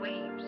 waves.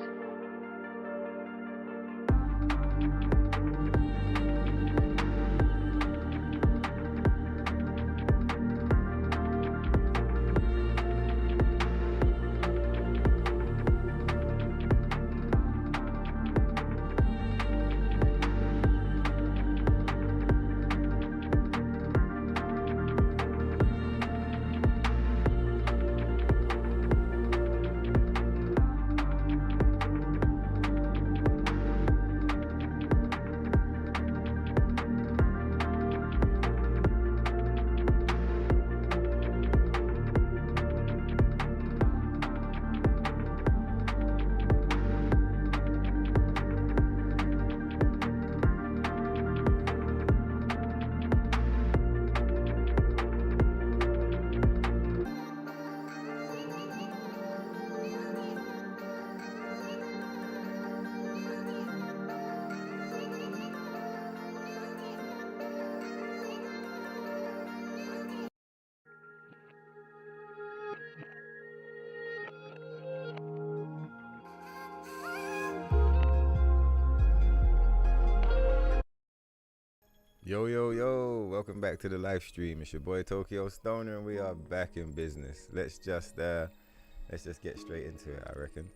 Yo, yo, yo, welcome back to the live stream. It's your boy Tokyo Stoner and we are back in business. Let's just get straight into it, I reckon.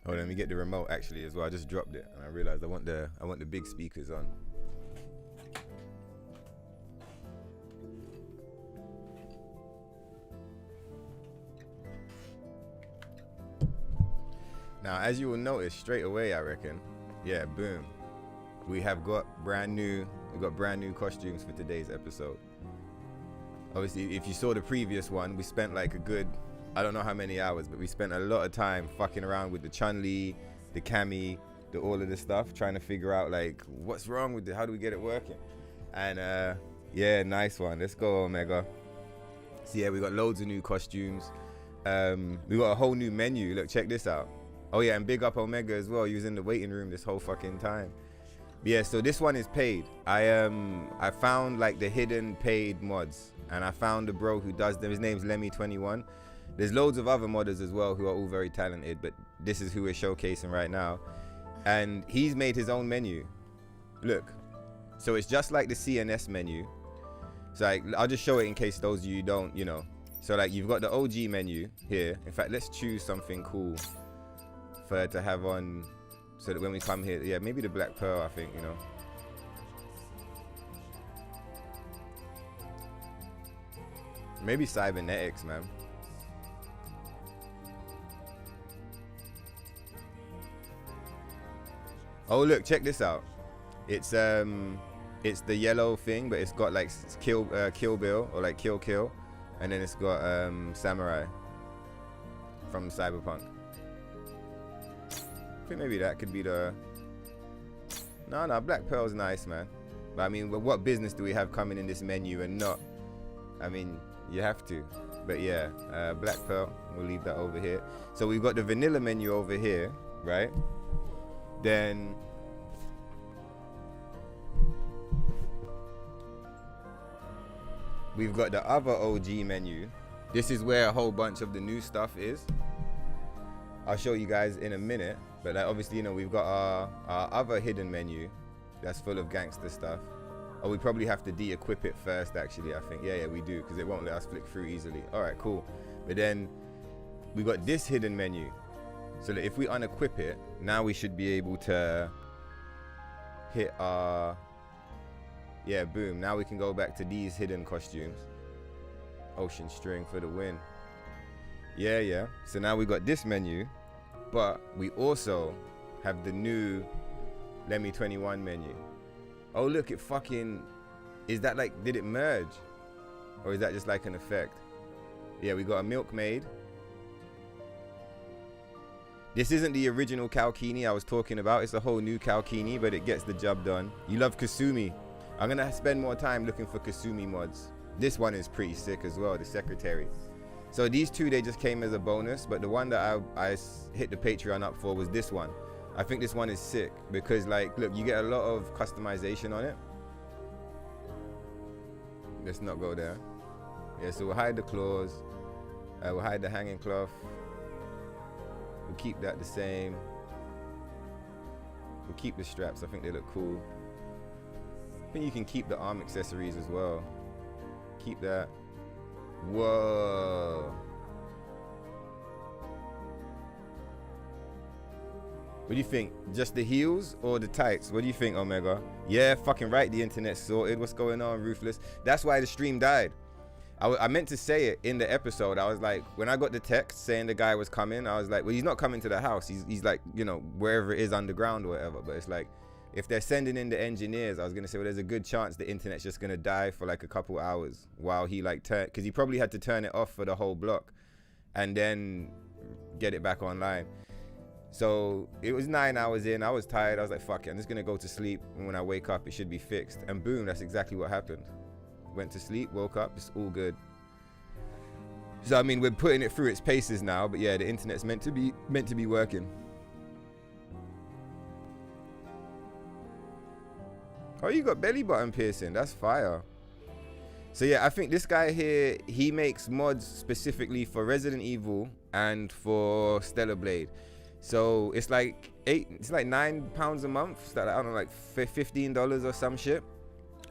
Hold on, let me get the remote actually as well. I just dropped it and I realized I want the big speakers on. Now, as you will notice straight away, I reckon, yeah, boom. We got brand new costumes for today's episode. Obviously, if you saw the previous one, we spent like a good, I don't know how many hours, but we spent a lot of time fucking around with the Chun-Li, the Cammy, all of this stuff, trying to figure out like what's wrong with it, how do we get it working? And yeah, nice one. Let's go, Omega. So yeah, we got loads of new costumes. We got a whole new menu. Look, check this out. Oh yeah, and big up Omega as well. He was in the waiting room this whole fucking time. Yeah, so this one is paid. I found like the hidden paid mods, and I found a bro who does them. His name's Lemmy21. There's loads of other modders as well who are all very talented, but this is who we're showcasing right now. And he's made his own menu. Look, so it's just like the CNS menu. So like, I'll just show it in case those of you don't, you know. So like you've got the OG menu here. In fact, let's choose something cool for to have on. So that when we come here, yeah, maybe the Black Pearl, I think, you know. Maybe Cybernetics, man. Oh, look, check this out. It's the yellow thing, but it's got like Kill Bill or like Kill, and then it's got Samurai from Cyberpunk. I think maybe that could be the... No, Black Pearl's nice, man. But I mean, what business do we have coming in this menu and not? I mean, you have to. But yeah, Black Pearl, we'll leave that over here. So we've got the vanilla menu over here, right? Then... we've got the other OG menu. This is where a whole bunch of the new stuff is. I'll show you guys in a minute. But like, obviously, you know, we've got our other hidden menu that's full of gangster stuff. Oh, we probably have to de-equip it first, actually, I think. Yeah, we do, because it won't let us flick through easily. All right, cool. But then we got this hidden menu. So that if we unequip it, now we should be able to hit our... Yeah, boom. Now we can go back to these hidden costumes. Ocean String for the win. Yeah. So now we got this menu. But we also have the new Lemmy21 menu. Oh, look, it fucking... Is that like... Did it merge? Or is that just like an effect? Yeah, we got a Milkmaid. This isn't the original Kalkini I was talking about. It's a whole new Kalkini, but it gets the job done. You love Kasumi. I'm going to spend more time looking for Kasumi mods. This one is pretty sick as well, the Secretary. So these two, they just came as a bonus, but the one that I hit the Patreon up for was this one. I think this one is sick because, like, look, you get a lot of customization on it. Let's not go there. Yeah, so we'll hide the claws. We'll hide the hanging cloth. We'll keep that the same. We'll keep the straps. I think they look cool. I think you can keep the arm accessories as well. Keep that. Whoa. What do you think? Just the heels or the tights? What do you think, Omega? Yeah, fucking right. The internet's sorted. What's going on, Ruthless? That's why the stream died. I meant to say it in the episode. I was like, when I got the text saying the guy was coming, I was like, well, he's not coming to the house. He's like, you know, wherever it is underground or whatever. But it's like, if they're sending in the engineers, I was gonna say, well, there's a good chance the internet's just gonna die for like a couple hours while he like because he probably had to turn it off for the whole block and then get it back online. So it was 9 hours in. I was tired. I was like, fuck it, I'm just gonna go to sleep, and when I wake up it should be fixed. And boom, that's exactly what happened. Went to sleep, woke up, it's all good. So I mean, we're putting it through its paces now, but yeah, the internet's meant to be working. Oh, you got belly button piercing. That's fire. So yeah, I think this guy here, he makes mods specifically for Resident Evil and for Stellar Blade. So it's like £9 a month. It's like, I don't know, like $15 or some shit.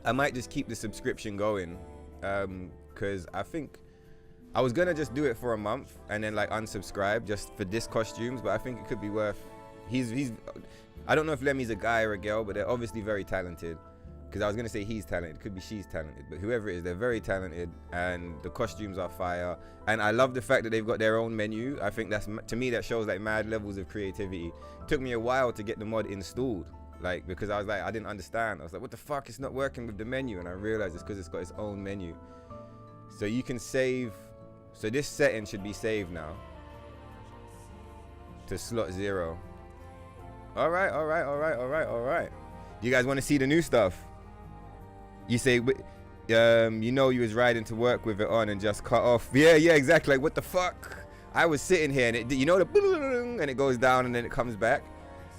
I might just keep the subscription going, because I think I was gonna just do it for a month and then like unsubscribe just for this costumes, but I think it could be worth. He's I don't know if Lemmy's a guy or a girl, but they're obviously very talented. Because I was gonna say he's talented, it could be she's talented, but whoever it is, they're very talented, and the costumes are fire. And I love the fact that they've got their own menu. I think that's, to me, that shows like mad levels of creativity. It took me a while to get the mod installed, like, because I was like, I didn't understand. I was like, what the fuck, it's not working with the menu, and I realized it's because it's got its own menu. So you can save. So this setting should be saved now to slot 0. All right. Do you guys want to see the new stuff? You say, you know, you was riding to work with it on and just cut off. Yeah, exactly. Like, what the fuck? I was sitting here and it, you know, and it goes down and then it comes back.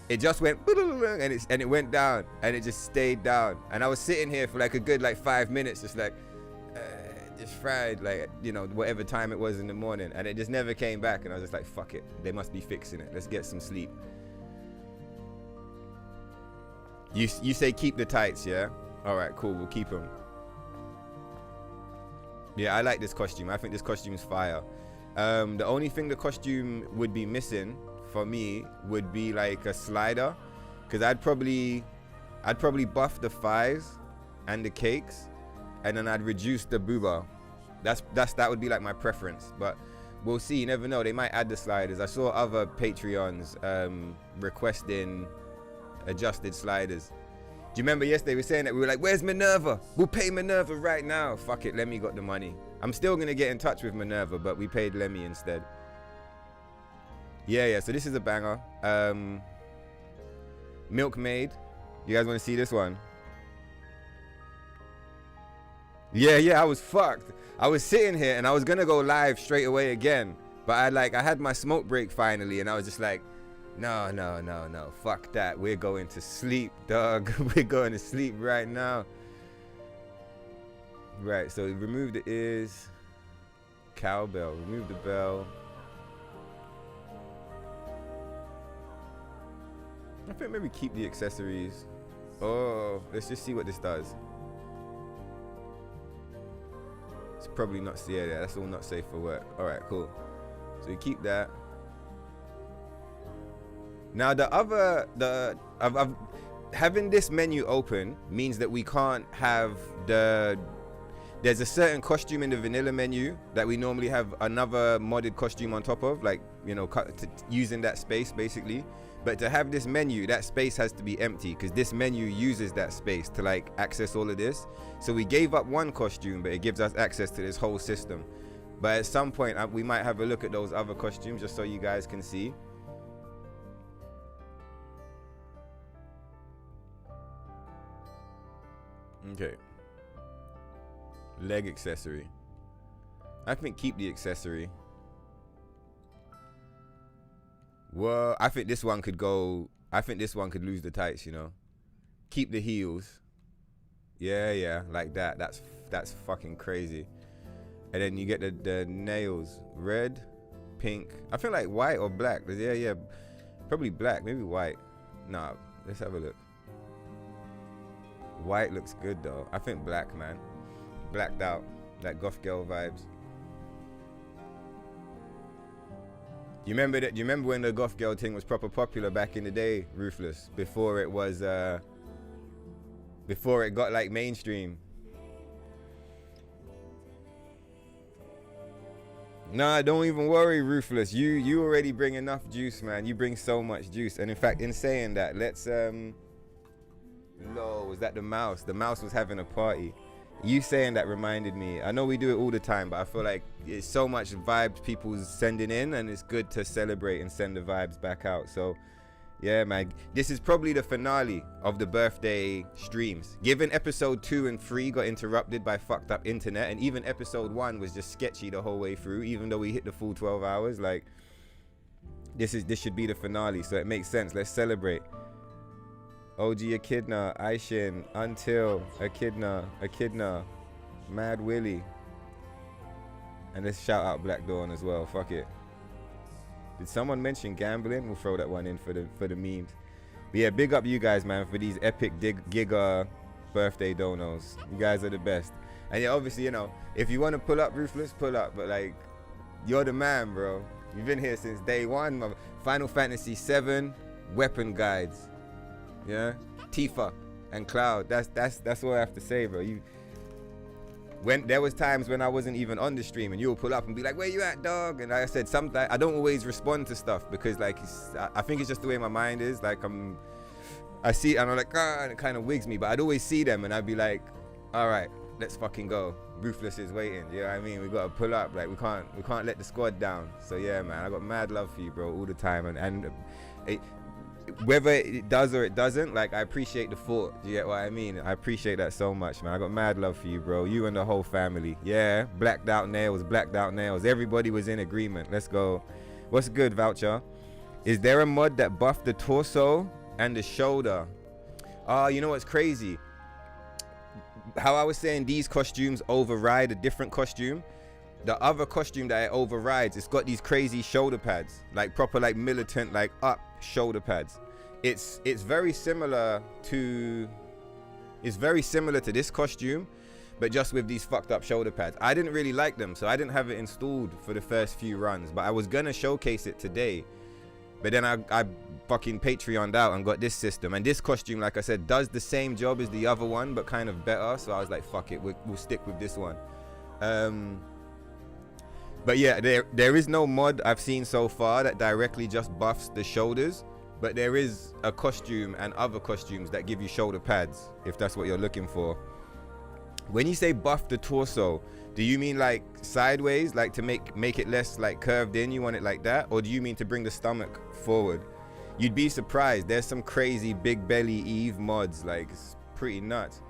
It just went and it went down and it just stayed down. And I was sitting here for like a good 5 minutes, just like, just fried, like, you know, whatever time it was in the morning, and it just never came back. And I was just like, fuck it, they must be fixing it. Let's get some sleep. You say keep the tights, yeah? All right, cool, we'll keep them. Yeah, I like this costume. I think this costume's fire. The only thing the costume would be missing for me would be like a slider, because I'd probably buff the thighs and the cakes, and then I'd reduce the booba. That would be like my preference, but we'll see. You never know, they might add the sliders. I saw other Patreons requesting adjusted sliders. Do you remember yesterday we were saying that we were like, where's Minerva? We'll pay Minerva right now. Fuck it, Lemmy got the money. I'm still gonna get in touch with Minerva, but we paid Lemmy instead. Yeah, so this is a banger. Milkmaid. You guys want to see this one? Yeah, I was fucked. I was sitting here and I was gonna go live straight away again, but I had my smoke break finally, and I was just like, no, fuck that. We're going to sleep, dog. We're going to sleep right now. Right, so remove the ears. Cowbell, remove the bell. I think maybe keep the accessories. Oh, let's just see what this does. It's probably not, yeah, that's all not safe for work. All right, cool. So you keep that. Now having this menu open means that we can't have there's a certain costume in the vanilla menu that we normally have another modded costume on top of, like, you know, using that space basically. But to have this menu, that space has to be empty, because this menu uses that space to like access all of this. So we gave up one costume, but it gives us access to this whole system. But at some point we might have a look at those other costumes just so you guys can see. Okay. Leg accessory. I think keep the accessory. Well, I think this one could go. I think this one could lose the tights, you know. Keep the heels. Yeah, like that. That's fucking crazy. And then you get the nails. Red, pink. I feel like white or black. Yeah, probably black, maybe white. Nah, let's have a look. White looks good though. I think black, man. Blacked out, like goth girl vibes. You remember that? You remember when the goth girl thing was proper popular back in the day, Ruthless? Before it was, before it got like mainstream. Nah, don't even worry, Ruthless. You already bring enough juice, man. You bring so much juice. And in fact, in saying that, let's Lol, was that the mouse? The mouse was having a party. You saying that reminded me. I know we do it all the time, but I feel like it's so much vibes people's sending in, and it's good to celebrate and send the vibes back out. So yeah, man, this is probably the finale of the birthday streams. Given episode 2 and 3 got interrupted by fucked up internet, and even episode 1 was just sketchy the whole way through, even though we hit the full 12 hours, like this should be the finale, so it makes sense. Let's celebrate. OG Echidna, Aishin, Until, Echidna, Mad Willie. And let's shout out Black Dawn as well. Fuck it. Did someone mention gambling? We'll throw that one in for the memes. But yeah, big up you guys, man, for these epic giga birthday donos. You guys are the best. And yeah, obviously, you know, if you want to pull up, Ruthless, pull up. But like, you're the man, bro. You've been here since day one. Final Fantasy 7 weapon guides. Yeah, Tifa and Cloud. That's what I have to say, bro. When there was times when I wasn't even on the stream, and you'll pull up and be like, "Where you at, dog?" And like I said, sometimes I don't always respond to stuff because, like, I think it's just the way my mind is. Like, I see it and I'm like, and it kind of wigs me. But I'd always see them and I'd be like, "All right, let's fucking go. Ruthless is waiting." You know what I mean? We gotta pull up. Like, we can't let the squad down. So yeah, man, I got mad love for you, bro, all the time. And whether it does or it doesn't, like, I appreciate the thought. Do you get what I mean? I appreciate that so much, man. I got mad love for you, bro. You and the whole family. Yeah, blacked out nails. Everybody was in agreement. Let's go. What's good, Voucher? Is there a mod that buffed the torso and the shoulder? You know what's crazy? How I was saying these costumes override a different costume. The other costume that it overrides, it's got these crazy shoulder pads, like proper, like militant, like up shoulder pads. It's very similar to this costume, but just with these fucked up shoulder pads. I didn't really like them, so I didn't have it installed for the first few runs, but I was gonna showcase it today. But then I fucking Patreoned out and got this system, and this costume, like I said, does the same job as the other one, but kind of better. So I was like, fuck it, we'll stick with this one. But yeah, there is no mod I've seen so far that directly just buffs the shoulders, but there is a costume and other costumes that give you shoulder pads, if that's what you're looking for. When you say buff the torso, do you mean like sideways, like to make it less like curved in, you want it like that? Or do you mean to bring the stomach forward? You'd be surprised. There's some crazy big belly Eve mods, like it's pretty nuts.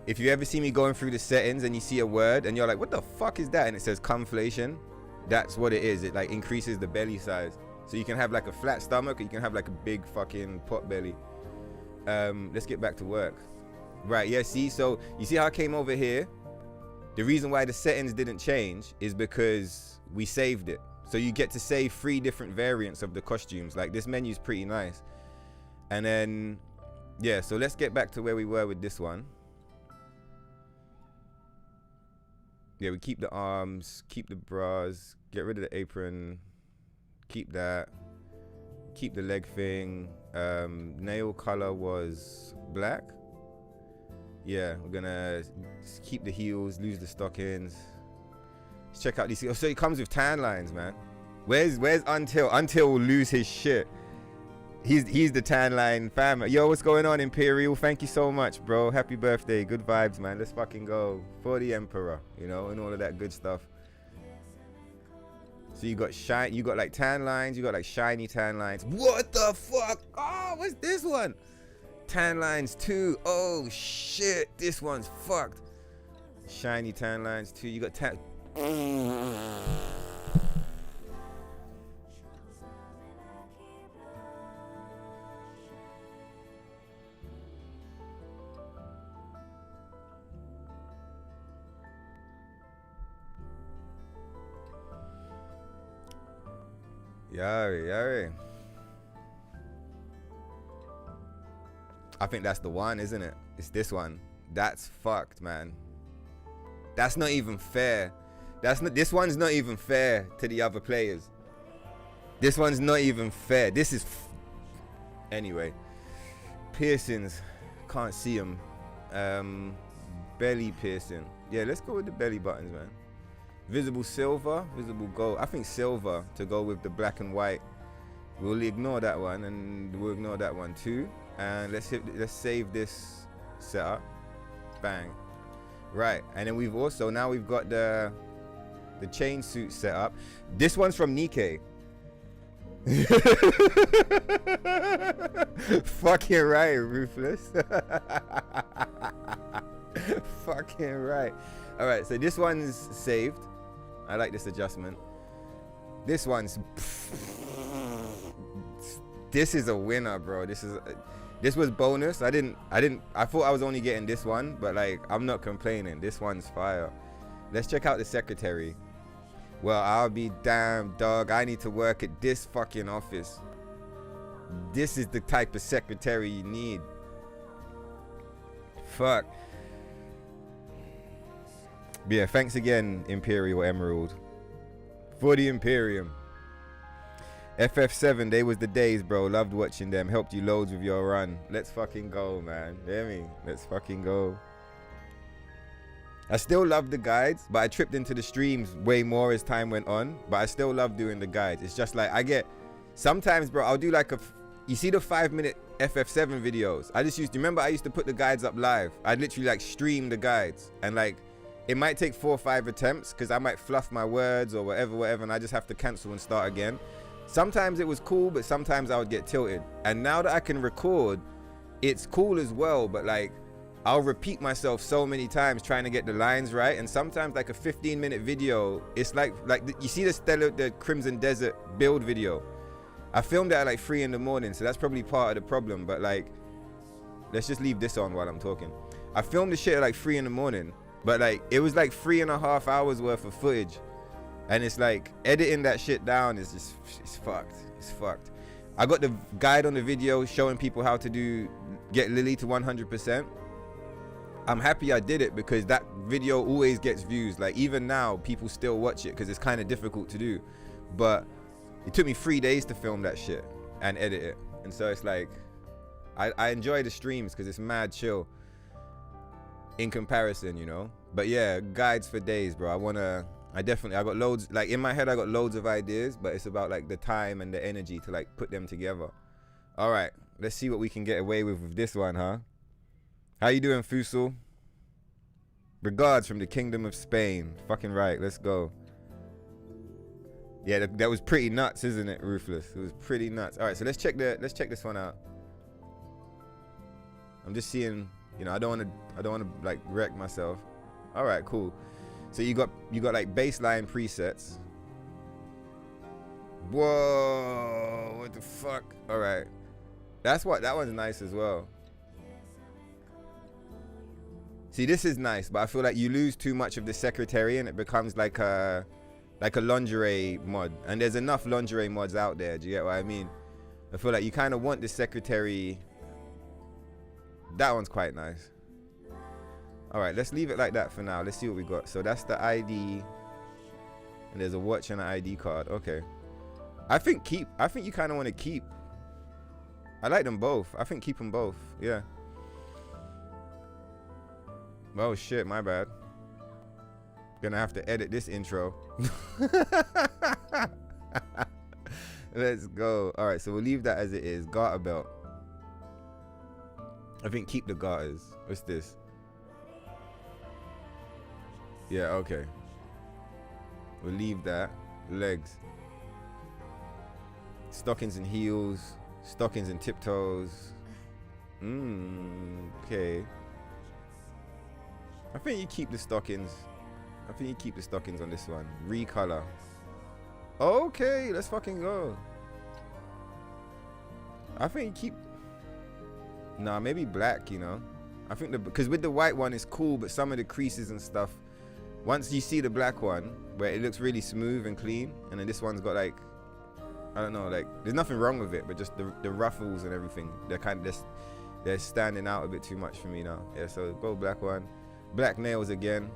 If you ever see me going through the settings and you see a word and you're like, what the fuck is that? And it says conflation, that's what it is. It like increases the belly size. So you can have like a flat stomach, or you can have like a big fucking pot belly. Let's get back to work. Right, yeah, see, so you see how I came over here? The reason why the settings didn't change is because we saved it. So you get to save 3 different variants of the costumes. Like, this menu's pretty nice. And then, yeah, so let's get back to where we were with this one. Yeah, we keep the arms, keep the bras, get rid of the apron, keep that, keep the leg thing. Nail color was black. Yeah, we're gonna keep the heels, lose the stockings. Let's check out these. Oh, so it comes with tan lines, man. Where's Until? Until will lose his shit. He's the tan line fam. Yo, what's going on, Imperial? Thank you so much, bro. Happy birthday. Good vibes, man. Let's fucking go for the Emperor, you know, and all of that good stuff. So you got like tan lines, you got like shiny tan lines. What the fuck? Oh, what's this one? Tan lines 2. Oh shit, this one's fucked. Shiny tan lines 2. You got tan. Yari. I think that's the one, isn't it? It's this one. That's fucked, man. That's not even fair. This one's not even fair to the other players. This one's not even fair. This is anyway. Piercings, can't see them. Belly piercing. Yeah, let's go with the belly buttons, man. Visible silver, visible gold. I think silver to go with the black and white. We'll ignore that one, and we'll ignore that one too. And let's save this setup. Bang. Right, and then we've also now we've got the chain suit set up. This one's from Nikkei. Fucking right, Ruthless. Fucking right. All right, so this one's saved. I like this adjustment. This one's this is a winner, bro. This was bonus. I thought I was only getting this one, but like I'm not complaining. This one's fire. Let's check out the secretary. Well, I'll be damned, dog. I need to work at this fucking office. This is the type of secretary you need. Fuck. But yeah, thanks again, Imperial Emerald, for the Imperium. FF7, they was the days, bro. Loved watching them. Helped you loads with your run. Let's fucking go, man. Hear me? Let's fucking go. I still love the guides, but I tripped into the streams way more as time went on. But I still love doing the guides. It's just like I get sometimes, bro. I'll do like you see the 5-minute FF7 videos. I just used to remember I used to put the guides up live. I'd literally like stream the guides, and like it might take 4 or 5 attempts because I might fluff my words or whatever, and I just have to cancel and start again. Sometimes it was cool, but sometimes I would get tilted. And now that I can record, it's cool as well, but like I'll repeat myself so many times trying to get the lines right. And sometimes like a 15-minute video, it's like you see the Crimson Desert build video. I filmed it at like 3 in the morning, so that's probably part of the problem. But like, let's just leave this on while I'm talking. I filmed the shit at like 3 in the morning, but like it was like 3.5 hours worth of footage. And it's like editing that shit down is just, it's fucked. It's fucked. I got the guide on the video showing people how to get Lily to 100%. I'm happy I did it because that video always gets views. Like even now, people still watch it because it's kind of difficult to do. But it took me 3 days to film that shit and edit it. And so it's like, I enjoy the streams because it's mad chill in comparison, you know? But yeah, guides for days, bro. I got loads, like in my head I got loads of ideas, but it's about like the time and the energy to like put them together. All right, let's see what we can get away with this one, huh? How you doing, Fusil? Regards from the Kingdom of Spain. Fucking right, let's go. Yeah, that was pretty nuts, isn't it, Ruthless? It was pretty nuts. All right, so let's check this one out. I'm just seeing, you know, I don't want to like wreck myself. All right, cool. So you got like baseline presets. Whoa, what the fuck? All right, that one's nice as well. See, this is nice, but I feel like you lose too much of the secretary and it becomes like a lingerie mod. And there's enough lingerie mods out there. Do you get what I mean? I feel like you kind of want the secretary. That one's quite nice. All right, let's leave it like that for now. Let's see what we got. So that's the ID, and there's a watch and an ID card. Okay, I think you kind of want to keep. I like them both. I think keep them both. Yeah. Oh shit, my bad. Gonna have to edit this intro. Let's go. All right, so we'll leave that as it is. Garter belt. I think keep the garters. What's this? Yeah, okay. We'll leave that. Legs. Stockings and heels. Stockings and tiptoes. Okay. I think you keep the stockings. I think you keep the stockings on this one. Recolor. Okay, let's fucking go. I think you keep... Nah, maybe black, you know. I think because with the white one it's cool, but some of the creases and stuff, once you see the black one where it looks really smooth and clean, and then this one's got like I don't know, like there's nothing wrong with it, but just the ruffles and everything, they're standing out a bit too much for me now. Yeah, so go black one. Black nails again.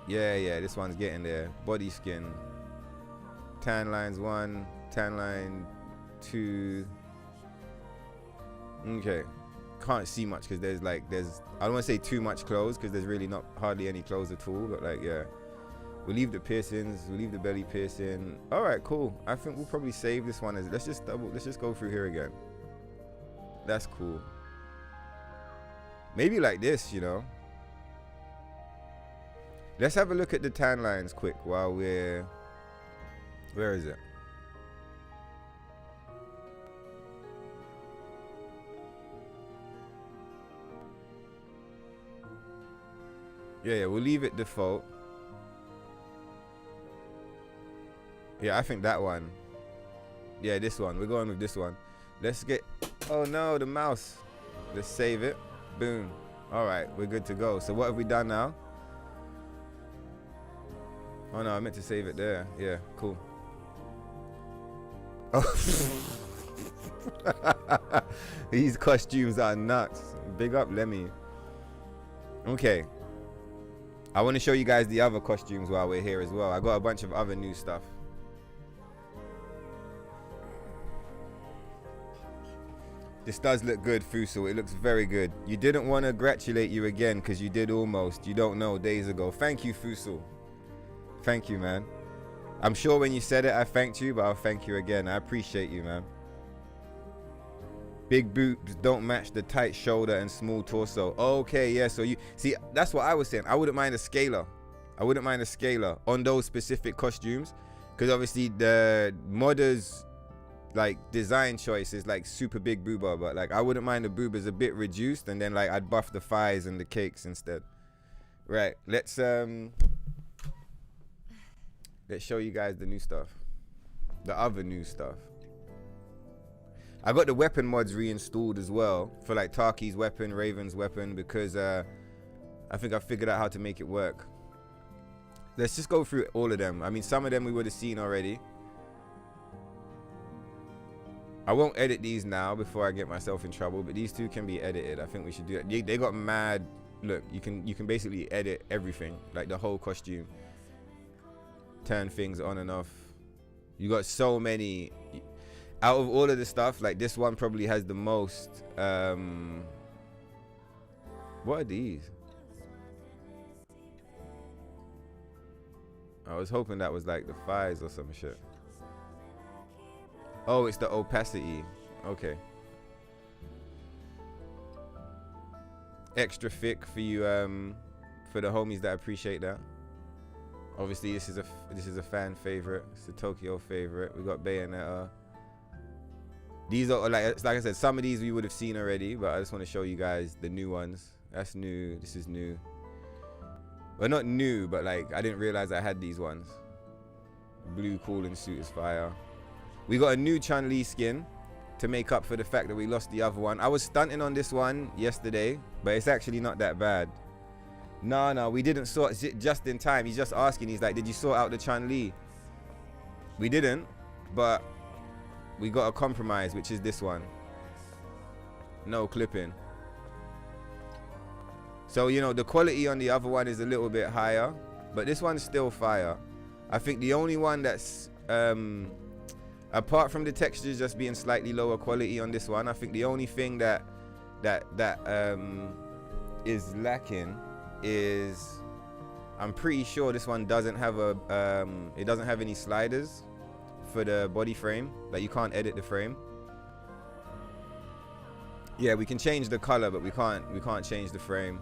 Yeah, this one's getting there. Body skin. Tan lines 1, tan line 2. Okay. Can't see much because there's I don't want to say too much clothes because there's really not hardly any clothes at all, but like, yeah. We'll leave the piercings, we'll leave the belly piercing. All right, cool. I think we'll probably save this one as, let's just go through here again. That's cool. Maybe like this, you know. Let's have a look at the tan lines quick while where is it? Yeah, we'll leave it default. Yeah, I think that one. Yeah, this one. We're going with this one. Let's get... Oh, no, the mouse. Let's save it. Boom. All right, we're good to go. So what have we done now? Oh, no, I meant to save it there. Yeah, cool. Oh. These costumes are nuts. Big up, Lemmy. Okay. I want to show you guys the other costumes while we're here as well. I got a bunch of other new stuff. This does look good, Fusil. It looks very good. You didn't want to congratulate you again because you did almost. You don't know, days ago. Thank you, Fusil. Thank you, man. I'm sure when you said it, I thanked you, but I'll thank you again. I appreciate you, man. Big boobs don't match the tight shoulder and small torso. Okay, yeah, so you... See, that's what I was saying. I wouldn't mind a scaler. I wouldn't mind a scaler on those specific costumes because obviously the modders... like design choice is like super big booba, but like I wouldn't mind the boobas a bit reduced and then like I'd buff the thighs and the cakes instead. Right, let's show you guys the new stuff, the other new stuff. I got the weapon mods reinstalled as well for like Tarky's weapon, Raven's weapon, because I think I figured out how to make it work. Let's just go through all of them. I mean, some of them we would have seen already. I won't edit these now before I get myself in trouble, but these two can be edited. I think we should do that. They got mad. Look, you can basically edit everything, like the whole costume. Turn things on and off. You got so many. Out of all of the stuff, like this one probably has the most. What are these? I was hoping that was like the thighs or some shit. Oh, it's the opacity. Okay. Extra thick for you, for the homies that appreciate that. Obviously, this is a fan favorite. It's a Tokyo favorite. We got Bayonetta. These are like I said, some of these we would have seen already, but I just want to show you guys the new ones. That's new. This is new. Well, not new, but like I didn't realize I had these ones. Blue cooling suit is fire. We got a new Chun-Li skin to make up for the fact that we lost the other one. I was stunting on this one yesterday, but it's actually not that bad. No, we didn't sort it just in time. He's just asking. He's like, did you sort out the Chun-Li? We didn't, but we got a compromise, which is this one. No clipping. So, you know, the quality on the other one is a little bit higher, but this one's still fire. I think the only one that's... apart from the textures just being slightly lower quality on this one, I think the only thing that is lacking is I'm pretty sure this one doesn't have a it doesn't have any sliders for the body frame. Like you can't edit the frame. Yeah, we can change the color, but we can't change the frame.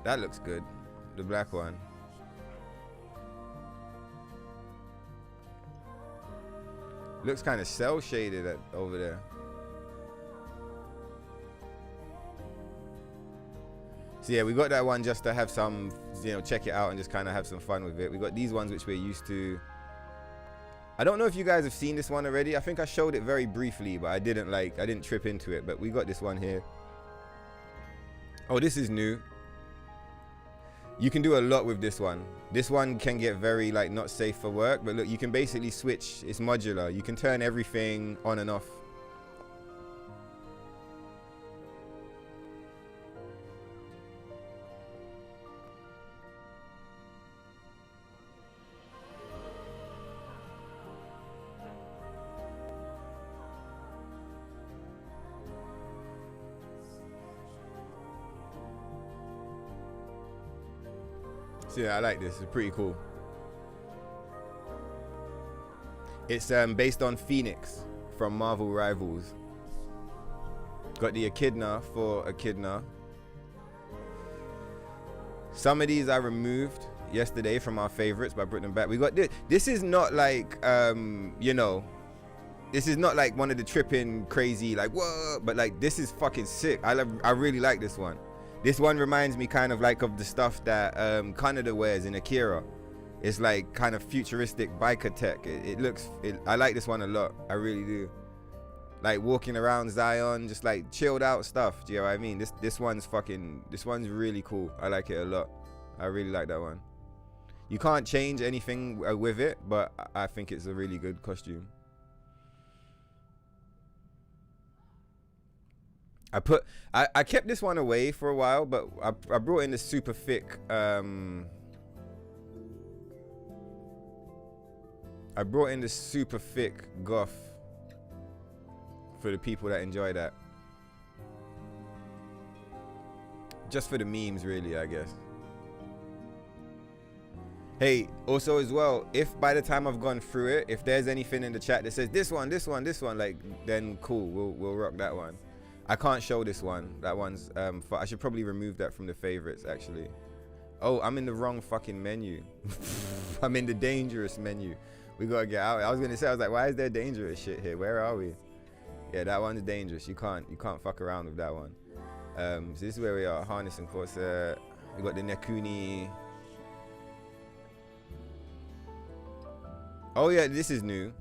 That looks good, the black one. Looks kind of cell shaded over there. So yeah, we got that one just to have some, you know, check it out and just kind of have some fun with it. We got these ones which we're used to. I don't know if you guys have seen this one already. I think I showed it very briefly, but I didn't trip into it. But we got this one here. Oh, this is new. You can do a lot with this one. This one can get very like not safe for work, but look, you can basically switch. It's modular. You can turn everything on and off. So yeah, I like this. It's pretty cool. It's based on Phoenix from Marvel Rivals. Got the Echidna for Echidna. Some of these I removed yesterday from our favorites, but I brought them back. We got this. This is not like you know, this is not like one of the tripping crazy like whoa, but like this is fucking sick. I really like this one. This one reminds me kind of like of the stuff that Kaneda wears in Akira. It's like kind of futuristic biker tech. I like this one a lot. I really do. Like walking around Zion, just like chilled out stuff. Do you know what I mean? This one's really cool. I like it a lot. I really like that one. You can't change anything with it, but I think it's a really good costume. I kept this one away for a while, but I brought in the super thick goth for the people that enjoy that. Just for the memes, really, I guess. Hey, also as well, if by the time I've gone through it, if there's anything in the chat that says this one, like, then cool, we'll rock that one. I can't show this one. That one's I should probably remove that from the favorites actually. Oh, I'm in the wrong fucking menu. I'm in the dangerous menu. We gotta get out. I was like, why is there dangerous shit here? Where are we? Yeah, that one's dangerous. You can't fuck around with that one. So this is where we are. Harness and corset. We got the Nekuni. Oh yeah, this is new.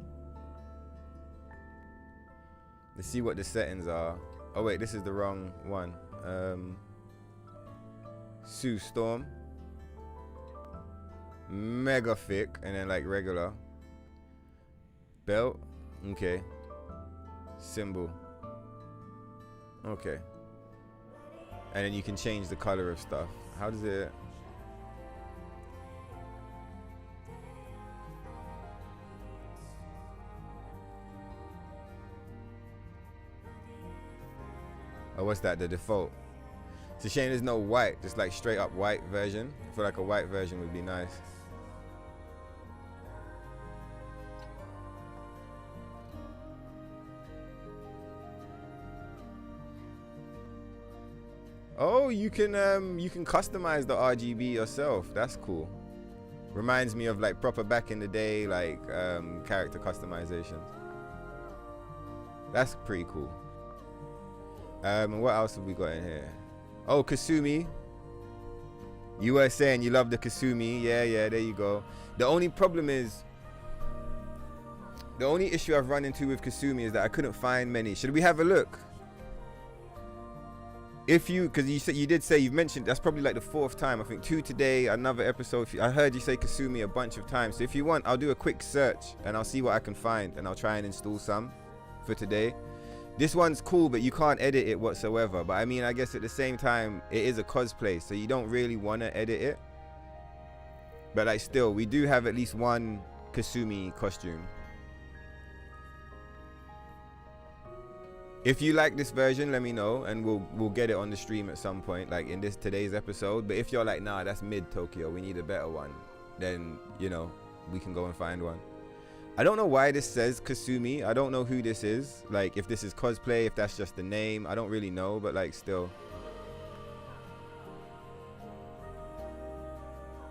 Let's see what the settings are. Oh wait, this is the wrong one. Sue Storm. Mega thick, and then like regular. Belt. Okay. Symbol. Okay. And then you can change the color of stuff. How does it... Oh, what's that? The default. It's a shame there's no white, just like straight up white version. I feel like a white version would be nice. Oh, you can customize the RGB yourself. That's cool. Reminds me of like proper back in the day, like character customizations. That's pretty cool. And what else have we got in here? Oh, Kasumi. You were saying you love the Kasumi. Yeah, there you go. The only problem is, the only issue I've run into with Kasumi is that I couldn't find many. Should we have a look? If you, because you did say, you've mentioned, that's probably like the 4th time. I think 2 today, another episode. I heard you say Kasumi a bunch of times. So if you want, I'll do a quick search and I'll see what I can find, and I'll try and install some for today. This one's cool, but you can't edit it whatsoever. But I mean, I guess at the same time, it is a cosplay, so you don't really want to edit it. But like still, we do have at least one Kasumi costume. If you like this version, let me know, and we'll get it on the stream at some point, like in today's episode. But if you're like, nah, that's mid Tokyo, we need a better one, then you know, we can go and find one. I don't know why this says Kasumi. I don't know who this is. Like, if this is cosplay, if that's just the name. I don't really know, but like, still.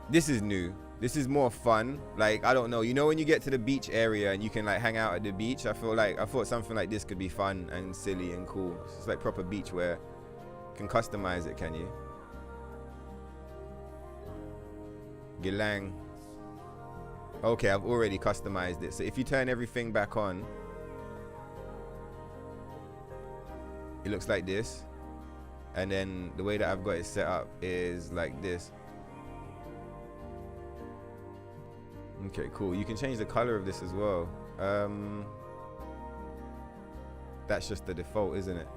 This is new. This is more fun. Like, I don't know. You know when you get to the beach area and you can like hang out at the beach? I thought something like this could be fun and silly and cool. It's like proper beach wear. You can customize it, can you? Gilang. Okay, I've already customized it. So if you turn everything back on, it looks like this. And then the way that I've got it set up is like this. Okay, cool. You can change the color of this as well. That's just the default, isn't it?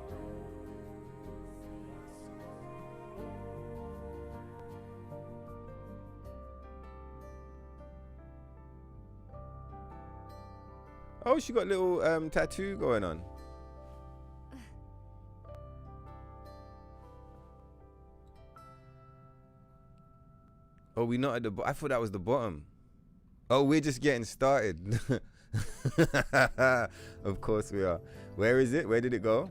Oh, she got a little tattoo going on. Oh, we not at the bottom. I thought that was the bottom. Oh, we're just getting started. Of course we are. Where is it? Where did it go?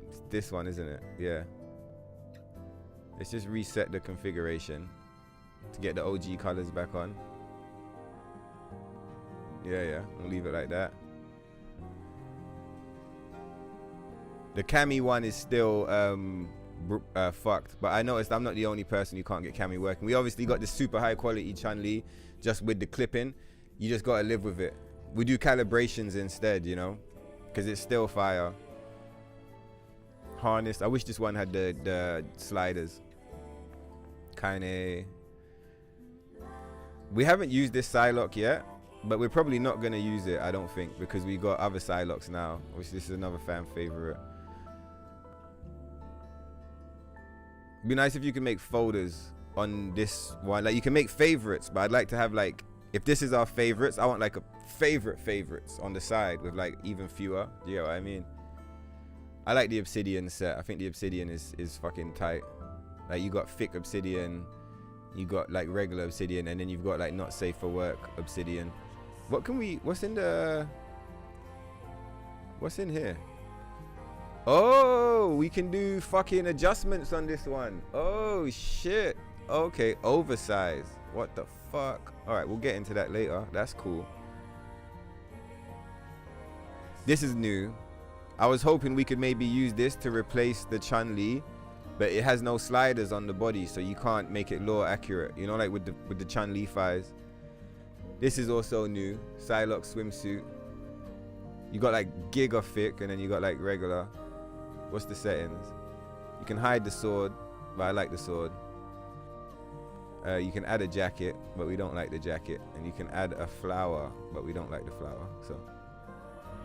It's this one, isn't it? Yeah. Let's just reset the configuration to get the OG colors back on. Yeah. I'll leave it like that. The Cami one is still fucked, but I noticed I'm not the only person who can't get Cami working. We obviously got this super high quality Chun-Li just with the clipping. You just gotta live with it. We do calibrations instead, you know, because it's still fire. Harness. I wish this one had the sliders. Kinda. We haven't used this Psylocke yet, but we're probably not gonna use it, I don't think, because we got other Psylocks now, which this is another fan favorite. It'd be nice if you can make folders on this one. Like, you can make favorites, but I'd like to have, like, if this is our favorites, I want like a favorites on the side with like even fewer. Do you know what I mean? I like the obsidian set. I think the obsidian is fucking tight. Like, you got thick obsidian, you got like regular obsidian, and then you've got like not safe for work obsidian. What's in here? Oh, we can do fucking adjustments on this one. Oh shit. Okay, oversize. What the fuck? All right, we'll get into that later. That's cool. This is new. I was hoping we could maybe use this to replace the Chun-Li, but it has no sliders on the body, so you can't make it lore accurate. You know, like with the Chun-Li thighs. This is also new. Psylocke swimsuit. You got like giga thick, and then you got like regular. What's the settings? You can hide the sword, but I like the sword. You can add a jacket, but we don't like the jacket. And you can add a flower, but we don't like the flower. So,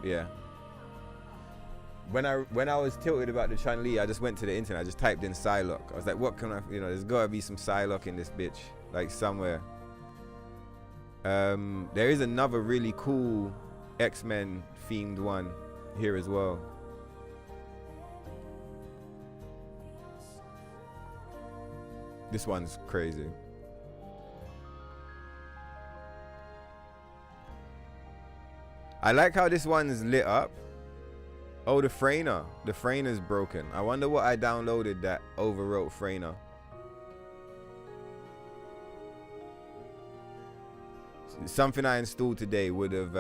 yeah. When I was tilted about the Chun-Li, I just went to the internet. I just typed in Psylocke. I was like, what can I, you know, there's gotta be some Psylocke in this bitch, like somewhere. There is another really cool X-Men themed one here as well. This one's crazy. I like how this one's lit up. Oh, the Freyner. The Freyner's broken. I wonder what I downloaded that overwrote Freyner. Something I installed today would have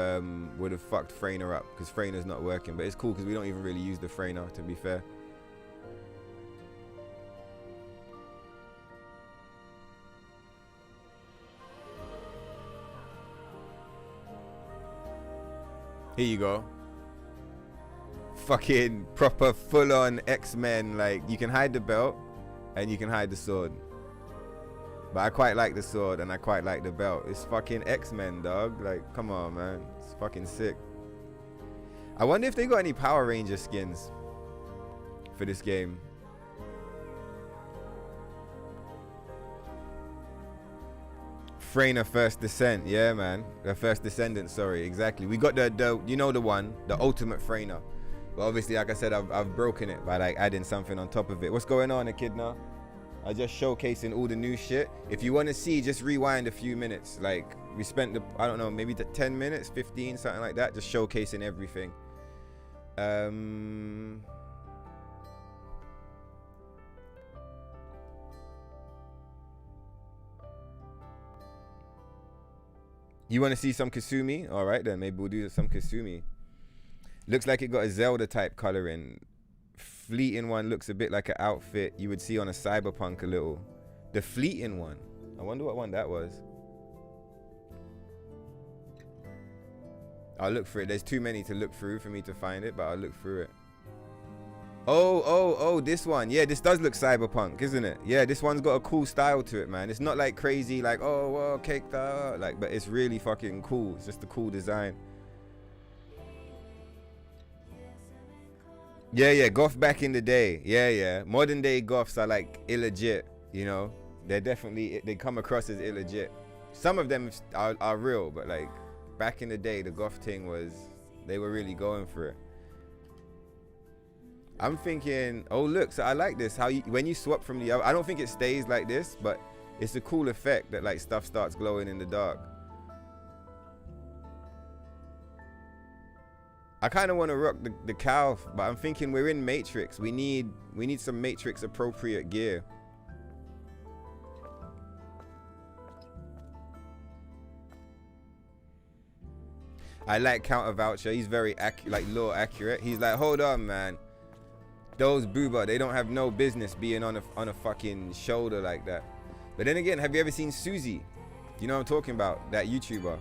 fucked Freyner up, because Freyner's not working. But it's cool because we don't even really use the Freyner, to be fair. Here you go. Fucking proper full-on X-Men. Like, you can hide the belt and you can hide the sword. But I quite like the sword and I quite like the belt. It's fucking X-Men, dog. Like, come on, man. It's fucking sick. I wonder if they got any Power Ranger skins for this game. Freyner First Descent, yeah, man. The First Descendant, sorry, exactly. We got the you know, the one, the ultimate Freyner. But obviously, like I said, I've broken it by like adding something on top of it. What's going on, Echidna? I just showcasing all the new shit. If you want to see, just rewind a few minutes. Like, we spent I don't know, maybe 10 minutes, 15, something like that, just showcasing everything. You want to see some Kasumi? All right, then maybe we'll do some Kasumi. Looks like it got a Zelda type coloring. Fleeting one looks a bit like an outfit you would see on a Cyberpunk a little. The Fleeting one. I wonder what one that was. I'll look for it. There's too many to look through for me to find it, but I'll look through it. Oh, this one. Yeah, this does look cyberpunk, isn't it? Yeah, this one's got a cool style to it, man. It's not like crazy, like, oh, well, cake that, like, but it's really fucking cool. It's just a cool design. Yeah, goth back in the day. Yeah. Modern day goths are like illegit, you know? They're definitely, they come across as illegit. Some of them are real, but like, back in the day, the goth thing was, they were really going for it. I'm thinking, oh look, so I like this. How you, when you swap from the other, I don't think it stays like this, but it's a cool effect that like stuff starts glowing in the dark. I kind of want to rock the cow, but I'm thinking we're in Matrix. We need some Matrix appropriate gear. I like Counter Voucher. He's very like lore accurate. He's like, hold on, man. Those booba, they don't have no business being on a fucking shoulder like that. But then again, have you ever seen Susie? You know what I'm talking about? That YouTuber.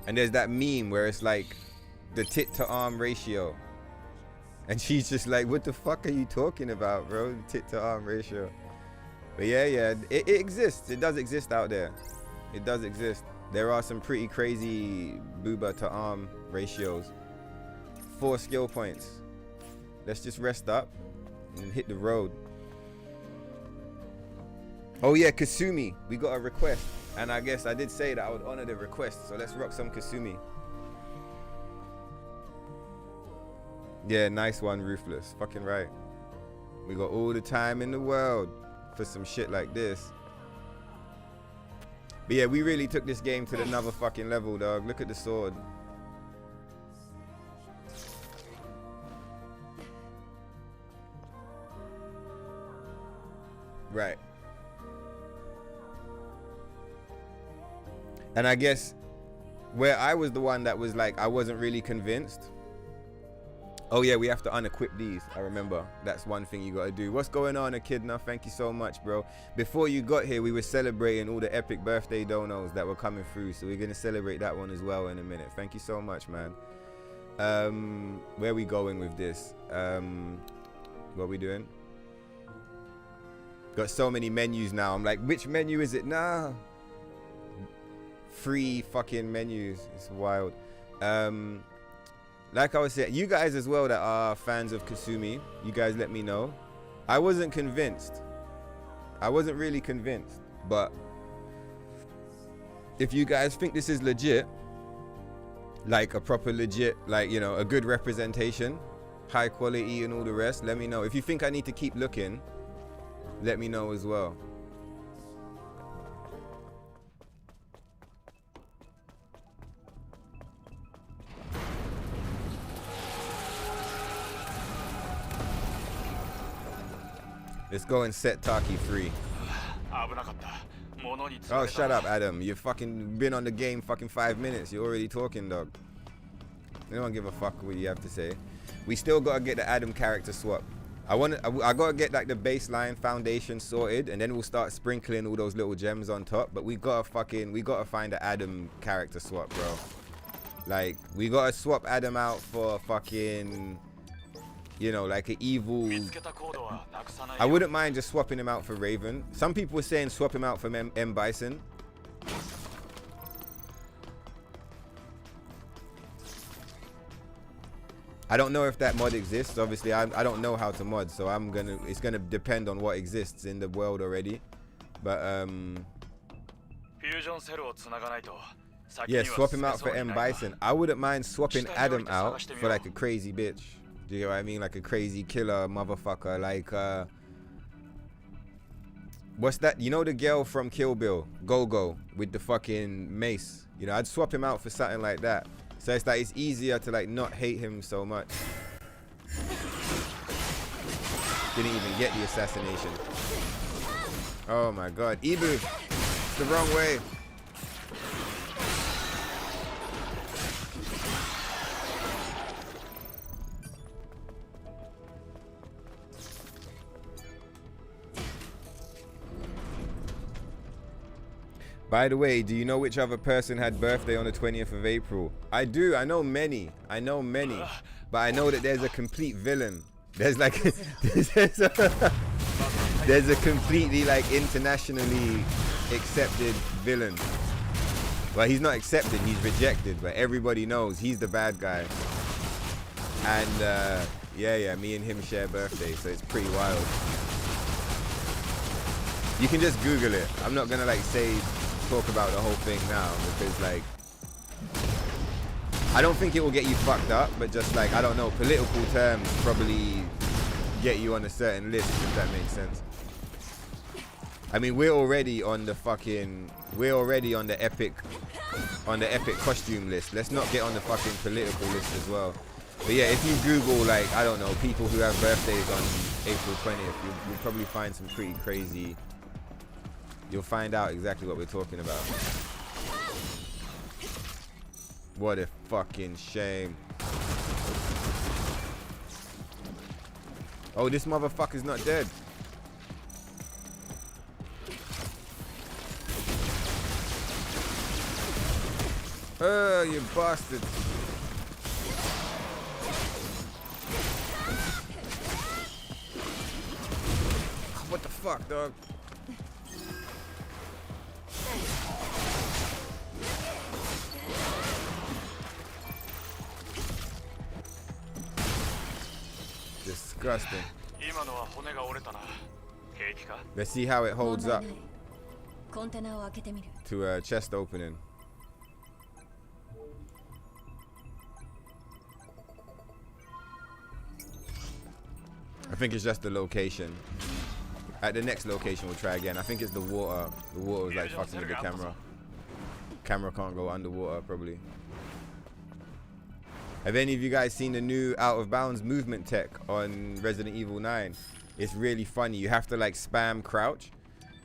And there's that meme where it's like the tit to arm ratio. And she's just like, what the fuck are you talking about, bro? The tit to arm ratio. But yeah, it exists. It does exist out there. It does exist. There are some pretty crazy booba to arm ratios. 4 skill points. Let's just rest up and hit the road. Oh yeah, Kasumi. We got a request. And I guess I did say that I would honor the request. So let's rock some Kasumi. Yeah, nice one, Ruthless. Fucking right. We got all the time in the world for some shit like this. But yeah, we really took this game to another fucking level, dog. Look at the sword. Right. And I guess where I was the one that was like, I wasn't really convinced. Oh yeah, we have to unequip these. I remember. That's one thing you gotta do. What's going on, Echidna? Thank you so much, bro. Before you got here, we were celebrating all the epic birthday donos that were coming through. So we're gonna celebrate that one as well in a minute. Thank you so much, man. Where are we going with this? What are we doing? Got so many menus now. I'm like, which menu is it now? 3 fucking menus. It's wild. Like I was saying, you guys as well that are fans of Kasumi, you guys let me know. I wasn't convinced. I wasn't really convinced. But if you guys think this is legit, like a proper legit, like, you know, a good representation, high quality and all the rest, let me know. If you think I need to keep looking, let me know as well. Let's go and set Taki free. Oh, shut up, Adam. You fucking been on the game fucking 5 minutes. You're already talking, dog. They don't give a fuck what you have to say. We still gotta get the Adam character swap. I gotta get like the baseline foundation sorted, and then we'll start sprinkling all those little gems on top. But we gotta find the Adam character swap, bro. Like, we gotta swap Adam out for fucking, you know, like an evil. I wouldn't mind just swapping him out for Raven. Some people were saying swap him out for M Bison. I don't know if that mod exists. Obviously, I don't know how to mod, so it's gonna depend on what exists in the world already. But yeah, swap him out for M Bison. I wouldn't mind swapping Adam out for like a crazy bitch. Do you know what I mean? Like a crazy killer motherfucker. Like what's that? You know the girl from Kill Bill, Go with the fucking mace. You know, I'd swap him out for something like that. So it's like it's easier to like not hate him so much. Didn't even get the assassination. Oh my god, Ibu, it's the wrong way. By the way, do you know which other person had birthday on the 20th of April? I do. I know many. But I know that there's a complete villain. There's like there's a completely like internationally accepted villain. Well, he's not accepted, he's rejected, but everybody knows he's the bad guy. And yeah, me and him share birthdays, so it's pretty wild. You can just Google it. I'm not gonna like talk about the whole thing now, because like I don't think it will get you fucked up, but just like, I don't know, political terms probably get you on a certain list, if that makes sense. I mean, we're already on the epic costume list. Let's not get on the fucking political list as well. But yeah, if you Google like, I don't know, people who have birthdays on April 20th, you'll probably find some pretty crazy. You'll find out exactly what we're talking about. What a fucking shame. Oh, this motherfucker's not dead. Oh, you bastard. What the fuck, dog? Disgusting. Let's see how it holds up to a chest opening. I think it's just the location. At the next location, we'll try again. I think it's the water. The water was like fucking with the camera. Camera can't go underwater, probably. Have any of you guys seen the new Out of Bounds movement tech on Resident Evil 9? It's really funny. You have to like spam crouch.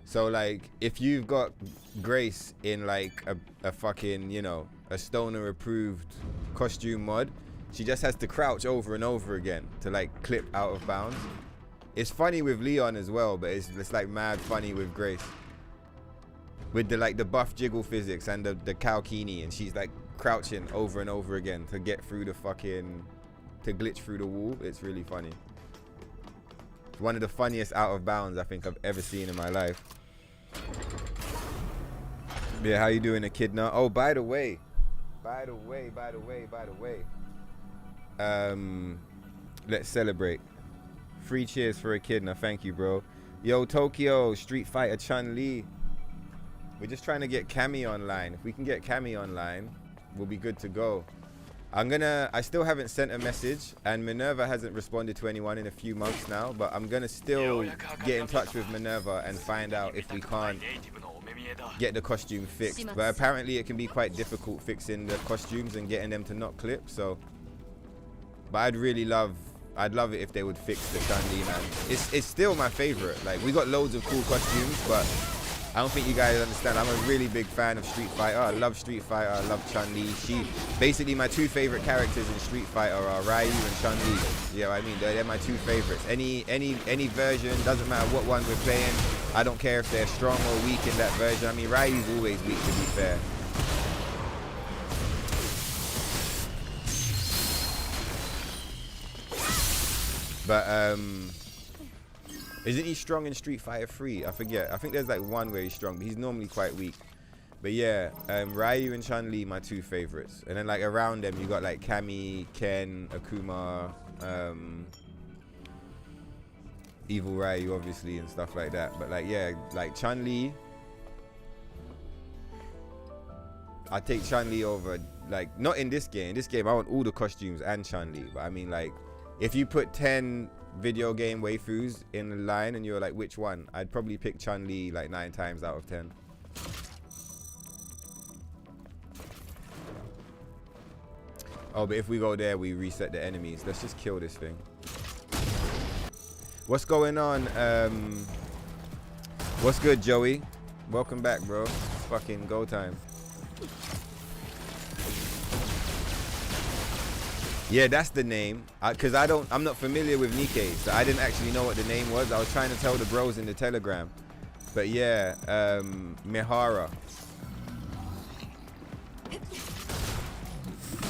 So like, if you've got Grace in like a fucking, you know, a stoner approved costume mod, she just has to crouch over and over again to like clip Out of Bounds. It's funny with Leon as well, but it's like mad funny with Grace. With the like the buff jiggle physics and the Kalkini, and she's like crouching over and over again to get through the fucking, to glitch through the wall. It's really funny. It's one of the funniest Out of Bounds I think I've ever seen in my life. Yeah, how you doing, Echidna? Oh, by the way, let's celebrate. 3 cheers for Echidna. Thank you, bro. Yo, Tokyo, Street Fighter Chun-Li. We're just trying to get Cammy online. If we can get Cammy online, we'll be good to go. I still haven't sent a message, and Minerva hasn't responded to anyone in a few months now, but I'm gonna still get in touch with Minerva and find out if we can't get the costume fixed. But apparently it can be quite difficult fixing the costumes and getting them to not clip, so. But I'd love it if they would fix the Chun-Li, man. It's still my favorite. Like, we got loads of cool costumes, but I don't think you guys understand. I'm a really big fan of Street Fighter. I love Street Fighter. I love Chun-Li. Basically, my 2 favorite characters in Street Fighter are Ryu and Chun-Li. You know what I mean? They're my 2 favorites. Any version, doesn't matter what one we're playing. I don't care if they're strong or weak in that version. I mean, Ryu's always weak, to be fair. But isn't he strong in Street Fighter 3? I forget. I think there's like one where he's strong, but he's normally quite weak. But yeah, Ryu and Chun-Li, my 2 favorites. And then like around them, you got like Cammy, Ken, Akuma, Evil Ryu, obviously, and stuff like that. But like, yeah, like Chun-Li, I take Chun-Li over, like, not in this game. In this game, I want all the costumes and Chun-Li. But I mean, like, if you put 10 video game waifus in a line and you're like, which one? I'd probably pick Chun-Li like 9 times out of 10. Oh, but if we go there, we reset the enemies. Let's just kill this thing. What's going on? What's good, Joey? Welcome back, bro. It's fucking go time. Yeah, that's the name. Cause I'm not familiar with Nikkei, so I didn't actually know what the name was. I was trying to tell the bros in the Telegram. But yeah, Mihara.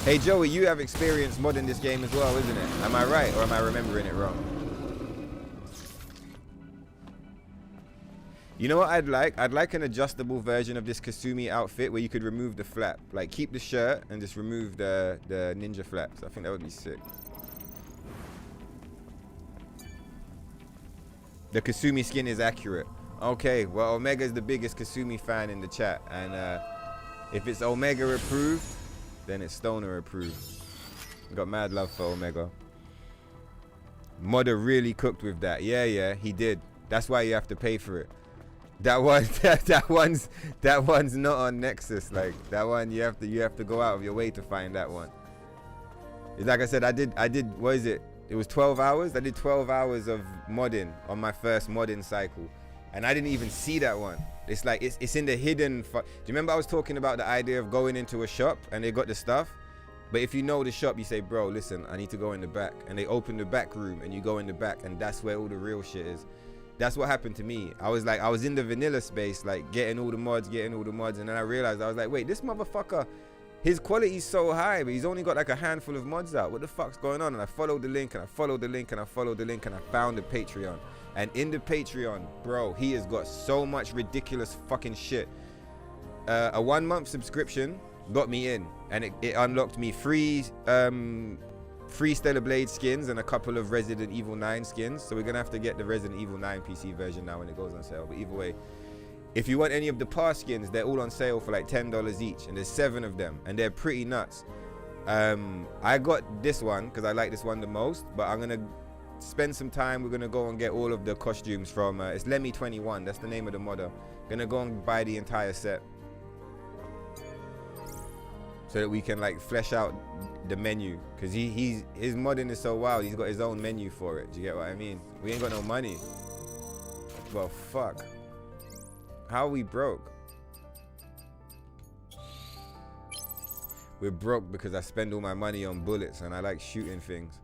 Hey Joey, you have experience modding this game as well, isn't it? Am I right, or am I remembering it wrong? You know what I'd like? I'd like an adjustable version of this Kasumi outfit where you could remove the flap. Like keep the shirt and just remove the ninja flaps. I think that would be sick. The Kasumi skin is accurate. Okay, well Omega's the biggest Kasumi fan in the chat. And if it's Omega approved, then it's Stoner approved. Got mad love for Omega. Modder really cooked with that. Yeah, he did. That's why you have to pay for it. That one, that one's not on Nexus. Like that one, you have to go out of your way to find that one. It's like I said, I did. What is it? It was 12 hours. I did 12 hours of modding on my first modding cycle, and I didn't even see that one. It's like it's in the hidden. Do you remember I was talking about the idea of going into a shop and they got the stuff? But if you know the shop, you say, bro, listen, I need to go in the back, and they open the back room, and you go in the back, and that's where all the real shit is. That's what happened to me. I was in the vanilla space, like getting all the mods, and then I realized, I was like, wait, this motherfucker, his quality's so high, but he's only got like a handful of mods out. What the fuck's going on? And I followed the link, and I followed the link, and I followed the link, and I found the Patreon. And in the Patreon, bro, he has got so much ridiculous fucking shit. A 1 month subscription got me in, and it unlocked me free Stellar Blade skins and a couple of Resident Evil 9 skins. So we're gonna have to get the Resident Evil 9 PC version now when it goes on sale. But either way, if you want any of the past skins, they're all on sale for like $10 each, and there's 7 of them, and they're pretty nuts. I got this one because I like this one the most, but I'm gonna spend some time. We're gonna go and get all of the costumes from it's Lemmy21, that's the name of the modder. Gonna go and buy the entire set so that we can like flesh out the menu, because his modding is so wild. He's got his own menu for it. Do you get what I mean? We ain't got no money. Well, fuck, how are we broke? We're broke because I spend all my money on bullets and I like shooting things.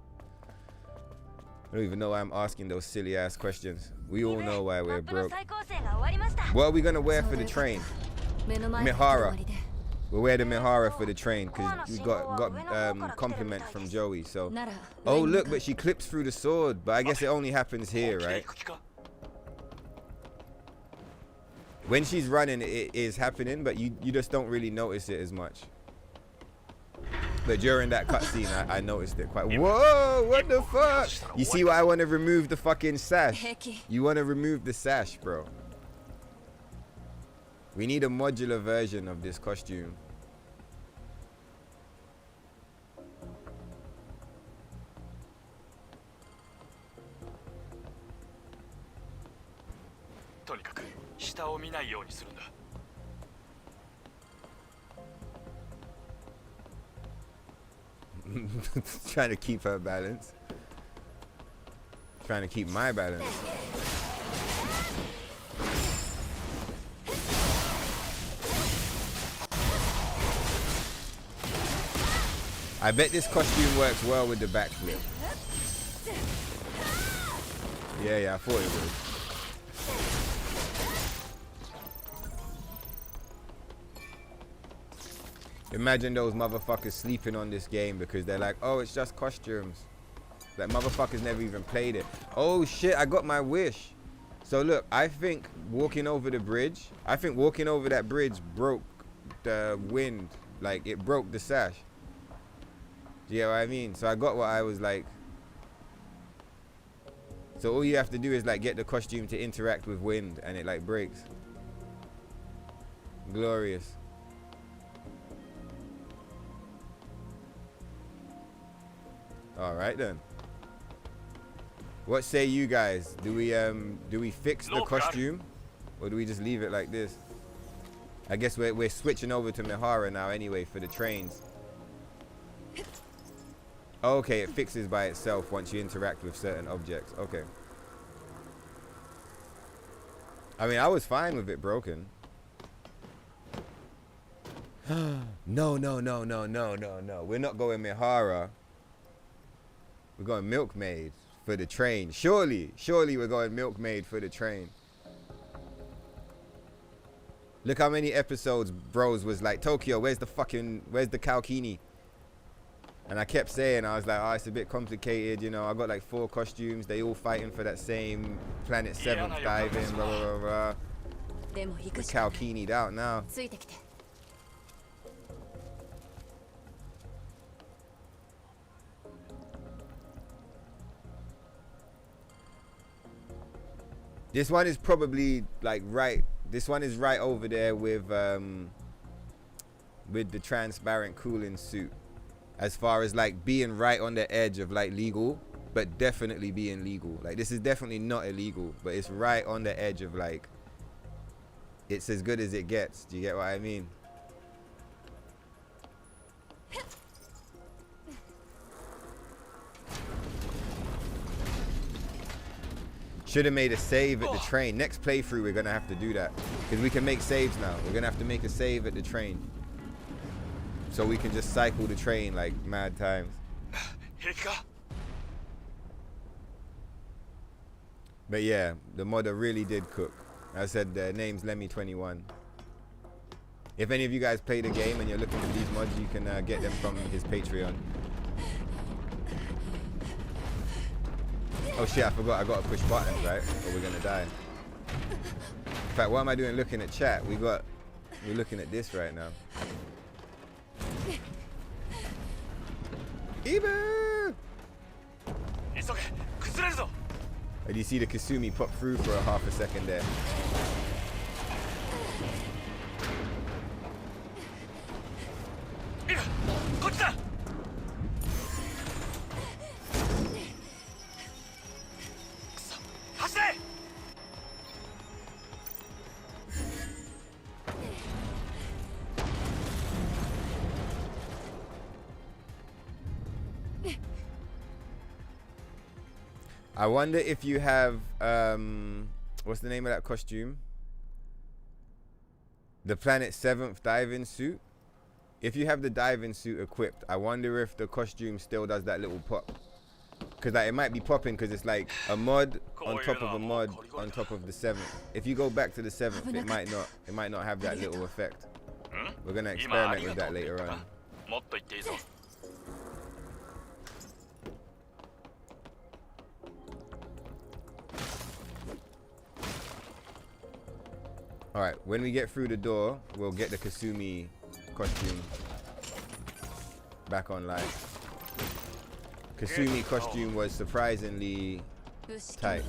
I don't even know why I'm asking those silly ass questions. We all know why we're broke. What are we gonna wear for the train? Mihara. We'll wear the Mihara for the train because we got compliments from Joey. So, oh look, but she clips through the sword. But I guess it only happens here, right? When she's running, it is happening, but you just don't really notice it as much. But during that cutscene, I noticed it quite. Whoa, what the fuck? You see why I want to remove the fucking sash? You want to remove the sash, bro. We need a modular version of this costume. Trying to keep her balance. Trying to keep my balance. I bet this costume works well with the backflip. Yeah, I thought it would. Imagine those motherfuckers sleeping on this game because they're like, oh, it's just costumes. That motherfuckers never even played it. Oh shit, I got my wish. So look, I think walking over that bridge broke the wind. Like it broke the sash. Do you get what I mean? So I got what I was like. So all you have to do is like get the costume to interact with wind and it like breaks. Glorious. All right then. What say you guys? Do we fix the costume, or do we just leave it like this? I guess we're switching over to Mihara now anyway for the trains. Okay, it fixes by itself once you interact with certain objects. Okay. I mean, I was fine with it broken. No. We're not going Mihara. We're going Milkmaid for the train. Surely we're going Milkmaid for the train. Look how many episodes Bros was like, Tokyo, where's the Kalkini? And I kept saying, I was like, oh, it's a bit complicated, you know. I got like 4 costumes. They all fighting for that same Planet 7th diving, blah, blah, blah, blah. We're Kalkini'd out now. This one is probably like right. This one is right over there with the transparent cooling suit. As far as like being right on the edge of like legal, but definitely being legal. Like this is definitely not illegal, but it's right on the edge of like, it's as good as it gets. Do you get what I mean? Should have made a save at the train. Next playthrough, we're gonna have to do that because we can make saves now. We're gonna have to make a save at the train, so we can just cycle the train like mad times. But yeah, the modder really did cook. I said the name's Lemmy21. If any of you guys play the game and you're looking for these mods, you can get them from his Patreon. Oh shit, I forgot I gotta push buttons, right? Or we're gonna die. In fact, what am I doing looking at chat? We're looking at this right now. Ibu! And you see the Kasumi pop through for a half a second there. I wonder if you have, what's the name of that costume? The Planet 7th diving suit. If you have the diving suit equipped, I wonder if the costume still does that little pop. Because like, it might be popping because it's like a mod on top of a mod on top of the 7th. If you go back to the 7th, it might not have that little effect. We're going to experiment with that later on. Alright, when we get through the door, we'll get the Kasumi costume back online. Kasumi costume was surprisingly tight.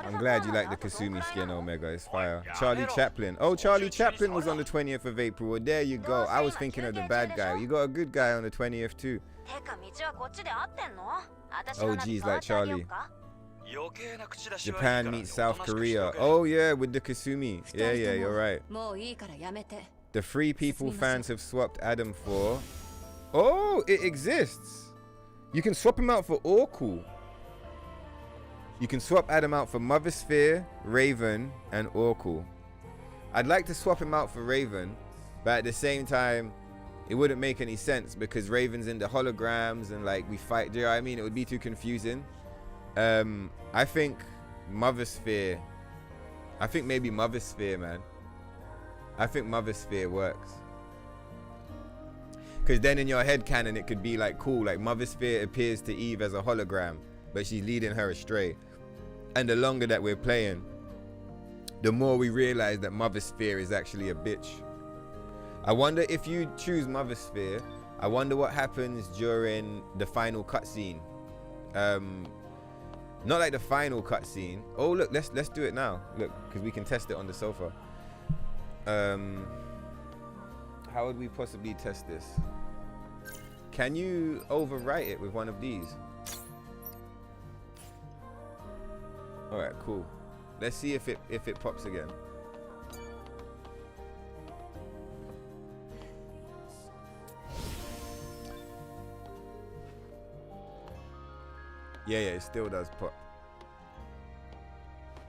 I'm glad you like the Kasumi skin, Omega. It's fire. Charlie Chaplin. Oh, Charlie Chaplin was on the 20th of April. Well, there you go. I was thinking of the bad guy. You got a good guy on the 20th too. Oh, geez, like Charlie. Japan meets South Korea. Oh, yeah, with the Kasumi. Yeah, you're right. The Free People fans have swapped Adam for... Oh, it exists. You can swap him out for Orkul. You can swap Adam out for Mother Sphere, Raven, and Orkul. I'd like to swap him out for Raven, but at the same time, it wouldn't make any sense because Raven's in the holograms and like we fight. Do you know what I mean? It would be too confusing. I think Mother Sphere. I think maybe Mother Sphere, man. I think Mother Sphere works. Because then in your head canon, it could be like cool. Like Mother Sphere appears to Eve as a hologram, but she's leading her astray. And the longer that we're playing, the more we realize that Mother Sphere is actually a bitch. I wonder if you choose Mother Sphere, I wonder what happens during the final cutscene. Not like the final cutscene. Oh look, let's do it now. Look, because we can test it on the sofa. How would we possibly test this? Can you overwrite it with one of these? All right, cool. Let's see if it pops again. Yeah, it still does pop.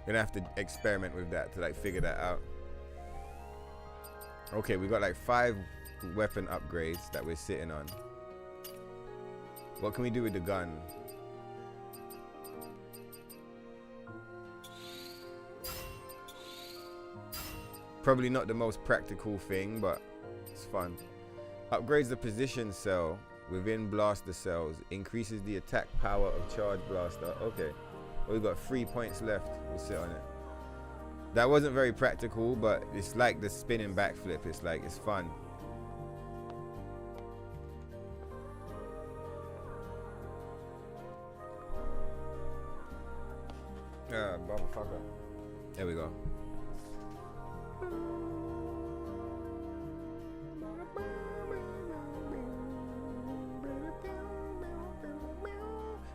Gonna have to experiment with that to like figure that out. Okay, we got like 5 weapon upgrades that we're sitting on. What can we do with the gun? Probably not the most practical thing, but it's fun. Upgrades the position cell within blaster cells. Increases the attack power of charge blaster. Okay. Well, we've got 3 points left. We'll sit on it. That wasn't very practical, but it's like the spinning backflip. It's like, it's fun. Motherfucker. There we go.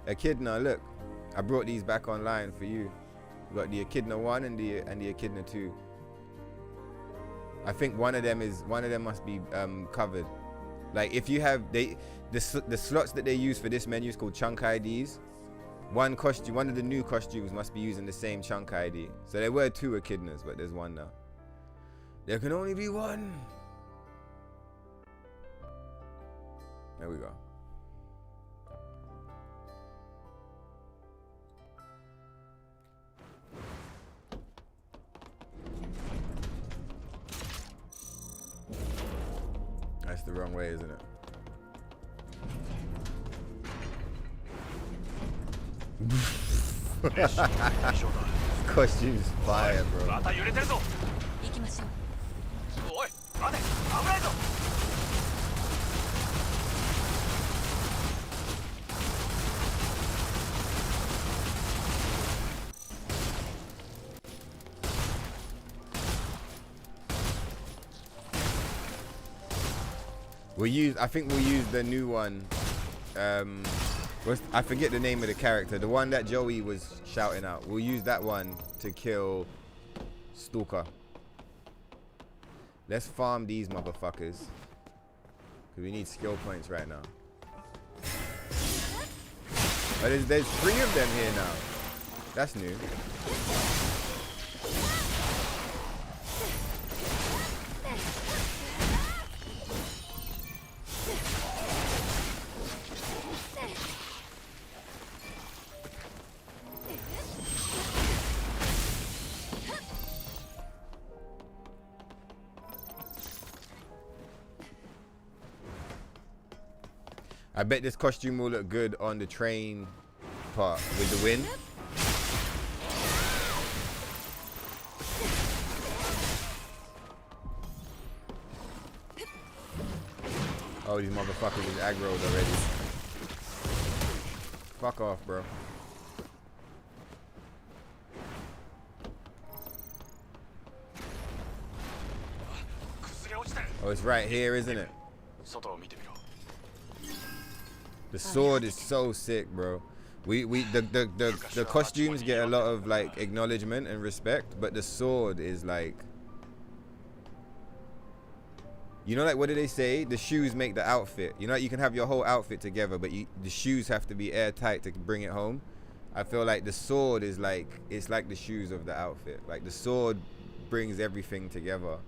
Echidna, look, I brought these back online for you. You got the Echidna 1 and the Echidna 2. I think one of them must be covered. Like if you have the slots that they use for this menu is called chunk IDs. One of the new costumes must be using the same chunk ID. So there were 2 Echidnas, but there's 1 now. There can only be 1. There we go. That's the wrong way, isn't it? Costumes fire, bro. I think we'll use the new one. I forget the name of the character. The one that Joey was shouting out. We'll use that one to kill Stalker. Let's farm these motherfuckers. Because we need skill points right now. But there's 3 of them here now. That's new. I bet this costume will look good on the train part with the wind. Oh, these motherfuckers is aggroed already. Fuck off, bro. Oh, it's right here, isn't it? The sword is so sick, bro. The costumes get a lot of like acknowledgement and respect, but the sword is like, you know, like what do they say? The shoes make the outfit. You know, you can have your whole outfit together, but the shoes have to be airtight to bring it home. I feel like the sword is like, it's like the shoes of the outfit. Like the sword brings everything together.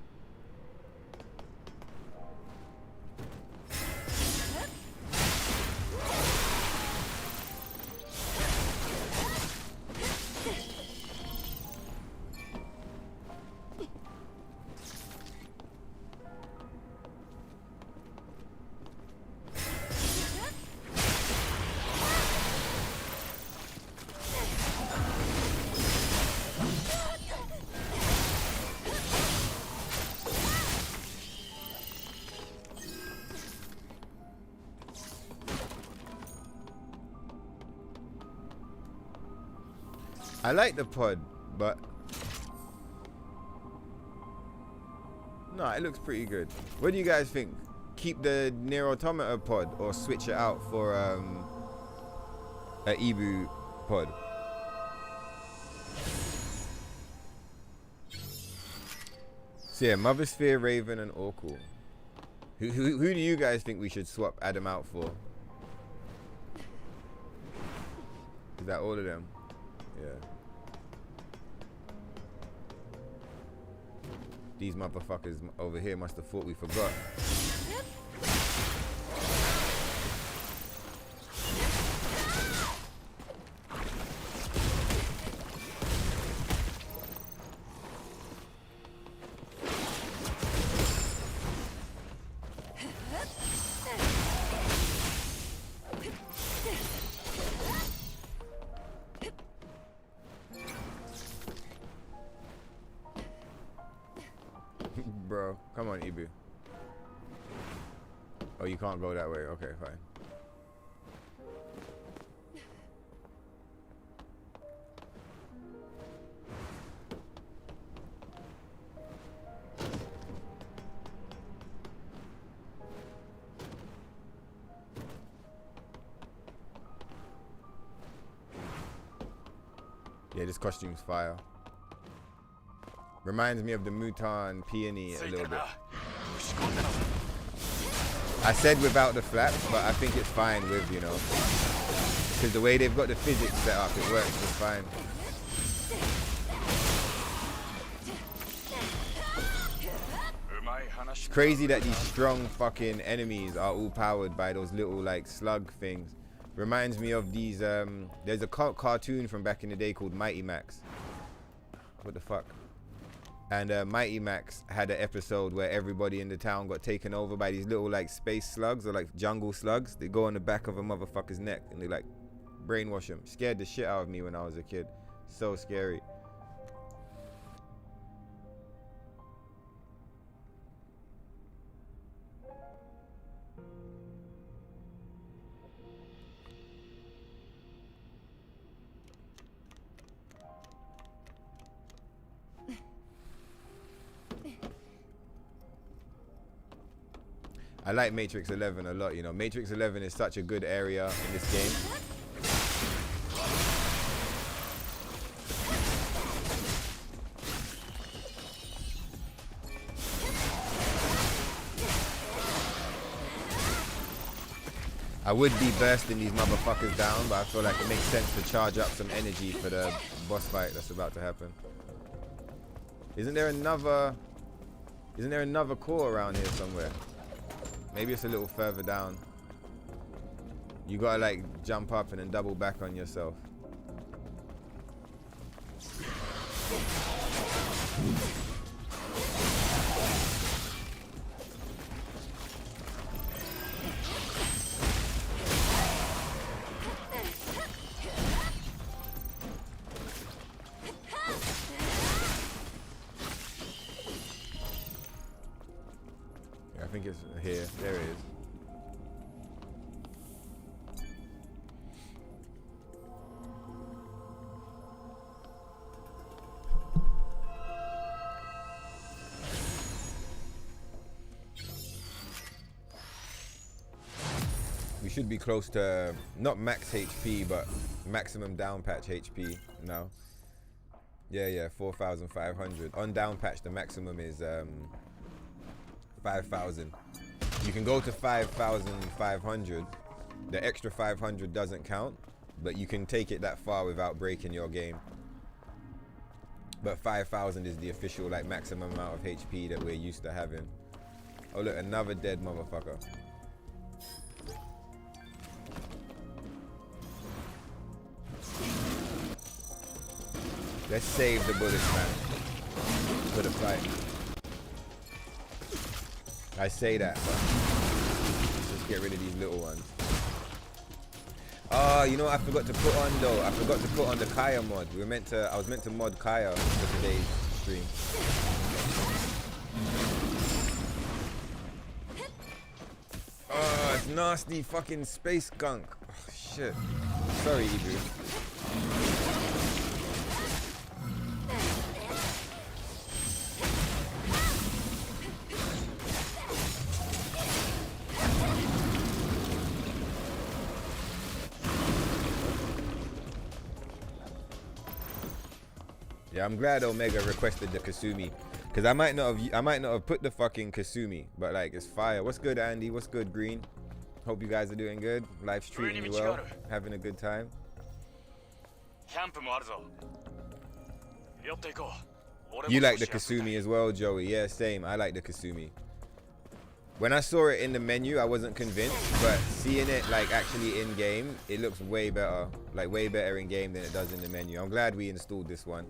I like the pod, but no, it looks pretty good. What do you guys think? Keep the Nier Automata pod or switch it out for a Ibu pod? So yeah, Mother Sphere, Raven, and Orkul. Who do you guys think we should swap Adam out for? Is that all of them? Yeah. These motherfuckers over here must have thought we forgot. Bro, come on, Ibu. Oh, you can't go that way. Okay, fine. Yeah, this costume's fire. Reminds me of the Mutan Peony a little bit. I said without the flaps, but I think it's fine with, you know, because the way they've got the physics set up, it works just fine. It's crazy that these strong fucking enemies are all powered by those little like slug things. Reminds me of these, there's a cartoon from back in the day called Mighty Max. What the fuck? And Mighty Max had an episode where everybody in the town got taken over by these little like space slugs or like jungle slugs. They go on the back of a motherfucker's neck and they like brainwash him. Scared the shit out of me when I was a kid. So scary. I like Matrix 11 a lot, you know. Matrix 11 is such a good area in this game. I would be bursting these motherfuckers down, but I feel like it makes sense to charge up some energy for the boss fight that's about to happen. Isn't there another core around here somewhere? Maybe it's a little further down. You gotta like jump up and then double back on yourself. I think it's here. There it is. We should be close to not max HP, but maximum down patch HP now. Yeah, 4,500. On down patch, the maximum is 5,000. You can go to 5,500. The extra 500 doesn't count, but you can take it that far without breaking your game. But 5,000 is the official like maximum amount of HP that we're used to having. Oh look, another dead motherfucker. Let's save the bullets, man, for the fight. I say that, but let's just get rid of these little ones. Oh, you know what I forgot to put on though? I forgot to put on the Kaya mod. I was meant to mod Kaya for today's stream. Oh, it's nasty fucking space gunk. Oh, shit. Sorry, Ibu. Yeah, I'm glad Omega requested the Kasumi, because I might not have put the fucking Kasumi, but like it's fire. What's good, Andy? What's good, Green? Hope you guys are doing good. Life's treating you well. Having a good time. You like the Kasumi as well, Joey? Yeah, same. I like the Kasumi. When I saw it in the menu, I wasn't convinced, but seeing it like actually in game, it looks way better, like way better in game than it does in the menu. I'm glad we installed this one.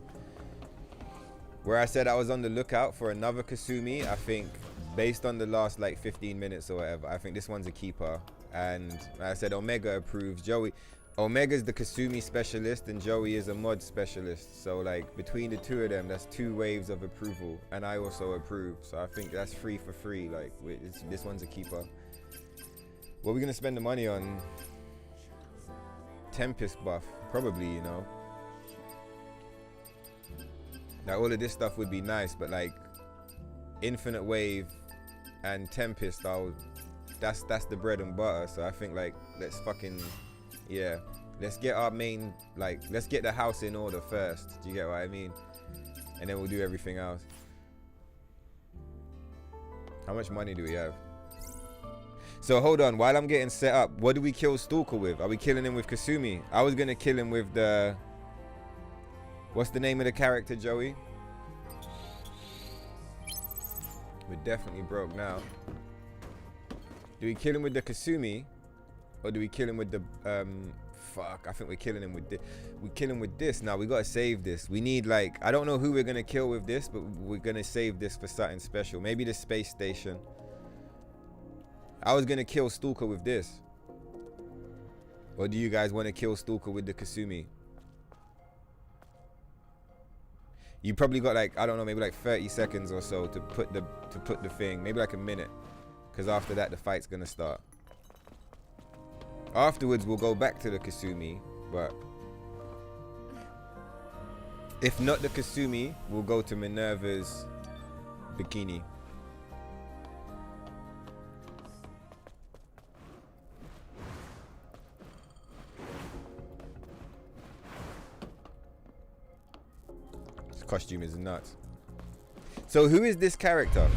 Where I said I was on the lookout for another Kasumi, I think based on the last like 15 minutes or whatever, I think this one's a keeper. And like I said, Omega approves. Joey, Omega's the Kasumi specialist and Joey is a mod specialist. So like between the two of them, that's 2 waves of approval. And I also approve. So I think that's free for free. Like this one's a keeper. What are we gonna spend the money on? Tempest buff, probably, you know. Like all of this stuff would be nice, but like Infinite Wave and Tempest, that's the bread and butter. So I think like let's fucking, yeah, let's get our main, like let's get the house in order first. Do you get what I mean? And then we'll do everything else. How much money do we have? So hold on, while I'm getting set up, what do we kill Stalker with? Are we killing him with Kasumi? I was gonna kill him with the, what's the name of the character, Joey? We're definitely broke now. Do we kill him with the Kasumi? Or do we kill him with the, fuck, I think we're killing him with this. We kill him with this. Now we gotta save this. We need like, I don't know who we're gonna kill with this, but we're gonna save this for something special. Maybe the space station. I was gonna kill Stalker with this. Or do you guys wanna kill Stalker with the Kasumi? You probably got like, I don't know, maybe like 30 seconds or so to put the thing, maybe like a minute. Because after that, the fight's gonna start. Afterwards, we'll go back to the Kasumi, but if not the Kasumi, we'll go to Minerva's bikini. This costume is nuts. So who is this character?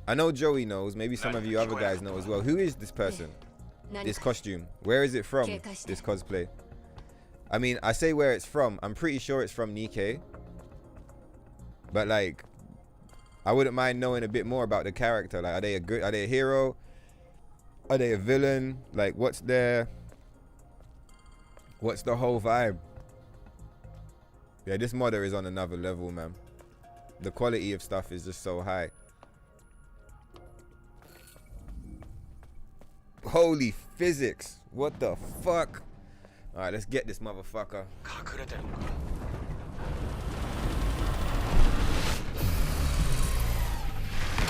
I know Joey knows, maybe some of you other guys know as well. Who is this person? This costume? Where is it from, this cosplay? I mean, I say where it's from. I'm pretty sure it's from Nikkei. But like, I wouldn't mind knowing a bit more about the character. Like, are they a hero? Are they a villain? Like, what's the whole vibe? Yeah, this modder is on another level, man. The quality of stuff is just so high. Holy physics. What the fuck? Alright, let's get this motherfucker.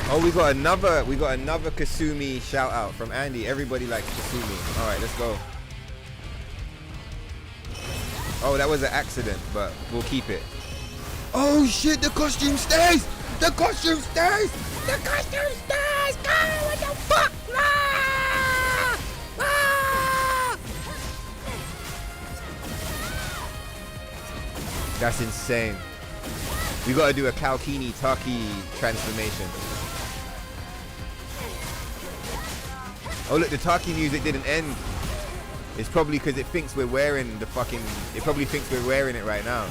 Oh, we got another Kasumi shout out from Andy. Everybody likes Kasumi. Alright, let's go. Oh, that was an accident, but we'll keep it. Oh shit, the costume stays! The costume stays! The costume stays! Oh, what the fuck? Ah! Ah! That's insane. We gotta do a Kalkini Taki transformation. Oh look, the Taki music didn't end. It's probably because it thinks we're wearing the fucking... It probably thinks we're wearing it right now.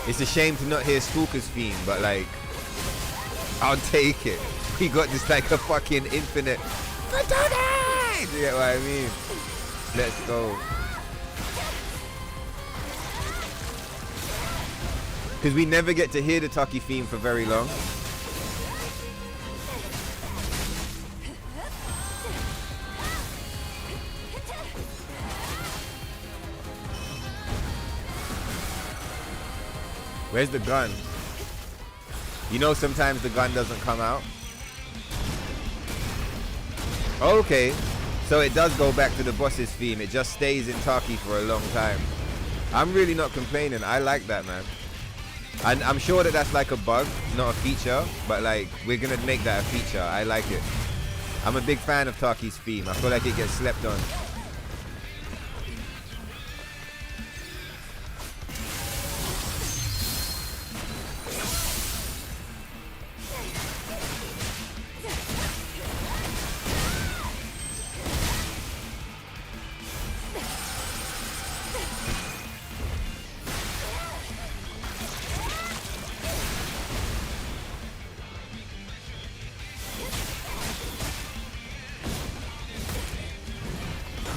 It's a shame to not hear Stalker's theme, but like, I'll take it. We got just like a fucking infinite... Do you get what I mean? Let's go. Because we never get to hear the Taki theme for very long. Where's the gun? You know sometimes the gun doesn't come out. Okay, so it does go back to the boss's theme. It just stays in Taki for a long time. I'm really not complaining. I like that, man. And I'm sure that that's like a bug, not a feature, but like we're gonna make that a feature. I like it. I'm a big fan of Taki's theme. I feel like it gets slept on.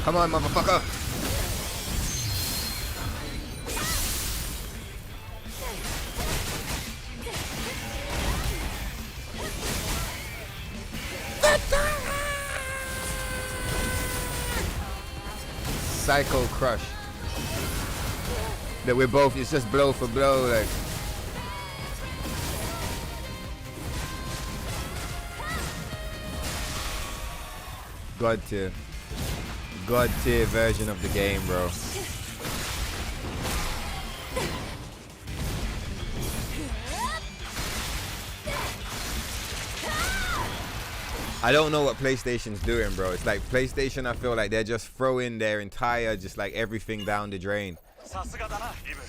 Come on, motherfucker. Psycho crush. That we're both, it's just blow for blow, like. God tier version of the game, bro. I don't know what PlayStation's doing, bro. It's like PlayStation, I feel like they're just throwing their entire, just like everything down the drain.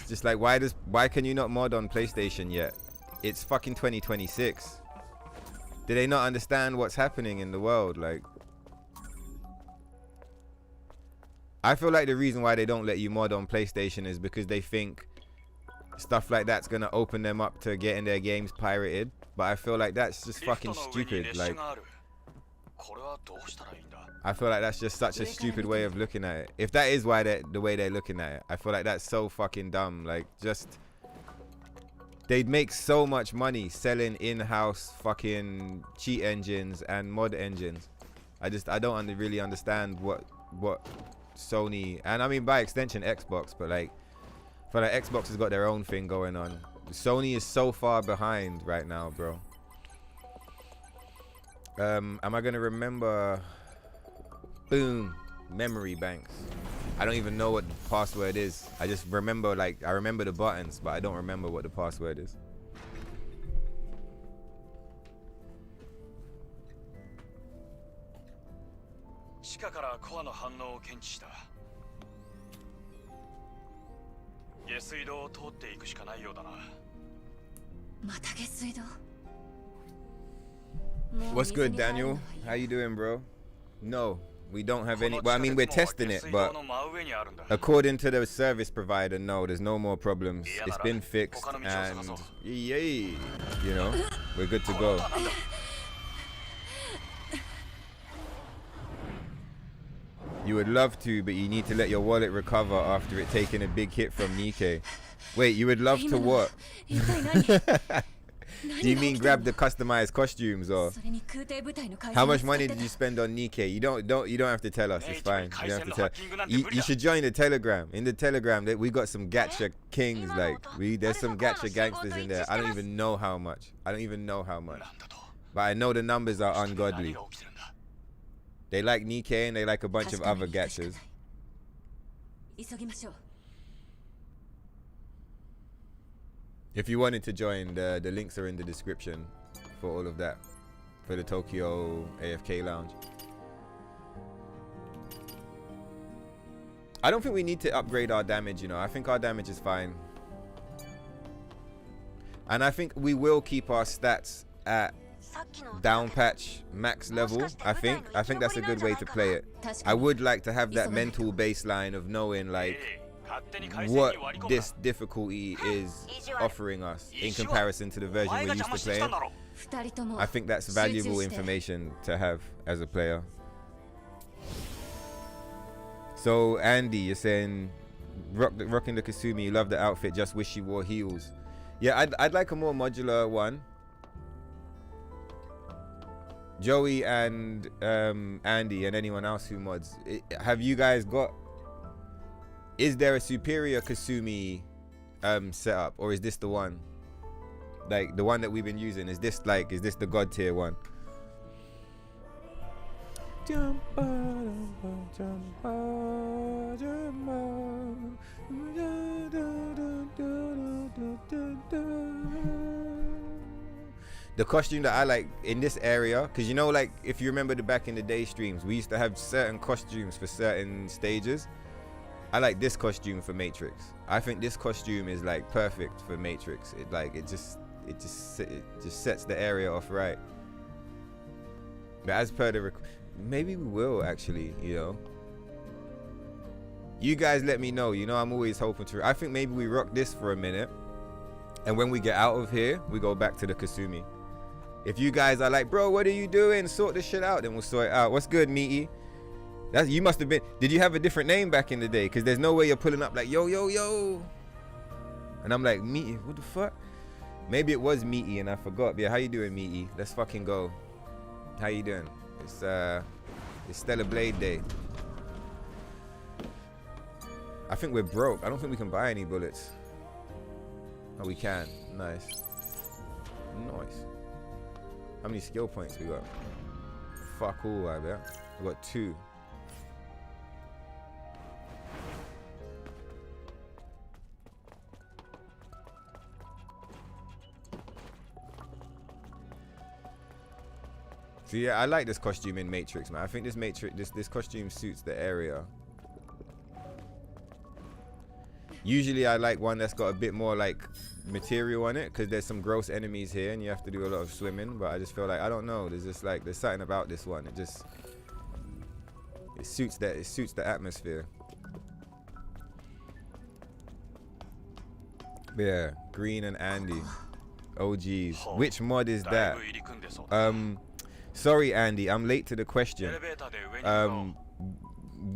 Just like, why can you not mod on PlayStation yet? It's fucking 2026. Do they not understand what's happening in the world? Like, I feel like the reason why they don't let you mod on PlayStation is because they think stuff like that's gonna open them up to getting their games pirated. But I feel like that's just fucking stupid. Like, I feel like that's just such a stupid way of looking at it. If that is why the way they're looking at it, I feel like that's so fucking dumb. Like, just, they'd make so much money selling in-house fucking cheat engines and mod engines. I don't really understand what Sony, and I mean by extension Xbox, but like, I feel like Xbox has got their own thing going on. Sony is so far behind right now, bro. Am I gonna remember? Boom, memory banks. I don't even know what the password is. I just remember, like, I remember the buttons, but I don't remember what the password is. What's good, Daniel? How you doing, bro? No, we don't have any. Well, I mean, we're testing it, but according to the service provider, no, there's no more problems. It's been fixed, and yay, you know, we're good to go. You would love to, but you need to let your wallet recover after it taking a big hit from Nikkei. Wait, you would love to what? Do you mean grab the customized costumes, or how much money did you spend on Nikkei? You don't have to tell us. It's fine. You don't have to tell. You should join the Telegram. In the Telegram, we got some gacha kings. Like, there's some gacha gangsters in there. I don't even know how much. But I know the numbers are ungodly. They like Nikkei and they like a bunch of other gachas. If you wanted to join, the links are in the description for all of that, for the Tokyo AFK Lounge. I don't think we need to upgrade our damage, you know. I think our damage is fine. And I think we will keep our stats at down patch max level. I think that's a good way to play it. I would like to have that mental baseline of knowing, like, what this difficulty is offering us in comparison to the version we're used to playing. I think that's valuable information to have as a player. So Andy, you're saying rocking the Kasumi, you love the outfit, just wish you wore heels. Yeah, I'd like a more modular one. Joey and Andy and anyone else who mods, have you guys got, is there a superior Kasumi setup, or is this the one, like the one that we've been using? Is this the god tier one? The costume that I like in this area, because you know, like, if you remember the back in the day streams, we used to have certain costumes for certain stages. I like this costume for Matrix. I think this costume is like perfect for Matrix. It just sets the area off right. But as per the maybe we will actually, you know. You guys let me know. You know, I'm always hoping to. I think maybe we rock this for a minute, and when we get out of here, we go back to the Kasumi. If you guys are like, bro, what are you doing? Sort this shit out, then we'll sort it out. What's good, Meaty? You must have been. Did you have a different name back in the day? Because there's no way you're pulling up like yo yo yo. And I'm like, Meaty, what the fuck? Maybe it was Meaty and I forgot. Yeah, how you doing, Meaty? Let's fucking go. How you doing? It's Stellar Blade Day. I think we're broke. I don't think we can buy any bullets. Oh, we can. Nice. Nice. How many skill points we got? Fuck all, I bet. We got 2. So yeah, I like this costume in Matrix, man. I think this costume suits the area. Usually I like one that's got a bit more like material on it, because there's some gross enemies here and you have to do a lot of swimming, but I just feel like, I don't know, there's just like, there's something about this one. It suits the atmosphere. Yeah, Green and Andy. Oh geez. Which mod is that? Sorry Andy, I'm late to the question.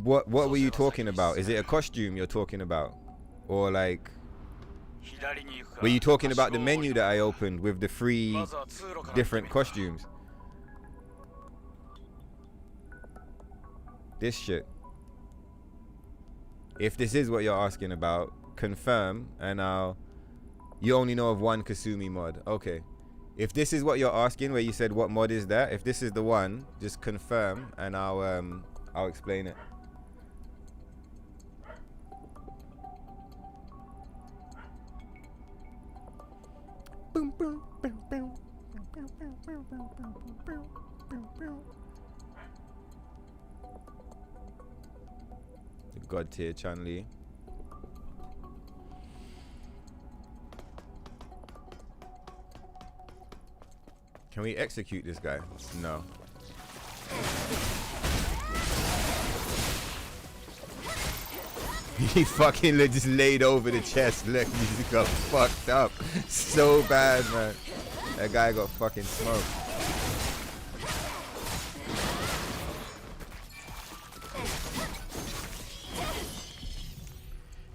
What were you talking about? Is it a costume you're talking about? Or like, were you talking about the menu that I opened with the 3 different costumes? This shit. If this is what you're asking about, confirm, and you only know of one Kasumi mod. Okay. If this is what you're asking, where you said what mod is that, if this is the one, just confirm and I'll explain it. God tier Chun-Li. Can we execute this guy? No. He fucking just laid over the chest. Look, he got fucked up. So bad, man. That guy got fucking smoked.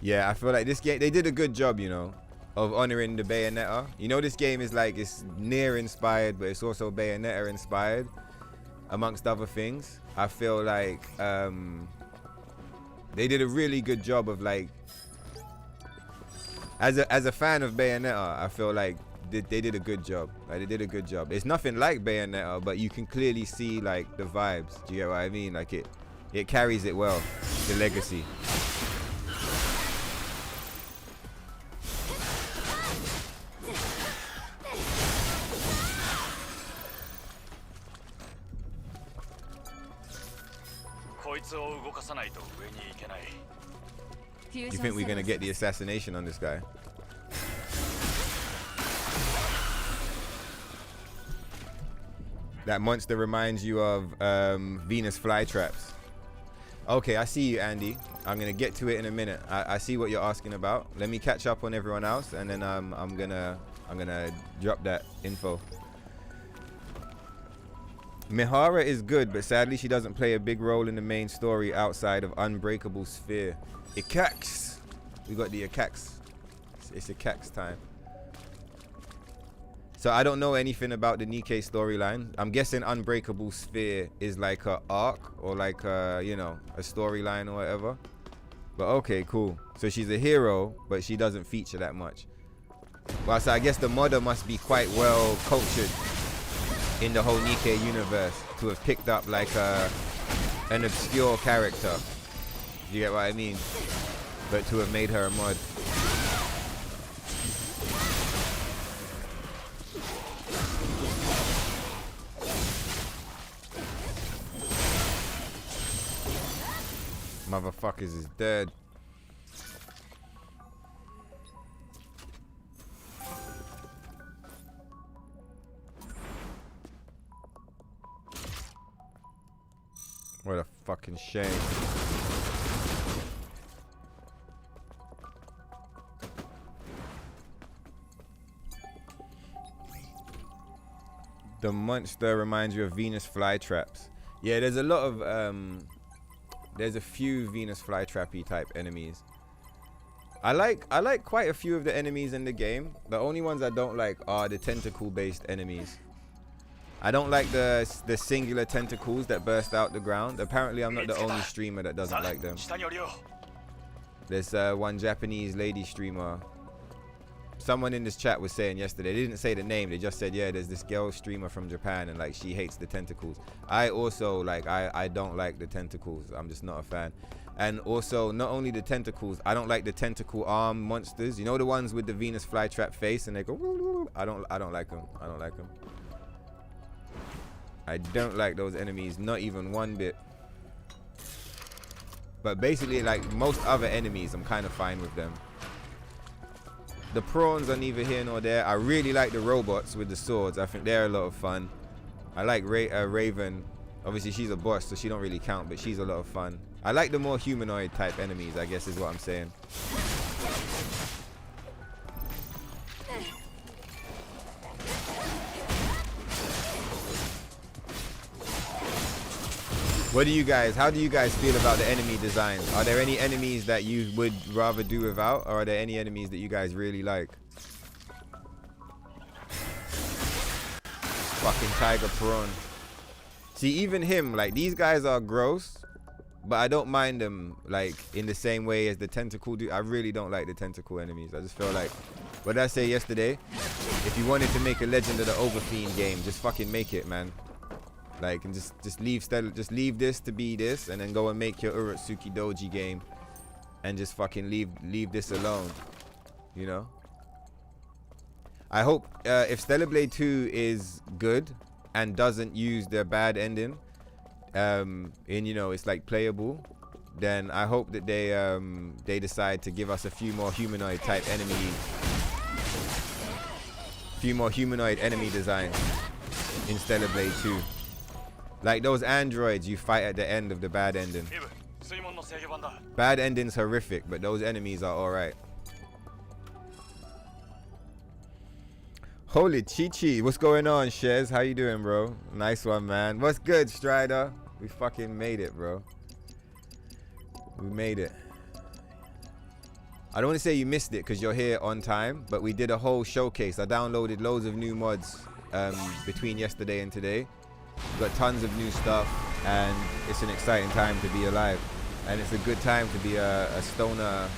Yeah, I feel like this game, they did a good job, you know, of honoring the Bayonetta. You know, this game is like, it's Nier inspired, but it's also Bayonetta inspired, amongst other things. I feel like they did a really good job of like, as a fan of Bayonetta, I feel like they did a good job. Like, they did a good job. It's nothing like Bayonetta, but you can clearly see like the vibes. Do you get what I mean? Like it carries it well, the legacy. You think we're gonna get the assassination on this guy? That monster reminds you of Venus flytraps. Okay, I see you, Andy. I'm gonna get to it in a minute. I see what you're asking about. Let me catch up on everyone else, and then I'm gonna drop that info. Mihara is good, but sadly she doesn't play a big role in the main story outside of Unbreakable Sphere. Ikax. We got the Ikax. It's Ikax time. So I don't know anything about the Nikke storyline. I'm guessing Unbreakable Sphere is like a arc or like a, you know, a storyline or whatever. But okay, cool. So she's a hero, but she doesn't feature that much. Well, so I guess the modder must be quite well cultured in the whole Nikke universe to have picked up like an obscure character. You get what I mean? But to have made her a mod. Motherfuckers is dead. What a fucking shame. The monster reminds you of Venus flytraps. Yeah, there's a lot of There's a few Venus flytrappy type enemies. I like quite a few of the enemies in the game. The only ones I don't like are the tentacle based enemies. I don't like the singular tentacles that burst out the ground. Apparently I'm not the only streamer that doesn't like them. There's one Japanese lady streamer. Someone in this chat was saying yesterday, they didn't say the name, they just said, yeah, there's this girl streamer from Japan and like she hates the tentacles. I also like, I don't like the tentacles. I'm just not a fan. And also, not only the tentacles, I don't like the tentacle arm monsters. You know the ones with the Venus flytrap face and they go, woo, woo, woo. I don't like them. I don't like them. I don't like those enemies, not even one bit. But basically, like most other enemies, I'm kind of fine with them. The prawns are neither here nor there. I really like the robots with the swords. I think they're a lot of fun. I like Raven. Obviously, she's a boss, so she don't really count, but she's a lot of fun. I like the more humanoid type enemies, I guess is what I'm saying. What do you guys, how do you guys feel about the enemy designs? Are there any enemies that you would rather do without, or are there any enemies that you guys really like? Fucking tiger prawn. See, even him, like these guys are gross, but I don't mind them like in the same way as the tentacle do. I really don't like the tentacle enemies. I just feel like, what did I say yesterday? If you wanted to make a Legend of the Overfiend game, just fucking make it, man. Like, and just leave this to be this, and then go and make your Urotsuki Doji game, and just fucking leave this alone, you know. I hope if Stellar Blade 2 is good and doesn't use their bad ending, and you know it's like playable, then I hope that they decide to give us a few more humanoid type enemies, designs in Stellar Blade 2. Like those androids you fight at the end of the bad ending. Bad ending's horrific, but those enemies are alright. Holy Chi-Chi, what's going on, Shez? How you doing, bro? Nice one, man. What's good, Strider? We fucking made it, bro. We made it. I don't want to say you missed it because you're here on time, but we did a whole showcase. I downloaded loads of new mods between yesterday and today. We've got tons of new stuff, and it's an exciting time to be alive. And it's a good time to be a stoner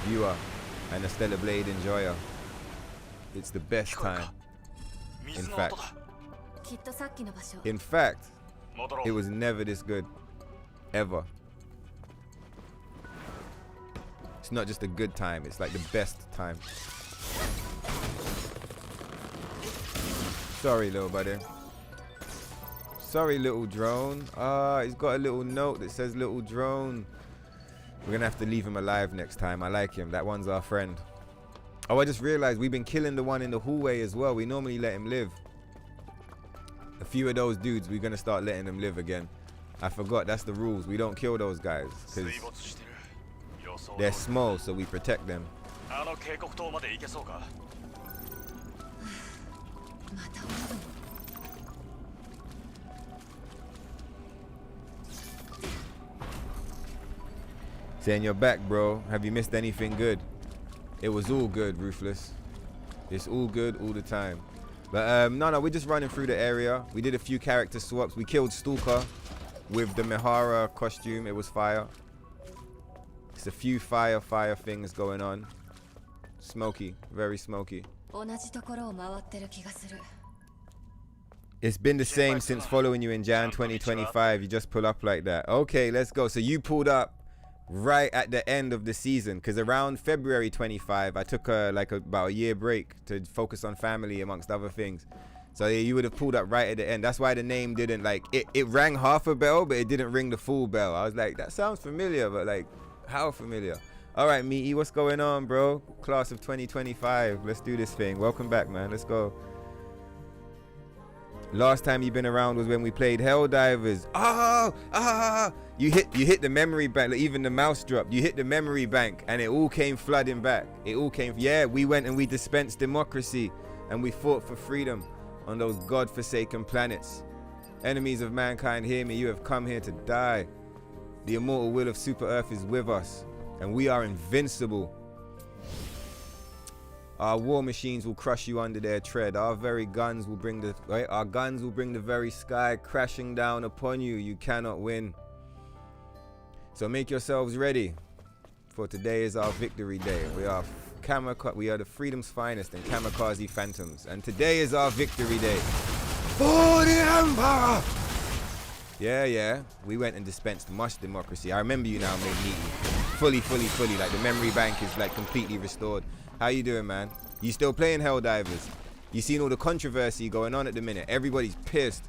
viewer and a Stellar Blade enjoyer. It's the best time. In fact, it was never this good. Ever. It's not just a good time, it's like the best time. Sorry, little buddy. Sorry, little drone. He's got a little note that says little drone. We're gonna have to leave him alive next time. I like him. That one's our friend. Oh, I just realized we've been killing the one in the hallway as well. We normally let him live. A few of those dudes, we're gonna start letting them live again. I forgot, that's the rules. We don't kill those guys because they're small, so we protect them. Saying you're back, bro. Have you missed anything good? It was all good, Ruthless. It's all good all the time. But no, we're just running through the area. We did a few character swaps. We killed Stalker with the Mihara costume. It was fire. It's a few fire things going on. Smoky, very smoky. It's been the same since following you in Jan 2025. You just pull up like that. Okay, let's go. So you pulled up right at the end of the season, because around February 25 I took about a year break to focus on family amongst other things. So yeah, you would have pulled up right at the end. That's why the name didn't, like, it rang half a bell, but it didn't ring the full bell. I was like, that sounds familiar, but like, how familiar? All right, Meaty, what's going on, bro? Class of 2025, let's do this thing. Welcome back, man. Let's go. Last time you've been around was when we played Helldivers. You hit the memory bank. Like, even the mouse dropped. You hit the memory bank and it all came flooding back. It all came. Yeah, we went and we dispensed democracy and we fought for freedom on those godforsaken planets. Enemies of mankind, hear me. You have come here to die. The immortal will of Super Earth is with us, and we are invincible. Our war machines will crush you under their tread. Our very guns will bring the our guns will bring the very sky crashing down upon you. You cannot win. So make yourselves ready, for today is our victory day. We are the freedom's finest and kamikaze phantoms, and today is our victory day for the Emperor. Yeah. We went and dispensed much democracy. I remember you now, mate. Fully. Like the memory bank is like completely restored. How you doing, man? You still playing Helldivers? You seen all the controversy going on at the minute? Everybody's pissed.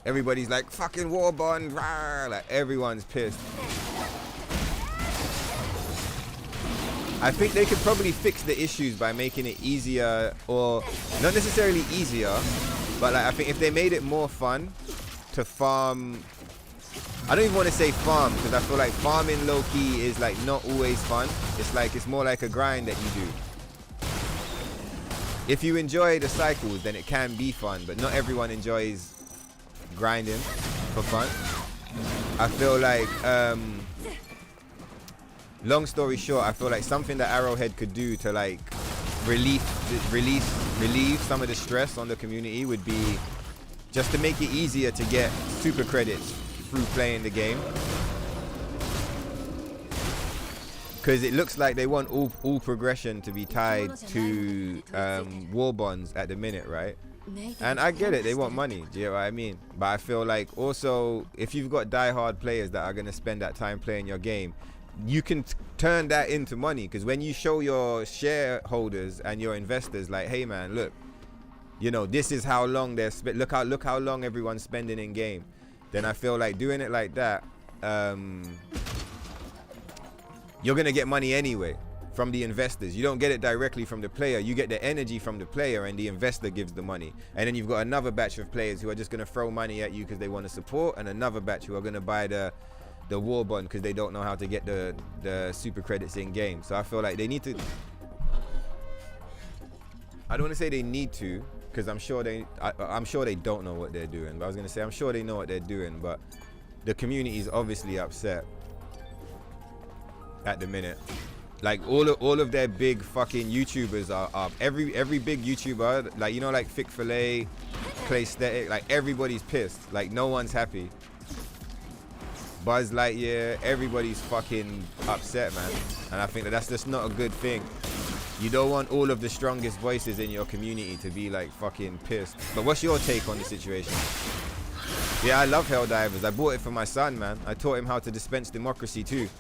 Everybody's like, fucking war bond, rah! Like everyone's pissed. I think they could probably fix the issues by making it easier, or not necessarily easier, but like I think if they made it more fun to farm. I don't even want to say farm, because I feel like farming low-key is like not always fun. It's more like a grind that you do. If you enjoy the cycles, then it can be fun, but not everyone enjoys grinding for fun. I feel like, long story short, I feel like something that Arrowhead could do to like relieve some of the stress on the community would be just to make it easier to get super credits through playing the game, because it looks like they want all progression to be tied to war bonds at the minute, right? And I get it, they want money, do you know what I mean? But I feel like also if you've got die-hard players that are going to spend that time playing your game, you can turn that into money, because when you show your shareholders and your investors like, hey man, look, you know, this is how long they're look how long everyone's spending in game, then I feel like doing it like that, you're gonna get money anyway from the investors. You don't get it directly from the player. You get the energy from the player, and the investor gives the money. And then you've got another batch of players who are just gonna throw money at you because they want to support, and another batch who are gonna buy the war bond because they don't know how to get the super credits in game. So I feel like they need to. I don't want to say they need to, because I'm sure they don't know what they're doing. But I was gonna say I'm sure they know what they're doing, but the community is obviously upset at the minute. Like all of their big fucking YouTubers are up. Every big YouTuber, like, you know, like Fick Fillet, Claystatic, like everybody's pissed. Like no one's happy. Buzz Lightyear, everybody's fucking upset, man. And I think that's just not a good thing. You don't want all of the strongest voices in your community to be like fucking pissed. But what's your take on the situation? Yeah, I love Helldivers. I bought it for my son, man. I taught him how to dispense democracy too.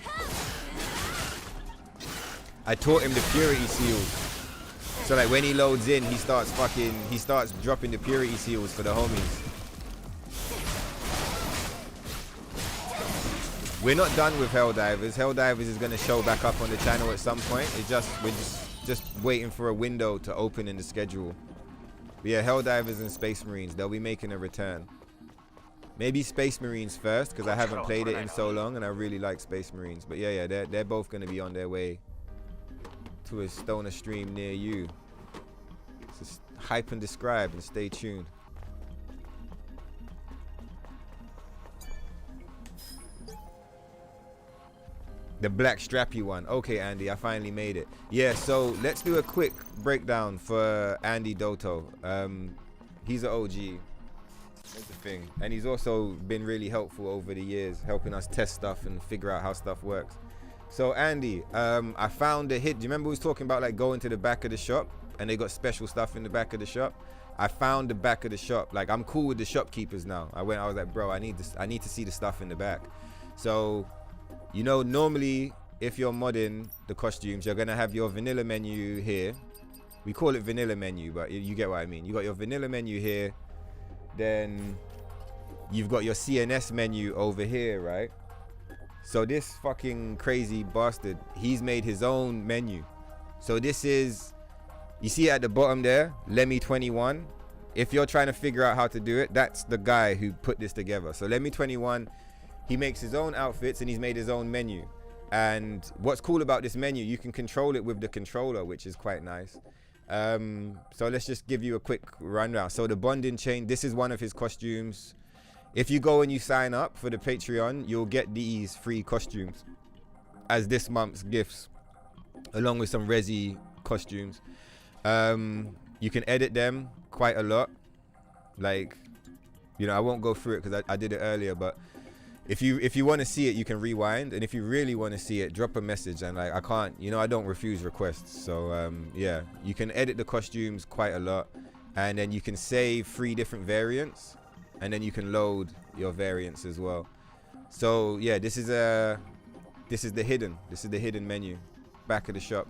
I taught him the purity seals. So like when he loads in, he starts dropping the purity seals for the homies. We're not done with Helldivers. Helldivers is gonna show back up on the channel at some point. We're just waiting for a window to open in the schedule. But yeah, Helldivers and Space Marines, they'll be making a return. Maybe Space Marines first, because I haven't played it in so long and I really like Space Marines. But yeah, they're both gonna be on their way to a stoner stream near you. Just hype and describe and stay tuned. The black strappy one. Okay, Andy, I finally made it. Yeah, so let's do a quick breakdown for Andy Doto. He's an OG. That's the thing. And he's also been really helpful over the years, helping us test stuff and figure out how stuff works. So Andy, I found a hit. Do you remember we was talking about like going to the back of the shop and they got special stuff in the back of the shop? I found the back of the shop. Like, I'm cool with the shopkeepers now. I was like, bro, I need to see the stuff in the back. So, you know, normally if you're modding the costumes, you're gonna have your vanilla menu here. We call it vanilla menu, but you get what I mean. You got your vanilla menu here, then you've got your CNS menu over here, right? So this fucking crazy bastard, he's made his own menu. So this is, you see at the bottom there, Lemmy21. If you're trying to figure out how to do it, that's the guy who put this together. So Lemmy21, he makes his own outfits and he's made his own menu. And what's cool about this menu, you can control it with the controller, which is quite nice. So let's just give you a quick rundown. So the bonding chain, this is one of his costumes. if you go and you sign up for the Patreon, you'll get these free costumes as this month's gifts, along with some Resi costumes. You can edit them quite a lot. Like, you know, I won't go through it because I did it earlier, but if you want to see it, you can rewind, and if you really want to see it, drop a message. And like, I can't, you know, I don't refuse requests. So yeah, you can edit the costumes quite a lot, and then you can save 3 different variants, and then you can load your variants as well. So yeah, this is the hidden menu, back of the shop.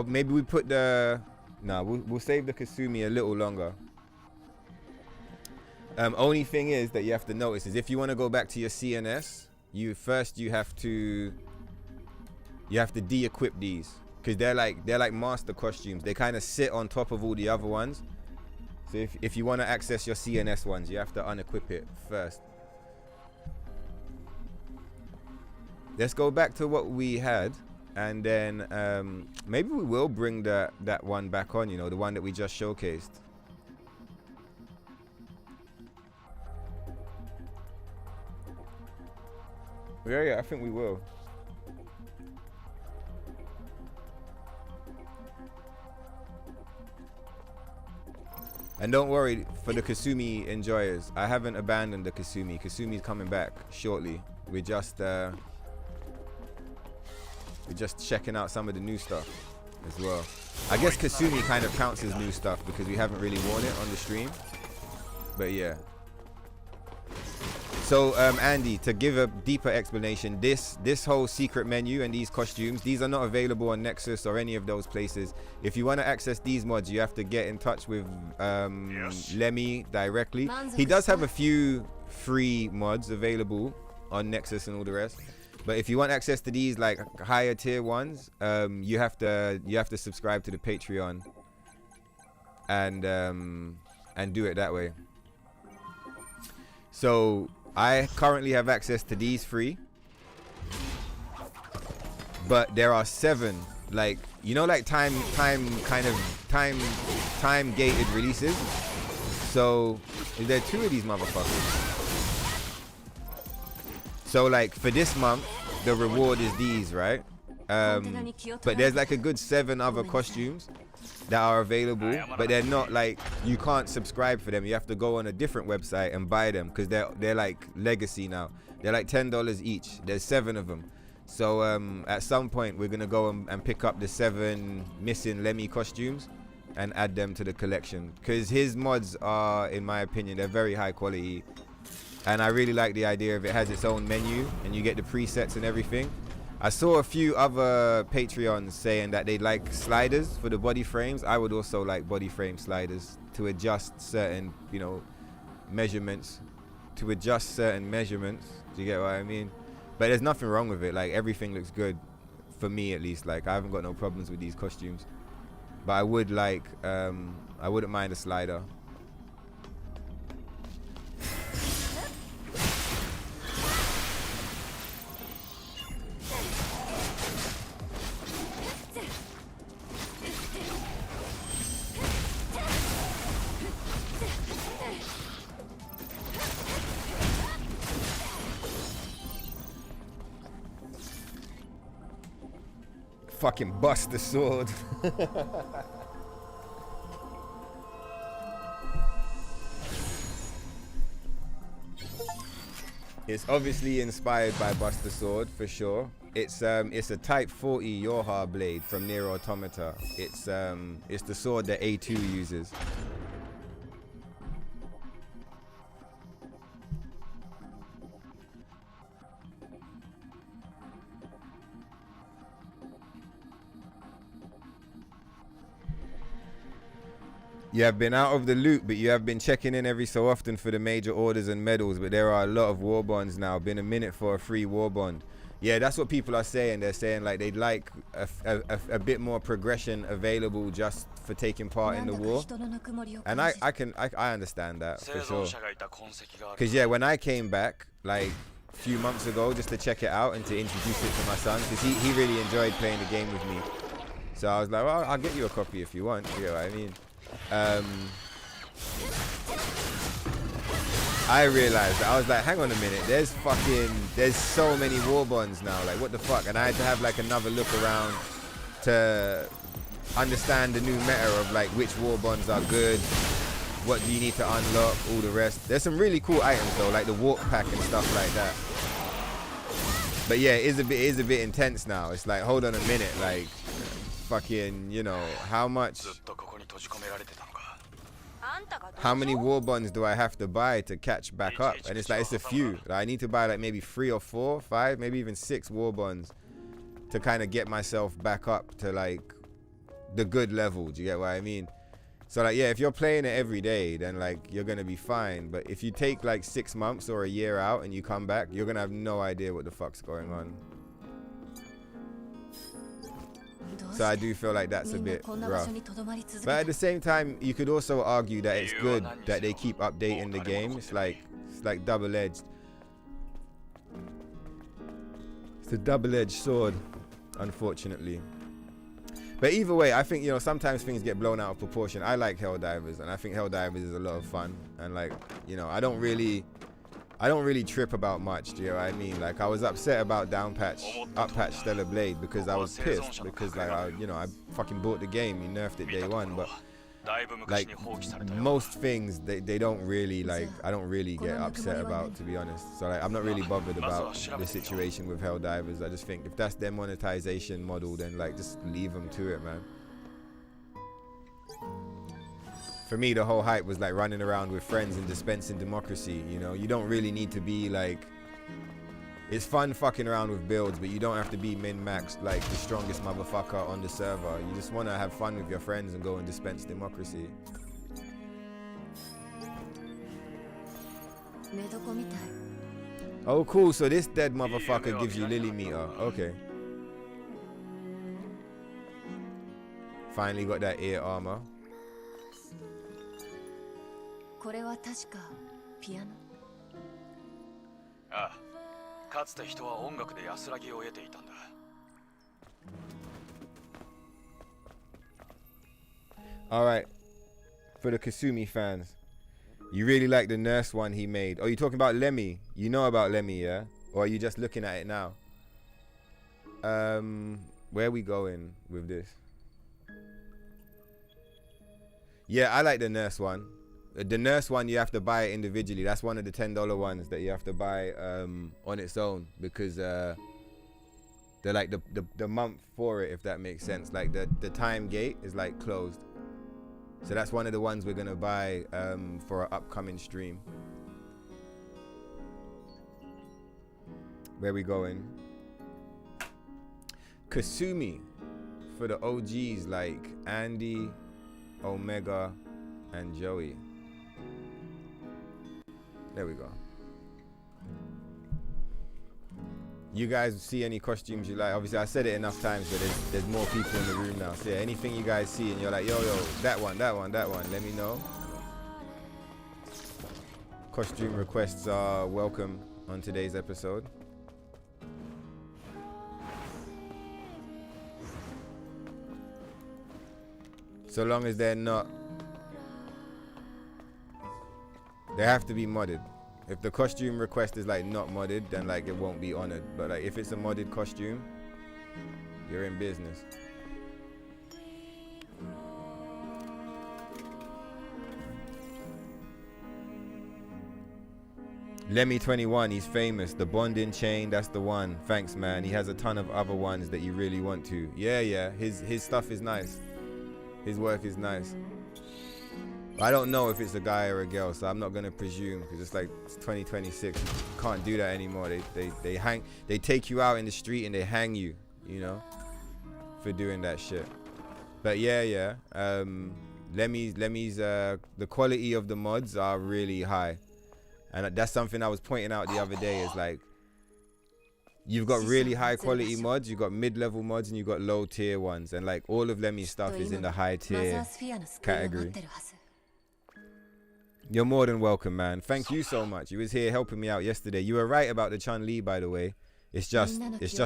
Maybe we put the, no, we'll save the Kasumi a little longer. Only thing is that you have to notice is if you want to go back to your CNS, you have to de-equip these, because they're like master costumes. They kind of sit on top of all the other ones. So if you want to access your CNS ones, you have to unequip it first. Let's go back to what we had, and then maybe we will bring that one back on, you know, the one that we just showcased. Yeah, I think we will. And don't worry for the Kasumi enjoyers. I haven't abandoned the Kasumi. Kasumi's coming back shortly. We're just checking out some of the new stuff as well. I guess Kasumi kind of counts as new stuff because we haven't really worn it on the stream. But yeah. So Andy, to give a deeper explanation, this whole secret menu and these costumes, these are not available on Nexus or any of those places. If you want to access these mods, you have to get in touch with Lemmy directly. He does have a few free mods available on Nexus and all the rest. But if you want access to these like higher tier ones, you have to subscribe to the Patreon and do it that way. So I currently have access to these 3, but there are 7, like, you know, like time gated releases. So there are 2 of these motherfuckers. So like for this month, the reward is these, right? But there's like a good 7 other costumes that are available, but they're not like, you can't subscribe for them. You have to go on a different website and buy them because they're like legacy now. They're like $10 each. There's 7 of them. So at some point we're gonna go and pick up the 7 missing Lemmy costumes and add them to the collection, because his mods are, in my opinion, they're very high quality, and I really like the idea of it has its own menu and you get the presets and everything. I saw a few other Patreons saying that they like sliders for the body frames. I would also like body frame sliders to adjust certain, you know, measurements. Do you get what I mean? But there's nothing wrong with it. Like, everything looks good, for me at least. Like, I haven't got no problems with these costumes. But I would like, I wouldn't mind a slider. Fucking bust the sword. It's obviously inspired by Bust the Sword for sure. It's a Type 40 Yoha blade from Nier Automata. It's the sword that A2 uses. You have been out of the loop, but you have been checking in every so often for the major orders and medals. But there are a lot of war bonds now. Been a minute for a free war bond. Yeah, that's what people are saying. They're saying like they'd like a bit more progression available just for taking part in the war. And I understand that for sure. Because yeah, when I came back like a few months ago just to check it out and to introduce it to my son, because he really enjoyed playing the game with me. So I was like, well, I'll get you a copy if you want. You know what I mean? I realized that I was like, hang on a minute, there's so many war bonds now, like what the fuck? And I had to have like another look around to understand the new meta of like which war bonds are good, what do you need to unlock, all the rest. There's some really cool items though, like the walk pack and stuff like that. But yeah, it is a bit intense now. It's like, hold on a minute, like fucking, you know, how many war bonds do I have to buy to catch back up? And it's like, it's a few. Like, I need to buy like maybe 3 or 4, 5, maybe even 6 war bonds to kind of get myself back up to like the good level. Do you get what I mean? So like, yeah, if you're playing it every day, then like you're gonna be fine. But if you take like 6 months or a year out and you come back, you're gonna have no idea what the fuck's going on. So I do feel like that's a bit rough. But at the same time, you could also argue that it's good that they keep updating the game. It's like double-edged. It's a double-edged sword, unfortunately. But either way, I think, you know, sometimes things get blown out of proportion. I like Helldivers, and I think Helldivers is a lot of fun. And like, you know, I don't really trip about much, do you know what I mean? Like, I was upset about up-patch Stellar Blade because I was pissed because like, I fucking bought the game, you nerfed it day one, but like most things they don't really like, I don't really get upset about, to be honest. So like, I'm not really bothered about the situation with Helldivers. I just think if that's their monetization model, then like just leave them to it, man. For me, the whole hype was like running around with friends and dispensing democracy, you know? You don't really need to be like, it's fun fucking around with builds, but you don't have to be min-maxed like the strongest motherfucker on the server. You just want to have fun with your friends and go and dispense democracy. Oh, cool. So this dead motherfucker gives you Lily meter. Okay. Finally got that ear armor. Alright, for the Kasumi fans, you really like the nurse one he made. Oh, you talking about Lemmy? You know about Lemmy, yeah? Or are you just looking at it now? Where are we going with this? Yeah, I like the nurse one. The nurse one, you have to buy it individually. That's one of the $10 ones that you have to buy on its own, because they're like the month for it, if that makes sense. Like the time gate is like closed. So that's one of the ones we're gonna buy for our upcoming stream. Where we going? Kasumi for the OGs like Andy, Omega, and Joey. There we go. You guys see any costumes you like? Obviously I said it enough times, but there's more people in the room now. So yeah, anything you guys see and you're like, yo, that one, let me know. Costume requests are welcome on today's episode. So long as they're not, they have to be modded. If the costume request is like not modded, then like it won't be honored. But like if it's a modded costume, you're in business. Lemmy21, he's famous. The bonding chain, that's the one. Thanks, man. He has a ton of other ones that you really want to. Yeah. His stuff is nice. His work is nice. I don't know if it's a guy or a girl, so I'm not gonna presume, because it's like it's 2026. You can't do that anymore. They take you out in the street and they hang you, you know, for doing that shit. But yeah. Lemmy's the quality of the mods are really high, and that's something I was pointing out the other day. Is like, you've got really high quality mods, you've got mid-level mods, and you've got low tier ones, and like all of Lemmy's stuff is in the high tier category. You're more than welcome, man. Thank you so much. You was here helping me out yesterday. You were right about the Chun-Li, by the way. It's just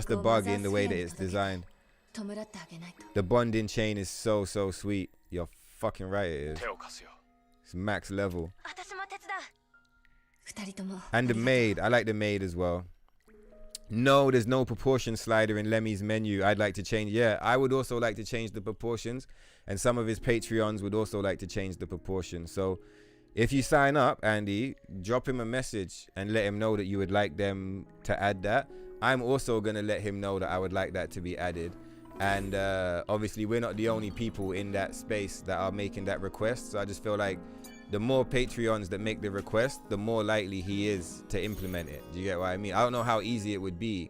a bug in the way that it's designed. The bonding chain is so sweet. You're fucking right, it is. It's max level. And the maid. I like the maid as well. No, there's no proportion slider in Lemmy's menu. I'd like to change. Yeah, I would also like to change the proportions. And some of his Patreons would also like to change the proportions. So if you sign up, Andy, drop him a message and let him know that you would like them to add that. I'm also going to let him know that I would like that to be added. And obviously, we're not the only people in that space that are making that request. So I just feel like the more Patreons that make the request, the more likely he is to implement it. Do you get what I mean? I don't know how easy it would be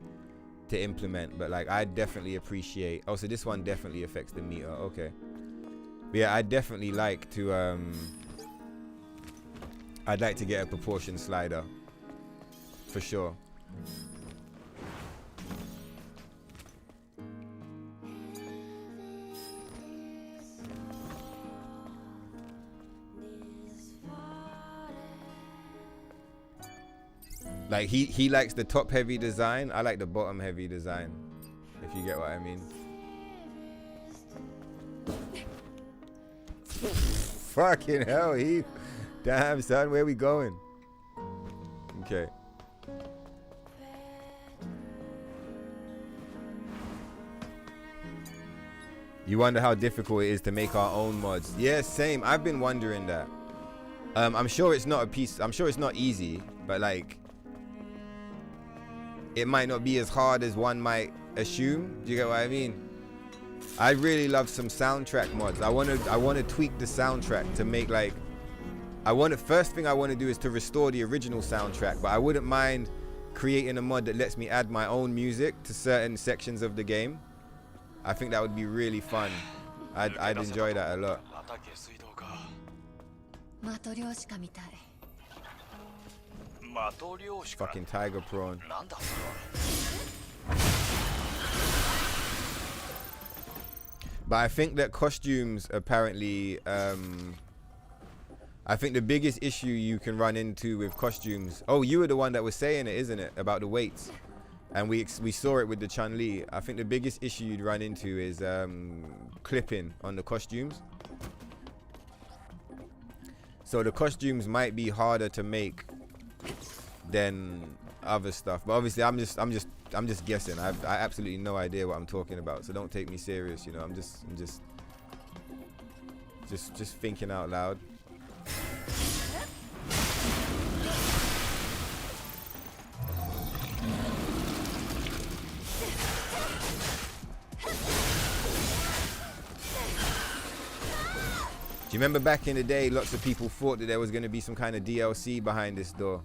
to implement, but like I definitely appreciate. Oh, so this one definitely affects the meter. Okay. But yeah, I'd definitely like to I'd like to get a proportion slider for sure. Like he likes the top heavy design. I like the bottom heavy design, if you get what I mean. Fucking hell, Heath. Damn, son, where we going? Okay. You wonder how difficult it is to make our own mods. Yeah, same. I've been wondering that. I'm sure it's not easy, but like it might not be as hard as one might assume. Do you get what I mean? I really love some soundtrack mods. I want to tweak the soundtrack to make like first thing I want to do is to restore the original soundtrack, but I wouldn't mind creating a mod that lets me add my own music to certain sections of the game. I think that would be really fun. I'd enjoy that a lot. Fucking tiger prawn. But I think that costumes apparently, I think the biggest issue you can run into with costumes. Oh, you were the one that was saying it, isn't it? About the weights. And we saw it with the Chun-Li. I think the biggest issue you'd run into is clipping on the costumes. So the costumes might be harder to make than other stuff. But obviously, I'm just guessing. I absolutely no idea what I'm talking about. So don't take me serious. You know, I'm just thinking out loud. Do you remember back in the day, lots of people thought that there was going to be some kind of DLC behind this door?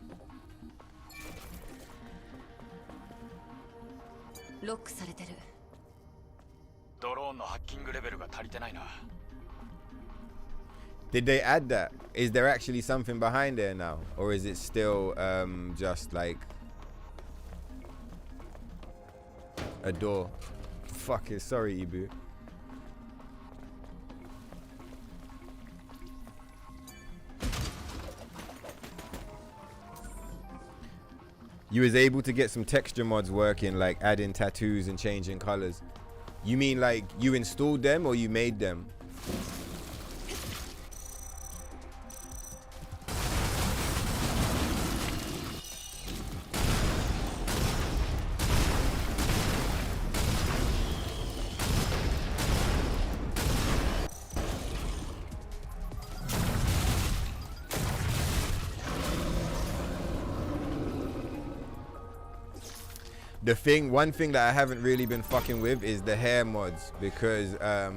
Did they add that? Is there actually something behind there now? Or is it still just like a door? Fuck it, sorry, Ibu. You was able to get some texture mods working, like adding tattoos and changing colors. You mean like you installed them or you made them? One thing that I haven't really been fucking with is the hair mods, because I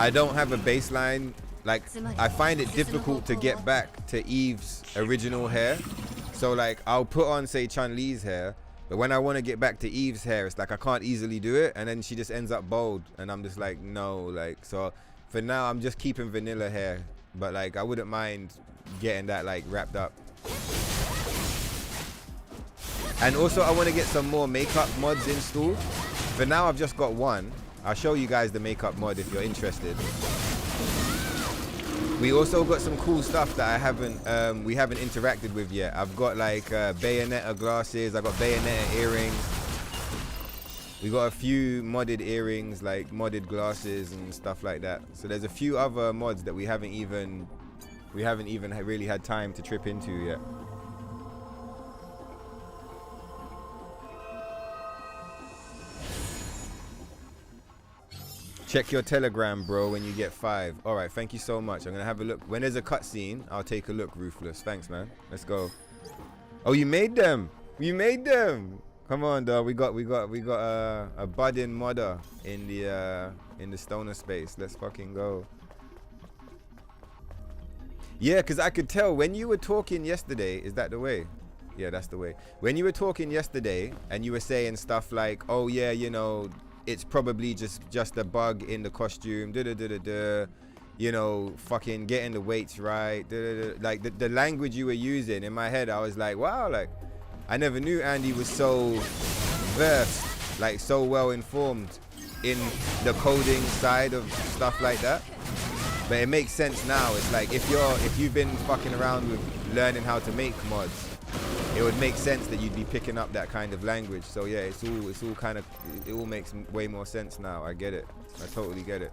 don't have a baseline. Like, I find it difficult to get back to Eve's original hair. So like, I'll put on, say, Chun-Li's hair, but when I want to get back to Eve's hair, it's like I can't easily do it, and then she just ends up bald, and I'm just like, no. Like, so for now I'm just keeping vanilla hair, but like I wouldn't mind getting that like wrapped up. And also I want to get some more makeup mods installed. For now I've just got one. I'll show you guys the makeup mod if you're interested. We also got some cool stuff that we haven't interacted with yet. I've got like Bayonetta glasses, I got Bayonetta earrings. We got a few modded earrings, like modded glasses and stuff like that. So there's a few other mods that we haven't even we haven't even really had time to trip into yet. Check your Telegram, bro, when you get 5. All right, thank you so much. I'm gonna have a look. When there's a cutscene, I'll take a look, Ruthless. Thanks, man. Let's go. Oh, you made them. You made them. Come on, dog. We got a budding modder in the stoner space. Let's fucking go. Yeah, cause I could tell when you were talking yesterday. Is that the way? Yeah, that's the way. When you were talking yesterday and you were saying stuff like, "Oh yeah, you know, it's probably just a bug in the costume." You know, fucking getting the weights right. Like the language you were using in my head, I was like, wow, like. I never knew Andy was so versed, like so well informed in the coding side of stuff like that. But it makes sense now. It's like if you've been fucking around with learning how to make mods, it would make sense that you'd be picking up that kind of language. So yeah, it all makes way more sense now. I get it. I totally get it.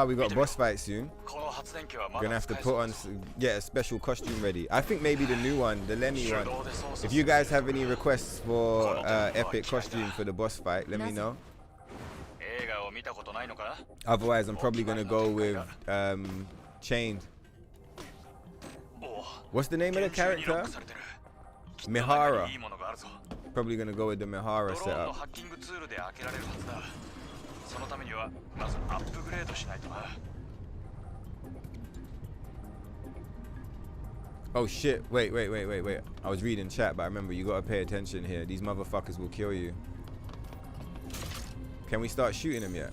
We got a boss fight soon. We're gonna have to get a special costume ready. I think maybe the new one, the Lemmy one. If you guys have any requests for epic costume for the boss fight, let me know. Otherwise, I'm probably gonna go with Chained. What's the name of the character? Mihara. Probably gonna go with the Mihara setup. Oh shit, wait. I was reading chat, but I remember you gotta pay attention here. These motherfuckers will kill you. Can we start shooting them yet?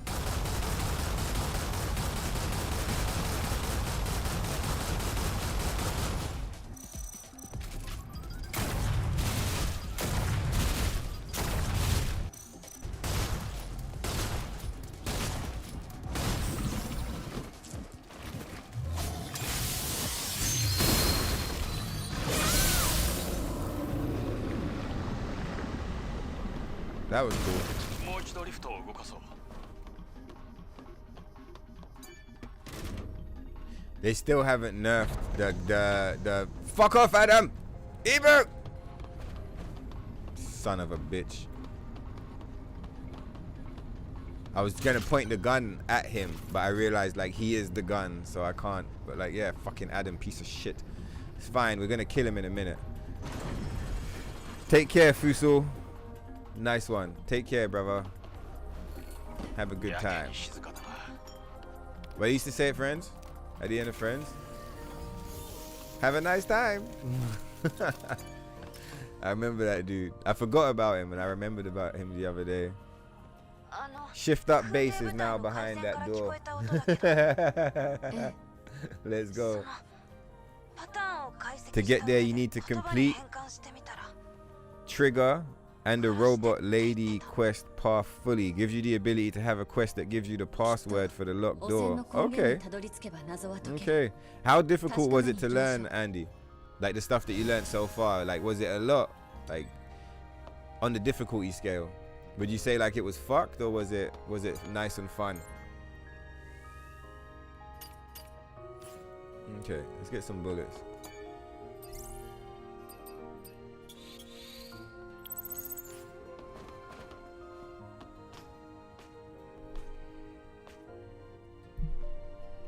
That was cool. They still haven't nerfed the fuck off, Adam! Ebert! Son of a bitch. I was gonna point the gun at him, but I realized like he is the gun, so I can't. But like, yeah, fucking Adam, piece of shit. It's fine, we're gonna kill him in a minute. Take care, Fusul. Nice one. Take care, brother. Have a good time. What I used to say, friends? At the end of Friends? Have a nice time. I remember that dude. I forgot about him and I remembered about him the other day. Shift Up Base is now behind that door. Let's go. To get there, you need to complete Trigger and the Robot Lady quest path fully. Gives you the ability to have a quest that gives you the password for the locked door. Okay. Okay. How difficult was it to learn, Andy? Like the stuff that you learned so far, like was it a lot? Like on the difficulty scale? Would you say like it was fucked, or was it nice and fun? Okay, let's get some bullets.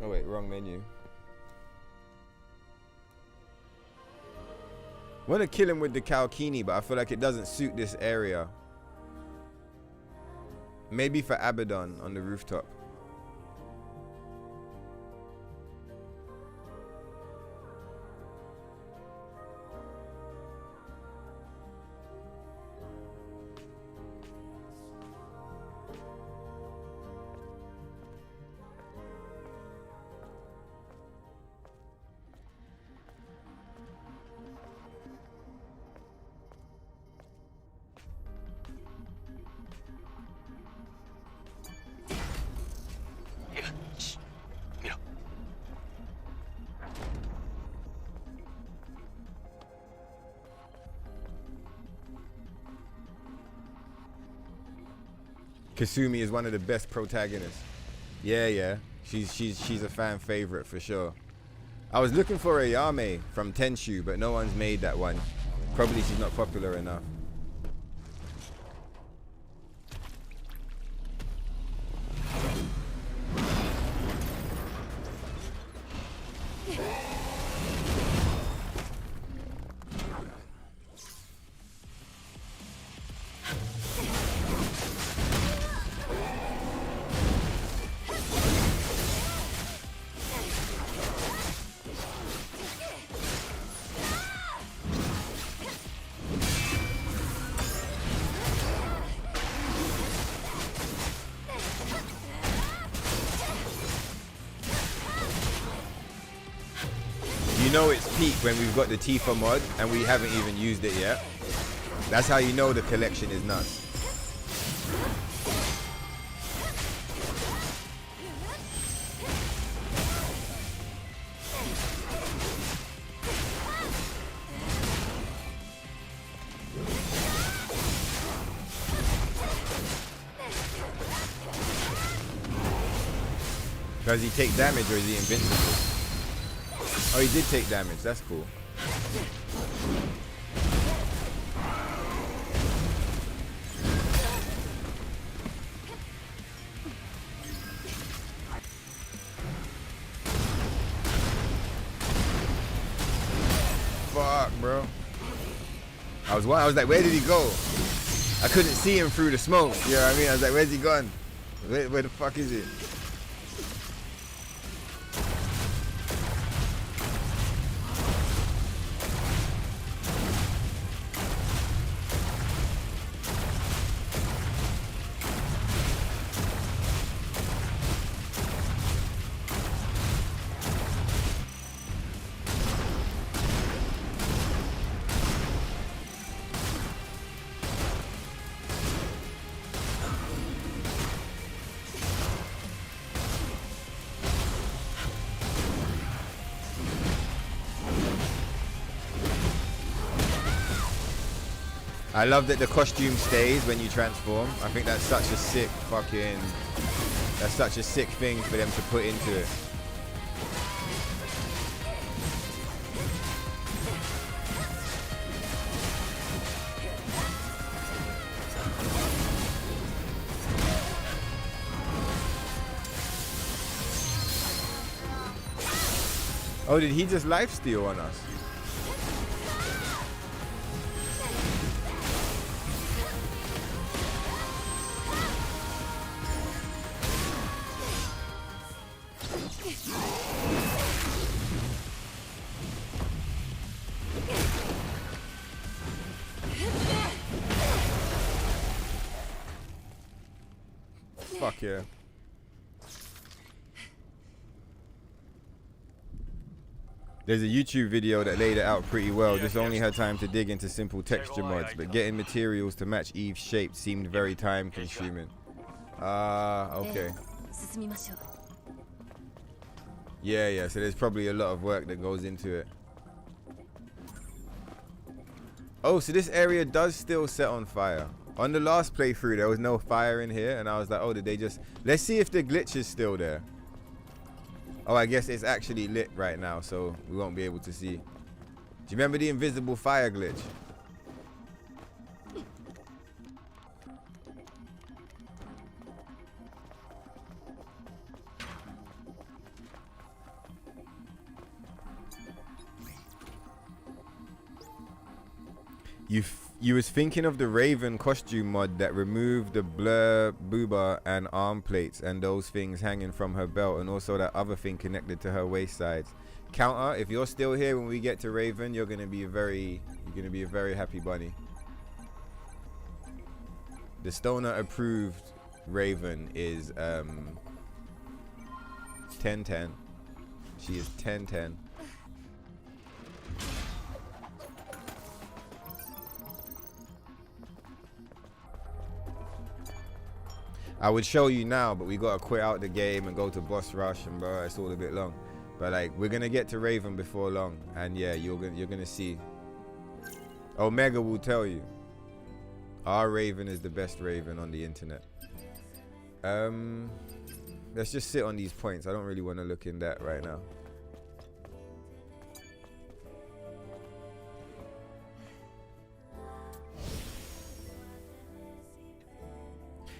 Oh wait, wrong menu. Want to kill him with the Kalkini, but I feel like it doesn't suit this area. Maybe for Abaddon on the rooftop. Kasumi is one of the best protagonists. Yeah. She's a fan favorite for sure. I was looking for a Yame from Tenshu, but no one's made that one. Probably she's not popular enough. You know it's peak when we've got the Tifa mod and we haven't even used it yet. That's how you know the collection is nuts. Does he take damage or is he invincible? Oh, he did take damage. That's cool. Fuck, bro. I was like, where did he go? I couldn't see him through the smoke. You know what I mean? I was like, where's he gone? Where the fuck is he? I love that the costume stays when you transform. I think that's such a sick fucking... That's such a sick thing for them to put into it. Oh, did he just lifesteal on us? Fuck yeah. There's a YouTube video that laid it out pretty well. Just only had time to dig into simple texture mods, but getting materials to match Eve's shape seemed very time consuming. Okay. Yeah, so there's probably a lot of work that goes into it. Oh, so this area does still set on fire. On the last playthrough, there was no fire in here, and I was like, oh, did they just... Let's see if the glitch is still there. Oh, I guess it's actually lit right now, so we won't be able to see. Do you remember the invisible fire glitch? You was thinking of the Raven costume mod that removed the blur booba and arm plates and those things hanging from her belt, and also that other thing connected to her waist sides. Counter, if you're still here when we get to Raven, you're gonna be a very happy bunny. The Stoner approved Raven is 10-10. She is 10-10. I would show you now, but we gotta quit out the game and go to boss rush, and bro, it's all a bit long. But like, we're gonna get to Raven before long, and yeah, you're gonna see. Omega will tell you, our Raven is the best Raven on the internet. Let's just sit on these points. I don't really want to look in that right now.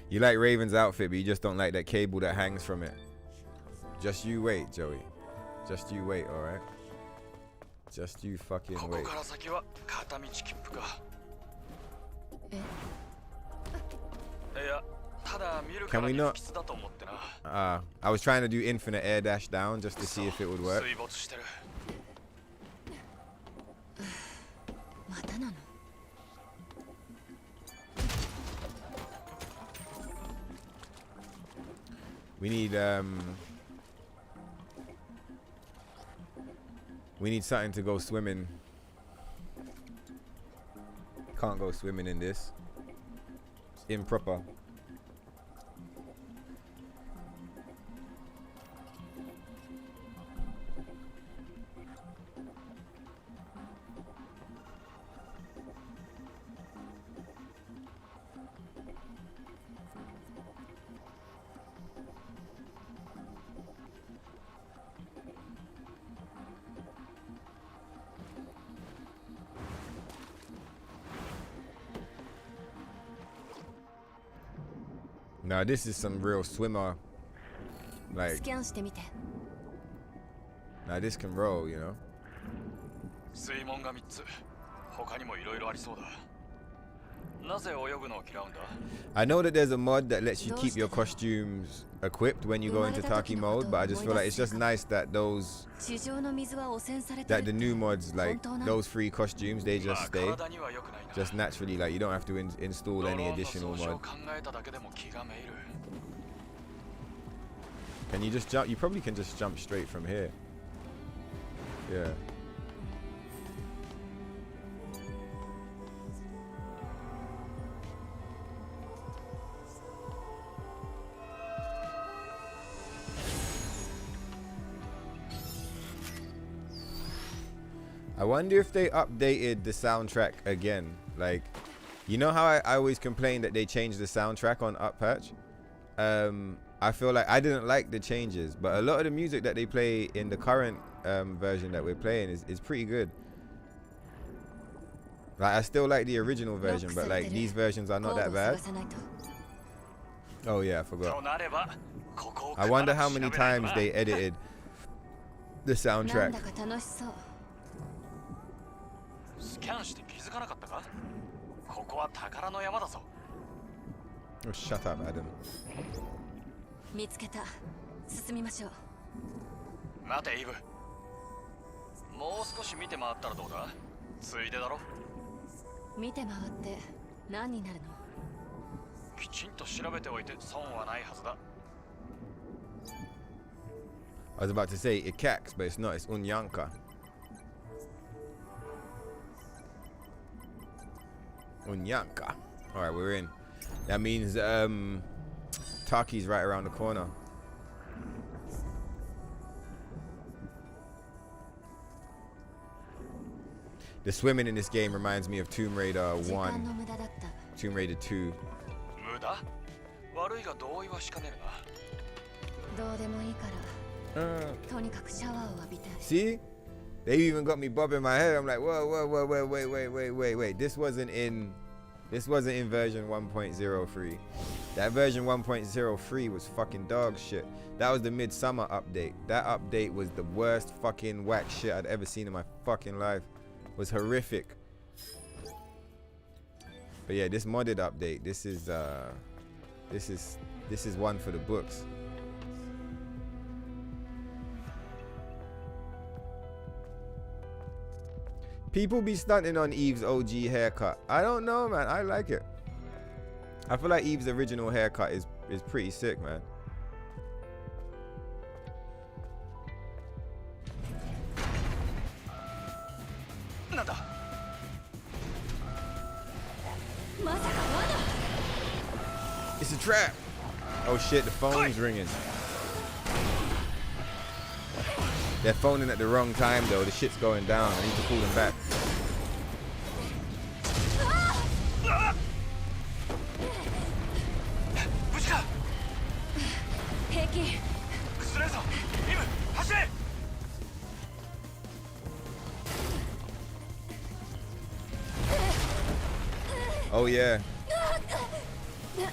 You like Raven's outfit, but you just don't like that cable that hangs from it. Just you wait, Joey. Just you wait, alright? Just you fucking wait. Can we not? I was trying to do infinite air dash down just to see if it would work. We need something to go swimming. Can't go swimming in this. It's improper. Now this is some real swimmer. Like, now this can roll, you know. I know that there's a mod that lets you keep your costumes equipped when you go into Taki mode, but I just feel like it's just nice that that the new mods, like those free costumes, they just stay just naturally. Like you don't have to install any additional mod. Can you just jump? You probably can just jump straight from here. Yeah. I wonder if they updated the soundtrack again. Like, you know how I always complain that they changed the soundtrack on Uppatch? I feel like I didn't like the changes, but a lot of the music that they play in the current version that we're playing is pretty good. Like, I still like the original version, but like these versions are not that bad. Oh yeah, I forgot. I wonder how many times they edited the soundtrack. Oh, shut up, Adam. I was about to say Ikax, but it's not, it's Unyanka. Unyanka. Alright, we're in. That means Taki's right around the corner. The swimming in this game reminds me of Tomb Raider 1, Tomb Raider 2. See? They even got me bobbing my head. I'm like, whoa, wait. This wasn't in version 1.03. That version 1.03 was fucking dog shit. That was the Midsummer update. That update was the worst fucking whack shit I'd ever seen in my fucking life. It was horrific. But yeah, this modded update, this is one for the books. People be stunting on Eve's OG haircut. I don't know, man. I like it. I feel like Eve's original haircut is pretty sick, man. It's a trap. Oh shit, the phone's ringing. They're phoning at the wrong time though. The shit's going down. I need to pull them back. Oh yeah.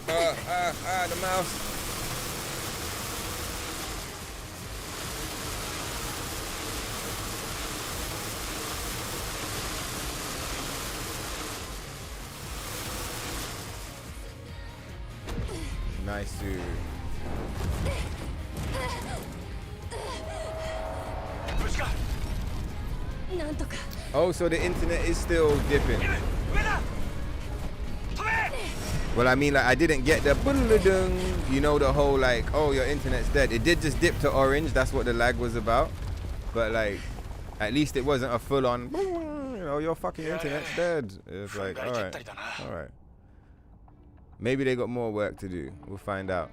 The mouse. Nice dude. Oh, so the internet is still dipping. Well, I mean, like, I didn't get the, you know, the whole, like, oh, your internet's dead. It did just dip to orange. That's what the lag was about. But, like, at least it wasn't a full-on, you know, your fucking internet's dead. It's like, all right, all right. Maybe they got more work to do. We'll find out.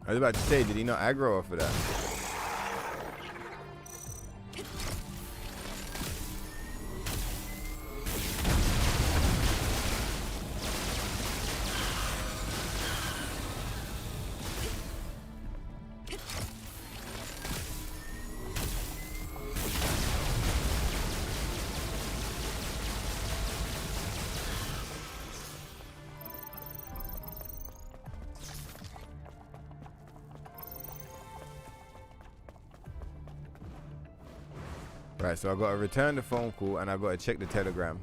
I was about to say, did he not aggro off of that? Right, so I got to return the phone call and I got to check the telegram.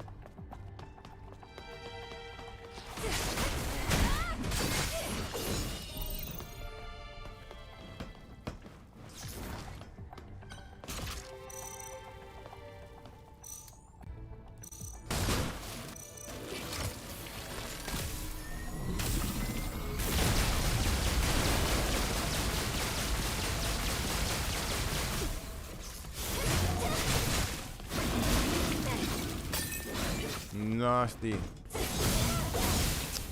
Nasty.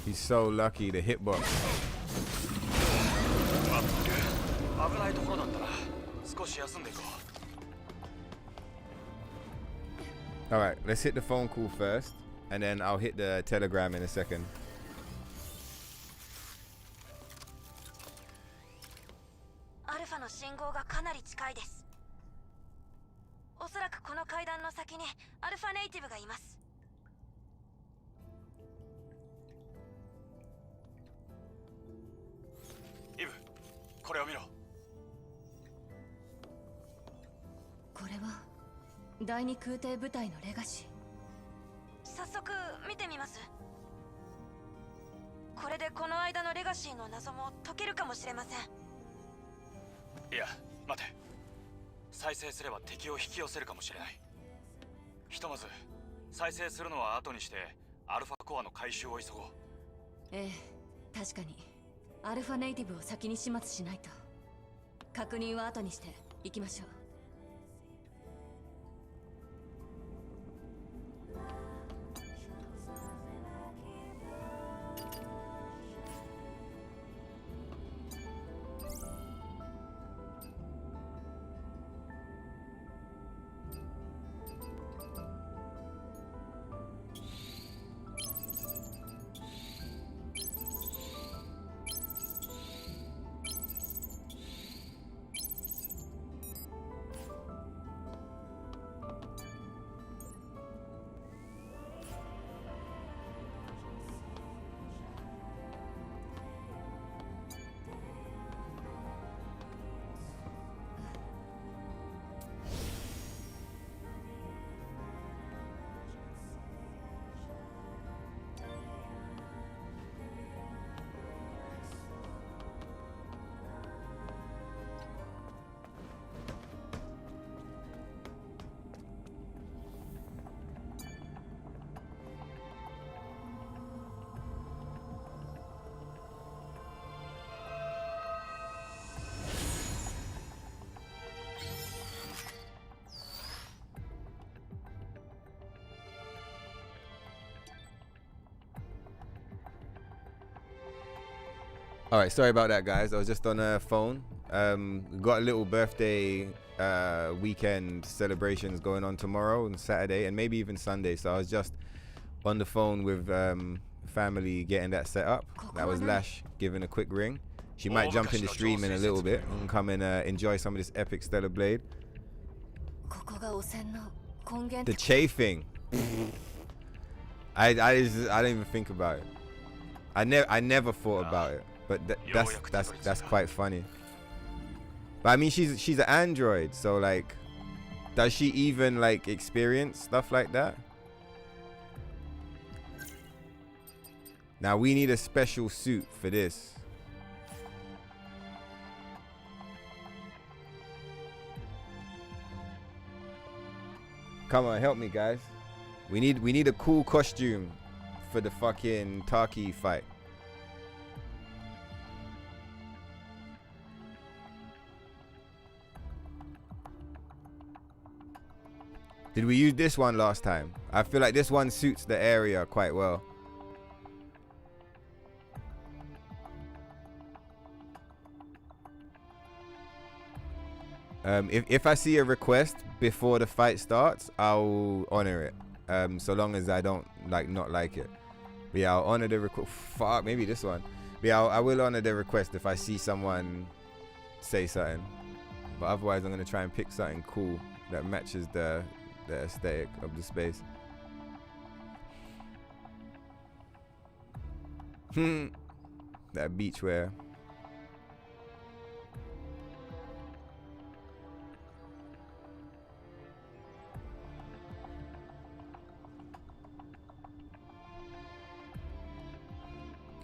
He's so lucky, the hitbox. Alright, let's hit the phone call first, and then I'll hit the telegram in a second. Alpha の信号がかなり近いです。おそらくこの階段の先にアルファネイティブがいます。イブ、これを見ろ。これは第二空挺部隊のレガシー。早速見てみます。これでこの間のレガシーの謎も解けるかもしれません。いや、待て。再生すれば敵を引き寄せるかもしれない。ひとまず再生するのは後にしてアルファコアの回収を急ごう。ええ、確かにアルファネイティブを先に始末しないと。確認は後にして行きましょう。All right, sorry about that, guys. I was just on a phone. We've got a little birthday weekend celebrations going on tomorrow and Saturday and maybe even Sunday. So I was just on the phone with family getting that set up. That was Lash giving a quick ring. She might jump in the stream in a little bit and come and enjoy some of this epic Stellar Blade. The chafing. I don't even think about it. I never thought about it, but that's quite funny. But I mean, she's an android, so like, does she even like experience stuff like that? Now we need a special suit for this. Come on, help me, guys. We need a cool costume for the fucking Taki fight. Did we use this one last time? I feel like this one suits the area quite well. If I see a request before the fight starts, I'll honor it. So long as I don't not like it. But yeah, I'll honor the request. Fuck, maybe this one. But yeah, I will honor the request if I see someone say something. But otherwise, I'm gonna try and pick something cool that matches the aesthetic of the space. That beachwear.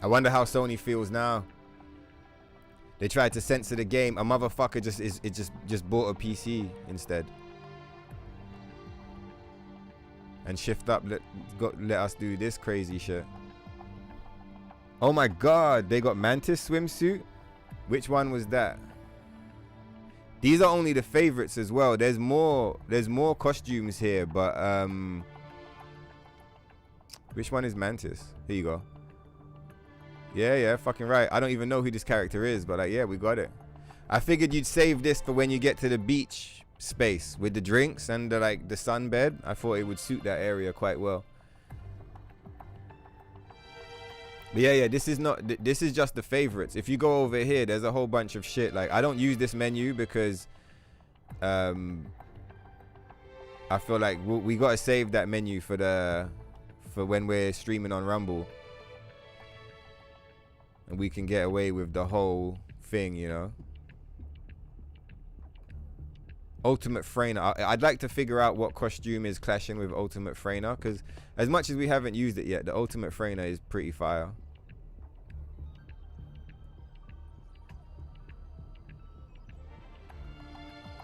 I wonder how Sony feels now. They tried to censor the game. A motherfucker just bought a PC instead. And Shift Up let us do this crazy shit. Oh my god, they got Mantis swimsuit? Which one was that? These are only the favorites as well. There's more costumes here, but which one is Mantis? Here you go. Yeah, fucking right. I don't even know who this character is, but like, yeah, we got it. I figured you'd save this for when you get to the beach space with the drinks and the the sunbed. I thought it would suit that area quite well. But yeah, this is just the favorites. If you go over here, there's a whole bunch of shit. Like, I don't use this menu because I feel like we gotta save that menu for when we're streaming on Rumble. And we can get away with the whole thing, you know. Ultimate Frainer. I'd like to figure out what costume is clashing with Ultimate Frainer, because as much as we haven't used it yet, the Ultimate Frainer is pretty fire.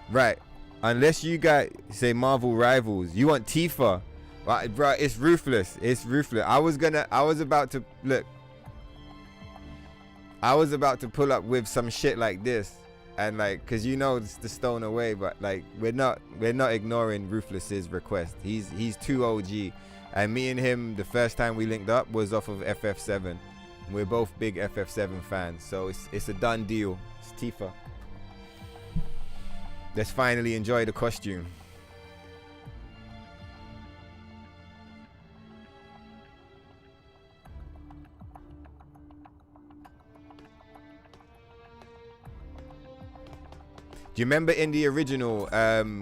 Right. Unless you got, say, Marvel Rivals. You want Tifa. Right, bro, it's ruthless. It's ruthless. I was about to pull up with some shit like this, and like, cause you know it's the stone away, but like we're not ignoring Ruthless's request. He's too OG, and me and him the first time we linked up was off of FF7. We're both big FF7 fans, so it's a done deal. It's Tifa. Let's finally enjoy the costume. Do you remember in the original,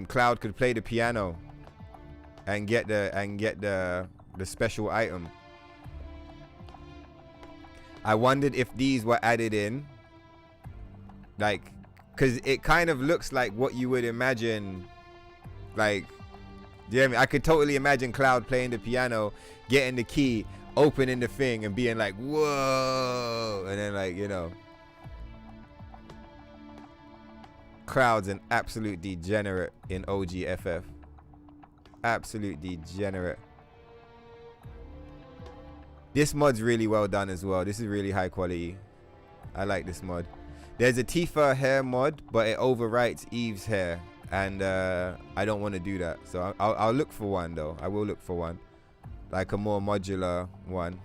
Cloud could play the piano and get the special item? I wondered if these were added in, like, cause it kind of looks like what you would imagine, like, do you know what I mean? I could totally imagine Cloud playing the piano, getting the key, opening the thing, and being like, whoa, and then like, you know. Cloud's an absolute degenerate in OG FF. Absolute degenerate. This mod's really well done as well. This is really high quality. I like this mod. There's a Tifa hair mod, but it overwrites Eve's hair, and I don't want to do that. So I'll look for one though. I will look for one, like a more modular one.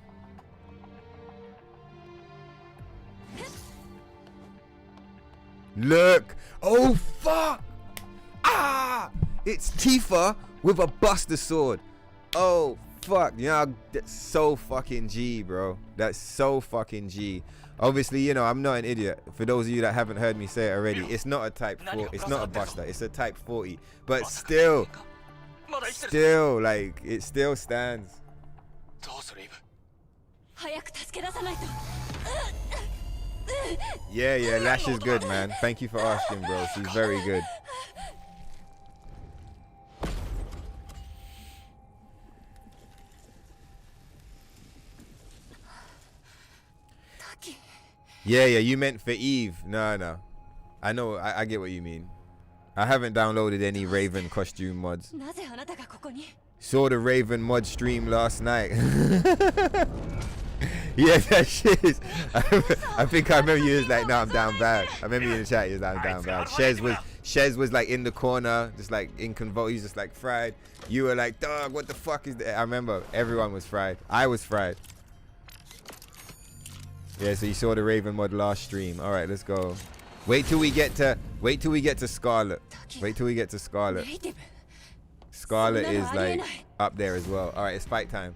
Look. Oh, fuck. Ah. It's Tifa with a Buster Sword. Oh, fuck. You know, that's so fucking G, bro. That's so fucking G. Obviously, you know, I'm not an idiot. For those of you that haven't heard me say it already, it's not a Type 4. It's not a Buster. It's a Type 40. But still, like, it still stands. Yeah, Lash is good, man. Thank you for asking, bro. She's very good. Yeah, you meant for Eve. No. I know, I get what you mean. I haven't downloaded any Raven costume mods. Saw the Raven mod stream last night. Yeah, that shit is. I think I remember you was like, no, I'm down bad. I remember you in the chat, you was like, I'm down bad. Shez was like in the corner, just like in convulsion, he's just like fried. You were like, dog, what the fuck is that? I remember everyone was fried. I was fried. Yeah, so you saw the Raven mod last stream. All right, let's go. Wait till we get to Scarlet. Wait till we get to Scarlet. Scarlet is like up there as well. All right, it's fight time.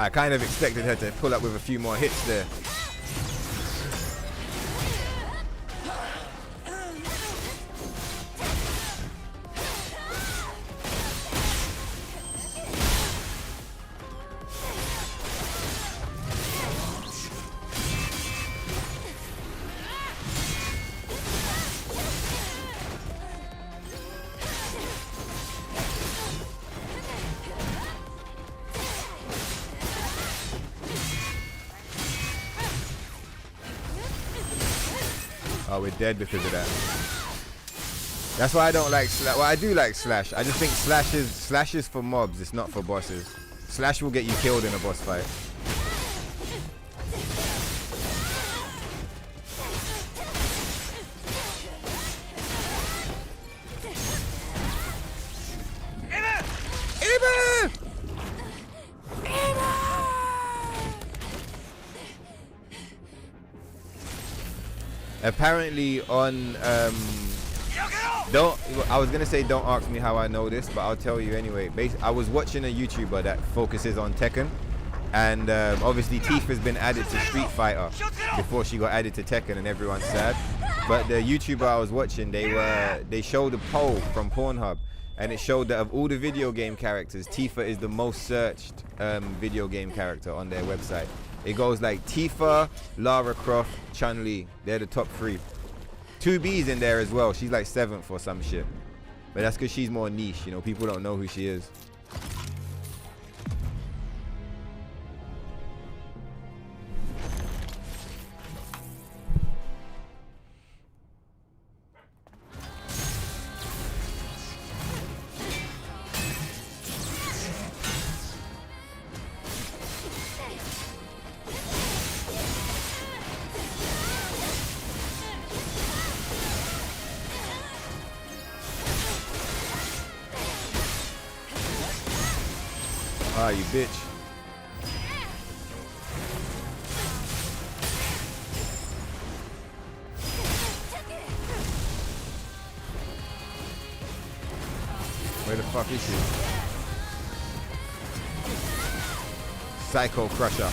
I kind of expected her to pull up with a few more hits there. Oh, we're dead because of that. That's why I don't like Slash. Well, I do like Slash. I just think Slash is for mobs. It's not for bosses. Slash will get you killed in a boss fight. Apparently on I was gonna say don't ask me how I know this, but I'll tell you anyway. I was watching a YouTuber that focuses on Tekken, and obviously Tifa's been added to Street Fighter before she got added to Tekken, and everyone's sad. But the YouTuber I was watching, they showed a poll from Pornhub, and it showed that of all the video game characters, Tifa is the most searched video game character on their website. It goes like Tifa, Lara Croft, Chun-Li. They're the top 3. 2B's in there as well. She's like 7th or some shit. But that's because she's more niche. You know, people don't know who she is. Ah, you bitch. Where the fuck is she? Psycho Crusher.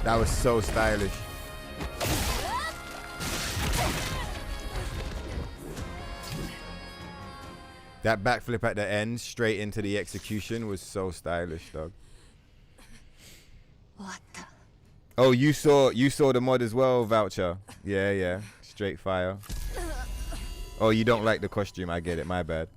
That was so stylish. That backflip at the end, straight into the execution, was so stylish, dog. Oh, you saw the mod as well, Voucher. Yeah. Straight fire. Oh, you don't like the costume. I get it. My bad.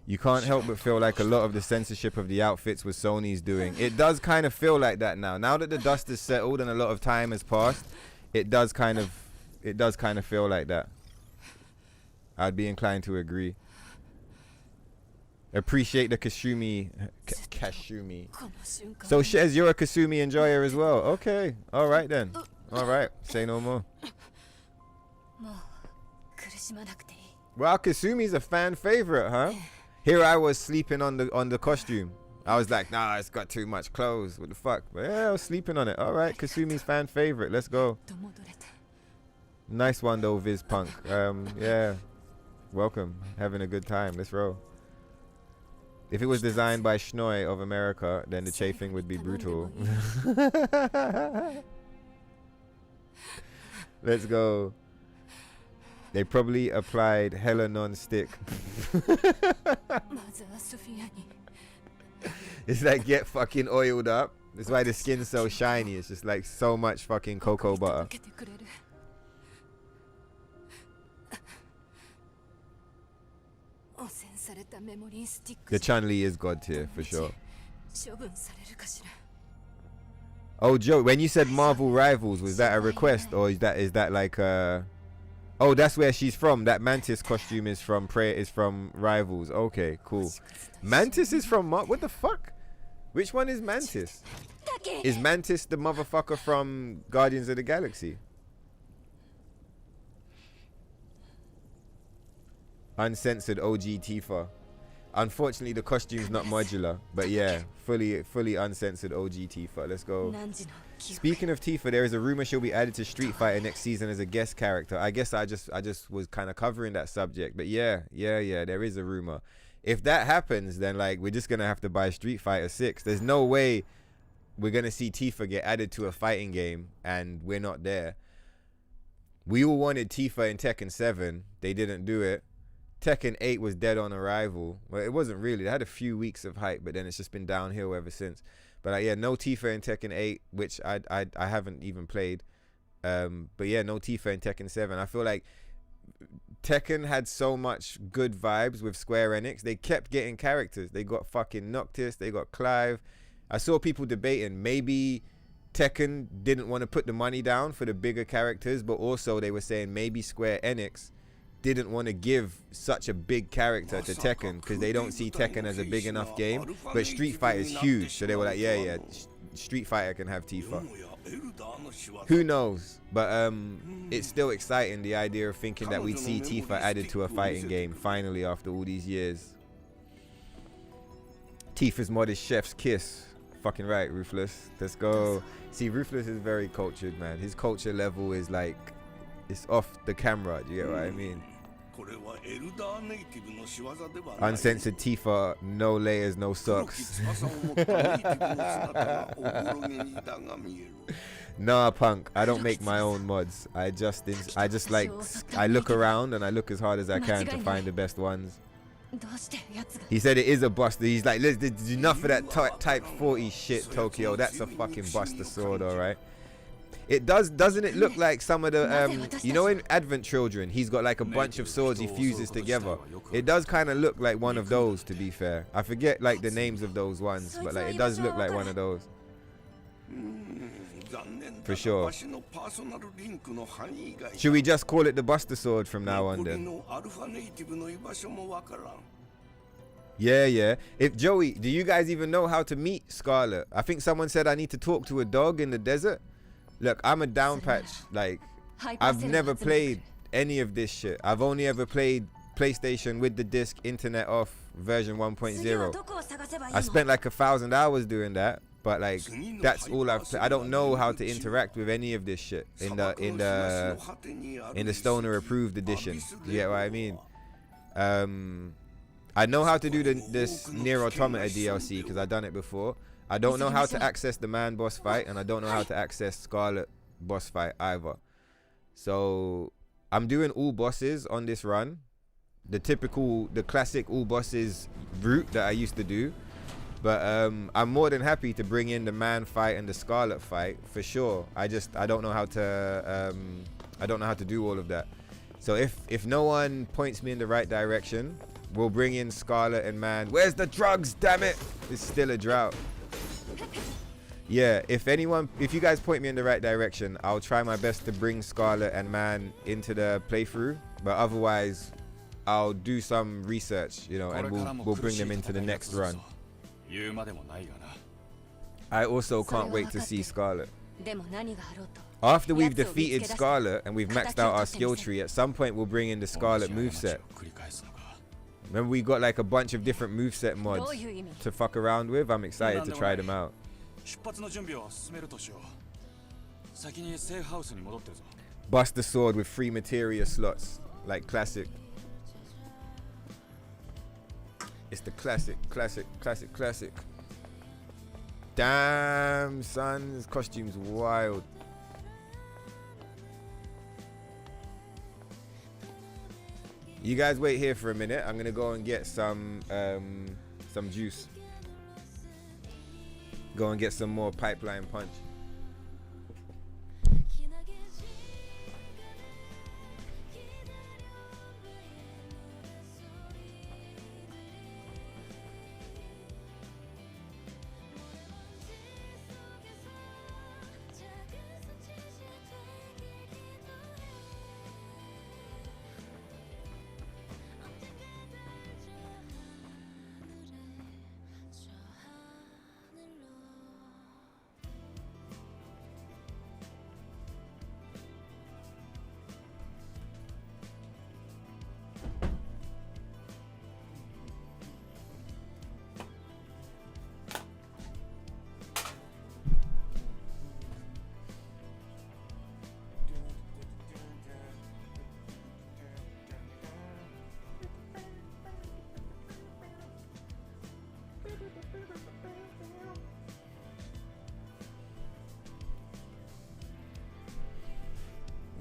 You can't help but feel like a lot of the censorship of the outfits was Sony's doing. It does kind of feel like that now. Now that the dust has settled and a lot of time has passed, it does kind of feel like that. I'd be inclined to agree. Appreciate the Kasumi. So Shez, you're a Kasumi enjoyer as well. Okay. All right then. All right. Say no more. Well, Kasumi's a fan favorite, huh? Here I was sleeping on the costume. I was like, nah, it's got too much clothes. What the fuck? But yeah, I was sleeping on it. All right, Kasumi's fan favorite. Let's go. Nice one though, Viz Punk. Yeah. Welcome. Having a good time. Let's roll. If it was designed by Schnoy of America, then the chafing would be brutal. Let's go. They probably applied hella non-stick. It's like get fucking oiled up. That's why the skin's so shiny. It's just like so much fucking cocoa butter. The Chun-Li is god tier for sure. Oh, Joe, when you said Marvel Rivals, was that a request or is that like oh, that's where she's from. That Mantis costume is from Rivals. Okay, cool. Mantis is from what the fuck? Which one is Mantis? Is Mantis the motherfucker from Guardians of the Galaxy? Uncensored OG Tifa. Unfortunately, the costume's not modular, but yeah, fully uncensored OG Tifa. Let's go. Speaking of Tifa, there is a rumor she'll be added to Street Fighter next season as a guest character. I guess I just was kind of covering that subject, but yeah, there is a rumor. If that happens, then like we're just gonna have to buy Street Fighter 6. There's no way we're gonna see Tifa get added to a fighting game and we're not there. We all wanted Tifa in Tekken 7. They didn't do it. Tekken 8 was dead on arrival. Well, it wasn't really. They had a few weeks of hype, but then it's just been downhill ever since. But yeah, no Tifa in Tekken 8, which I haven't even played. But yeah, no Tifa in Tekken 7. I feel like Tekken had so much good vibes with Square Enix. They kept getting characters. They got fucking Noctis. They got Clive. I saw people debating maybe Tekken didn't want to put the money down for the bigger characters, but also they were saying maybe Square Enix didn't want to give such a big character to Tekken because they don't see Tekken as a big enough game, but Street Fighter is huge, so they were like, yeah, Street Fighter can have Tifa. Who knows? But it's still exciting, the idea of thinking that we'd see Tifa added to a fighting game finally after all these years. Tifa's mod is Chef's Kiss. Fucking right, Ruthless. Let's go. See, Ruthless is very cultured, man. His culture level is like, it's off the camera. Do you get what I mean? Uncensored Tifa, no layers, no socks. Nah, Punk, I don't make my own mods. I just like, I look around and I look as hard as I can to find the best ones. He said it is a buster. He's like, there's enough of that type 40 shit, Tokyo. That's a fucking buster sword, alright? It doesn't it look like some of the, you know, in Advent Children, he's got like a bunch of swords he fuses together. It does kind of look like one of those, to be fair. I forget like the names of those ones, but like it does look like one of those. For sure. Should we just call it the Buster Sword from now on then? Yeah. If Joey, do you guys even know how to meet Scarlet? I think someone said I need to talk to a dog in the desert. Look, I'm a down patch. Like, I've never played any of this shit. I've only ever played PlayStation with the disc, internet off, version 1.0. I spent like 1,000 hours doing that, but like that's all I've played. I don't know how to interact with any of this shit in the Stoner approved edition. You get what I mean? I know how to do this Nier Automata DLC because I've done it before. I don't know how to access the man boss fight, and I don't know how to access Scarlet boss fight either. So I'm doing all bosses on this run. The classic all bosses route that I used to do. But I'm more than happy to bring in the man fight and the Scarlet fight for sure. I don't know how to do all of that. So if no one points me in the right direction, we'll bring in Scarlet and man. Where's the drugs? Damn it! It's still a drought. Yeah, if you guys point me in the right direction, I'll try my best to bring Scarlet and man into the playthrough. But otherwise, I'll do some research, you know, and we'll bring them into the next run. I also can't wait to see Scarlet. After we've defeated Scarlet and we've maxed out our skill tree, at some point we'll bring in the Scarlet moveset. Remember we got like a bunch of different moveset mods to fuck around with? I'm excited to try them out. Bust the sword with 3 materia slots, like classic. It's the classic. Damn, son, this costume's wild. You guys wait here for a minute. I'm gonna go and get some juice. Go and get some more pipeline punch.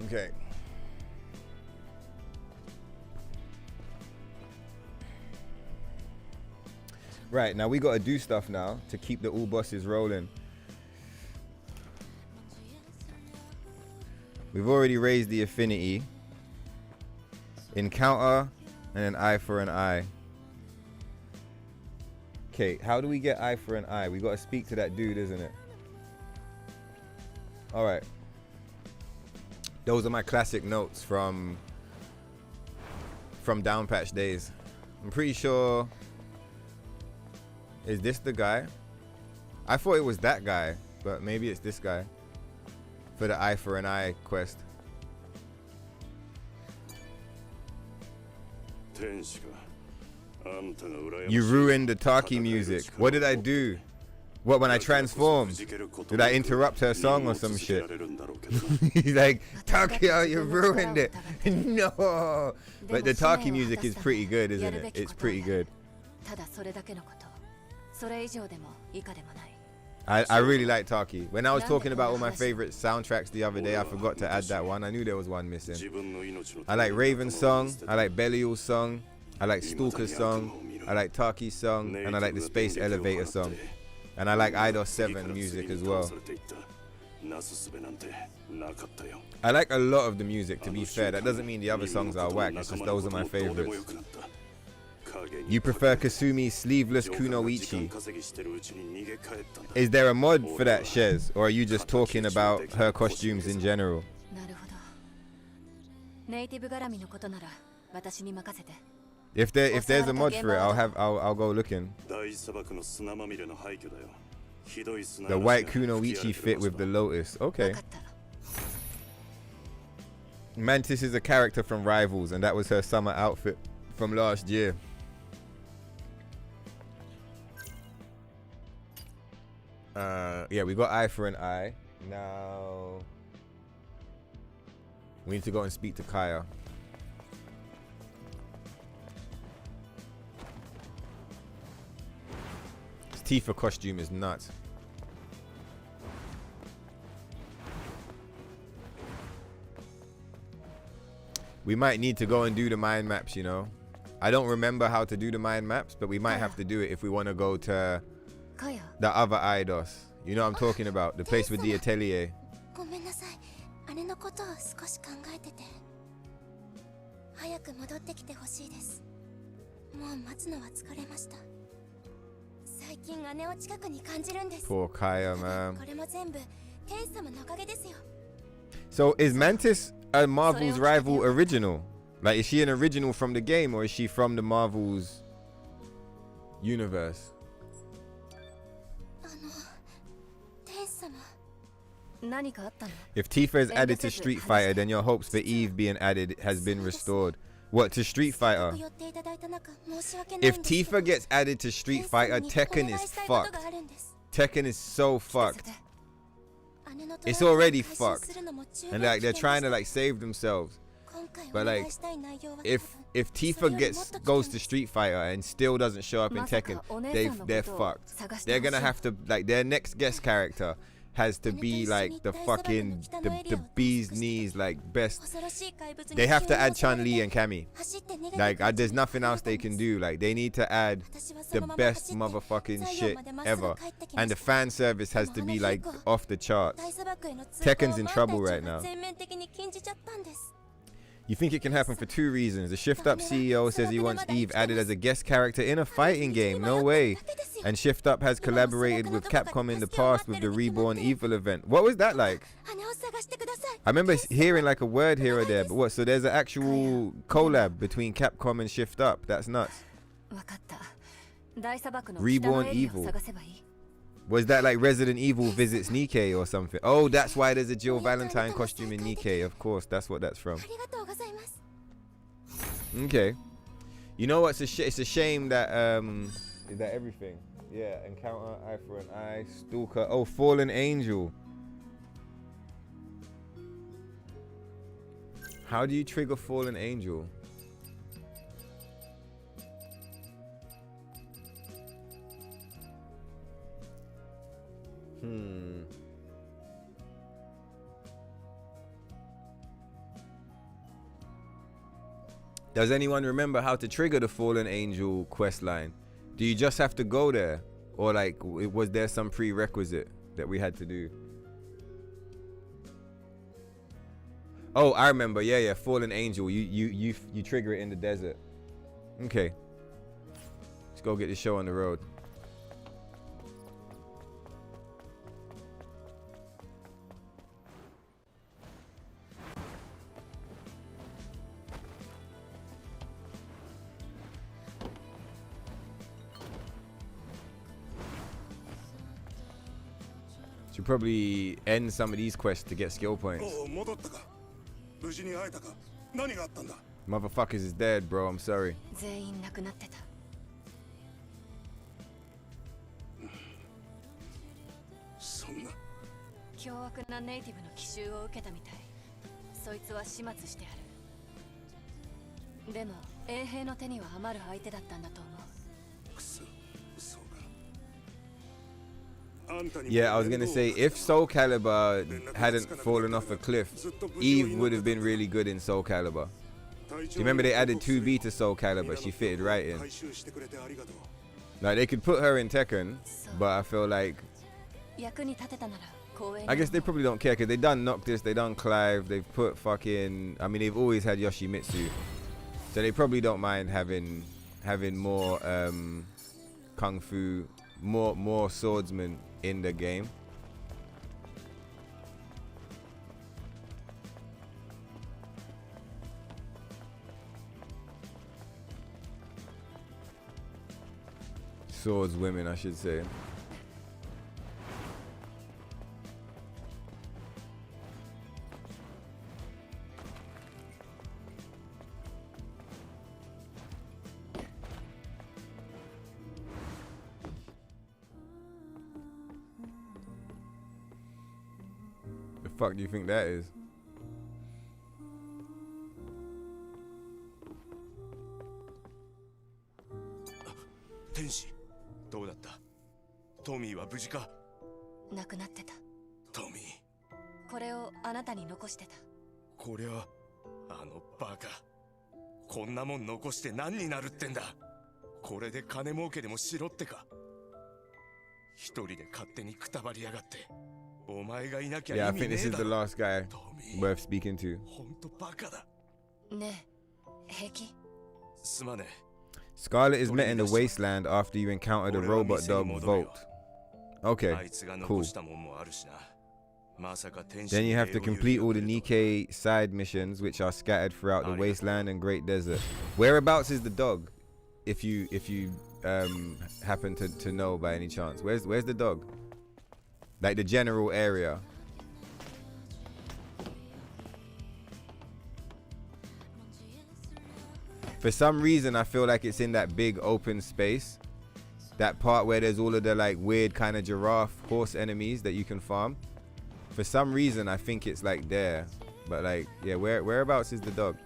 Okay. Right, now we gotta do stuff now to keep the all bosses rolling. We've already raised the affinity. Encounter and an eye for an eye. Okay, how do we get eye for an eye? We gotta speak to that dude, isn't it? Alright. Those are my classic notes from Down Patch days. I'm pretty sure. Is this the guy? I thought it was that guy, but maybe it's this guy for the eye for an eye quest. You ruined the Taki music. What did I do? What, when I transformed? Did I interrupt her song or some shit? He's like, Takio, you ruined it. No. But the Taki music is pretty good, isn't it? It's pretty good. I really like Taki. When I was talking about all my favorite soundtracks the other day, I forgot to add that one. I knew there was one missing. I like Raven's song. I like Belial's song. I like Stalker's song. I like Taki's song. And I like the Space Elevator song. And I like Eidos 7 music as well. I like a lot of the music, to be fair. That doesn't mean the other songs are whack. It's just those are my favorites. You prefer Kasumi's sleeveless kunoichi. Is there a mod for that, Shez? Or are you just talking about her costumes in general? If there's a mod for it, I'll go looking. The white kunoichi fit with the lotus. Okay. Mantis is a character from Rivals, and that was her summer outfit from last year. Yeah, we got eye for an eye. Now we need to go and speak to Kaya. It's Tifa costume is nuts. We might need to go and do the mind maps, you know. I don't remember how to do the mind maps, but we might have to do it if we want to go to the other Eidos. You know what I'm talking about? The place with the atelier. Poor Kaya, man. So is Mantis a Marvel's rival original? Like, is she an original from the game, or is she from the Marvel's universe? If Tifa is added to Street Fighter, then your hopes for Eve being added has been restored. What, to Street Fighter? If Tifa gets added to Street Fighter, Tekken is fucked. Tekken is so fucked. It's already fucked. And like, they're trying to like save themselves. But like, if Tifa goes to Street Fighter and still doesn't show up in Tekken, they're fucked. They're gonna have to, like, their next guest character has to be like the fucking the bee's knees, like best. They have to add Chun-Li and Cammy. Like, there's nothing else they can do. Like, they need to add the best motherfucking shit ever, and the fan service has to be like off the charts. Tekken's in trouble right now. You think it can happen for two reasons. The Shift Up CEO says he wants Eve added as a guest character in a fighting game. No way. And Shift Up has collaborated with Capcom in the past with the Reborn Evil event. What was that like? I remember hearing like a word here or there, but what? So there's an actual collab between Capcom and Shift Up. That's nuts. Reborn Evil. Was that like Resident Evil visits Nikkei or something? Oh, that's why there's a Jill Valentine costume in Nikkei. Of course, that's what that's from. Okay. You know what's it's a shame that is that everything? Yeah, encounter, eye for an eye, stalker. Oh, fallen angel. How do you trigger fallen angel? Does anyone remember how to trigger the fallen angel quest line? Do you just have to go there, or like was there some prerequisite that we had to do? Oh, I remember. Yeah, fallen angel. You trigger it in the desert. Okay. Let's go get the show on the road. Should probably end some of these quests to get skill points. Motherfuckers is dead, bro. I'm sorry. Yeah, I was gonna say, if Soul Calibur hadn't fallen off a cliff, Eve would have been really good in Soul Calibur. Do you remember they added 2B to Soul Calibur? She fitted right in. Like, they could put her in Tekken, but I feel like, I guess they probably don't care, because they done Noctis, they done Clive, they've put fucking, I mean, they've always had Yoshimitsu, so they probably don't mind having more kung fu, more swordsmen in the game. Swords women, I should say. The fuck do you think that is? トミーは無事か？亡くなってた。トミー、これをあなたに残してた。これはあのバカ。こんなもん残して何になるってんだ。これで金儲けでもしろってか。一人で勝手にくたばりやがって。お前がいなきゃ Yeah, I 意味 think ね this え is だ the ろ。 last guy トミー、 worth speaking to. ほんとバカだ。ねえ、平気？すまねえ。 Scarlet is met in the wasteland after you encounter the robot dog Volt. Okay, あいつが cool. 残したもんもあるしな。まさか天使 Then you have to に礼を言う complete all the ようにとは。 Nikkei side missions, which are scattered throughout the wasteland and Great Desert. Whereabouts is the dog? If you happen to know by any chance, where's the dog? Like the general area. For some reason, I feel like it's in that big open space. That part where there's all of the like weird kind of giraffe horse enemies that you can farm. For some reason, I think it's like there. But like, yeah, whereabouts is the dog?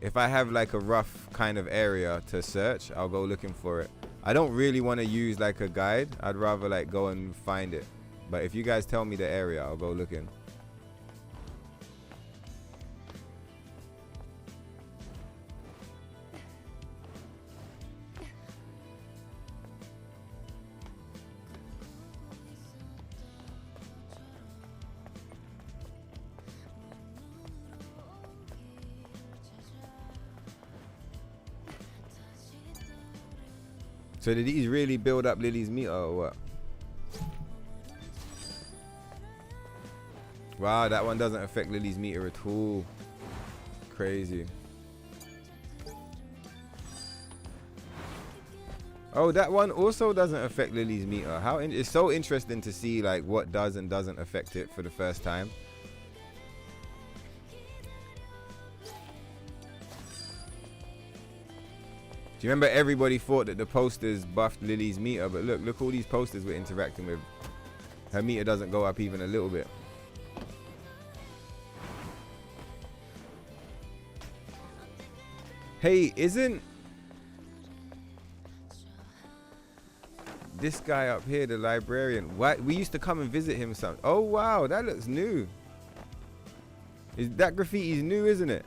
If I have like a rough kind of area to search, I'll go looking for it. I don't really want to use like a guide. I'd rather like go and find it. But if you guys tell me the area, I'll go looking. So did these really build up Lily's meter or what? Wow, that one doesn't affect Lily's meter at all. Crazy. Oh, that one also doesn't affect Lily's meter. It's so interesting to see like what does and doesn't affect it for the first time. Do you remember everybody thought that the posters buffed Lily's meter? But look all these posters we're interacting with. Her meter doesn't go up even a little bit. Hey, isn't this guy up here the librarian? Why we used to come and visit him some. Oh wow, that looks new. That graffiti's new, isn't it?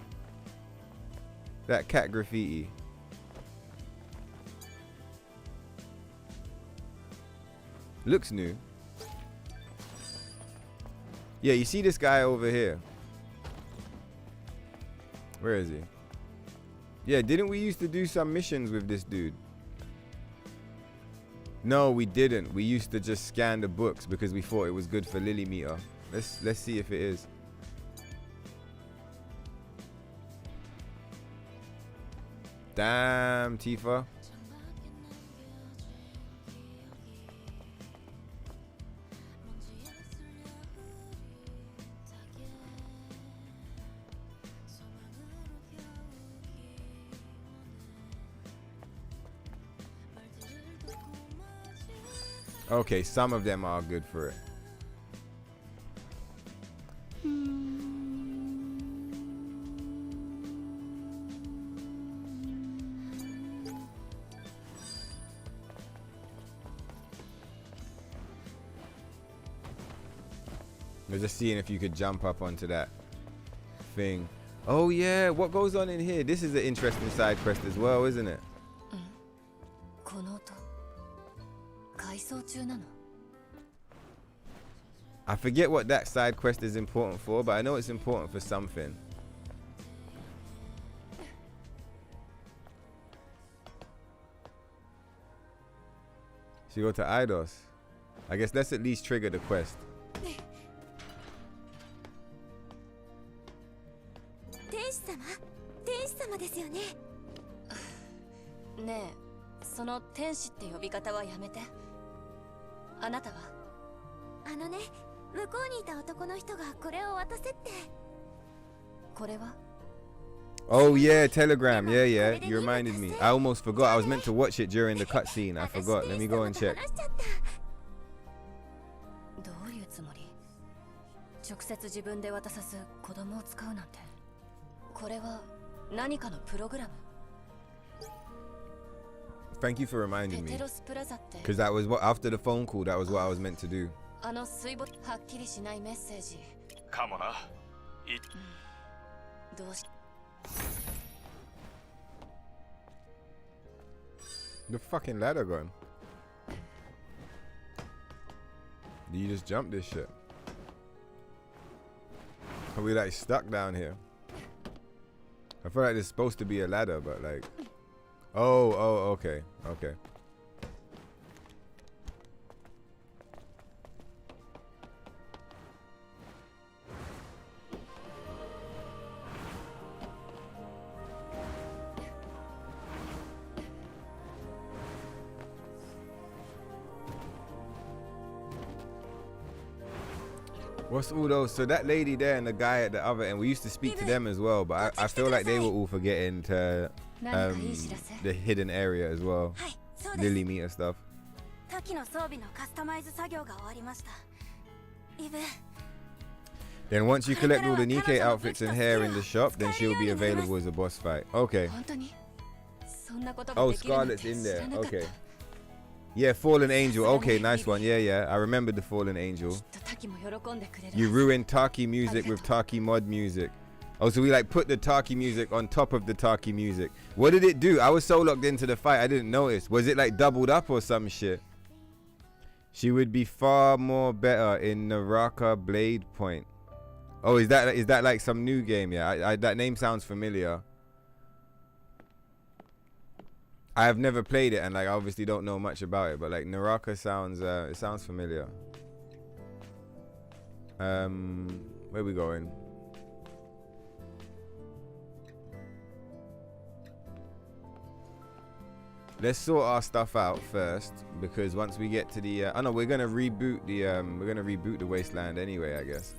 That cat graffiti. Looks new. Yeah, you see this guy over here. Where is he? Yeah, didn't we used to do some missions with this dude? No, we didn't. We used to just scan the books because we thought it was good for Lily meter. Let's see if it is. Damn, Tifa. Okay, some of them are good for it. We're just seeing if you could jump up onto that thing. Oh yeah, what goes on in here? This is an interesting side quest as well, isn't it? I forget what that side quest is important for, but I know it's important for something. So you go to Eidos. I guess let's at least trigger the quest. ねえ、その天使って呼び方はやめて。あなたは？あのね、向こうにいた男の人がこれを渡せって。これは？ Oh yeah, Telegram. Yeah, yeah. You reminded me. I almost forgot. I was meant to watch it during the cutscene. I forgot. Let me go and check. どういうつもり？直接自分で渡さず子供を使うなんて。これは何かのプログラム？ Thank you for reminding ペ me. テロスプラザって Because that was what, after the phone call, that was what I was meant to do. あの水没はっきりしないメッセージかもな。どうし The fucking ladder gone. You just jump this shit. Are we like stuck down here? I feel like there's supposed to be a ladder, but like, oh, okay. What's all those? So that lady there and the guy at the other end, we used to speak to them as well, but I feel like they were all forgetting to the hidden area as well. はい、そうです。 Lily meter stuff. タキの装備のカスタマイズ作業が終わりました。イブ、 Then once you collect all the Nikkei outfits and hair in the shop, then she'll be available as a boss fight. Okay. 本当にそんなことが Oh, できるなんて Scarlet's in 知ら there. なかった Okay. Yeah, Fallen Angel. Okay, nice one. Yeah. I remember the Fallen Angel. きっとタキも喜んでくれる You ruined Taki music with Taki mod music. Oh, so we like put the Taki music on top of the Taki music. What did it do? I was so locked into the fight, I didn't notice. Was it like doubled up or some shit? She would be far more better in Naraka Blade Point. Oh, is that like some new game? Yeah, that name sounds familiar. I have never played it and like I obviously don't know much about it, but like Naraka sounds it sounds familiar. Where we going? Let's sort our stuff out first, because once we get to the oh no, we're gonna reboot the wasteland anyway, I guess.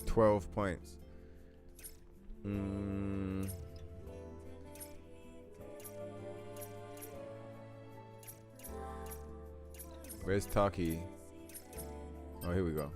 $12 points. Where's Taki? Oh, here we go.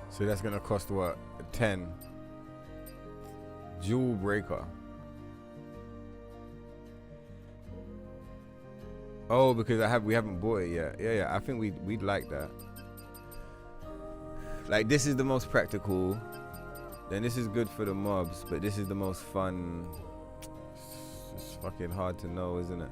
So that's gonna cost what? 10. Jewel Breaker. Oh, because we haven't bought it yet. Yeah. I think we'd like that. Like this is the most practical. Then this is good for the mobs, but this is the most fun. It's fucking hard to know, isn't it?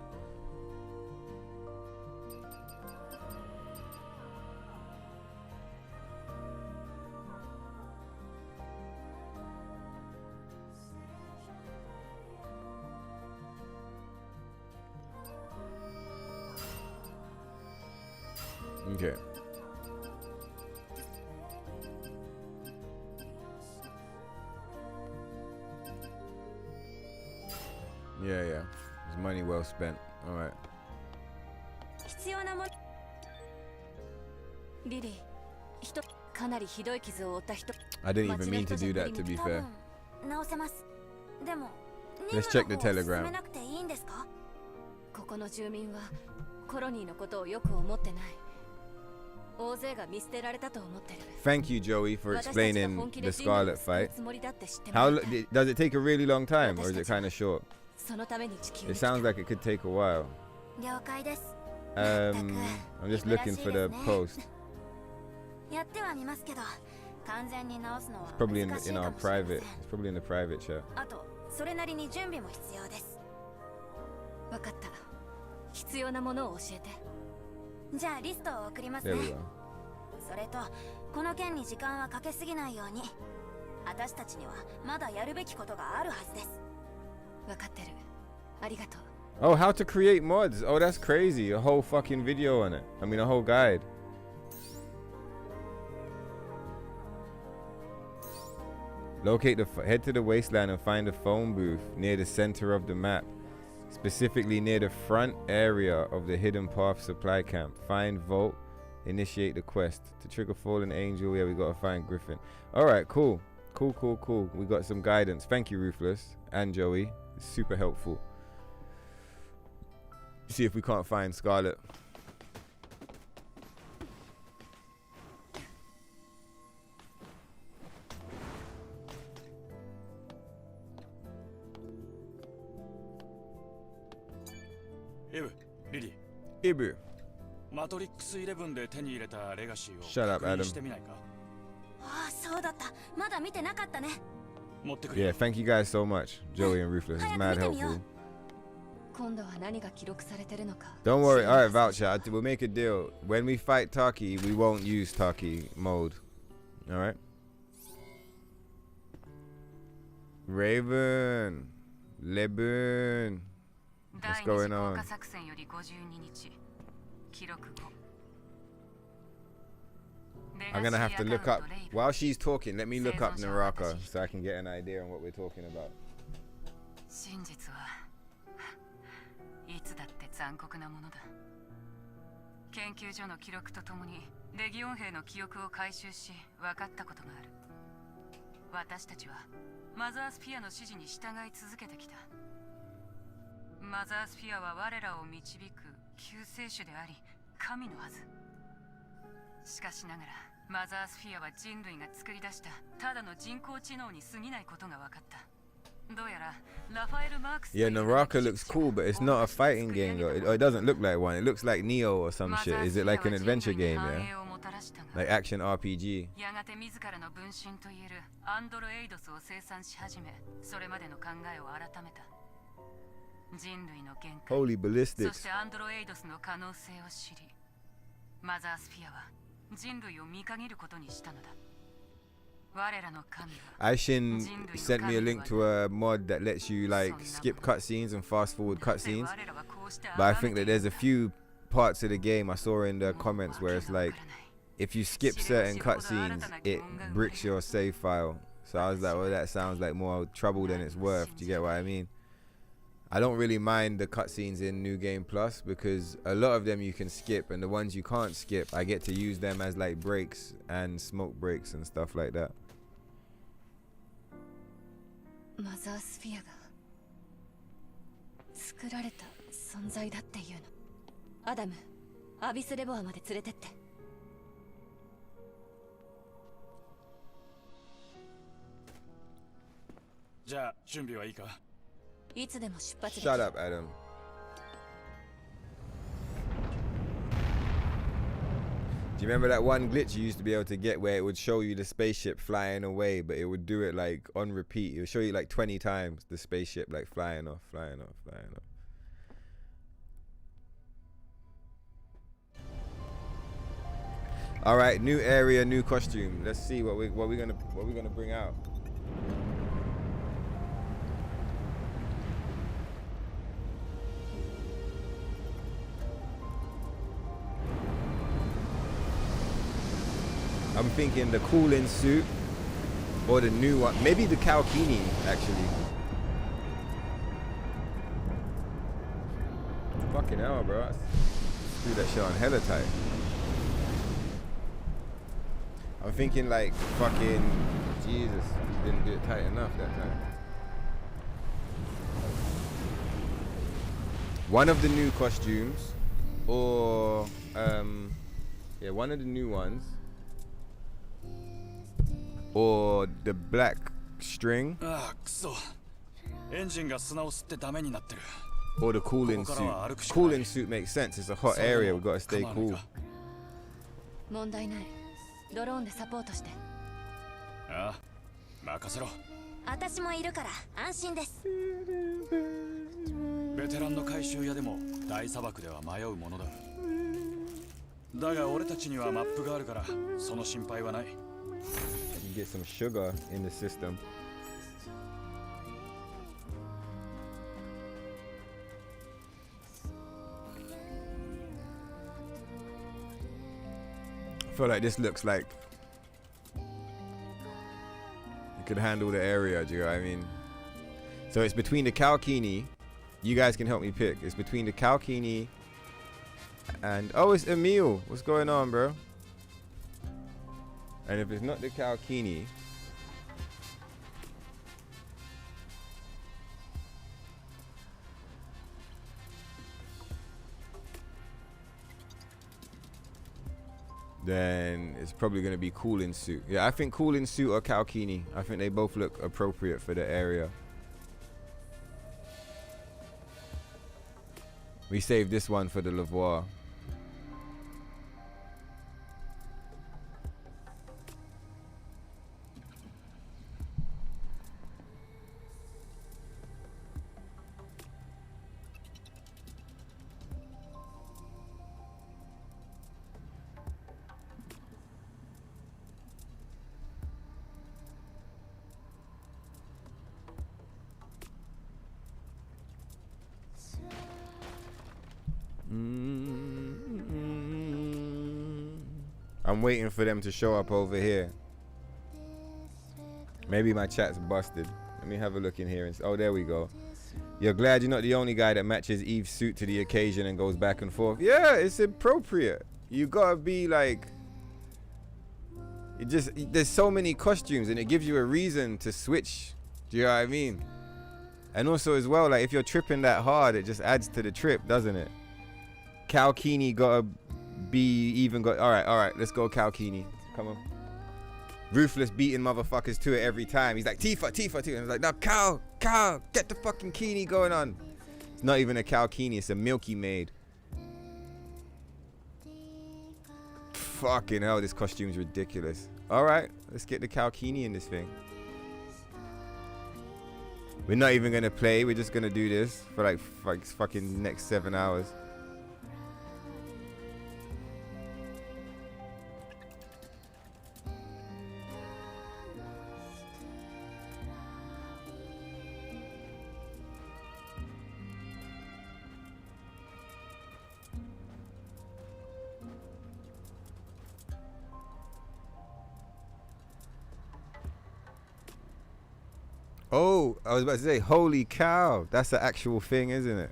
Okay. Yeah. It's money well spent. All right. 必要なもの。リリー人かなりひどい傷を負った人 I didn't even mean to do that, to be 多 fair. 分直せます。でも、 Let's check the 任務の方を telegram. 進めなくていいんですか？ここの住民はコロニーのことをよく思ってない大勢が見捨てられたと思ってる Thank you, Joey, for 私たちが explaining 本気で the 人類を Scarlet 救う fight. つもりだって知っても How らいたい does it take a really long time, or is it kind of short? そのために地球 It に来た sounds like it could take a while. 了解です。 I'm just looking for the post. やってはみますけど、完全に直すのは Probably 難しい in か our もしれません。 private. It's probably in the private chat. あと、それなりに準備も必要です。分かった。必要なものを教えて。じゃあリストを送りますね。 There we go. それとこの件に時間はかけすぎないように。私たちにはまだやるべきことがあるはずです。分かってる。ありがとう。 Oh, how to create mods. Oh, that's crazy. A whole fucking video on it. I mean, a whole guide. Locate head to the wasteland and find a phone booth near the center of the map, specifically near the front area of the hidden path supply camp. Find Volt, initiate the quest. To trigger fallen angel, yeah, we gotta find Griffin. All right, cool. Cool. We got some guidance. Thank you, Ruthless and Joey. It's super helpful. See if we can't find Scarlet. Ibu. マトリックス11で手に入れたレガシーを Shut up, 確認 Adam. してみないか。ああ、そうだった。まだ見てなかったね。持ってくるよ。 Yeah, thank you guys so much, Joey and Ruthless. It's mad helpful. 今度は何が記録されてるのか。 Don't worry. All right, Voucher. We'll make a deal. When we fight Taki, we won't use Taki mode. All right. Raven, Lebun. What's going on? I'm gonna have to look up while she's talking. Let me look up Naraka so I can get an idea on what we're talking about. 真実はいつだって残酷なものだ。研究所の記録とともにレギオン兵の記憶を回収し分かったことがある。私たちはマザースフィアの指示に従い続けてきた。マザースフィアは我らを導く救世主であり神のはず。しかしながらマザースフィアは人類が作り出したただの人工知能に過ぎないことが分かった。 Yeah, Naraka looks cool, but it's not a fighting game though. It doesn't look like one. It looks like Neo or some shit. Is it like an adventure game, yeah? Like action RPG? やがて自らの分身といえるアンドロエイドスを生産し始め、それまでの考えを改めた。人類の限界、 Holy そ ballistics. してアンドロエイドスの可能性を知り、マザースフィアは人類を見限ることにしたのだ。 Aishin sent me a link to a mod that lets you like skip cutscenes and fast forward cutscenes, but I think that there's a few parts of the game I saw in the comments where it's like if you skip certain cutscenes it bricks your save file. So I was like, well, that sounds like more trouble than it's worth. Do you get what I mean? I don't really mind the cutscenes in New Game Plus because a lot of them you can skip, and the ones you can't skip I get to use them as like breaks and smoke breaks and stuff like that. マザースフィアが作られた存在だっていうの。アダム、アビスレボアまで連れてって。じゃあ準備はいいか？いつでも出発できる。 Shut up, Adam. Do you remember that one glitch you used to be able to get where it would show you the spaceship flying away, but it would do it like on repeat? It would show you like 20 times the spaceship like flying off. All right, new area, new costume. Let's see what we're gonna bring out. I'm thinking the cooling suit or the new one, maybe the Kalkini actually. Fucking hell, bro. Screw that shit on hella tight. I'm thinking like fucking Jesus, didn't do it tight enough that time. One of the new costumes, or yeah, one of the new ones. Or the black string. Or the cooling suit. Cooling suit makes sense. It's a hot area. We've got to stay cool. 問題ない。ドローンでサポートして。ああ、任せろ。私もいるから安心です。ベテランの回収屋でも大砂漠では迷うものだ。だが俺たちにはマップがあるからその心配はない。 You get some sugar in the system. I feel like this looks like you could handle the area, do you know what I mean? So it's between the Kalkini. You guys can help me pick. It's between the Kalkini and oh, it's Emil. What's going on, bro? And if it's not the Kalkini, then it's probably going to be Cooling Suit. Yeah, I think Cooling Suit or Kalkini. I think they both look appropriate for the area. We saved this one for the Lavoir. I'm waiting for them to show up over here. Maybe my chat's busted. Let me have a look in here. And oh, there we go. You're glad you're not the only guy that matches Eve's suit to the occasion and goes back and forth. Yeah, it's appropriate. You gotta be like, there's so many costumes and it gives you a reason to switch. Do you know what I mean? And also as well, like if you're tripping that hard, it just adds to the trip, doesn't it? Kalkini gotta be even got. All right, let's go Kalkini. Come on. Ruthless beating motherfuckers to it every time. He's like, Tifa. And I was like, no, Cal, get the fucking Kini going on. It's not even a Kalkini, it's a Milky Maid. Fucking hell, this costume's ridiculous. All right, let's get the Kalkini in this thing. We're not even gonna play, we're just gonna do this for like fucking next 7 hours. Oh, I was about to say, holy cow. That's the actual thing, isn't it?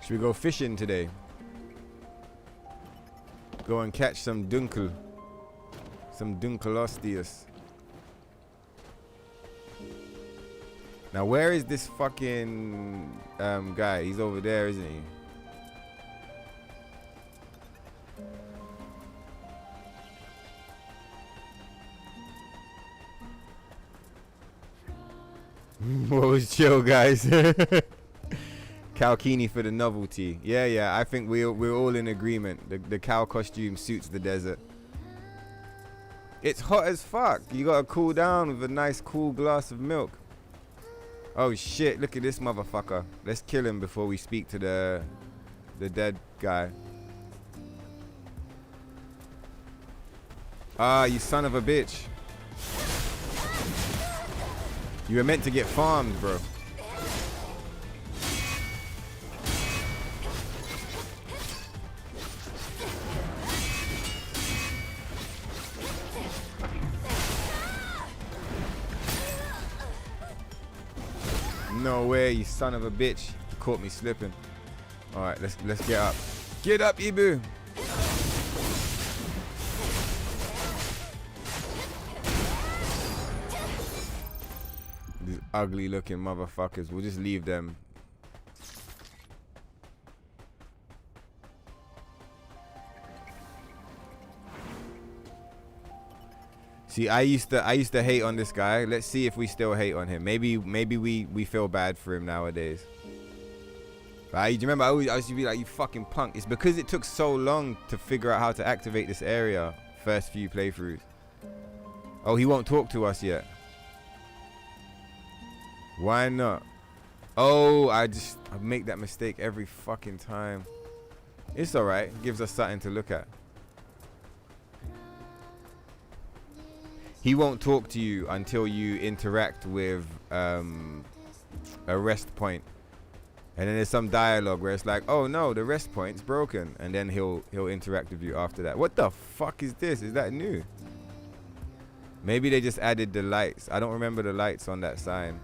Should we go fishing today? Go and catch some dunkel. Some Dunkelostius. Now where is this fucking guy? He's over there, isn't he? What was chill, guys? Kalkini for the novelty. Yeah, I think we're all in agreement. The cow costume suits the desert. It's hot as fuck. You gotta cool down with a nice cool glass of milk. Oh shit, look at this motherfucker. Let's kill him before we speak to the dead guy. Ah, you son of a bitch. You were meant to get farmed, bro. No way, you son of a bitch. You caught me slipping. Alright, let's get up. Get up, Ibu! These ugly looking motherfuckers. We'll just leave them. See, I used to hate on this guy. Let's see if we still hate on him. Maybe we feel bad for him nowadays. Right? Do you remember I used to be like, you fucking punk. It's because it took so long to figure out how to activate this area. First few playthroughs. Oh, he won't talk to us yet. Why not? Oh, I make that mistake every fucking time. It's alright. Gives us something to look at. He won't talk to you until you interact with a rest point. And then there's some dialogue where it's like, oh no, the rest point's broken. And then he'll interact with you after that. What the fuck is this? Is that new? Maybe they just added the lights. I don't remember the lights on that sign.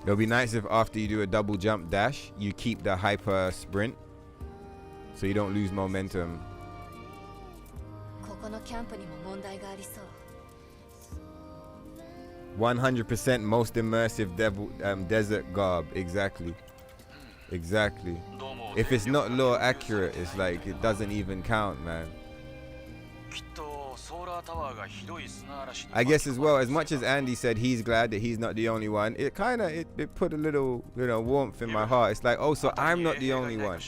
It'll be nice if after you do a double jump dash, you keep the hyper sprint so you don't lose momentum. ここのキャンプにも問題がありそう。 100% most immersive desert garb. Exactly. Exactly. If it's not lore accurate, it's like it doesn't even count, man. I guess as well, as much as Andy said he's glad that he's not the only one, it kind of it put a little, you know, warmth in my heart. It's like, oh, so I'm not the only one.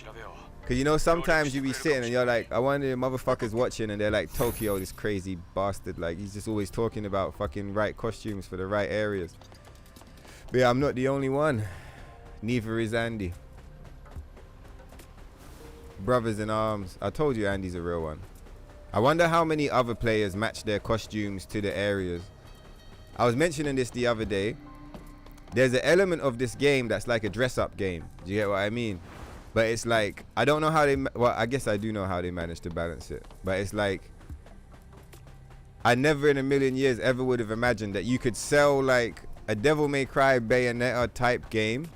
Because, you know, sometimes you be sitting and you're like, I wonder if motherfuckers watching and they're like, Tokyo, this crazy bastard, like he's just always talking about fucking right costumes for the right areas. But yeah, I'm not the only one. Neither is Andy. Brothers in arms. I told you Andy's a real one. I wonder how many other players match their costumes to the areas. I was mentioning this the other day. There's an element of this game that's like a dress-up game. Do you get what I mean? But it's like, I don't know how they, well, I guess I do know how they managed to balance it. But it's like, I never in a million years ever would have imagined that you could sell like a Devil May Cry Bayonetta type game,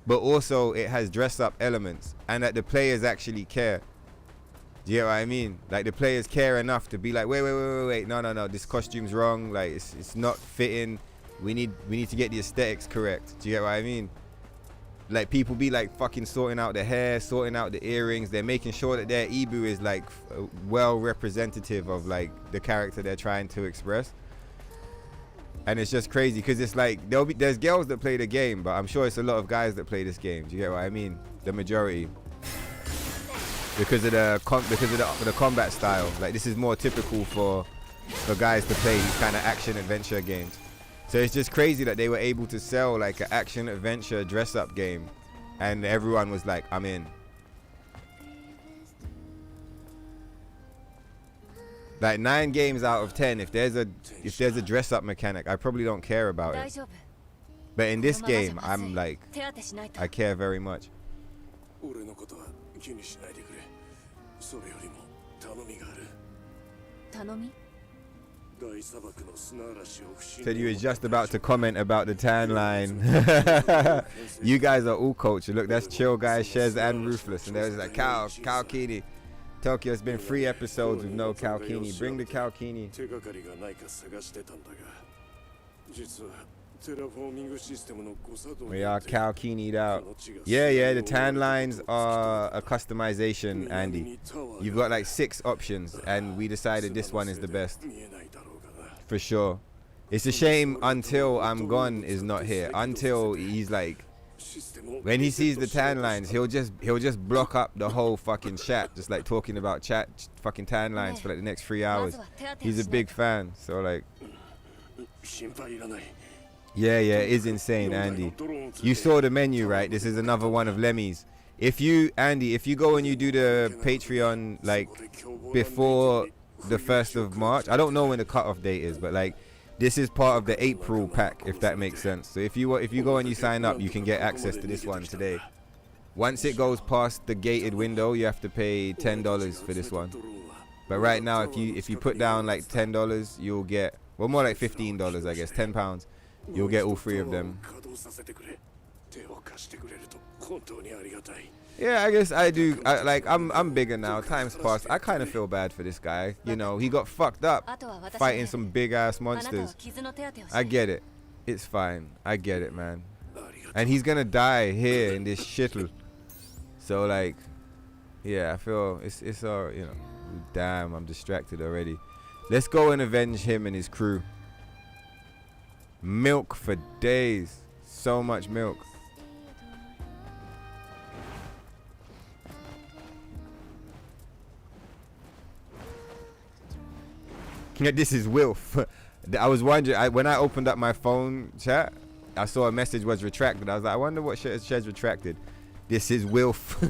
but also it has dress-up elements and that the players actually care. Do you get what I mean? Like the players care enough to be like, wait, no, this costume's wrong. Like it's not fitting. We need to get the aesthetics correct. Do you get what I mean? Like people be like fucking sorting out the hair, sorting out the earrings. They're making sure that their Ibu is like well representative of like the character they're trying to express. And it's just crazy because it's like there's girls that play the game, but I'm sure it's a lot of guys that play this game. Do you get what I mean? The majority. Because of the combat style. Like this is more typical for guys to play these kind of action adventure games. So it's just crazy that they were able to sell like an action adventure dress up game and everyone was like, I'm in. Like 9 games out of 10, if there's a dress up mechanic, I probably don't care about it. But in this game, I'm like, I care very much. Said you was just about to comment about the tan line. You guys are all culture. Look, that's Chill Guys, Shez and Ruthless. And there's like Kalkini. Tokyo, it's been 3 episodes with no Kalkini. Bring the Kalkini. We are Kalkini'd out. Yeah, the tan lines are a customization, Andy. You've got like 6 options and we decided this one is the best. For sure. It's a shame Until I'm Gone is not here. Until he's like, when he sees the tan lines, he'll just block up the whole fucking chat, just like talking about fucking tan lines for like the next 3 hours. He's a big fan, so like, yeah, it is insane, Andy. You saw the menu, right? This is another one of Lemmy's. Andy, if you go and you do the Patreon like before the 1st of March, I don't know when the cutoff date is, but like this is part of the April pack, if that makes sense. So if you go and you sign up, you can get access to this one today. Once it goes past the gated window, you have to pay $10 for this one. But right now, if you put down like $10, you'll get, well, more like $15, I guess, £10. You'll get all 3 of them. Yeah, I guess I do. I'm bigger now. Time's passed. I kind of feel bad for this guy. You know, he got fucked up fighting some big ass monsters. I get it. It's fine. I get it, man. And he's gonna die here in this shittle. So like, yeah, I feel it's all, you know. Damn, I'm distracted already. Let's go and avenge him and his crew. Milk for days. So much milk. This is Wilf. I was wondering, when I opened up my phone chat, I saw a message was retracted. I was like, I wonder what Shez retracted. This is Wilf.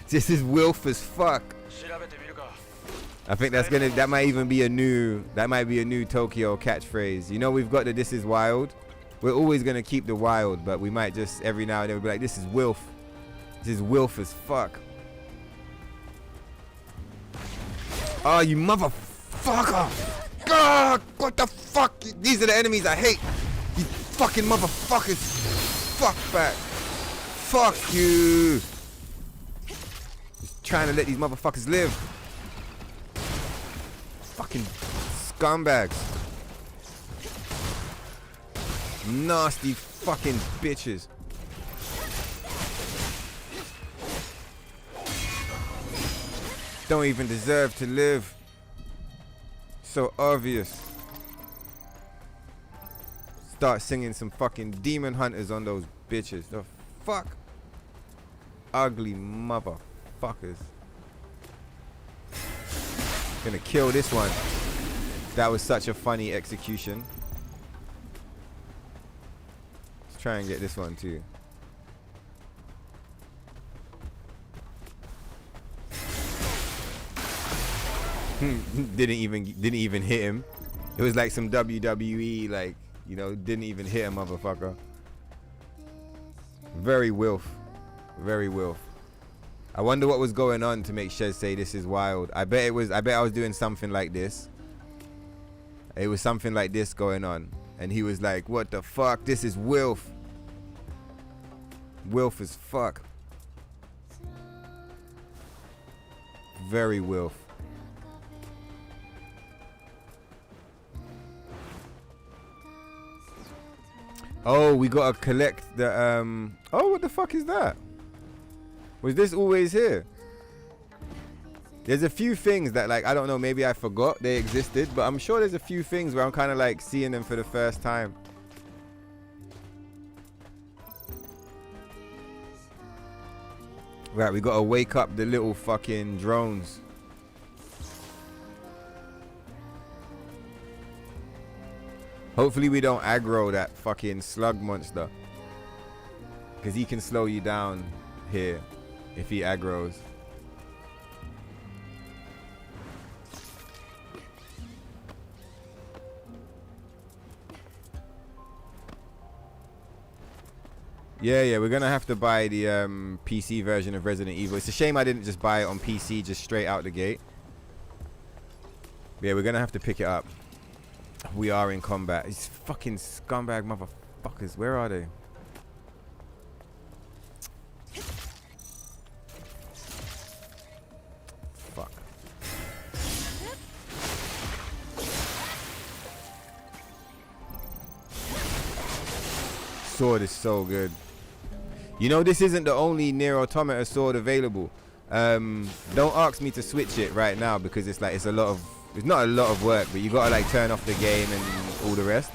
This is Wilf as fuck. I think that might even be a new Tokyo catchphrase. You know, we've got the "This is wild." We're always gonna keep the wild, but we might just every now and then be like, "This is Wilf. This is Wilf as fuck." Oh, you motherfucker! God, what the fuck? These are the enemies I hate. You fucking motherfuckers. Fuck back. Fuck you. Just trying to let these motherfuckers live. Fucking scumbags. Nasty fucking bitches. Don't even deserve to live. So obvious. Start singing some fucking Demon Hunters on those bitches. The fuck? Ugly motherfuckers. Gonna kill this one. That was such a funny execution. Let's try and get this one too. didn't even hit him. It was like some WWE, like, you know, didn't even hit a motherfucker. Very Wilf. Very Wilf. I wonder what was going on to make Shez say this is wild. I bet I was doing something like this. It was something like this going on. And he was like, what the fuck? This is Wilf. Wilf as fuck. Very Wilf. Oh, we gotta collect the oh, what the fuck is that? Was this always here? There's a few things that, like, I don't know, maybe I forgot they existed, but I'm sure there's a few things where I'm kind of like seeing them for the first time. Right, we gotta wake up the little fucking drones. Hopefully we don't aggro that fucking slug monster, because he can slow you down here if he aggroes. Yeah, we're gonna have to buy the PC version of Resident Evil. It's a shame I didn't just buy it on PC just straight out the gate. Yeah, we're gonna have to pick it up. We are in combat. These fucking scumbag motherfuckers. Where are they? Fuck. Sword is so good. You know, this isn't the only Nier Automata sword available. Don't ask me to switch it right now, because it's like it's not a lot of work, but you gotta like turn off the game and all the rest.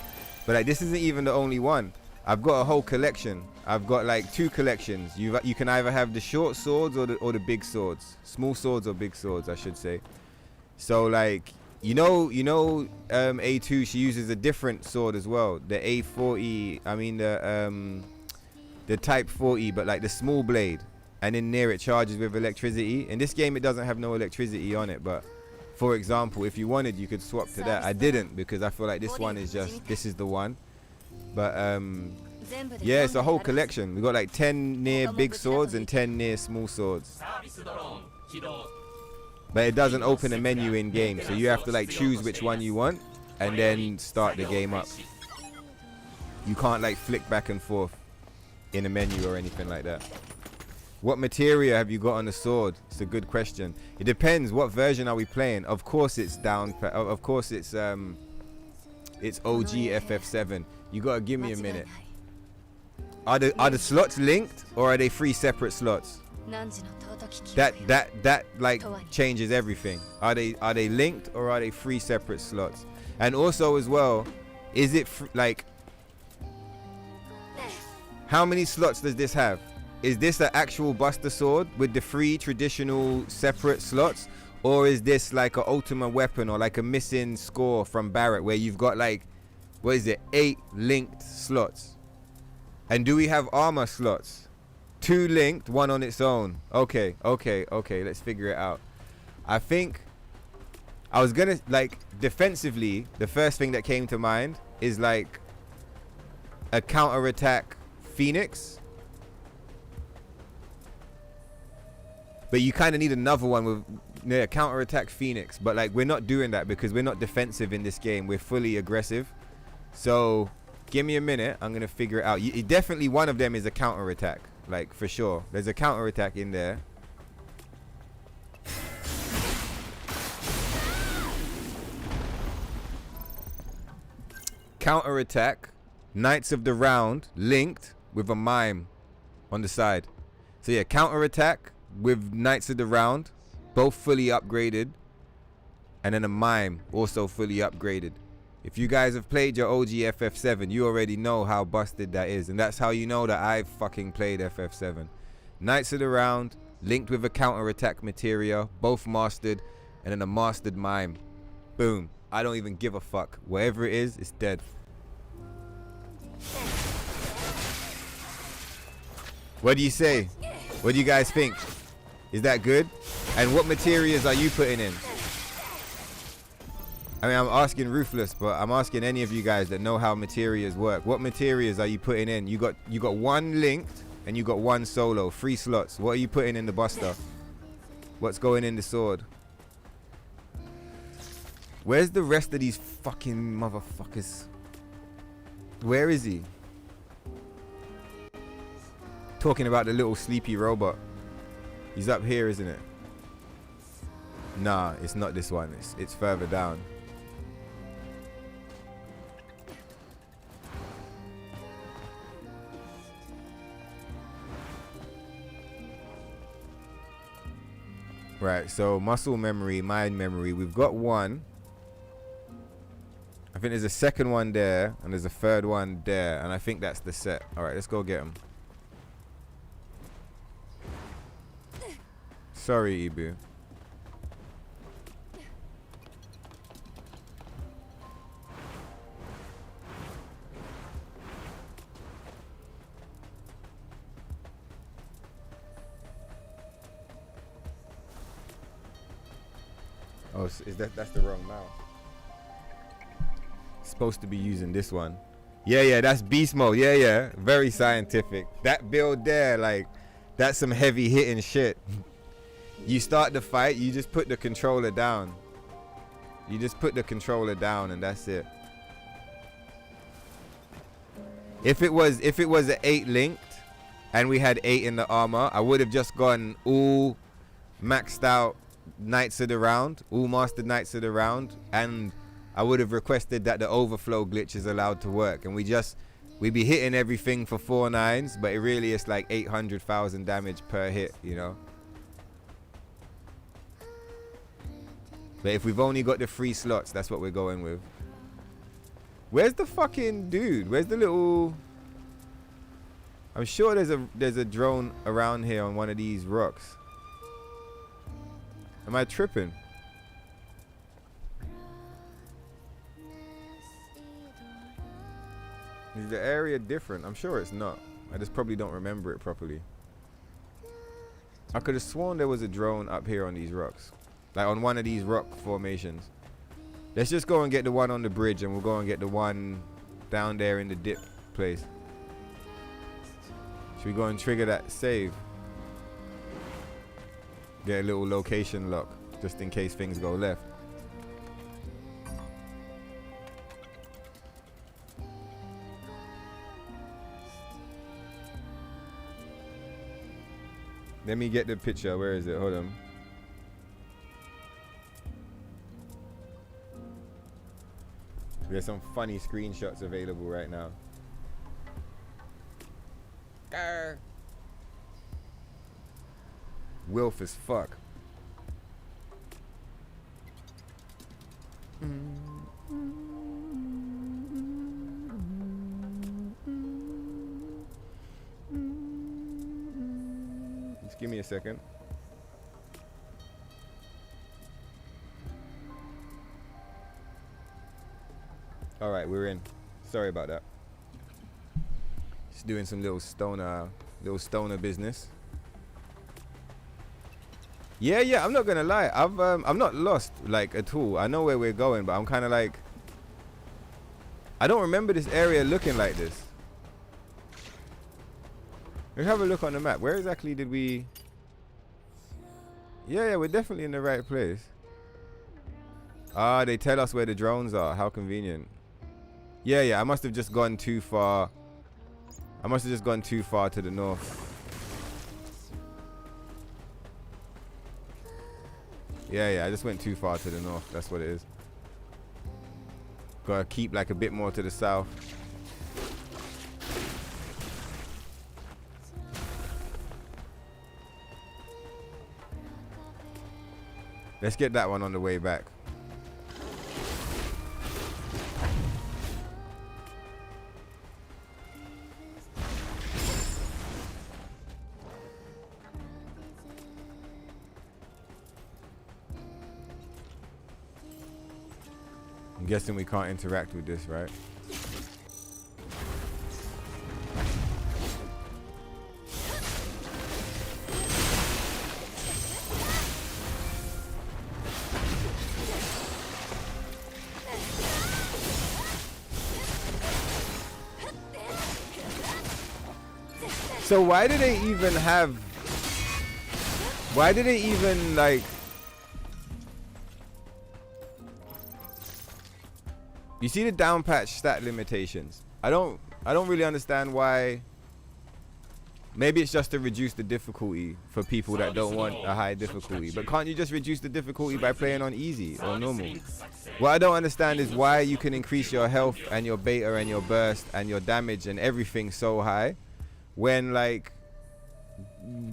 But like, this isn't even the only one. I've got a whole collection. I've got like 2 collections. You can either have the short swords or the big swords, small swords or big swords, I should say. So like, you know, A2, she uses a different sword as well. The A40, I mean the Type 40, but like the small blade. And in Nier it charges with electricity. In this game it doesn't have no electricity on it, but for example, if you wanted, you could swap to that. I didn't, because I feel like this one is just, this is the one. But yeah, it's a whole collection. We got like 10 Nier big swords and 10 Nier small swords. But it doesn't open a menu in game, so you have to like choose which one you want and then start the game up. You can't like flick back and forth in a menu or anything like that. What materia have you got on the sword? It's a good question. It depends. What version are we playing? Of course it's down. Of course it's OG FF7. You gotta give me a minute. Are the slots linked or are they 3 separate slots? That like changes everything. Are they linked or are they 3 separate slots? And also as well, is it like how many slots does this have? Is this an actual Buster Sword with the 3 traditional separate slots? Or is this like an Ultima weapon or like a missing score from Barrett where you've got like, what is it, 8 linked slots? And do we have armor slots? 2 linked, 1 on its own. Okay, let's figure it out. I think I was gonna, like, defensively, the first thing that came to mind is like a counter-attack Phoenix. But you kind of need another one with counter-attack Phoenix. But like we're not doing that because we're not defensive in this game. We're fully aggressive. So give me a minute. I'm going to figure it out. Definitely one of them is a counter-attack. Like for sure. There's a counter-attack in there. Counter-attack. Knights of the Round linked with a mime on the side. So yeah, counter-attack with Knights of the Round, both fully upgraded, and then a mime also fully upgraded. If you guys have played your OG FF7, you already know how busted that is, and that's how you know that I've fucking played FF7. Knights of the Round linked with a counter-attack materia, both mastered, and then a mastered mime. Boom. I don't even give a fuck. Whatever it is, it's dead. What do you say? What do you guys think? Is that good? And what materials are you putting in? I mean, I'm asking Ruthless, but I'm asking any of you guys that know how materials work. What materials are you putting in? You got 1 linked and you got 1 solo, 3 slots. What are you putting in the Buster? What's going in the sword? Where's the rest of these fucking motherfuckers? Where is he? Talking about the little sleepy robot. He's up here, isn't it? Nah, it's not this one. It's further down. Right, so muscle memory, mind memory. We've got 1. I think there's a second one there, and there's a third one there, and I think that's the set. All right, let's go get them. Sorry, Ibu. Oh, is that's the wrong mouse? Supposed to be using this one. Yeah, that's beast mode. Yeah, very scientific. That build there, like, that's some heavy hitting shit. You start the fight, you just put the controller down. You just put the controller down and that's it. If it was an 8 linked and we had 8 in the armor, I would have just gone all maxed out Knights of the Round, all mastered Knights of the Round, and I would have requested that the overflow glitch is allowed to work, and we'd be hitting everything for 4 9s, but it really is like 800,000 damage per hit, you know. But if we've only got the 3 slots, that's what we're going with. Where's the fucking dude? Where's the little... I'm sure there's a drone around here on one of these rocks. Am I tripping? Is the area different? I'm sure it's not. I just probably don't remember it properly. I could have sworn there was a drone up here on these rocks. Like on one of these rock formations. Let's just go and get the one on the bridge and we'll go and get the one down there in the dip place. Should we go and trigger that save? Get a little location lock just in case things go left. Let me get the picture. Where is it? Hold on. There's some funny screenshots available right now. Grr. Wilf as fuck. Just give me a second. All right, we're in. Sorry about that. Just doing some little stoner business. Yeah, I'm not gonna lie. I'm not lost like at all. I know where we're going, but I'm kind of like, I don't remember this area looking like this. Let's have a look on the map. Where exactly did we? Yeah, we're definitely in the right place. Ah, they tell us where the drones are. How convenient. Yeah, I must have just gone too far. I must have just gone too far to the north. Yeah, I just went too far to the north. That's what it is. Gotta keep like a bit more to the south. Let's get that one on the way back. I'm guessing we can't interact with this, right? So why do they even have... Why do they even like... You see the down patch stat limitations. I don't really understand why. Maybe it's just to reduce the difficulty for people that don't want a high difficulty. But can't you just reduce the difficulty by playing on easy or normal? What I don't understand is why you can increase your health and your beta and your burst and your damage and everything so high when, like,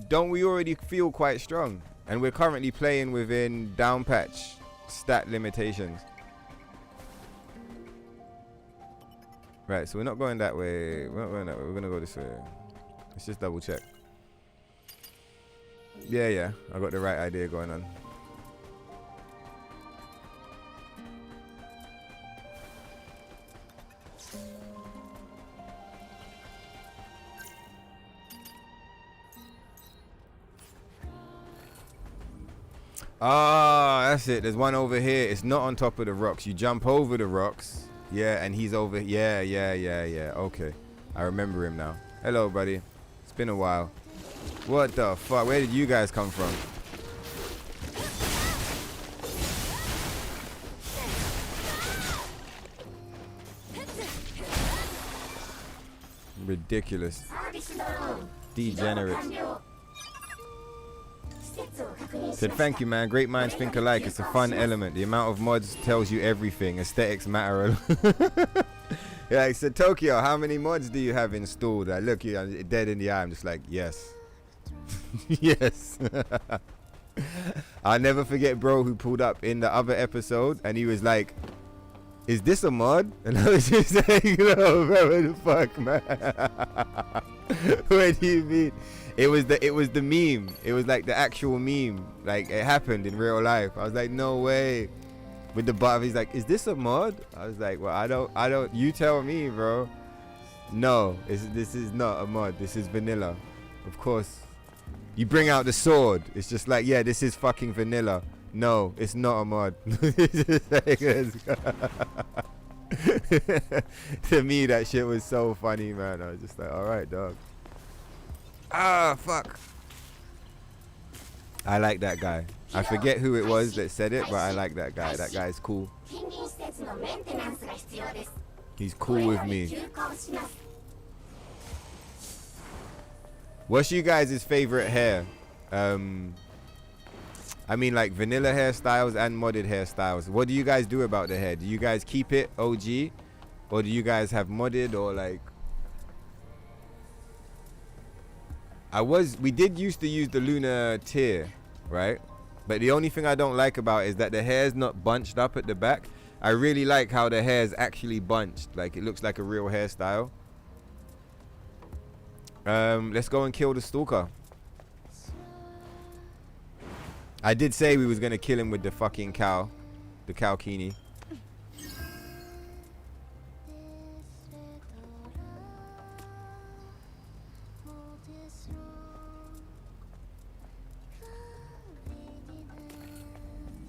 don't we already feel quite strong? And we're currently playing within down patch stat limitations. Right, so we're not going that way. We're not going that way. We're gonna go this way. Let's just double check. Yeah, I got the right idea going on. Ah, that's it. There's one over here. It's not on top of the rocks. You jump over the rocks. Yeah, and he's over. Yeah. Okay, I remember him now. Hello, buddy. It's been a while. What the fuck? Where did you guys come from? Ridiculous. Degenerate. Said, thank you, man. Great minds think alike. It's a fun element. The amount of mods tells you everything. Aesthetics matter. Yeah, I said, Tokyo, how many mods do you have installed? I look you I'm dead in the eye. I'm just like, yes. Yes. I'll never forget bro who pulled up in the other episode and he was like, is this a mod? And I was just saying, no, bro, what the fuck, man? What do you mean? It was the meme. It was like the actual meme. Like it happened in real life. I was like, no way. With the butt, he's like, is this a mod? I was like, well, I don't. You tell me, bro. No, this is not a mod. This is vanilla. Of course. You bring out the sword. It's just like, yeah, this is fucking vanilla. No, it's not a mod. To me, that shit was so funny, man. I was just like, all right, dog. Ah, fuck. I like that guy. I forget who it was that said it, but I like that guy. That guy's cool. He's cool with me. What's you guys' favorite hair? I mean, like vanilla hairstyles and modded hairstyles. What do you guys do about the hair? Do you guys keep it OG, or do you guys have modded, or like? We did used to use the lunar tier, right? But the only thing I don't like about it is that the hair's not bunched up at the back. I really like how the hair's actually bunched. Like, it looks like a real hairstyle. Let's go and kill the stalker. I did say we was gonna kill him with the fucking cow. The cow kini.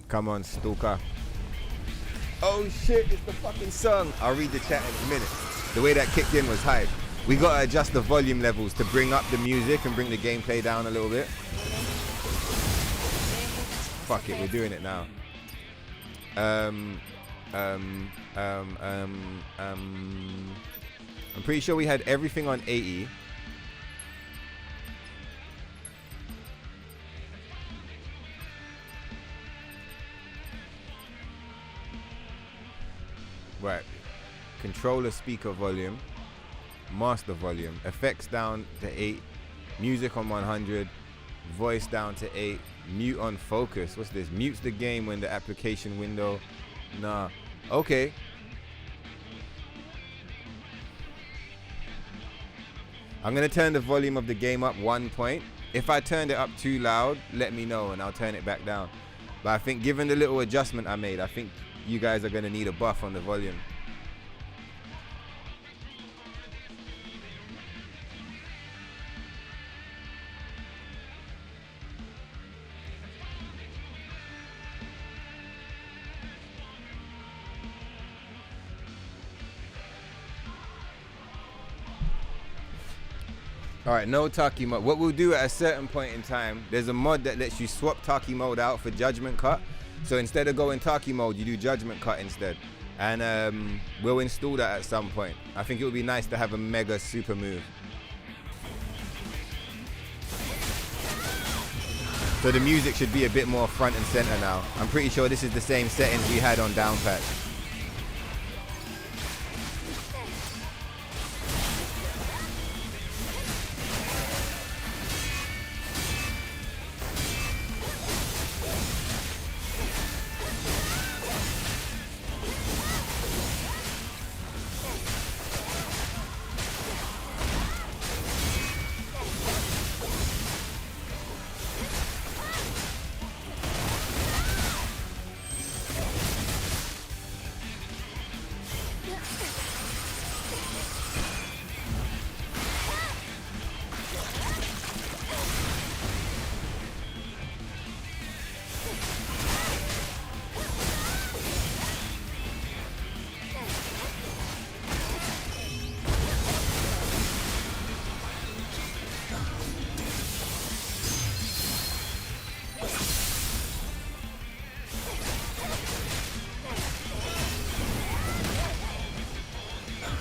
Come on, stalker. Oh shit, it's the fucking song. I'll read the chat in a minute. The way that kicked in was hype. We gotta adjust the volume levels to bring up the music and bring the gameplay down a little bit. Fuck it, we're doing it now. I'm pretty sure we had everything on 80. Right, controller speaker volume, master volume, effects down to 8, music on 100, voice down to 8, mute on focus. What's this? Mutes the game when the application window. Nah. Okay. I'm gonna turn the volume of the game up 1 point. If I turned it up too loud, let me know and I'll turn it back down. But I think given the little adjustment I made, I think you guys are gonna need a buff on the volume. All right, no Taki mode. What we'll do at a certain point in time, there's a mod that lets you swap Taki mode out for Judgment Cut. So instead of going Taki mode, you do Judgment Cut instead. And we'll install that at some point. I think it would be nice to have a mega super move. So the music should be a bit more front and center now. I'm pretty sure this is the same settings we had on down patch.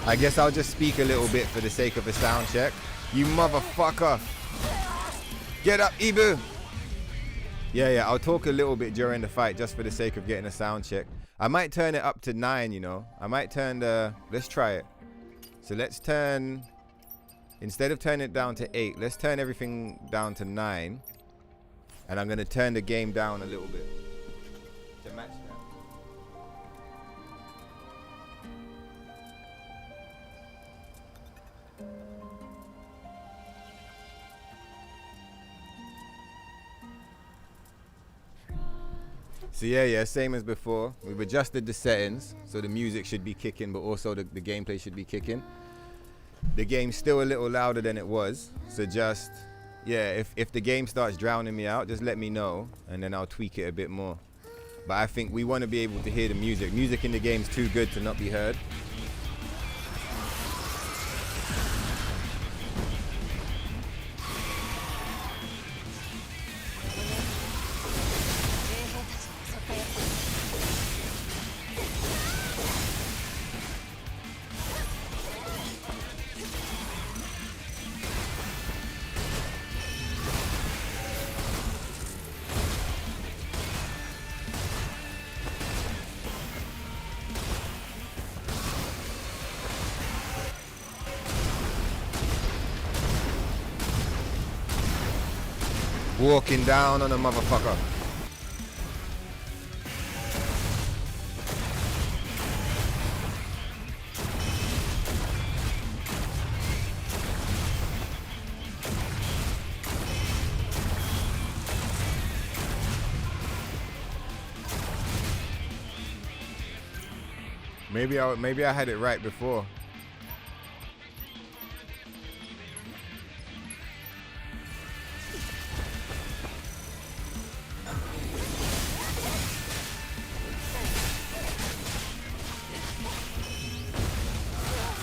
I guess I'll just speak a little bit for the sake of a sound check. You motherfucker. Get up, Ibu. Yeah, I'll talk a little bit during the fight just for the sake of getting a sound check. I might turn it up to 9, you know. I might turn the... Let's try it. So let's turn... Instead of turning it down to 8, let's turn everything down to 9. And I'm going to turn the game down a little bit to match that. So yeah, same as before. We've adjusted the settings, so the music should be kicking, but also the gameplay should be kicking. The game's still a little louder than it was, so just, yeah, if the game starts drowning me out, just let me know, and then I'll tweak it a bit more. But I think we want to be able to hear the music. Music in the game's too good to not be heard. Walking down on a motherfucker. Maybe I had it right before.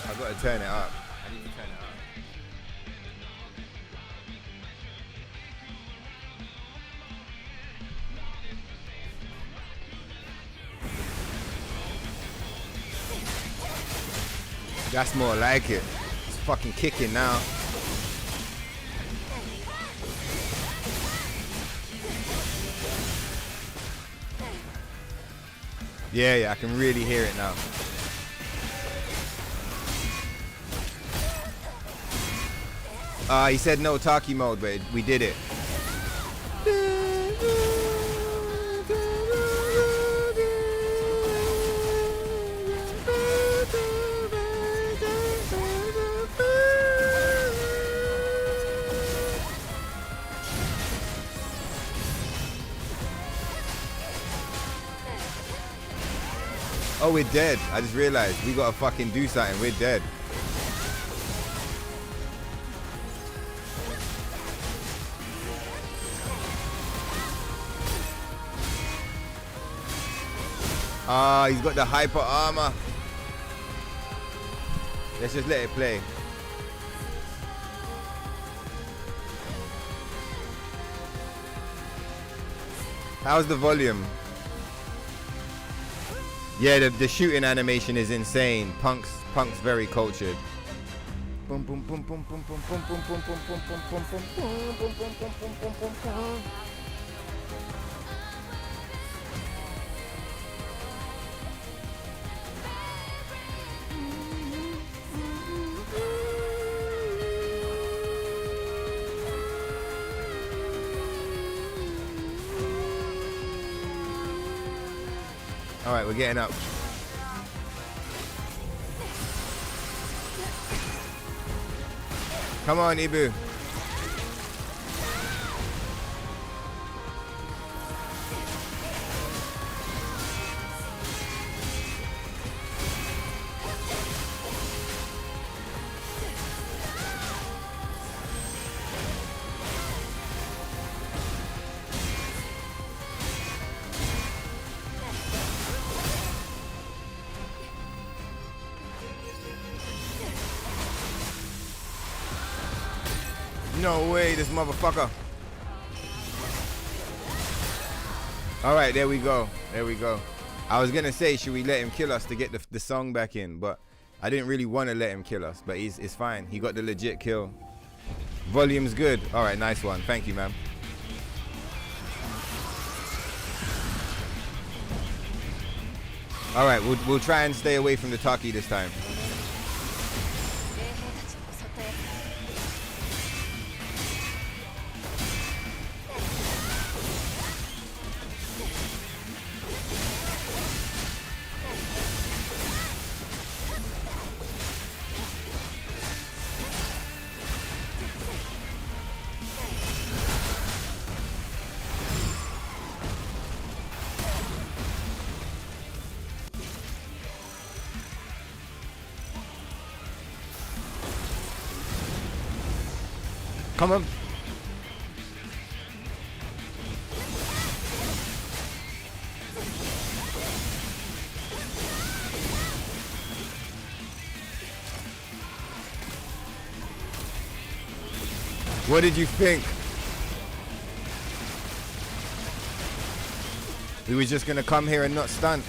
I've got to turn it up. I need to turn it up. That's more like it. It's fucking kicking now. Yeah, I can really hear it now. He said no talkie mode, but we did it. Oh, we're dead. I just realized we gotta fucking do something. We're dead. He's got the hyper armor. Let's just let it play. How's the volume? Yeah, the shooting animation is insane. Punk's very cultured. Boom boom boom boom boom boom boom boom boom boom boom boom boom boom boom boom boom boom boom boom. All right, we're getting up. Come on, Ibu. No way, this motherfucker. All right, there we go. There we go. I was gonna say, should we let him kill us to get the song back in, but I didn't really want to let him kill us, but it's fine. He got the legit kill. Volume's good. All right, nice one. Thank you, man. All right, we'll try and stay away from the talkie this time. Come on. What did you think? We were just gonna come here and not stunt.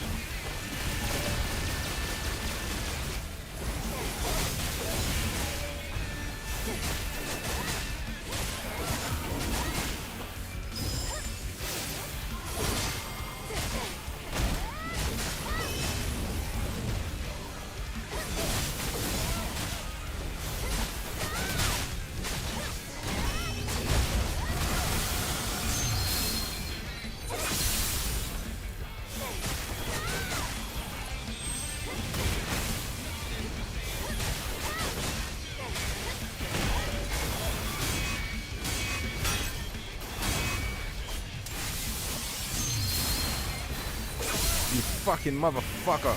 fucking motherfucker.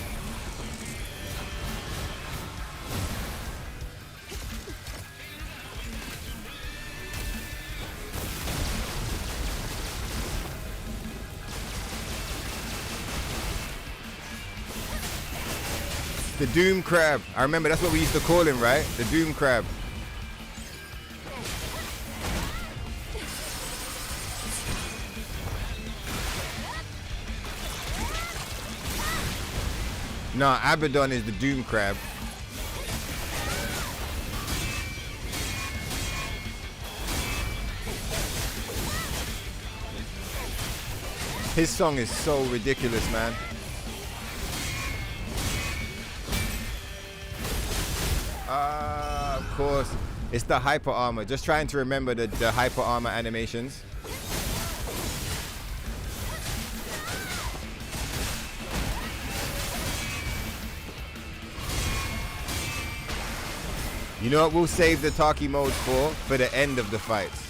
The Doom Crab. I remember that's what we used to call him, right? The Doom Crab. Nah, Abaddon is the Doom Crab. His song is so ridiculous, man. Of course. It's the hyper armor. Just trying to remember the hyper armor animations. You know what we'll save the Taki modes for the end of the fights.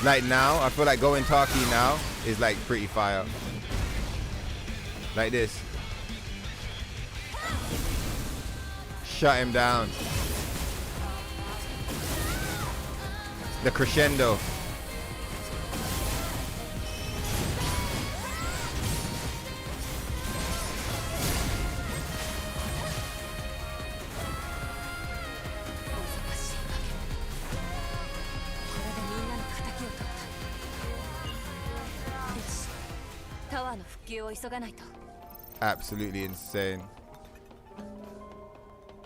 Like now, I feel like going Taki now is like pretty fire. Like this. Shut him down. The crescendo. Absolutely insane.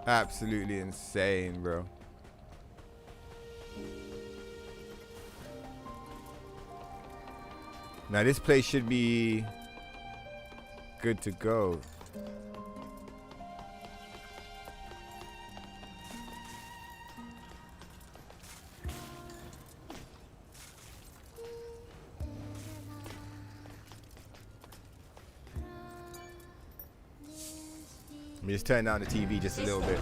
Absolutely insane, bro. Now this place should be good to go. Let me just turn down the TV just a little bit.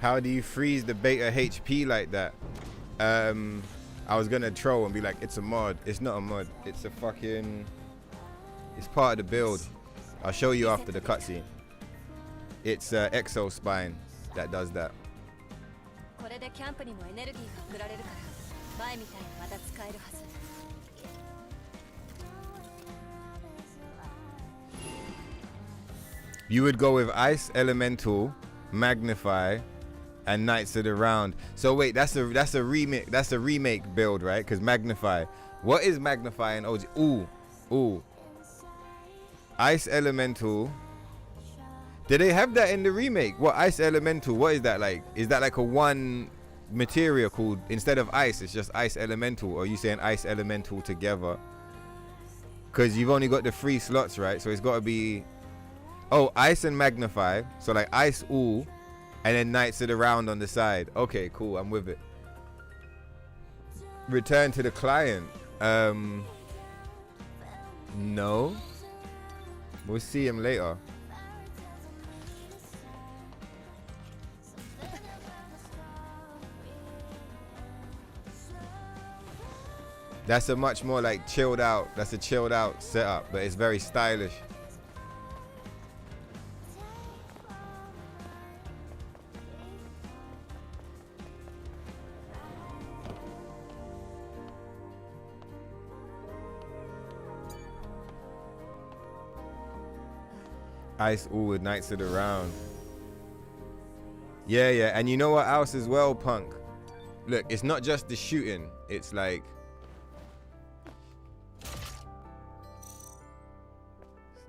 How do you freeze the beta HP like that? I was gonna troll and be like, it's a mod. It's not a mod. It's a fucking... It's part of the build. I'll show you after the cutscene. It's Exo Spine that does that. You would go with Ice Elemental, Magnify, and Knights of the Round. So wait, that's a remake. That's a remake build, right? Because Magnify. What is Magnify and OG? Ooh. Ice Elemental. Did they have that in the remake? What, Ice Elemental? What is that like? Is that like a one material called, instead of ice, it's just Ice Elemental? Or are you saying Ice Elemental together? Because you've only got the 3 slots, right? So it's got to be, oh, Ice and Magnify. So like Ice and then Knights of the Round on the side. Okay, cool. I'm with it. Return to the client. No. We'll see him later. That's a much more like chilled out. That's a chilled out setup, but it's very stylish. Ice with Knights of the Round. Yeah, and you know what else as well, Punk? Look, it's not just the shooting. It's like,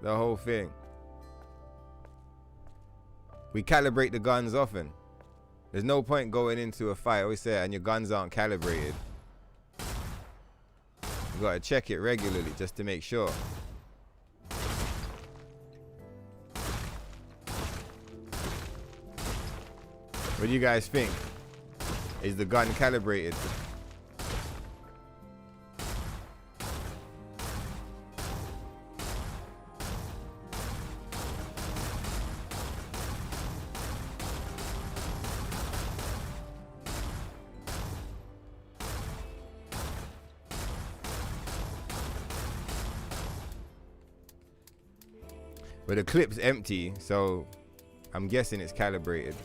the whole thing. We calibrate the guns often. There's no point going into a fight, I always say, and your guns aren't calibrated. You gotta check it regularly just to make sure. What do you guys think? Is the gun calibrated? But the clip's empty, so I'm guessing it's calibrated.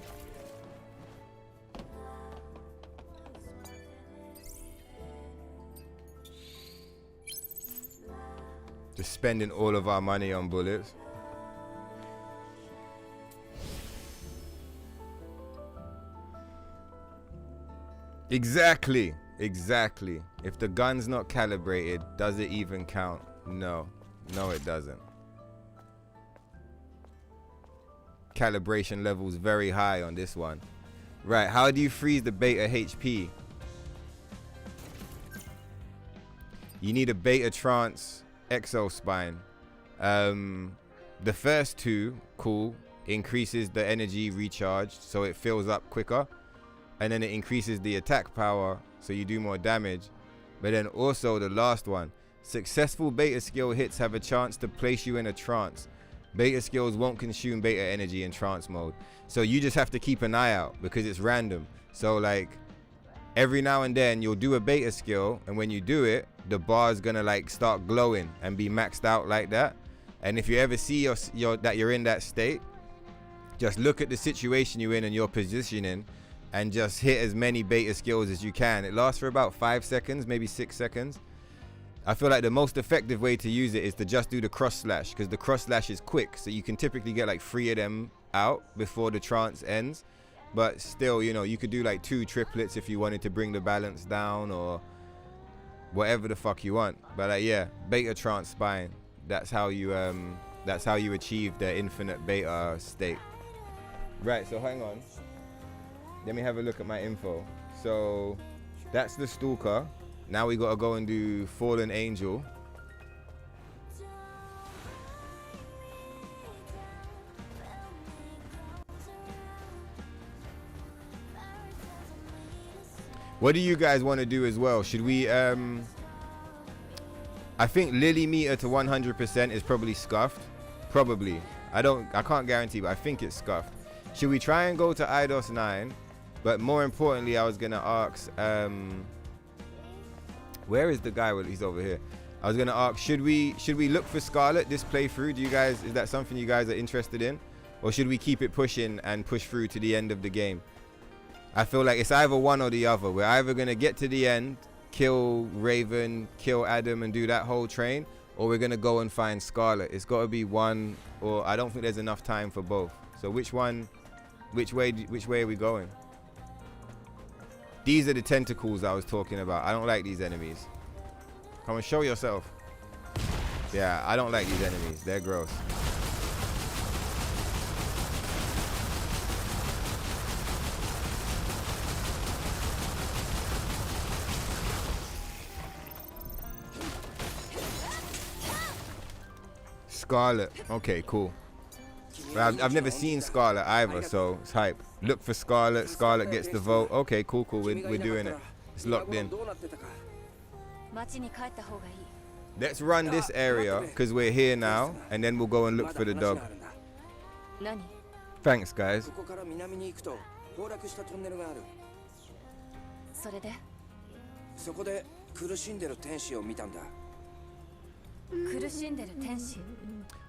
Just spending all of our money on bullets. Exactly. Exactly. If the gun's not calibrated, does it even count? No. No, it doesn't. Calibration level's very high on this one. Right, how do you freeze the beta HP? You need a beta trance exo spine. The first two, cool, increases the energy recharged, so it fills up quicker. And then it increases the attack power, so you do more damage. But then also the last one, successful beta skill hits have a chance to place you in a trance. Beta skills won't consume beta energy in trance mode. So you just have to keep an eye out because it's random. So like every now and then you'll do a beta skill, and when you do it, the bar's gonna like start glowing and be maxed out like that. And if you ever see that you're in that state, just look at the situation you're in and your positioning, and just hit as many beta skills as you can. It lasts for about 5 seconds, maybe 6 seconds. I feel like the most effective way to use it is to just do the cross slash, because the cross slash is quick, so you can typically get like 3 of them out before the trance ends. But still, you know, you could do like 2 triplets if you wanted to bring the balance down, or whatever the fuck you want. But like, yeah, beta trance spine. That's how you achieve the infinite beta state. Right, so hang on. Let me have a look at my info. So that's the Stalker. Now we gotta go and do Fallen Angel. What do you guys want to do as well? Should we I think Lily meter to 100% is probably scuffed. Probably. I can't guarantee, but I think it's scuffed. Should we try and go to IDOS 9? But more importantly, I was gonna ask, where is the guy? Well, he's over here. I was gonna ask, should we look for Scarlet this playthrough? Do you guys, is that something you guys are interested in, or should we keep it pushing and push through to the end of the game? I feel like it's either one or the other. We're either gonna get to the end, kill Raven, kill Adam, and do that whole train, or we're gonna go and find Scarlet. It's got to be one, or I don't think there's enough time for both. So which one? Which way are we going? These are the tentacles I was talking about. I don't like these enemies. Come and show yourself. Yeah, I don't like these enemies. They're gross. Scarlet. Okay, cool. But I've never seen Scarlet either, so it's hype. Look for Scarlet. Scarlet gets the vote. Okay, cool. We're doing it. It's locked in. Let's run this area because we're here now, and then we'll go and look for the dog. Thanks, guys.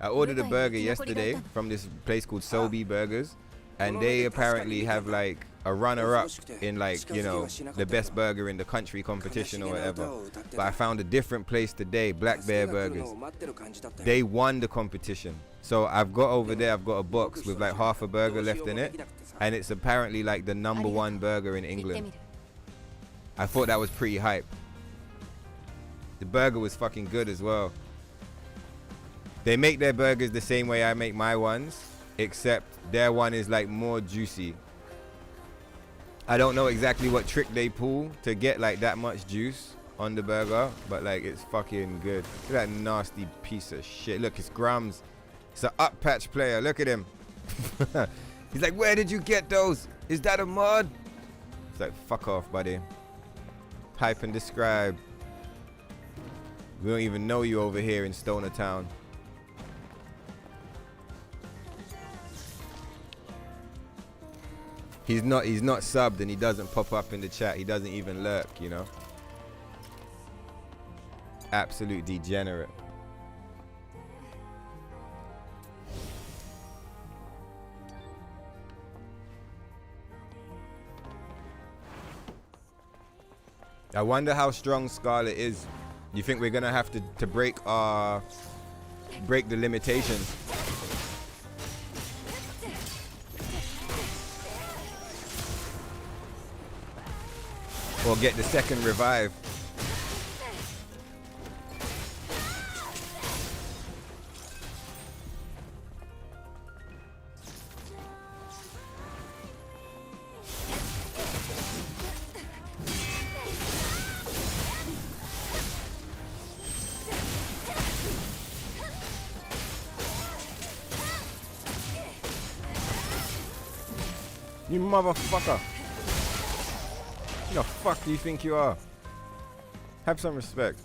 I ordered a burger yesterday from this place called Sobe Burgers, and they apparently have like a runner-up in like, you know, the best burger in the country competition or whatever. But I found a different place today, Black Bear Burgers. They won the competition. So I've got over there, I've got a box with like half a burger left in it, and it's apparently like the #1 burger in England. I thought that was pretty hype. The burger was fucking good as well. They make their burgers the same way I make my ones, except their one is like more juicy. I don't know exactly what trick they pull to get like that much juice on the burger, but like it's fucking good. Look at that nasty piece of shit. Look, it's Grams. It's an up patch player. Look at him. He's like, where did you get those? Is that a mod? It's like, fuck off, buddy. Type and describe. We don't even know you over here in Stoner Town. He's not subbed and he doesn't pop up in the chat. He doesn't even lurk, you know. Absolute degenerate. I wonder how strong Scarlet is. You think we're gonna have to break the limitations? Or get the second revive? You motherfucker. Who the fuck do you think you are? Have some respect.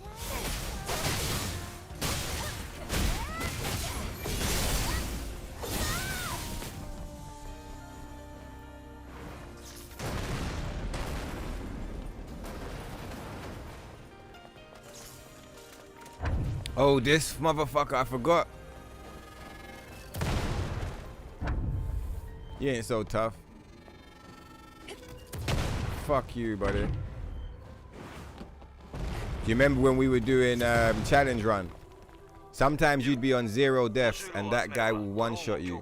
Oh, this motherfucker, I forgot. You ain't so tough. Fuck you, buddy. Do you remember when we were doing challenge run? Sometimes you'd be on 0 deaths and that guy will one-shot you.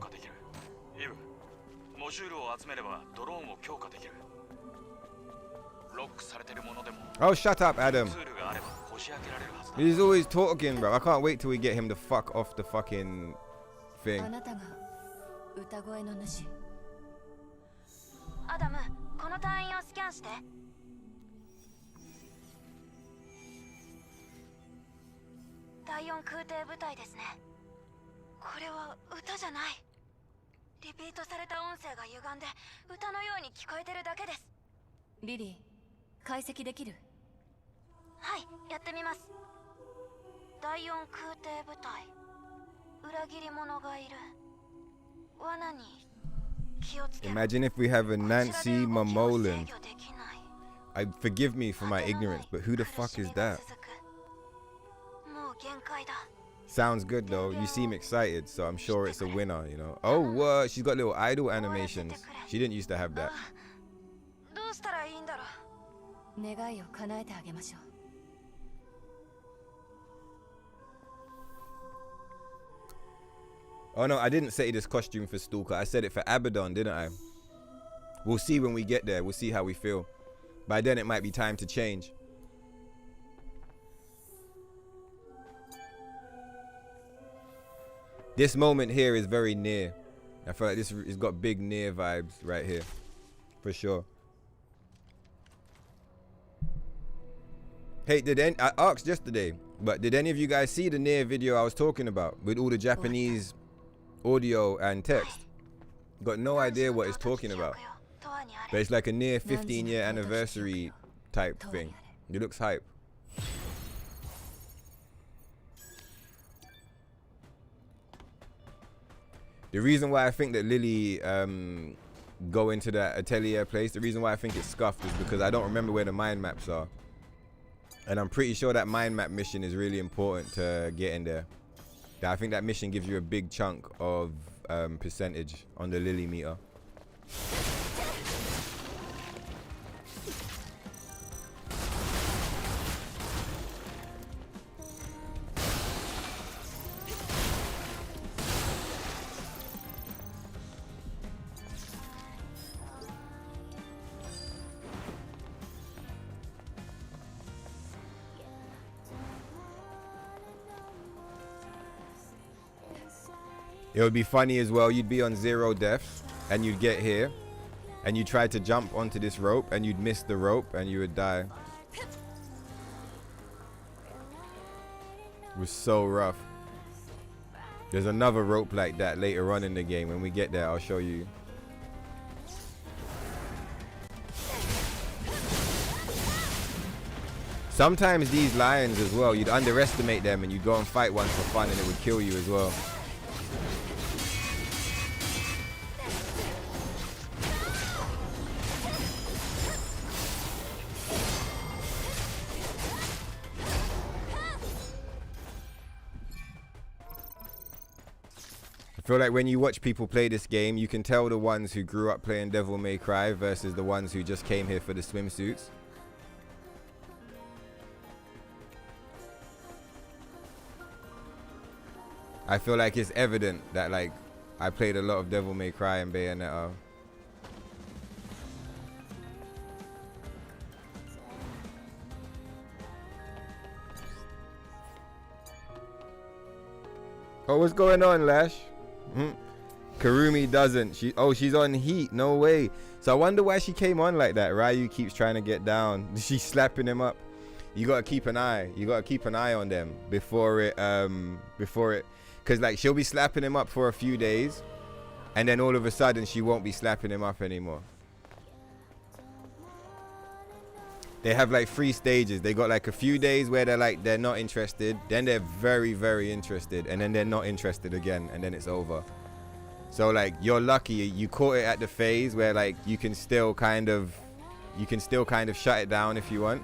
Oh, shut up, Adam. He's always talking, bro. I can't wait till we get him the fuck off the fucking thing. アダム、この隊員をスキャンして。第4空挺部隊ですね。これは歌じゃない。リピートされた音声が歪んで歌のように聞こえてるだけです。リリー、解析できる？はい、やってみます。第4空挺部隊、裏切り者がいる。罠に。Imagine if we have a Nancy Mamolan. Forgive me for my ignorance, but who the fuck is that? Sounds good though. You seem excited, so I'm sure it's a winner, you know. Oh, what? She's got little idol animations. She didn't used to have that. Oh no, I didn't say this costume for Stalker. I said it for Abaddon, didn't I? We'll see when we get there. We'll see how we feel. By then it might be time to change. This moment here is very near. I feel like this has got big near vibes right here. For sure. Hey, I asked yesterday, but did any of you guys see the near video I was talking about with all the Japanese audio and text? Got no idea what it's talking about, but it's like a near 15-year anniversary type thing. It looks hype. The reason why I think that Lily go into that atelier place, the reason why I think it's scuffed is because I don't remember where the mind maps are, and I'm pretty sure that mind map mission is really important to get in there. I think that mission gives you a big chunk of percentage on the Lily meter. It would be funny as well. You'd be on 0 deaths and you'd get here and you try to jump onto this rope and you'd miss the rope and you would die. It was so rough. There's another rope like that later on in the game. When we get there, I'll show you. Sometimes these lions as well, you'd underestimate them and you'd go and fight one for fun and it would kill you as well. I feel like when you watch people play this game, you can tell the ones who grew up playing Devil May Cry versus the ones who just came here for the swimsuits. I feel like it's evident that like I played a lot of Devil May Cry and Bayonetta. Oh, what's going on, Lash? Karumi doesn't. She's on heat. No way. So I wonder why she came on like that. Ryu keeps trying to get down. She's slapping him up. You gotta keep an eye. You gotta keep an eye on them before it, cause like she'll be slapping him up for a few days, and then all of a sudden she won't be slapping him up anymore. They have like 3 stages. They got like a few days where they're not interested, then they're very, very interested, and then they're not interested again, and then it's over. So like you're lucky you caught it at the phase where like you can still kind of shut it down if you want.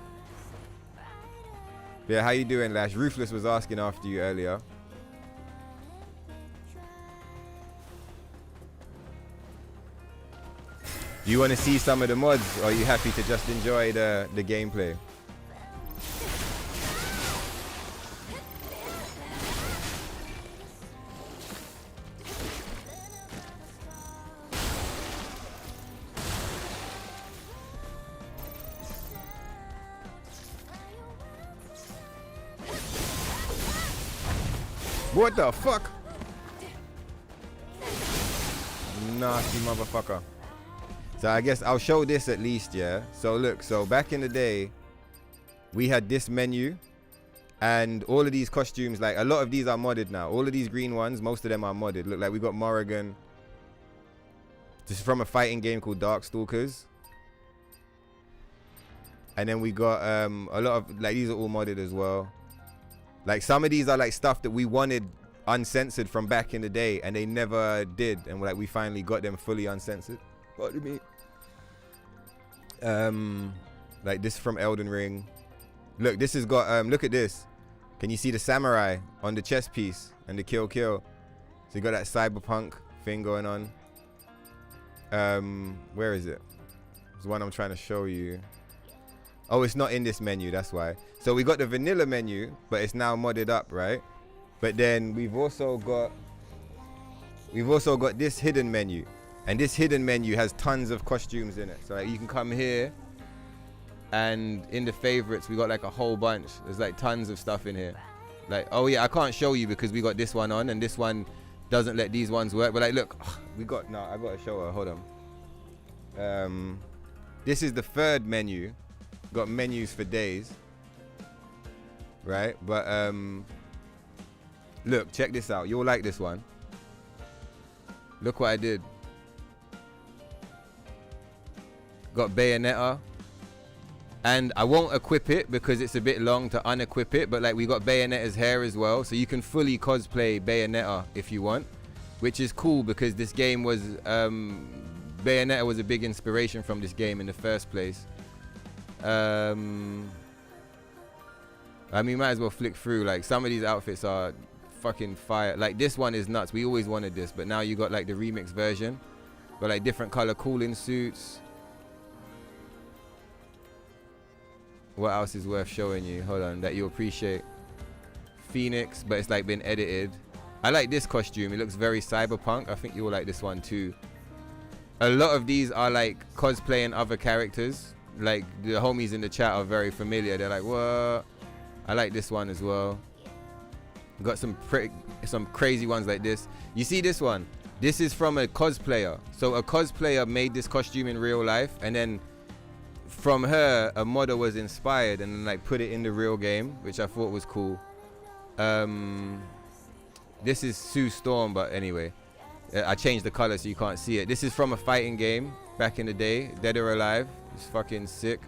Yeah, how you doing, Lash? Ruthless was asking after you earlier. Do you want to see some of the mods, or are you happy to just enjoy the gameplay? What the fuck? Nasty motherfucker. So I guess I'll show this at least, yeah? So look, so back in the day, we had this menu, and all of these costumes, like a lot of these are modded now. All of these green ones, most of them are modded. Look, like we got Morrigan. This is from a fighting game called Darkstalkers. And then we got a lot of, like these are all modded as well. Like some of these are like stuff that we wanted uncensored from back in the day, and they never did, and like we finally got them fully uncensored. What do you mean? Like this from Elden Ring. Look, this has got look at this. Can you see the samurai on the chest piece and the kill? So you got that cyberpunk thing going on. Where is it? There's one I'm trying to show you. Oh, it's not in this menu, that's why. So we got the vanilla menu, but it's now modded up, right? But then we've also got this hidden menu, and this hidden menu has tons of costumes in it. So like, you can come here, and in the favorites we got like a whole bunch. There's like tons of stuff in here. Like, oh yeah, I can't show you because we got this one on, and this one doesn't let these ones work. But like, look, I gotta show her. Hold on. This is the third menu. Got menus for days, right? But look, check this out. You'll like this one. Look what I did. Got Bayonetta, and I won't equip it because it's a bit long to unequip it, but like we got Bayonetta's hair as well, so you can fully cosplay Bayonetta if you want, which is cool because this game was Bayonetta was a big inspiration from this game in the first place. I mean, might as well flick through. Like some of these outfits are fucking fire. Like this one is nuts. We always wanted this, but now you got like the remix version, but like different color cooling suits. What else is worth showing you? Hold on, that you appreciate. Phoenix, but it's like been edited. I like this costume. It looks very cyberpunk. I think you will like this one too. A lot of these are like cosplaying other characters. Like the homies in the chat are very familiar. They're like, what? I like this one as well. Got some crazy ones like this. You see this one? This is from a cosplayer. So a cosplayer made this costume in real life, and then from her, a modder was inspired and then like put it in the real game, which I thought was cool. This is Sue Storm, but anyway, I changed the color so you can't see it. This is from a fighting game back in the day, Dead or Alive. It's fucking sick.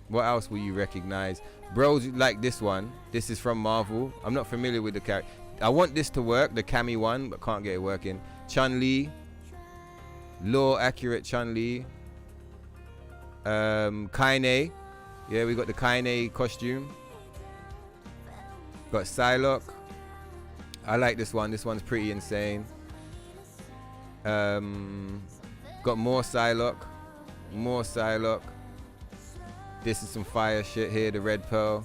What else will you recognize? Bros like this one. This is from Marvel. I'm not familiar with the character. I want this to work, the Cammy one, but can't get it working. Chun-Li. Law accurate Chun-Li. Kaine. Yeah, we got the Kaine costume. Got Psylocke. I like this one. This one's pretty insane. Got more Psylocke. More Psylocke. This is some fire shit here, the Red Pearl.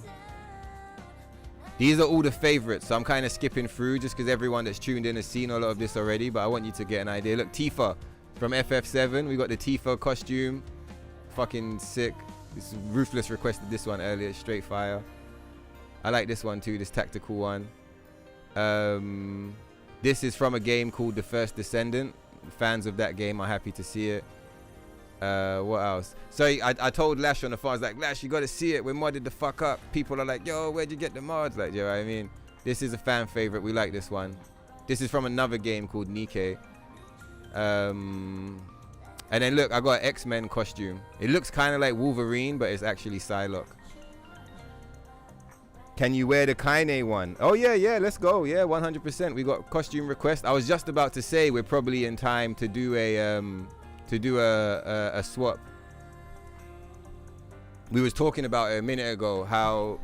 These are all the favorites, so I'm kind of skipping through just because everyone that's tuned in has seen a lot of this already, but I want you to get an idea. Look, Tifa from FF7. We got the Tifa costume. Fucking sick. This Ruthless requested this one earlier. Straight fire. I like this one too, this tactical one. This is from a game called The First Descendant. Fans of that game are happy to see it. What else? So I told Lash on the phone, I was like, Lash, you gotta see it. We're modded the fuck up. People are like, yo, where'd you get the mods? Like, you know what I mean? This is a fan favorite. We like this one. This is from another game called Nikke. And then look, I got an X-Men costume. It looks kind of like Wolverine, but it's actually Psylocke. Can you wear the Kaine one? Oh yeah, let's go. Yeah, 100%. We got costume request. I was just about to say we're probably in time to do a swap. We was talking about it a minute ago how,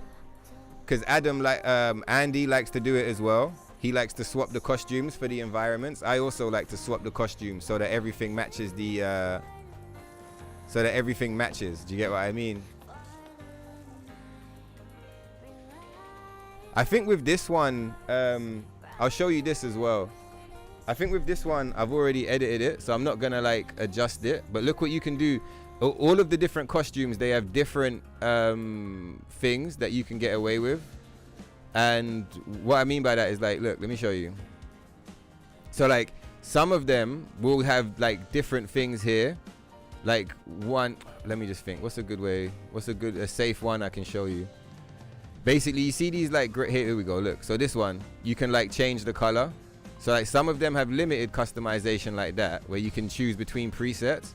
because Andy likes to do it as well. He likes to swap the costumes for the environments. I also like to swap the costumes so that everything matches the Do you get what I mean? I think with this one, I'll show you this as well. I think with this one, I've already edited it, so I'm not gonna like adjust it. But look what you can do. All of the different costumes, they have different things that you can get away with. And what I mean by that is like, look, let me show you. So like, some of them will have like different things here. Like one, let me just think. What's a good way? What's a safe one I can show you? Basically, you see these like, here we go, look. So this one, you can like change the color. So like some of them have limited customization like that, where you can choose between presets.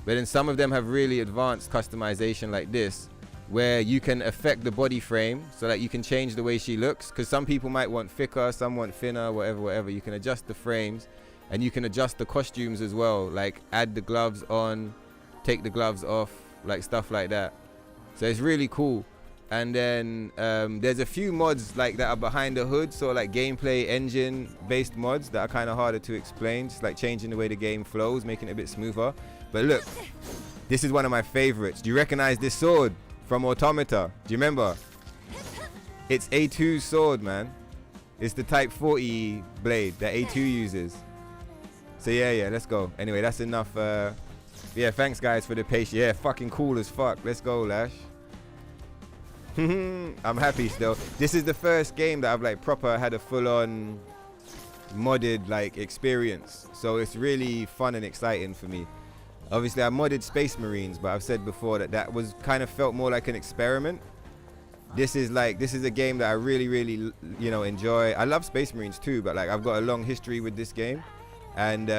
But then some of them have really advanced customization like this, where you can affect the body frame so that you can change the way she looks. Because some people might want thicker, some want thinner, whatever. You can adjust the frames and you can adjust the costumes as well. Like add the gloves on, take the gloves off, like stuff like that. So it's really cool. And then there's a few mods like that are behind the hood, so like gameplay engine based mods that are kind of harder to explain, just like changing the way the game flows, making it a bit smoother. But look, this is one of my favorites. Do you recognize this sword from Automata? Do you remember? It's A2's sword, man. It's the Type 40 blade that A2 uses. So yeah, let's go. Anyway, that's enough. Yeah, thanks guys for the patience. Yeah, fucking cool as fuck. Let's go, Lash. I'm happy still. This is the first game that I've like proper had a full-on modded like experience, so it's really fun and exciting for me. Obviously I modded Space Marines, but I've said before that was kind of felt more like an experiment. This is a game that I really enjoy. I love Space Marines too, but like I've got a long history with this game, and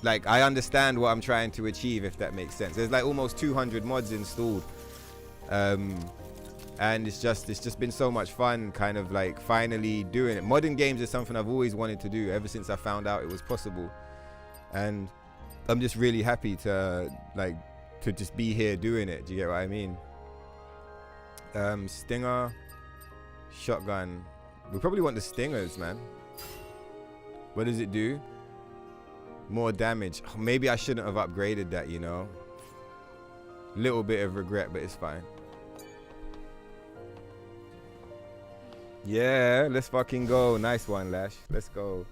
like I understand what I'm trying to achieve, if that makes sense. There's like almost 200 mods installed. And it's just been so much fun kind of like finally doing it. Modern games is something I've always wanted to do ever since I found out it was possible, and I'm just really happy to just be here doing it. Do you get what I mean? Stinger, shotgun. We probably want the stingers, man. What does it do? More damage. Oh, maybe I shouldn't have upgraded that, you know. Little bit of regret, but it's fine. Yeah, let's fucking go. Nice one, Lash. Let's go.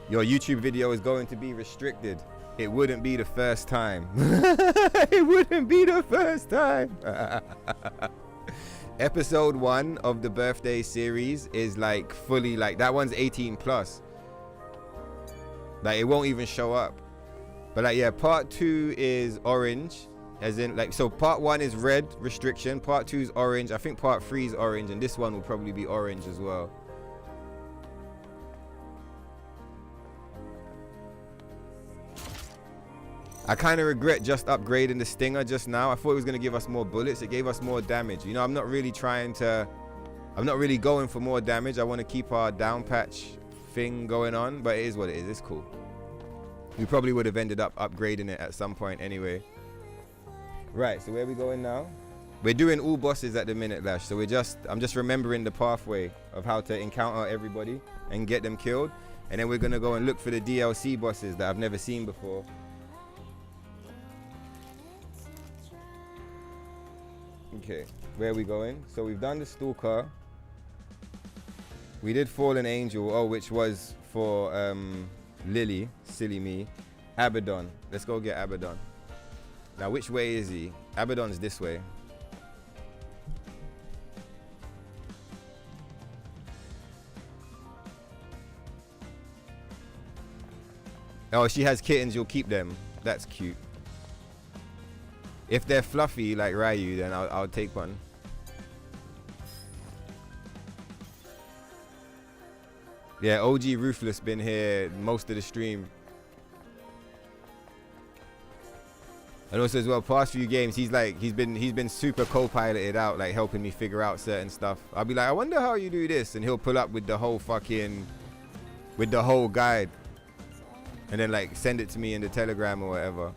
Your YouTube video is going to be restricted. It wouldn't be the first time. It wouldn't be the first time. Episode 1 of the birthday series is like fully like, that one's 18 plus. Like it won't even show up. But like, yeah, part 2 is orange, as in like, so part 1 is red restriction, part 2 is orange, I think part 3 is orange, and this one will probably be orange as well. I kind of regret just upgrading the Stinger just now. I thought it was going to give us more bullets. It gave us more damage. You know, I'm not really going for more damage. I want to keep our down patch thing going on, but it is what it is. It's cool. We probably would have ended up upgrading it at some point anyway. Right, so where are we going now? We're doing all bosses at the minute, Lash. So I'm just remembering the pathway of how to encounter everybody and get them killed. And then we're going to go and look for the DLC bosses that I've never seen before. Okay, where are we going? So we've done the Stalker. We did Fallen Angel, oh, which was for Lily, silly me. Abaddon, let's go get Abaddon. Now, which way is he? Abaddon's this way. Oh, she has kittens, you'll keep them. That's cute. If they're fluffy like Ryu, then I'll take one. Yeah, OG Ruthless been here most of the stream. And also as well, past few games, he's been super co-piloted out, like helping me figure out certain stuff. I'll be like, I wonder how you do this, and he'll pull up with the whole guide, and then like send it to me in the Telegram or whatever.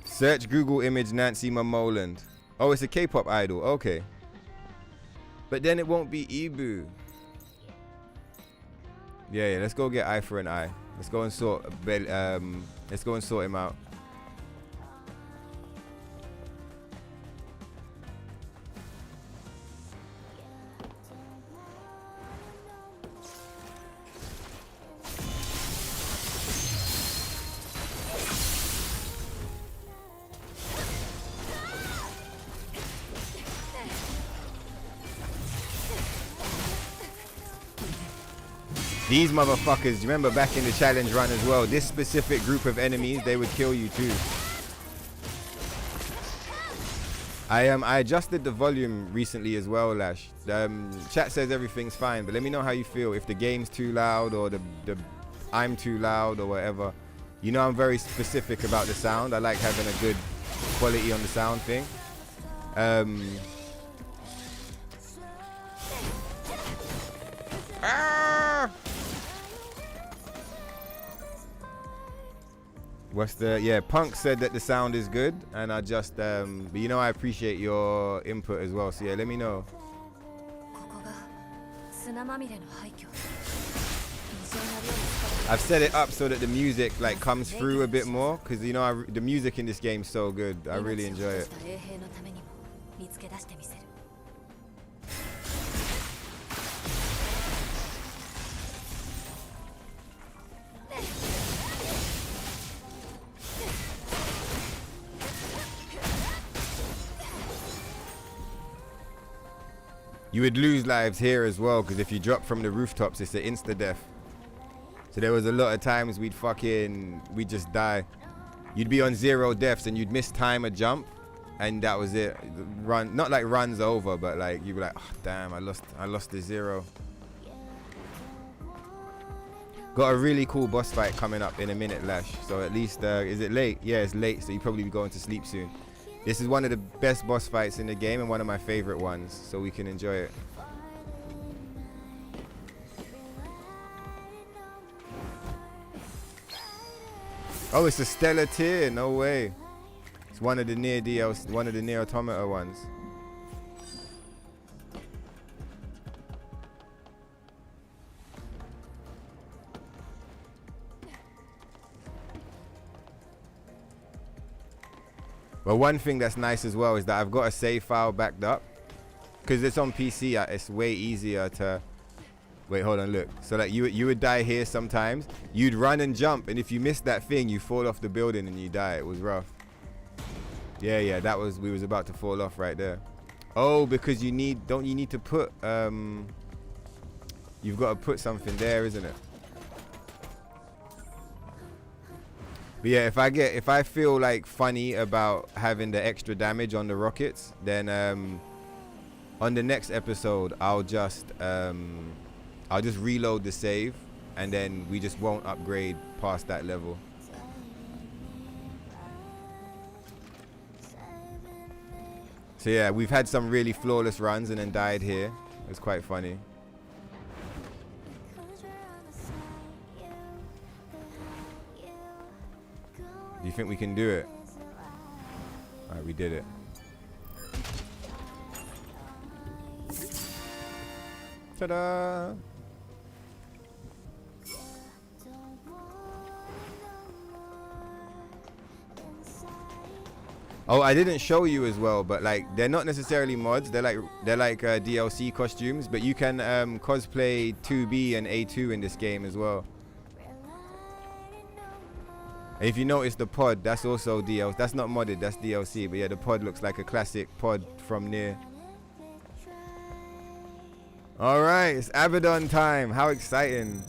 Search Google image Nancy Momoland. Oh, it's a K-pop idol. Okay. But then it won't be Ibu. Yeah, let's go get eye for an eye. Let's go and sort him out. These motherfuckers, remember back in the challenge run as well, this specific group of enemies, they would kill you too. I adjusted the volume recently as well, Lash. Chat says everything's fine, but let me know how you feel. If the game's too loud or I'm too loud or whatever. You know I'm very specific about the sound. I like having a good quality on the sound thing. What's the, yeah, Punk said that the sound is good, and I just but you know I appreciate your input as well, so yeah, let me know. I've set it up so that the music like comes through a bit more, because you know the music in this game is so good. I really enjoy it. You would lose lives here as well, because if you drop from the rooftops, it's an insta-death. So there was a lot of times we'd just die. You'd be on 0 deaths and you'd miss time a jump, and that was it. Run, not like run's over, but like you'd be like, oh damn, I lost the 0. Got a really cool boss fight coming up in a minute, Lash. So at least, is it late? Yeah, it's late, so you probably be going to sleep soon. This is one of the best boss fights in the game and one of my favorite ones, so we can enjoy it. Oh, it's a stellar tier, no way. It's one of the Nier DLC, one of the Nier Automata ones. But one thing that's nice as well is that I've got a save file backed up, because it's on PC. It's way easier to wait. Hold on, look. So like you would die here sometimes. You'd run and jump, and if you missed that thing, you fall off the building and you die. It was rough. Yeah, that was, we was about to fall off right there. Oh, because you need to put you've got to put something there, isn't it? But yeah, if I feel like funny about having the extra damage on the rockets, then on the next episode I'll just reload the save, and then we just won't upgrade past that level. So yeah, we've had some really flawless runs and then died here. It's quite funny. Do you think we can do it? Alright, we did it. Ta-da! Oh, I didn't show you as well, but like they're not necessarily mods. They're like DLC costumes, but you can cosplay 2B and A2 in this game as well. And if you notice the pod, that's also DLC. That's not modded, that's DLC. But yeah, the pod looks like a classic pod from Nier. All right, it's Abaddon time. How exciting!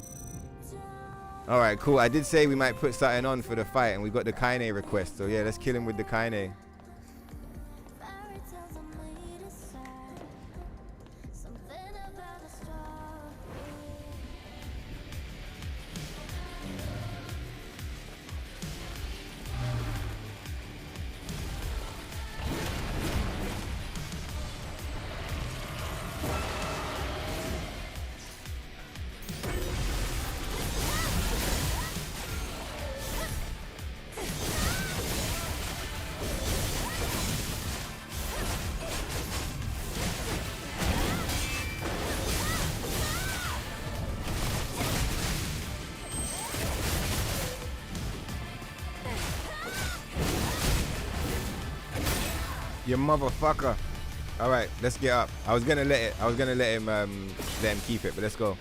All right, cool. I did say we might put something on for the fight, and we got the Kaine request. So yeah, let's kill him with the Kaine. You motherfucker. All right, let's get up. I was gonna let him keep it, but let's go.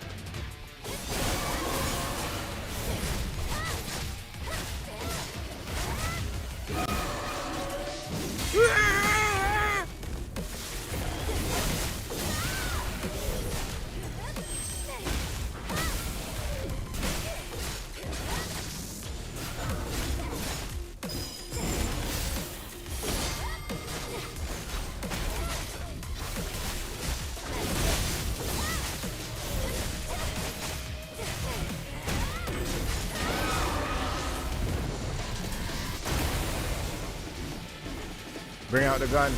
Bring out the gun.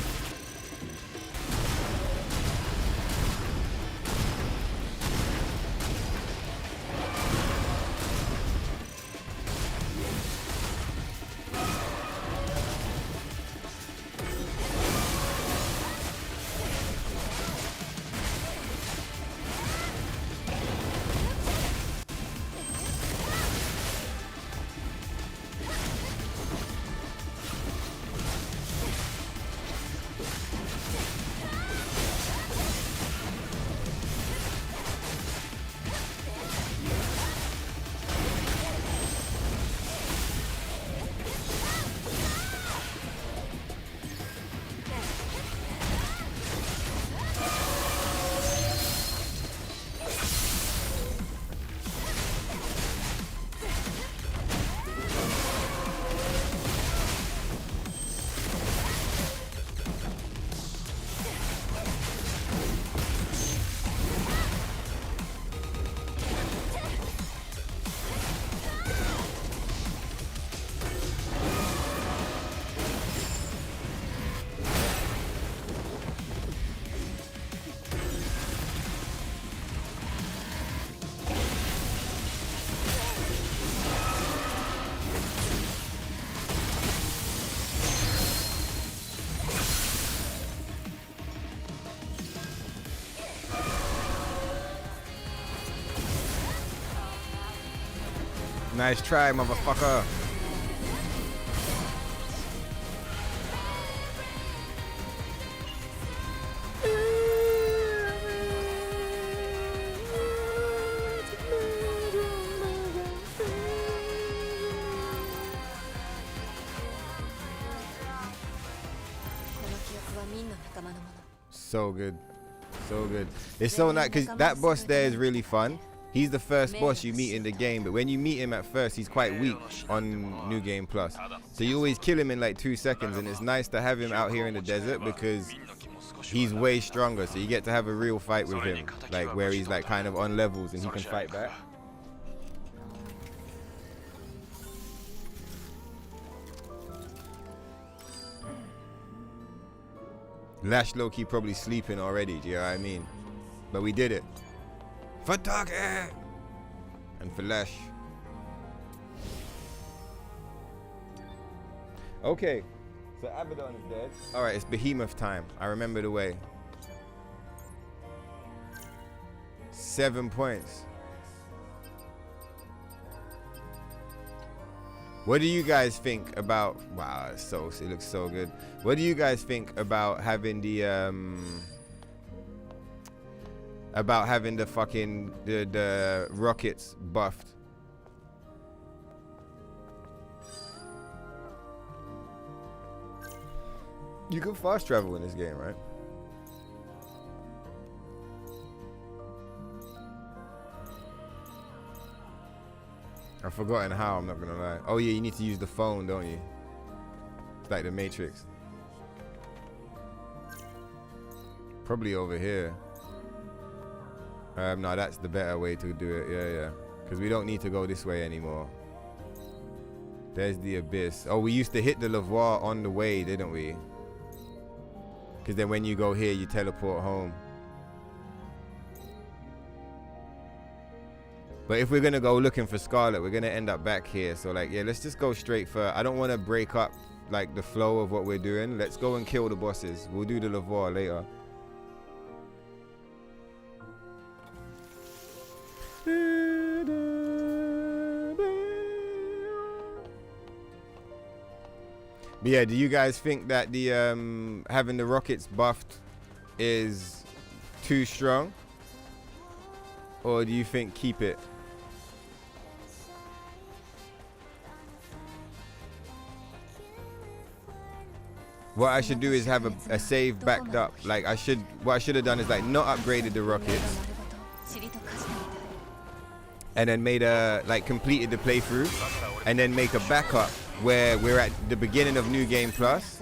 Nice try, motherfucker. So good. So good. It's so nice because that boss there is really fun. He's the first boss you meet in the game, but when you meet him at first, he's quite weak on New Game Plus. So you always kill him in like 2 seconds, and it's nice to have him out here in the desert because he's way stronger. So you get to have a real fight with him, like where he's like kind of on levels and he can fight back. Lash low-key probably sleeping already, do you know what I mean? But we did it. For Target! And for Lash. Okay, so Abaddon is dead. Alright, it's Behemoth time. I remember the way. 7 points. What do you guys think about? Wow, it looks so good. What do you guys think about having the fucking the rockets buffed? You can fast travel in this game, right? I've forgotten how, I'm not gonna lie. Oh yeah, you need to use the phone, don't you? It's like the Matrix. Probably over here. No, that's the better way to do it. Yeah. Because we don't need to go this way anymore. There's the abyss. Oh, we used to hit the lavoir on the way, didn't we? Because then when you go here, you teleport home. But if we're going to go looking for Scarlet, we're going to end up back here. So, like, yeah, let's just go straight for... I don't want to break up, like, the flow of what we're doing. Let's go and kill the bosses. We'll do the lavoir later. But yeah, do you guys think that the having the rockets buffed is too strong? Or do you think keep it? What I should do is have a save backed up. Like what I should have done is like not upgraded the rockets. And then made completed the playthrough. And then make a backup where we're at the beginning of New Game Plus.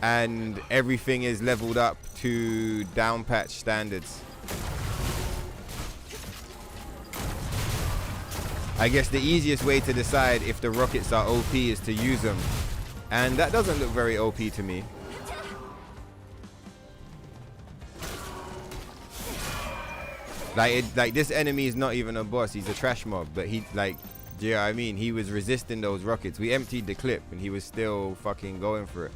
And everything is leveled up to down patch standards. I guess the easiest way to decide if the rockets are OP is to use them. And that doesn't look very OP to me. Like this enemy is not even a boss, he's a trash mob, but he like, do you know what I mean? He was resisting those rockets. We emptied the clip and he was still fucking going for it.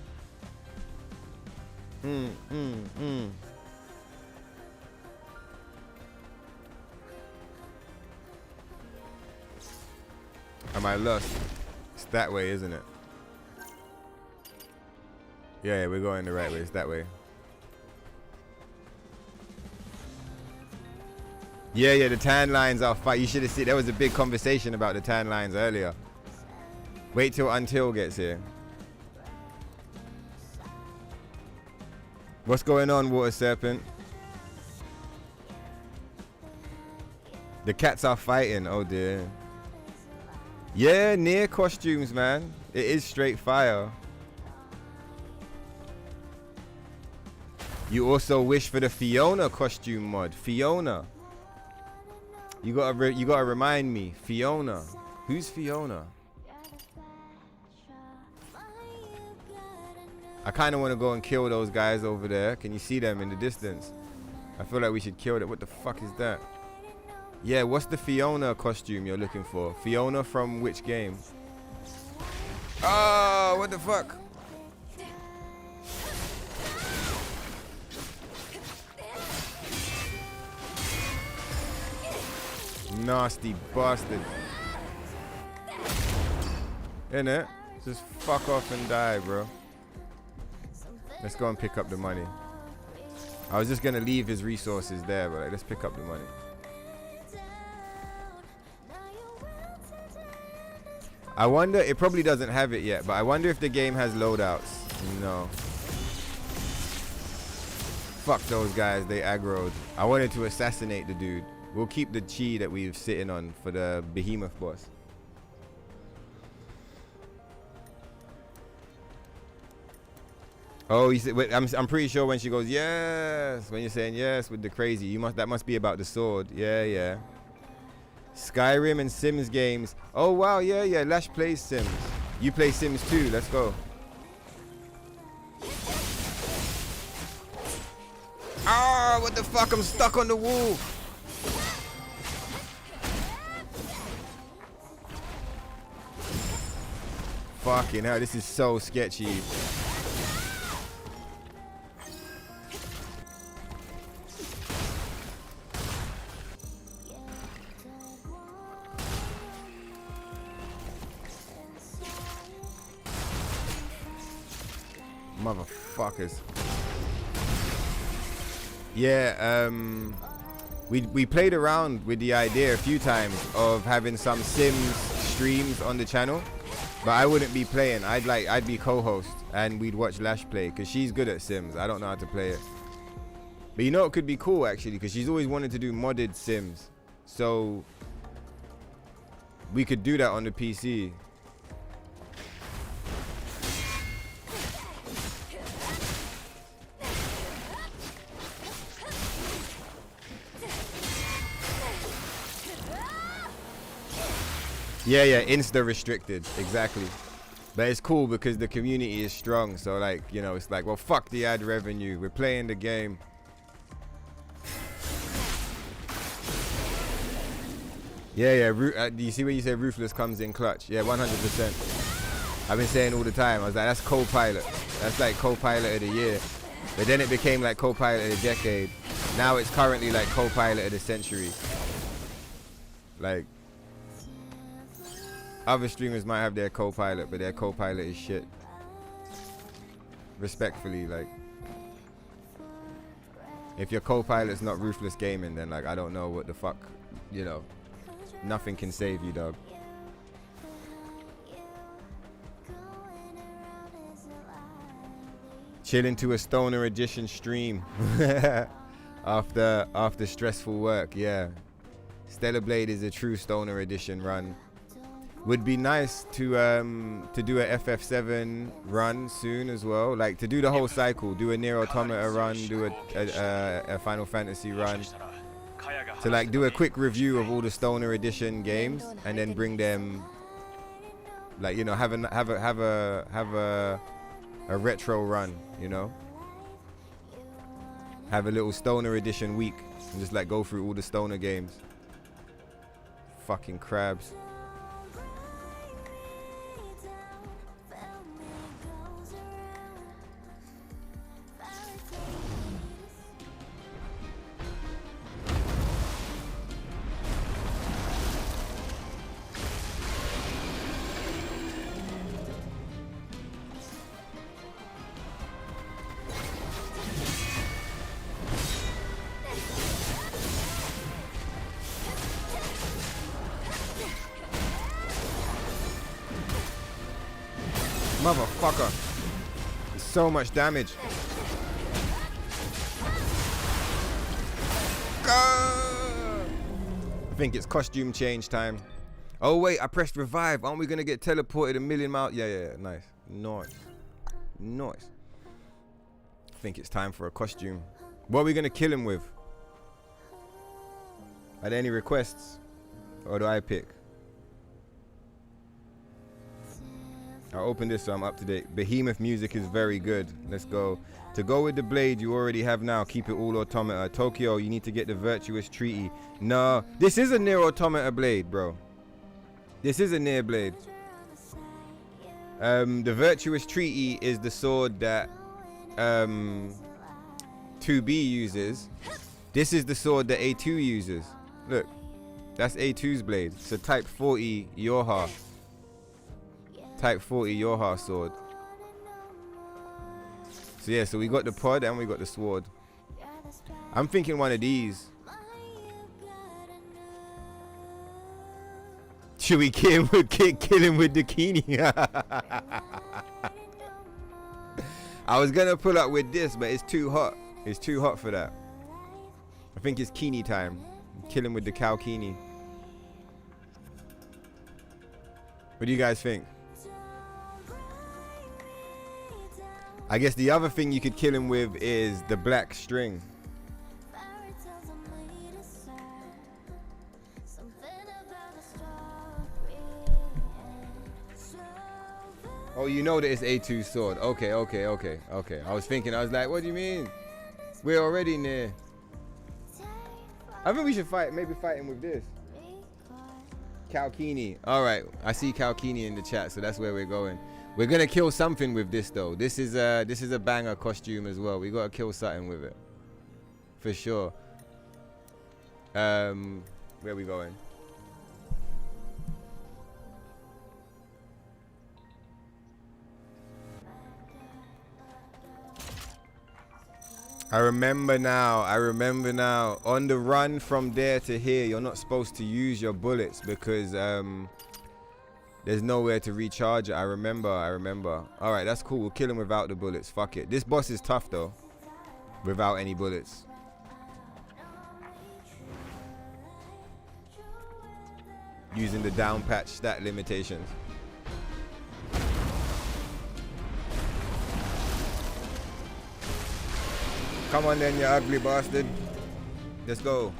Am I lost? It's that way, isn't it? Yeah, we're going the right way. It's that way. Yeah, the tan lines are fight. You should have seen. There was a big conversation about the tan lines earlier. Wait till Until gets here. What's going on, Water Serpent? The cats are fighting. Oh dear. Yeah, near costumes, man. It is straight fire. You also wish for the Fiona costume mod. Fiona. You gotta remind me. Fiona. Who's Fiona? I kind of want to go and kill those guys over there. Can you see them in the distance? I feel like we should kill them. What the fuck is that? Yeah, what's the Fiona costume you're looking for? Fiona from which game? Oh, what the fuck? Nasty bastard. Innit? Just fuck off and die, bro. Let's go and pick up the money. I was just gonna leave his resources there, but like, let's pick up the money. I wonder, it probably doesn't have it yet, but I wonder if the game has loadouts. No. Fuck those guys, they aggroed. I wanted to assassinate the dude. We'll keep the chi that we've sitting on for the behemoth boss. Oh, you said, wait, I'm pretty sure when she goes yes, when you're saying yes with the crazy, that must be about the sword. Yeah. Skyrim and Sims games. Oh wow, yeah. Lash plays Sims. You play Sims too. Let's go. Ah, what the fuck? I'm stuck on the wall. Fucking hell, this is so sketchy. Motherfuckers. Yeah, we played around with the idea a few times of having some Sims streams on the channel, but I wouldn't be playing. I'd be co-host and we'd watch Lash play because she's good at Sims. I don't know how to play it. But you know it could be cool actually because she's always wanted to do modded Sims. So we could do that on the PC. Yeah, insta restricted, exactly. But it's cool because the community is strong. So like, you know, it's like, well, fuck the ad revenue. We're playing the game. Yeah. Do you see when you say ruthless comes in clutch? Yeah, 100%. I've been saying all the time. I was like, that's co-pilot. That's like co-pilot of the year. But then it became like co-pilot of the decade. Now it's currently like co-pilot of the century. Like, other streamers might have their co-pilot, but their co-pilot is shit. Respectfully, like, if your co-pilot's not Ruthless Gaming, then like, I don't know what the fuck, you know. Nothing can save you, dog. Chilling to a Stoner Edition stream after stressful work, yeah. Stellar Blade is a true Stoner Edition run. Would be nice to do a FF7 run soon as well, like to do the whole cycle, do a Nier Automata run, do a Final Fantasy run, to like do a quick review of all the Stoner Edition games and then bring them, like, you know, have a retro run, you know, have a little Stoner Edition week and just like go through all the Stoner games. Fucking crabs. Motherfucker. So much damage. I think it's costume change time. Oh wait, I pressed revive. Aren't we gonna get teleported a million miles? Yeah. Nice. Nice. I think it's time for a costume. What are we gonna kill him with? Are there any requests? Or do I pick? I'll open this so I'm up to date. Behemoth music is very good. Let's go. To go with the blade you already have now, keep it all automata. Tokyo, you need to get the virtuous treaty. No, this is a Nier Automata blade, bro. This is a Nier blade. The virtuous treaty is the sword that 2B uses. This is the sword that A2 uses. Look, that's A2's blade. So type 40 Yoha. Type 40 Yoha sword. So yeah, so we got the pod and we got the sword. I'm thinking one of these. Should we kill him with the Kini? I was gonna pull up with this, but it's too hot. It's too hot for that. I think it's Kini time. Kill him with the cow Kini. What do you guys think? I guess the other thing you could kill him with is the black string. Oh, you know that it's A2's sword. Okay. I was thinking, I was like, what do you mean? We're already near. I think we should maybe fight him with this. Kalkini. All right, I see Kalkini in the chat, so that's where we're going. We're gonna kill something with this though. This is a banger costume as well. We gotta kill something with it, for sure. Where are we going? I remember now. On the run from there to here, you're not supposed to use your bullets because there's nowhere to recharge it. I remember. All right, that's cool. We'll kill him without the bullets. Fuck it. This boss is tough though, without any bullets. Using the down patch stat limitations. Come on then, you ugly bastard. Let's go.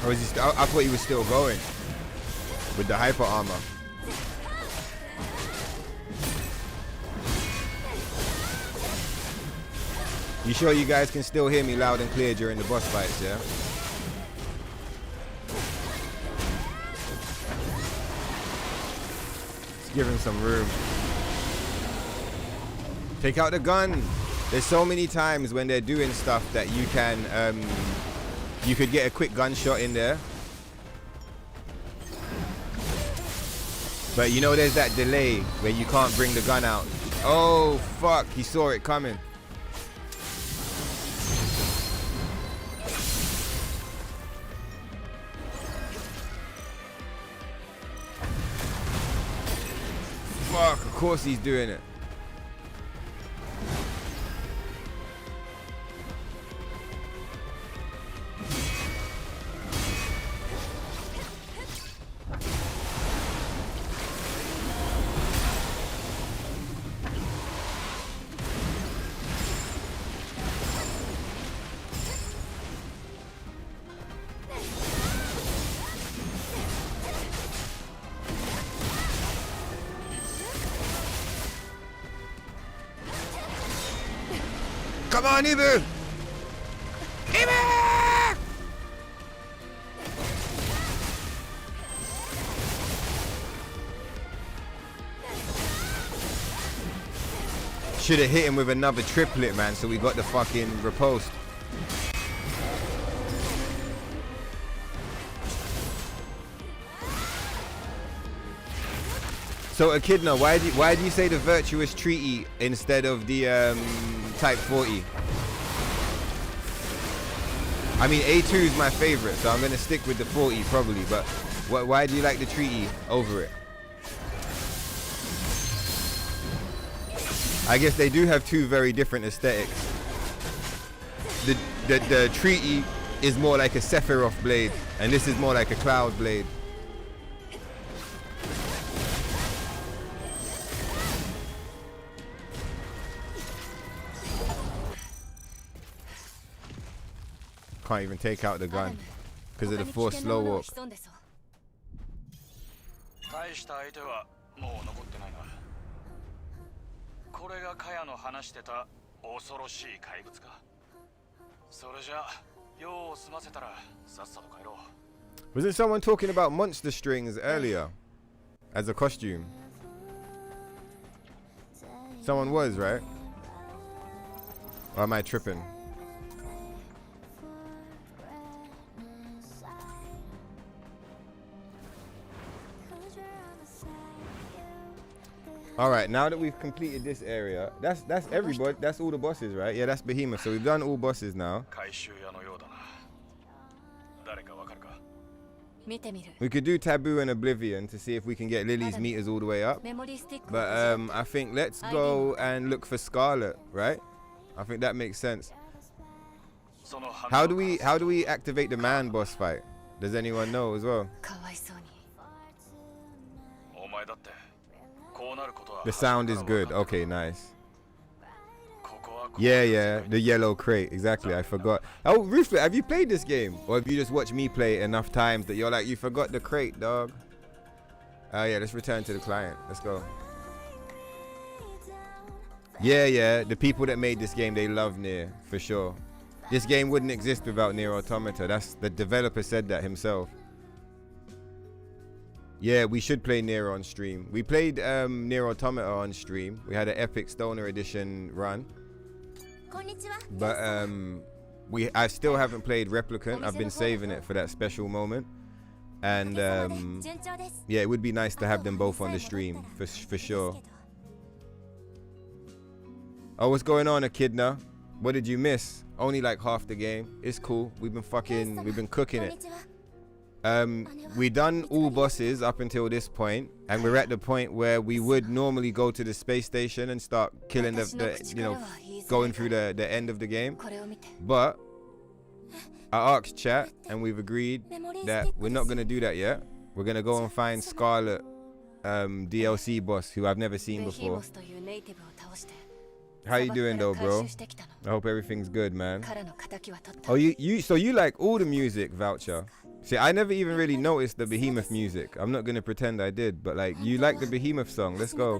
Or is he I thought he was still going with the hyper armor. You sure you guys can still hear me loud and clear during the boss fights, yeah? Let's give him some room. Take out the gun. There's so many times when they're doing stuff that you can you could get a quick gunshot in there. But you know there's that delay where you can't bring the gun out. Oh fuck, he saw it coming. Fuck, of course he's doing it. Come on, Ibu! Ibu! Should have hit him with another triplet, man, so we got the fucking riposte. So Echidna, why do you say the virtuous treaty instead of the Type 40? I mean, A2 is my favorite, so I'm gonna stick with the 40 probably. But why do you like the treaty over it? I guess they do have two very different aesthetics. The treaty is more like a Sephiroth blade, and this is more like a Cloud blade. Can't even take out the gun because of the forced slow walk. 大した相手はもう残ってないな。これがカヤの話してた恐ろしい怪物か。それじゃ用を済ませたらさっさと帰ろう。Wasn't someone talking about monster strings earlier as a costume? Someone was, right? Or am I tripping? All right, now that we've completed this area, that's everybody, that's all the bosses, right? Yeah, that's Behemoth. So we've done all bosses now. We could do Taboo and Oblivion to see if we can get Lily's meters all the way up. But I think let's go and look for Scarlet, right? I think that makes sense. How do we activate the man boss fight? Does anyone know as well? The sound is good. Okay, nice. Yeah, the yellow crate, exactly. I forgot. Oh, Ruthless, have you played this game, or have you just watched me play it enough times that you're like, you forgot the crate, dog? Yeah, let's return to the client. Let's go. Yeah, the people that made this game, they love Nier for sure. This game wouldn't exist without Nier Automata. That's the developer said that himself. Yeah, we should play Nier on stream. We played Nier Automata on stream. We had an epic Stoner Edition run. But I still haven't played Replicant. I've been saving it for that special moment. And yeah, it would be nice to have them both on the stream for sure. Oh, what's going on, Echidna? What did you miss? Only like half the game. It's cool. We've been cooking it. We done all bosses up until this point, and we're at the point where we would normally go to the space station and start killing going through the end of the game. But I asked chat, and we've agreed that we're not gonna do that yet. We're gonna go and find Scarlet DLC boss, who I've never seen before. How you doing though, bro? I hope everything's good, man. Oh, so you like all the music, Voucher? See, I never even really noticed the Behemoth music. I'm not gonna pretend I did, but like, you like the Behemoth song. Let's go.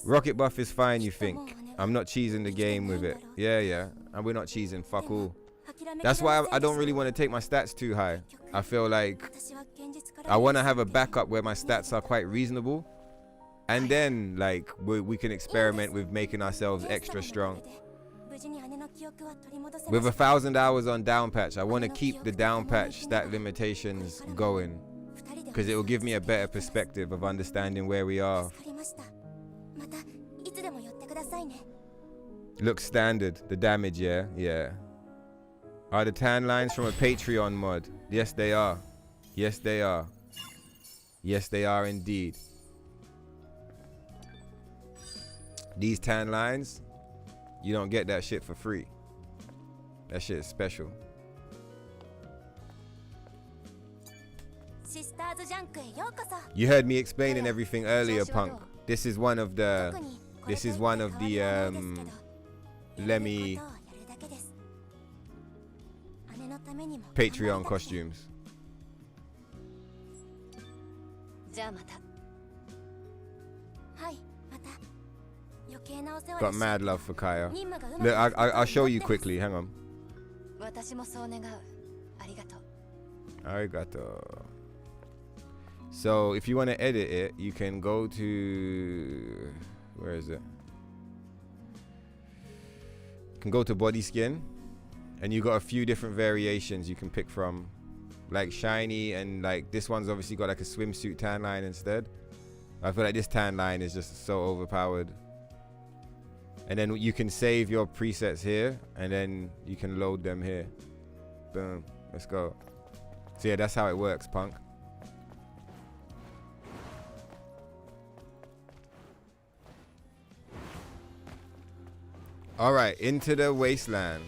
Rocket Buff is fine, you think? I'm not cheesing the game with it. Yeah, and we're not cheesing. Fuck all. That's why I don't really want to take my stats too high. I feel like I want to have a backup where my stats are quite reasonable. And then, like, we can experiment with making ourselves extra strong. With 1,000 hours on down patch, I want to keep the down patch stat limitations going, because it will give me a better perspective of understanding where we are. Looks standard, the damage, yeah. Are the tan lines from a Patreon mod? Yes, they are. Yes, they are. Yes, they are indeed. These tan lines, you don't get that shit for free. That shit is special. You heard me explaining everything earlier, Punk. This is one of the Lemmy Patreon costumes. Got mad love for Kaya. Look, I'll show you quickly. Hang on. Arigato. So if you want to edit it, you can go to, where is it? You can go to body skin, and you got a few different variations you can pick from, like shiny, and like this one's obviously got like a swimsuit tan line instead. I feel like this tan line is just so overpowered. And then you can save your presets here, and then you can load them here. Boom. Let's go. So yeah, that's how it works, Punk. All right, into the wasteland.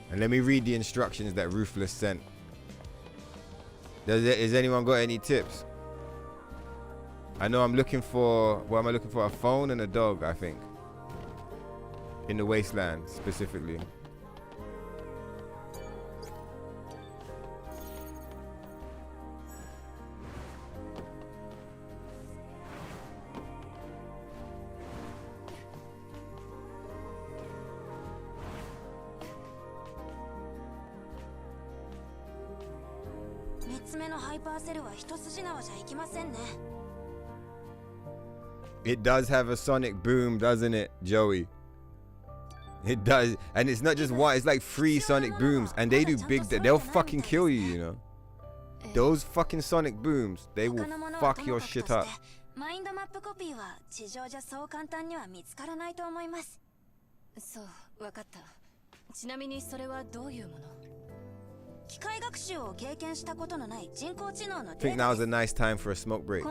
And let me read the instructions that Ruthless sent. Has anyone got any tips? I know I'm looking for, what am I looking for? A phone and a dog, I think. In the wasteland, specifically. It does have a sonic boom, doesn't it, Joey? It does. And it's not just one, it's like 3 sonic booms. And they do big, they'll fucking kill you, you know? Those fucking sonic booms, they will fuck your shit up. I think now's a nice time for a smoke break.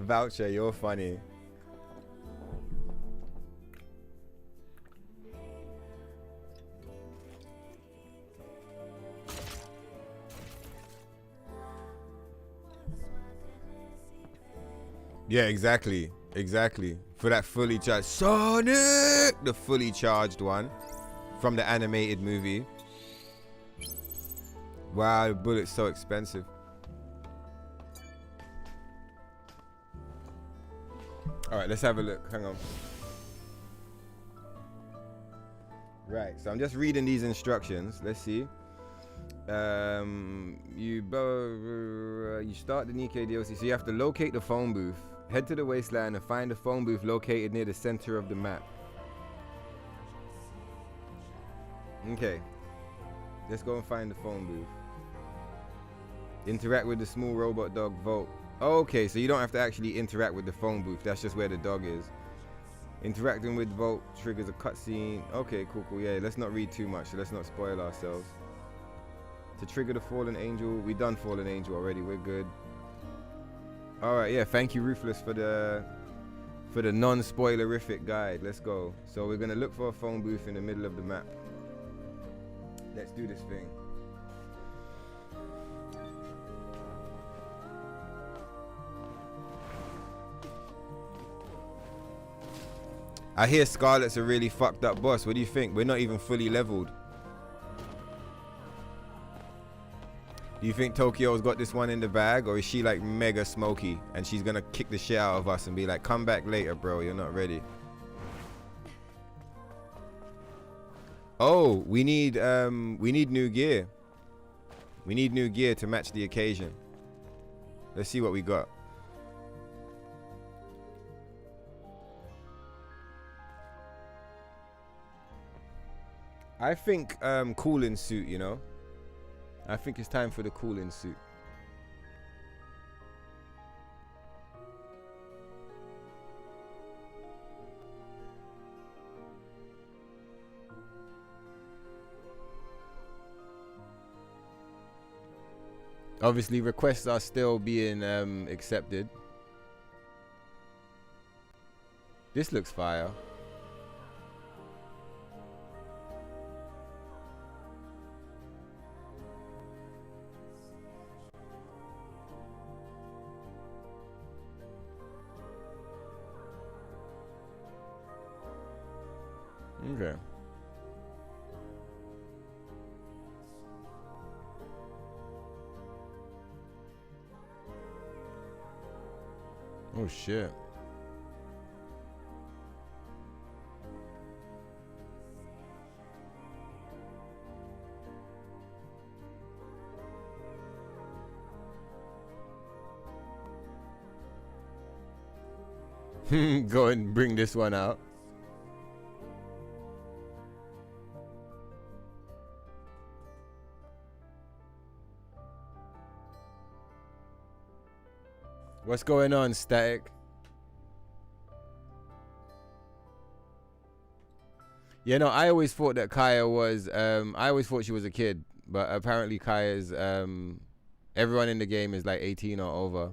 Voucher, you're funny. Yeah, exactly. Exactly. For that fully charged Sonic, the fully charged one from the animated movie. Wow, the bullet's so expensive. All right, let's have a look. Hang on. Right, so I'm just reading these instructions. Let's see. You start the Nikkei DLC, so you have to locate the phone booth, head to the wasteland, and find the phone booth located near the center of the map. Okay, let's go and find the phone booth. Interact with the small robot dog Volt. Okay, so you don't have to actually interact with the phone booth. That's just where the dog is. Interacting with Volt triggers a cutscene. Okay, cool. Yeah, let's not read too much, so let's not spoil ourselves. To trigger the Fallen Angel. We done Fallen Angel already. We're good. All right, yeah. Thank you, Ruthless, for the non-spoilerific guide. Let's go. So we're gonna look for a phone booth in the middle of the map. Let's do this thing. I hear Scarlet's a really fucked up boss. What do you think? We're not even fully leveled. Do you think Tokyo's got this one in the bag, or is she like mega smoky and she's gonna kick the shit out of us and be like, come back later, bro, you're not ready? Oh, we need new gear. We need new gear to match the occasion. Let's see what we got. I think cooling suit, you know. I think it's time for the cooling suit. Obviously, requests are still being accepted. This looks fire. Okay. Oh shit. Go and bring this one out. What's going on, Static? Yeah, no, I always thought that Kaya was, I always thought she was a kid, but apparently Kaya's, everyone in the game is like 18 or over.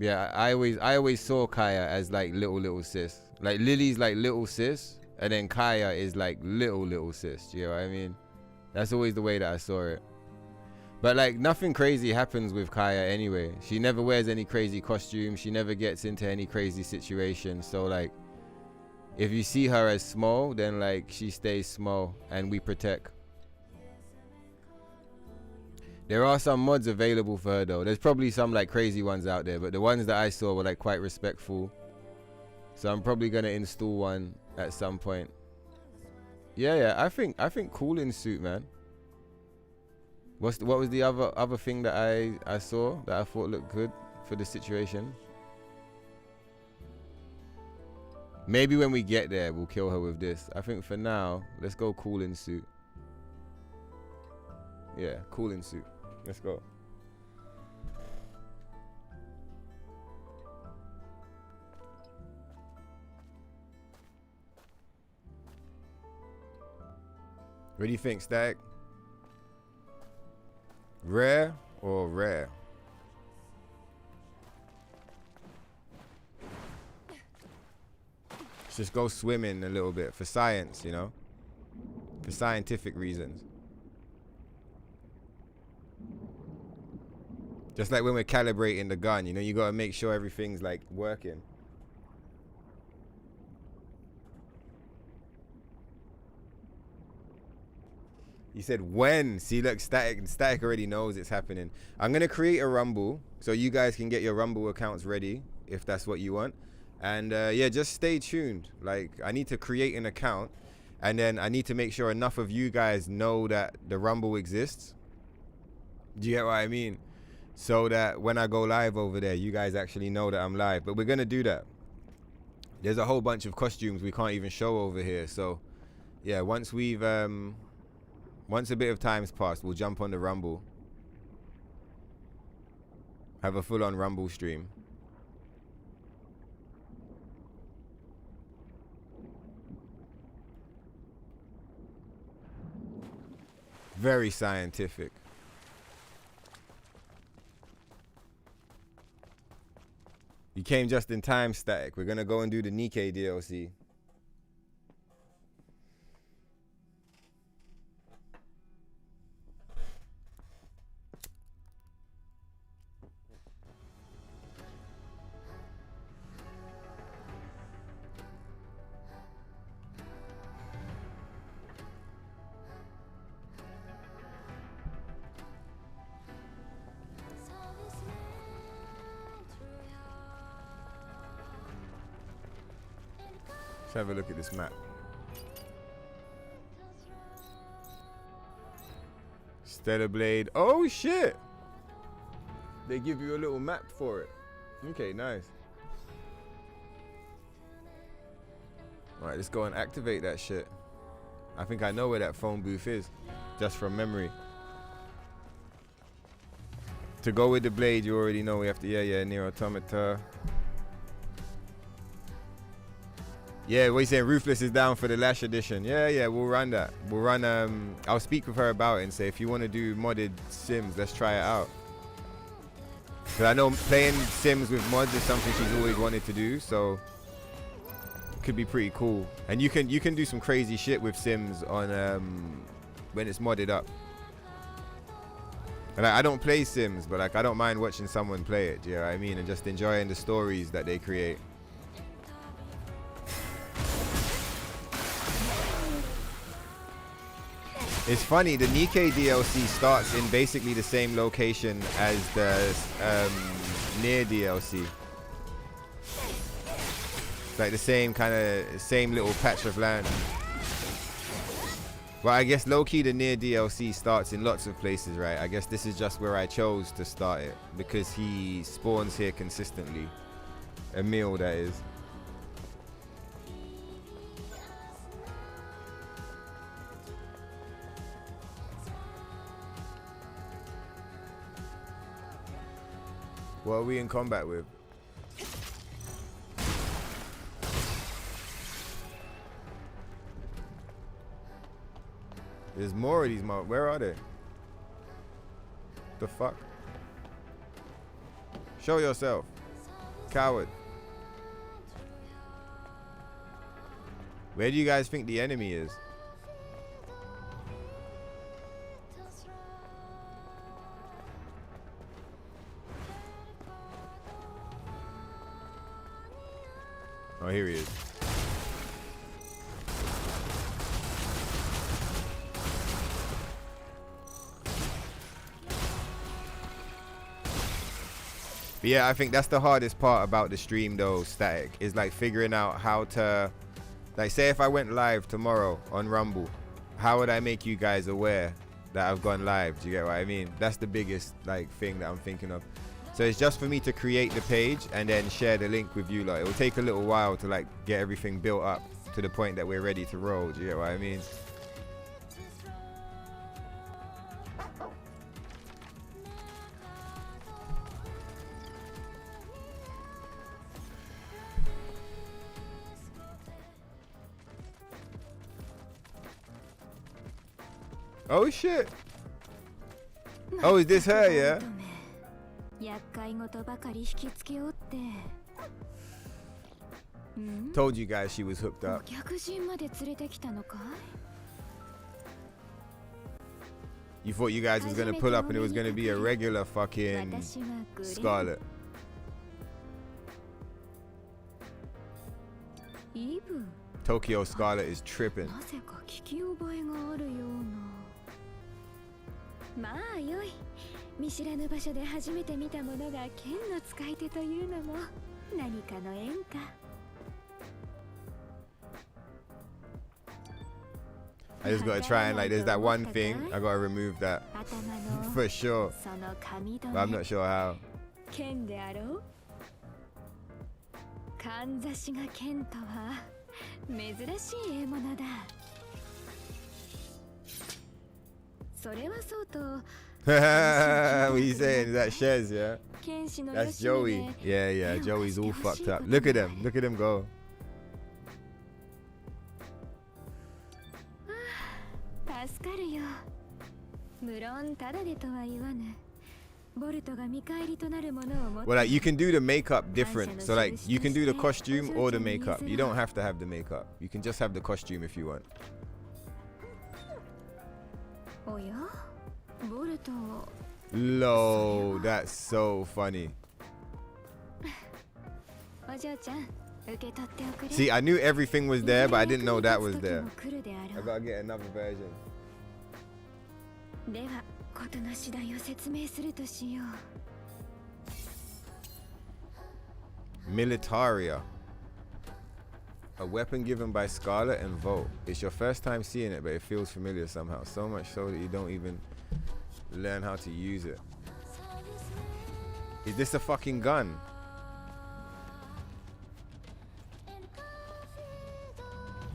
Yeah, I always saw Kaya as like little sis. Like Lily's like little sis, and then Kaya is like little sis. Do you know what I mean? That's always the way that I saw it. But like nothing crazy happens with Kaya anyway. She never wears any crazy costume. She never gets into any crazy situation. So like, if you see her as small, then like she stays small and we protect. There are some mods available for her though. There's probably some like crazy ones out there, but the ones that I saw were like quite respectful. So I'm probably gonna install one at some point. Yeah, I think cooling suit, man. What was the other thing that I saw that I thought looked good for the situation? Maybe when we get there, we'll kill her with this. I think for now, let's go cooling suit. Yeah, cooling suit. Let's go. What do you think, Stack? Rare or rare? just go swimming a little bit for science, you know, for scientific reasons. Just like when we're calibrating the gun, you know, you gotta make sure everything's like working. He said when. See, look, Static already knows it's happening. I'm gonna create a Rumble so you guys can get your Rumble accounts ready if that's what you want. And yeah, just stay tuned. Like, I need to create an account, and then I need to make sure enough of you guys know that the Rumble exists. Do you get what I mean? So that when I go live over there, you guys actually know that I'm live. But we're gonna do that. There's a whole bunch of costumes we can't even show over here. So yeah, once we've once a bit of time's passed, we'll jump on the Rumble. Have a full-on Rumble stream. Very scientific. You came just in time, Static. We're gonna go and do the Nikkei DLC. Let's have a look at this map. Stellar Blade. Oh shit! They give you a little map for it. Okay, nice. Alright, let's go and activate that shit. I think I know where that phone booth is, just from memory. To go with the blade, you already know we have to, yeah, Near Automata. Yeah, what you saying? Ruthless is down for the Lash edition. Yeah, we'll run that. We'll run, I'll speak with her about it and say, if you want to do modded Sims, let's try it out. Because I know playing Sims with mods is something she's always wanted to do, so it could be pretty cool. And you can do some crazy shit with Sims on when it's modded up. And I don't play Sims, but like I don't mind watching someone play it, do you know what I mean? And just enjoying the stories that they create. It's funny, the Nikkei DLC starts in basically the same location as the Nier DLC. It's like the same little patch of land. But I guess low-key the Nier DLC starts in lots of places, right? I guess this is just where I chose to start it because he spawns here consistently. Emil, that is. What are we in combat with? There's more of these where are they? The fuck? Show yourself. Coward. Where do you guys think the enemy is? Oh, here he is. But yeah, I think that's the hardest part about the stream though, Static, is like figuring out how to, like say if I went live tomorrow on Rumble, how would I make you guys aware that I've gone live? Do you get what I mean? That's the biggest like thing that I'm thinking of. So it's just for me to create the page and then share the link with you. Like, it will take a little while to like get everything built up to the point that we're ready to roll. Do you get what I mean? Oh shit. Oh, is this her, yeah? 厄介事ばかり引きつけおって Told you guys she was hooked up. 客人まで連れてきたのかい? You thought you guys was gonna pull up and it was gonna be a regular fucking Scarlet. イブ Tokyo Scarlet is tripping. なぜか聞き覚えがあるような。まあよい。見知らぬ場所で初めて見たものが剣の使い手というのも何かの縁か。I just gotta try and like, there's that one thing I gotta remove that for sure, but I'm not sure how. 剣であろう。かんざしが剣とは珍しい獲物だ。それはそうと。What you saying? Is that Shez, yeah? 剣士の That's よしみ Joey. で Yeah, Joey's all fucked up. Look at him go. 助かるよ。無論ただでとは言わぬ。ボルトが見返りとなるものを持って。 Well, like you can do the makeup different. So like you can do the costume or the makeup. You don't have to have the makeup. You can just have the costume if you want. おや、ボルト。Lol, that's so funny. お嬢ちゃん、受け取っておくれ。 See, I knew everything was there, but I didn't know that was there. 来るであ I ろう。 gotta get another version. では、事の次第を説明するとしよう。 Militaria. A weapon given by Scarlet and Volt. It's your first time seeing it, but it feels familiar somehow. So much so that you don't even learn how to use it. Is this a fucking gun?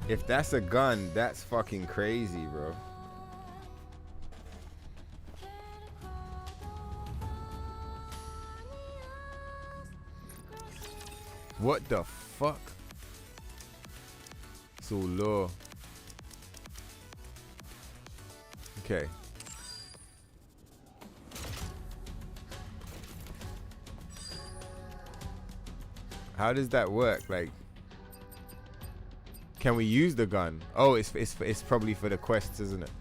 If that's a gun, that's fucking crazy, bro. What the fuck? It's all lore. Okay. How does that work? Like, can we use the gun? Oh, it's probably for the quests, isn't it?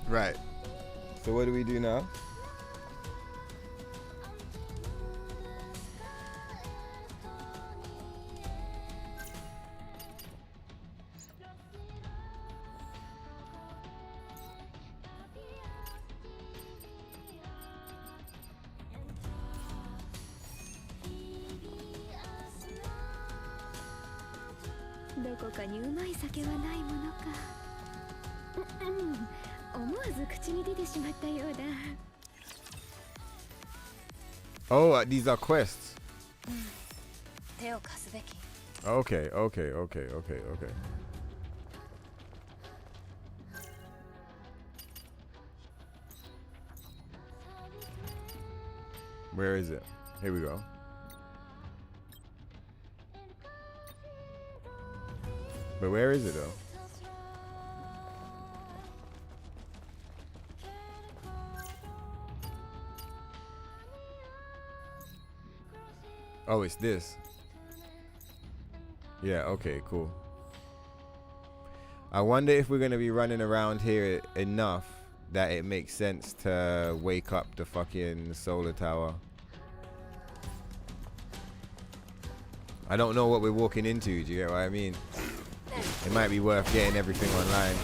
Right. So what do we do now? Oh, these are quests. Okay. Where is it? Here we go. But where is it though? Oh, it's this. Yeah, okay, cool. I wonder if we're gonna be running around here enough that it makes sense to wake up the fucking solar tower. I don't know what we're walking into, do you get what I mean? It might be worth getting everything online.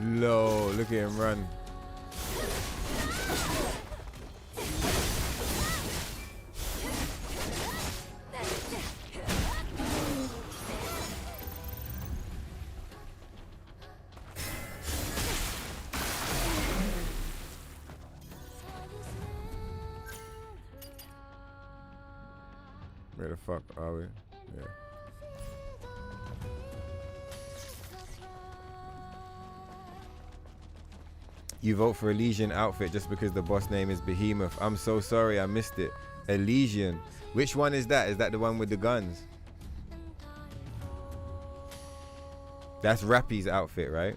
Low, look at him run. Where the fuck are we? Yeah. You vote for Elysian outfit just because the boss name is Behemoth. I'm so sorry, I missed it. Elysian. Which one is that? Is that the one with the guns? That's Rappy's outfit, right?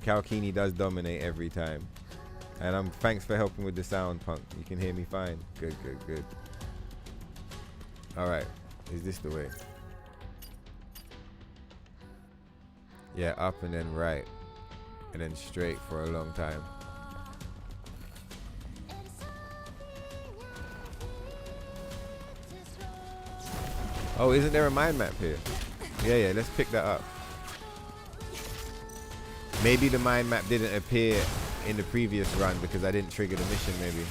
Kalkini does dominate every time. And thanks for helping with the sound, Punk. You can hear me fine. Good, good, good. Alright. Is this the way? Yeah, up and then right. And then straight for a long time. Oh, isn't there a mind map here? Yeah, let's pick that up. Maybe the mind map didn't appear in the previous run because I didn't trigger the mission, maybe.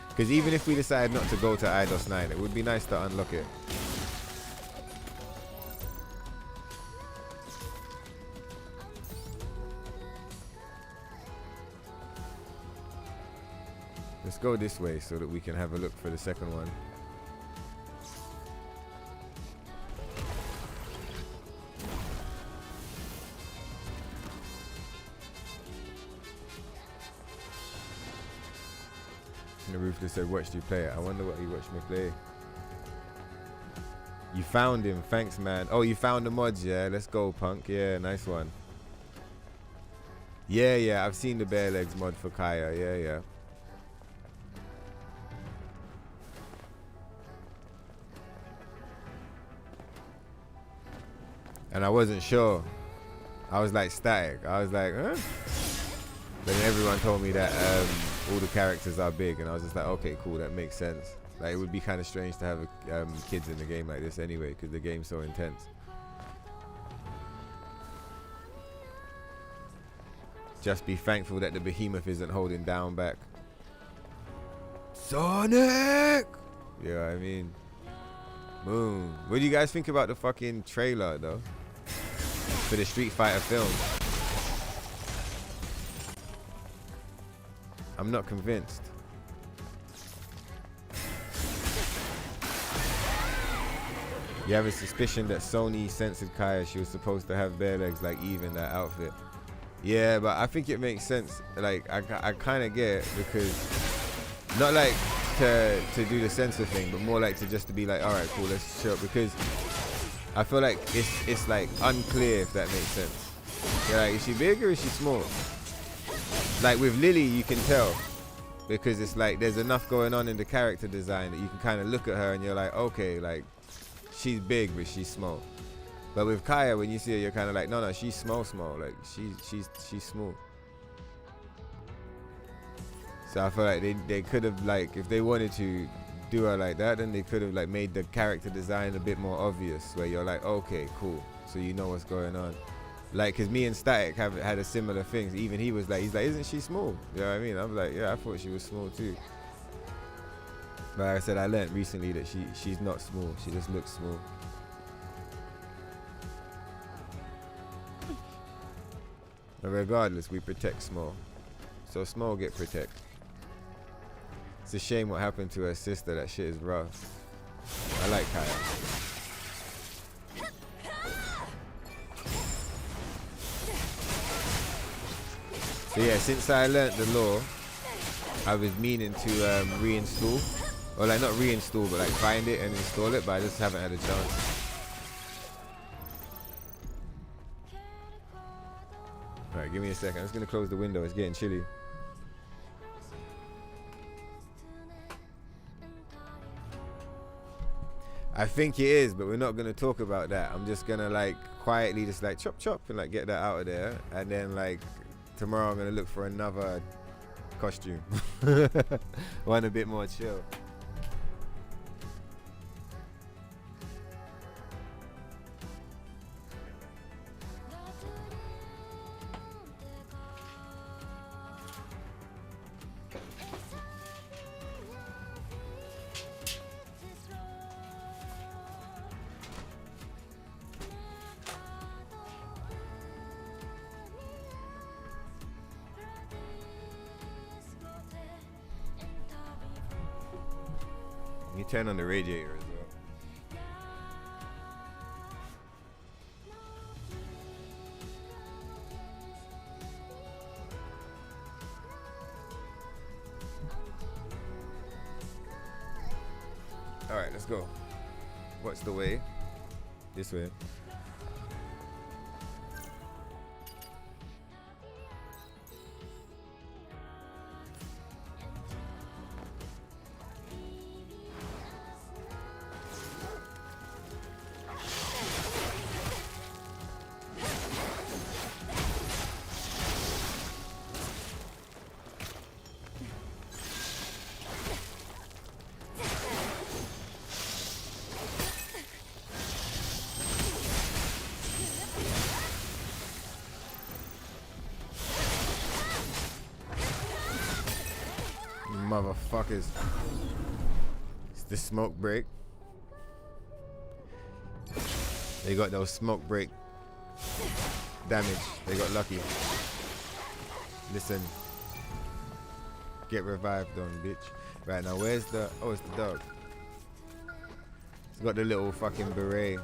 Because even if we decide not to go to Eidos 9, it would be nice to unlock it. Let's go this way so that we can have a look for the second one. The Ruthless said, watched you play it. I wonder what he watched me play. You found him. Thanks, man. Oh, you found the mods, yeah? Let's go, Punk. Yeah, nice one. Yeah, I've seen the bare legs mod for Kaya. Yeah. And I wasn't sure. I was like static. I was like, huh? But then everyone told me that all the characters are big, and I was just like, okay, cool, that makes sense. Like, it would be kind of strange to have kids in the game like this anyway, because the game's so intense. Just be thankful that the behemoth isn't holding down back. Sonic! You know what I mean? Boom. What do you guys think about the fucking trailer, though? For the Street Fighter film? I'm not convinced. You have a suspicion that Sony censored Kaya. She was supposed to have bare legs like Eve in that outfit. Yeah, but I think it makes sense. Like, I kind of get it, because not like to do the censor thing, but more like to be like, all right, cool, let's show up, because I feel like it's like unclear, if that makes sense. Yeah, like, is she big or is she small? Like with Lily, you can tell, because it's like there's enough going on in the character design that you can kind of look at her and you're like, okay, like she's big but she's small. But with Kaya, when you see her, you're kind of like, no, she's small, like she's small. So I feel like they could have, like, if they wanted to do her like that, then they could have like made the character design a bit more obvious, where you're like, okay, cool, so you know what's going on. Like, cause me and Static have had a similar thing. Even he's like, isn't she small? You know what I mean? I'm like, yeah, I thought she was small too. But like I said, I learned recently that she's not small. She just looks small. But regardless, we protect Small. So Small get protect. It's a shame what happened to her sister. That shit is rough. I like Kaya. So yeah, since I learnt the law, I was meaning to reinstall, or like not reinstall, but like find it and install it, but I just haven't had a chance. Alright, give me a second. I'm just gonna close the window. It's getting chilly. I think it is, but we're not gonna talk about that. I'm just gonna like quietly just like chop chop and like get that out of there, and then like tomorrow I'm gonna look for another costume. One a bit more chill. me turn on the radiator as well. Alright, let's go. What's the way? This way. Motherfuckers. It's the smoke break. They got those smoke break damage. They got lucky. Listen. Get revived on, bitch. Right now, where's the... Oh, it's the dog. It's got the little fucking beret.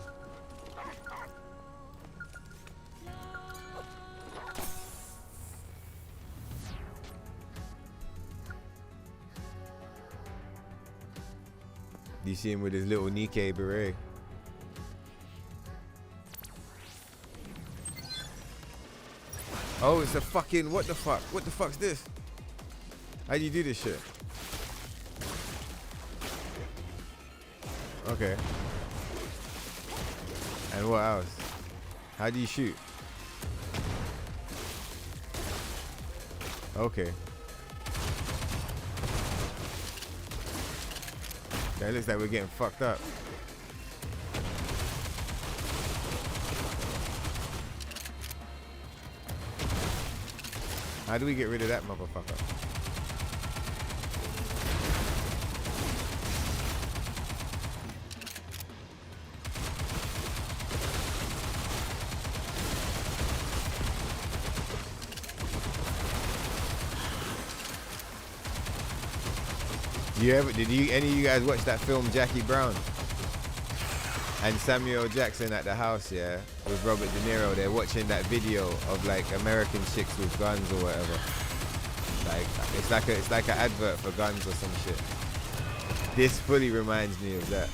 You see him with his little Nikkei beret. Oh, it's a fucking... What the fuck? What the fuck's this? How do you do this shit? Okay. And what else? How do you shoot? Okay. That looks like we're getting fucked up. How do we get rid of that motherfucker? Did any of you guys watch that film Jackie Brown? And Samuel Jackson at the house, yeah, with Robert De Niro. They're watching that video of like American chicks with guns or whatever. Like it's like an advert for guns or some shit. This fully reminds me of that.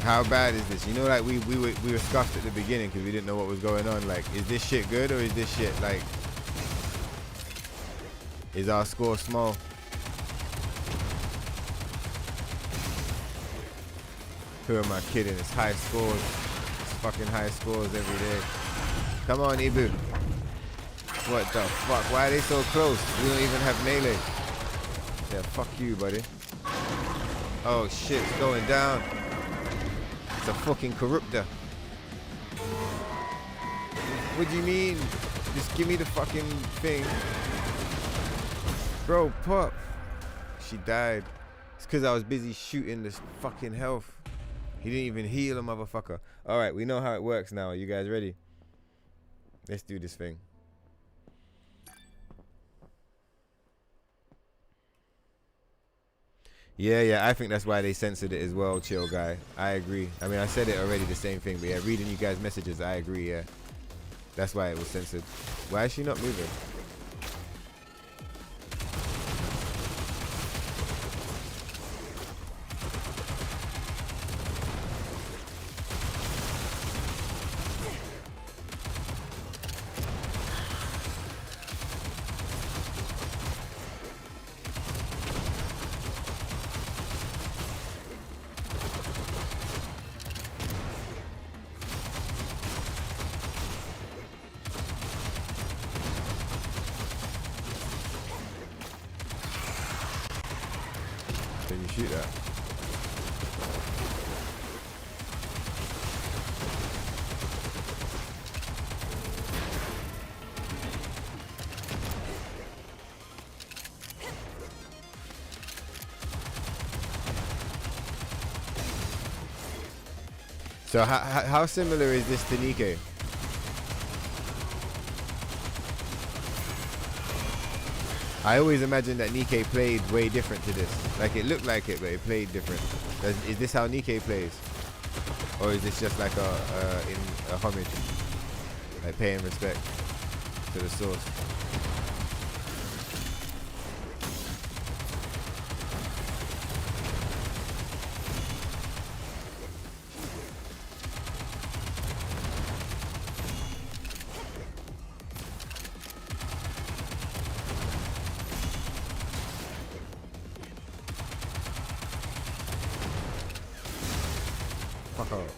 How bad is this? You know, like we were scuffed at the beginning because we didn't know what was going on. Like, is this shit good or is this shit like? Is our score small? Who am I kidding? It's high scores. It's fucking high scores every day. Come on, Ibu. What the fuck? Why are they so close? We don't even have melee. Yeah, fuck you, buddy. Oh shit, it's going down. It's a fucking corruptor. What do you mean? Just give me the fucking thing. Bro, pop. She died. It's because I was busy shooting this fucking health. He didn't even heal a motherfucker. Alright, we know how it works now. Are you guys ready? Let's do this thing. Yeah, I think that's why they censored it as well, chill guy. I agree. I mean, I said it already, the same thing, but yeah, reading you guys' messages, I agree, yeah. That's why it was censored. Why is she not moving? Can you shoot that? So how similar is this to Nikkei? I always imagined that Nikkei played way different to this. Like it looked like it, but it played different. Is this how Nikkei plays? Or is this just like a homage? Like paying respect to the source? Fuck off.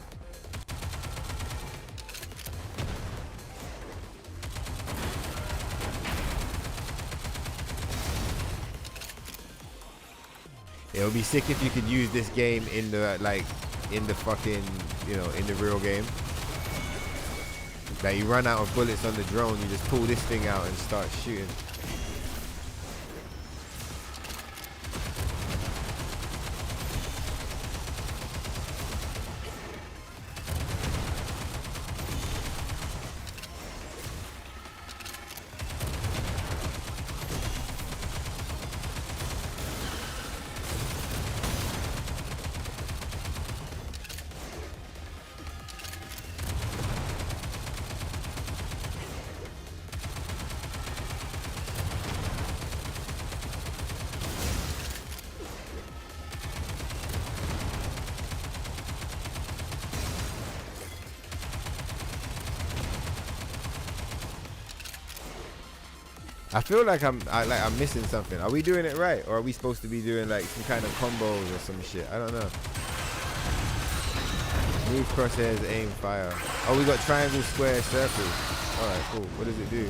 It would be sick if you could use this game in the in the fucking, you know, in the real game. Like you run out of bullets on the drone, you just pull this thing out and start shooting. I feel like I'm missing something. Are we doing it right, or are we supposed to be doing like some kind of combos or some shit? I don't know. Move, crosshairs, aim, fire. Oh, we got triangle, square, circle. All right, cool. What does it do?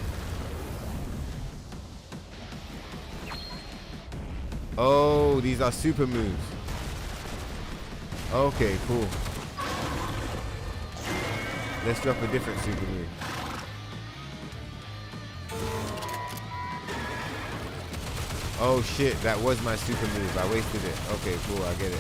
Oh, these are super moves. Okay, cool. Let's drop a different super move. Oh shit, that was my super move. I wasted it. Okay, cool, I get it.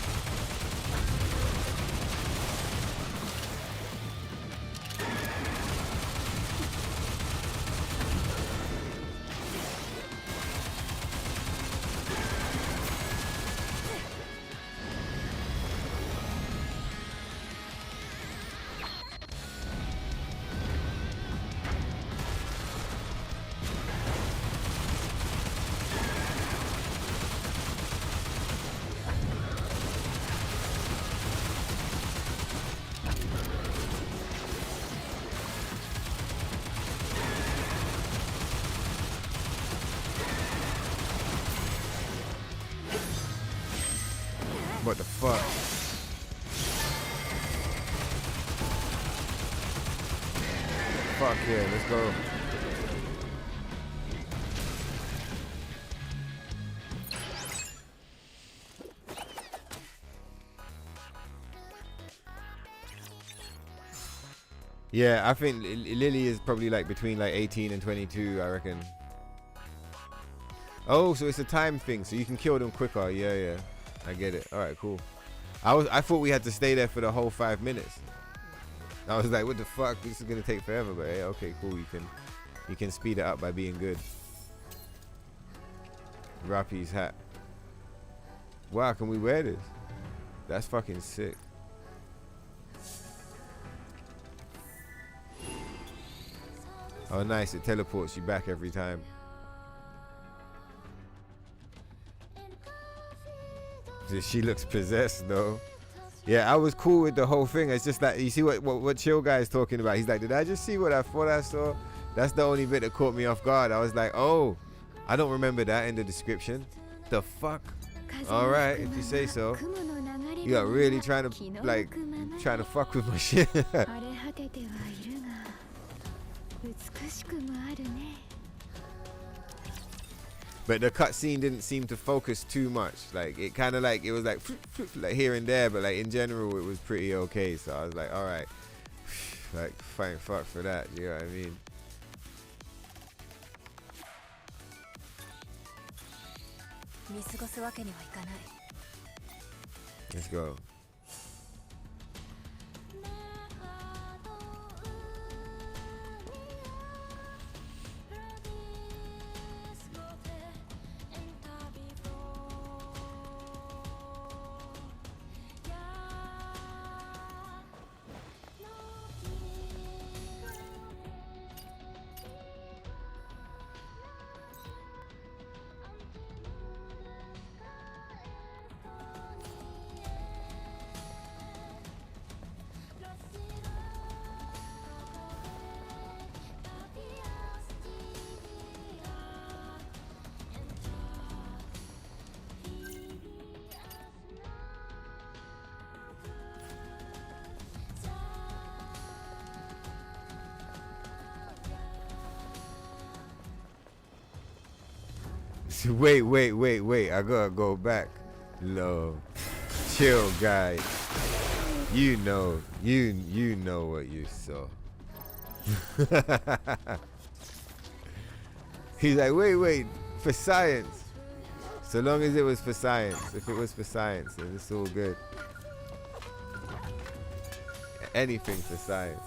What the fuck? Fuck yeah, let's go. Yeah, I think Lily is probably like between like 18 and 22, I reckon. Oh, so it's a time thing, so you can kill them quicker. Yeah. I get it. All right, cool. I thought we had to stay there for the whole 5 minutes. I was like, what the fuck? This is gonna take forever, but hey, okay, cool. You can speed it up by being good. Rappy's hat. Wow, can we wear this? That's fucking sick. Oh, nice. It teleports you back every time. She looks possessed, though. Yeah, I was cool with the whole thing. It's just like, you see what Chill Guy is talking about. He's like, did I just see what I thought I saw? That's the only bit that caught me off guard. I was like, oh, I don't remember that in the description. The fuck? All right, if you say so. You are really trying to fuck with my shit. But the cutscene didn't seem to focus too much. Like, it kind of like, it was like here and there, but like in general it was pretty okay. So I was like, all right, like fine, fuck for that. You know what I mean? Let's go. Wait. I gotta go back. Low. Chill, guy. You know what you saw. He's like, wait, for science. So long as it was for science. If it was for science, then it's all good. Anything for science.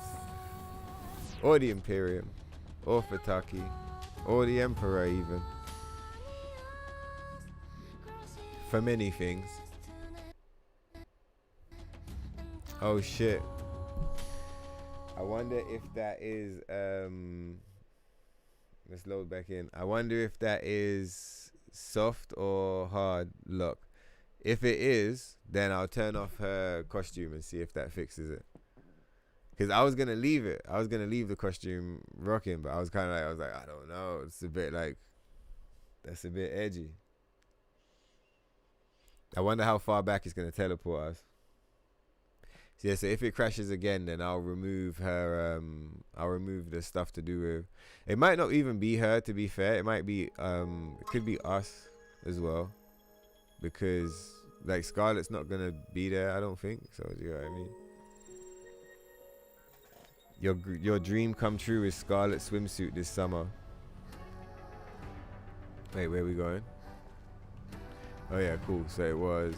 Or the Imperium. Or for Taki. Or the Emperor even. For many things. Oh shit. I wonder if that is let's load back in. I wonder if that is soft or hard lock. If it is, then I'll turn off her costume and see if that fixes it. Cause I was gonna leave it. I was gonna leave the costume rocking, but I was kind of like, I don't know. It's a bit like, that's a bit edgy. I wonder how far back it's going to teleport us. So yeah, so if it crashes again, then I'll remove her, I'll remove the stuff to do with, it might not even be her, to be fair. It might be, it could be us as well. Because, like, Scarlet's not going to be there, I don't think. So, you know what I mean? Your dream come true is Scarlet swimsuit this summer. Wait, where are we going? Oh yeah, cool. So it was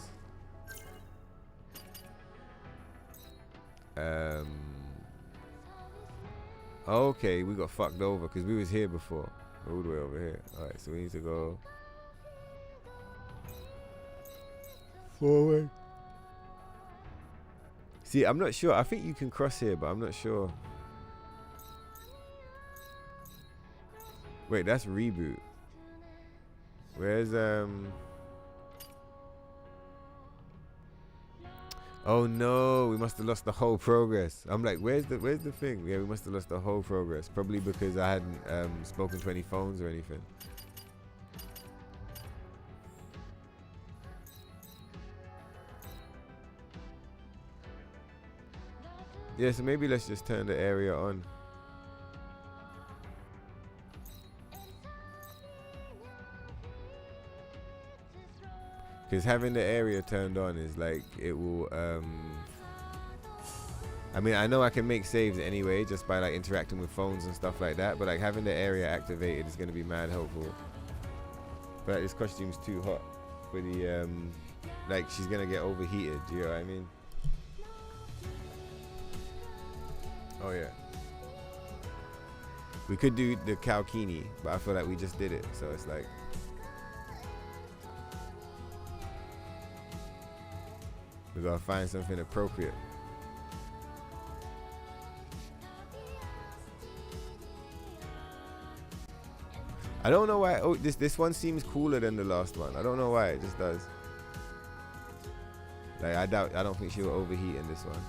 okay, we got fucked over because we was here before. All the way over here. Alright, so we need to go forward. See, I'm not sure. I think you can cross here, but I'm not sure. Wait, that's reboot. Where's oh no, we must have lost the whole progress. I'm like, where's the thing? Yeah, we must have lost the whole progress. Probably because I hadn't spoken to any phones or anything. Yeah, so maybe let's just turn the area on. Because having the area turned on is like, it will, I mean, I know I can make saves anyway, just by like interacting with phones and stuff like that, but like having the area activated is going to be mad helpful. But like, this costume's too hot for the, like she's going to get overheated, do you know what I mean? Oh yeah. We could do the Kalkini, but I feel like we just did it, so it's like. We gotta find something appropriate. I don't know why. Oh, this one seems cooler than the last one. I don't know why. It just does. Like I don't think she will overheat in this one.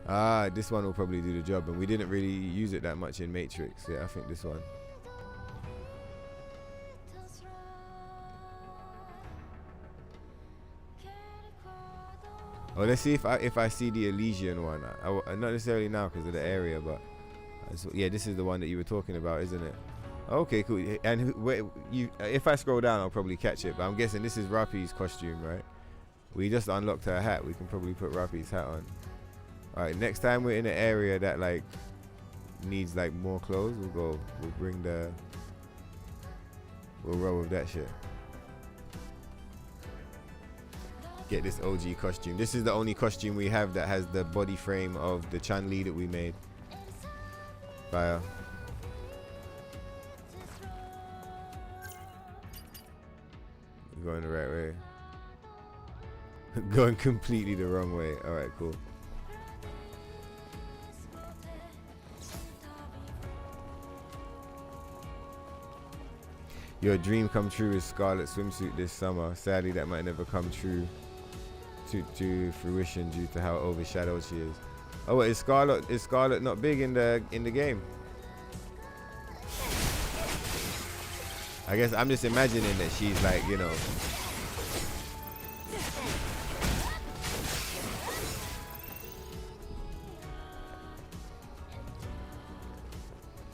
Ah, this one will probably do the job, and we didn't really use it that much in Matrix. Yeah, I think this one. Oh, let's see if I see the Elysian one. Not necessarily now because of the area, but yeah, this is the one that you were talking about, isn't it? Okay, cool. And if I scroll down, I'll probably catch it. But I'm guessing this is Rapi's costume, right? We just unlocked her hat. We can probably put Rapi's hat on. All right, next time we're in an area that like needs like more clothes, we'll roll with that shit. Get this OG costume. This is the only costume we have that has the body frame of the Chun-Li that we made. Fire. We're going the right way. Going completely the wrong way. All right, cool. Your dream come true is Scarlet swimsuit this summer. Sadly, that might never come true to fruition due to how overshadowed she is. Oh, wait, is Scarlet not big in the game? I guess I'm just imagining that she's like, you know.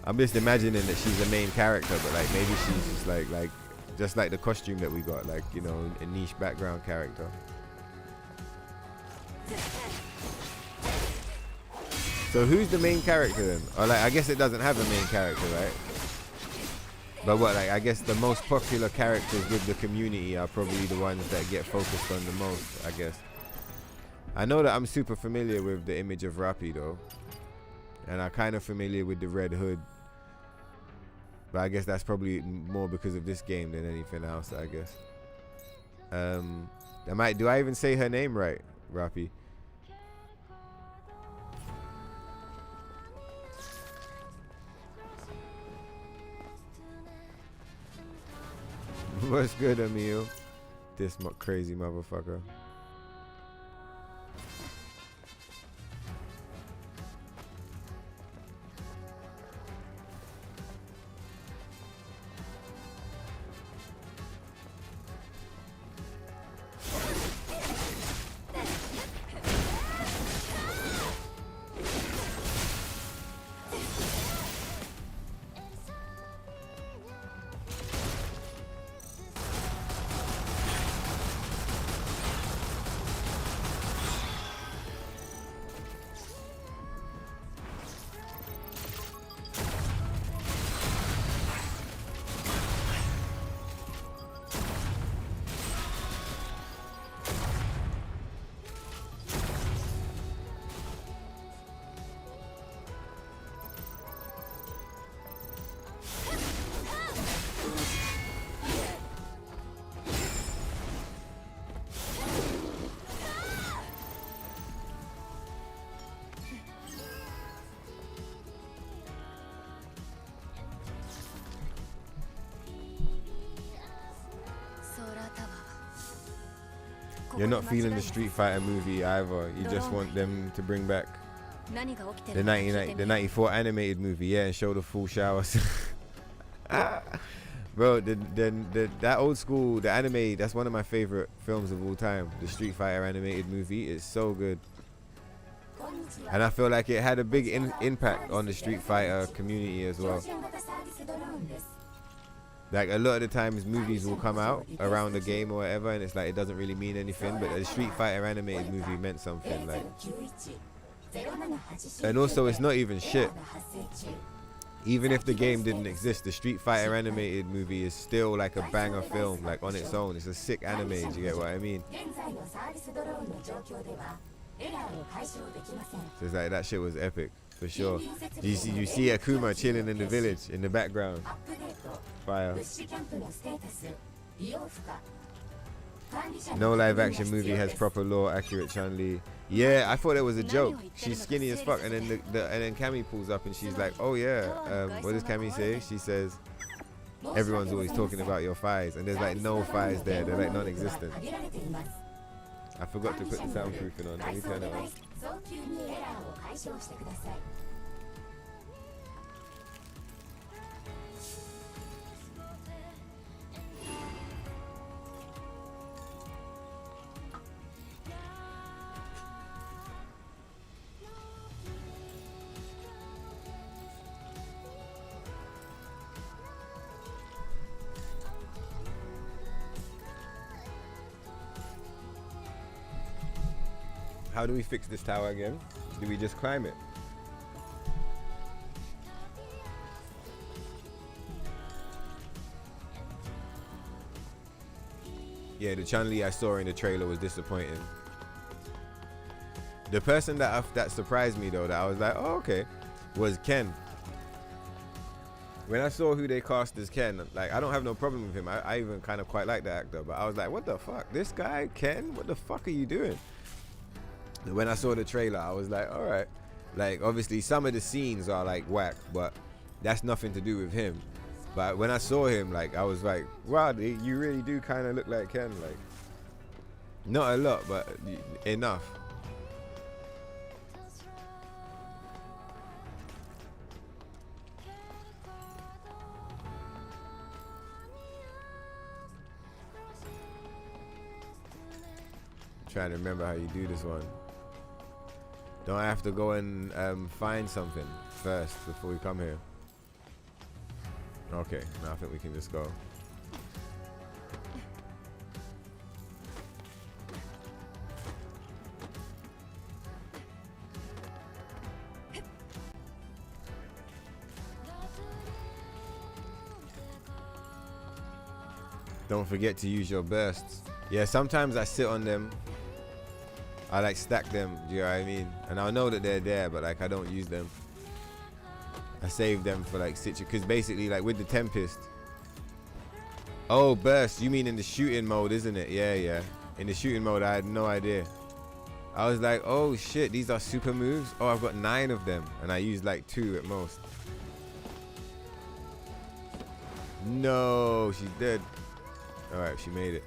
I'm just imagining that she's the main character, but like maybe she's just like the costume that we got, like, you know, a niche background character. So who's the main character then? Or like, I guess it doesn't have a main character, right? But what, like, I guess the most popular characters with the community are probably the ones that get focused on the most, I guess. I know that I'm super familiar with the image of Rapi though. And I'm kind of familiar with the Red Hood. But I guess that's probably more because of this game than anything else, I guess. Do I even say her name right, Rapi? What's good, Emil? This crazy motherfucker. You're not feeling the Street Fighter movie either. You just want them to bring back the 94 animated movie, yeah, and show the full shower. Bro, that old school, the anime, that's one of my favorite films of all time. The Street Fighter animated movie is so good. And I feel like it had a big impact on the Street Fighter community as well. Like a lot of the times movies will come out around the game or whatever, and it's like it doesn't really mean anything, but the Street Fighter animated movie meant something. Like, and also it's not even shit. Even if the game didn't exist, the Street Fighter animated movie is still like a banger film, like on its own. It's a sick anime, do you get what I mean? So it's like that shit was epic, for sure. You see Akuma chilling in the village in the background. Fire. No live action movie has proper lore accurate Chun-Li. Yeah, I thought it was a joke. She's skinny as fuck, and then and then Cammy pulls up and she's like, "Oh yeah, what does Cammy say?" She says, "Everyone's always talking about your thighs," and there's like no thighs there. They're like non-existent. I forgot to put the soundproofing on. Let me turn it on. How do we fix this tower again? Do we just climb it? Yeah, the Chun-Li I saw in the trailer was disappointing. The person that surprised me though, that I was like, oh okay, was Ken. When I saw who they cast as Ken, like I don't have no problem with him. I even kind of quite like the actor, but I was like, what the fuck? This guy, Ken? What the fuck are you doing? When I saw the trailer, I was like, all right. Like, obviously, some of the scenes are, like, whack, but that's nothing to do with him. But when I saw him, like, I was like, wow, you really do kind of look like Ken. Like, not a lot, but enough. I'm trying to remember how you do this one. Don't I have to go and find something first before we come here? Okay, now I think we can just go. Don't forget to use your bursts. Yeah, sometimes I sit on them. I like stack them, do you know what I mean? And I know that they're there, but like I don't use them. I save them for like because basically like with the Tempest. Oh, burst, you mean in the shooting mode, isn't it? Yeah, yeah. In the shooting mode, I had no idea. I was like, oh shit, these are super moves? Oh, I've got 9 of them. And I used like 2 at most. No, she's dead. All right, she made it.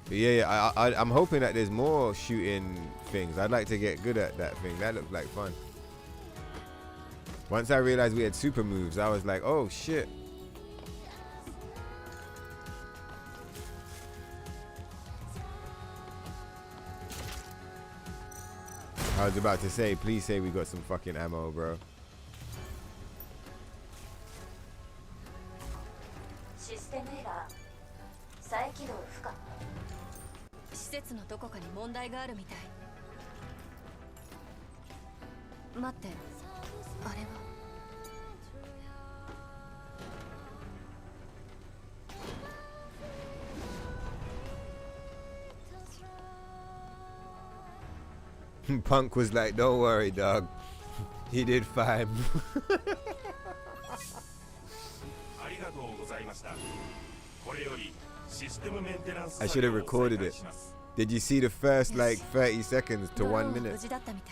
But yeah, I'm hoping that there's more shooting things. I'd like to get good at that thing. That looked like fun. Once I realized we had super moves, I was like, oh shit. I was about to say, please say we got some fucking ammo, bro. Punk was like, don't worry, dog. He did fine. I should have recorded it. Did you see the first like 30 seconds to 1 minute?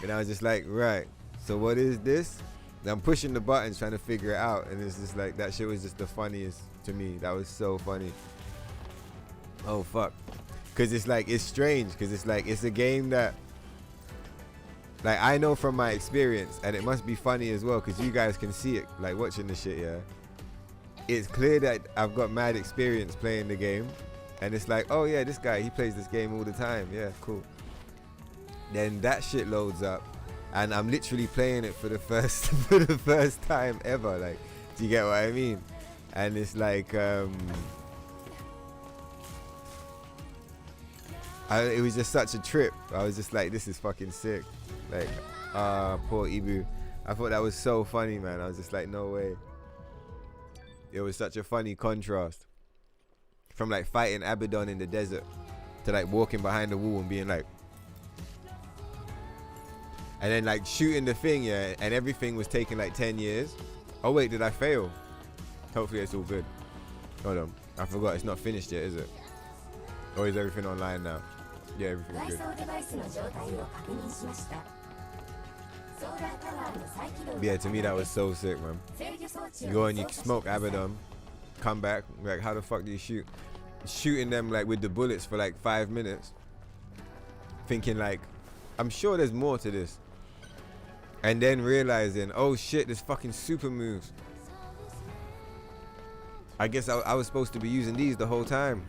And I was just like, right, so what is this? And I'm pushing the buttons trying to figure it out, and it's just like, that shit was just the funniest to me. That was so funny. Oh fuck. Cause it's like, it's strange, cause it's like, it's a game that like I know from my experience, and it must be funny as well, cause you guys can see it like watching the shit, yeah. It's clear that I've got mad experience playing the game, and it's like, oh yeah, this guy, he plays this game all the time, yeah, cool. Then that shit loads up, and I'm literally playing it for the first time ever. Like, do you get what I mean? And it's like it was just such a trip. I was just like, this is fucking sick. Like, poor Ibu. I thought that was so funny, man. I was just like, no way. It was such a funny contrast from like fighting Abaddon in the desert to like walking behind the wall and being like, and then like shooting the thing, yeah, and everything was taking like 10 years. Oh wait, did I fail? Hopefully it's all good. Hold on, I forgot, it's not finished yet, is it? Or is everything online now? Yeah, everything's good. Yeah, to me that was so sick, man. You go and you smoke Abaddon, come back, like how the fuck do you shoot? Shooting them like with the bullets for like 5 minutes, thinking like, I'm sure there's more to this, and then realizing, oh shit, there's fucking super moves. I guess I was supposed to be using these the whole time.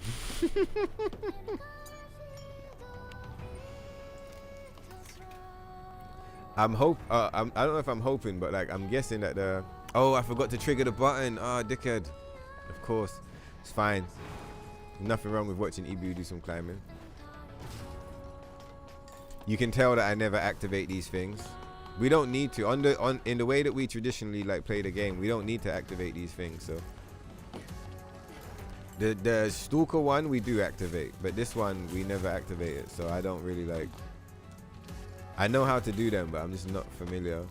I don't know if I'm hoping, but like I'm guessing that oh, I forgot to trigger the button. Ah, dickhead. Of course, it's fine. Nothing wrong with watching Ibu do some climbing. You can tell that I never activate these things. We don't need to. In the way that we traditionally like play the game, we don't need to activate these things. So the Stalker one we do activate, but this one we never activate it. So I don't really like. I know how to do them, but I'm just not familiar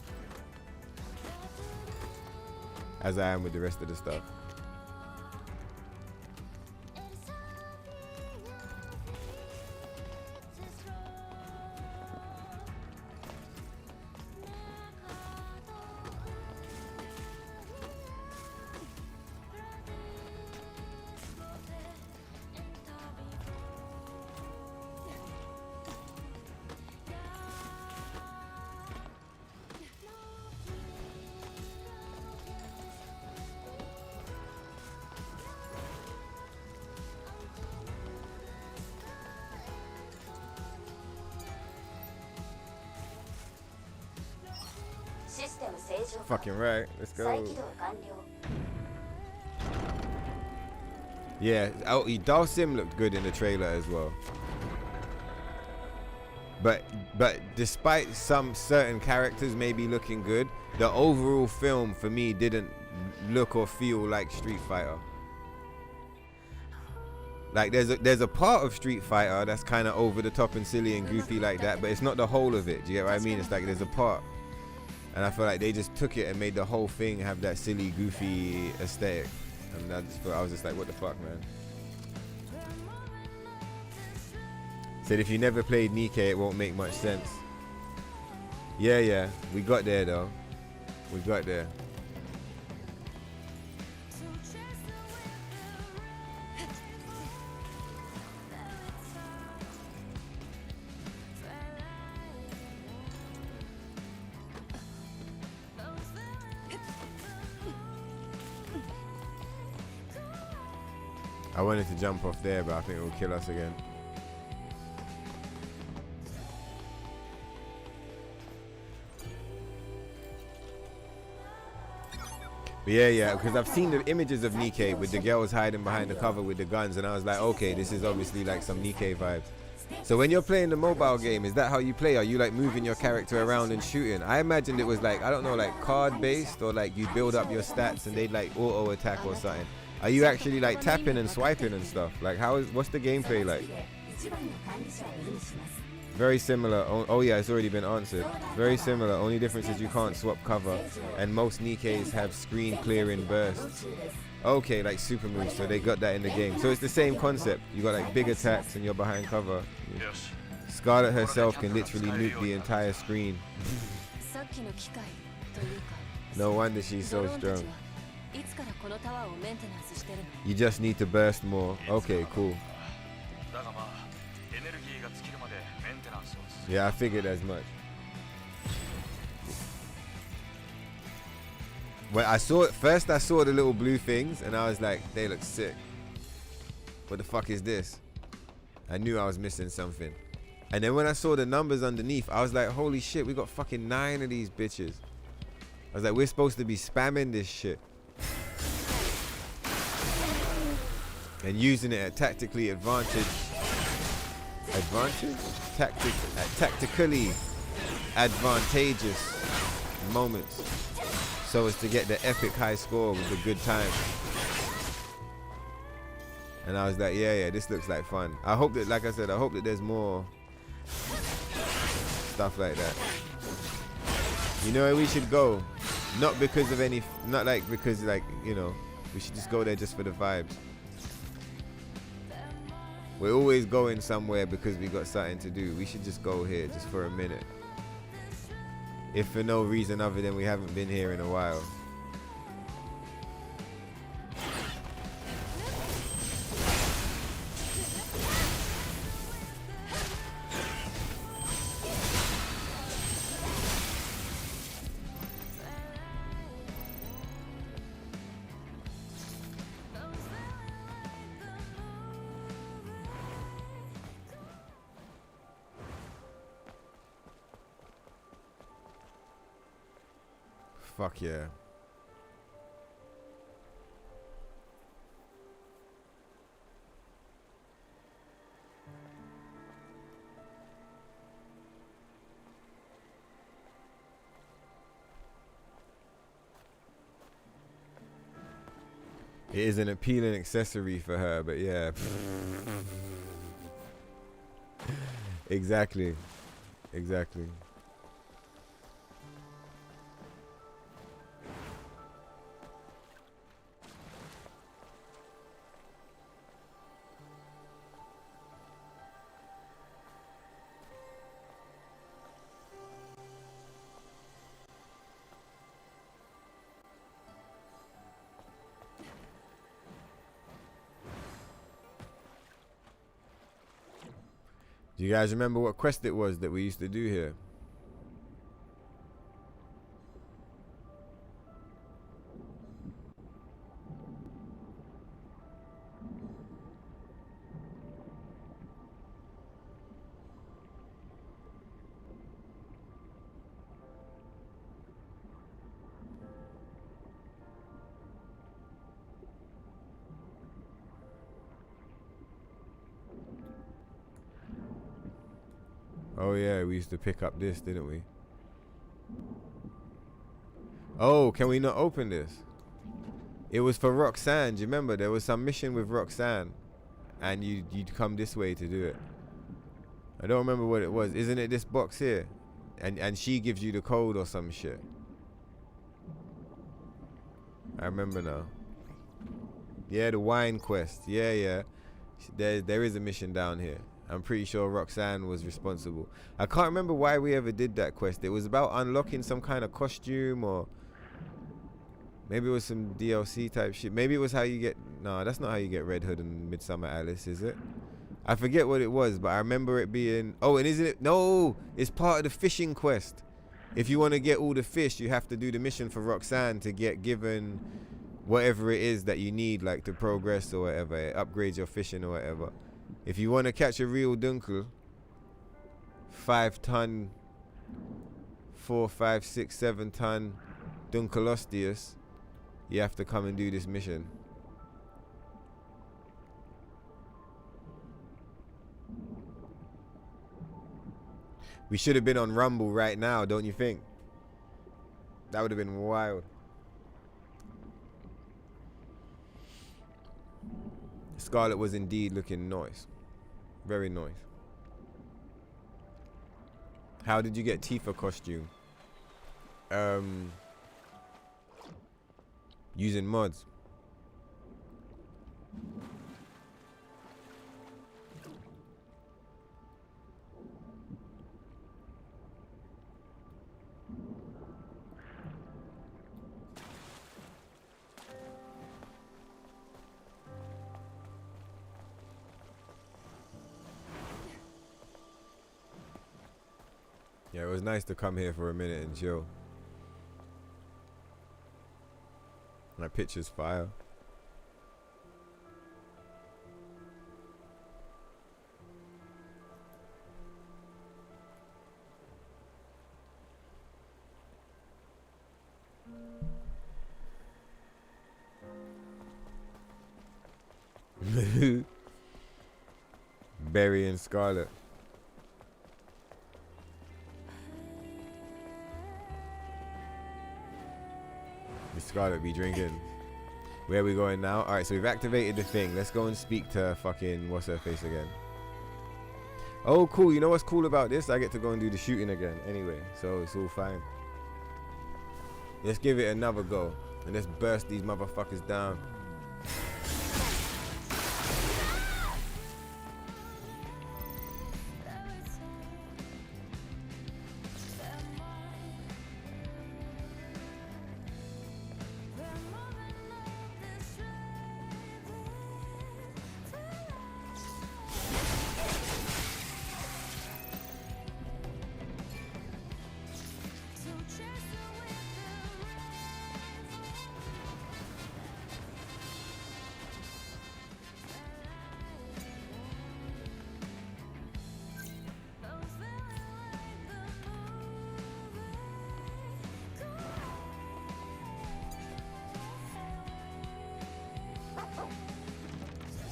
as I am with the rest of the stuff. Fucking right. Let's go. Yeah, Dalsim looked good in the trailer as well. But despite some certain characters maybe looking good, the overall film for me didn't look or feel like Street Fighter. Like there's a part of Street Fighter that's kind of over the top and silly and goofy like that, but it's not the whole of it. Do you get what I mean? It's like there's a part. And I feel like they just took it and made the whole thing have that silly, goofy aesthetic. And I was just like, what the fuck, man? Said if you never played Nikkei, it won't make much sense. Yeah, we got there though. We got there. I wanted to jump off there, but I think it will kill us again. But yeah, because I've seen the images of Nikkei with the girls hiding behind the cover with the guns, and I was like, okay, this is obviously like some Nikkei vibes. So when you're playing the mobile game, is that how you play? Are you like moving your character around and shooting? I imagined it was like, I don't know, like card based, or like you build up your stats and they'd like auto attack or something. Are you actually like tapping and swiping and stuff? Like what's the gameplay like? Very similar. Oh yeah, it's already been answered. Very similar. Only difference is you can't swap cover, and most Nikkeis have screen clearing bursts. Okay, like super moves, so they got that in the game. So it's the same concept. You got like big attacks and you're behind cover. Scarlet herself can literally nuke the entire screen. No wonder she's so strong. You just need to burst more. Okay, cool. Yeah, I figured as much. When I saw it first, I saw the little blue things and I was like, they look sick. What the fuck is this? I knew I was missing something. And then when I saw the numbers underneath, I was like, holy shit, we got fucking 9 of these bitches. I was like, we're supposed to be spamming this shit. And using it at tactically tactically advantageous moments. So as to get the epic high score with a good time. And I was like, yeah, this looks like fun. I hope that, like I said, I hope that there's more stuff like that. You know where we should go? Not because of any, not like because like, you know, we should just go there just for the vibes. We're always going somewhere because we got something to do. We should just go here just for a minute. If for no reason other than we haven't been here in a while. Fuck yeah. It is an appealing accessory for her, but yeah. Exactly. Exactly. Do you guys remember what quest it was that we used to do here? Oh yeah, we used to pick up this, didn't we? Oh, can we not open this? It was for Roxanne. Do you remember? There was some mission with Roxanne, and you'd come this way to do it. I don't remember what it was. Isn't it this box here? And she gives you the code or some shit. I remember now. Yeah, the wine quest. Yeah. There is a mission down here. I'm pretty sure Roxanne was responsible. I can't remember why we ever did that quest. It was about unlocking some kind of costume, or maybe it was some DLC type shit. Maybe it was how you get... No, that's not how you get Red Hood and Midsummer Alice, is it? I forget what it was, but I remember it being... Oh, and isn't it... No! It's part of the fishing quest. If you want to get all the fish, you have to do the mission for Roxanne to get given whatever it is that you need, like to progress or whatever. It upgrades your fishing or whatever. If you want to catch a real dunkel, 5 ton, 4, 5, 6, 7 ton Dunkelosteus, you have to come and do this mission. We should have been on Rumble right now, don't you think? That would have been wild. Scarlet was indeed looking nice. Very nice. How did you get Tifa costume? Using mods. Yeah, it was nice to come here for a minute and chill. My picture's fire. Who? Barry and Scarlet. Miss Scarlet be drinking. Where are we going now? Alright, so we've activated the thing. Let's go and speak to fucking what's her face again. Oh cool, you know what's cool about this? I get to go and do the shooting again anyway, so it's all fine. Let's give it another go and let's burst these motherfuckers down.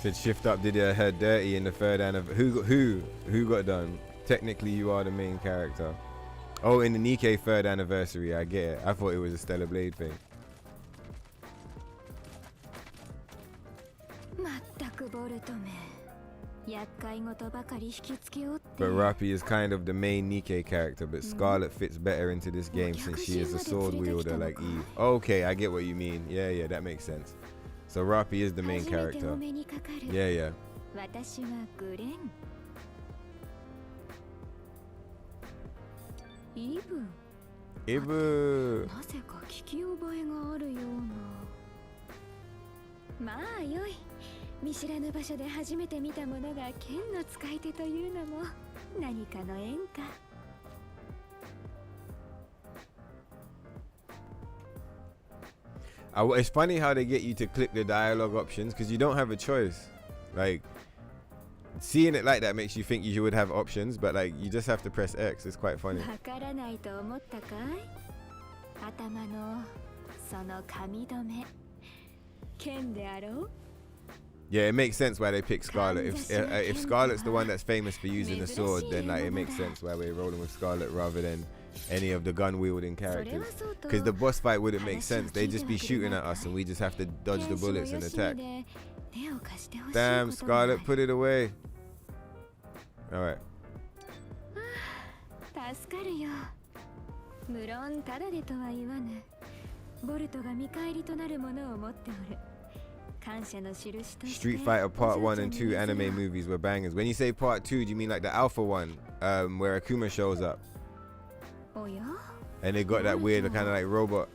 Said shift up did your head dirty in the third anniversary. Who got done? Technically you are the main character. Oh, in the Nikkei third anniversary, I get it. I thought it was a Stellar Blade thing. But Rapi is kind of the main Nikkei character, but Scarlet fits better into this game since she is a sword wielder like Eve. Okay, I get what you mean. Yeah, that makes sense. So Rapi is the main character. Yeah. Ibu. まあよい。見知らぬ場所で初めて見たものが剣の使い手というのも何かの縁か。It's funny how they get you to click the dialogue options because you don't have a choice. Like, seeing it like that makes you think you would have options, but like you just have to press X. It's quite funny. Yeah, it makes sense why they pick Scarlet. If Scarlet's the one that's famous for using the sword, then like it makes sense why we're rolling with Scarlet rather than any of the gun wielding characters. Because the boss fight wouldn't make sense. They'd just be shooting at us and we just have to dodge the bullets and attack. Damn, Scarlet, put it away. Alright. 助かるよ。無論ただでとは言わぬ。ボルトが見返りとなるものを持っておる。 Street Fighter Part 1 and 2 anime movies were bangers. When you say Part 2, do you mean like the Alpha one, where Akuma shows up? And they got that weird kind of like robot.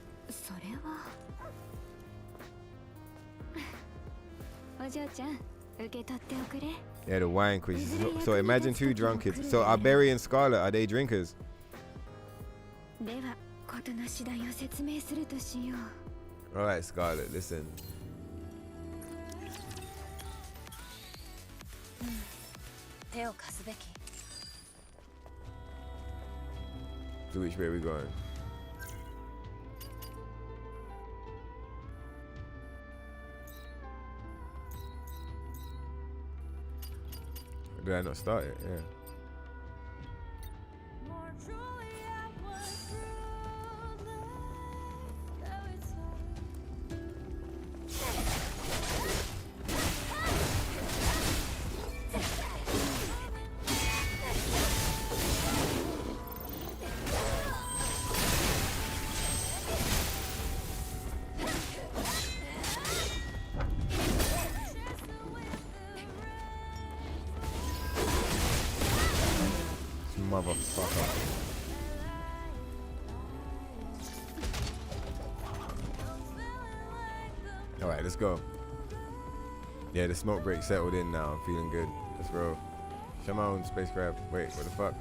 Yeah, the wine quiz. So imagine two drunkards. So are Barry and Scarlet, are they drinkers? Alright, Scarlet, listen. So which way are we going? Did I not start it? Yeah. Motherfucker. Alright, let's go. Yeah, the smoke break settled in now. I'm feeling good. Let's roll. Come on, spacecraft. Wait, what the fuck?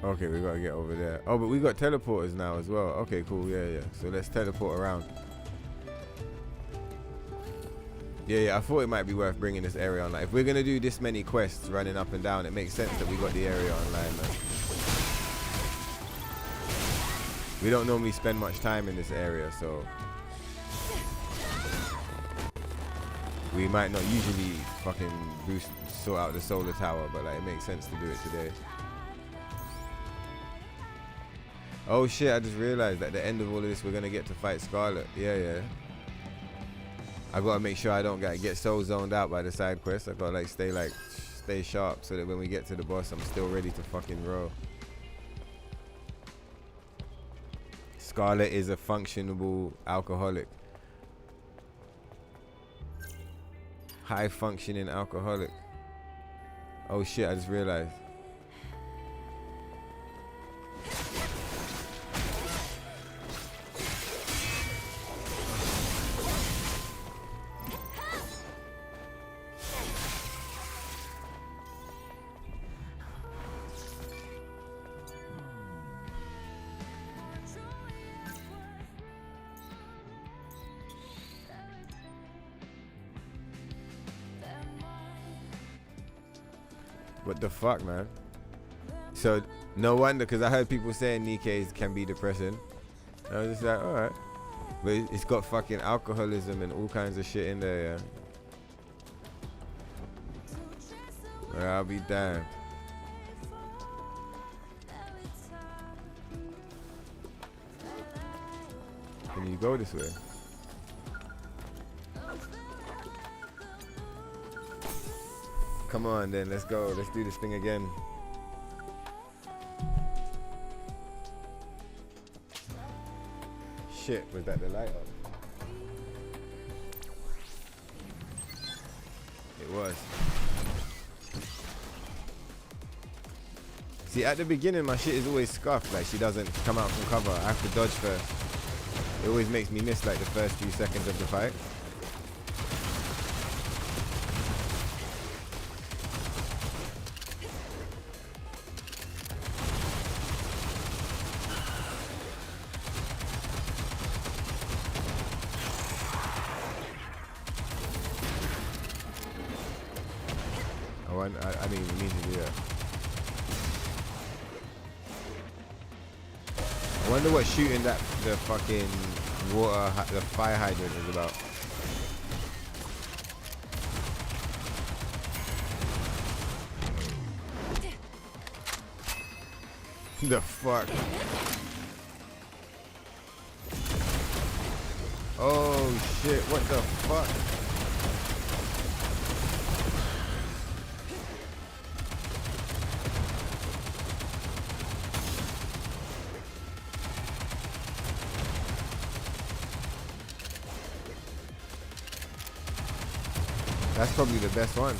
Okay, we gotta get over there. Oh, but we got teleporters now as well. Okay, cool. Yeah. So let's teleport around. Yeah. I thought it might be worth bringing this area online. If we're gonna do this many quests running up and down, it makes sense that we got the area online, man. We don't normally spend much time in this area, so we might not usually fucking sort out the solar tower, but like it makes sense to do it today. Oh shit, I just realized at the end of all of this we're gonna get to fight Scarlet. Yeah. I gotta make sure I don't get so zoned out by the side quests. I gotta like stay sharp so that when we get to the boss I'm still ready to fucking roll. Scarlet is a functionable alcoholic. High functioning alcoholic. Oh shit, I just realized. What the fuck, man? So no wonder, because I heard people saying Nikkei's can be depressing. I was just like, alright. But it's got fucking alcoholism and all kinds of shit in there, yeah. Well, I'll be damned. Can you go this way? Come on then, let's go. Let's do this thing again. Shit, was that the light up? It was. See, at the beginning my shit is always scuffed, like she doesn't come out from cover. I have to dodge first. It always makes me miss like the first few seconds of the fight. I didn't even mean to do that. I wonder what shooting the fucking the fire hydrant is about. The fuck? Oh shit, what the fuck? That's probably the best one.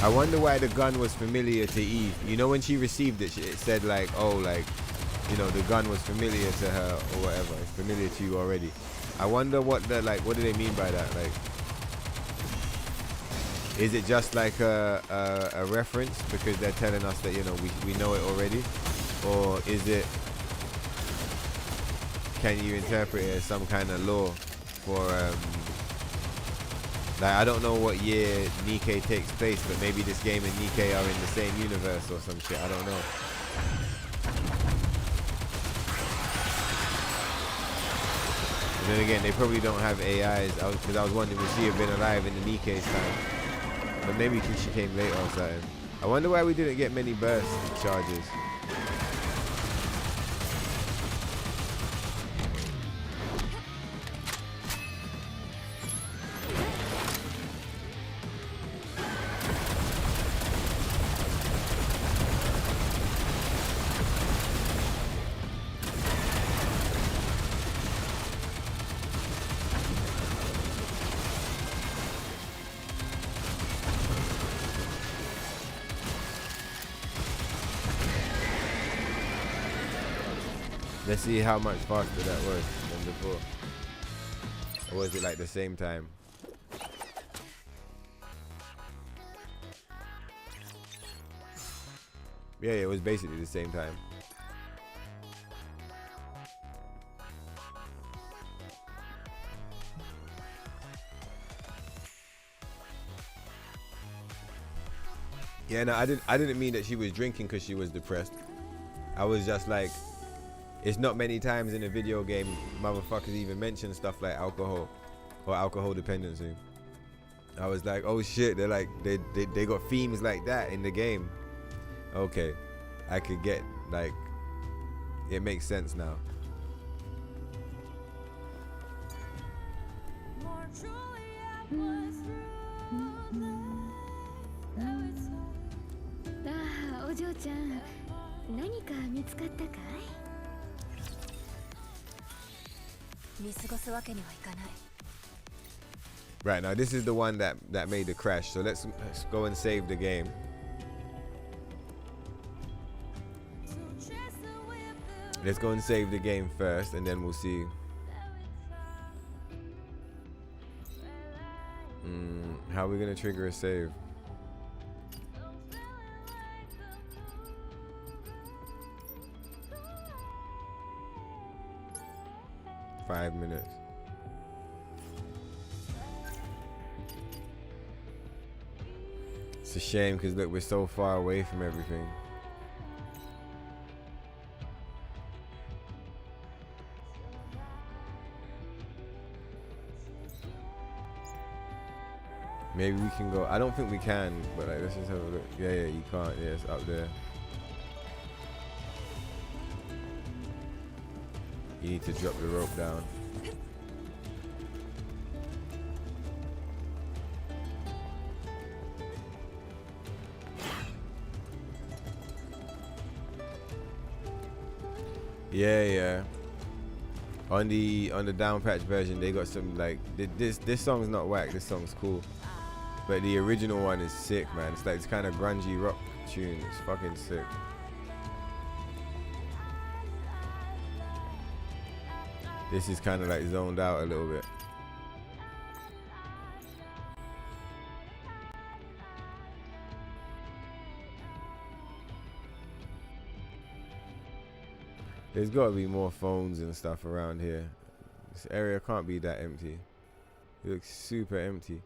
I wonder why the gun was familiar to Eve. You know, when she received it, it said like, oh, like, you know, the gun was familiar to her or whatever. It's familiar to you already. I wonder what the, like, what do they mean by that? Like, is it just like a reference because they're telling us that, you know, we know it already? Or is it, can you interpret it as some kind of lore for, like, I don't know what year Nikkei takes place, but maybe this game and Nikkei are in the same universe or some shit. I don't know. And then again, they probably don't have AIs. Because I was wondering, would she have been alive in the Nikkei's time? But maybe she came late or something. I wonder why we didn't get many burst charges. Let's see how much faster that was than before. Or was it like the same time? Yeah, it was basically the same time. Yeah, no, I didn't mean that she was drinking because she was depressed. I was just like, it's not many times in a video game motherfuckers even mention stuff like alcohol or alcohol dependency. I was like, oh shit, they're like, they got themes like that in the game. Okay, I could get, like, it makes sense now. Right, now this is the one that made the crash, so let's go and save the game. Let's go and save the game first, and then we'll see. How are we gonna trigger a save? Five minutes. It's a shame because look, we're so far away from everything. Maybe we can go. I don't think we can, but like, let's just have a look. Yeah, you can't. Yeah, it's up there. You need to drop the rope down. Yeah. On the down patch version, they got some like this song's not whack. This song's cool, but the original one is sick, man. It's like it's kind of grungy rock tune. It's fucking sick. This is kind of like zoned out a little bit. There's got to be more phones and stuff around here. This area can't be that empty. It looks super empty.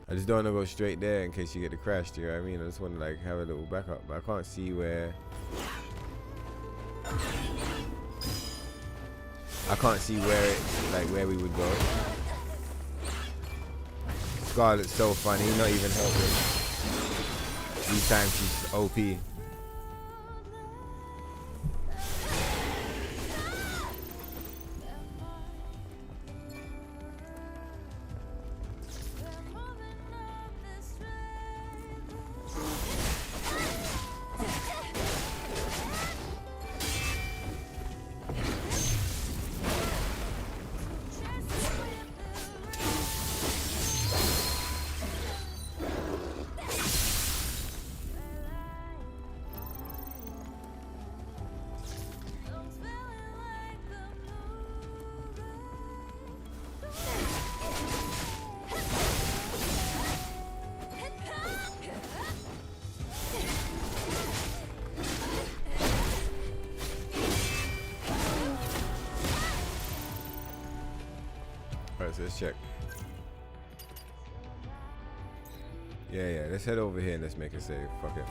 I just don't want to go straight there in case you get the crash, do you know what I mean? I just want to like have a little backup, but I can't see where. I can't see where it, like where we would go. Scarlet's so funny, not even helping. Each time she's OP. Alright, so let's check. Yeah, let's head over here and let's make a save. Fuck it.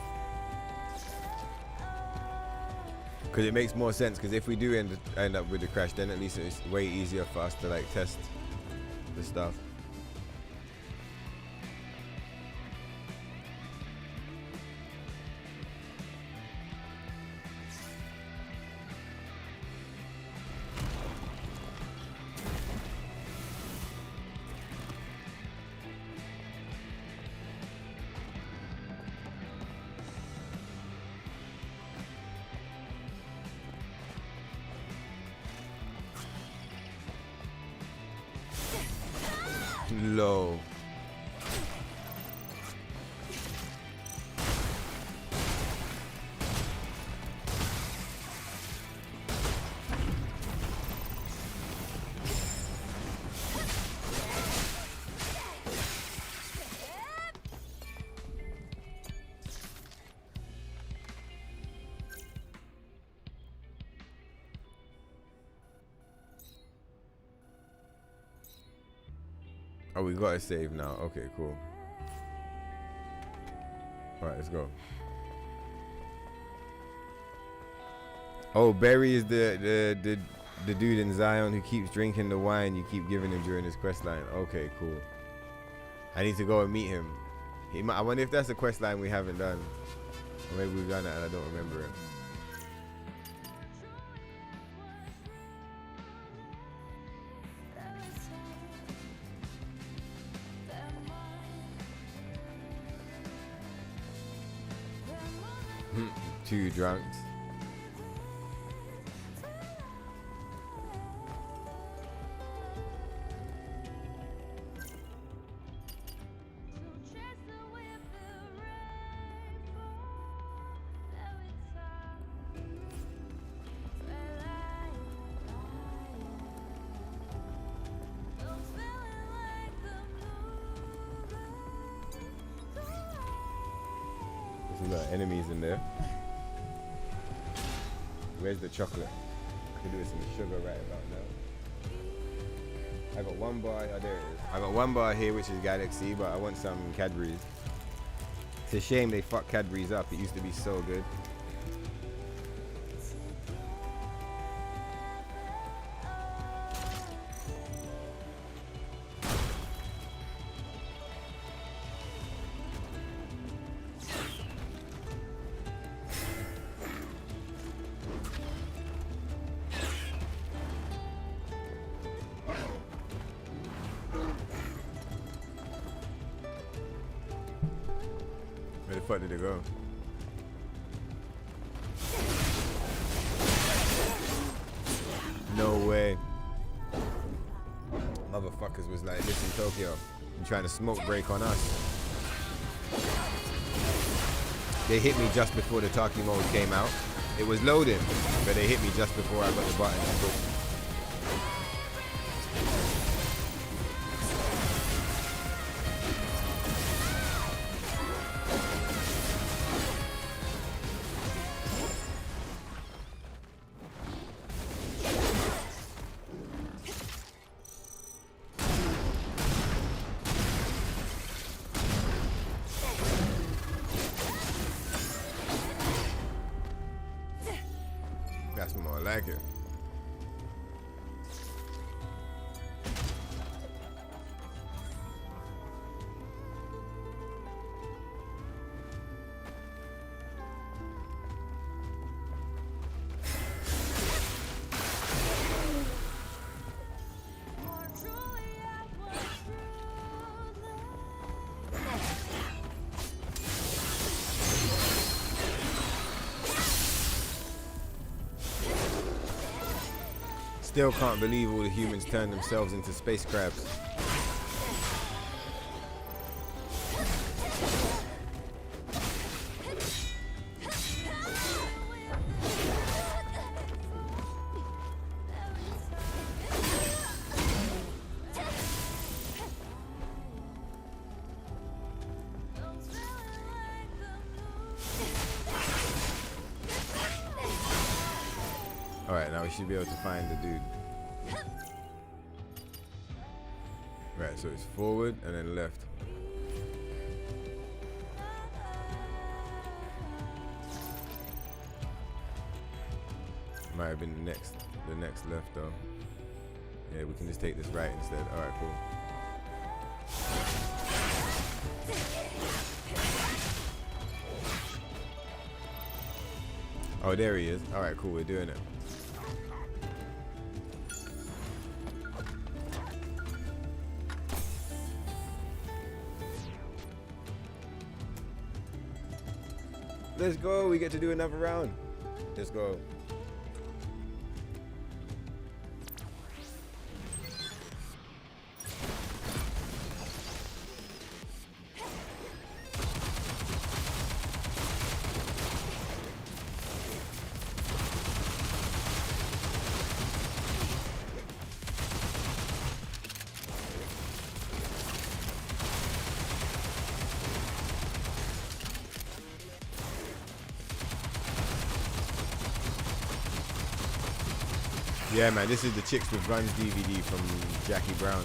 Because it makes more sense, because if we do end up with the crash, then at least it's way easier for us to like test the stuff. Low. Oh, we gotta save now. Okay, cool. Alright, let's go. Oh, Barry is the dude in Zion who keeps drinking the wine you keep giving him during his quest line. Okay, cool. I need to go and meet him. I wonder if that's a quest line we haven't done. Or maybe we've done it and I don't remember it. Two drunks. There's a lot of enemies in there. Where's the chocolate? I could do with some sugar right about now. I got one bar. Oh, there it is. I got one bar here, which is Galaxy, but I want some Cadbury's. It's a shame they fucked Cadbury's up. It used to be so good. Where the fuck did it go? No way. Motherfuckers was like, listen, Tokyo, you trying to smoke break on us. They hit me just before the talkie mode came out. It was loading, but they hit me just before I got the button and pushed. That's more like it. Still can't believe all the humans turned themselves into space crabs. Alright, now we should be able to find the dude. Right, so it's forward and then left. Might have been the next left though. Yeah, we can just take this right instead. Alright, cool. Oh, there he is. Alright, cool, we're doing it. Let's go, we get to do another round. Let's go. Yeah, man, this is the Chicks with Guns DVD from Jackie Brown.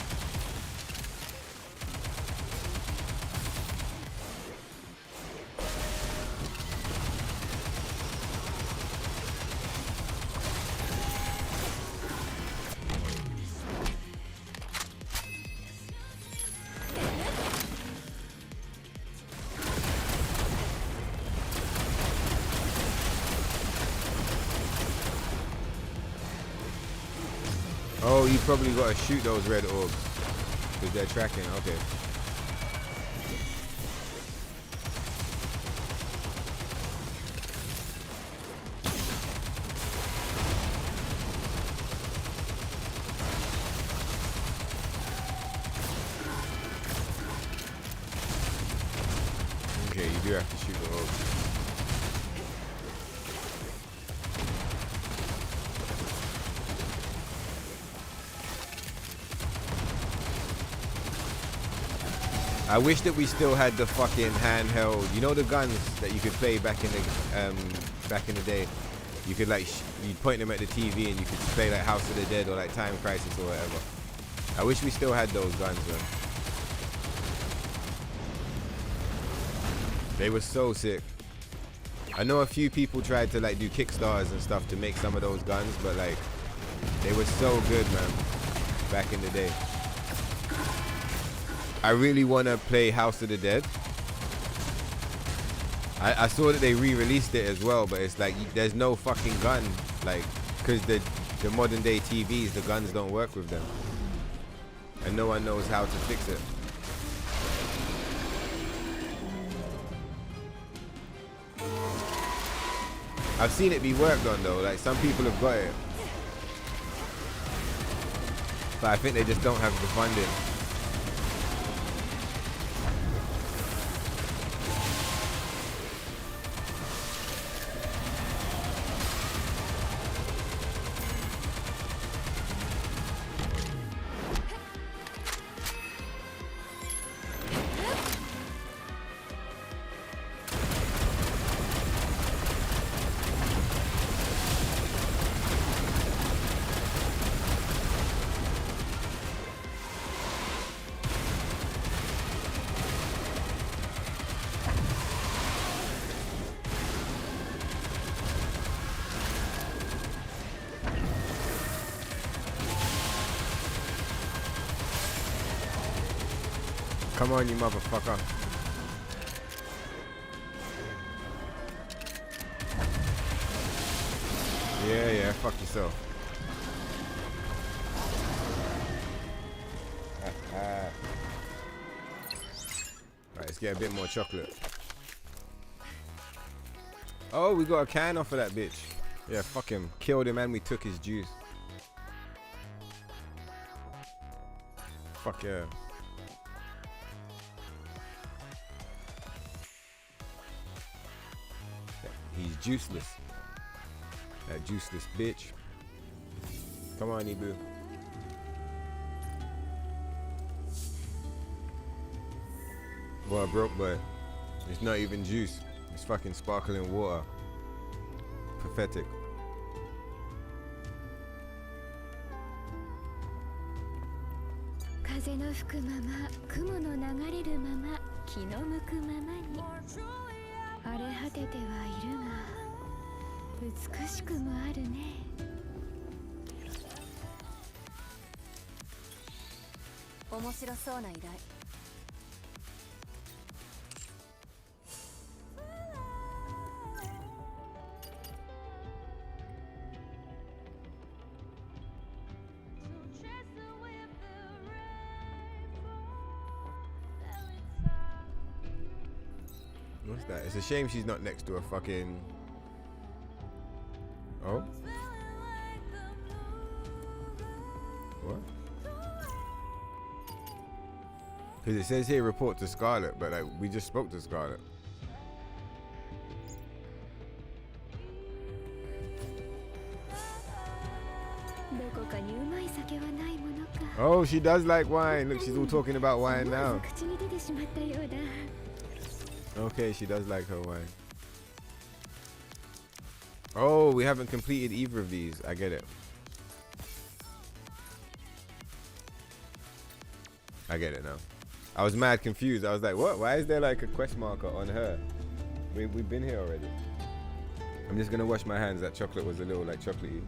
Oh, you probably got to shoot those red orbs because they're tracking. Okay. Okay, you do have to shoot the orbs. I wish that we still had the fucking handheld, you know, the guns that you could play back in the day. You could like you'd point them at the TV and you could play like House of the Dead or like Time Crisis or whatever. I wish we still had those guns, man. They were so sick. I know a few people tried to like do Kickstarters and stuff to make some of those guns, but like they were so good, man, back in the day. I really want to play House of the Dead. I saw that they re-released it as well, but it's like there's no fucking gun, like, because the modern day TVs, the guns don't work with them, and no one knows how to fix it. I've seen it be worked on though, like some people have got it, but I think they just don't have the funding. Come on, you motherfucker. Yeah, fuck yourself. Alright, let's get a bit more chocolate. Oh, we got a can off of that bitch. Yeah, fuck him. Killed him and we took his juice. Fuck yeah. He's juiceless. That juiceless bitch. Come on, Ibu. Boy, broke boy. It's not even juice. It's fucking sparkling water. Pathetic. 美しくもあるね。面白そうな依頼。What's that? It's a shame she's not next to a fucking. Oh? What? Because it says here report to Scarlet, but like we just spoke to Scarlet. Oh, she does like wine. Look, she's all talking about wine now. Okay, she does like her wine. Oh, we haven't completed either of these. I get it. I get it now. I was mad confused. I was like, what? Why is there like a quest marker on her? We've been here already. I'm just gonna wash my hands. That chocolate was a little like chocolatey.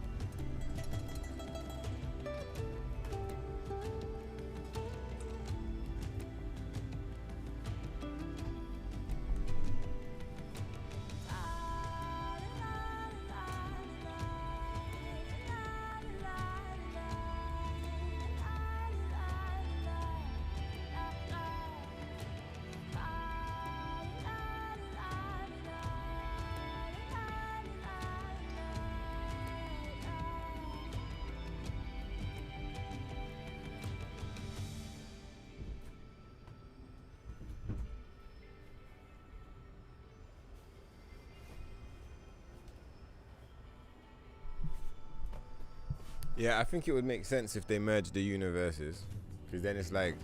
Yeah, I think it would make sense if they merged the universes, because then it's like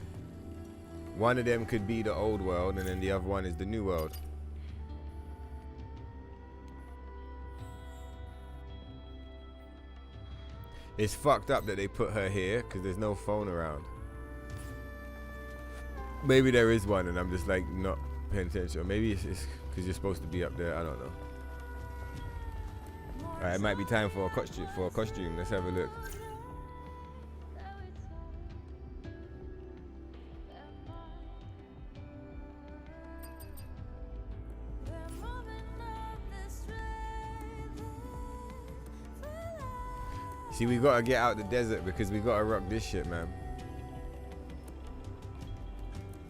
one of them could be the old world and then the other one is the new world. It's fucked up that they put her here because there's no phone around. Maybe there is one and I'm just like not paying attention, or maybe it's because you're supposed to be up there. I don't know. Alright, it might be time for a costume. Let's have a look. See, we gotta get out the desert because we gotta rock this shit, man.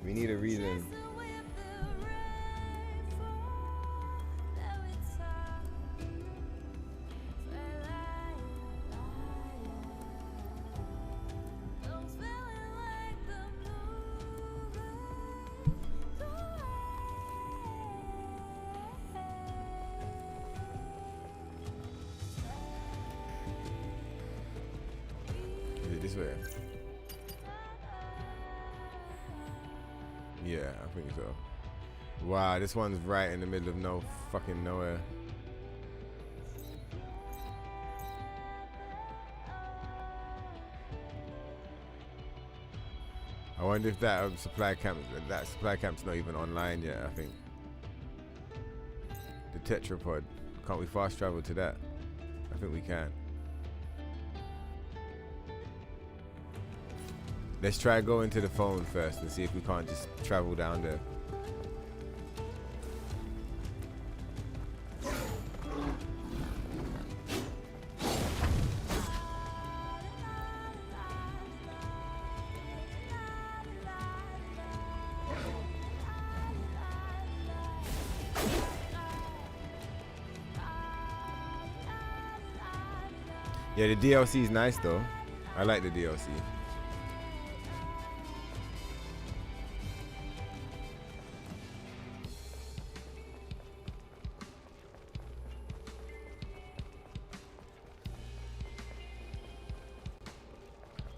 We need a reason. This way. Yeah, I think so. Wow, this one's right in the middle of no fucking nowhere. I wonder if that supply camp's not even online yet. I think the tetrapod. Can't we fast travel to that? I think we can. Let's try going to the phone first and see if we can't just travel down there. Yeah, the DLC is nice though. I like the DLC.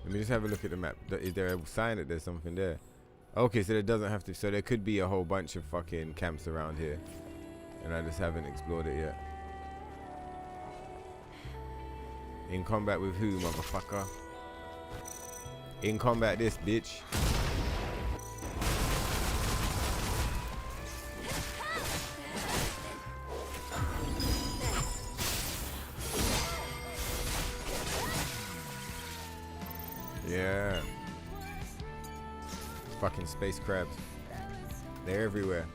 Let me just have a look at the map. Is there a sign that there's something there? Okay, so there doesn't have to. So there could be a whole bunch of fucking camps around here, and I just haven't explored it yet. In combat with who, motherfucker? In combat this, bitch. Yeah. Fucking space crabs. They're everywhere.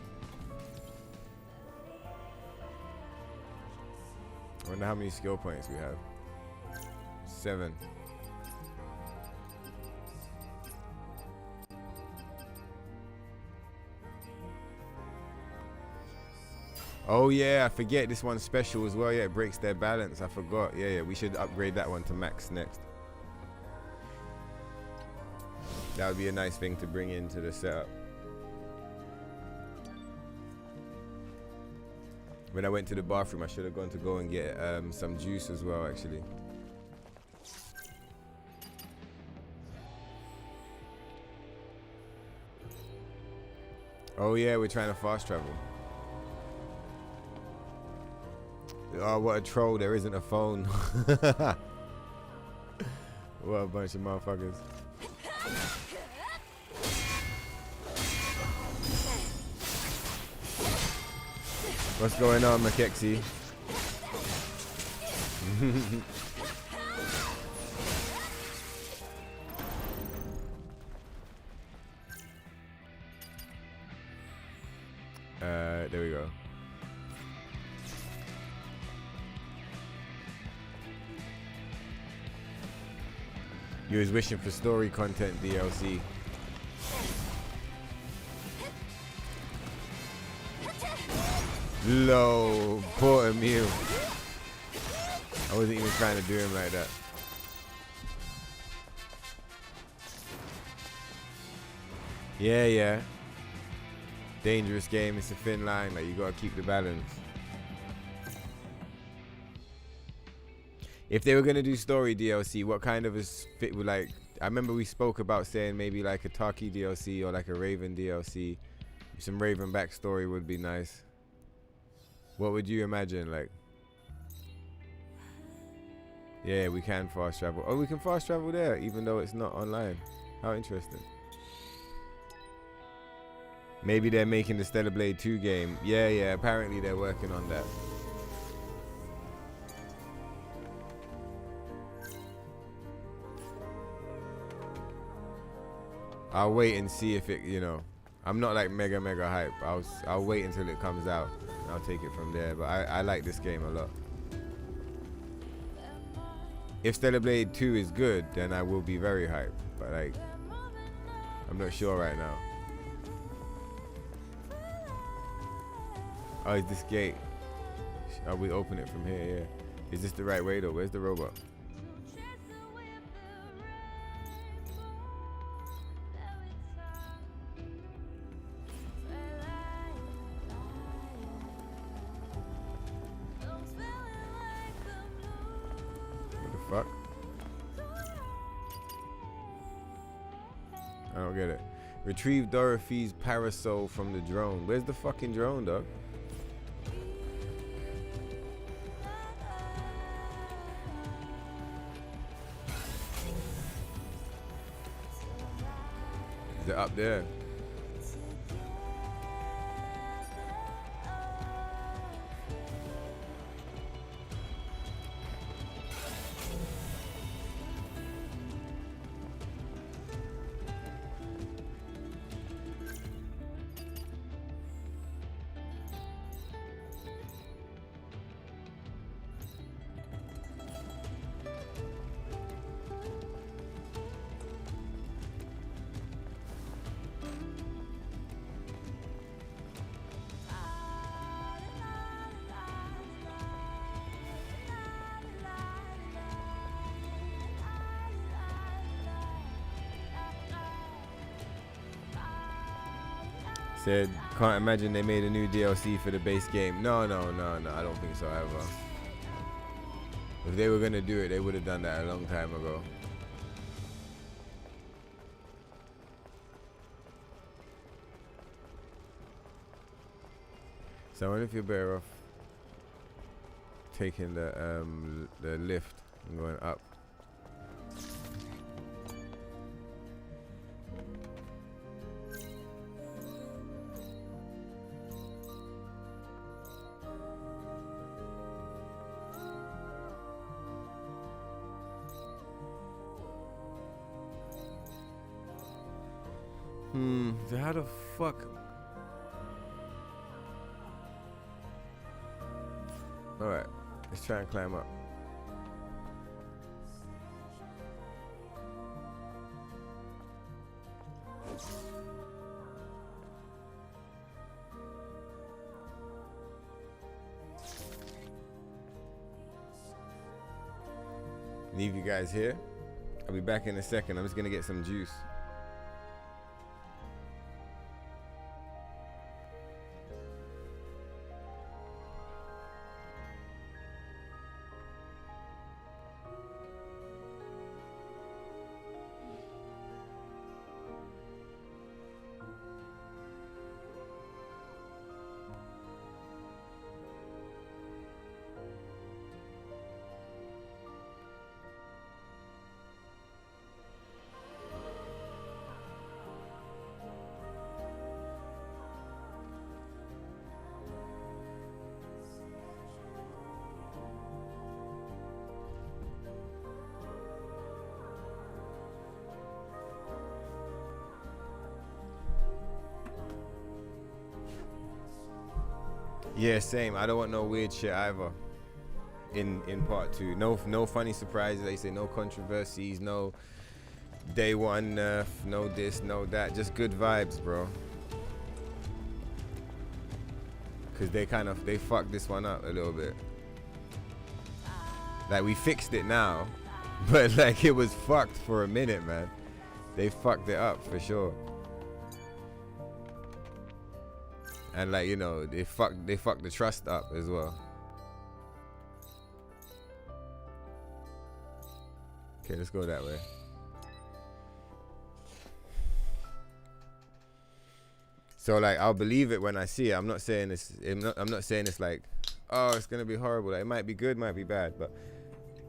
I wonder how many skill points we have. 7. Oh yeah, I forget this one's special as well. Yeah, it breaks their balance. I forgot. Yeah, we should upgrade that one to max next. That would be a nice thing to bring into the setup. When I went to the bathroom, I should have gone to go and get some juice as well, actually. Oh yeah, we're trying to fast travel. Oh, what a troll. There isn't a phone. What a bunch of motherfuckers. What's going on, Makexi? There we go. You was wishing for story content DLC. Low, poor Mew. I wasn't even trying to do him like that. Yeah. Dangerous game, it's a thin line, like you gotta keep the balance. If they were gonna do story DLC, what kind of a fit would, like, I remember we spoke about saying maybe like a Taki DLC or like a Raven DLC. Some Raven backstory would be nice. What would you imagine, like? Yeah, we can fast travel. Oh, we can fast travel there, even though it's not online. How interesting. Maybe they're making the Stellar Blade 2 game. Yeah, apparently they're working on that. I'll wait and see if it, you know, I'm not like mega hype. I'll wait until it comes out and I'll take it from there. But I like this game a lot. If Stellar Blade 2 is good, then I will be very hyped. But like, I'm not sure right now. Oh, is this gate? Oh, we open it from here, yeah. Is this the right way though? Where's the robot? Fuck. I don't get it. Retrieve Dorothy's parasol from the drone. Where's the fucking drone, dog? Is it up there? Said, can't imagine they made a new DLC for the base game. No, I don't think so ever. If they were gonna do it, they would have done that a long time ago. So I wonder if you're better off taking the lift and going up. So how the fuck? Alright, let's try and climb up. Leave you guys here. I'll be back in a second. I'm just gonna get some juice. Yeah, same. I don't want no weird shit either. In part 2, no funny surprises. They say no controversies, no day one nerf, no this, no that. Just good vibes, bro. Cause they fucked this one up a little bit. Like we fixed it now, but like it was fucked for a minute, man. They fucked it up for sure. And like, you know, they fucked the trust up as well. Okay, let's go that way. So like, I'll believe it when I see it. I'm not saying it's like, oh, it's gonna be horrible. Like, it might be good, might be bad, but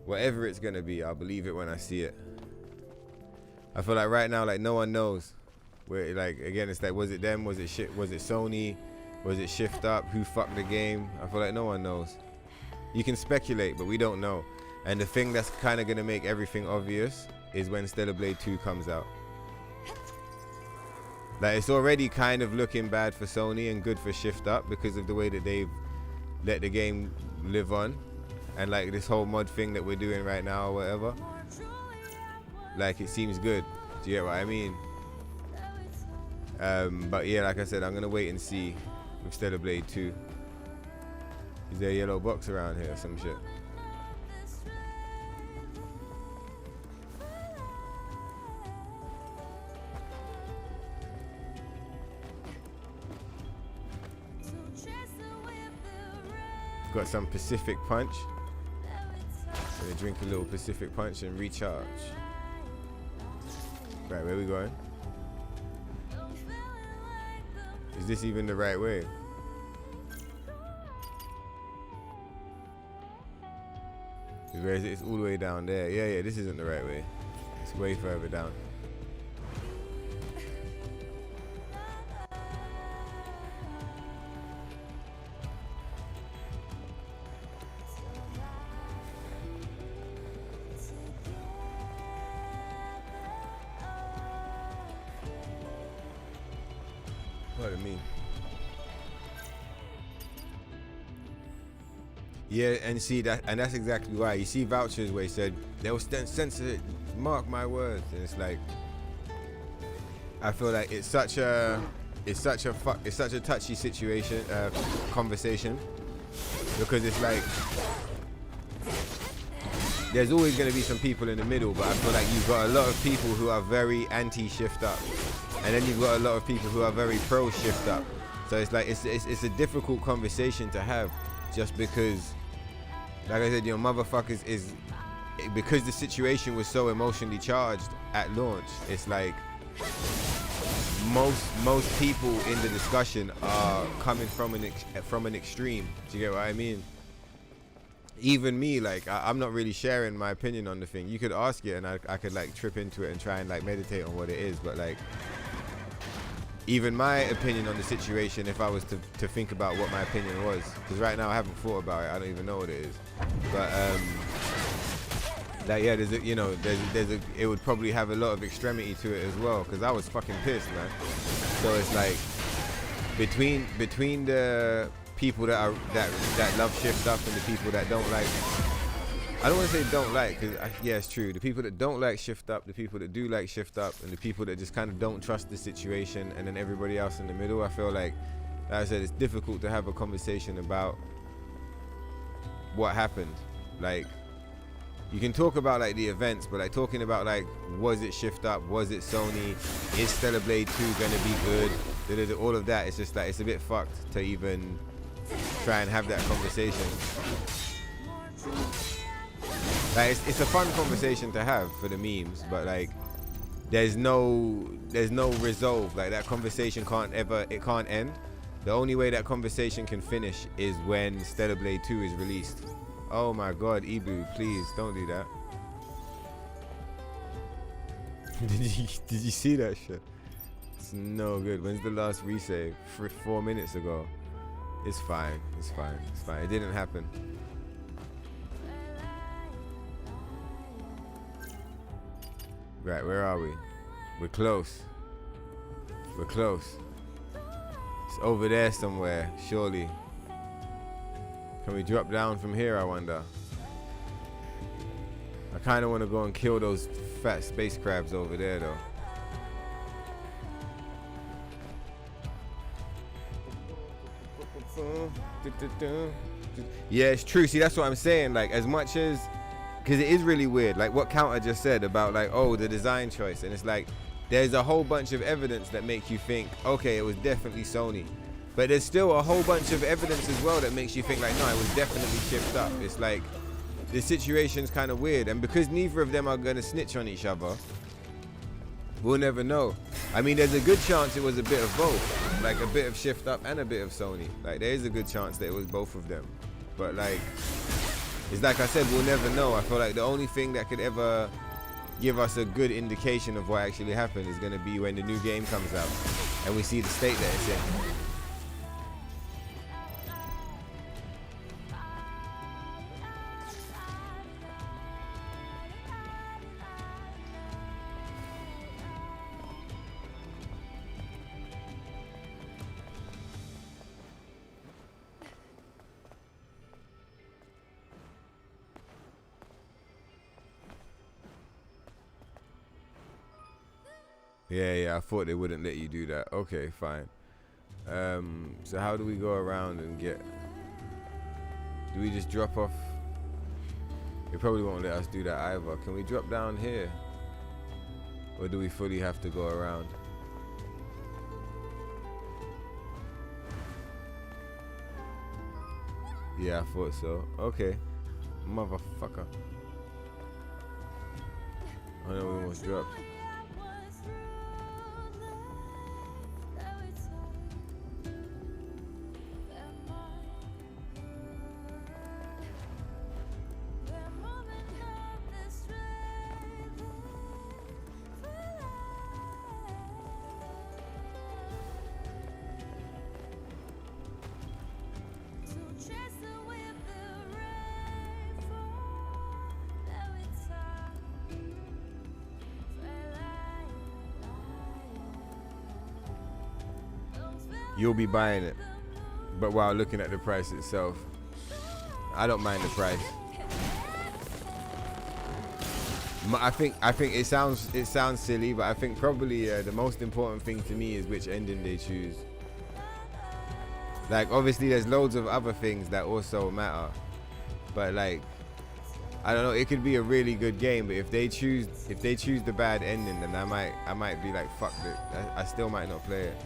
whatever it's gonna be, I'll believe it when I see it. I feel like right now, like no one knows. Where like again, it's like, was it them? Was it shit? Was it Sony? Was it Shift Up? Who fucked the game? I feel like no one knows. You can speculate, but we don't know. And the thing that's kind of gonna make everything obvious is when Stellar Blade 2 comes out. Like, it's already kind of looking bad for Sony and good for Shift Up because of the way that they've let the game live on, and like this whole mod thing that we're doing right now or whatever. Like, it seems good. Do you get what I mean? But yeah, like I said, I'm gonna wait and see with Stellar Blade 2. Is there a yellow box around here or some shit? Got some Pacific Punch. Gonna drink a little Pacific Punch and recharge. Right, where we going? Is this even the right way? Where is it? It's all the way down there. Yeah, this isn't the right way. It's way further down. What I mean? Yeah, and see that, and that's exactly why. You see vouchers where he said they'll censor it, mark my words, and it's like, I feel like it's such a touchy situation, conversation, because it's like there's always going to be some people in the middle, but I feel like you've got a lot of people who are very anti-shift up, and then you've got a lot of people who are very pro-shift up. So it's like it's a difficult conversation to have, just because, like I said, you know, motherfuckers is, because the situation was so emotionally charged at launch. It's like most people in the discussion are coming from an extreme. Do you get what I mean? Even me, like I'm not really sharing my opinion on the thing. You could ask it, and I could like trip into it and try and like meditate on what it is. But like, even my opinion on the situation, if I was to think about what my opinion was, because right now I haven't thought about it, I don't even know what it is. But Like, yeah, there's a, you know, there's a, it would probably have a lot of extremity to it as well, because I was fucking pissed, man. So it's like, between the people that love Shift Up and the people that don't like, I don't want to say don't like, because yeah, it's true. The people that don't like Shift Up, the people that do like Shift Up, and the people that just kind of don't trust the situation, and then everybody else in the middle, I feel like I said, it's difficult to have a conversation about what happened. Like, you can talk about like the events, but like talking about like, was it Shift Up, was it Sony, is Stellar Blade 2 gonna be good, all of that, it's just like, it's a bit fucked to even try and have that conversation. Like, it's a fun conversation to have for the memes, but like, there's no resolve. Like, that conversation can't end. The only way that conversation can finish is when Stellar Blade 2 is released. Oh my god, Ibu, please don't do that. Did you see that shit? It's no good. When's the last resave? 4 minutes ago. It's fine. It's fine. It's fine. It didn't happen. Right, where are we? We're close. We're close. It's over there somewhere, surely. Can we drop down from here, I wonder? I kind of want to go and kill those fat space crabs over there, though. Yeah, it's true. See, that's what I'm saying. Like, as much as, because it is really weird, like what Counter just said about like, oh, the design choice, and it's like, there's a whole bunch of evidence that make you think, okay, it was definitely Sony. But there's still a whole bunch of evidence as well that makes you think like, no, it was definitely Shift Up. It's like, the situation's kind of weird. And because neither of them are going to snitch on each other, we'll never know. I mean, there's a good chance it was a bit of both. Like, a bit of Shift Up and a bit of Sony. Like, there is a good chance that it was both of them. But like, it's like I said, we'll never know. I feel like the only thing that could ever give us a good indication of what actually happened is going to be when the new game comes out and we see the state that it's in. Yeah, I thought they wouldn't let you do that. Okay, fine. So how do we go around and get... Do we just drop off? They probably won't let us do that either. Can we drop down here? Or do we fully have to go around? Yeah, I thought so. Okay. Motherfucker. I know we almost dropped. You'll be buying it, but while looking at the price itself, I don't mind the price. I think it sounds silly, but I think probably the most important thing to me is which ending they choose. Like, obviously there's loads of other things that also matter, but like, I don't know, it could be a really good game, but if they choose the bad ending, then I might be like, fuck it, I still might not play it.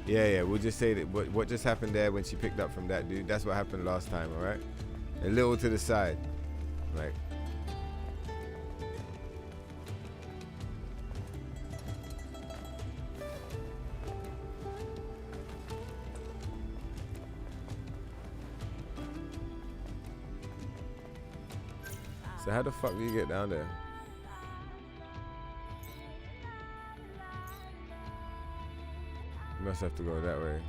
Yeah, we'll just say that what just happened there when she picked up from that dude, that's what happened last time, alright? A little to the side. Like. So how the fuck do you get down there? You must have to go that way.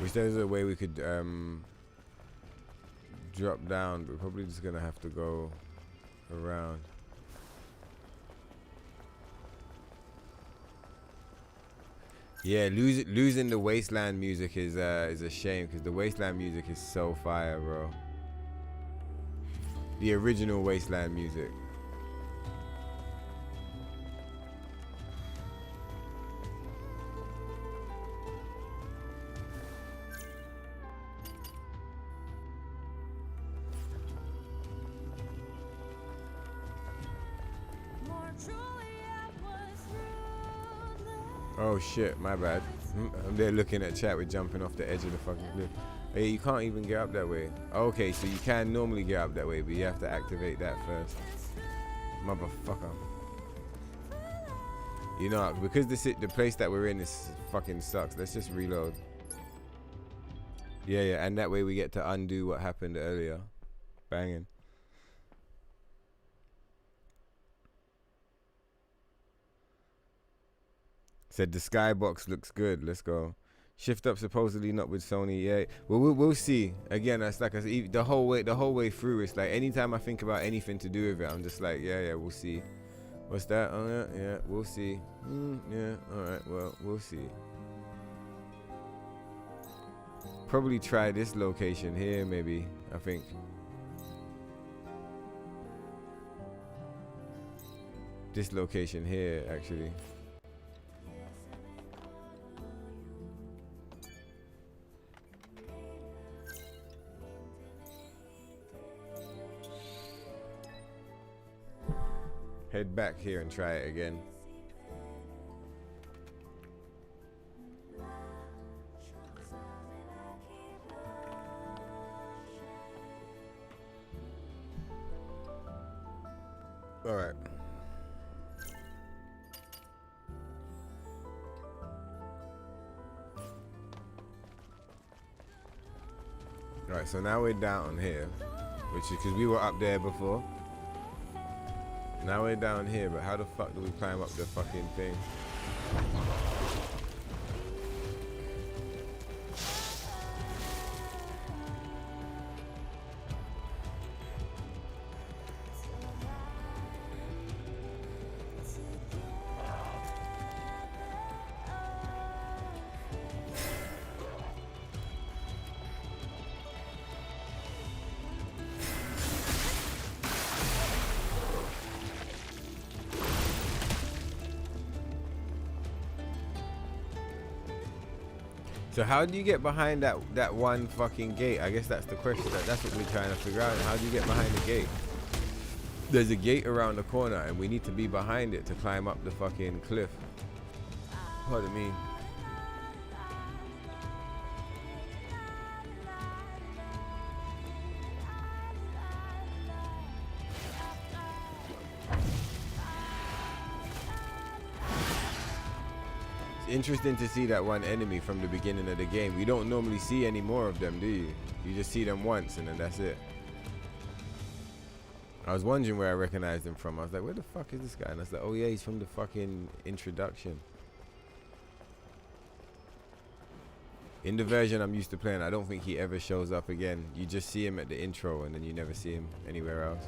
Wish there was a way we could drop down, but we're probably just gonna have to go around. Yeah, losing the Wasteland music is a shame, because the Wasteland music is so fire, bro. The original Wasteland music. Oh shit, my bad. I'm there looking at chat, we're jumping off the edge of the fucking cliff. Hey, you can't even get up that way. Okay, so you can normally get up that way, but you have to activate that first. Motherfucker. You know, because the place that we're in is fucking sucks. Let's just reload. Yeah, and that way we get to undo what happened earlier. Banging. Said the skybox looks good. Let's go. Shift up supposedly not with Sony. Yeah. Well, we'll see. Again, that's like the whole way through. It's like anytime I think about anything to do with it, I'm just like, yeah, we'll see. What's that? Oh yeah, we'll see. Yeah. All right. Well, we'll see. Probably try this location here, maybe. I think. This location here, actually. Head back here and try it again. All right. All right, so now we're down here, which is because we were up there before. Now we're down here, but how the fuck do we climb up the fucking thing? So how do you get behind that one fucking gate? I guess that's the question. That's what we're trying to figure out. How do you get behind the gate? There's a gate around the corner, and we need to be behind it to climb up the fucking cliff. Pardon me. Interesting to see that one enemy from the beginning of the game. You don't normally see any more of them, do you? You just see them once and then that's it. I was wondering where I recognized him from. I was like, where the fuck is this guy? And I was like, oh yeah, he's from the fucking introduction. In the version I'm used to playing, I don't think he ever shows up again. You just see him at the intro and then you never see him anywhere else.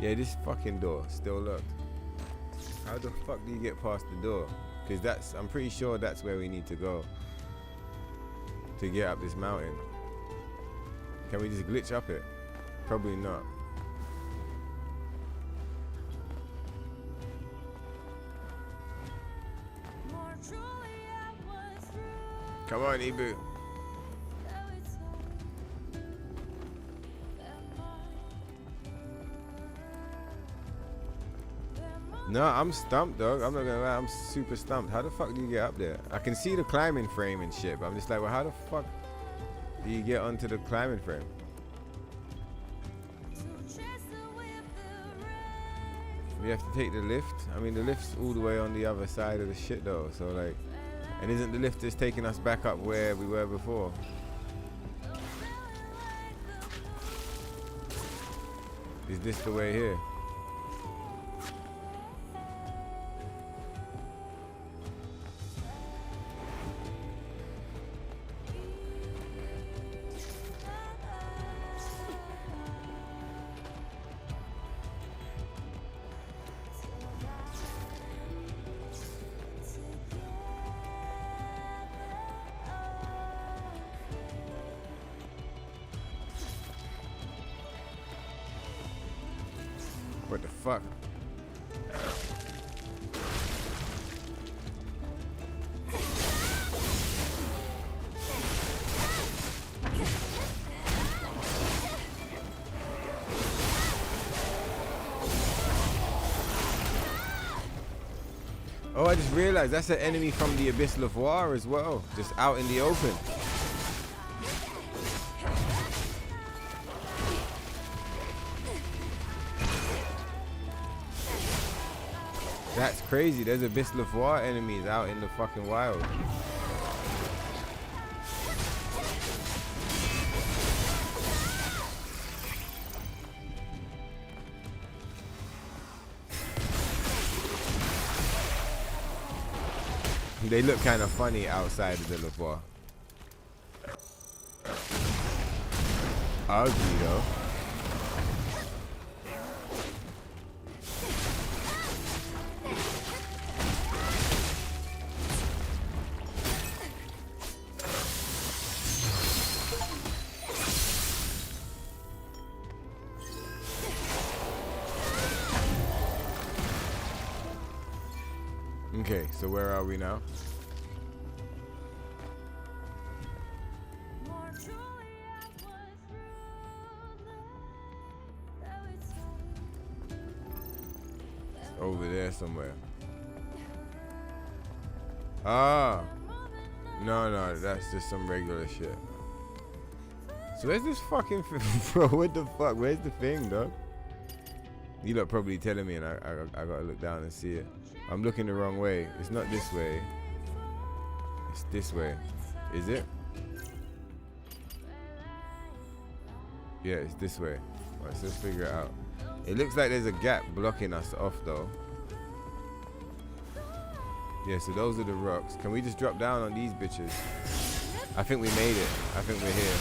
Yeah, this fucking door still locked. How the fuck do you get past the door? Because I'm pretty sure that's where we need to go to get up this mountain. Can we just glitch up it? Probably not. Come on, Ibu. No, I'm stumped, dog. I'm not gonna lie, I'm super stumped. How the fuck do you get up there? I can see the climbing frame and shit, but I'm just like, well, how the fuck do you get onto the climbing frame? You have to take the lift. I mean, the lift's all the way on the other side of the shit, though. So, like, and isn't the lift just taking us back up where we were before? Is this the way here? What the fuck? Oh, I just realized that's an enemy from the Abyss Lavoir as well, just out in the open. That's crazy. There's Abyss Lavoir enemies out in the fucking wild. They look kind of funny outside of the Lavoir. Ugly though. Okay, so where are we now? It's over there somewhere. Ah! No, that's just some regular shit. So where's this fucking bro, what the fuck? Where's the thing, dog? You lot probably telling me and I gotta look down and see it. I'm looking the wrong way. It's not this way. It's this way. Is it? Yeah, it's this way. Alright, so let's figure it out. It looks like there's a gap blocking us off though. Yeah, so those are the rocks. Can we just drop down on these bitches? I think we made it. I think we're here.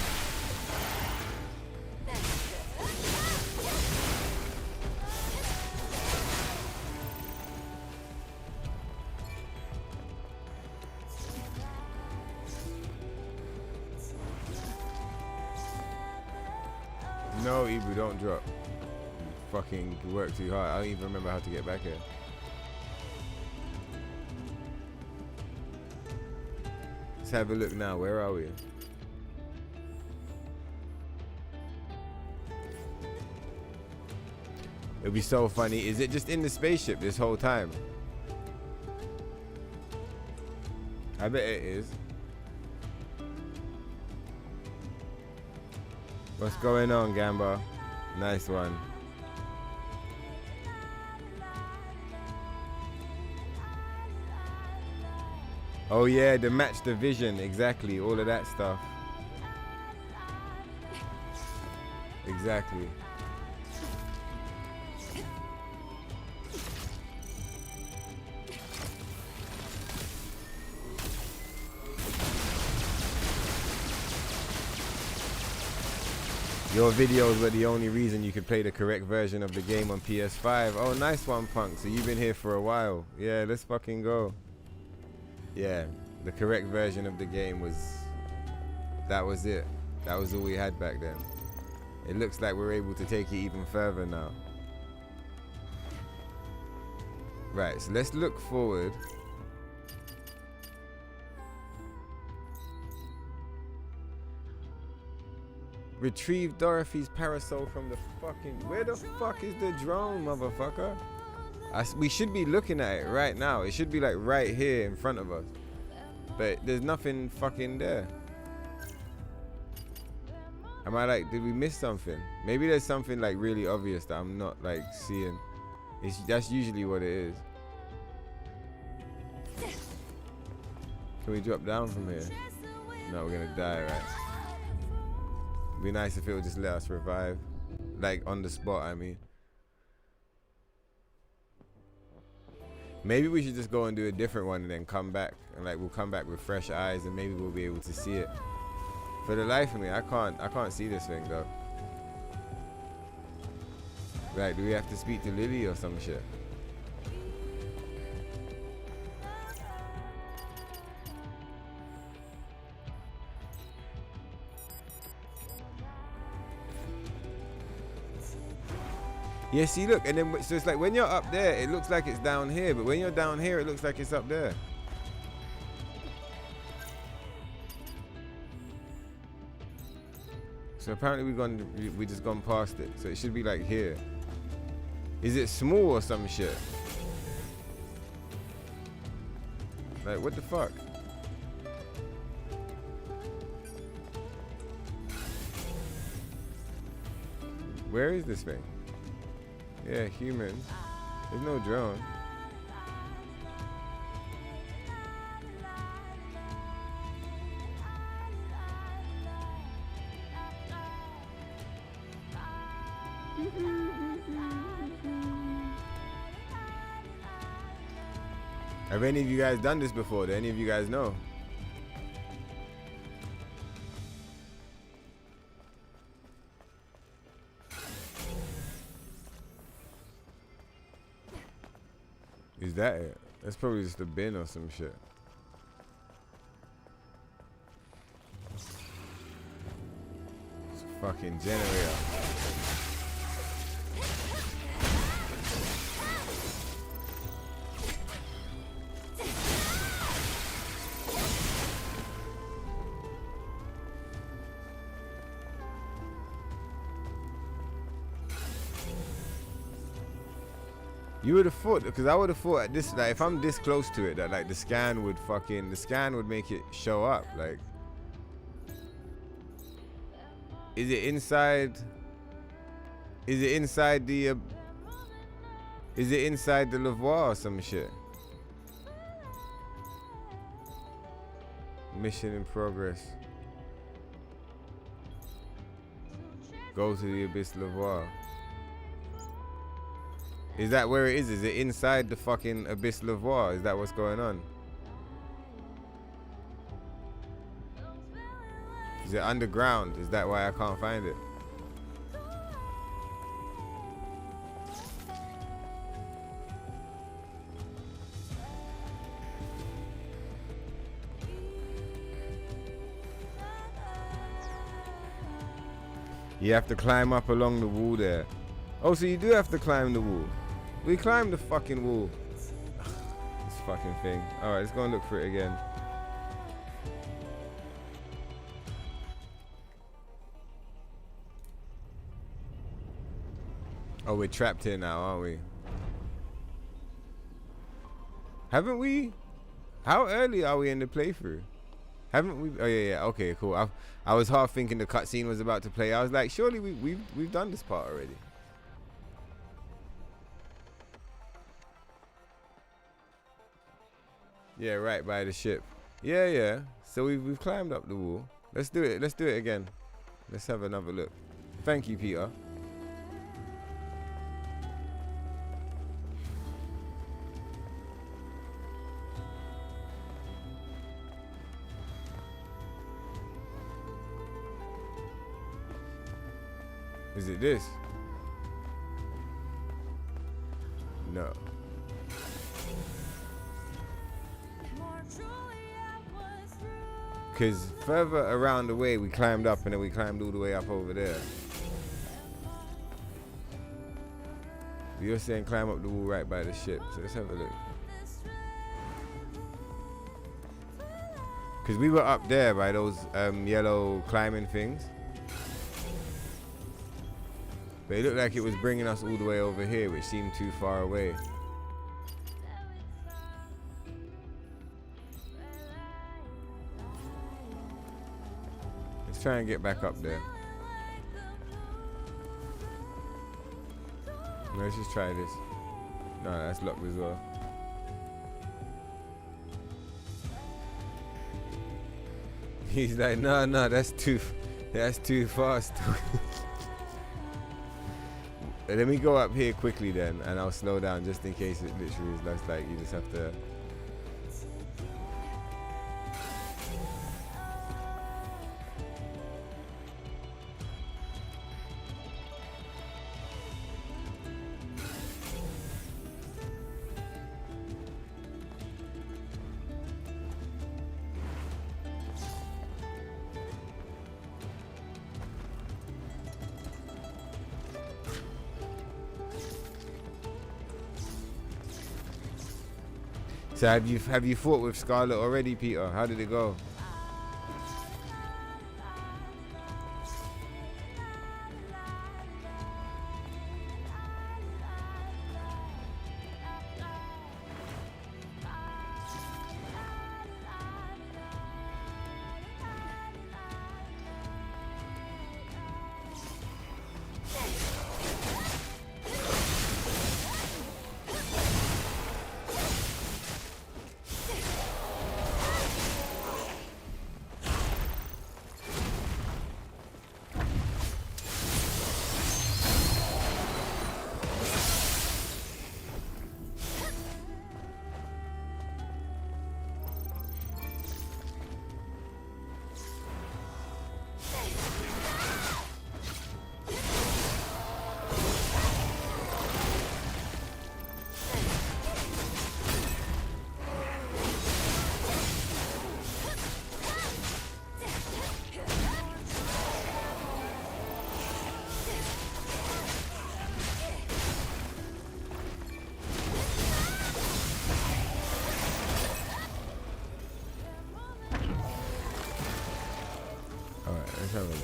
No, Ibu, don't drop. You fucking work too hard. I don't even remember how to get back here. Let's have a look now. Where are we? It'd be so funny. Is it just in the spaceship this whole time? I bet it is. What's going on, Gamba? Nice one. Oh yeah, the match division, exactly, all of that stuff. Exactly. Your videos were the only reason you could play the correct version of the game on PS5. Oh, nice one, Punk. So you've been here for a while. Yeah, let's fucking go. Yeah, the correct version of the game was... That was it. That was all we had back then. It looks like we're able to take it even further now. Right, so let's look forward. Retrieve Dorothy's parasol from the fucking... Where the fuck is the drone, motherfucker? We should be looking at it right now. It should be like right here in front of us. But there's nothing fucking there. Am I like, did we miss something? Maybe there's something like really obvious that I'm not like seeing. That's usually what it is. Can we drop down from here? No, we're gonna die, right? It'd be nice if it would just let us revive. Like on the spot, I mean. Maybe we should just go and do a different one and then come back. And like we'll come back with fresh eyes and maybe we'll be able to see it. For the life of me, I can't see this thing though. Like, do we have to speak to Lily or some shit? Yeah, see, look, and then so it's like when you're up there, it looks like it's down here, but when you're down here, it looks like it's up there. So apparently we just gone past it. So it should be like here. Is it small or some shit? Like what the fuck? Where is this thing? Yeah, humans. There's no drone. Have any of you guys done this before? Do any of you guys know? Is that it? That's probably just a bin or some shit. It's a fucking generator. You would have thought, because I would have thought at this, like if I'm this close to it, that like the scan would make it show up. Like, is it inside? Is it inside the? Is it inside the lavoir or some shit? Mission in progress. Go to the Abyss Lavoir. Is that where it is? Is it inside the fucking Abyss Lavoir? Is that what's going on? Is it underground? Is that why I can't find it? You have to climb up along the wall there. Oh, so you do have to climb the wall. We climbed the fucking wall. This fucking thing. Alright, let's go and look for it again. Oh, we're trapped here now, aren't we? Haven't we? How early are we in the playthrough? Haven't we? Oh yeah, okay, cool. I was half thinking the cutscene was about to play. I was like, surely we've done this part already. Yeah, right by the ship. Yeah. So we've climbed up the wall. Let's do it. Let's do it again. Let's have another look. Thank you, Peter. Is it this? No. Because further around the way we climbed up and then we climbed all the way up over there. You're saying climb up the wall right by the ship. So let's have a look. Because we were up there by those yellow climbing things. But it looked like it was bringing us all the way over here, which seemed too far away. Let's try and get back up there. Let's just try this. No, that's locked as well. He's like, no, that's too fast. Let me go up here quickly then, and I'll slow down just in case it literally is just like you just have to. So have you fought with Scarlet already, Peter? How did it go? Let's have a look.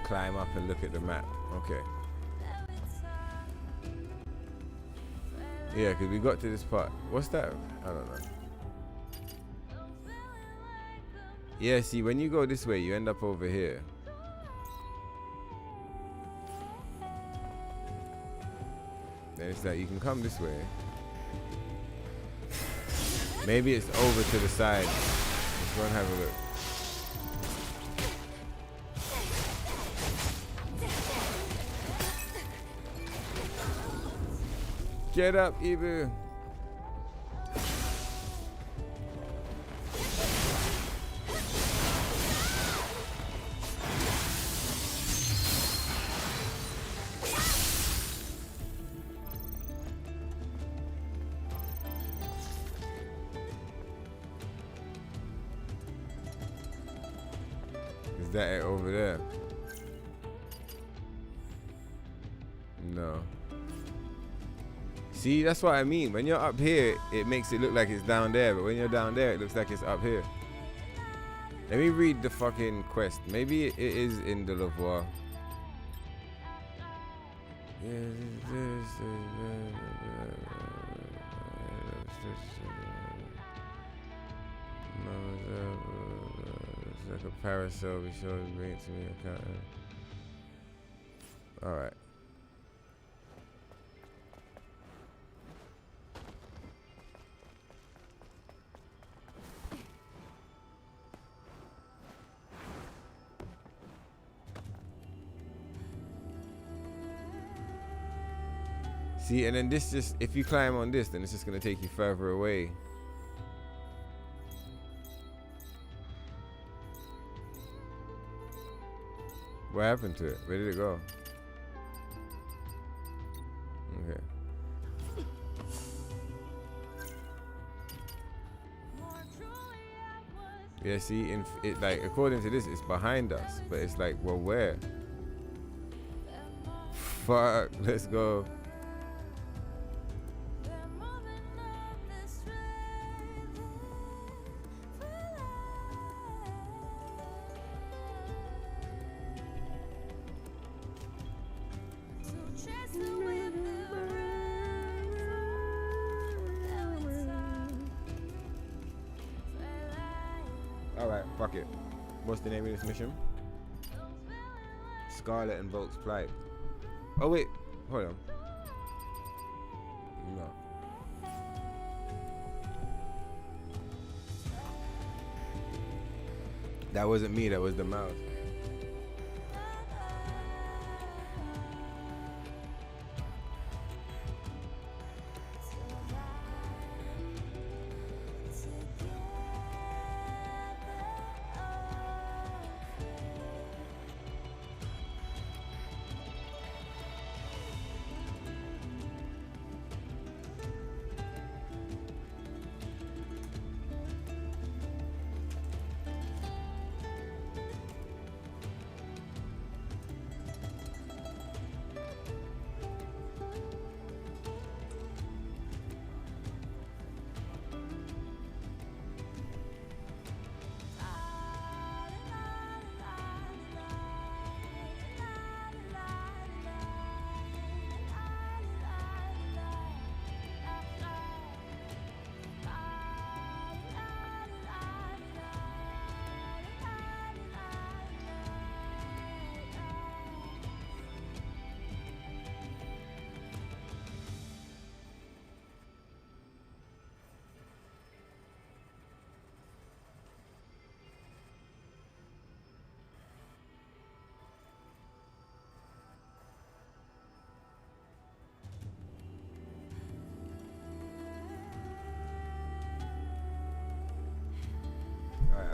Climb up and look at the map. Okay. Yeah, because we got to this part. What's that? I don't know. Yeah, see, when you go this way, you end up over here. Then it's like you can come this way. Maybe it's over to the side. Let's go and have a look. Get up, Ibu. Is that it over there? No. See, that's what I mean. When you're up here, it makes it look like it's down there. But when you're down there, it looks like it's up here. Let me read the fucking quest. Maybe it is in the Lavoir. It's like a parasol. Be sure to bring it to me. Alright. See, and then this just, if you climb on this, then it's just gonna take you further away. What happened to it? Where did it go? Okay. Yeah, see, in it, like, according to this, it's behind us, but it's like, well, where? Fuck, let's go. Alright, fuck it. What's the name of this mission? Scarlet invokes plight. Oh wait, hold on. No. That wasn't me, that was the mouse.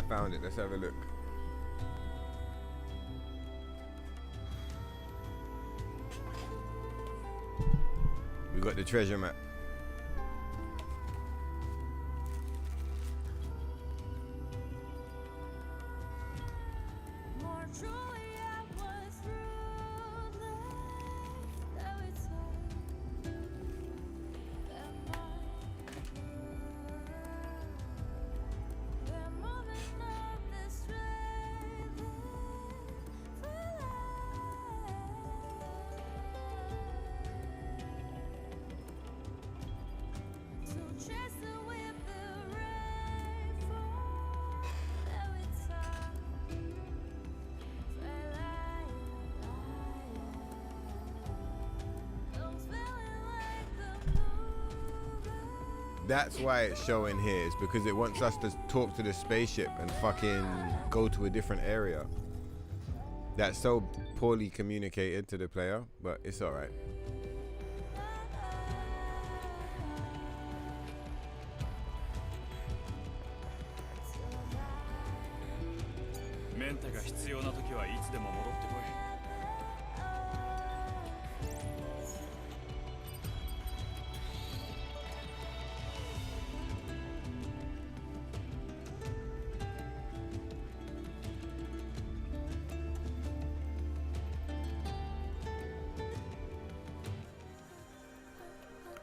found it. Let's have a look. We got the treasure map. That's why it's showing here, is because it wants us to talk to the spaceship and fucking go to a different area. That's so poorly communicated to the player, but it's alright.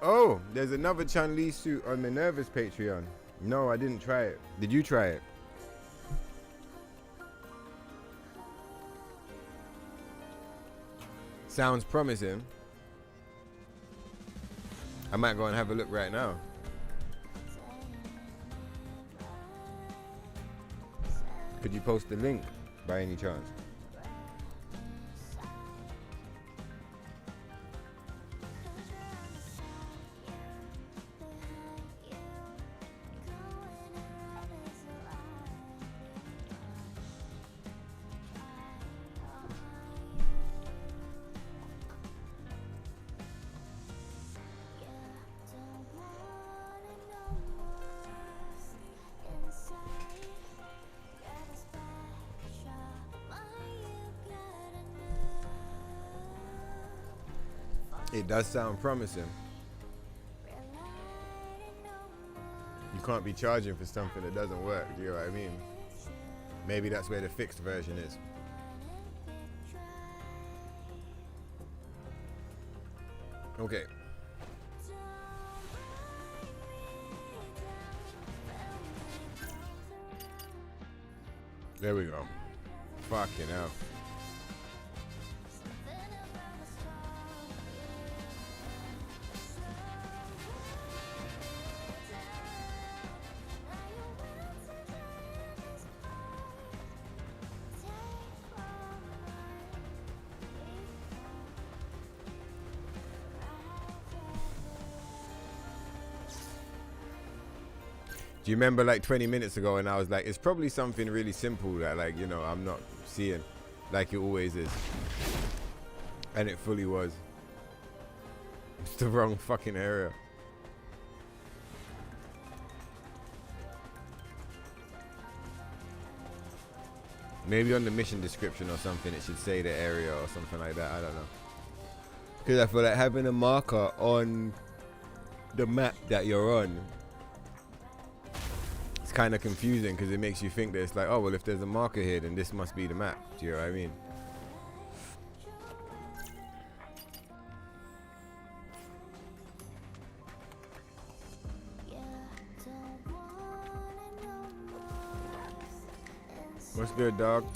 Oh, there's another Chun-Li suit on Minerva's Patreon. No, I didn't try it. Did you try it? Sounds promising. I might go and have a look right now. Could you post the link by any chance? It does sound promising. You can't be charging for something that doesn't work, do you know what I mean? Maybe that's where the fixed version is. Okay. There we go. Fucking hell. Do you remember like 20 minutes ago and I was like, it's probably something really simple that, like, you know, I'm not seeing like it always is. And it fully was. It's the wrong fucking area. Maybe on the mission description or something it should say the area or something like that, I don't know. Because I feel like having a marker on the map that you're on, it's kind of confusing because it makes you think that it's like, oh well, if there's a marker here then this must be the map. Do you know what I mean? What's good, dog?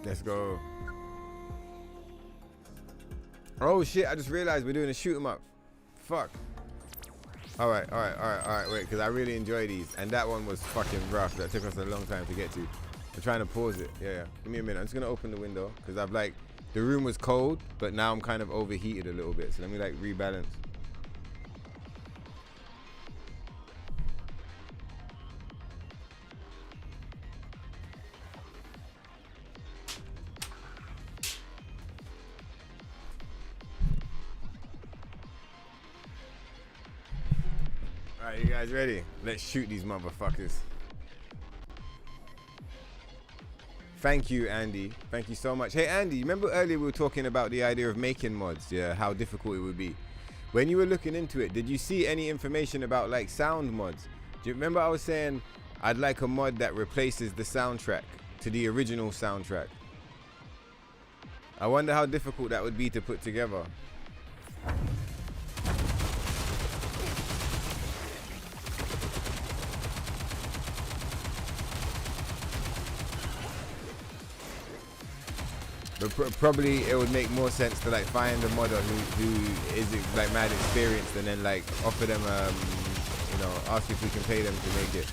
Let's go. Oh shit, I just realized we're doing a shoot 'em up. Fuck. Alright, wait, because I really enjoy these. And that one was fucking rough. That took us a long time to get to. I'm trying to pause it. Yeah. Give me a minute. I'm just going to open the window. Because I've like, the room was cold, but now I'm kind of overheated a little bit. So let me like rebalance. Are you guys ready? Let's shoot these motherfuckers. Thank you, Andy. Thank you so much. Hey, Andy, remember earlier we were talking about the idea of making mods? Yeah, how difficult it would be. When you were looking into it, did you see any information about like sound mods? Do you remember I was saying I'd like a mod that replaces the soundtrack to the original soundtrack? I wonder how difficult that would be to put together. But probably it would make more sense to like find a modder who is like mad experienced and then like offer them you know, ask if we can pay them to make it.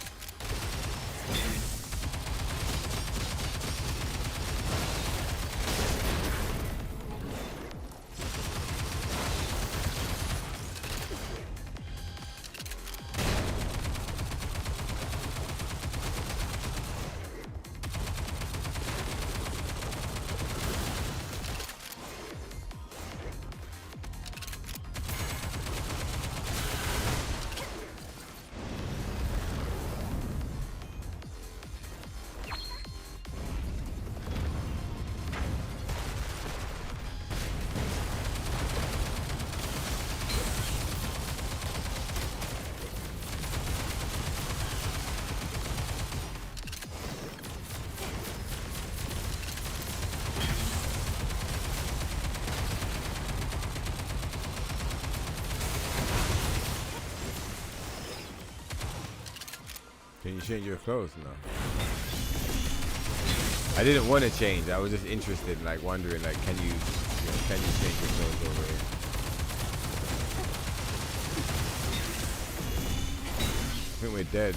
Can you change your clothes? No. I didn't want to change. I was just interested, like wondering, like, can you change your clothes over here? I think we're dead.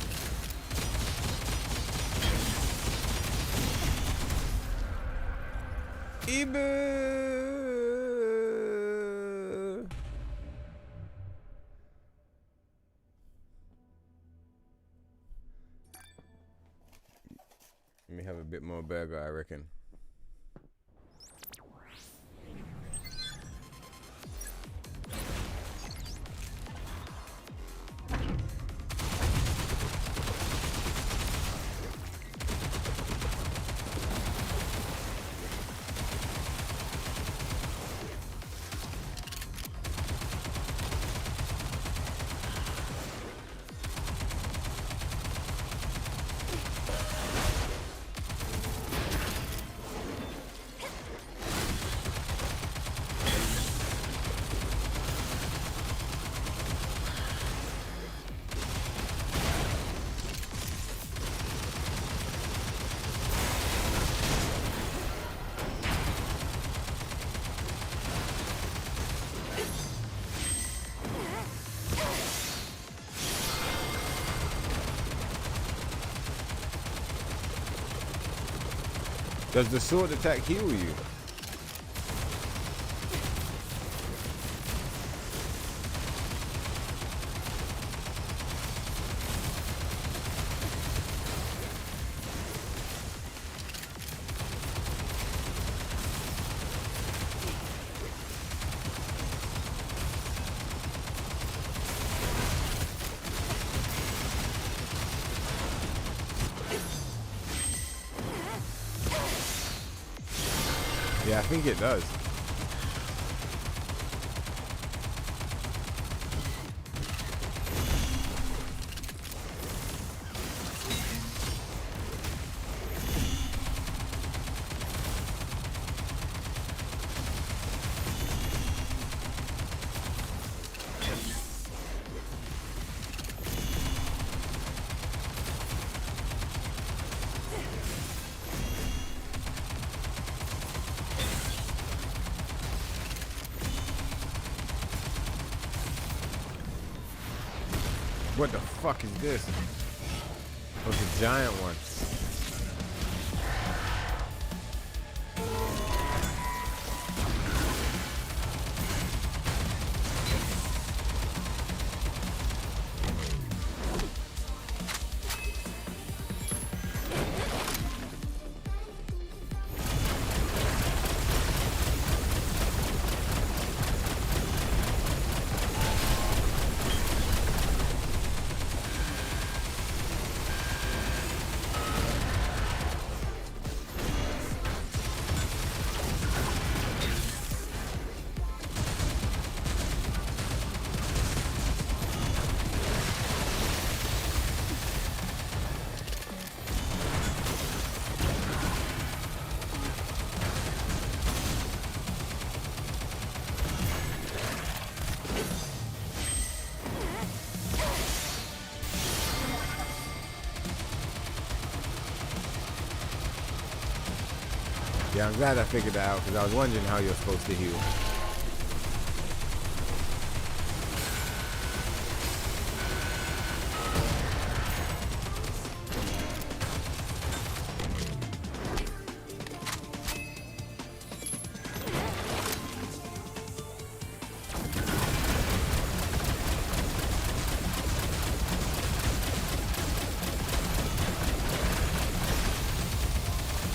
Let me have a bit more burger, I reckon. Does the sword attack heal you? Yeah, I think it does. What the fuck is this? Oh, it's a giant one. Yeah, I'm glad I figured that out because I was wondering how you're supposed to heal.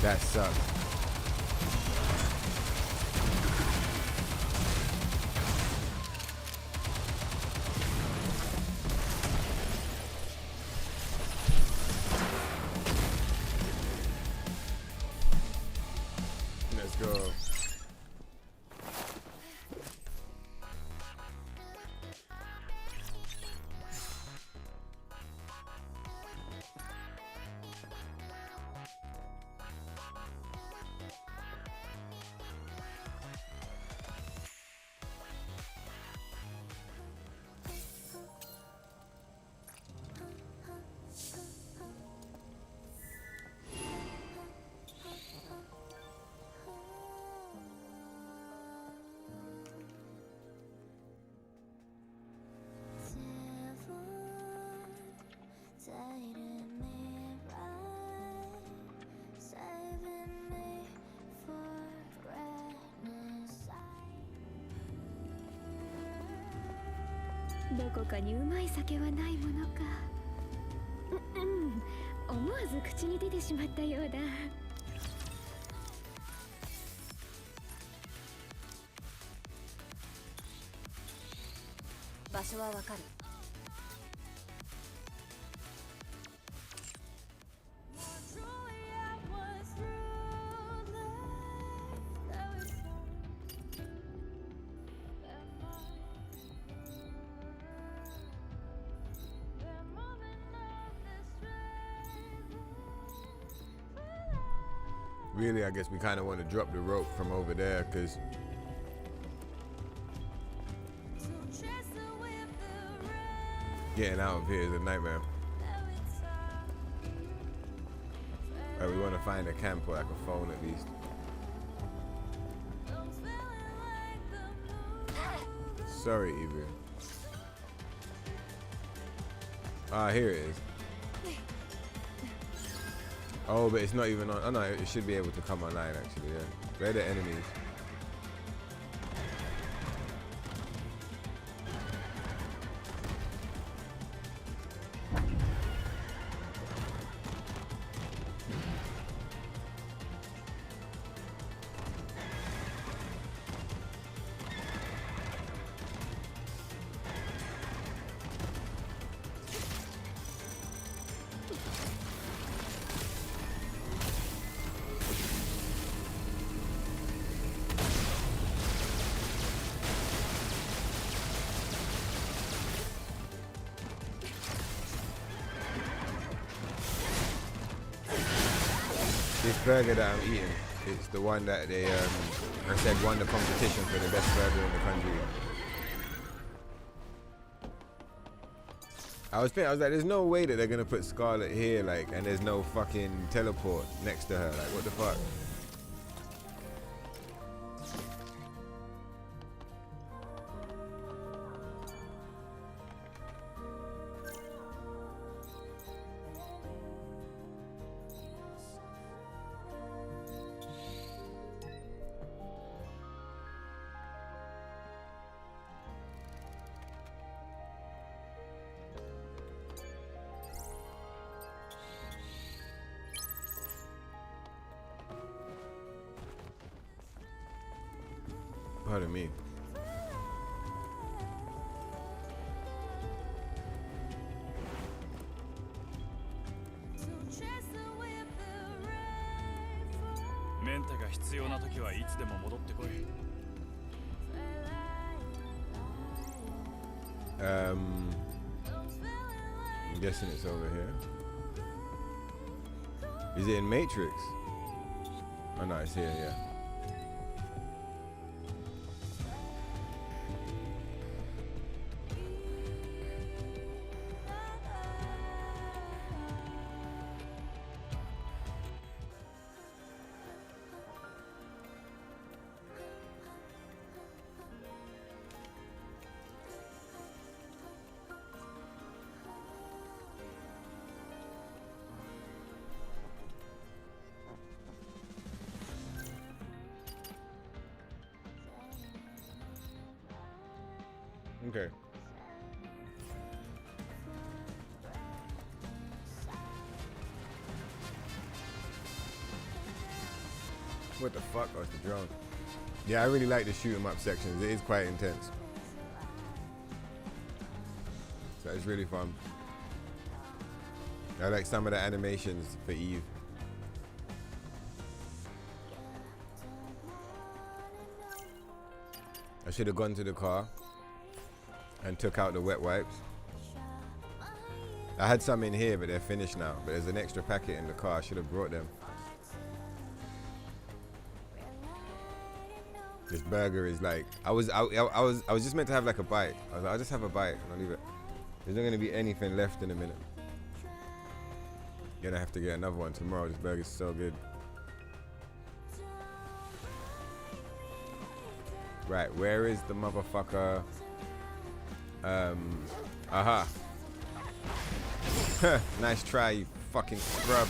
That sucks. Let's go.どこかにうまい酒はないものか。思わず口に出てしまったようだ。場所はわかる。Really, I guess we kind of want to drop the rope from over there because getting out of here is a nightmare. Right, we want to find a camp or like a phone at least. Sorry, Evie. Ah, here it is. Oh, but it's not even on. Oh no, it should be able to come online actually. Yeah, they're the enemies. This burger that I'm eating, it's the one that they I said won the competition for the best burger in the country. I was like, there's no way that they're gonna put Scarlet here, like, and there's no fucking teleport next to her. Like, what the fuck? Pardon me. I'm guessing it's over here. Is it in Matrix? Oh no, it's here, yeah. Okay. What the fuck? Oh, it's the drone. Yeah, I really like the shoot 'em up sections. It is quite intense. So it's really fun. I like some of the animations for Eve. I should have gone to the car and took out the wet wipes. I had some in here, but they're finished now. But there's an extra packet in the car. I should have brought them. This burger is like, I was just meant to have like a bite. I was like, I'll just have a bite and I'll leave it. There's not gonna be anything left in a minute. Gonna have to get another one tomorrow. This burger's so good. Right, where is the motherfucker? Aha. Nice try, you fucking scrub.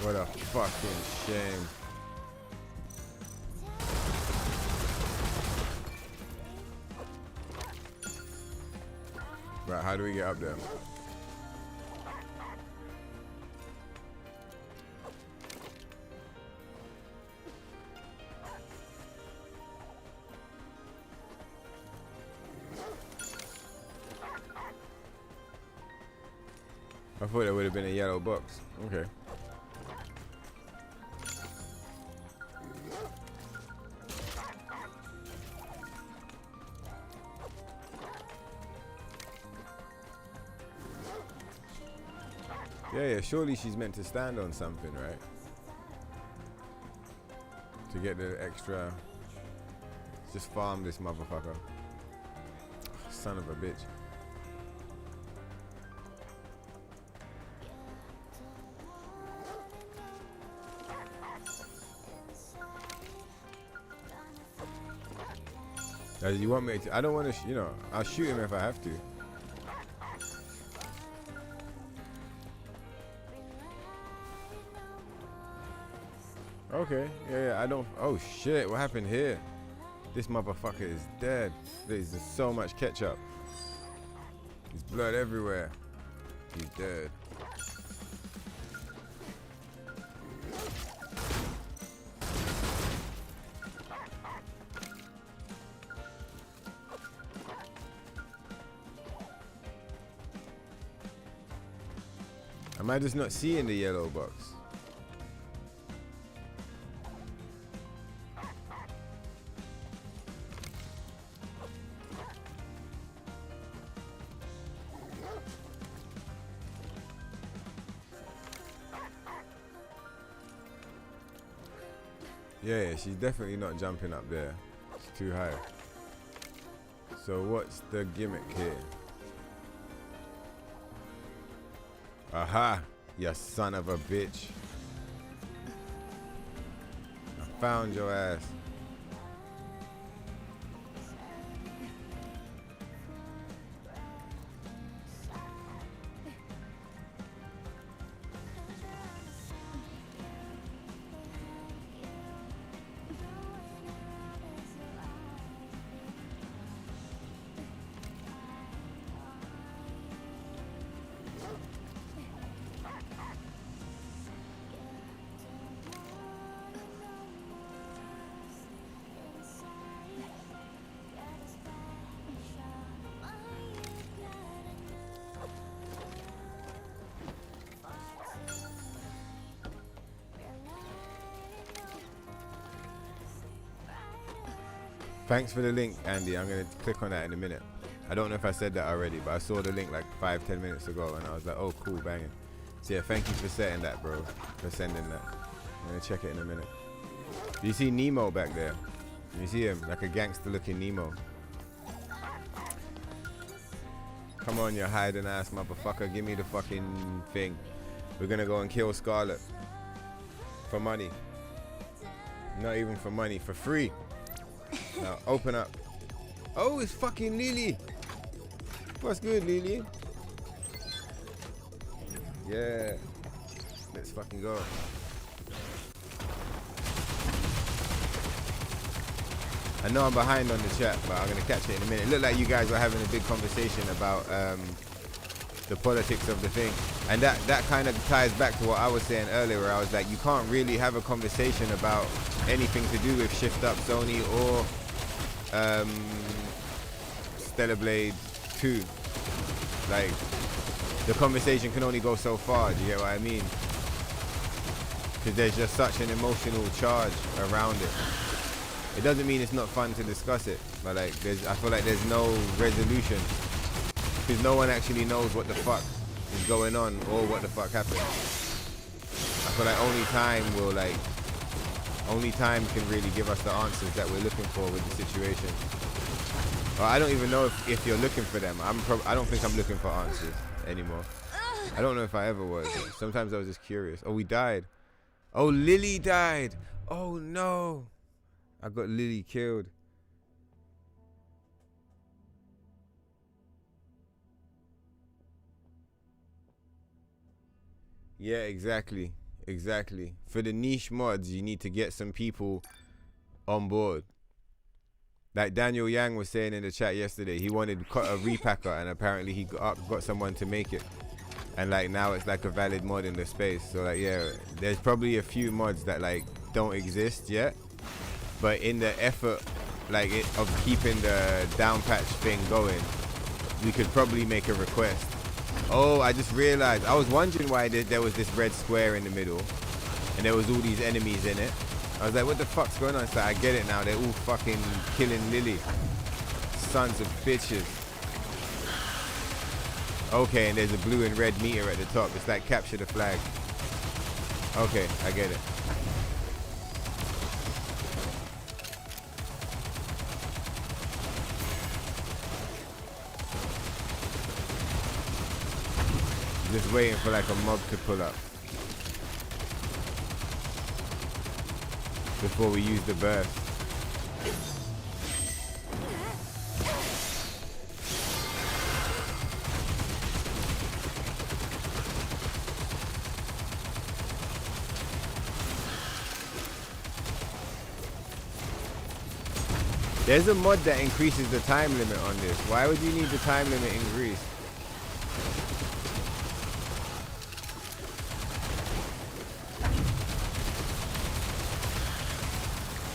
What a fucking shame. Right, how do we get up there? I thought it would have been a yellow box. Okay. Yeah, surely she's meant to stand on something, right? To get the extra. Just farm this motherfucker. Son of a bitch. You want me to? I don't want to, you know, I'll shoot him if I have to. Okay, yeah, I don't. Oh shit, what happened here? This motherfucker is dead. There's just so much ketchup. There's blood everywhere. He's dead. Am I just not seeing the yellow box? Yeah, she's definitely not jumping up there. It's too high. So what's the gimmick here? Aha! You son of a bitch. I found your ass. Thanks for the link, Andy. I'm going to click on that in a minute. I don't know if I said that already, but I saw the link like 5-10 minutes ago and I was like, oh, cool, banging. So yeah, thank you for setting that, bro. For sending that. I'm going to check it in a minute. Do you see Nemo back there? You see him? Like a gangster looking Nemo. Come on, you hiding ass motherfucker. Give me the fucking thing. We're going to go and kill Scarlet. For money. Not even for money, for free. Now open up. Oh, it's fucking Lily. What's good, Lily? Yeah. Let's fucking go. I know I'm behind on the chat, but I'm gonna catch it in a minute. It looked like you guys were having a big conversation about the politics of the thing, and that kind of ties back to what I was saying earlier, where I was like, you can't really have a conversation about anything to do with Shift Up Sony or Stellar Blade 2. Like, the conversation can only go so far. Do you get what I mean? Because there's just such an emotional charge around it. It doesn't mean it's not fun to discuss it, but like, I feel like there's no resolution, because no one actually knows what the fuck is going on or what the fuck happened. I feel like only time can really give us the answers that we're looking for with the situation. Well, I don't even know if you're looking for them. I don't think I'm looking for answers anymore. I don't know if I ever was. Sometimes I was just curious. Oh, we died. Oh, Lily died. Oh no. I got Lily killed. Yeah, exactly. Exactly. For the niche mods, you need to get some people on board. Like Daniel Yang was saying in the chat yesterday, he wanted a repacker, and apparently he got someone to make it. And like now it's like a valid mod in the space. So like, yeah, there's probably a few mods that like don't exist yet. But in the effort of keeping the down patch thing going, we could probably make a request. Oh, I just realized, I was wondering why there was this red square in the middle and there was all these enemies in it. I was like, what the fuck's going on? So I get it now, they're all fucking killing Lily. Sons of bitches. Okay, and there's a blue and red meter at the top. It's like capture the flag. Okay, I get it. Just waiting for like a mob to pull up before we use the burst. There's a mod that increases the time limit on this. Why would you need the time limit increased?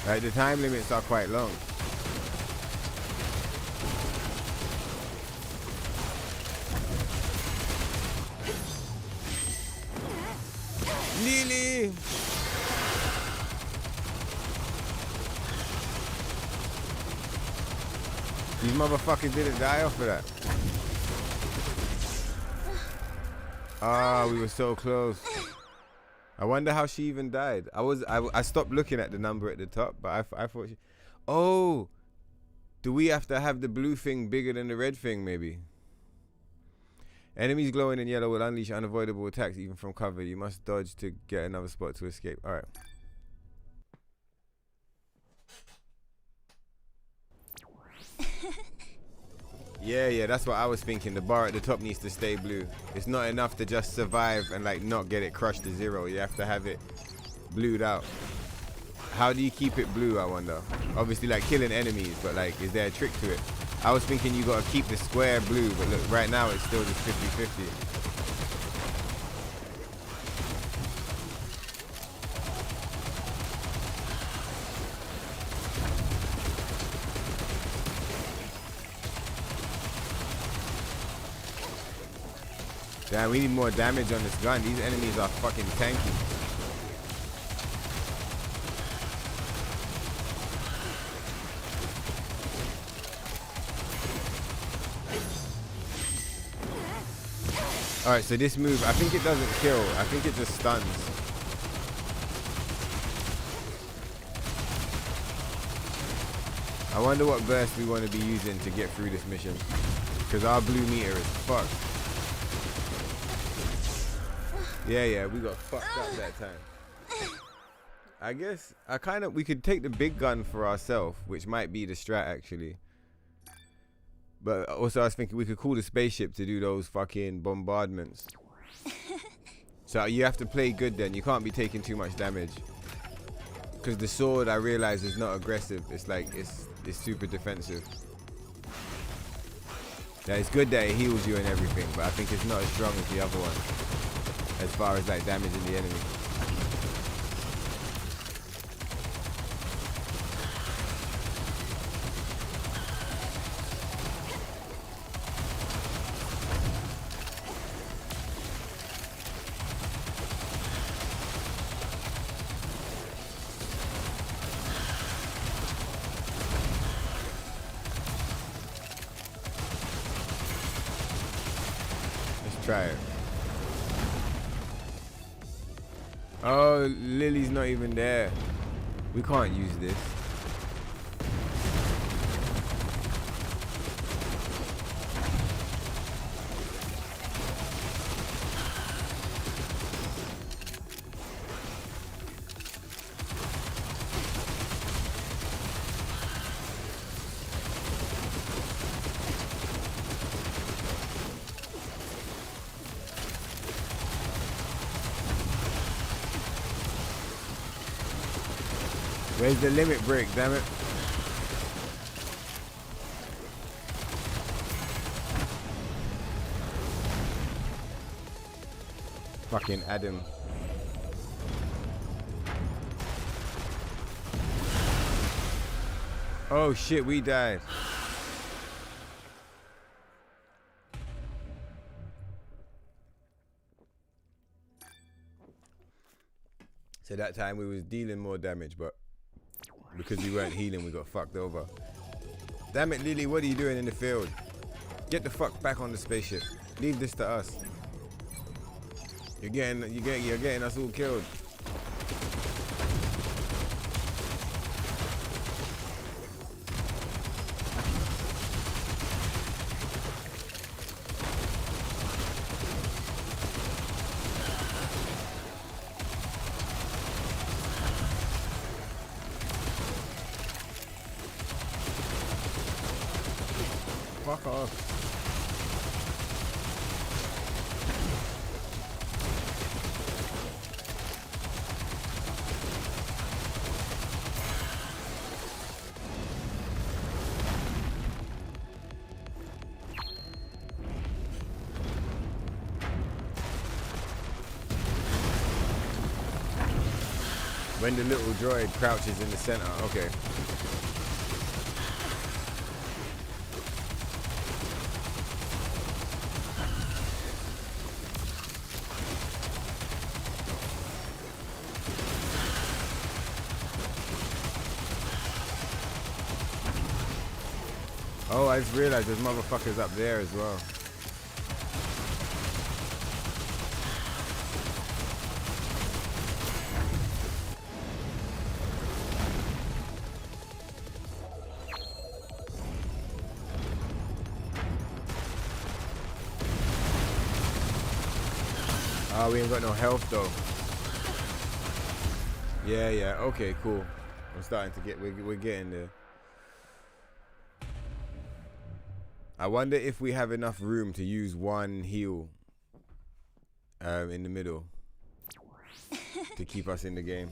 Like, the time limits are quite long. Lily! These motherfuckers didn't die off of that. Ah, we were so close. I wonder how she even died. I stopped looking at the number at the top, but I thought she... Oh! Do we have to have the blue thing bigger than the red thing, maybe? Enemies glowing in yellow will unleash unavoidable attacks even from cover. You must dodge to get another spot to escape. Alright. Yeah, that's what I was thinking. The bar at the top needs to stay blue. It's not enough to just survive and like not get it crushed to zero. You have to have it blued out. How do you keep it blue, I wonder? Obviously like killing enemies, but like, is there a trick to it? I was thinking you gotta keep the square blue, but look, right now it's still just 50-50. Damn, we need more damage on this gun. These enemies are fucking tanky. Alright, so this move, I think it doesn't kill. I think it just stuns. I wonder what burst we want to be using to get through this mission. Because our blue meter is fucked. Yeah, we got fucked up that time. I guess we could take the big gun for ourselves, which might be the strat actually. But also I was thinking we could call the spaceship to do those fucking bombardments. So you have to play good then. You can't be taking too much damage. because the sword I realize is not aggressive. It's like it's super defensive. Yeah, it's good that it heals you and everything, but I think it's not as strong as the other one as far as like damaging the enemy. Try it. Oh, Lily's not even there. We can't use this. Where's the limit break, damn it? Fucking Adam. Oh shit, we died. So that time we was dealing more damage, but because we weren't healing, we got fucked over. Damn it, Lily, what are you doing in the field? Get the fuck back on the spaceship. Leave this to us. You're getting us all killed. Fuck off. When the little droid crouches in the center, okay. Oh, I just realized there's motherfuckers up there as well. Oh, we ain't got no health though. Yeah, okay, cool. I'm starting to get, we're getting there. I wonder if we have enough room to use one heal in the middle to keep us in the game.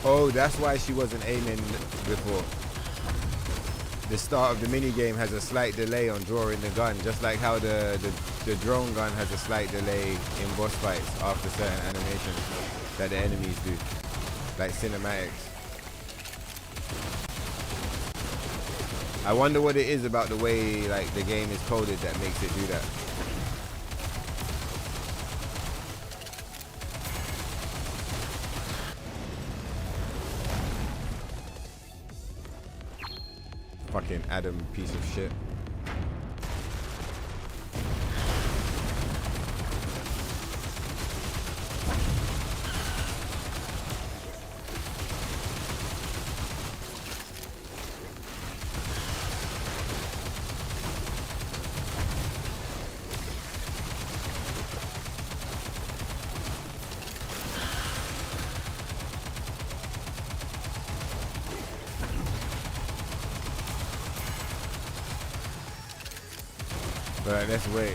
Oh, that's why she wasn't aiming before. The start of the mini game has a slight delay on drawing the gun, just like how the drone gun has a slight delay in boss fights after certain animations that the enemies do, like cinematics. I wonder what it is about the way like the game is coded that makes it do that. Fucking Adam, piece of shit. Alright, let's wait.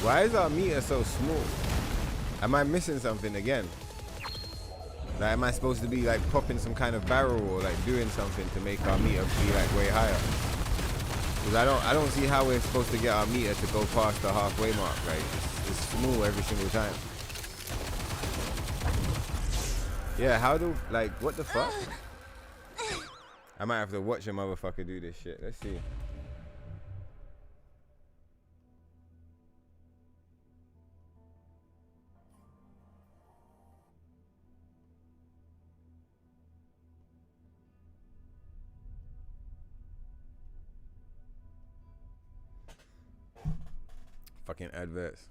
Why is our meter so small? Am I missing something again? Like, am I supposed to be like popping some kind of barrel or like doing something to make our meter be like way higher? Because I don't see how we're supposed to get our meter to go past the halfway mark. Like it's small every single time. Yeah, how do like what the fuck? I might have to watch a motherfucker do this shit. Let's see. Fucking adverts.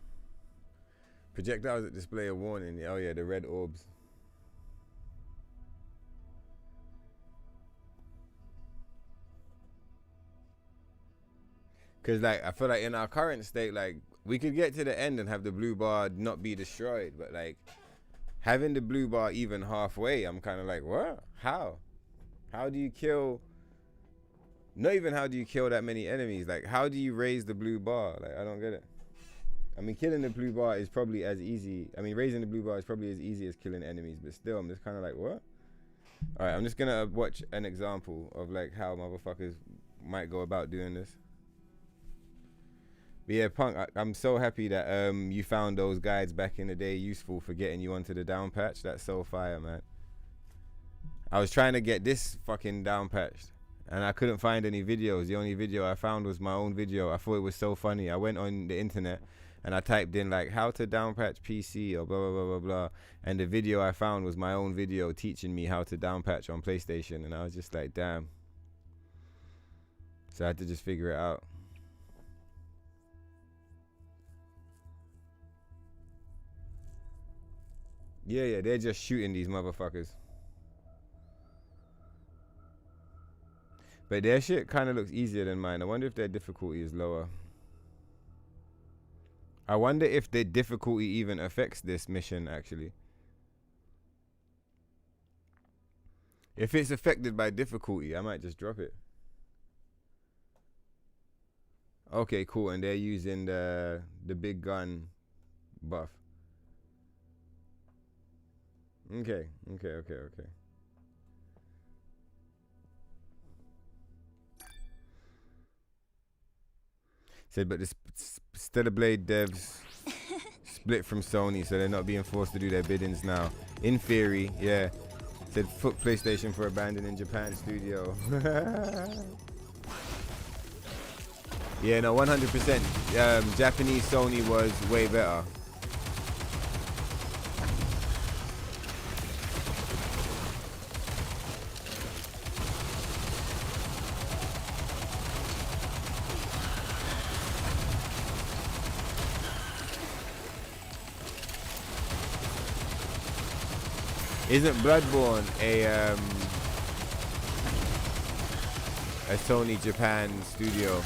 Projectiles that display a warning. Oh yeah, the red orbs. Cause like I feel like in our current state, like we could get to the end and have the blue bar not be destroyed, but like having the blue bar even halfway, I'm kind of like, what? How? How do you kill? Not even how do you kill that many enemies? Like how do you raise the blue bar? Like I don't get it. I mean, killing the blue bar is probably as easy. I mean, raising the blue bar is probably as easy as killing enemies, but still, I'm just kind of like, what? All right, I'm just gonna watch an example of like how motherfuckers might go about doing this. But yeah, Punk, I'm so happy that you found those guides back in the day useful for getting you onto the down patch. That's so fire, man. I was trying to get this fucking down patched, and I couldn't find any videos. The only video I found was my own video. I thought it was so funny. I went on the internet and I typed in like how to downpatch PC or blah blah blah blah blah, and the video I found was my own video teaching me how to downpatch on PlayStation, and I was just like, damn. So I had to just figure it out. Yeah, they're just shooting these motherfuckers. But their shit kind of looks easier than mine. I wonder if their difficulty is lower. I wonder if the difficulty even affects this mission, actually. If it's affected by difficulty, I might just drop it. Okay, cool. And they're using the big gun buff. Okay. Said, but the Stellar Blade devs split from Sony, so they're not being forced to do their biddings now. In theory, yeah. Said, fuck PlayStation for abandoning Japan studio. Yeah, no, 100%. Japanese Sony was way better. Isn't Bloodborne a Sony Japan studio?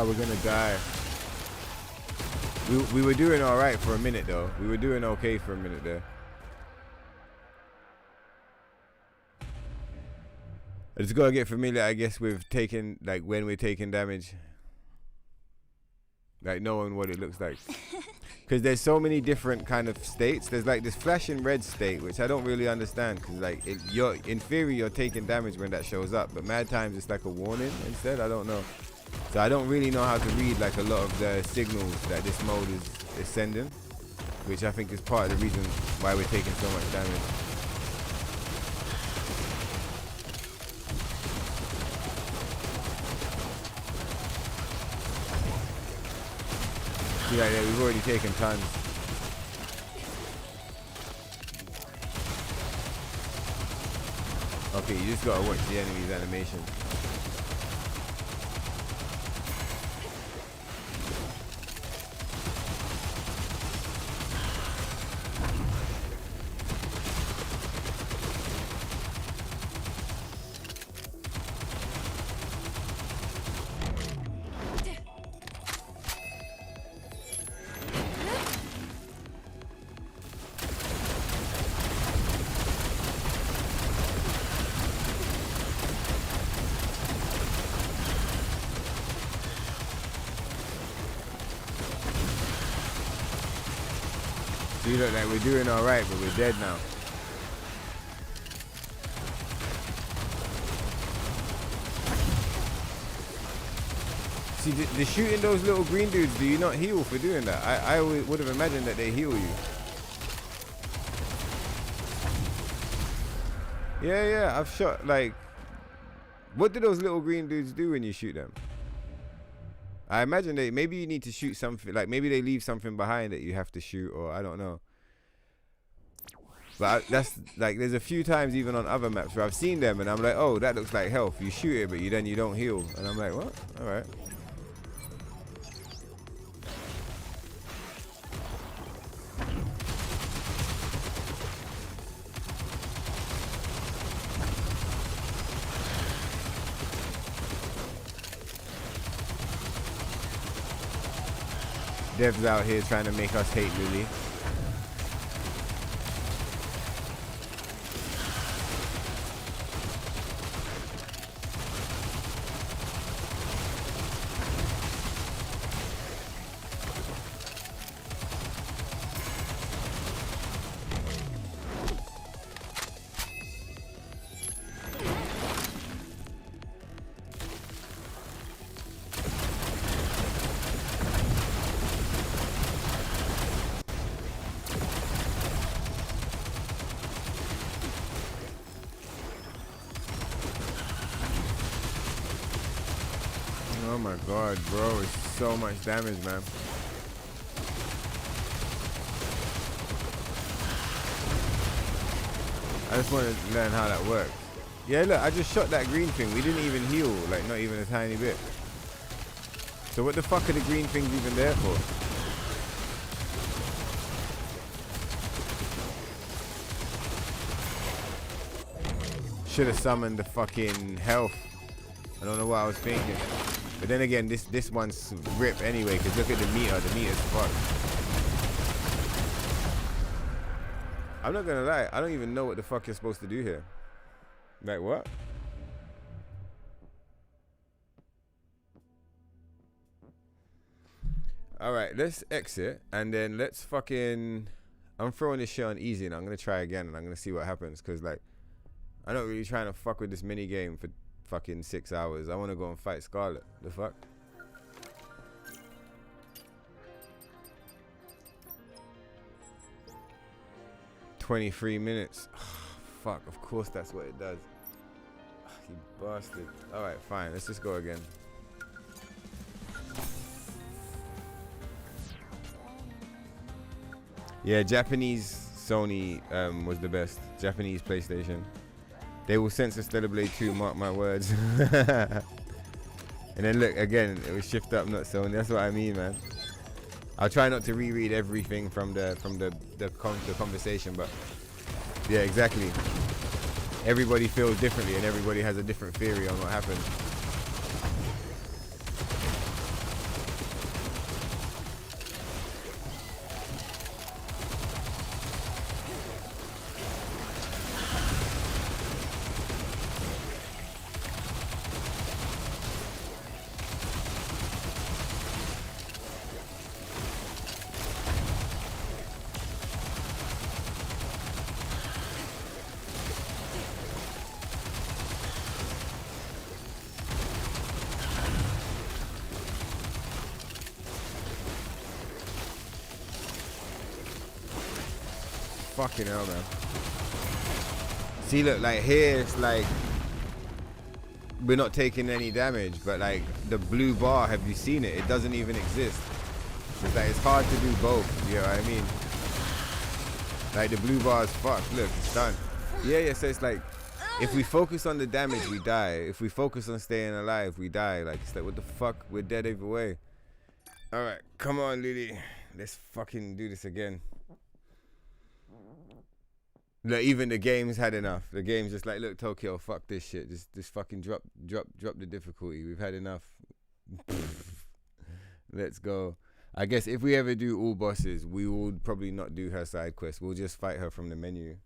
We're gonna die. We were doing all right for a minute though. We were doing okay for a minute there. I just gotta get familiar, I guess, with taking, like, when we're taking damage. Like, knowing what it looks like. Because there's so many different kind of states. There's like this flashing red state, which I don't really understand. Because like, in theory, you're taking damage when that shows up. But mad times, it's like a warning instead. I don't know. So I don't really know how to read like a lot of the signals that this mode is sending, which I think is part of the reason why we're taking so much damage. See, like, yeah, we've already taken tons. Okay, you just gotta watch the enemy's animation. See, look, like we're doing all right, but we're dead now. See, the shooting those little green dudes, do you not heal for doing that? I would have imagined that they heal you. Yeah, I've shot, like... What do those little green dudes do when you shoot them? I imagine maybe you need to shoot something, like maybe they leave something behind that you have to shoot, or I don't know. But that's like, there's a few times even on other maps where I've seen them and I'm like, oh, that looks like health. You shoot it, but you don't heal. And I'm like, what? All right. Devs out here trying to make us hate Lily. Oh my god, bro, it's so much damage, man. I just want to learn how that works. Yeah, look, I just shot that green thing. We didn't even heal, like not even a tiny bit. So what the fuck are the green things even there for? Should have summoned the fucking health. I don't know what I was thinking. But then again, this one's rip anyway, because look at the meter. The meter's fucked. I'm not gonna lie, I don't even know what the fuck you're supposed to do here. Like what? Alright, let's exit and then let's fucking... I'm throwing this shit on easy and I'm gonna try again and I'm gonna see what happens, because like I'm not really trying to fuck with this mini game for fucking 6 hours. I want to go and fight Scarlet. The fuck? $23 minutes. Fuck, of course that's what it does. You bastard. Alright, fine. Let's just go again. Yeah, Japanese Sony was the best. Japanese PlayStation. They will censor Stellar Blade 2, mark my words. And then look, again, it was shift up, not Sony. That's what I mean, man. I'll try not to reread everything from the conversation, but yeah, exactly. Everybody feels differently and everybody has a different theory on what happened. Fucking hell, man. See, look, like here it's like we're not taking any damage, but like the blue bar, have you seen it? It doesn't even exist. It's like it's hard to do both, you know what I mean? Like the blue bar is fucked. Look, it's done. Yeah, so it's like if we focus on the damage, we die. If we focus on staying alive, we die. Like, it's like, what the fuck? We're dead either way. All right, come on, Lily. Let's fucking do this again. Look, even the game's had enough. The game's just like, look, Tokyo, fuck this shit. Just fucking drop the difficulty. We've had enough. Let's go. I guess if we ever do all bosses, we will probably not do her side quest. We'll just fight her from the menu.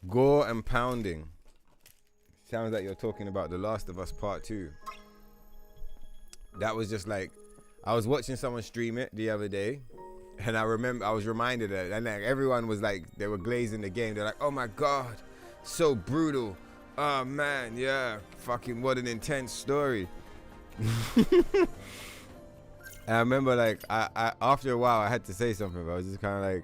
Gore and pounding. Sounds like you're talking about The Last of Us Part 2. That was just like, I was watching someone stream it the other day, and I was reminded of it, and like everyone was like, they were glazing the game. They're like, oh my God, so brutal. Oh man, yeah, fucking what an intense story. And I remember like, I after a while I had to say something, but I was just kind of like,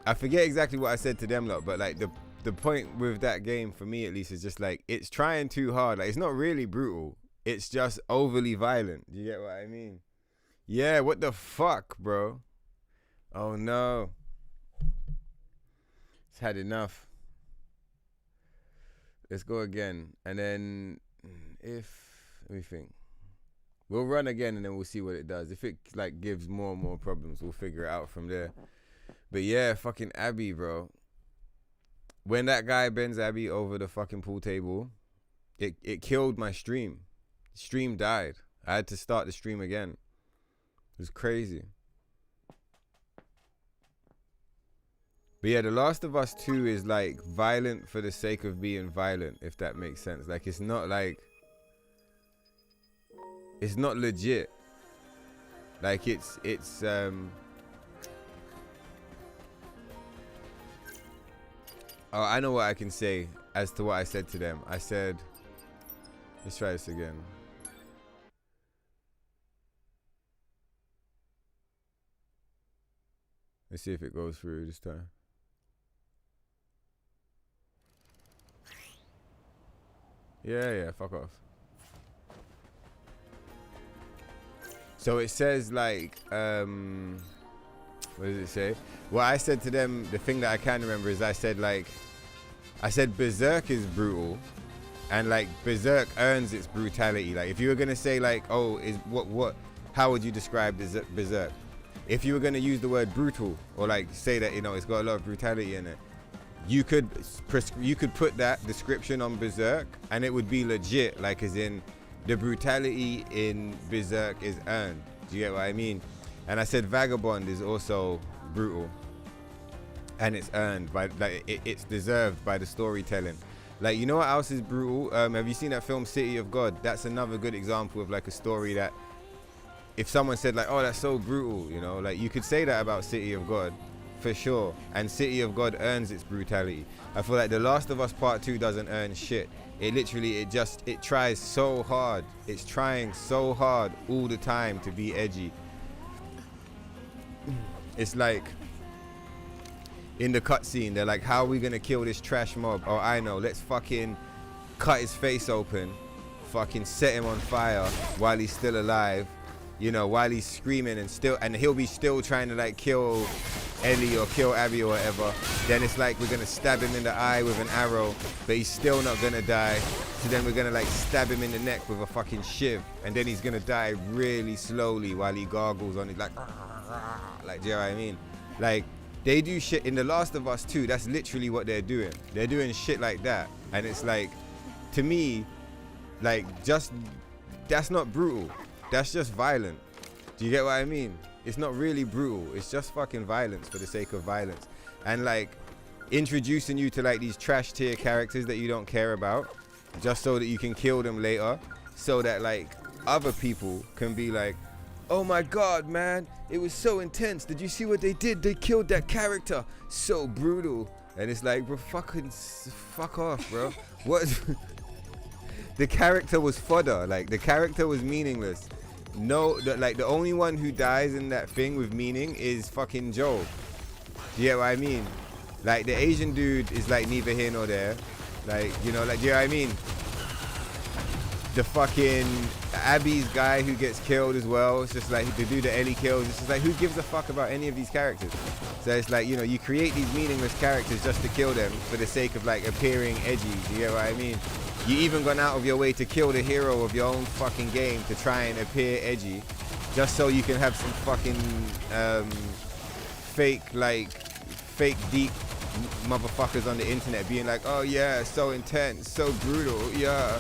I forget exactly what I said to them lot, but like the point with that game for me at least is just like, it's trying too hard. Like, it's not really brutal, it's just overly violent. Do you get what I mean? Yeah, what the fuck, bro? Oh no, it's had enough. Let's go again, and then let me think. We'll run again and then we'll see what it does. If it like gives more and more problems, we'll figure it out from there. But yeah, fucking Abby, bro. When that guy bends Abby over the fucking pool table, it killed my stream. The stream died. I had to start the stream again. It was crazy. But yeah, The Last of Us 2 is like violent for the sake of being violent, if that makes sense. Like, it's not like, it's not legit. Like, it's oh, I know what I can say as to what I said to them. I said, let's try this again. Let's see if it goes through this time. Yeah, fuck off. So it says like, what does it say? What I said to them, the thing that I can remember is I said Berserk is brutal, and like Berserk earns its brutality. Like, if you were gonna say like, oh, how would you describe Berserk? If you were gonna use the word brutal, or like say that, you know, it's got a lot of brutality in it, you could put that description on Berserk and it would be legit, like as in the brutality in Berserk is earned. Do you get what I mean? And I said Vagabond is also brutal and it's earned by, like, it's deserved by the storytelling. Like, you know what else is brutal? Have you seen that film City of God? That's another good example of like a story that if someone said like, oh, that's so brutal, you know, like you could say that about City of God for sure, and City of God earns its brutality. I feel like The Last of Us Part 2 doesn't earn shit. It literally, it tries so hard. It's trying so hard all the time to be edgy. It's like in the cutscene, they're like, how are we gonna kill this trash mob? Oh, I know, let's fucking cut his face open, fucking set him on fire while he's still alive, you know, while he's screaming, and he'll be still trying to like kill Ellie or kill Abby or whatever. Then it's like we're gonna stab him in the eye with an arrow, but he's still not gonna die. So then we're gonna like stab him in the neck with a fucking shiv, and then he's gonna die really slowly while he gargles on it, like, do you know what I mean? Like, they do shit in The Last of Us 2. That's literally what they're doing. They're doing shit like that, and it's like, to me, like, just, that's not brutal. That's just violent. Do you get what I mean? It's not really brutal. It's just fucking violence for the sake of violence. And like introducing you to like these trash tier characters that you don't care about, just so that you can kill them later, so that like other people can be like, oh my God, man, it was so intense. Did you see what they did? They killed that character. So brutal. And it's like, bro, fuck off, bro. What? The character was fodder. Like, the character was meaningless. No, like the only one who dies in that thing with meaning is fucking Joel. Do you get what I mean? Like, the Asian dude is like neither here nor there. Like, you know, like, do you know what I mean? The fucking Abby's guy who gets killed as well. It's just like the dude that Ellie kills. It's just like, who gives a fuck about any of these characters? So it's like, you know, you create these meaningless characters just to kill them for the sake of like appearing edgy. Do you get what I mean? You even gone out of your way to kill the hero of your own fucking game to try and appear edgy, just so you can have some fucking fake deep motherfuckers on the internet being like, oh yeah, so intense, so brutal, yeah.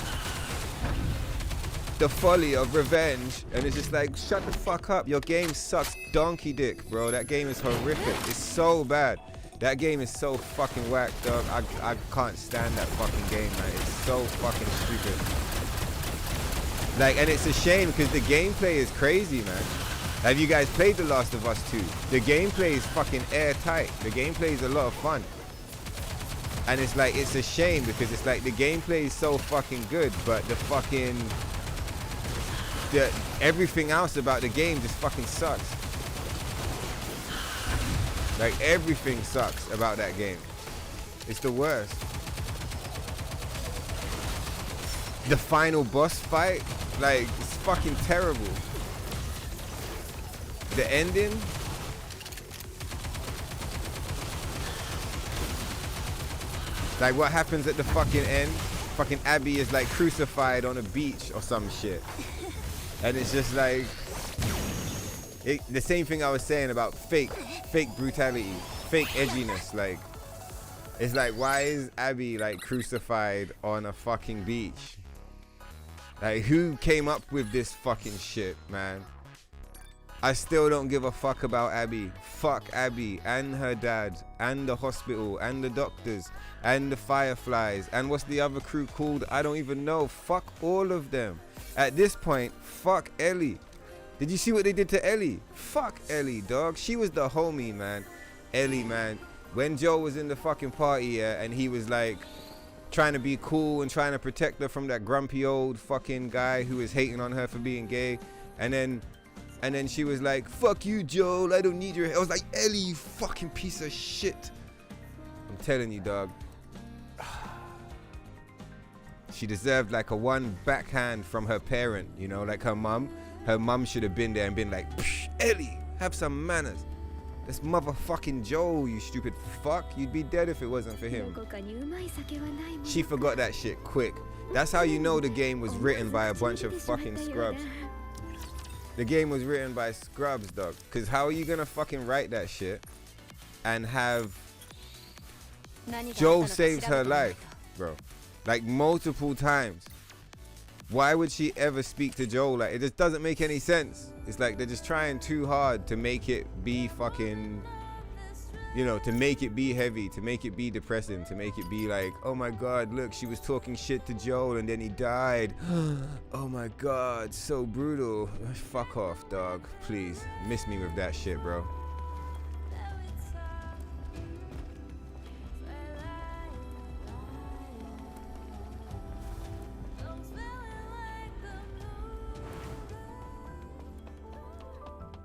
The folly of revenge. And it's just like, shut the fuck up. Your game sucks donkey dick, bro. That game is horrific. It's so bad. That game is so fucking whack, dog. I can't stand that fucking game, man. It's so fucking stupid. Like, and it's a shame because the gameplay is crazy, man. Have you guys played The Last of Us 2? The gameplay is fucking airtight. The gameplay is a lot of fun. And it's like, it's a shame because it's like the gameplay is so fucking good, but the fucking... everything else about the game just fucking sucks. Like, everything sucks about that game. It's the worst. The final boss fight, like, it's fucking terrible. The ending, like, what happens at the fucking end? Fucking Abby is like crucified on a beach or some shit. And it's just like, the same thing I was saying about fake brutality, fake edginess. Like, it's like, why is Abby like crucified on a fucking beach? Like, who came up with this fucking shit, man? I still don't give a fuck about Abby. Fuck Abby and her dad and the hospital and the doctors and the Fireflies and what's the other crew called? I don't even know. Fuck all of them. At this point, fuck Ellie. Did you see what they did to Ellie? Fuck Ellie, dog. She was the homie, man. Ellie, man. When Joe was in the fucking party, yeah, and he was like trying to be cool and trying to protect her from that grumpy old fucking guy who was hating on her for being gay, and then she was like, fuck you, Joel, I don't need your help. I was like, Ellie, you fucking piece of shit. I'm telling you, dog. She deserved like a one backhand from her parent, you know, like her mum. Her mum should have been there and been like, Ellie, have some manners. That's motherfucking Joel, you stupid fuck. You'd be dead if it wasn't for him. She forgot that shit quick. That's how you know the game was written by a bunch of fucking scrubs. The game was written by scrubs, dog. Because how are you going to fucking write that shit and have Joel saves her life, bro? Like, multiple times. Why would she ever speak to Joel? Like, it just doesn't make any sense. It's like they're just trying too hard to make it be fucking, you know, to make it be heavy, to make it be depressing, to make it be like, oh my God, look, she was talking shit to Joel and then he died. Oh my God, so brutal. Fuck off, dog. Please, miss me with that shit, bro.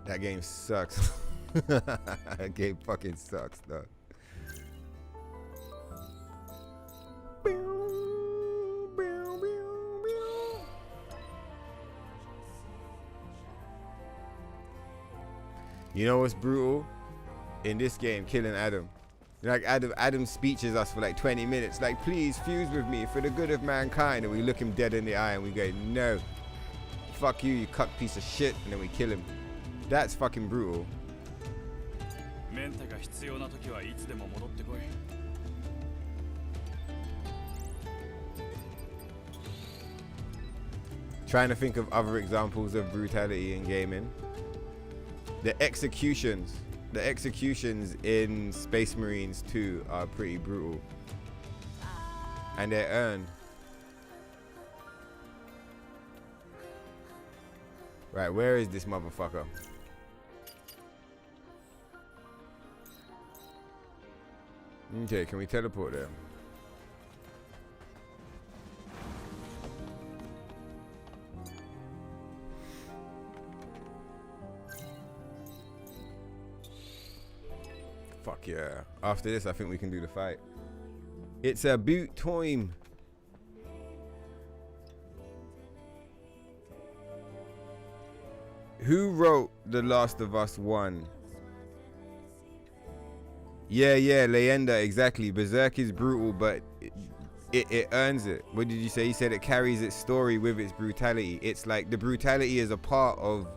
That game sucks. That game fucking sucks, dog. You know what's brutal? In this game, killing Adam. Like, Adam speeches us for like 20 minutes. Like, please fuse with me for the good of mankind. And we look him dead in the eye and we go, no. Fuck you, you cuck piece of shit. And then we kill him. That's fucking brutal. Trying to think of other examples of brutality in gaming. The executions in Space Marines 2 are pretty brutal. And they're earned. Right, where is this motherfucker? Okay, can we teleport there? Fuck yeah. After this, I think we can do the fight. It's a boot time. Who wrote The Last of Us 1? Yeah, Leyenda, exactly. Berserk is brutal, but it earns it. What did you say? He said it carries its story with its brutality. It's like the brutality is a part of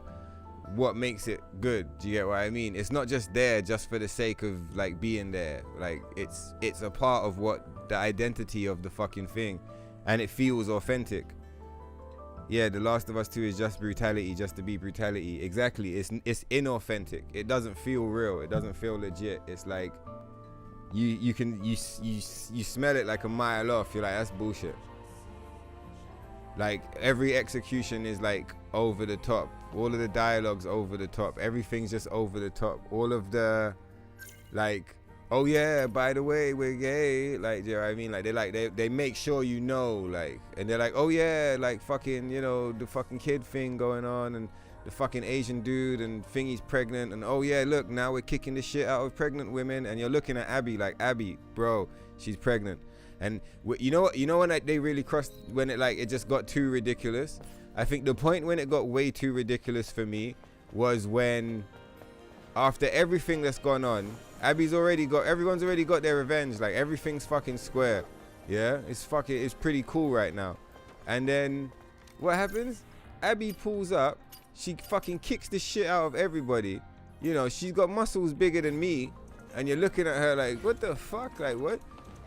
what makes it good. Do you get what I mean? It's not just there just for the sake of like being there. Like it's a part of what the identity of the fucking thing, and it feels authentic. Yeah, The Last of Us 2 is just brutality, just to be brutality. Exactly. It's inauthentic. It doesn't feel real. It doesn't feel legit. It's like you smell it like a mile off. You're like, that's bullshit. Like every execution is like over the top. All of the dialogue's over the top. Everything's just over the top. All of the like, oh yeah, by the way, we're gay. Like, you know what I mean? Like they make sure you know, like, and they're like, oh yeah, like fucking, you know, the fucking kid thing going on, and the fucking Asian dude, and thingy's pregnant, and oh yeah, look, now we're kicking the shit out of pregnant women, and you're looking at Abby like, Abby, bro, she's pregnant. And you know when like, they really crossed, when it just got too ridiculous. I think the point when it got way too ridiculous for me was when, after everything that's gone on, everyone's already got their revenge. Like everything's fucking square. Yeah, it's pretty cool right now. And then what happens? Abby pulls up. She fucking kicks the shit out of everybody. You know, she's got muscles bigger than me, and you're looking at her like, what the fuck? Like what?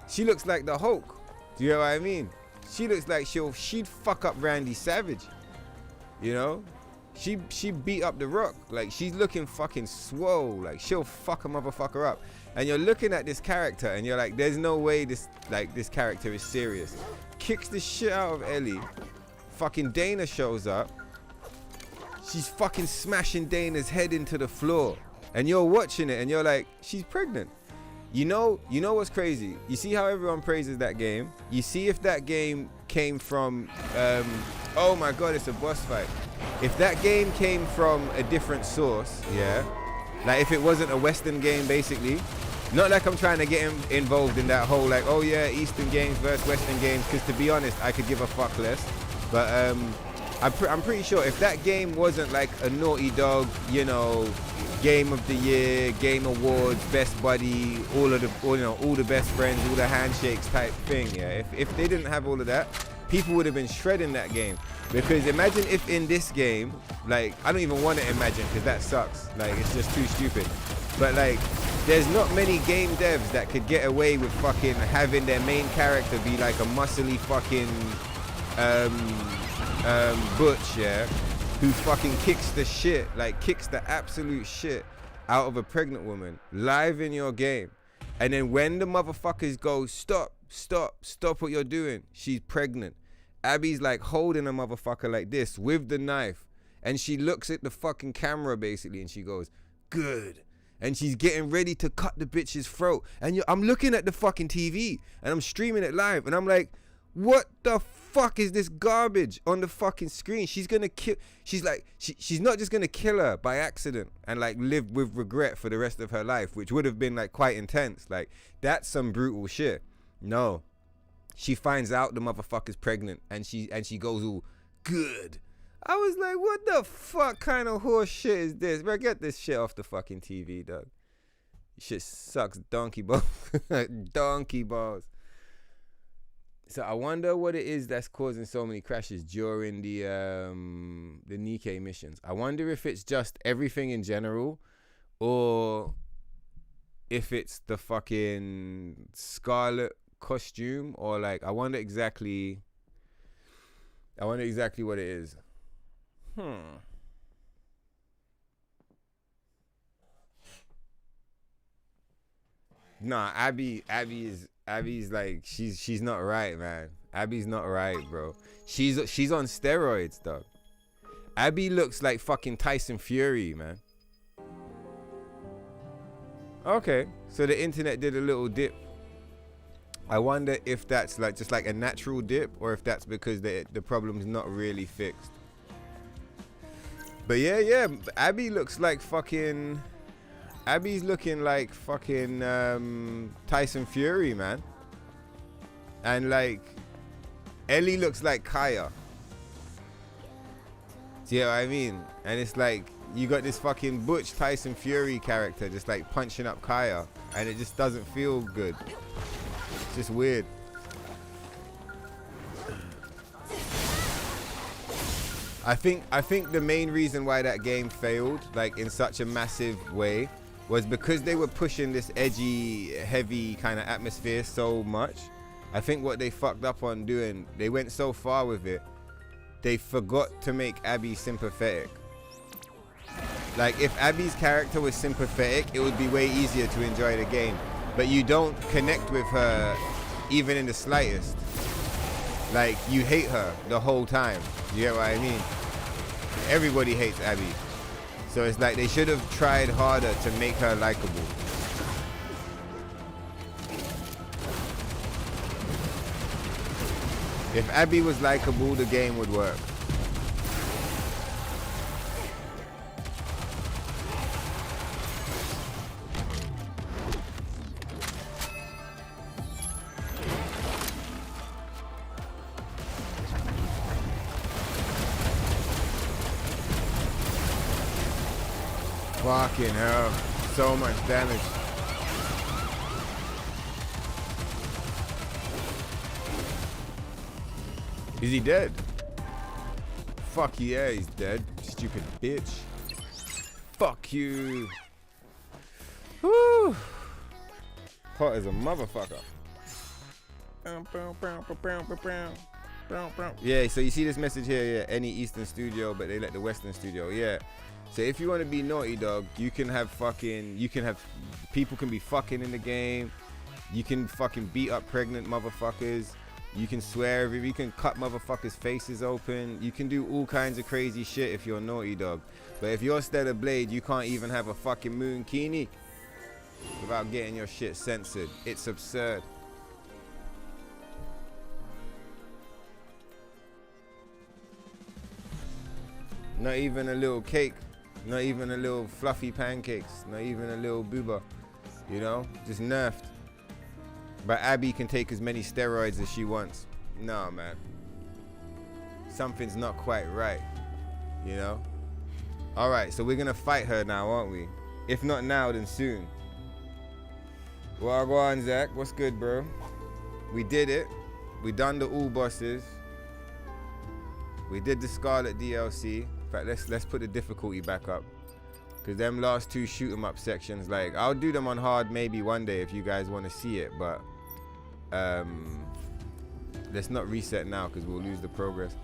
She looks like the Hulk. Do you know what I mean? She looks like she'd fuck up Randy Savage. You know? She beat up The Rock. Like, she's looking fucking swole. Like, she'll fuck a motherfucker up. And you're looking at this character and you're like, there's no way this character is serious. Kicks the shit out of Ellie. Fucking Dana shows up. She's fucking smashing Dana's head into the floor. And you're watching it and you're like, she's pregnant. You know what's crazy? You see how everyone praises that game? You see if that game came from, oh my god, it's a boss fight. If that game came from a different source, yeah, like if it wasn't a Western game, basically, not like I'm trying to get involved in that whole like, oh yeah, Eastern games versus Western games, because to be honest, I could give a fuck less. But I'm pretty sure if that game wasn't like a Naughty Dog, you know, Game of the Year, Game Awards, Best Buddy, all the best friends, all the handshakes type thing, yeah. If they didn't have all of that, people would have been shredding that game. Because imagine if in this game, like, I don't even want to imagine because that sucks. Like, it's just too stupid. But like, there's not many game devs that could get away with fucking having their main character be like a muscly fucking butch, yeah, who fucking kicks the absolute shit out of a pregnant woman live in your game. And then when the motherfuckers go, stop what you're doing, she's pregnant. Abby's like holding a motherfucker like this with the knife, and she looks at the fucking camera basically and she goes, good. And she's getting ready to cut the bitch's throat. And I'm looking at the fucking TV and I'm streaming it live and I'm like, what the fuck is this garbage on the fucking screen? She's gonna kill, she's not just gonna kill her by accident and like live with regret for the rest of her life, which would have been like quite intense. Like, that's some brutal shit. No, she finds out the motherfucker's pregnant and she goes all good. I was like, what the fuck kind of horse shit is this? Bro, get this shit off the fucking TV, dog. Shit sucks donkey balls. Donkey balls. So I wonder what it is that's causing so many crashes during the Nikkei missions. I wonder if it's just everything in general, or if it's the fucking Scarlet costume, or like I wonder exactly what it is. Nah, Abby's like, she's not right, man. Abby's not right, bro. She's on steroids, dog. Abby looks like fucking Tyson Fury, man. Okay, so the internet did a little dip. I wonder if that's like just like a natural dip, or if that's because the problem's not really fixed. But yeah, Abby looks like fucking Abby's looking like fucking Tyson Fury, man. And like Ellie looks like Kaya. Do you know what I mean? And it's like you got this fucking Butch Tyson Fury character just like punching up Kaya, and it just doesn't feel good. It's just weird. I think the main reason why that game failed, like in such a massive way, was because they were pushing this edgy, heavy kind of atmosphere so much. I think what they fucked up on doing, they went so far with it, they forgot to make Abby sympathetic. Like, if Abby's character was sympathetic, it would be way easier to enjoy the game. But you don't connect with her even in the slightest. Like, you hate her the whole time. You get what I mean? Everybody hates Abby. So it's like they should have tried harder to make her likable. If Abby was likable, the game would work. Fucking hell. So much damage. Is he dead? Fuck yeah, he's dead. Stupid bitch. Fuck you. Woo. Hot as a motherfucker. Yeah, so you see this message here, yeah, any Eastern studio, but they let the Western studio, yeah. So if you want to be Naughty Dog, you can have people can be fucking in the game. You can fucking beat up pregnant motherfuckers. You can swear, you can cut motherfuckers' faces open. You can do all kinds of crazy shit if you're Naughty Dog. But if you're Stellar Blade, you can't even have a fucking moonkini without getting your shit censored. It's absurd. Not even a little cake. Not even a little fluffy pancakes. Not even a little booba. You know? Just nerfed. But Abby can take as many steroids as she wants. Nah, man. Something's not quite right. You know? Alright, so we're gonna fight her now, aren't we? If not now, then soon. Well, go on, Zach. What's good, bro? We did it. We done the all bosses. We did the Scarlet DLC. In fact, let's put the difficulty back up. Because them last two shoot 'em up sections, like, I'll do them on hard maybe one day if you guys want to see it, but let's not reset now because we'll lose the progress.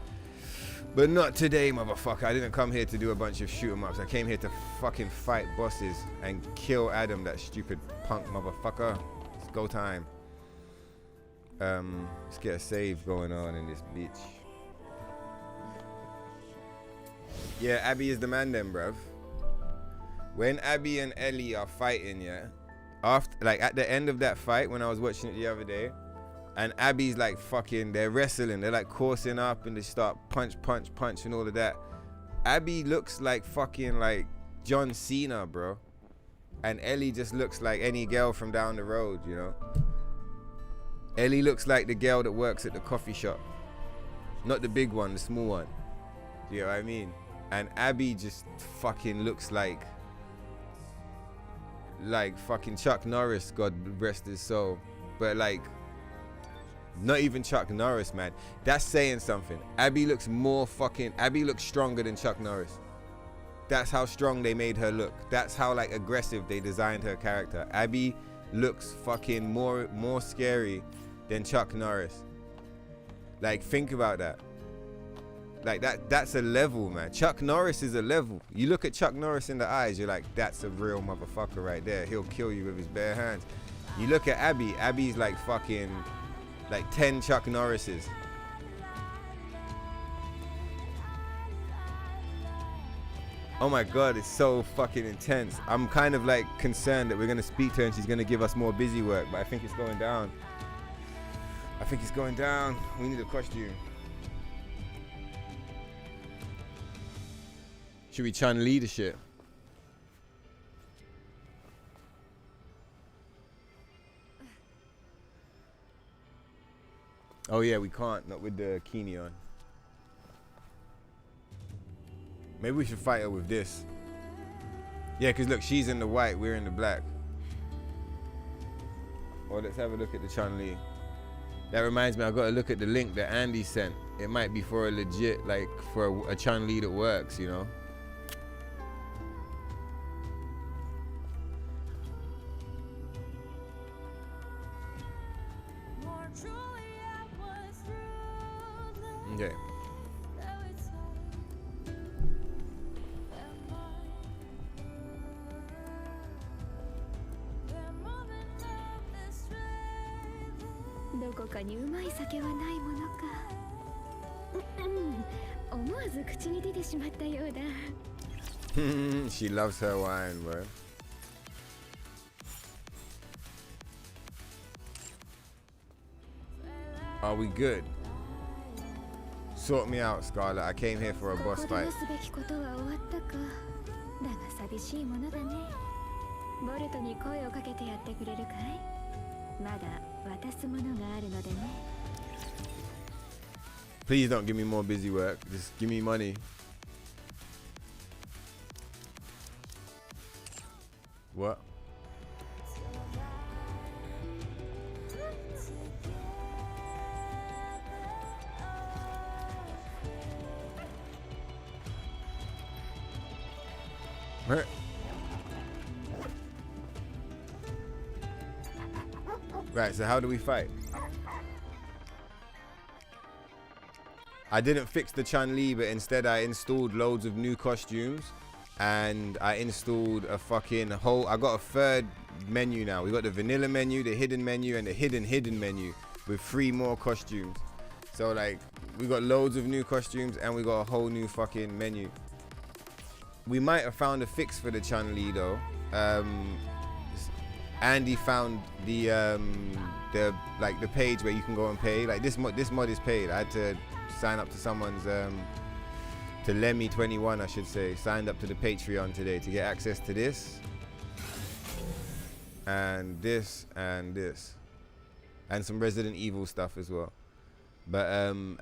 But not today, motherfucker. I didn't come here to do a bunch of shoot 'em ups. I came here to fucking fight bosses and kill Adam, that stupid punk motherfucker. It's go time. Let's get a save going on in this bitch. Yeah, Abby is the man then, bruv. When Abby and Ellie are fighting, yeah, after, like, at the end of that fight when I was watching it the other day, and Abby's like fucking, they're wrestling, they're like coursing up and they start punch and all of that. Abby looks like fucking like John Cena, bro. And Ellie just looks like any girl from down the road, you know. Ellie looks like the girl that works at the coffee shop. Not the big one, the small one. Do you know what I mean? And Abby just fucking looks like fucking Chuck Norris, God rest his soul. But like, not even Chuck Norris, man. That's saying something. Abby looks stronger than Chuck Norris. That's how strong they made her look. That's how like aggressive they designed her character. Abby looks fucking more scary than Chuck Norris. Like, think about that. Like, that's a level, man. Chuck Norris is a level. You look at Chuck Norris in the eyes, you're like, that's a real motherfucker right there. He'll kill you with his bare hands. You look at Abby. Abby's like fucking, like 10 Chuck Norrises. Oh my God, it's so fucking intense. I'm kind of like concerned that we're gonna speak to her and she's gonna give us more busy work, but I think it's going down. I think it's going down. We need a costume. Should we try and lead the shit? Oh yeah, we can't. Not with the Kini on. Maybe we should fight her with this. Yeah, because look, she's in the white, we're in the black. Or let's have a look at the Chun-Li. That reminds me, I've got to look at the link that Andy sent. It might be for a legit, like, for a Chun-Li that works, you know? Okay. She loves her wine, bro. Are we good? Sort me out, Scarlet. I came here for a boss fight. Please don't give me more busy work. Just give me money. What? Right. Right, so how do we fight? I didn't fix the Chun-Li, but instead I installed loads of new costumes. And I installed a fucking whole, I got a third menu now. We got the vanilla menu, the hidden menu, and the hidden menu with 3 more costumes. So like, we got loads of new costumes and we got a whole new fucking menu. We might have found a fix for the Chun-Li though. Andy found the page where you can go and pay. Like this mod is paid. I had to sign up to someone's to Lemmy21, I should say, signed up to the Patreon today to get access to this and this and this and some Resident Evil stuff as well. But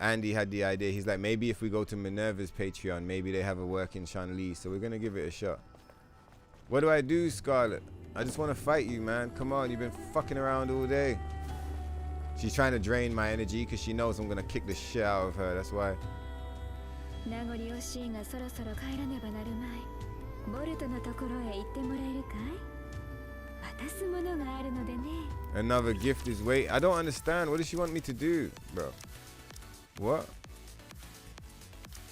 Andy had the idea. He's like, maybe if we go to Minerva's Patreon, maybe they have a working Chun-Li, so we're gonna give it a shot. What do I do, Scarlet? I just want to fight you, man. Come on, you've been fucking around all day. She's trying to drain my energy because she knows I'm gonna kick the shit out of her. That's why. Another gift is wait. I don't understand. What does she want me to do, bro? What?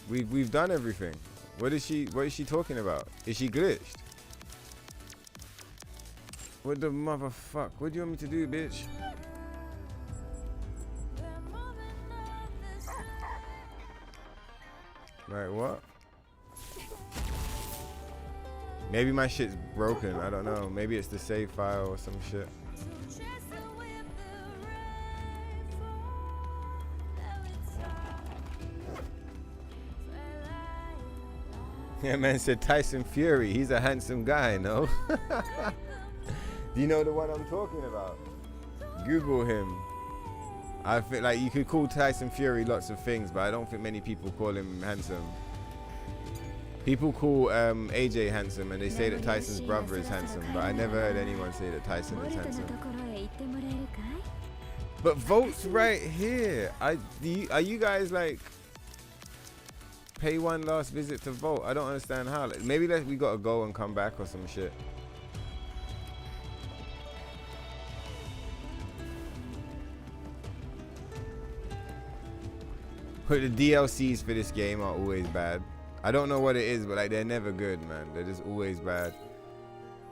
We've done everything. What is she talking about? Is she glitched? What the motherfuck? What do you want me to do, bitch? Right, what? Maybe my shit's broken. I don't know. Maybe it's the save file or some shit. Yeah, man said Tyson Fury. He's a handsome guy, no? Do you know the one I'm talking about? Google him. I feel like you could call Tyson Fury lots of things, but I don't think many people call him handsome. People call AJ handsome, and they say that Tyson's brother is handsome, but I never heard anyone say that Tyson is handsome. But vote's right here. Are you guys like pay one last visit to vote? I don't understand how. Like, maybe we gotta go and come back or some shit. But the DLCs for this game are always bad. I don't know what it is, but like they're never good, man. They're just always bad.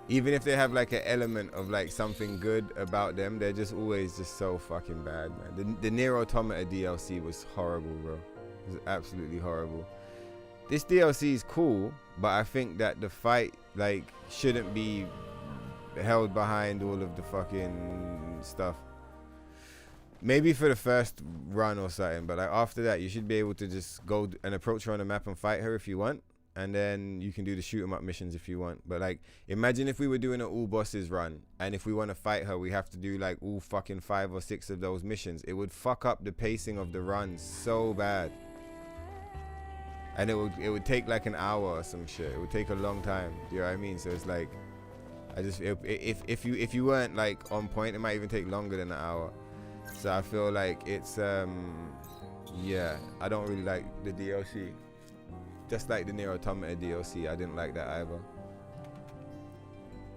Even if they have like an element of like something good about them, they're just always just so fucking bad, man. The Nier Automata DLC was horrible, bro. It was absolutely horrible. This DLC is cool, but I think that the fight like shouldn't be held behind all of the fucking stuff. Maybe for the first run or something, but like after that, you should be able to just go and approach her on the map and fight her if you want. and then you can do the shoot 'em up missions if you want. But like, imagine if we were doing an all bosses run, and if we want to fight her, we have to do like all fucking 5 or 6 of those missions. It would fuck up the pacing of the runs so bad, and it would take like an hour or some shit. It would take a long time. Do you know what I mean? So it's like, if you weren't like on point, it might even take longer than an hour. So I feel like it's yeah, I don't really like the DLC. Just like the Nier Automata DLC, I didn't like that either.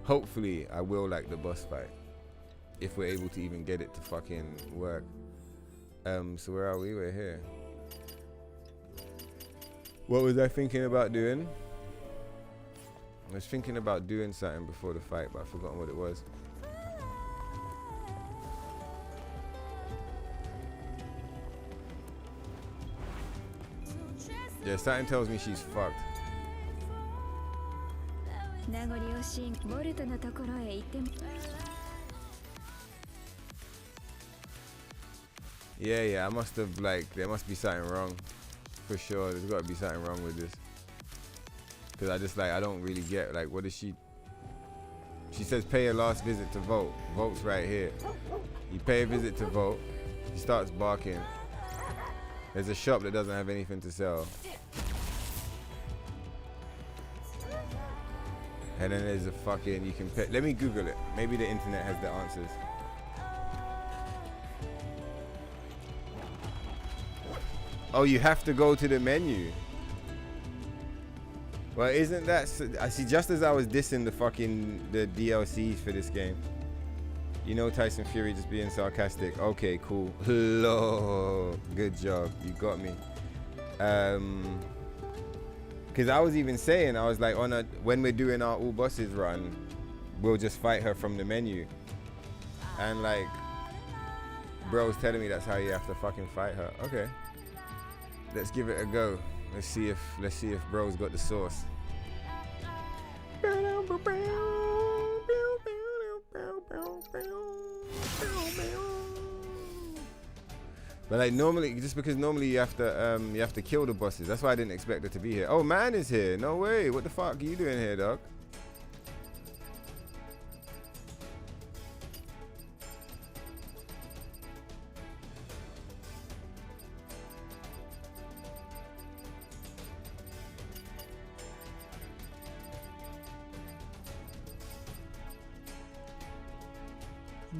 Hopefully, I will like the boss fight, if we're able to even get it to fucking work. So where are we? We're here. What was I thinking about doing? I was thinking about doing something before the fight, but I've forgotten what it was. Yeah, something tells me she's fucked. Yeah, I must have, like, there must be something wrong. For sure, there's got to be something wrong with this. Because I just, like, I don't really get, like, what is she? She says pay a last visit to Vote. Vote's right here. You pay a visit to Vote. She starts barking. There's a shop that doesn't have anything to sell. And then there's a fucking, you can pay. Let me Google it. Maybe the internet has the answers. Oh, you have to go to the menu. Well, isn't that, I see, just as I was dissing the DLCs for this game. You know, Tyson Fury just being sarcastic. Okay, cool. Hello. Good job. You got me. Because I was even saying, I was like, when we're doing our all bosses run, we'll just fight her from the menu. And like, bro's telling me that's how you have to fucking fight her. Okay. Let's give it a go. Let's see if bro's got the sauce. But like normally, just because normally you have to kill the bosses. That's why I didn't expect her to be here. Oh, man is here. No way. What the fuck are you doing here, dog?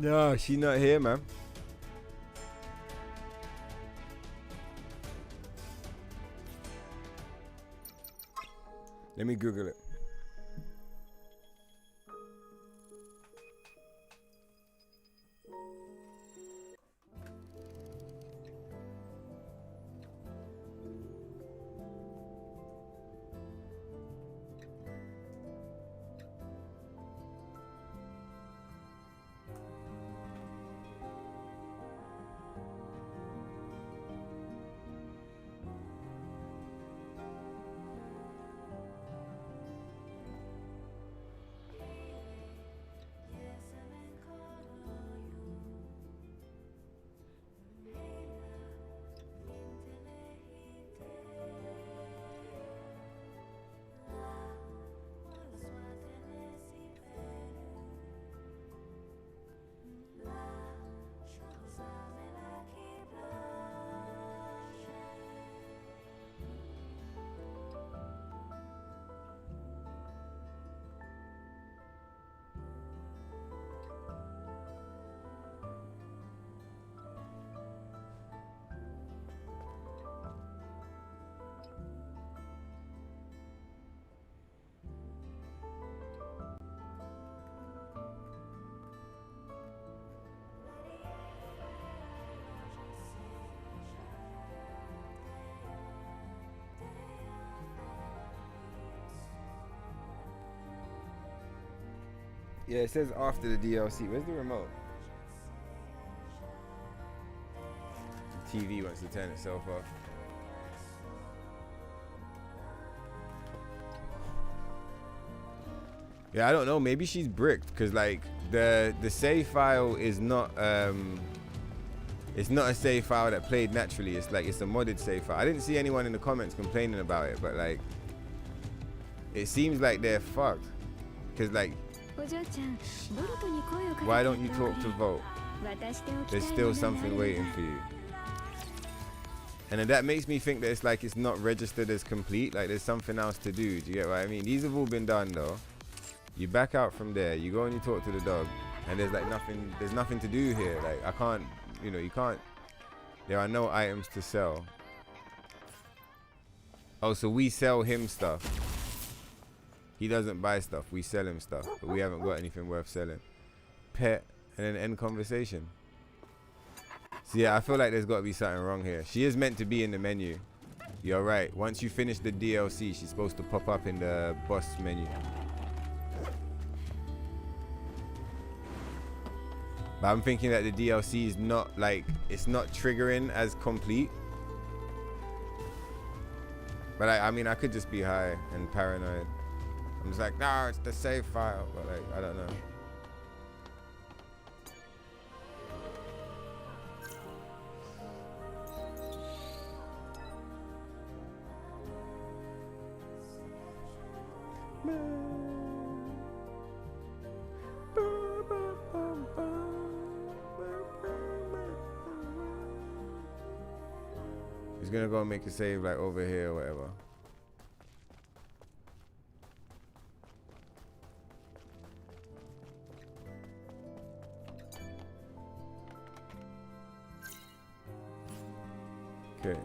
No, she's not here, man. Let me Google it. Yeah, it says after the DLC. Where's the remote? The TV wants to turn itself off. Yeah, I don't know. Maybe she's bricked because like the save file is not it's not a save file that played naturally. It's like it's a modded save file. I didn't see anyone in the comments complaining about it, but like it seems like they're fucked. Cause like, お嬢ちゃん、ボルトに声をかけて why don't you talk to Volt? 渡しておきたい There's も still のがあ something るの waiting さ for you. And then that makes me think that it's like it's not registered as complete. Like there's something else to do. Do you get what I mean? These have all been done though. You back out from there. You go and you talk to the dog. And there's like nothing. There's nothing to do here. Like I can't. You know, you can't. There are no items to sell. Oh, so we sell him stuff. He doesn't buy stuff. We sell him stuff, but we haven't got anything worth selling. Pet and then end conversation. So yeah, I feel like there's got to be something wrong here. She is meant to be in the menu. You're right. Once you finish the DLC, she's supposed to pop up in the boss menu. But I'm thinking that the DLC is not like, it's not triggering as complete. But I mean, I could just be high and paranoid. I'm just like, no, it's the save file. But like, I don't know. He's gonna go make a save like over here or whatever. Okay.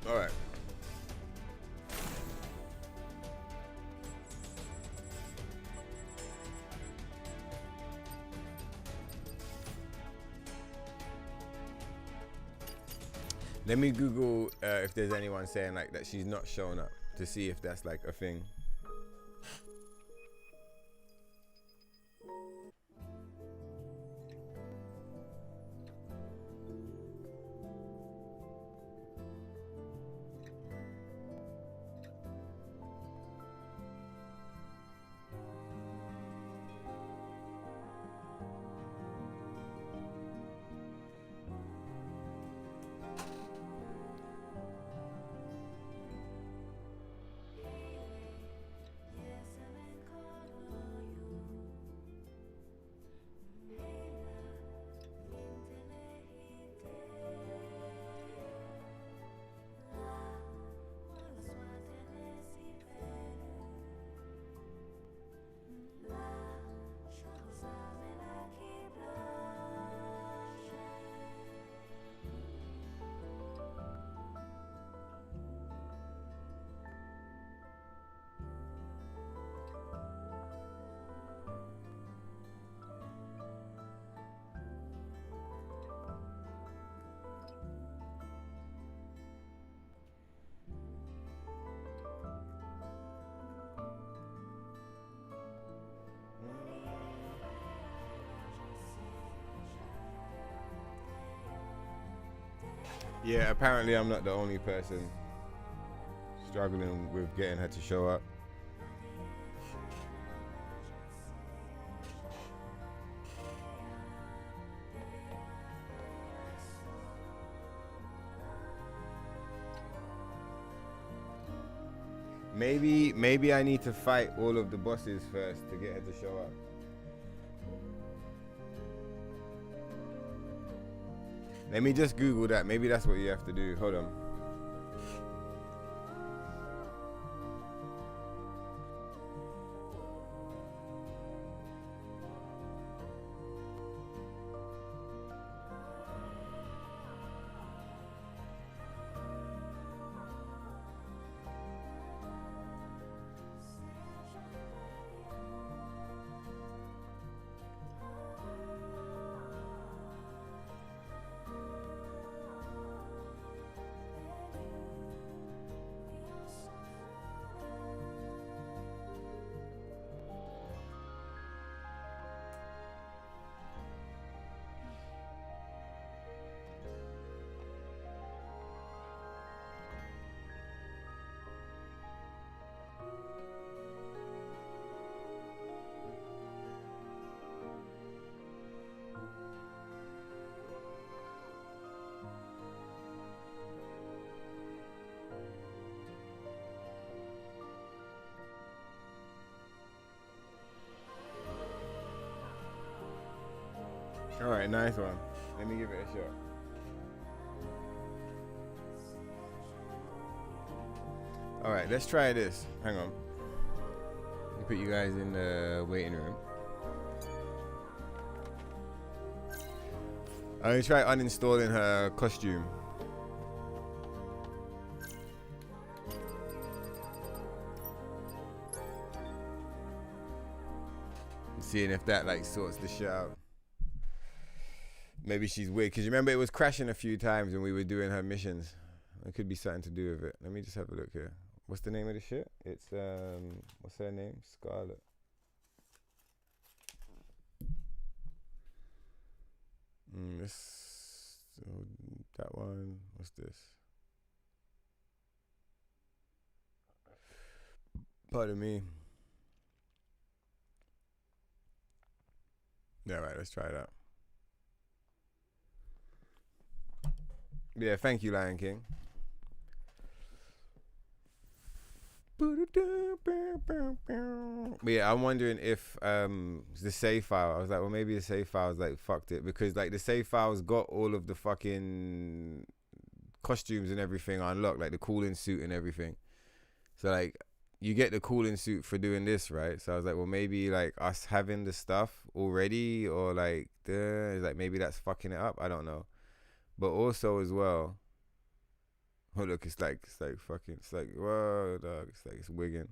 All right. Let me Google if there's anyone saying like that she's not showing up to see if that's like a thing. Yeah, apparently I'm not the only person struggling with getting her to show up. Maybe I need to fight all of the bosses first to get her to show up. Let me just Google that. Maybe that's what you have to do. Hold on. Alright, nice one. Let me give it a shot. Alright, let's try this. Hang on. Let me put you guys in the waiting room. I'm gonna try uninstalling her costume. Seeing if that like sorts the shit out. Maybe she's weird, because you remember it was crashing a few times when we were doing her missions. It could be something to do with it. Let me just have a look here. What's the name of the shit? It's what's her name? Scarlet. This, that one. What's this? Pardon me. Yeah, right. Let's try it out. Yeah, thank you, Lion King. But yeah, I'm wondering if the save file, I was like, well, maybe the save file's like fucked it, because like the save file's got all of the fucking costumes and everything unlocked, like the cooling suit and everything. So like you get the cooling suit for doing this, right? So I was like, well, maybe like us having the stuff already, or like maybe that's fucking it up. I don't know. But also as well, oh look, it's like fucking, it's like, whoa, dog, it's wigging.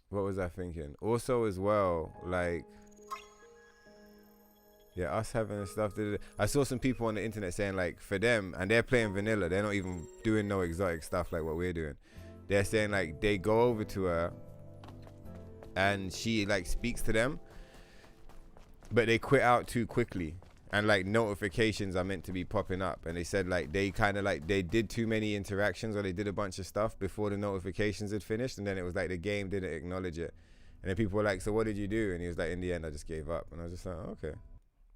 What was I thinking? Also as well, like, yeah, us having the stuff. I saw some people on the internet saying like for them, and they're playing vanilla, they're not even doing no exotic stuff like what we're doing. They're saying like they go over to her and she like speaks to them, but they quit out too quickly, and like notifications are meant to be popping up, and they said like they kind of like they did too many interactions, or they did a bunch of stuff before the notifications had finished, and then it was like the game didn't acknowledge it, and then people were like, so what did you do? And he was like, in the end I just gave up. And I was just like, oh, okay.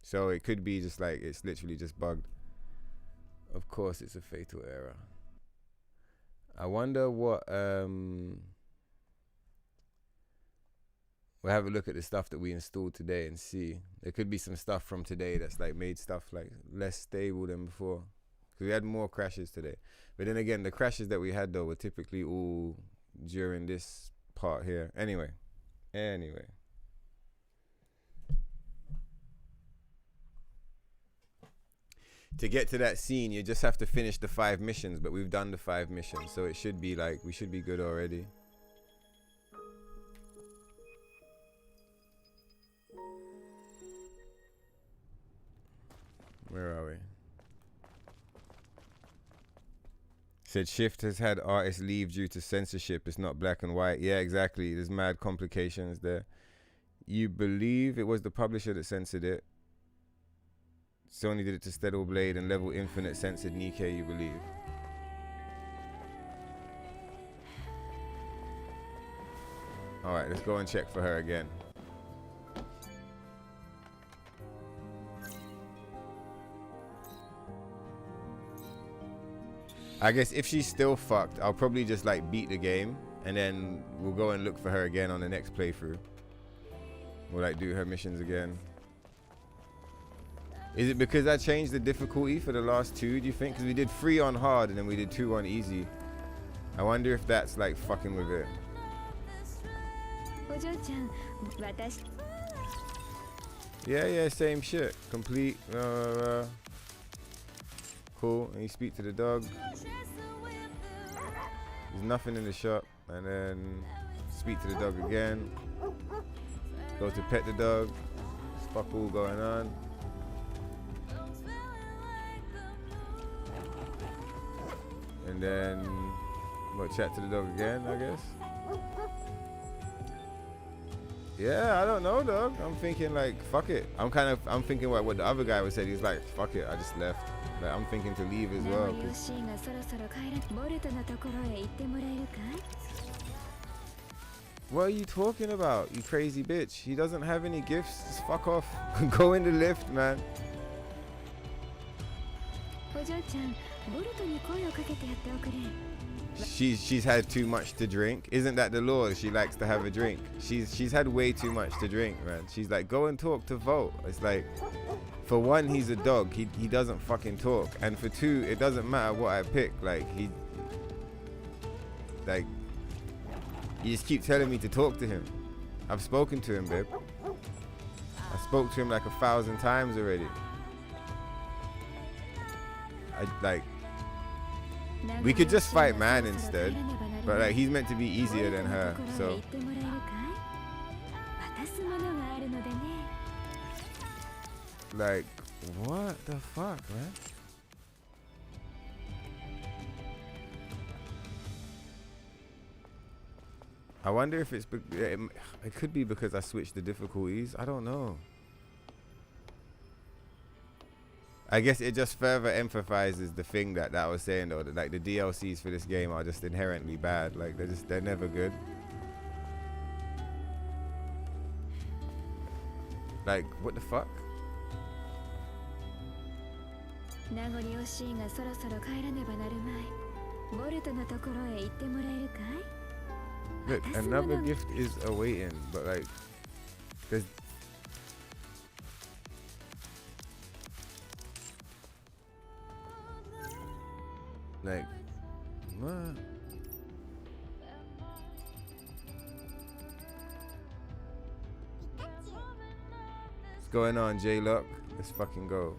So it could be just like it's literally just bugged. Of course it's a fatal error. I wonder what we'll have a look at the stuff that we installed today and see. There could be some stuff from today that's like made stuff like less stable than before, because we had more crashes today. But then again, the crashes that we had though were typically all during this part here. Anyway. To get to that scene, you just have to finish the 5 missions, but we've done the 5 missions, so it should be like, we should be good already. Where are we? Said Shift has had artists leave due to censorship. It's not black and white. Yeah, exactly. There's mad complications there. You believe it was the publisher that censored it? Sony did it to Steadal Blade, and Level Infinite censored Nikkei, you believe? Alright, let's go and check for her again. I guess if she's still fucked, I'll probably just like beat the game, and then we'll go and look for her again on the next playthrough. We'll like do her missions again. Is it because I changed the difficulty for the last 2, do you think? Because we did 3 on hard and then we did 2 on easy. I wonder if that's like fucking with it. Yeah, same shit. Complete. Cool. And you speak to the dog. There's nothing in the shop. And then speak to the dog again. Go to pet the dog. There's fuck all going on. And then we'll chat to the dog again, I guess. Yeah, I don't know, dog. I'm thinking like, fuck it. I'm thinking what the other guy was saying. He's like, fuck it, I just left. Like, I'm thinking to leave as well. What are you talking about, you crazy bitch? He doesn't have any gifts. Just fuck off. Go in the lift, man. she's had too much to drink. Isn't that the law? She likes to have a drink. She's had way too much to drink, man. She's like, go and talk to Volt. It's like, for one, he's a dog. He doesn't fucking talk. And for two, it doesn't matter what I pick. Like, you just keep telling me to talk to him. I've spoken to him, babe. I spoke to him like 1,000 times already. We could just fight man instead, but like he's meant to be easier than her, so. Like, what the fuck, man? I wonder if it could be because I switched the difficulties. I don't know. I guess it just further emphasizes the thing that I was saying though, that like the DLCs for this game are just inherently bad. Like they're never good. Like, what the fuck? Look, another gift is awaiting, but like, there's. Like, what? What's going on, J-Lock? Let's fucking go.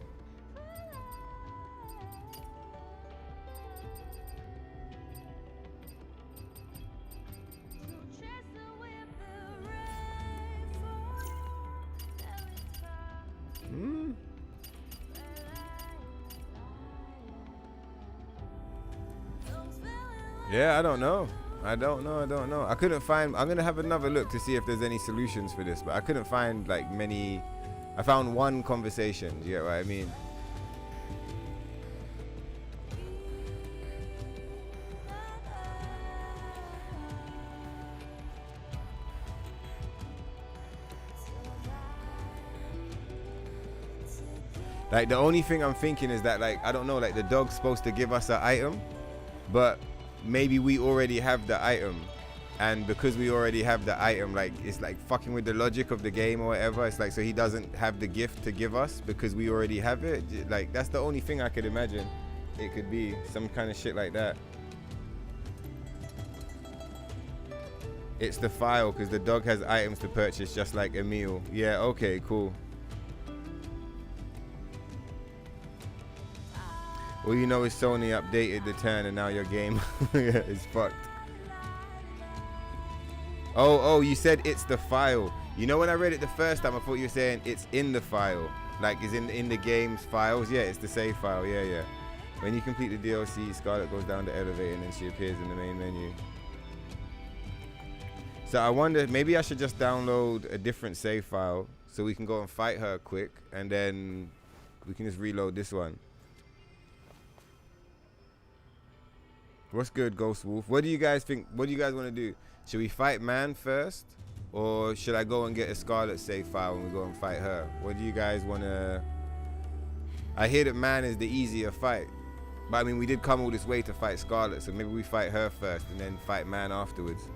Yeah, I don't know. I don't know. I couldn't find. I'm gonna have another look to see if there's any solutions for this, but I couldn't find like many. I found one conversation. Do you get what I mean? Like the only thing I'm thinking is that like I don't know, like the dog's supposed to give us an item, but maybe we already have the item, and because we already have the item, like it's like fucking with the logic of the game or whatever. It's like, so he doesn't have the gift to give us because we already have it. Like that's the only thing I could imagine. It could be some kind of shit like that. It's the file because the dog has items to purchase just like a meal. Yeah, okay, cool. All you know is Sony updated the turn and now your game is fucked. Oh, you said it's the file. You know, when I read it the first time, I thought you were saying it's in the file. Like, is in the game's files. Yeah, it's the save file. Yeah. When you complete the DLC, Scarlet goes down the elevator and then she appears in the main menu. So I wonder, maybe I should just download a different save file so we can go and fight her quick, and then we can just reload this one. What's good, Ghost Wolf? What do you guys think? What do you guys want to do? Should we fight man first, or should I go and get a Scarlet save file and we go and fight her? What do you guys want to? I hear that man is the easier fight, but I mean we did come all this way to fight Scarlet, so maybe we fight her first and then fight man afterwards.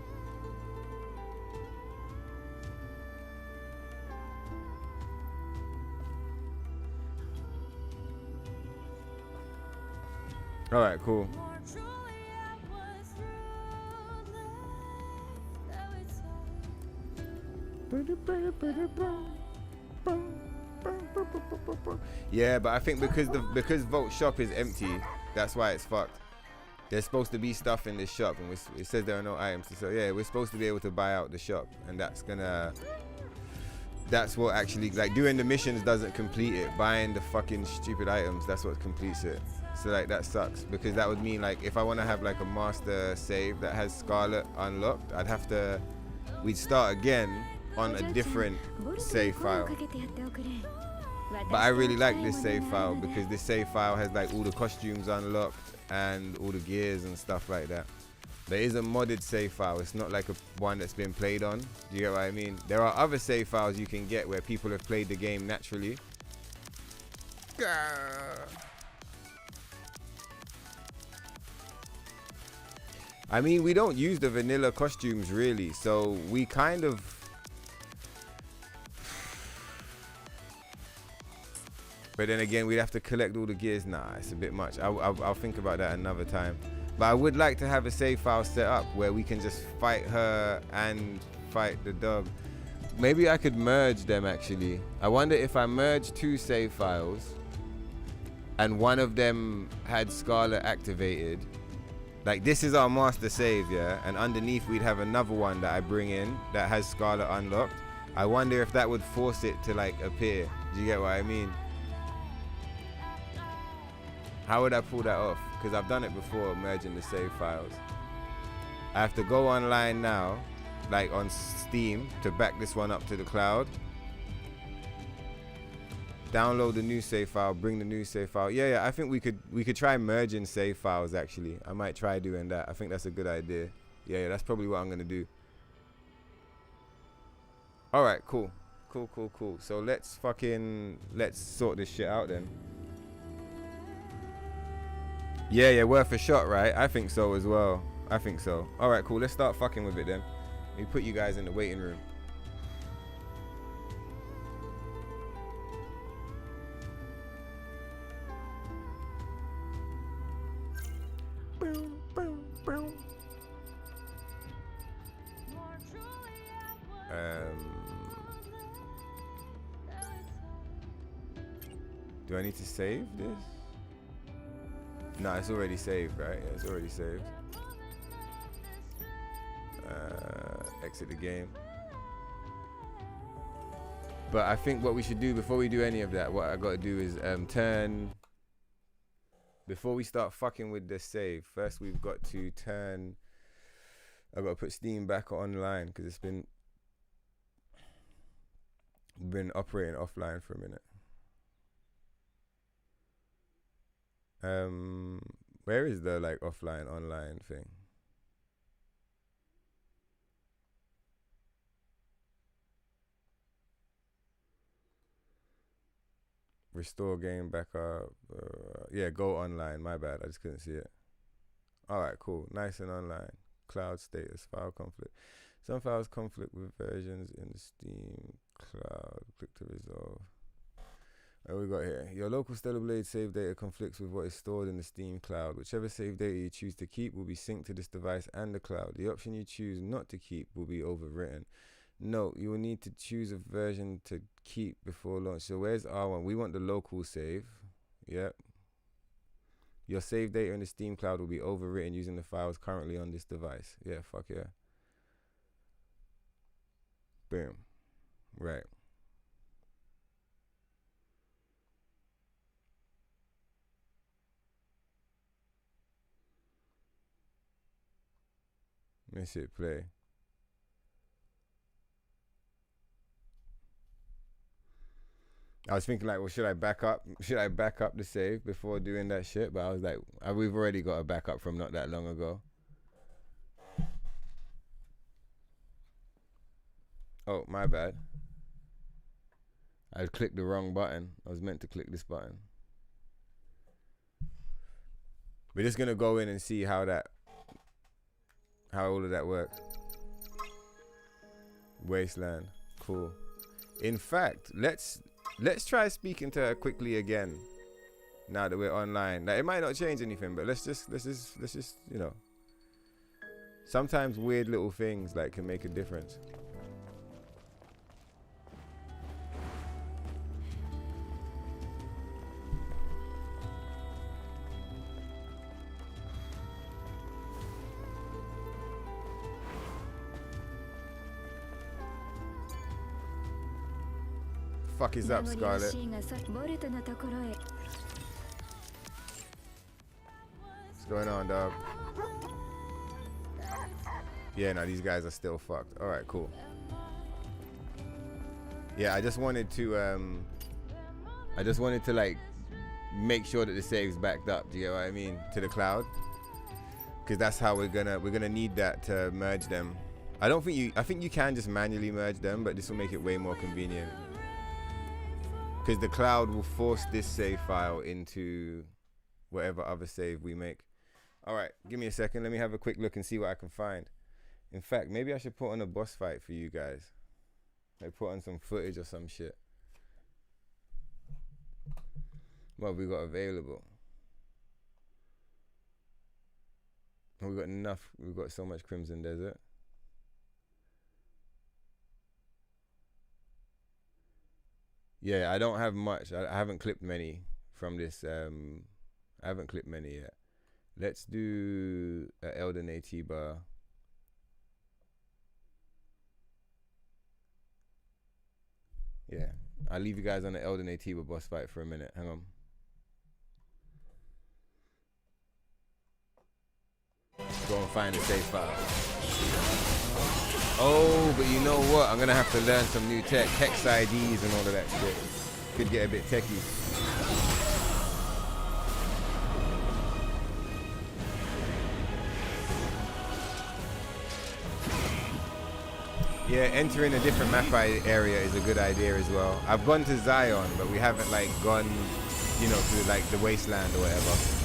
All right, cool. Yeah, but I think because Vault shop is empty, that's why it's fucked. There's supposed to be stuff in this shop, and it says there are no items. So yeah, we're supposed to be able to buy out the shop, and that's what actually, like, doing the missions doesn't complete it. Buying the fucking stupid items, that's what completes it. So like that sucks, because that would mean like if I want to have like a master save that has Scarlet unlocked, we'd start again on a different save file. But I really like this save file because this save file has like all the costumes unlocked and all the gears and stuff like that. There is a modded save file. It's not like one that's been played on. Do you get what I mean? There are other save files you can get where people have played the game naturally. I mean, we don't use the vanilla costumes really, so we kind of... But then again, we'd have to collect all the gears. Nah, it's a bit much. I'll think about that another time. But I would like to have a save file set up where we can just fight her and fight the dog. Maybe I could merge them actually. I wonder if I merge 2 save files and one of them had Scarlet activated. Like, this is our master save, yeah? And underneath we'd have another one that I bring in that has Scarlet unlocked. I wonder if that would force it to like appear. Do you get what I mean? How would I pull that off? Because I've done it before, merging the save files. I have to go online now, like on Steam, to back this one up to the cloud. Download the new save file, bring the new save file. Yeah, I think we could try merging save files actually. I might try doing that. I think that's a good idea. Yeah, that's probably what I'm gonna do. Alright, cool. Cool. So let's sort this shit out then. Yeah, worth a shot, right? I think so as well. I think so. Alright, cool. Let's start fucking with it then. Let me put you guys in the waiting room. Do I need to save this? No, it's already saved, right? Yeah, it's already saved. Exit the game. But I think what we should do before we do any of that, what I gotta do is before we start fucking with the save, first we've got to I've got to put Steam back online because it's been operating offline for a minute. Where is the like offline online thing? Restore game backup. Yeah, go online. My bad. I just couldn't see it. Alright, cool. Nice and online. Cloud status. File conflict. Some files conflict with versions in the Steam cloud. Click to resolve. What we got here? Your local Stellar Blade save data conflicts with what is stored in the Steam cloud. Whichever save data you choose to keep will be synced to this device and the cloud. The option you choose not to keep will be overwritten. Note, you will need to choose a version to keep before launch. So where's R1? We want the local save. Yep. Your save data in the Steam cloud will be overwritten using the files currently on this device. Yeah, fuck yeah. Boom. Right. Let's hit play. I was thinking like, well, should I back up the save before doing that shit? But I was like, we've already got a backup from not that long ago. Oh, my bad. I clicked the wrong button. I was meant to click this button. We're just gonna go in and see how all of that works. Wasteland, cool. In fact, let's try speaking to her quickly again. Now that we're online, like, it might not change anything, but let's just you know. Sometimes weird little things like can make a difference. Fuck is up, Scarlet? What's going on, dog? Yeah, no, these guys are still fucked. All right, cool. Yeah, I just wanted to like make sure that the save's backed up. Do you get what I mean? To the cloud, because that's how we're gonna need that to merge them. I think you can just manually merge them, but this will make it way more convenient. Because the cloud will force this save file into whatever other save we make. All right, give me a second. Let me have a quick look and see what I can find. In fact, maybe I should put on a boss fight for you guys. Like put on some footage or some shit. What have we got available? We got enough. We've got so much Crimson Desert. Yeah, I don't have much. I haven't clipped many from this. I haven't clipped many yet. Let's do Elden Atiba. Yeah, I'll leave you guys on the Elden Atiba boss fight for a minute. Hang on. Go and find a save file. Oh, but you know what? I'm gonna have to learn some new tech, hex IDs and all of that shit. Could get a bit techie. Yeah, entering a different map area is a good idea as well. I've gone to Zion, but we haven't like gone, you know, to like the wasteland or whatever.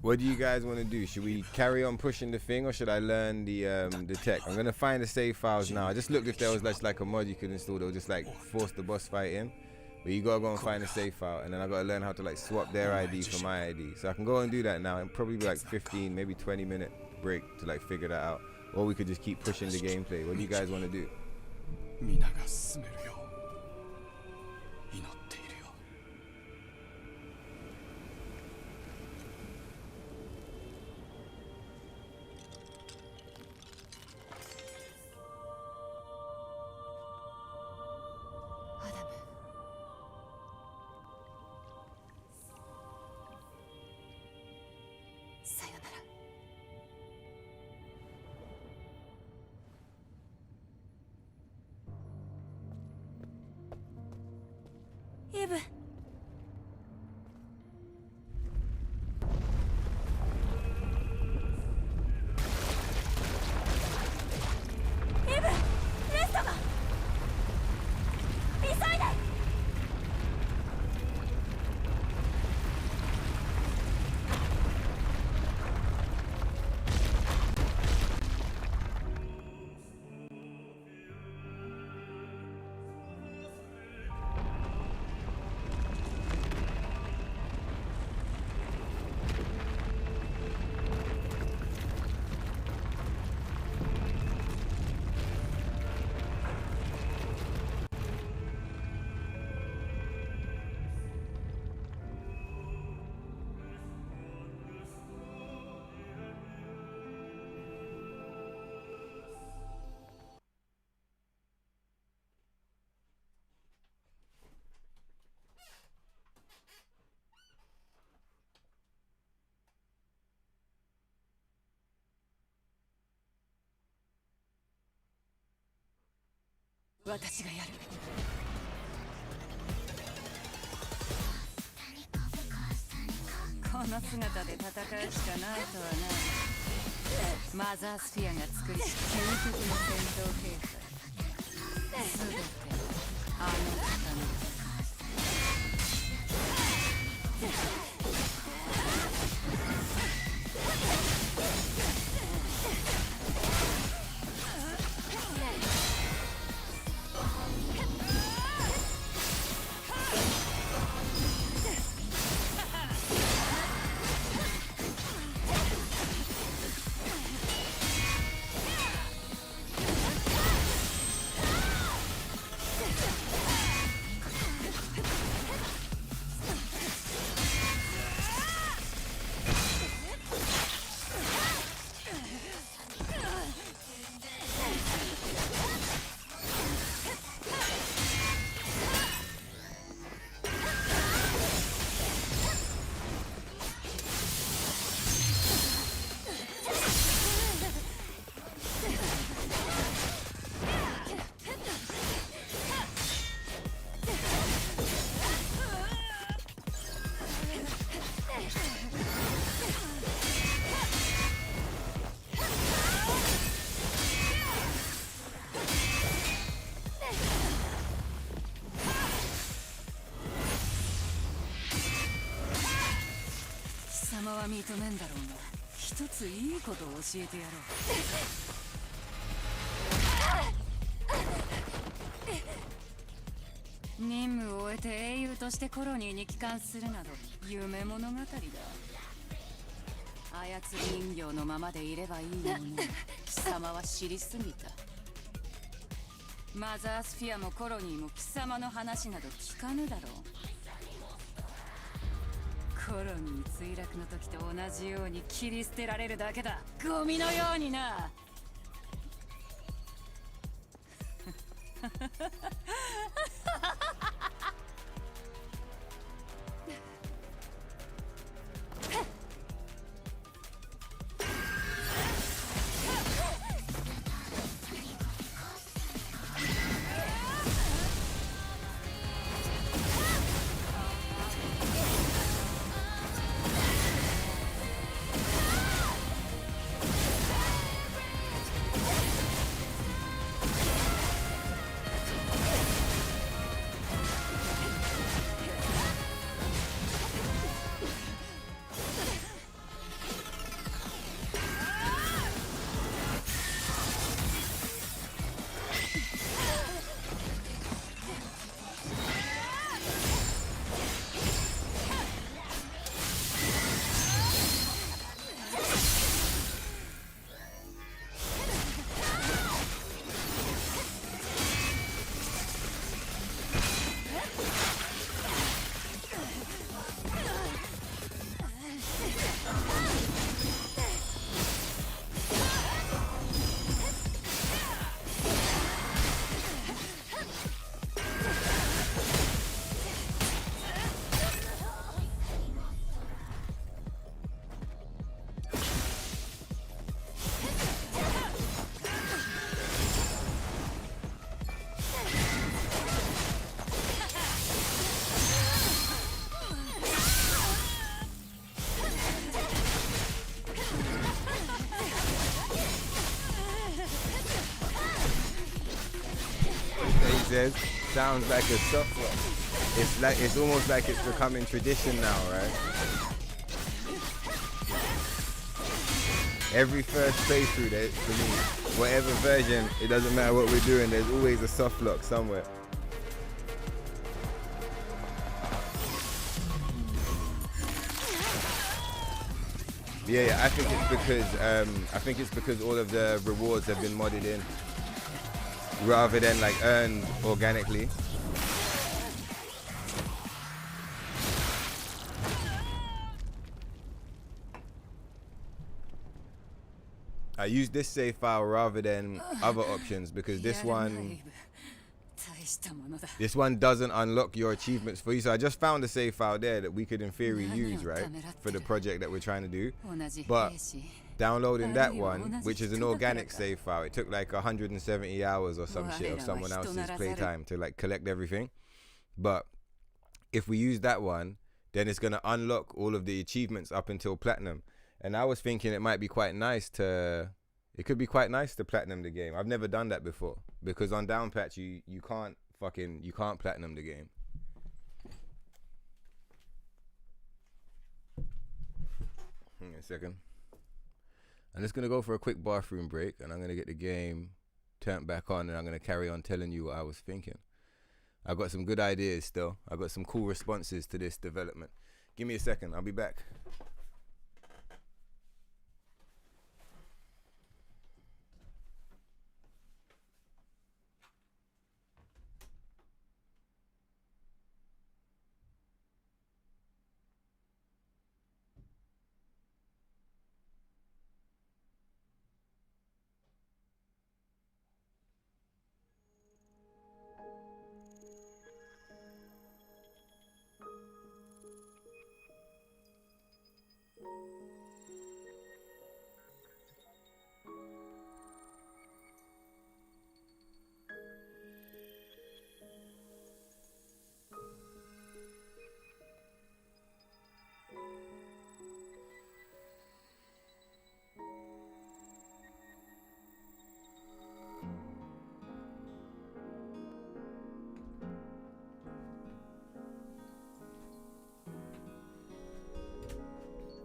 What do you guys want to do? Should we carry on pushing the thing, or should I learn the tech? I'm gonna find the save files now. I just looked if there was like a mod you could install that would just like force the boss fight in. But you gotta go and find a save file, and then I gotta learn how to like swap their ID for my ID. So I can go and do that now, and probably be like 15, maybe 20-minute break to like figure that out. Or we could just keep pushing the gameplay. What do you guys want to do? 私がやる。この姿で戦うしかないとはな。マザースフィアが作りし究極の戦闘形態、すべてあの刀だ。貴様は認めんだろうが、一ついいことを教えてやろう。任務を終えて英雄としてコロニーに帰還するなど夢物語だ。操り人形のままでいればいいのに貴様は知りすぎた。マザースフィアもコロニーも貴様の話など聞かぬだろう。コロニー墜落の時と同じように切り捨てられるだけだ。ゴミのようにな。Sounds like a soft rock. It's almost like it's becoming tradition now, right? Every first playthrough, for me, whatever version, it doesn't matter what we're doing, there's always a soft lock somewhere. Yeah, I think it's because all of the rewards have been modded in, rather than like earned organically. I use this save file rather than other options because this one doesn't unlock your achievements for you. So I just found a save file there that we could in theory use, right, for the project that we're trying to do. But downloading that one, which is an organic save file, it took like 170 hours or some shit of someone else's playtime to like collect everything. But if we use that one, then it's gonna unlock all of the achievements up until platinum. And I was thinking it might be quite nice to, it could be quite nice to platinum the game. I've never done that before because on down patch you can't platinum the game. Hang on a second. I'm just gonna go for a quick bathroom break, and I'm gonna get the game turned back on, and I'm gonna carry on telling you what I was thinking. I've got some good ideas still. I've got some cool responses to this development. Give me a second, I'll be back.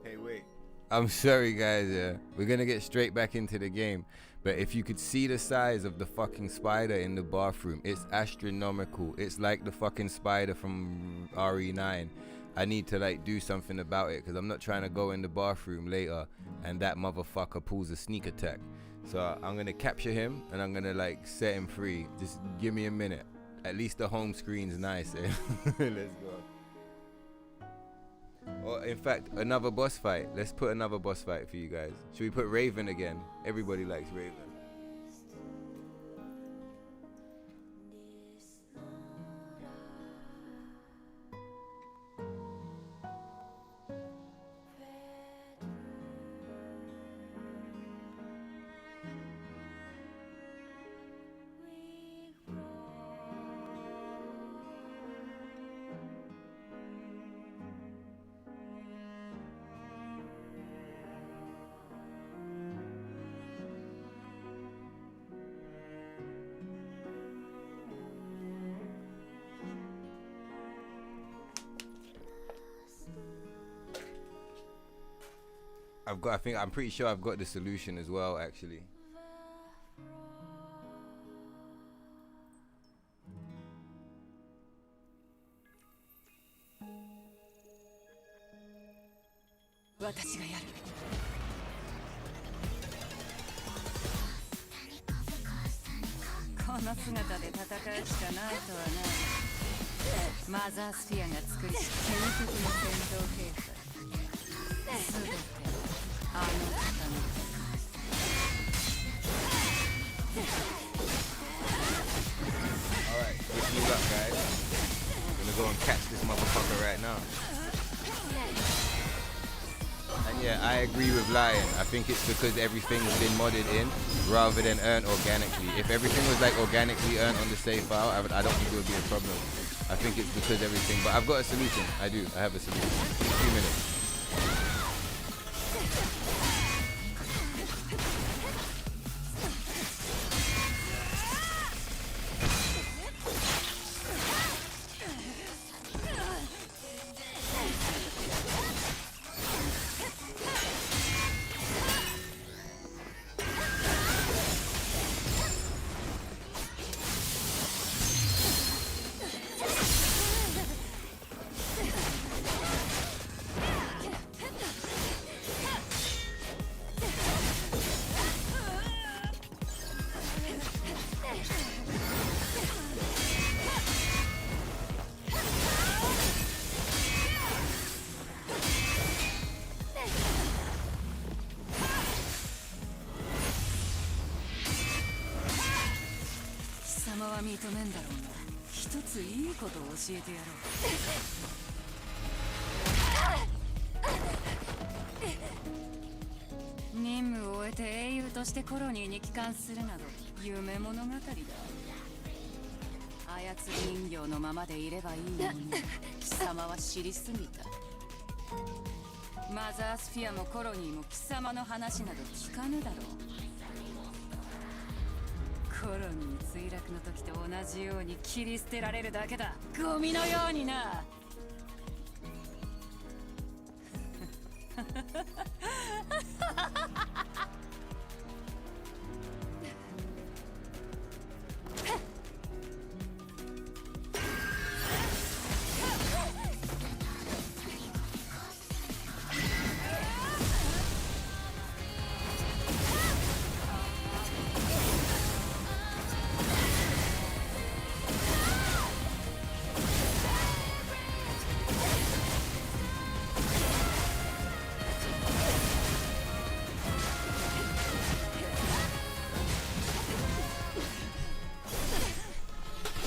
Hey, wait. I'm sorry, guys. We're gonna get straight back into the game. But if you could see the size of the fucking spider in the bathroom, it's astronomical. It's like the fucking spider from RE9. I need to like do something about it because I'm not trying to go in the bathroom later and that motherfucker pulls a sneak attack. So I'm gonna capture him and I'm gonna like set him free. Just give me a minute. At least the home screen's nice. Let's go. Or in fact, another boss fight. Let's put another boss fight for you guys. Should we put Raven again? Everybody likes Raven. I'm pretty sure I've got the solution as well, actually. Alright, wish me luck, guys. I'm gonna go and catch this motherfucker right now. And yeah, I agree with Lion. I think it's because everything's been modded in rather than earned organically. If everything was like organically earned on the save file, I don't think it would be a problem. I think it's because everything, but I've got a solution. I have a solution. 2 minutes. 任務を終えて英雄としてコロニーに帰還するなど夢物語だ。操り人形のままでいればいいのに貴様は知りすぎた。マザースフィアもコロニーも貴様の話など聞かぬだろう。コロニー墜落の時と同じように切り捨てられるだけだ。ゴミのようにな。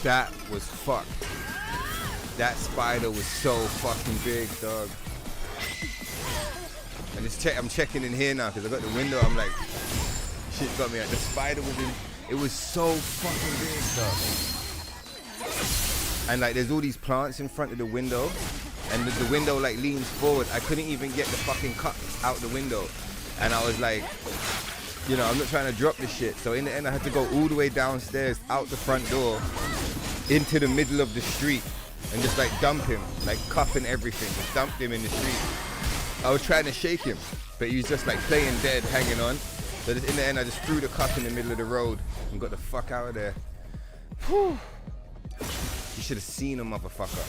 That was fucked. That spider was so fucking big, dog. I'm checking in here now because I got the window. I'm like, shit got me. The spider was in. It was so fucking big, dog. And like, there's all these plants in front of the window, and the window like leans forward. I couldn't even get the fucking cups out the window, and I was like, you know, I'm not trying to drop this shit. So in the end, I had to go all the way downstairs, out the front door, into the middle of the street, and just like dump him, like cup and everything. Just dumped him in the street. I was trying to shake him, but he was just like playing dead, hanging on. So in the end, I just threw the cup in the middle of the road and got the fuck out of there. Whew. You should have seen a motherfucker.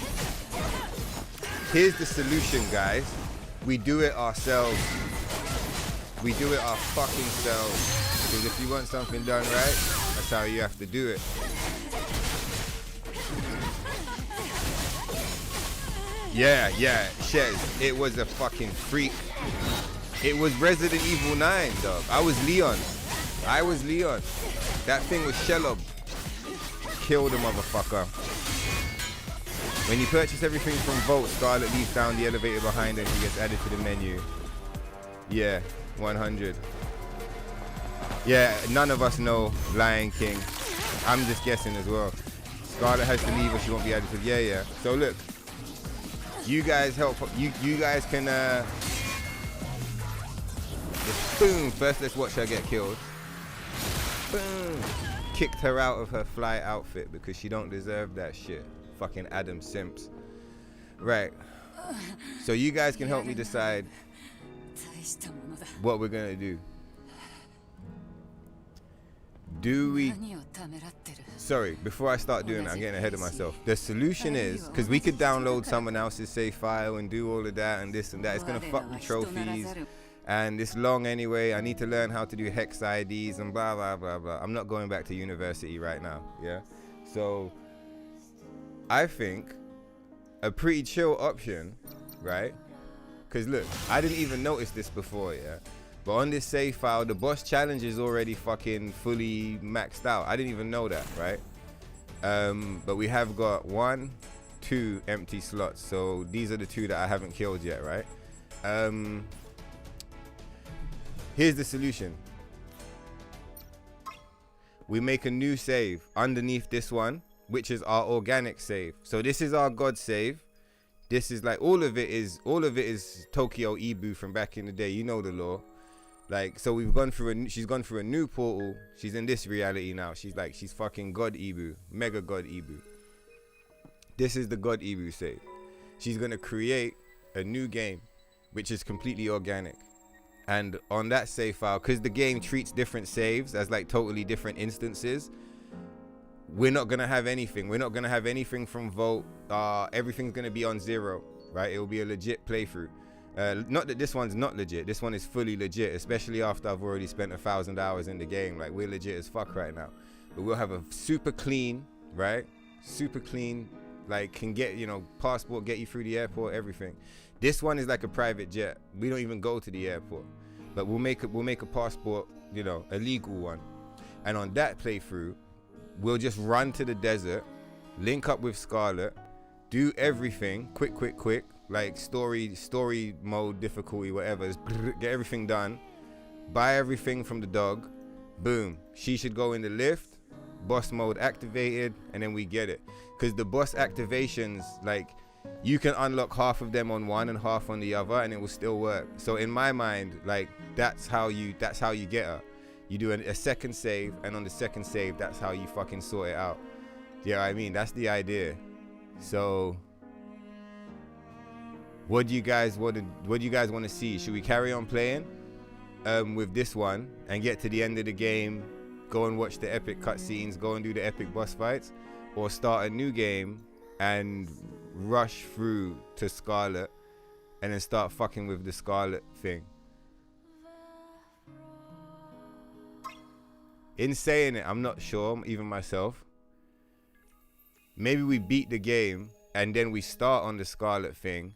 Here's the solution, guys. We do it ourselves. We do it our fucking selves. Because if you want something done right, that's how you have to do it. Yeah, Shez, it was a fucking freak. It was Resident Evil 9, dog. I was Leon. That thing was Shelob. Kill the motherfucker. When you purchase everything from Vault, Scarlet leaves down the elevator behind her and she gets added to the menu. Yeah, 100. Yeah, none of us know Lion King. I'm just guessing as well. Scarlet has to leave or she won't be added to the... Yeah. So look, you guys help. You guys can... boom. First, let's watch her get killed. Boom. Kicked her out of her fly outfit because she don't deserve that shit. Fucking Adam Simps. Right. So you guys can help me decide what we're gonna do. Do we... Sorry, before I start doing that, I'm getting ahead of myself. The solution is, because we could download someone else's save file and do all of that and this and that. It's gonna fuck with trophies. And it's long anyway. I need to learn how to do hex IDs and blah, blah, blah, blah. I'm not going back to university right now, yeah? So, I think a pretty chill option, right? Because look, I didn't even notice this before, yeah? But on this save file, the boss challenge is already fucking fully maxed out. I didn't even know that, right? But we have got 1, 2 empty slots. So these are the 2 that I haven't killed yet, right? Here's the solution. We make a new save underneath this one, which is our organic save. So this is our god save. This is like all of it is Tokyo Ibu from back in the day. You know the law. Like, so we've gone through she's gone through a new portal. She's in this reality now. She's fucking God Ibu, mega God Ibu. This is the God Ibu save. She's gonna create a new game, which is completely organic. And on that save file, because the game treats different saves as like totally different instances, we're not gonna have anything. We're not gonna have anything from Vault. Everything's gonna be on 0, right? It will be a legit playthrough. Not that this one's not legit. This one is fully legit, especially after I've already spent 1,000 hours in the game. Like, we're legit as fuck right now. But we'll have a super clean, right? Super clean, like, can get, you know, passport, get you through the airport, everything. This one is like a private jet. We don't even go to the airport. But we'll make a passport, you know, a legal one. And on that playthrough, we'll just run to the desert, link up with Scarlet, do everything, quick, like story mode, difficulty, whatever, just get everything done, buy everything from the dog. Boom. She should go in the lift. Boss mode activated, and then we get it. Because the boss activations, like, you can unlock half of them on one and half on the other, and it will still work. So in my mind, like, that's how you get her. You do a second save, and on the second save, that's how you fucking sort it out. Yeah, I mean, that's the idea. So what do you guys want to see? Should we carry on playing with this one and get to the end of the game, go and watch the epic cutscenes, go and do the epic boss fights, or start a new game and rush through to Scarlet and then start fucking with the Scarlet thing? In saying it, I'm not sure, even myself. Maybe we beat the game and then we start on the Scarlet thing,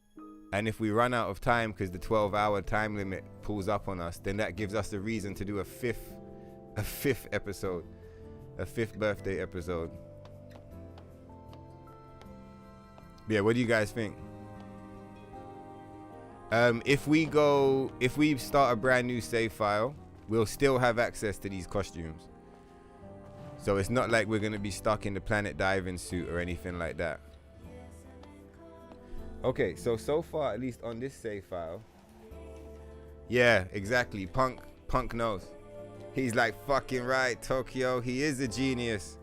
and if we run out of time because the 12-hour time limit pulls up on us, then that gives us a reason to do a fifth episode, a 5th birthday episode. Yeah, what do you guys think? If we start a brand new save file, we'll still have access to these costumes. So it's not like we're gonna be stuck in the Planet Diving suit or anything like that. Okay, so far, at least on this save file. Yeah, exactly. Punk knows. He's like, fucking right, Tokyo. He is a genius.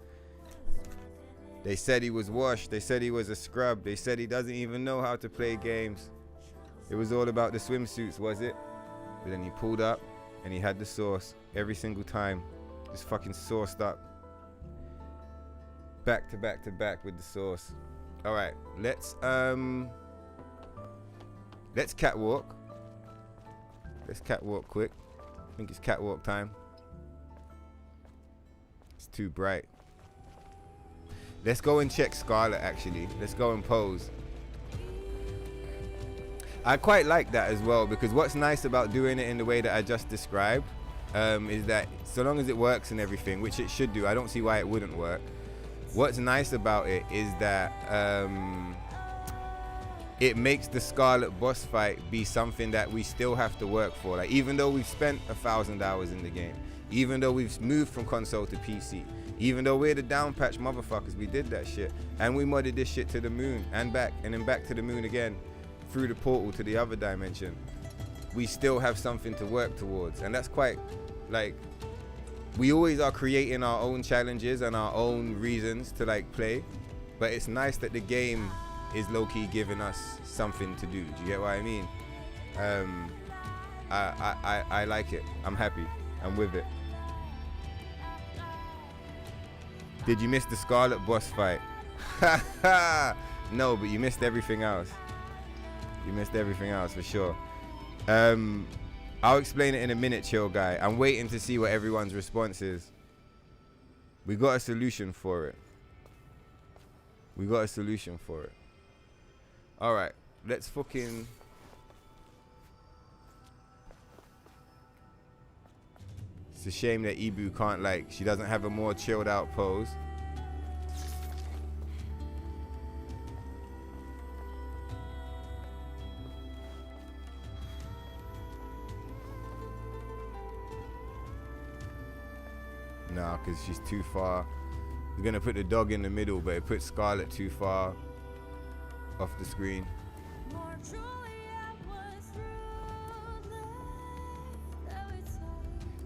They said he was washed. They said he was a scrub. They said he doesn't even know how to play games. It was all about the swimsuits, was it? But then he pulled up and he had the sauce every single time. Just fucking sauced up. Back to back to back with the sauce. All right, let's catwalk. Let's catwalk quick. I think it's catwalk time. It's too bright. Let's go and check Scarlet, actually. Let's go and pose. I quite like that as well, because what's nice about doing it in the way that I just described is that so long as it works and everything, which it should do, I don't see why it wouldn't work. What's nice about it is that it makes the Scarlet boss fight be something that we still have to work for. Like, even though we've spent 1,000 hours in the game, even though we've moved from console to PC, even though we're the down patch motherfuckers, we did that shit, and we modded this shit to the moon and back, and then back to the moon again through the portal to the other dimension, we still have something to work towards. And that's quite, like, we always are creating our own challenges and our own reasons to, like, play, but it's nice that the game is low-key giving us something to do. Do you get what I mean? I like it. I'm happy. I'm with it. Did you miss the Scarlet boss fight? No, but you missed everything else. You missed everything else for sure. I'll explain it in a minute, chill guy. I'm waiting to see what everyone's response is. We got a solution for it. We got a solution for it. All right, let's fucking... It's a shame that Ibu can't, like, she doesn't have a more chilled out pose. Nah, because she's too far. We're gonna put the dog in the middle, but it puts Scarlet too far off the screen.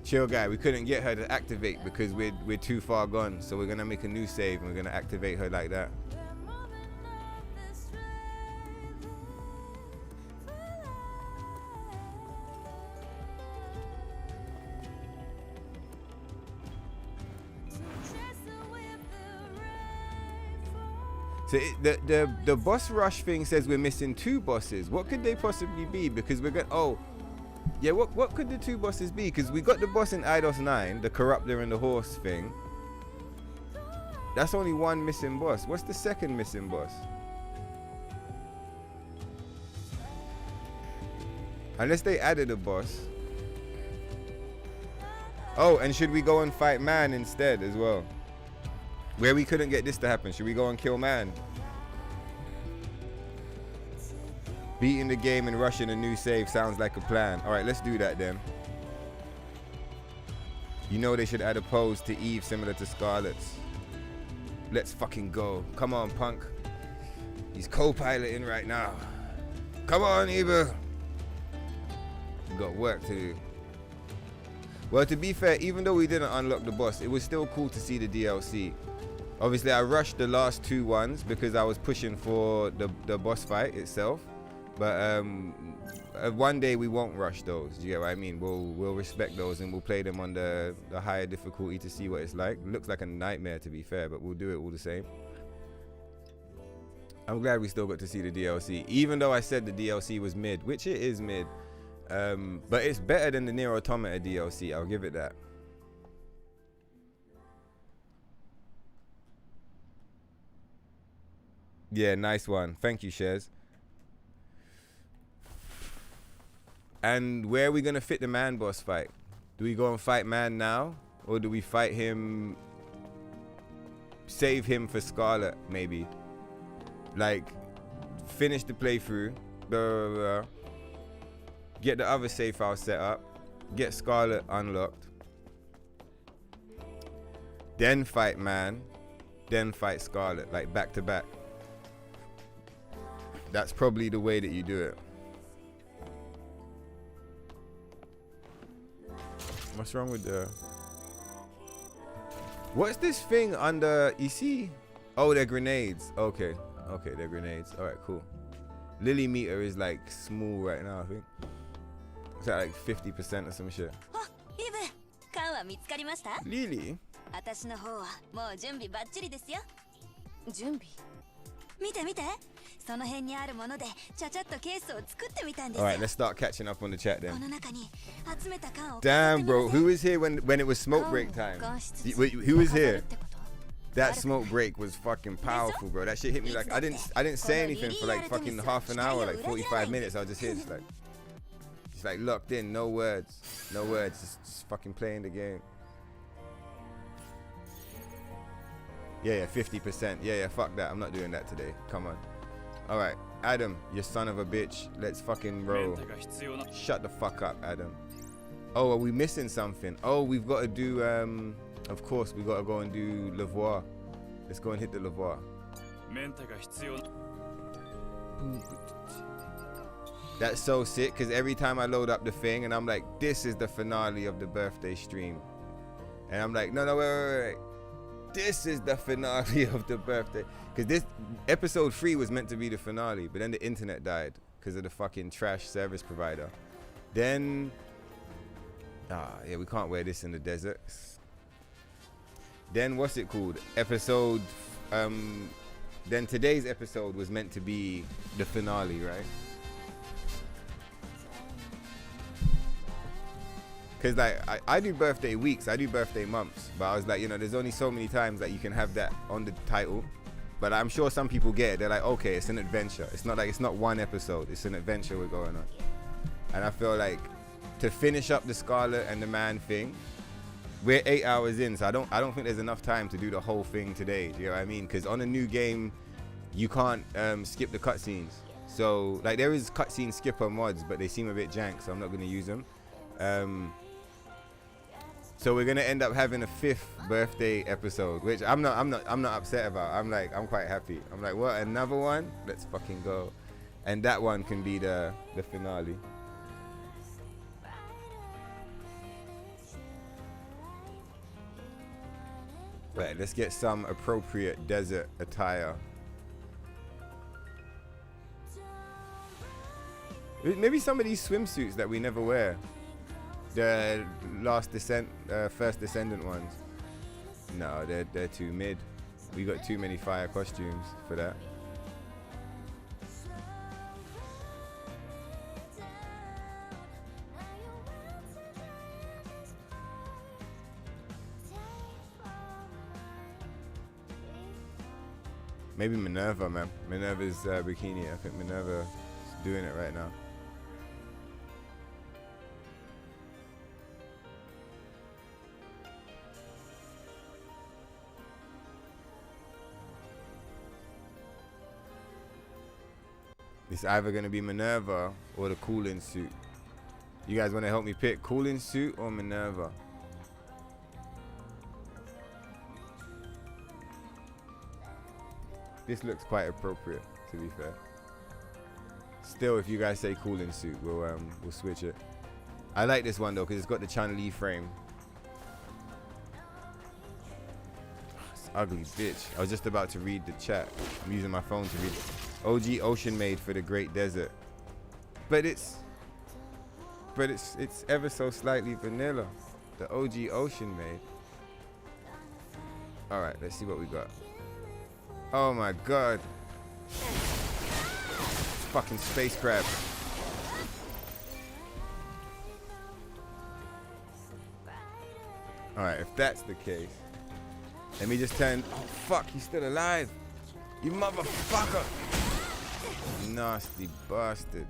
Chill guy, we couldn't get her to activate because we're too far gone, so we're gonna make a new save and we're gonna activate her like that. So the boss rush thing says we're missing 2 bosses. What could they possibly be? Because we're going, oh yeah, what could the 2 bosses be? Because we got the boss in Eidos 9, the corruptor and the horse thing. That's only 1 missing boss. What's the second missing boss? Unless they added a boss. Oh, and should we go and fight Man instead as well? Where we couldn't get this to happen, should we go and kill Man? Beating the game and rushing a new save sounds like a plan. All right, let's do that then. You know they should add a pose to Eve similar to Scarlett's. Let's fucking go. Come on, punk. He's co-piloting right now. Come on, Eva. You got work to do. Well, to be fair, even though we didn't unlock the boss, it was still cool to see the DLC. Obviously, I rushed the last 2 ones because I was pushing for the boss fight itself. But one day we won't rush those. Do you get what I mean? We'll respect those and we'll play them on the higher difficulty to see what it's like. It looks like a nightmare, to be fair, but we'll do it all the same. I'm glad we still got to see the DLC, even though I said the DLC was mid, which it is mid. But it's better than the Nier Automata DLC. I'll give it that. Yeah, nice one. Thank you, Shez. And where are we gonna fit the man boss fight? Do we go and fight man now, or do we fight him? Save him for Scarlet, maybe. Like, finish the playthrough. Blah, blah, blah. Get the other save file set up. Get Scarlet unlocked. Then fight man. Then fight Scarlet, like back to back. That's probably the way that you do it. What's wrong with the... What's this thing under... You see? Oh, they're grenades. Okay. Okay, they're grenades. Alright, cool. Lily meter is like small right now, I think. It's at like 50% or some shit. Lily? 私の方はもう準備バッチリですよ。準備？見て見て。その辺にあるものでちゃちゃっとケースを作ってみたんです。Alright, let's start catching up on the chat then. この中に集めた缶を。Damn, bro, who was here when it was smoke break time? Who was here? That smoke break was fucking powerful, bro. That shit hit me like I didn't say anything for like fucking half an hour, like 45 minutes. I was just here, just like locked in, no words, just fucking playing the game. Yeah, 50%. Yeah, fuck that. I'm not doing that today. Come on. All right, Adam, you son of a bitch. Let's fucking roll. Shut the fuck up, Adam. Oh, are we missing something? Oh, we've got to do. Of course, we got to go and do Lavoir. Let's go and hit the Lavoir. That's so sick because every time I load up the thing and I'm like, this is the finale of the birthday stream, and I'm like, no, wait. This is the finale of the birthday. Because this episode 3 was meant to be the finale, but then the internet died because of the fucking trash service provider. Then, yeah, we can't wear this in the desert. Then what's it called? Episode, then today's episode was meant to be the finale, right? Because like I do birthday weeks, I do birthday months, but I was like, you know, there's only so many times that you can have that on the title. But I'm sure some people get it. They're like, okay, it's an adventure. It's not like it's not one episode. It's an adventure we're going on. And I feel like to finish up the Scarlet and the man thing, we're 8 hours in, so I don't think there's enough time to do the whole thing today. Do you know what I mean? Because on a new game, you can't skip the cutscenes. So like there is cutscene skipper mods, but they seem a bit jank, so I'm not going to use them. So we're gonna end up having a 5th birthday episode, which I'm not upset about. I'm quite happy. I'm like, what, another one? Let's fucking go. And that one can be the finale. Right, let's get some appropriate desert attire. Maybe some of these swimsuits that we never wear. The first Descendant ones. No, they're too mid. We got too many fire costumes for that. Maybe Minerva, man. Minerva's bikini. I think Minerva's doing it right now. It's either going to be Minerva or the cooling suit. You guys want to help me pick cooling suit or Minerva? this looks quite appropriate, to be fair. Still, if you guys say cooling suit, we'll switch it. I like this one though because it's got the Chun-Li frame. It's ugly bitch. I was just about to read the chat. I'm using my phone to read it. OG Ocean Maid for the Great Desert. But it's ever so slightly vanilla. The OG Ocean Maid. All right, let's see what we got. Oh my god. Fucking space crab. All right, if that's the case, let me just turn. Oh fuck, he's still alive. You motherfucker. Nasty bastard.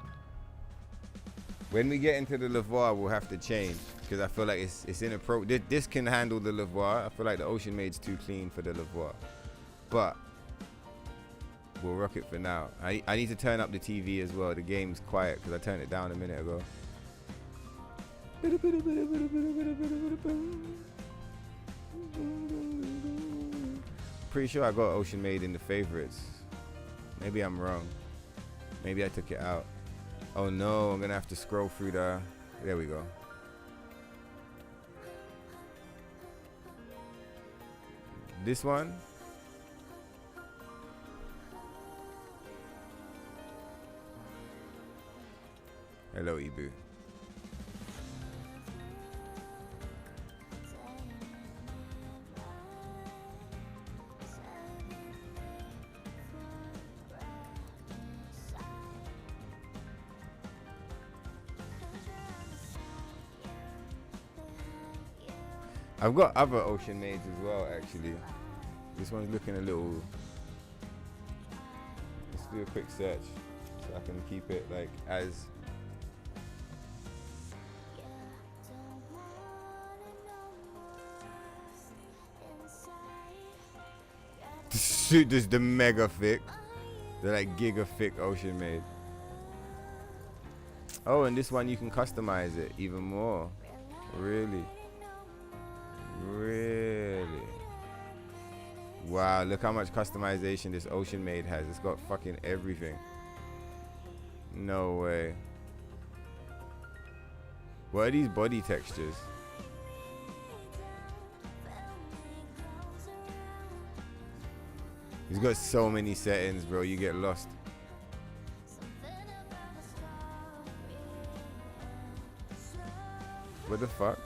When we get into the Lavoir, we'll have to change because I feel like it's inappropriate. This can handle the Lavoir. I feel like the Ocean Maid's too clean for the Lavoir, but we'll rock it for now. I need to turn up the TV as well. The game's quiet because I turned it down a minute ago. Pretty sure I got Ocean Maid in the favorites. Maybe I'm wrong. Maybe I took it out. Oh no, I'm gonna have to scroll through the... There we go. This one? Hello, Ibu. I've got other Ocean Maids as well, actually. This one's looking a little... Let's do a quick search so I can keep it like as... Shoot, this the mega thick. They're like giga thick Ocean Maid. Oh, and this one you can customize it even more. Really? Really? Wow, look how much customization this Ocean Maid has. It's got fucking everything. No way. What are these body textures? He's got so many settings, bro. You get lost. What the fuck?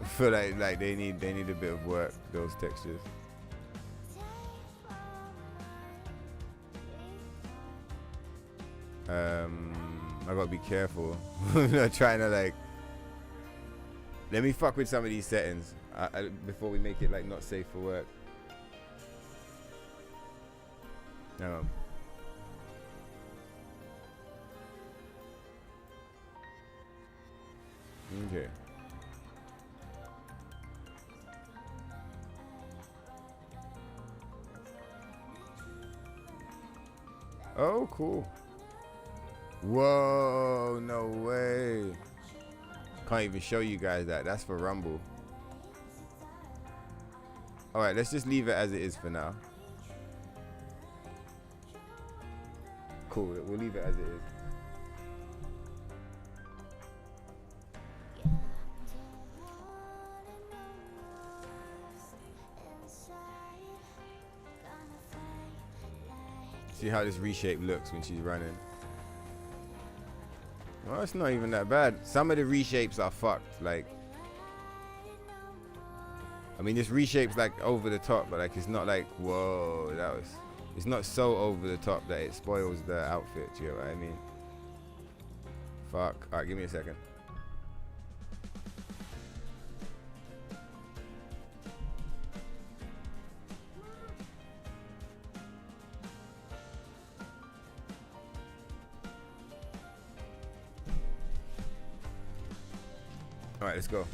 I feel like they need a bit of work, those textures. I gotta be careful. I'm not trying to like. Let me fuck with some of these settings before we make it like not safe for work. No. Okay. Oh, cool. Whoa, no way. Can't even show you guys that. That's for Rumble. All right, let's just leave it as it is for now. Cool, we'll leave it as it is. See how this reshape looks when she's running. Well, it's not even that bad. Some of the reshapes are fucked. Like, I mean, this reshape's like over the top, but like it's not like, whoa, that was. It's not so over the top that it spoils the outfit. You know what I mean? Fuck. All right, give me a second. All right, let's go.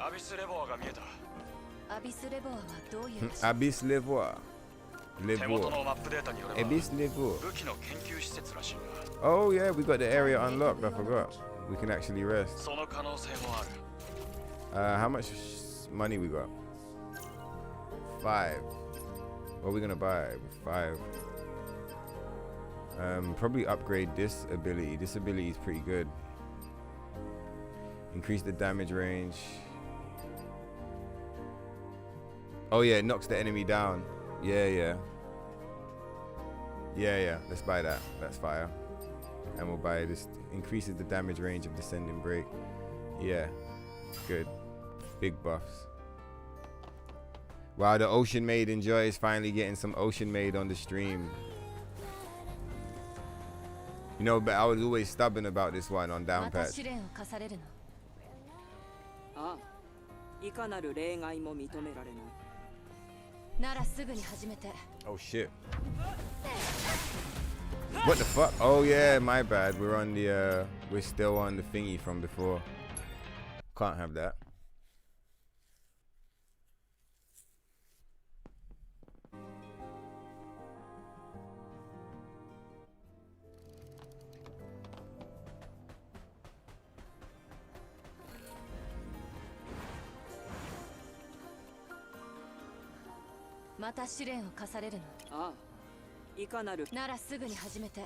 アビスレボアが見えた。Abyss Levois. 手元のマップデータによれば Abyss Levois. 武器の研究施設らしいが Oh yeah, we got the area unlocked. I forgot. We can actually rest. その可能性もある How much money we got? 5. What are we gonna buy with 5? Probably upgrade this ability. This ability is pretty good. Increase the damage range. Oh yeah, it knocks the enemy down. Yeah. Let's buy that. That's fire. And we'll buy this. Increases the damage range of descending break. Yeah, good. Big buffs. Wow, the Ocean Maid enjoys finally getting some Ocean Maid on the stream. You know, but I was always stubborn about this one on down patch. ああ、いかなる例外も認められない。ならすぐに始めて。 Oh shit. What the fuck? Oh yeah, my bad. We're on the we're still on the thingy from before. Can't have that. Ah, いかなるならすぐに始めて。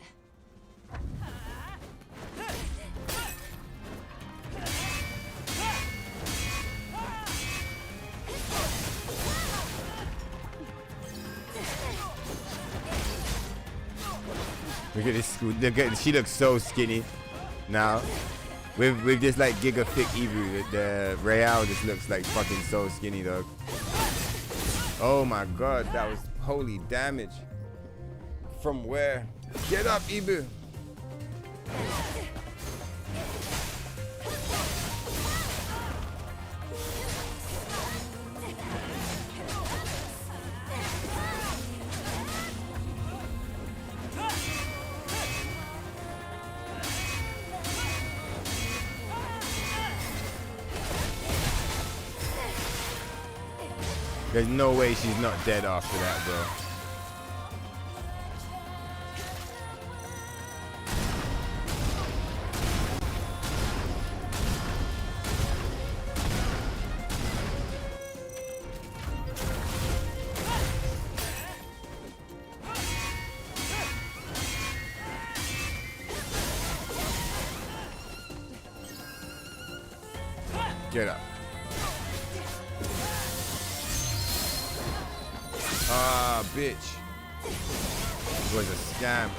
Look at this school. She looks so skinny now. With this like giga thick Evu, the Real just looks like fucking so skinny, dog. Oh my god, that was holy damage. From where? Get up, Ebu. There's no way she's not dead after that, bro. Get up. Ah, bitch. It was a scam.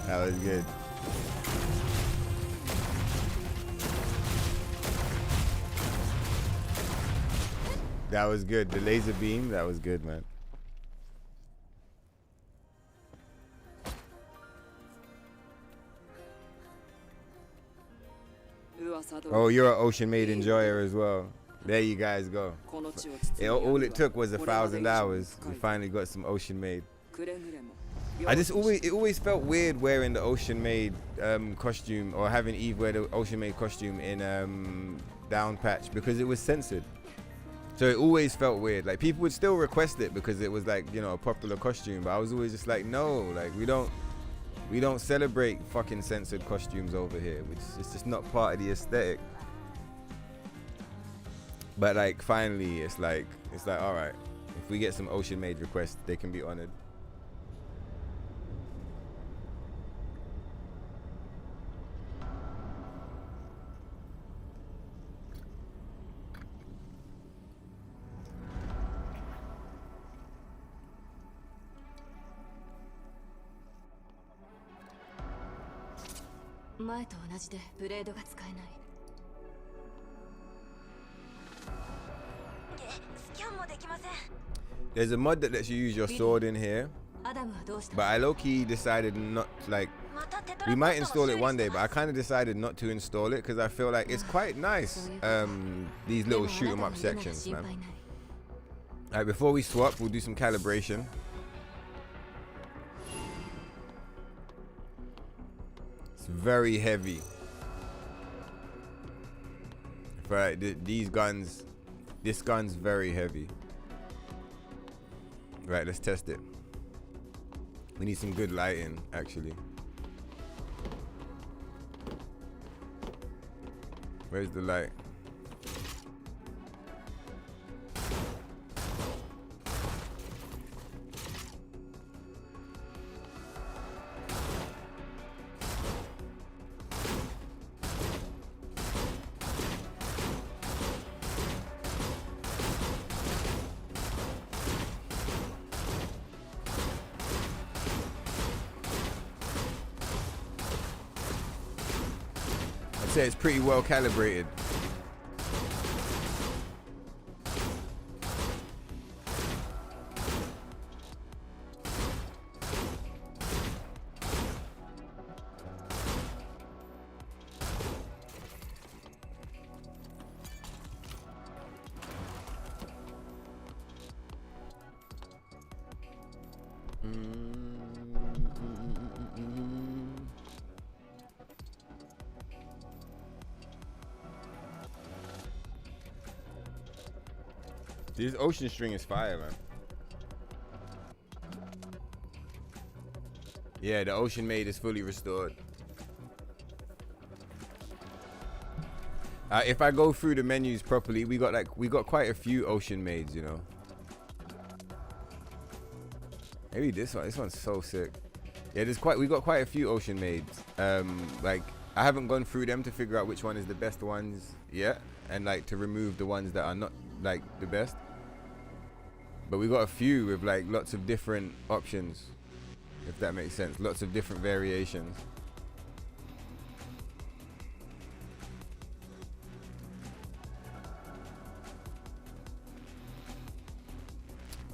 That was good. That was good. The laser beam, that was good, man. Oh, you're an Ocean Maid enjoyer as well. There you guys go. All it took was 1,000 hours. We finally got some Ocean Maid. It always felt weird wearing the Ocean Maid costume, or having Eve wear the Ocean Maid costume in down patch, because it was censored. So it always felt weird. Like, people would still request it because it was, like, you know, a popular costume, but I was always just like, no, like, we don't celebrate fucking censored costumes over here. It's just not part of the aesthetic. But like, finally, it's like, all right, if we get some Ocean Maid requests, they can be honored. There's a mod that lets you use your sword in here, but I low-key decided not, like, we might install it one day, but I kind of decided not to install it because I feel like it's quite nice, these little shoot 'em up sections, man. Alright, before we swap, we'll do some calibration. It's very heavy. Right, these guns, this gun's very heavy. Right, let's test it. We need some good lighting, actually. Where's the light? I'd say it's pretty well calibrated. This ocean string is fire, man. Yeah, the ocean maid is fully restored. If I go through the menus properly, we got quite a few ocean maids, you know. Maybe this one's so sick. Yeah, we got quite a few ocean maids. Like I haven't gone through them to figure out which one is the best ones yet, and like to remove the ones that are not like the best. But we got a few with like lots of different options, if that makes sense. Lots of different variations.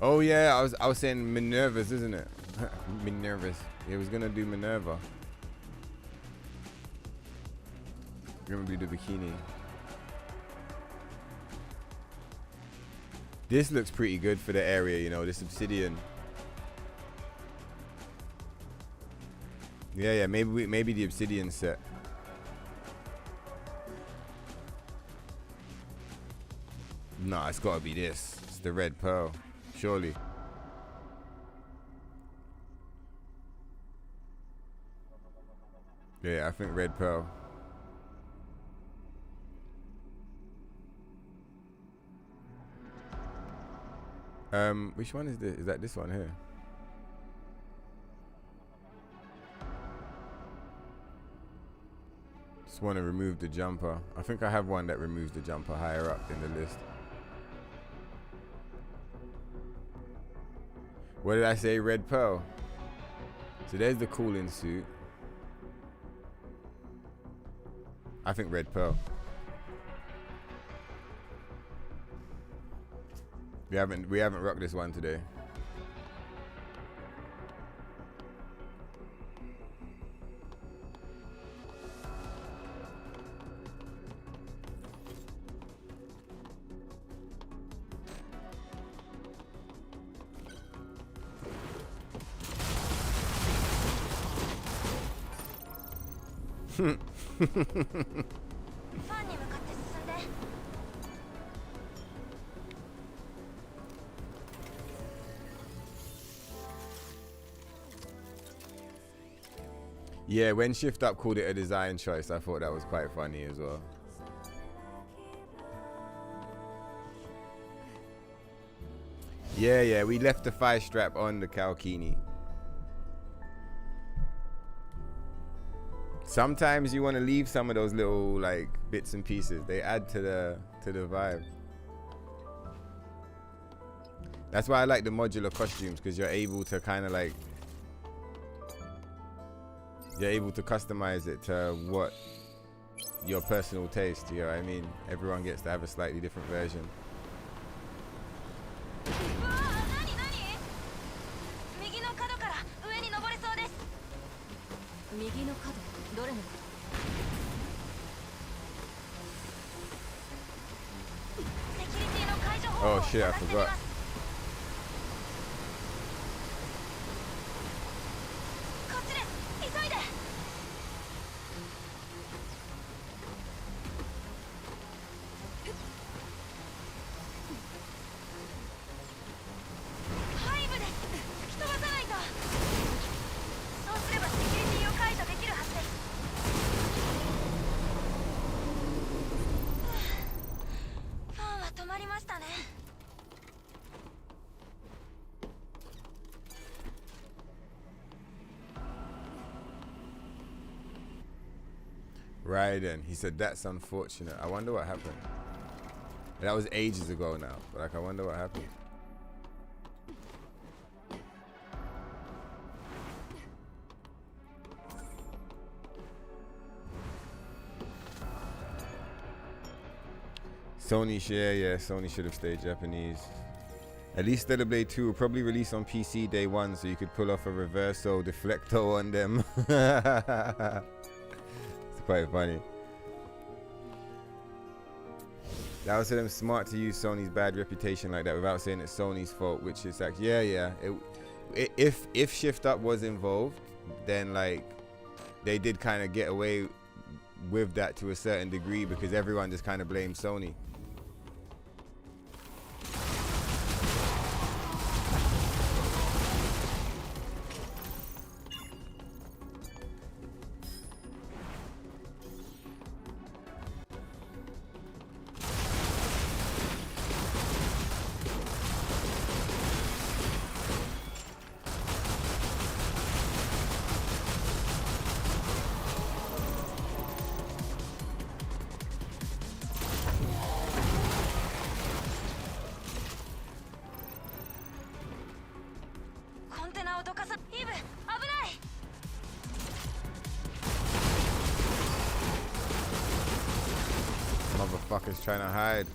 Oh yeah, I was saying Minerva's, isn't it? Minerva's. Yeah, I was gonna do Minerva. Gonna do the bikini. This looks pretty good for the area, you know, this obsidian. Yeah, maybe the obsidian set. Nah, it's gotta be this. It's the red pearl, surely. Yeah, I think red pearl. Which one is this? Is that this one here? Just want to remove the jumper. I think I have one that removes the jumper higher up in the list. What did I say? Red pearl. So there's the cooling suit. I think red pearl. We haven't rocked this one today. Yeah, when Shift Up called it a design choice, I thought that was quite funny as well. Yeah, we left the thigh strap on the Kalkini. Sometimes you want to leave some of those little like bits and pieces. They add to the vibe. That's why I like the modular costumes, because you're able to kind of like you're able to customize it to what your personal taste, you know what I mean? Everyone gets to have a slightly different version. Oh shit, I forgot. Raiden. He said, that's unfortunate. I wonder what happened. That was ages ago now. But like, I wonder what happened. Sony Sony should have stayed Japanese. At least Stellar Blade 2 will probably release on PC day one, so you could pull off a reverso deflecto on them. It's quite funny. That was them smart to use Sony's bad reputation like that without saying it's Sony's fault, which is like, if Shift Up was involved, then like they did kind of get away with that to a certain degree because everyone just kind of blamed Sony. Motherfuckers trying to hide.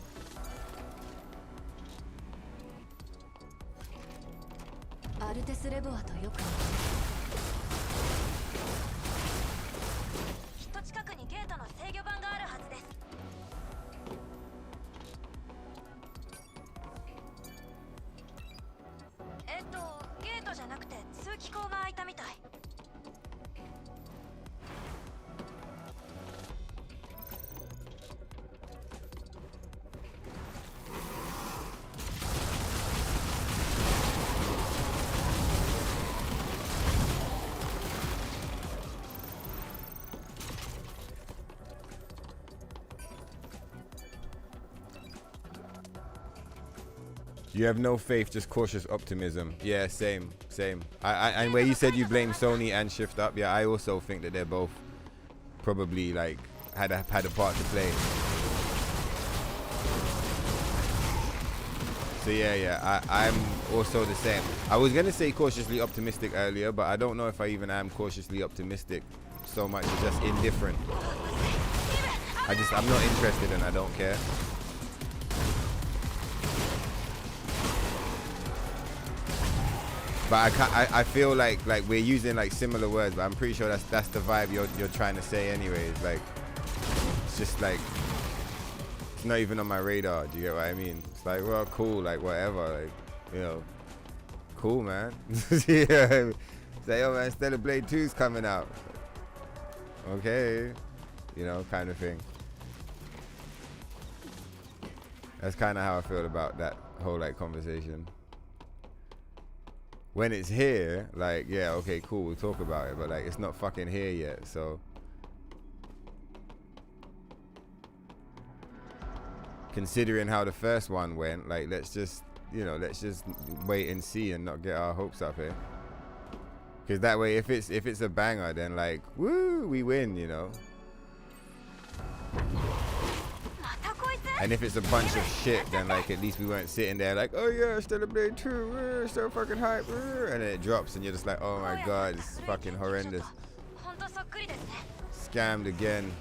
You have no faith, just cautious optimism. Yeah, same. And where you said you blame Sony and Shift Up, yeah, I also think that they're both probably like had a part to play. So yeah, I'm also the same. I was gonna say cautiously optimistic earlier, but I don't know if I even am cautiously optimistic so much. It's just indifferent. I'm not interested and I don't care. But I feel like we're using like similar words, but I'm pretty sure that's the vibe you're trying to say anyways. Like it's just like it's not even on my radar. Do you get what I mean? It's like, well, cool, like whatever, like, you know, cool, man. Yeah. Say, oh man, Stellar Blade 2's coming out. Okay, you know, kind of thing. That's kind of how I feel about that whole like conversation. When it's here, like, yeah, okay, cool, we'll talk about it, but like it's not fucking here yet, so considering how the first one went, like let's just wait and see and not get our hopes up here. Because that way, if it's a banger, then like, woo, we win, you know. And if it's a bunch of shit, then like at least we weren't sitting there like, oh yeah, Stellar Blade 2, so fucking hype, and then it drops and you're just like, oh my god, it's fucking horrendous. Scammed again.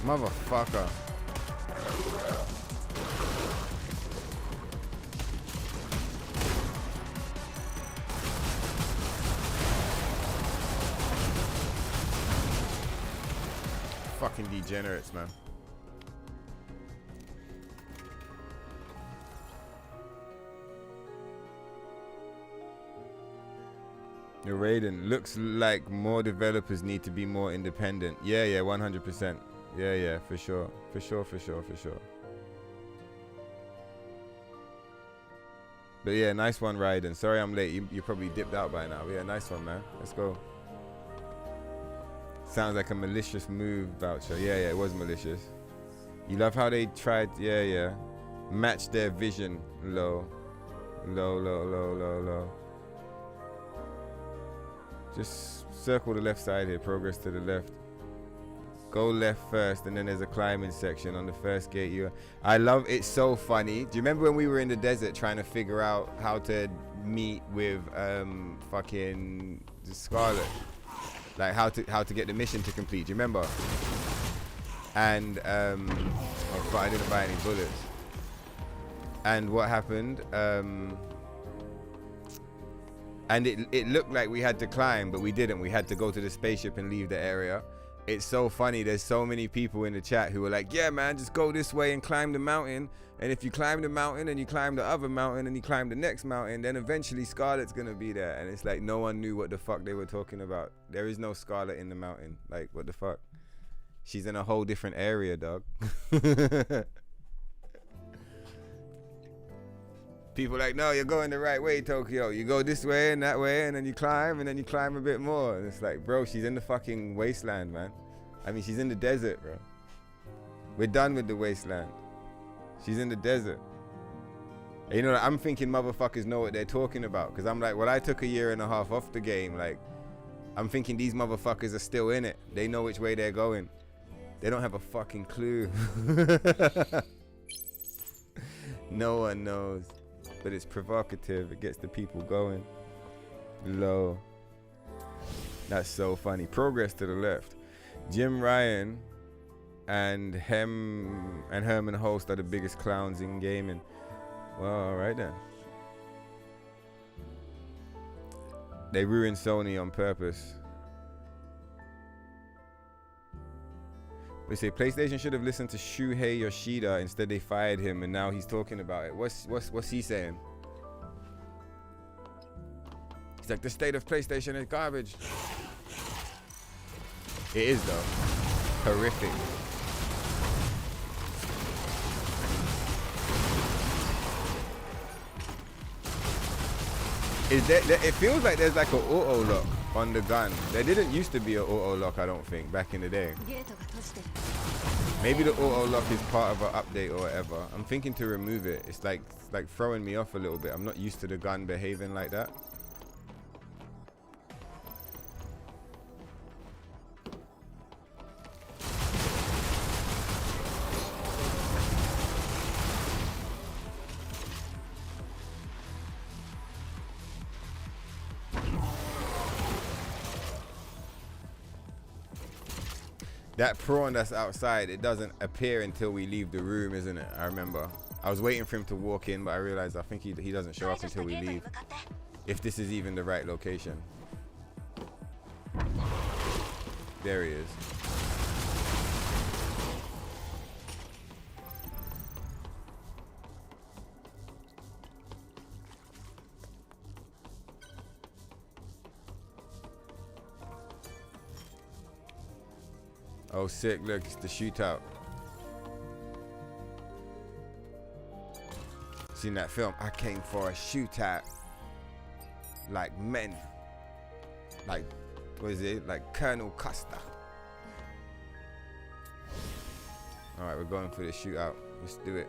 Motherfucker. Fucking degenerates, man. Your Raiden looks like more developers need to be more independent. Yeah, 100%. Yeah, for sure. But yeah, nice one, Raiden. Sorry I'm late. You probably dipped out by now. But yeah, nice one, man. Let's go. Sounds like a malicious move, Voucher. Yeah, it was malicious. You love how they tried, yeah. Match their vision. Low. Just circle the left side here. Progress to the left. Go left first, and then there's a climbing section on the first gate. I love it's so funny. Do you remember when we were in the desert trying to figure out how to meet with fucking Scarlet? Like how to get the mission to complete. Do you remember? And but I didn't buy any bullets. And what happened? And it looked like we had to climb, but we didn't. We had to go to the spaceship and leave the area. It's so funny. There's so many people in the chat who were like, yeah, man, just go this way and climb the mountain. And if you climb the mountain and you climb the other mountain and you climb the next mountain, then eventually Scarlet's going to be there. And it's like no one knew what the fuck they were talking about. There is no Scarlet in the mountain. Like, what the fuck? She's in a whole different area, dog. People like, no, you're going the right way, Tokyo. You go this way and that way, and then you climb a bit more. And it's like, bro, she's in the fucking wasteland, man. I mean, she's in the desert, bro. We're done with the wasteland. She's in the desert. And you know, I'm thinking motherfuckers know what they're talking about. Because I'm like, well, I took a year and a half off the game. Like, I'm thinking these motherfuckers are still in it. They know which way they're going. They don't have a fucking clue. No one knows. But it's provocative. It gets the people going. Low. That's so funny. Progress to the left. Jim Ryan and Herman Holst are the biggest clowns in gaming. Well, alright then. They ruined Sony on purpose. They say PlayStation should have listened to Shuhei Yoshida. Instead they fired him and now he's talking about it. What's he saying? He's like, the state of PlayStation is garbage. It is though. Horrific. It feels like there's like an auto lock on the gun. There didn't used to be an auto lock, I don't think, back in the day. Maybe the auto lock is part of an update or whatever. I'm thinking to remove it. It's like throwing me off a little bit. I'm not used to the gun behaving like that. That prawn that's outside, it doesn't appear until we leave the room, isn't it? I remember. I was waiting for him to walk in, but I realized I think he doesn't show up until we leave. If this is even the right location. There he is. Oh, sick. Look, it's the shootout. Seen that film? I came for a shootout. Like men. Like, what is it? Like Colonel Custer. Alright, we're going for the shootout. Let's do it.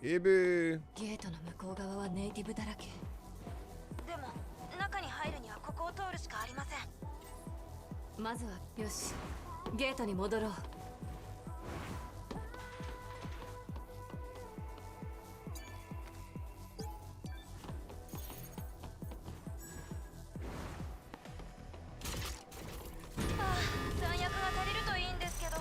Ibu! ゲートの向こう側はネイティブだらけ。でも中に入るにはここを通るしかありません。まずはよし、ゲートに戻ろう。弾薬が足りるといいんですけど。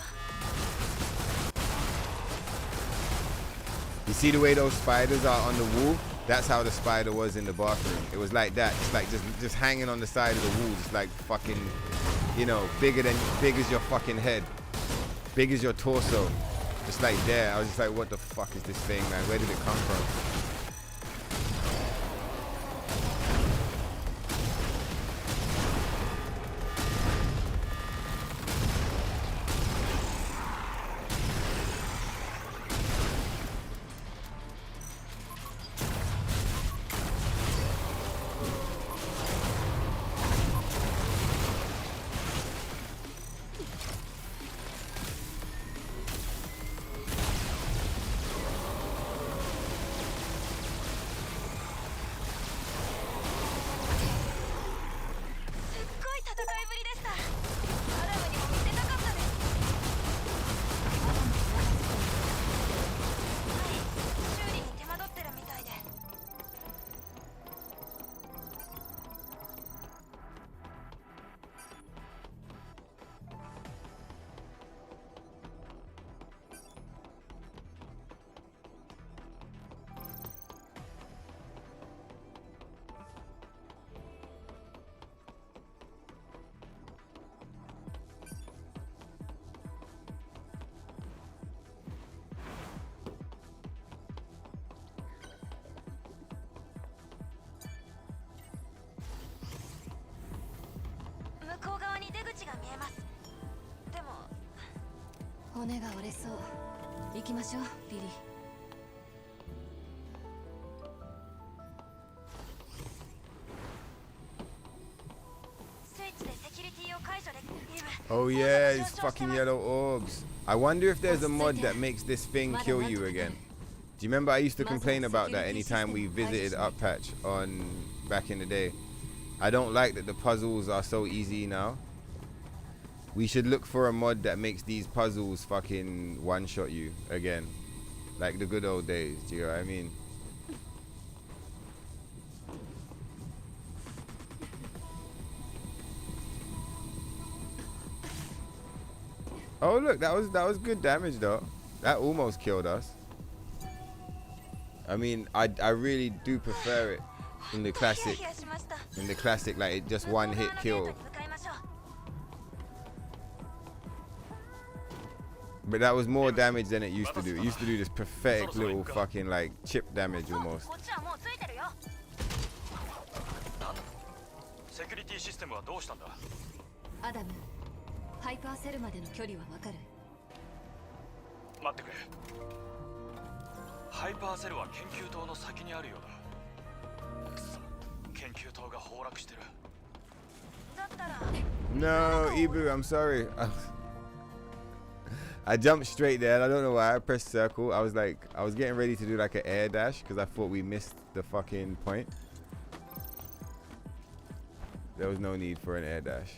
You see the way those spiders are on the wall? That's how the spider was in the bathroom. It was like that. It's like just hanging on the side of the wall, just like fucking, you know, big as your fucking head, big as your torso, just like there. I was just like, what the fuck is this thing, man? Where did it come from? 骨が折れそう。行きましょう、リリー。スイッチでセキュリティを解除できる。 Oh yeah, it's fucking yellow orbs. I wonder if there's a mod that makes this thing kill you again. Do you remember I used to complain about that anytime we visited Uppatch on back in the day? I don't like that the puzzles are so easy now. We should look for a mod that makes these puzzles fucking one-shot you again. Like the good old days, do you know what I mean? Oh look, that was good damage though. That almost killed us. I mean, I really do prefer it in the classic. In the classic, like it just one hit kill. But that was more damage than it used to do. It used to do this pathetic little fucking like chip damage almost. セキュリティシステムはどうしたんだ？アダム、ハイパーセルまでの距離はわかる？待ってくれ。ハイパーセルは研究棟の先にあるようだ。くそ、研究棟が崩落してる。だったら No, Ibu, I'm sorry. I jumped straight there and I don't know why. I pressed circle. I was getting ready to do like an air dash because I thought we missed the fucking point. There was no need for an air dash.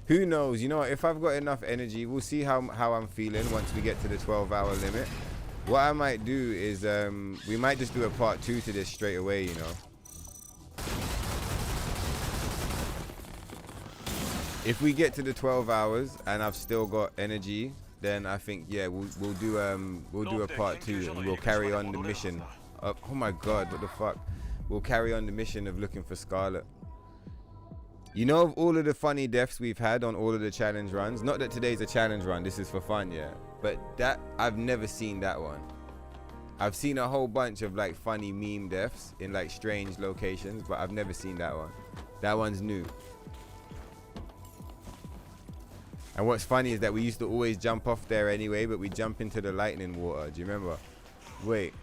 Who knows? You know, if I've got enough energy, we'll see how I'm feeling once we get to the 12-hour limit. What I might do is we might just do a part 2 to this straight away, you know. If we get to the 12 hours and I've still got energy, then I think yeah, we'll do a part 2 and we'll carry on the mission. Oh my god, what the fuck? We'll carry on the mission of looking for Scarlet. You know, of all of the funny deaths we've had on all of the challenge runs, not that today's a challenge run, this is for fun, yeah, but that I've never seen that one. I've seen a whole bunch of like funny meme deaths in like strange locations, but I've never seen that one. That one's new. And what's funny is that we used to always jump off there anyway, but we jump into the lightning water. Do you remember? Wait.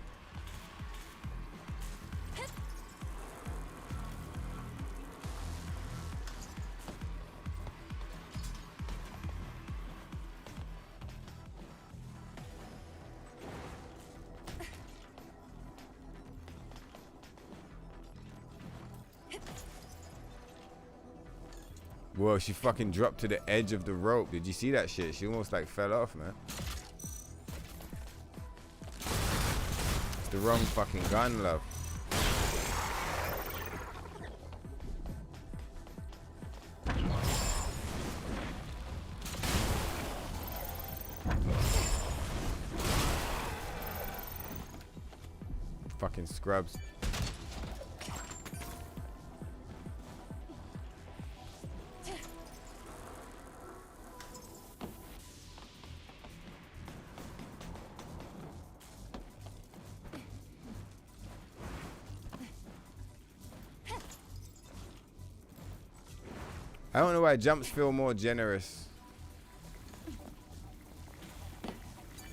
Whoa, she fucking dropped to the edge of the rope. Did you see that shit? She almost like fell off, man. It's the wrong fucking gun, love. Fucking scrubs. I don't know why jumps feel more generous.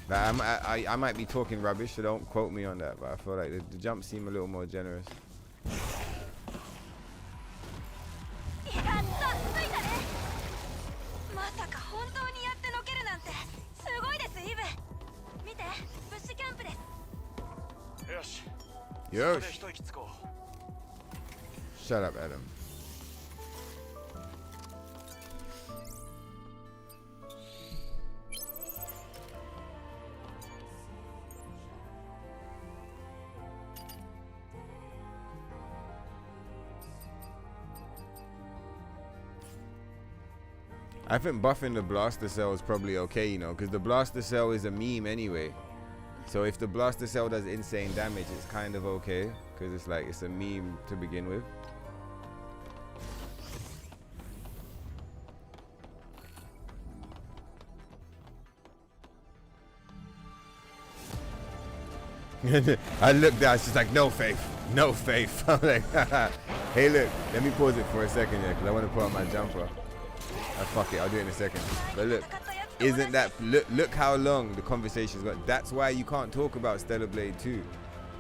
Like, I might be talking rubbish, so don't quote me on that, but I feel like the jumps seem a little more generous. Yosh. Shut up, Adam. I think buffing the blaster cell is probably okay, you know, because the blaster cell is a meme anyway. So if the blaster cell does insane damage, it's kind of okay, because it's like it's a meme to begin with. I looked down, she's like, no faith, no faith. I'm like, hey look, let me pause it for a second here, because I want to put on my jumper. Fuck it, I'll do it in a second. But look, isn't that, look how long the conversation's got. That's why you can't talk about Stellar Blade 2.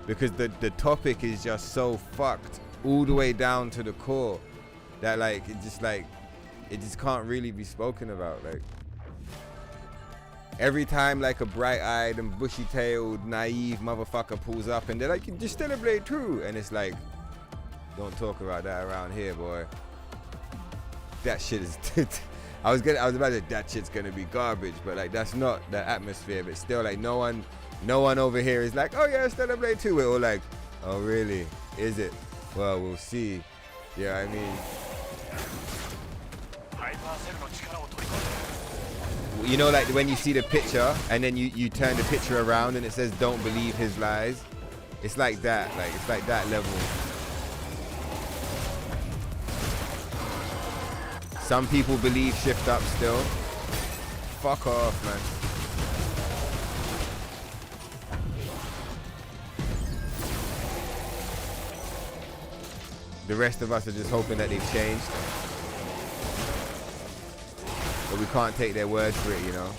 Because the topic is just so fucked all the way down to the core that like, it just can't really be spoken about. Like, every time like a bright-eyed and bushy-tailed, naive motherfucker pulls up and they're like, just Stellar Blade 2. And it's like, don't talk about that around here, boy. That shit is I was about to say that shit's gonna be garbage, but like that's not the atmosphere. But still, like no one over here is like, oh yeah, Stellar Blade 2. We're all like, oh really? Is it? Well, we'll see. Yeah, I mean, you know, like when you see the picture and then you turn the picture around and it says don't believe his lies. It's like that. Like it's like that level. Some people believe shift up still. Fuck off, man. The rest of us are just hoping that they've changed. But we can't take their word for it, you know.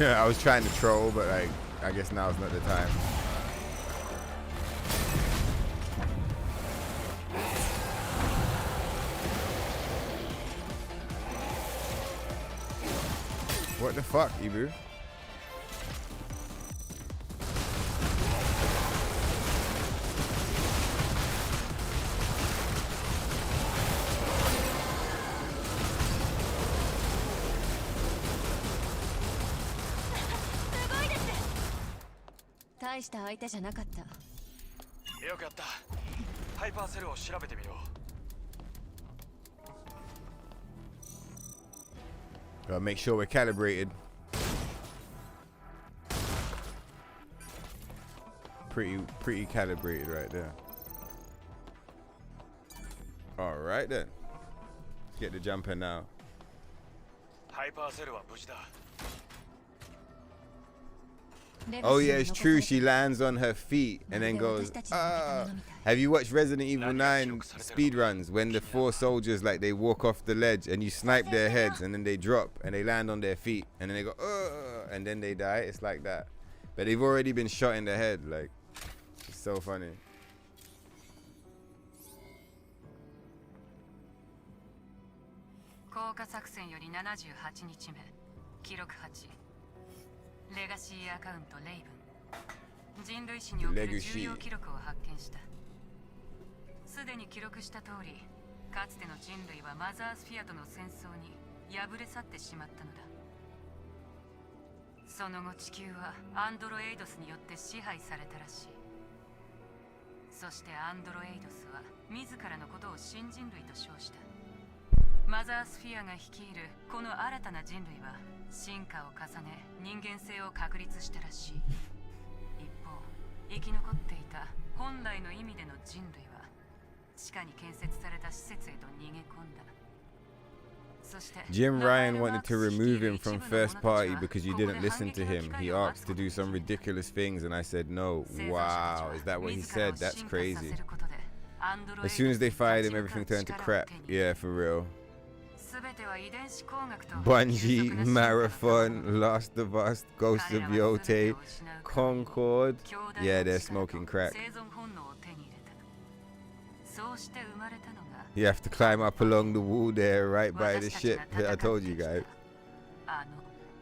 I was trying to troll, but like, I guess now's not the time. What the fuck, Ibu? Gotta make sure we're calibrated. Pretty calibrated right there. All right then. Let's get the jumper now. Oh yeah, it's true. She lands on her feet and then goes, ah. Have you watched Resident Evil 9 speedruns when the 4 soldiers, like, they walk off the ledge and you snipe their heads and then they drop and they land on their feet and then they go, and then they die? It's like that. But they've already been shot in the head. Like, it's so funny. Legacy. すでに記録した通り、かつての人類はマザースフィアとの戦争に敗れ去ってしまったのだ。その後地球はアンドロエイドスによって支配されたらしい。そしてアンドロエイドスは自らのことを新人類と称した。マザースフィアが率いるこの新たな人類は進化を重ね人間性を確立したらしい。一方生き残っていた本来の意味での人類は地下に建設された施設へと逃げ込んだ。 Jim Ryan wanted to remove him from First Party because you didn't listen to him. He asked to do some ridiculous things and I said no. Wow, is that what he said? That's crazy. As soon as they fired him, everything turned to crap. Yeah, for real. Bungie, Marathon, Last of Us, Ghost of Yote, Concord. Yeah, they're smoking crack. You have to climb up along the wall there, right by the ship. I told you guys.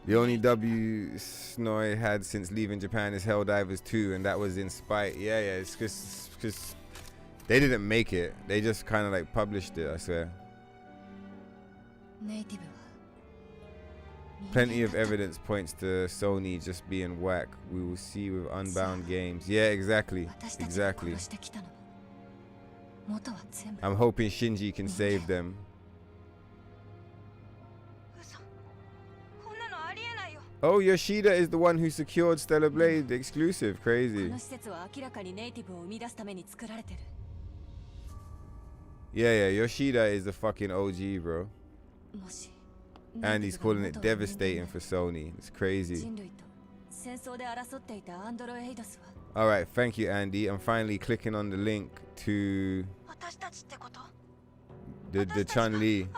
The only W Snoy had since leaving Japan is Helldivers 2, and that was in spite. Yeah, it's because they didn't make it. They just kind of like published it, I swear. Plenty of evidence points to Sony just being whack. We will see with Unbound Games. Yeah, exactly. Exactly. I'm hoping Shinji can save them. Oh, Yoshida is the one who secured Stellar Blade exclusive. Crazy. Yeah, Yoshida is the fucking OG, bro. And he's calling it devastating for Sony. It's crazy. Alright, thank you, Andy. I'm finally clicking on the link to the Chun-Li.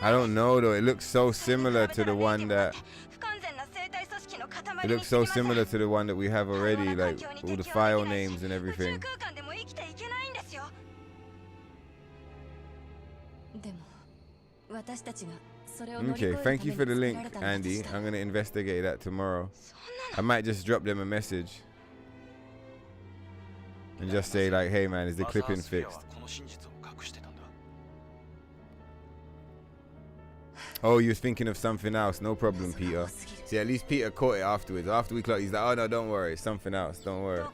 I don't know though, it looks so similar to the one that we have already, like all the file names and everything. Okay, thank you for the link, Andy. I'm gonna investigate that tomorrow. I might just drop them a message and just say like, hey man, is the clipping fixed? Oh, you was thinking of something else. No problem, Peter. See, at least Peter caught it afterwards. After we clocked, he's like, oh no, don't worry, it's something else, don't worry.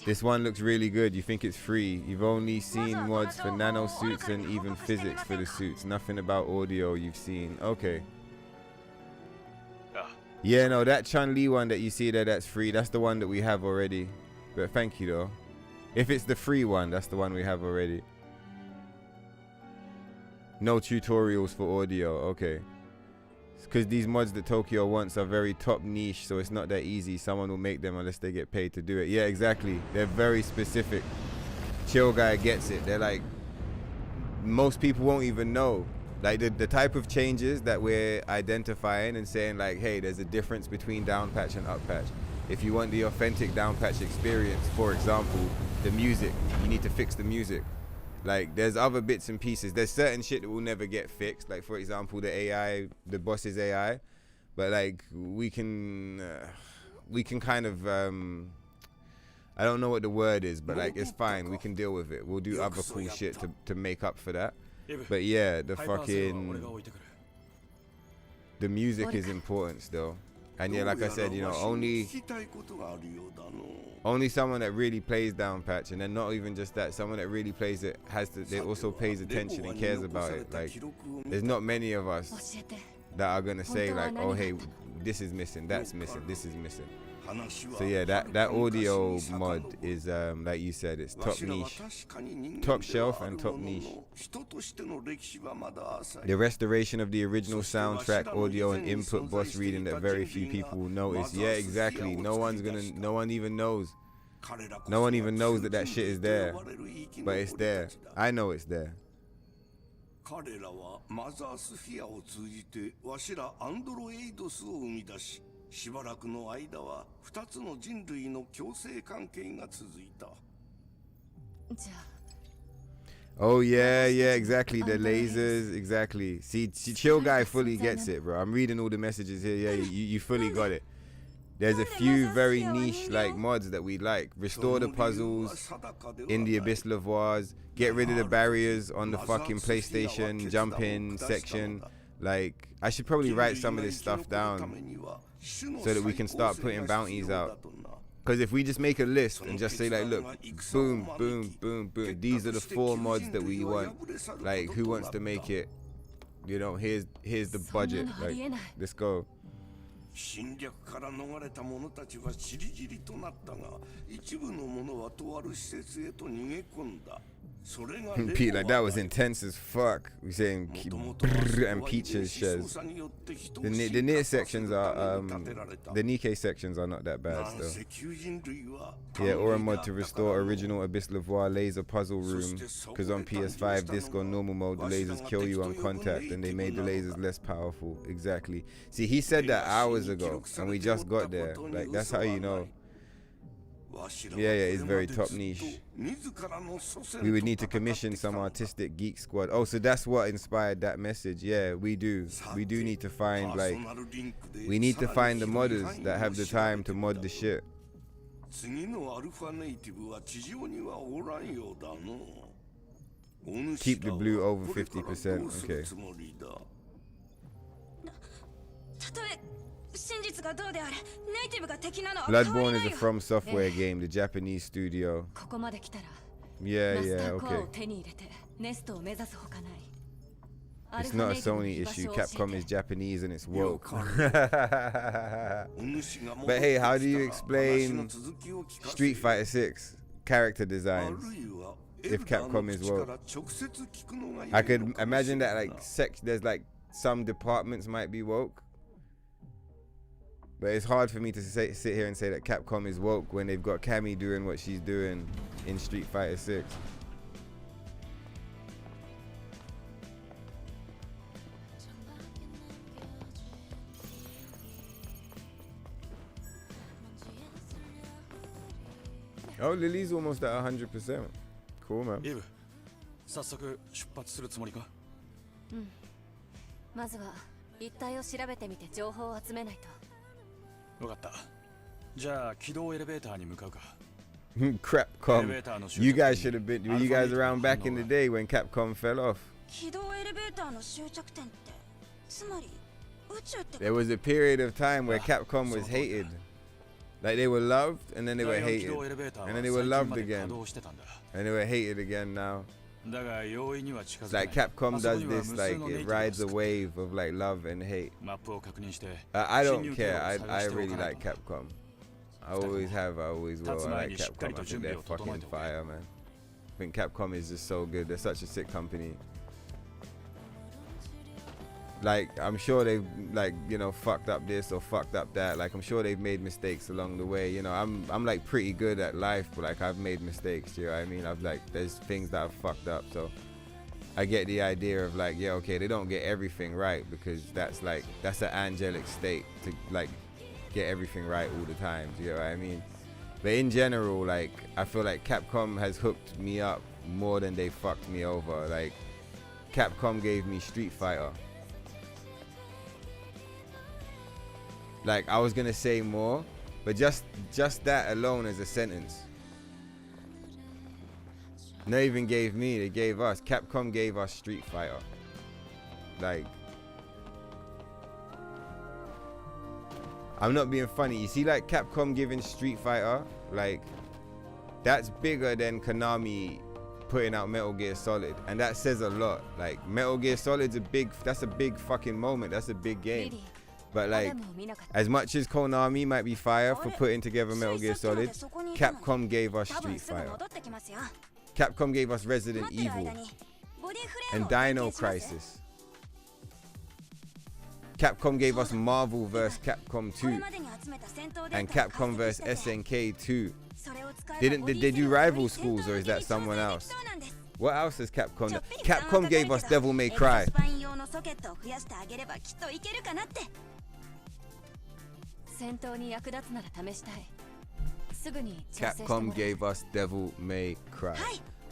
This one looks really good. You think it's free. You've only seen mods for nano suits and even physics for the suits. Nothing about audio you've seen. Okay. Yeah, no, that Chun-Li one that you see there, that's free. That's the one that we have already. But thank you though. If it's the free one, that's the one we have already. No tutorials for audio. Okay. Because these mods that Tokyo wants are very top niche, so it's not that easy. Someone will make them unless they get paid to do it. Yeah, exactly. They're very specific. Chill Guy gets it. They're like, most people won't even know. Like the type of changes that we're identifying and saying like, hey, there's a difference between down patch and up patch. If you want the authentic down patch experience, for example, the music, you need to fix the music. Like there's other bits and pieces. There's certain shit that will never get fixed. Like for example, the AI, the boss's AI. But like we can kind of, I don't know what the word is, but like it's fine. We can deal with it. We'll do other cool shit to make up for that. But yeah, the music is important still. And yeah, like I said, you know, only someone that really plays down patch, and then not even just that, someone that really plays it they also pays attention and cares about it. Like there's not many of us that are gonna say like, oh hey, this is missing, that's missing, this is missing. So yeah, that audio mod is like you said, it's top niche, top shelf and top niche. The restoration of the original soundtrack, audio and input boss reading that very few people will notice. Yeah, exactly. No one even knows. No one even knows that shit is there, but it's there. I know it's there. Oh yeah, exactly. The lasers, exactly. See, Chill Guy fully gets it, bro. I'm reading all the messages here. Yeah, you fully got it. There's a few very niche like mods that we like. Restore the puzzles in the Abyss Lavoirs. Get rid of the barriers on the fucking PlayStation jump in section. Like, I should probably write some of this stuff down so that we can start putting bounties out. Because if we just make a list and just say like, look, boom, boom, boom, boom, these are the 4 mods that we want. Like, who wants to make it? You know, here's the budget. Like, let's go. 侵略から逃れた者たちは散り散りとなったが、一部の者はとある施設へと逃げ込んだ。 Pete, like that was intense as fuck. We saying and Peaches shares. The near sections are the Nikkei sections are not that bad still. Yeah, or a mod to restore original Abyss Lavoie laser puzzle room. Because on PS5 disc on normal mode the lasers kill you on contact and they made the lasers less powerful. Exactly. See, he said that hours ago and we just got there. Like that's how you know. Yeah, it's very top niche. We would need to commission some artistic geek squad. Oh, so that's what inspired that message. Yeah, we do. We do need to find like, we need to find the modders that have the time to mod the shit. Keep the blue over 50%. Okay. Bloodborne is a From Software game, the Japanese studio. Yeah, okay. It's not a Sony issue. Capcom is Japanese and it's woke. But hey, how do you explain Street Fighter 6 character designs if Capcom is woke? I could imagine that like there's like some departments might be woke. But it's hard for me to sit here and say that Capcom is woke when they've got Cammy doing what she's doing in Street Fighter 6. Oh, Lily's almost at 100%. Cool, man. 早速出発するつもりか？まずは一帯を調べてみて情報を集めないと。 分かった。じゃあ起動エレベーターに向かうか。Capcom. You guys should have been. Were you guys around back in the day when Capcom fell off? 起動エレベーターの終着点ってつまり宇宙って。 There was a period of time where Capcom was hated. Like they were loved and then they were hated. And then they were loved again. And they were hated again now. Like Capcom does this, like it rides a wave of like love and hate. I don't care. I really like Capcom. I always have. I always will. I like Capcom. I think they're fucking fire, man. I think Capcom is just so good. They're such a sick company. Like I'm sure they've like fucked up this or fucked up that. Like I'm sure they've made mistakes along the way. You know, I'm like pretty good at life, but like I've made mistakes. You know what I mean? I've like there's things that I've fucked up. So I get the idea of like, yeah, okay, they don't get everything right because that's an angelic state to like get everything right all the time. You know what I mean? But in general, like I feel like Capcom has hooked me up more than they fucked me over. Like Capcom gave me Street Fighter. Like I was gonna say more, but just that alone as a sentence. Not even gave me, they gave us. Capcom gave us Street Fighter. Like, I'm not being funny. You see, like Capcom giving Street Fighter, like that's bigger than Konami putting out Metal Gear Solid, and that says a lot. Like Metal Gear Solid's that's a big fucking moment. That's a big game. But like, as much as Konami might be fire for putting together Metal Gear Solid, Capcom gave us Street Fighter. Capcom gave us Resident Evil and Dino Crisis. Capcom gave us Marvel vs. Capcom 2 and Capcom vs. SNK 2. Did they do rival schools or is that someone else? What else has Capcom done? Capcom gave us Devil May Cry. Capcom gave us Devil May Cry.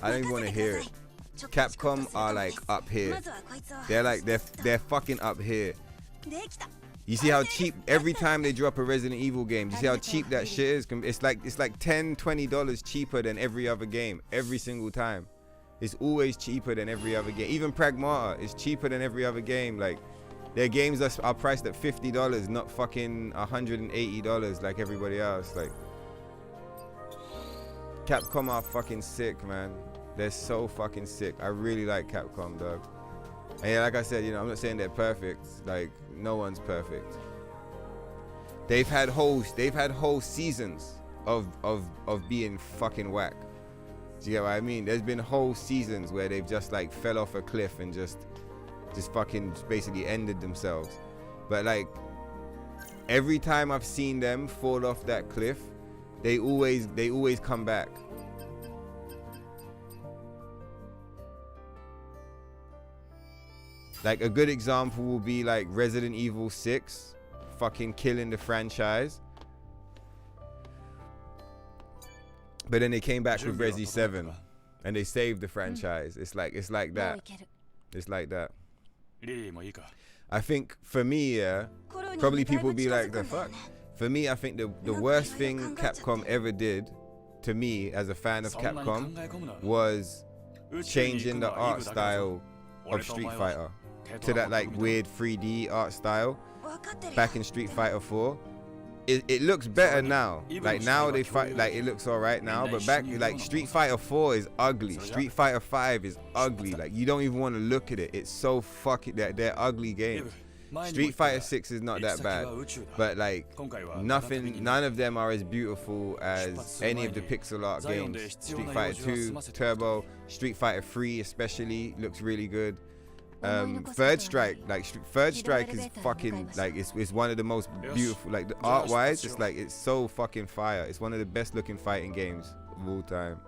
I don't even want to hear it. Capcom are like up here. They're fucking up here. You see how cheap every time they drop a Resident Evil game. You see how cheap that shit is. It's like $10-20 cheaper than every other game every single time. It's always cheaper than every other game. Even Pragmata is cheaper than every other game. Like their games are priced at $50, not fucking $180 like everybody else. Like Capcom are fucking sick, man. They're so fucking sick. I really like Capcom, dog. And yeah, like I said, you know, I'm not saying they're perfect. Like no one's perfect. They've had whole seasons of being fucking whack. Do you get what I mean? There's been whole seasons where they've just like fell off a cliff and just fucking basically ended themselves. But like every time I've seen them fall off that cliff, they always come back. Like a good example will be like Resident Evil 6 fucking killing the franchise. But then they came back with Resi 7 and they saved the franchise. It's like that. It's like that. I think for me, yeah, probably people will be like, the fuck? For me, I think the worst thing Capcom ever did to me as a fan of Capcom was changing the art style of Street Fighter to that like weird 3D art style back in Street Fighter 4. It looks better now. Like now they fight, like it looks alright now, but back like Street Fighter 4 is ugly. Street Fighter 5 is ugly. Like you don't even want to look at it. It's so fucking they're ugly games. Street Fighter 6 is not that bad, but like none of them are as beautiful as any of the pixel art games. Street Fighter 2, Turbo, Street Fighter 3 especially looks really good. Third Strike is fucking like it's one of the most beautiful, like the art wise, it's like it's so fucking fire. It's one of the best looking fighting games of all time.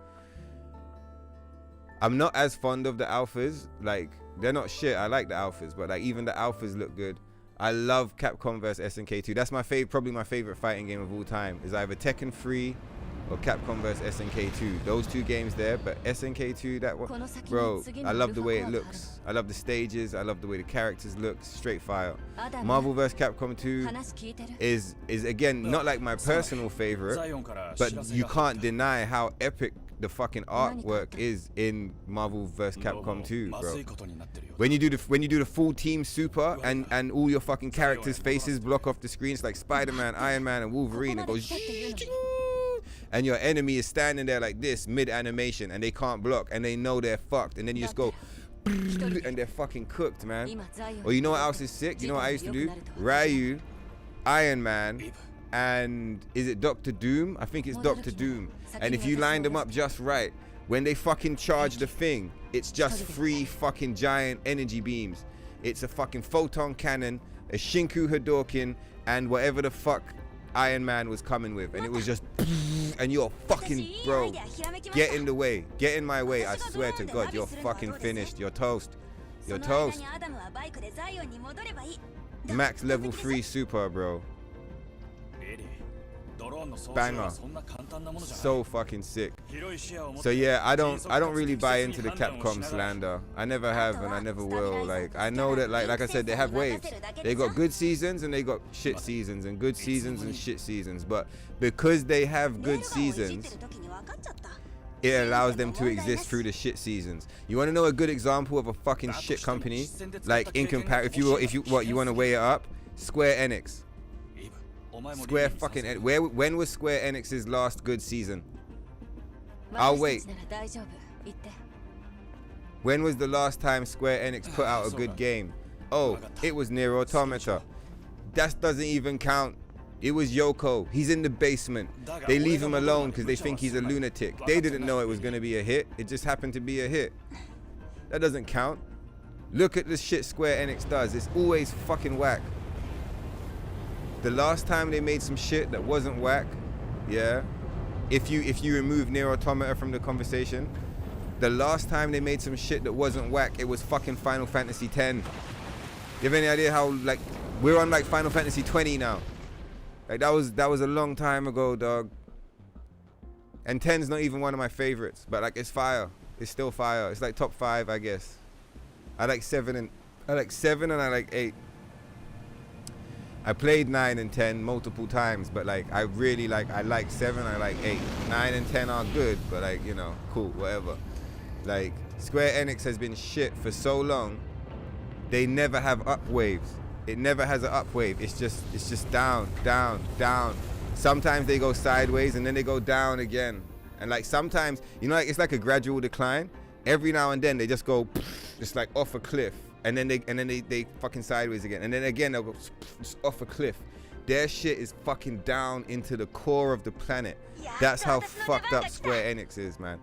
I'm not as fond of the alphas, like they're not shit. I like the alphas, but like even the alphas look good. I love Capcom vs SNK 2. That's my probably my favorite fighting game of all time. Is either Tekken 3 or Capcom vs SNK 2. Those two games there, but SNK 2, that one, bro, I love the way it looks. I love the stages. I love the way the characters look. Straight fire. Marvel vs Capcom 2 is again not like my personal favorite, but you can't deny how epic the fucking artwork is in Marvel vs Capcom 2, bro. When you do the full team super and all your fucking characters' faces block off the screen, it's like Spider-Man, Iron Man, and Wolverine. It goes. And your enemy is standing there like this mid-animation and they can't block and they know they're fucked, and then you just go and they're fucking cooked, man. Or you know what else is sick? You know what I used to do? Ryu, Iron Man, and is it Dr. Doom? I think it's Dr. Doom. And if you line them up just right, when they fucking charge the thing, it's just 3 fucking giant energy beams. It's a fucking photon cannon, a Shinku Hadouken, and whatever the fuck Iron Man was coming with, and it was just and you're fucking, bro, get in the way, get in my way. I swear to God, you're fucking finished. You're toast. You're toast. Max level 3 super, bro. Banger. So fucking sick. So yeah, I don't really buy into the Capcom slander. I never have and I never will. Like I know that like I said, they have waves. They got good seasons and they got shit seasons and good seasons and shit seasons. But because they have good seasons, it allows them to exist through the shit seasons. You want to know a good example of a fucking shit company? Like in comparison, if you want to weigh it up, Square Enix. Square fucking when was Square Enix's last good season? I'll wait. When was the last time Square Enix put out a good game? Oh, it was Nier Automata. That doesn't even count. It was Yoko. He's in the basement. They leave him alone because they think he's a lunatic. They didn't know it was going to be a hit. It just happened to be a hit. That doesn't count. Look at the shit Square Enix does. It's always fucking whack. The last time they made some shit that wasn't whack, yeah, if you remove Nier Automata from the conversation, the last time they made some shit that wasn't whack, it was fucking Final Fantasy X. You have any idea how, like, we're on like Final Fantasy 20 now? Like that was a long time ago, dog. And 10's not even one of my favorites, but like it's fire. It's still fire. It's like top 5, I guess. I like 7 and I like 8. I played 9 and 10 multiple times, but like I like 7, I like 8. 9 and 10 are good, but like, you know, cool, whatever. Like Square Enix has been shit for so long. They never have up waves. It never has an up wave. It's just down, down, down. Sometimes they go sideways and then they go down again. And like sometimes, you know, like it's like a gradual decline. Every now and then they just go just like off a cliff. And then they fucking sideways again. And then again they'll go just off a cliff. Their shit is fucking down into the core of the planet. That's how fucked up Square Enix is, man.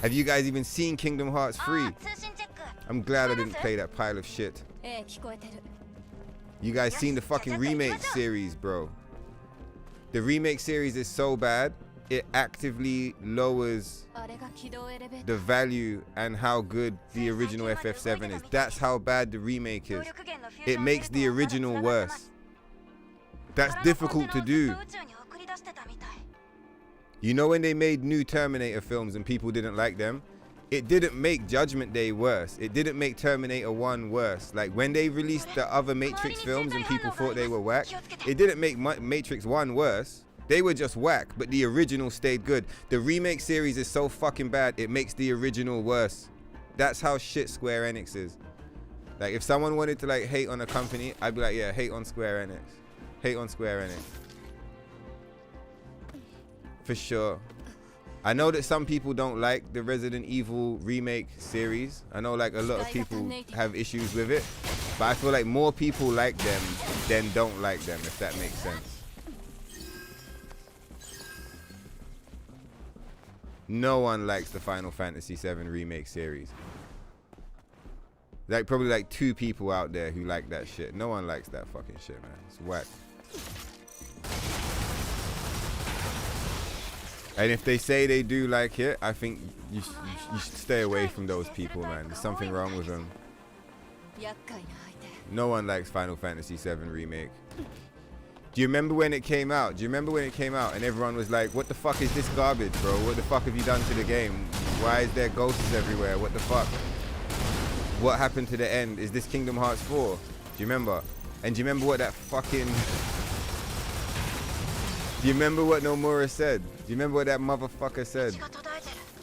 Have you guys even seen Kingdom Hearts 3? I'm glad I didn't play that pile of shit. You guys seen the fucking remake series, bro? The remake series is so bad, it actively lowers the value and how good the original FF7 is. That's how bad the remake is. It makes the original worse. That's difficult to do. You know when they made new Terminator films and people didn't like them? It didn't make Judgment Day worse. It didn't make Terminator 1 worse. Like when they released the other Matrix films and people thought they were whack, it didn't make Matrix 1 worse. They were just whack, but the original stayed good. The remake series is so fucking bad, it makes the original worse. That's how shit Square Enix is. Like if someone wanted to like hate on a company, I'd be like, yeah, hate on Square Enix. Hate on Square Enix. For sure. I know that some people don't like the Resident Evil remake series. I know like a lot of people have issues with it, but I feel like more people like them than don't like them, if that makes sense. No one likes the Final Fantasy VII remake series. Like probably like 2 people out there who like that shit. No one likes that fucking shit, man. It's whack. And if they say they do like it, I think you should stay away from those people, man. There's something wrong with them. No one likes Final Fantasy VII Remake. Do you remember when it came out? Do you remember when it came out and everyone was like, what the fuck is this garbage, bro? What the fuck have you done to the game? Why is there ghosts everywhere? What the fuck? What happened to the end? Is this Kingdom Hearts 4? Do you remember? And do you remember what that fucking... Do you remember what Nomura said? Do you remember what that motherfucker said?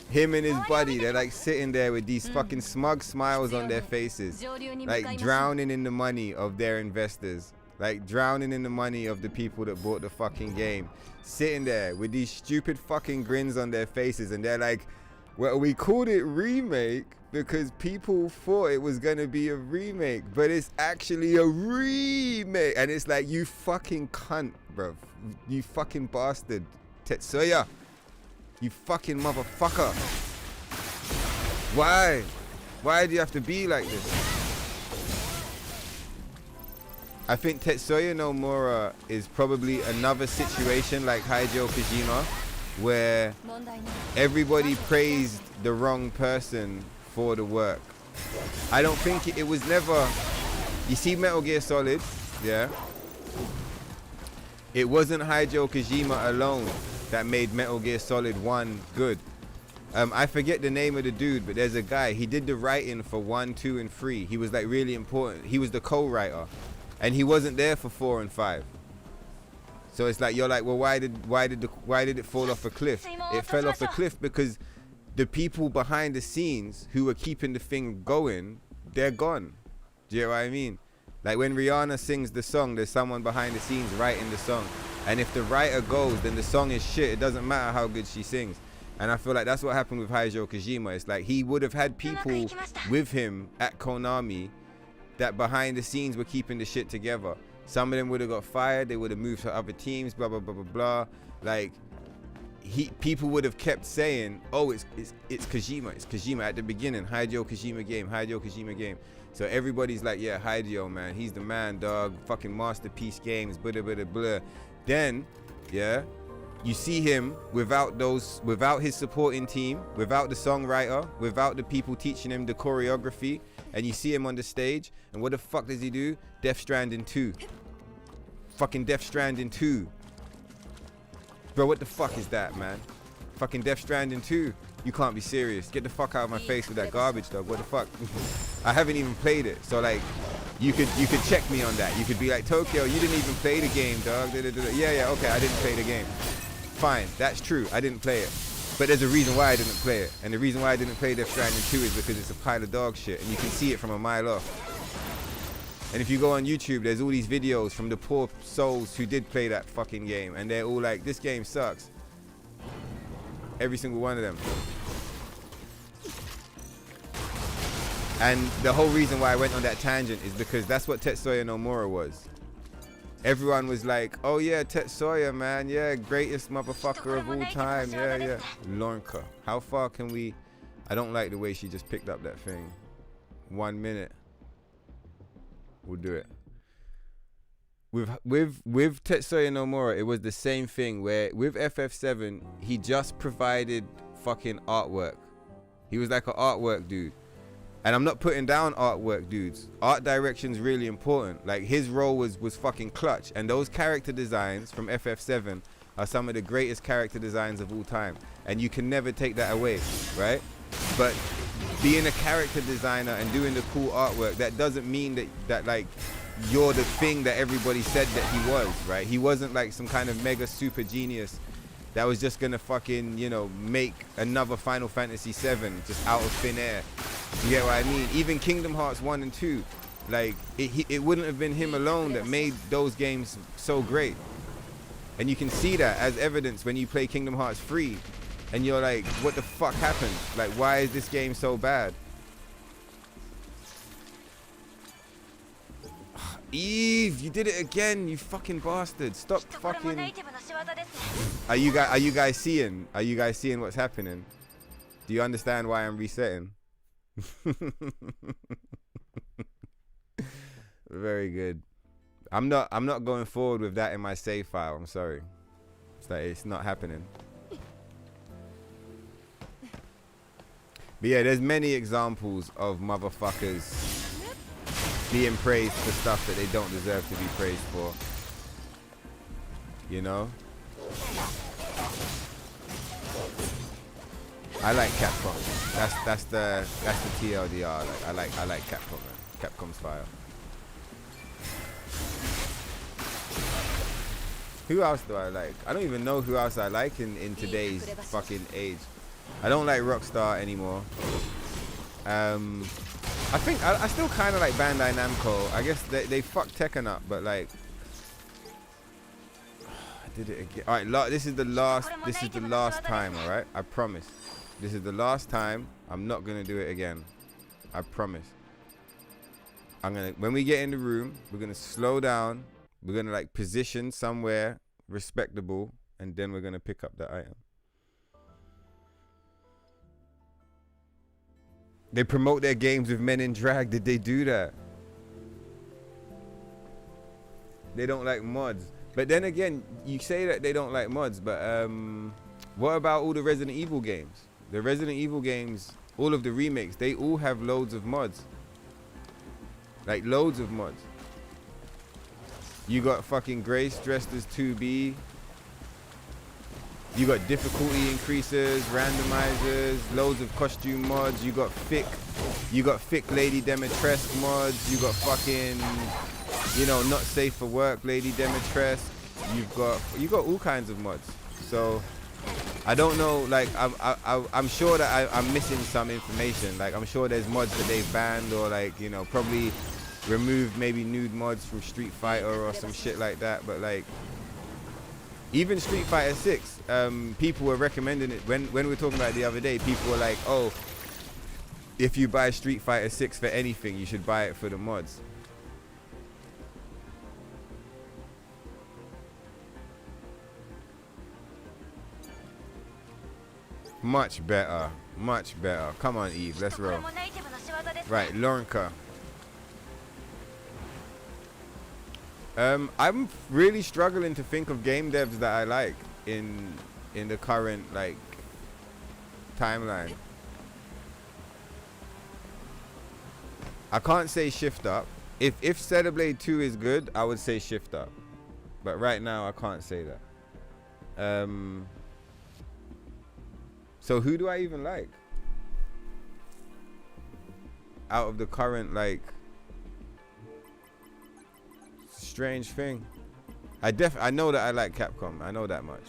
Him and his buddy, they're like sitting there with these fucking smug smiles on their faces. Like drowning in the money of their investors. Like drowning in the money of the people that bought the fucking game. Sitting there with these stupid fucking grins on their faces. And they're like, well, we called it remake because people thought it was gonna be a remake. But it's actually a remake. And it's like, you fucking cunt, bro. You fucking bastard. Tetsuya. You fucking motherfucker. Why? Why do you have to be like this? I think Tetsuya Nomura is probably another situation like Hideo Kojima where everybody praised the wrong person for the work. I don't think it was never... You see Metal Gear Solid, yeah? It wasn't Hideo Kojima alone that made Metal Gear Solid 1 good. I forget the name of the dude, but there's a guy. He did the writing for 1, 2, and 3. He was like really important. He was the co-writer, and he wasn't there for 4 and 5. So it's like you're like, well, why did it fall off a cliff? It fell off a cliff because the people behind the scenes who were keeping the thing going, they're gone. Do you know what I mean? Like when Rihanna sings the song, there's someone behind the scenes writing the song. And if the writer goes, then the song is shit. It doesn't matter how good she sings. And I feel like that's what happened with Hideo Kojima. It's like he would have had people with him at Konami that behind the scenes were keeping the shit together. Some of them would have got fired. They would have moved to other teams, blah, blah, blah, blah, blah. Like, people would have kept saying, oh, it's Kojima. It's Kojima at the beginning. Hideo Kojima game. Hideo Kojima game. So everybody's like, yeah, Hideo, man. He's the man, dog. Fucking masterpiece games, blah, blah, blah, blah. Then, yeah, you see him without his supporting team, without the songwriter, without the people teaching him the choreography, and you see him on the stage, and what the fuck does he do? Death Stranding 2. Fucking Death Stranding 2. Bro, what the fuck is that, man? Fucking Death Stranding 2. You can't be serious. Get the fuck out of my face with that garbage, dog. What the fuck? I haven't even played it. So like, you could check me on that. You could be like, Tokyo, you didn't even play the game, dog. Yeah, okay, I didn't play the game. Fine, that's true. I didn't play it. But there's a reason why I didn't play it. And the reason why I didn't play Death Stranding 2 is because it's a pile of dog shit. And you can see it from a mile off. And if you go on YouTube, there's all these videos from the poor souls who did play that fucking game. And they're all like, this game sucks. Every single one of them. And the whole reason why I went on that tangent is because that's what Tetsuya Nomura was. Everyone was like, oh yeah, Tetsuya, man, yeah, greatest motherfucker of all time, yeah. Lorca. How far can we... I don't like the way she just picked up that thing. 1 minute. We'll do it. With Tetsuya Nomura, it was the same thing where with FF7, he just provided fucking artwork. He was like an artwork dude. And I'm not putting down artwork dudes. Art direction's really important. Like his role was fucking clutch. And those character designs from FF7 are some of the greatest character designs of all time. And you can never take that away, right? But being a character designer and doing the cool artwork, that doesn't mean that like you're the thing that everybody said that he was, right? He wasn't like some kind of mega super genius that was just gonna fucking, you know, make another Final Fantasy VII just out of thin air. You get what I mean? Even Kingdom Hearts 1 and 2, like it wouldn't have been him alone that made those games so great. And you can see that as evidence when you play Kingdom Hearts 3 and you're like, what the fuck happened? Like, why is this game so bad? Eve, you did it again, you fucking bastard. Stop fucking... Are you guys seeing what's happening? Do you understand why I'm resetting? Very good. I'm not going forward with that in my save file. I'm sorry. It's not happening. But yeah, there's many examples of motherfuckers being praised for stuff that they don't deserve to be praised for. You know? I like Capcom. That's the TLDR. I like Capcom, man. Capcom's fire. Who else do I like? I don't even know who else I like in today's fucking age. I don't like Rockstar anymore. I think I still kind of like Bandai Namco. I guess they fucked Tekken up, but like I did it again. All right, this is the last time. All right, I promise. This is the last time. I'm not gonna do it again. I promise. When we get in the room, we're gonna slow down. We're gonna like position somewhere respectable, and then we're gonna pick up the item. They promote their games with men in drag. Did they do that? They don't like mods. But then again, you say that they don't like mods, but what about all the Resident Evil games? The Resident Evil games, all of the remakes, they all have loads of mods. Like loads of mods. You got fucking Grace dressed as 2B. You got difficulty increases, randomizers, loads of costume mods. You got thick Lady Demetresque mods. You got fucking, you know, not safe for work Lady Demetresque. You got all kinds of mods. So I don't know, like I'm sure that I'm missing some information. Like I'm sure there's mods that they've banned or like, you know, probably removed maybe nude mods from Street Fighter or some shit like that. But like even Street Fighter 6, people were recommending it when we were talking about it the other day. People were like, oh, if you buy Street Fighter 6 for anything, you should buy it for the mods. Much better. Much better. Come on, Eve. Let's roll. Right, Lorca. I'm really struggling to think of game devs that I like in the current like timeline. I can't say Shift Up. If Xenoblade 2 is good, I would say Shift Up. But right now I can't say that. So who do I even like? Out of the current like strange thing. I know that I like Capcom. I know that much.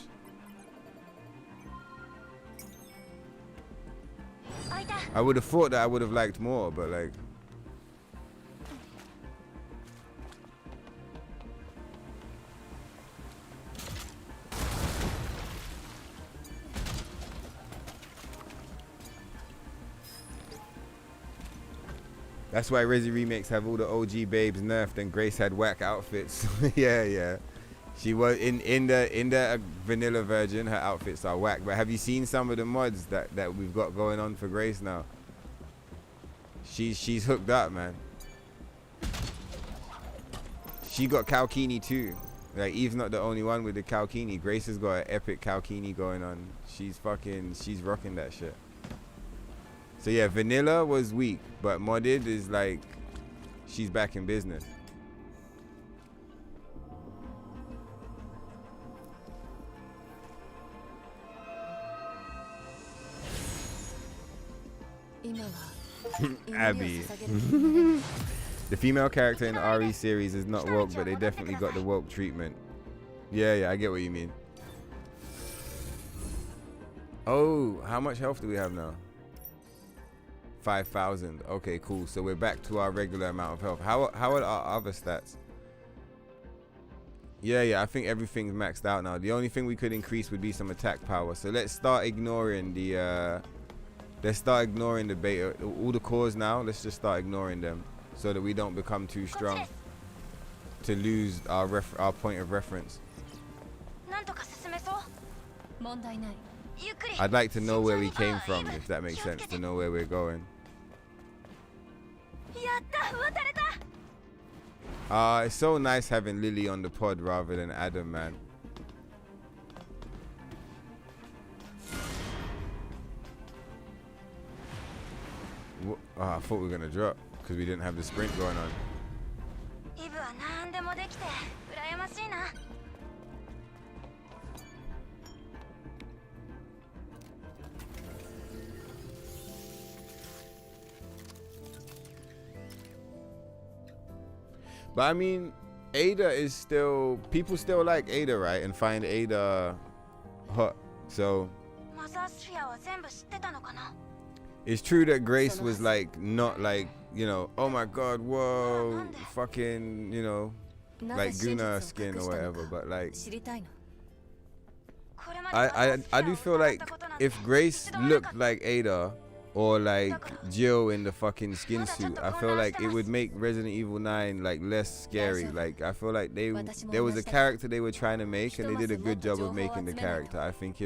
I would have thought that I would have liked more, but like. That's why Resi remakes have all the OG babes nerfed and Grace had whack outfits. yeah. She was in the vanilla version, her outfits are whack. But have you seen some of the mods that we've got going on for Grace now? She's hooked up, man. She got Kalkini too. Like, Eve's not the only one with the Kalkini. Grace has got an epic Kalkini going on. She's rocking that shit. So yeah, vanilla was weak, but modded is like, she's back in business. Abby. The female character in the RE series is not woke, but they definitely got the woke treatment. Yeah, I get what you mean. Oh, how much health do we have now? 5,000. Okay, cool. So we're back to our regular amount of health. How are our other stats? Yeah, I think everything's maxed out now. The only thing we could increase would be some attack power. So let's start ignoring the beta. All the cores now, let's just start ignoring them so that we don't become too strong to lose our point of reference. I'd like to know where we came from, if that makes sense, to know where we're going. It's so nice having Lily on the pod rather than Adam, man. I thought we were gonna drop because we didn't have the sprint going on. But I mean, Ada is still, people still like Ada, right? And find Ada hot. So it's true that Grace was like, not like, you know, oh my god, whoa, fucking, you know, like Guna skin or whatever. But like, I do feel like if Grace looked like Ada or like Jill in the fucking skin suit, I feel like it would make Resident Evil 9 like less scary. Like, I feel like there was a character they were trying to make and they did a good job of making the character. I think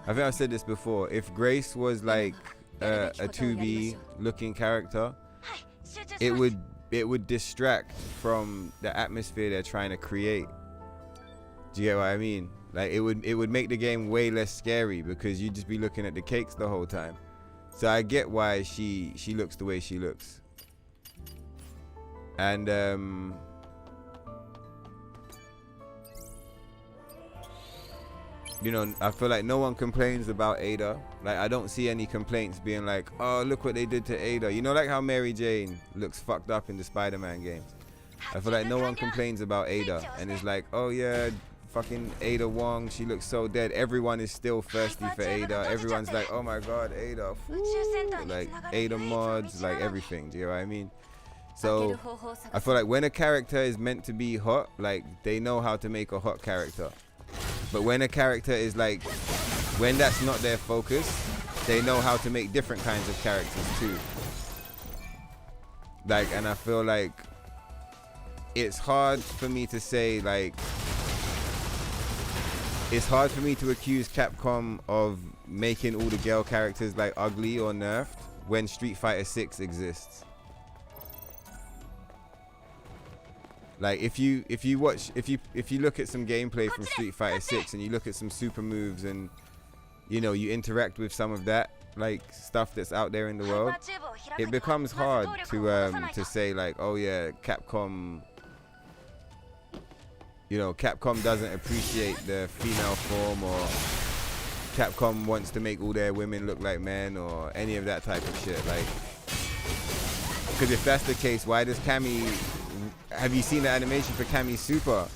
I've said this before, if Grace was like a 2B looking character, it would distract from the atmosphere they're trying to create. Do you get what I mean? Like, it would make the game way less scary because you'd just be looking at the cakes the whole time. So I get why she looks the way she looks. And you know, I feel like no one complains about Ada. Like, I don't see any complaints being like, oh, look what they did to Ada. You know, like how Mary Jane looks fucked up in the Spider-Man games. I feel like no one complains about Ada and it's like, oh yeah, fucking Ada Wong, she looks so dead. Everyone is still thirsty for Ada. Everyone's like, oh my god, Ada. Woo. Like Ada mods, like everything. Do you know what I mean? So I feel like when a character is meant to be hot, like they know how to make a hot character. But when a character is like, when that's not their focus, they know how to make different kinds of characters too. Like, and I feel like it's hard for me to say, like, it's hard for me to accuse Capcom of making all the girl characters like ugly or nerfed when Street Fighter 6 exists. Like, if you look at some gameplay from Street Fighter 6 and you look at some super moves and, you know, you interact with some of that like stuff that's out there in the world, it becomes hard to say like, oh yeah, Capcom, you know, Capcom doesn't appreciate the female form, or Capcom wants to make all their women look like men, or any of that type of shit. Like, because if that's the case, why does Cammy have you seen the animation for Kami Super?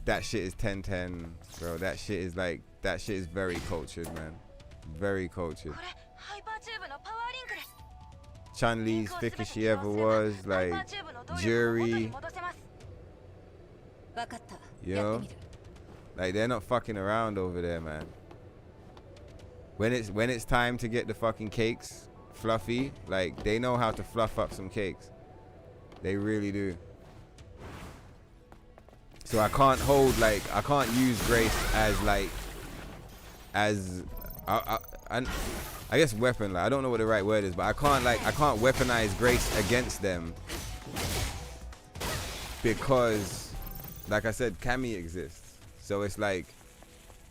That shit is 10-10, bro. That shit is like, that shit is very cultured, man. Very cultured. これハイパーチューブのパワーリンクです。 Chun-Li's thick as she ever was, like Jury, わかった。 yo, like they're not fucking around over there, man. When it's time to get the fucking cakes fluffy, like they know how to fluff up some cakes. They really do. So I can't hold, like, I can't use Grace as like, as I guess weapon, like I don't know what the right word is, but I can't weaponize Grace against them because, like I said, Cammy exists. So it's like,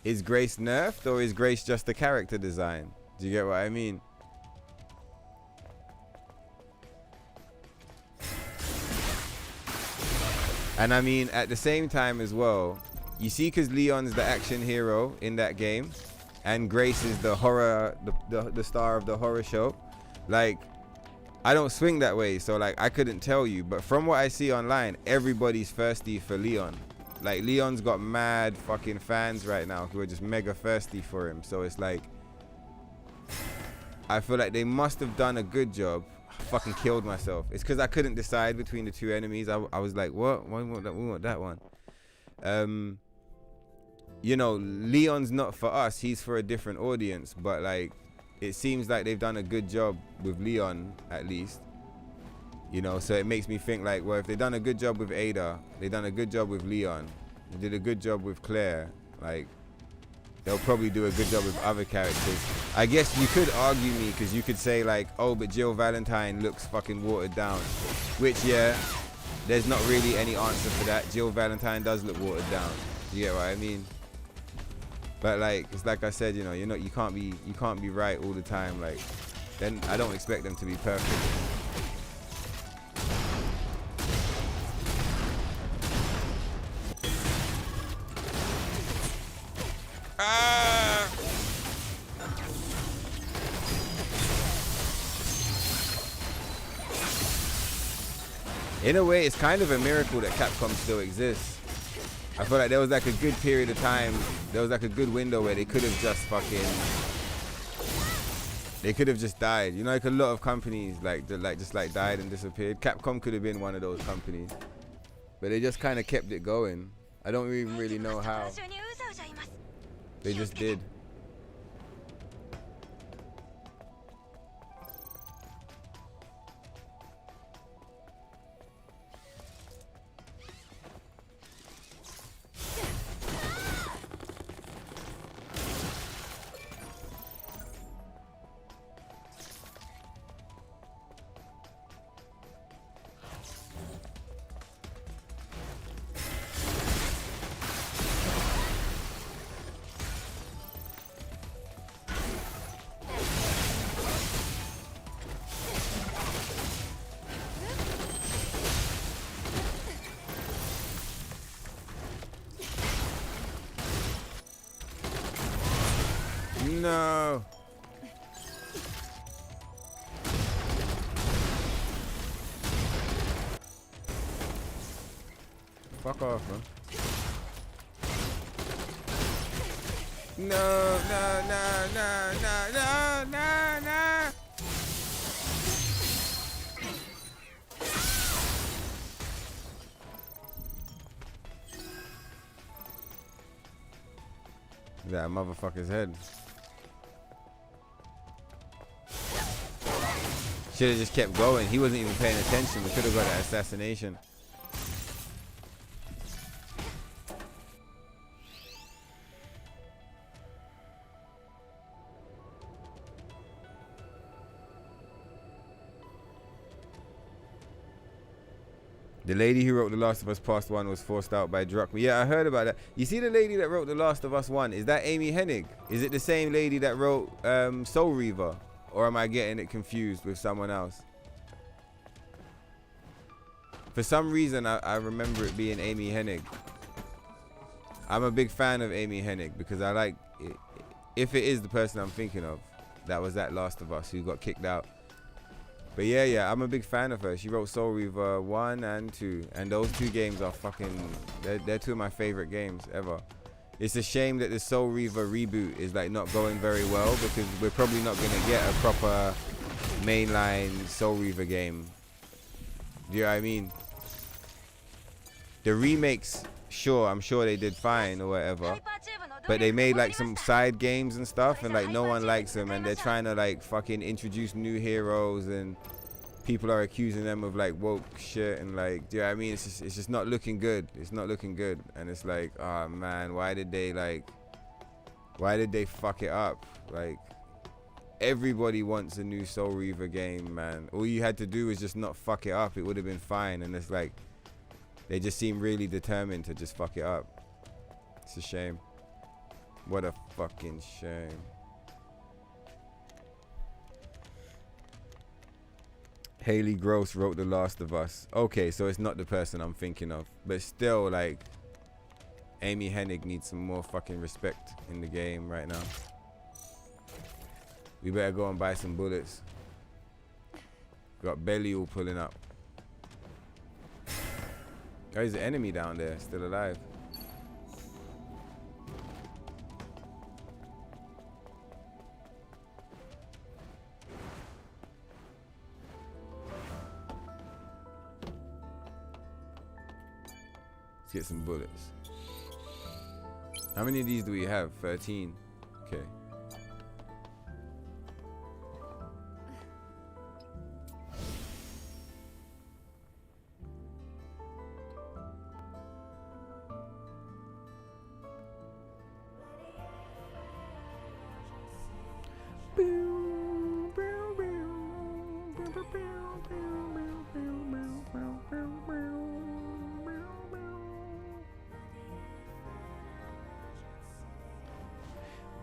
is Grace nerfed or is Grace just a character design? Do you get what I mean? And I mean, at the same time as well, you see, because Leon's the action hero in that game, and Grace is the horror, the star of the horror show. Like, I don't swing that way, so like I couldn't tell you. But from what I see online, everybody's thirsty for Leon. Like, Leon's got mad fucking fans right now who are just mega thirsty for him. So it's like, I feel like they must have done a good job. I fucking killed myself. It's because I couldn't decide between the two enemies. I was like, what? Why we want that one? You know, Leon's not for us. He's for a different audience. But like, it seems like they've done a good job with Leon, at least. You know, so it makes me think like, well, if they've done a good job with Ada, they've done a good job with Leon, they did a good job with Claire, like, they'll probably do a good job with other characters. I guess you could argue me, because you could say like, oh, but Jill Valentine looks fucking watered down. Which, yeah, there's not really any answer for that. Jill Valentine does look watered down. You get what I mean? But like, it's like I said, you know, you can't be right all the time. Like, then I don't expect them to be perfect. In a way, it's kind of a miracle that Capcom still exists. I feel like there was like a good period of time, there was like a good window where they could have just died. You know, like a lot of companies just died and disappeared. Capcom could have been one of those companies, but they just kind of kept it going. I don't even really know how. They just did. No. Fuck off, man. No. That motherfucker's head. Should have just kept going. He wasn't even paying attention. We could have got an assassination. The lady who wrote The Last of Us Part 1 was forced out by Druckmann. Yeah, I heard about that. You see the lady that wrote The Last of Us 1? Is that Amy Hennig? Is it the same lady that wrote Soul Reaver? Or am I getting it confused with someone else? For some reason, I remember it being Amy Hennig. I'm a big fan of Amy Hennig because I like it. If it is the person I'm thinking of, that was that Last of Us who got kicked out. But yeah, I'm a big fan of her. She wrote Soul Reaver 1 and 2, and those two games are they're two of my favorite games ever. It's a shame that the Soul Reaver reboot is like not going very well, because we're probably not gonna get a proper mainline Soul Reaver game. Do you know what I mean? The remakes, sure, I'm sure they did fine or whatever, but they made like some side games and stuff, and like no one likes them, and they're trying to like fucking introduce new heroes, and people are accusing them of like woke shit, and like, do you know what I mean? It's just not looking good. It's not looking good, and it's like, oh man, why did they fuck it up? Like, everybody wants a new Soul Reaver game, man. All you had to do was just not fuck it up. It would have been fine, and it's like, they just seem really determined to just fuck it up. It's a shame. What a fucking shame. Haley Gross wrote The Last of Us. Okay, so it's not the person I'm thinking of. But still, like, Amy Hennig needs some more fucking respect in the game right now. We better go and buy some bullets. Got Belial pulling up. Oh, there's an enemy down there, still alive. Let's get some bullets. How many of these do we have? 13. Okay.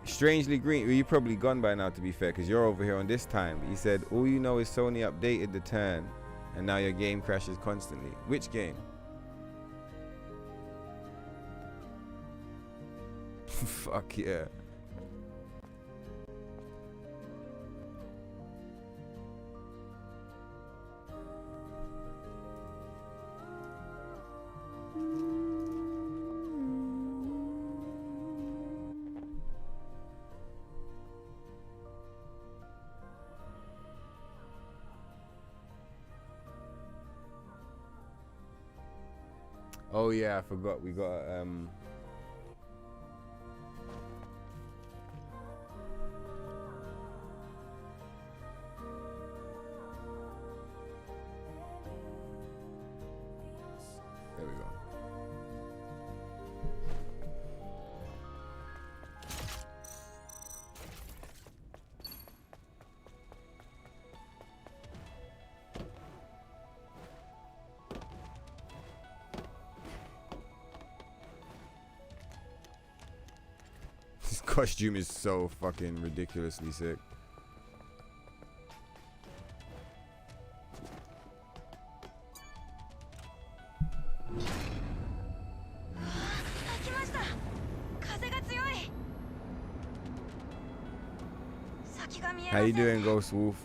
Strangely Green, well, you're probably gone by now, to be fair, because you're over here on this time. He said, all you know is Sony updated the turn, and now your game crashes constantly. Which game? Fuck yeah. Oh yeah, I forgot. We got there we go. Costume is so fucking ridiculously sick. How you doing, Ghost Wolf?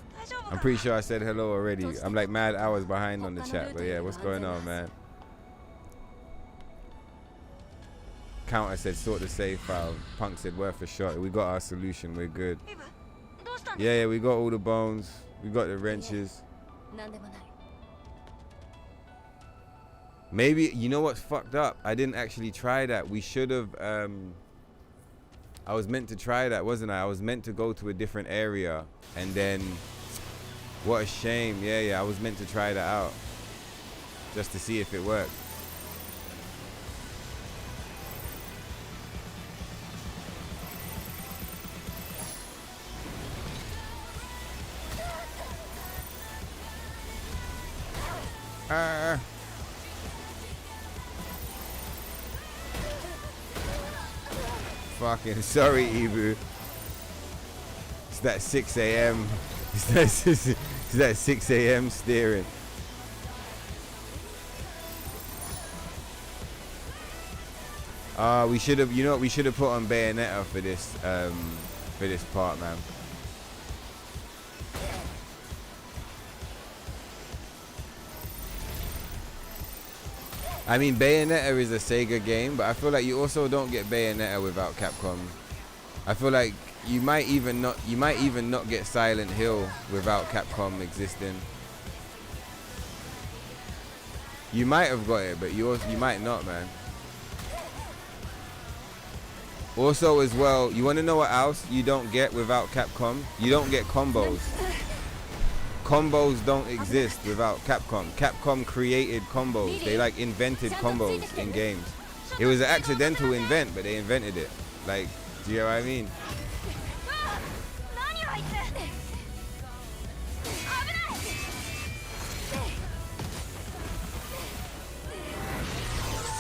I'm pretty sure I said hello already. I'm like mad hours behind on the chat, but yeah, what's going on, man? Counter said sort the save file. Punk said worth a shot. We got our solution. We're good. Yeah, we got all the bones. We got the wrenches. Maybe, you know what's fucked up? I didn't actually try that. We should have. I was meant to try that, wasn't I? I was meant to go to a different area, and then, what a shame. Yeah, I was meant to try that out just to see if it worked. Fucking sorry, Ibu. It's that 6 a.m. It's that 6 a.m. steering. We should have. You know what? We should have put on Bayonetta for this part, man. I mean, Bayonetta is a Sega game, but I feel like you also don't get Bayonetta without Capcom. I feel like you might even not get Silent Hill without Capcom existing. You might have got it, but you might not, man. Also, as well, you want to know what else you don't get without Capcom? You don't get combos. Combos don't exist without Capcom. Capcom created combos. They like invented combos in games. It was an accidental invent, but they invented it. Like, do you know what I mean?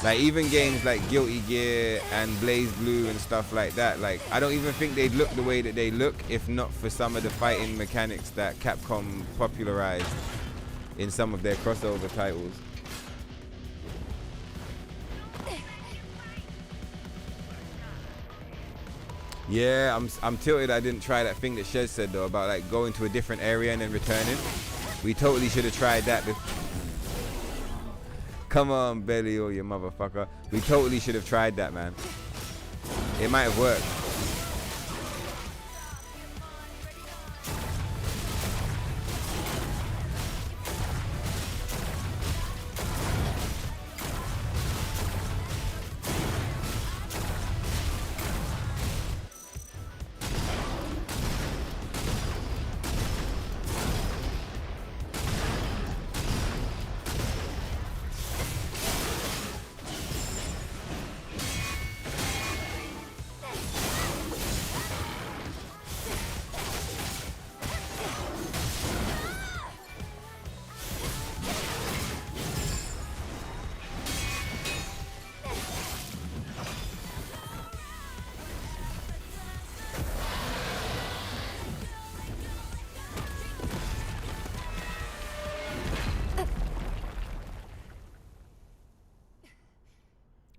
Like even games like Guilty Gear and Blaze Blue and stuff like that, like I don't even think they'd look the way that they look if not for some of the fighting mechanics that Capcom popularized in some of their crossover titles. Yeah, I'm tilted I didn't try that thing that Shez said though about like going to a different area and then returning. We totally should have tried that before. Come on, Belly, or you motherfucker. We totally should have tried that, man. It might have worked.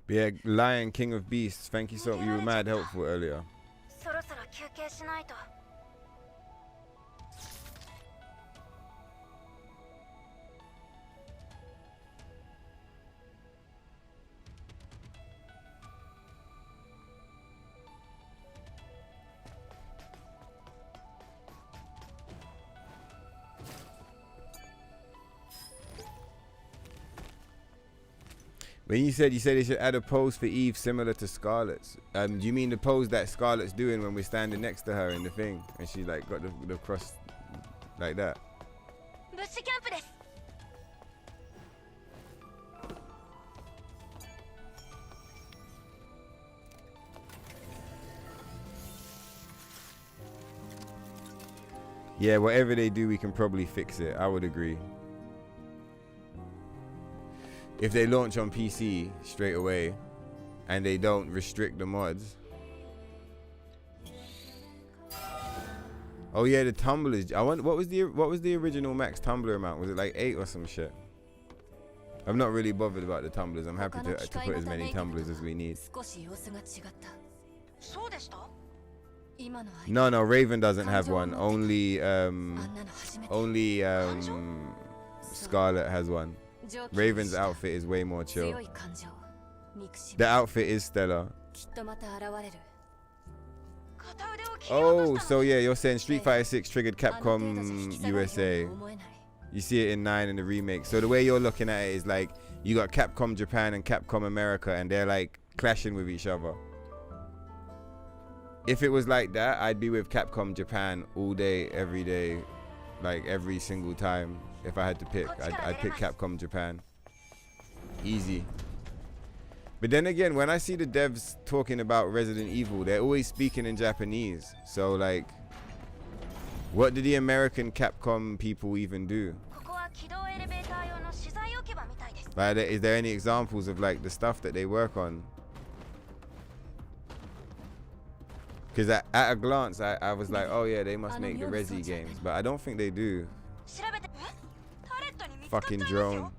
Yeah, Lion, King of Beasts. Thank you so much. You were mad helpful earlier. When you said they should add a pose for Eve similar to Scarlett's, do you mean the pose that Scarlett's doing when we're standing next to her in the thing and she like got the cross like that? Yeah, whatever they do, we can probably fix it. I would agree. If they launch on PC straight away and they don't restrict the mods. Oh yeah, the tumblers. I want what was the original max tumbler amount? Was it like 8 or some shit? I'm not really bothered about the tumblers. I'm happy to put as many tumblers as we need. No, Raven doesn't have one. Only Scarlet has one. Raven's outfit is way more chill. The outfit is stellar. Oh, so yeah, you're saying Street Fighter 6 triggered Capcom USA. You see it in 9 in the remake. So the way you're looking at it is like you got Capcom Japan and Capcom America and they're like clashing with each other. If it was like that, I'd be with Capcom Japan all day, every day, like every single time. If I had to pick, I'd pick Capcom Japan. Easy. But then again, when I see the devs talking about Resident Evil, they're always speaking in Japanese. So like, what do the American Capcom people even do? Like, is there any examples of like the stuff that they work on? Because at a glance, I was like, oh yeah, they must make the Resi games. But I don't think they do. Fucking drone.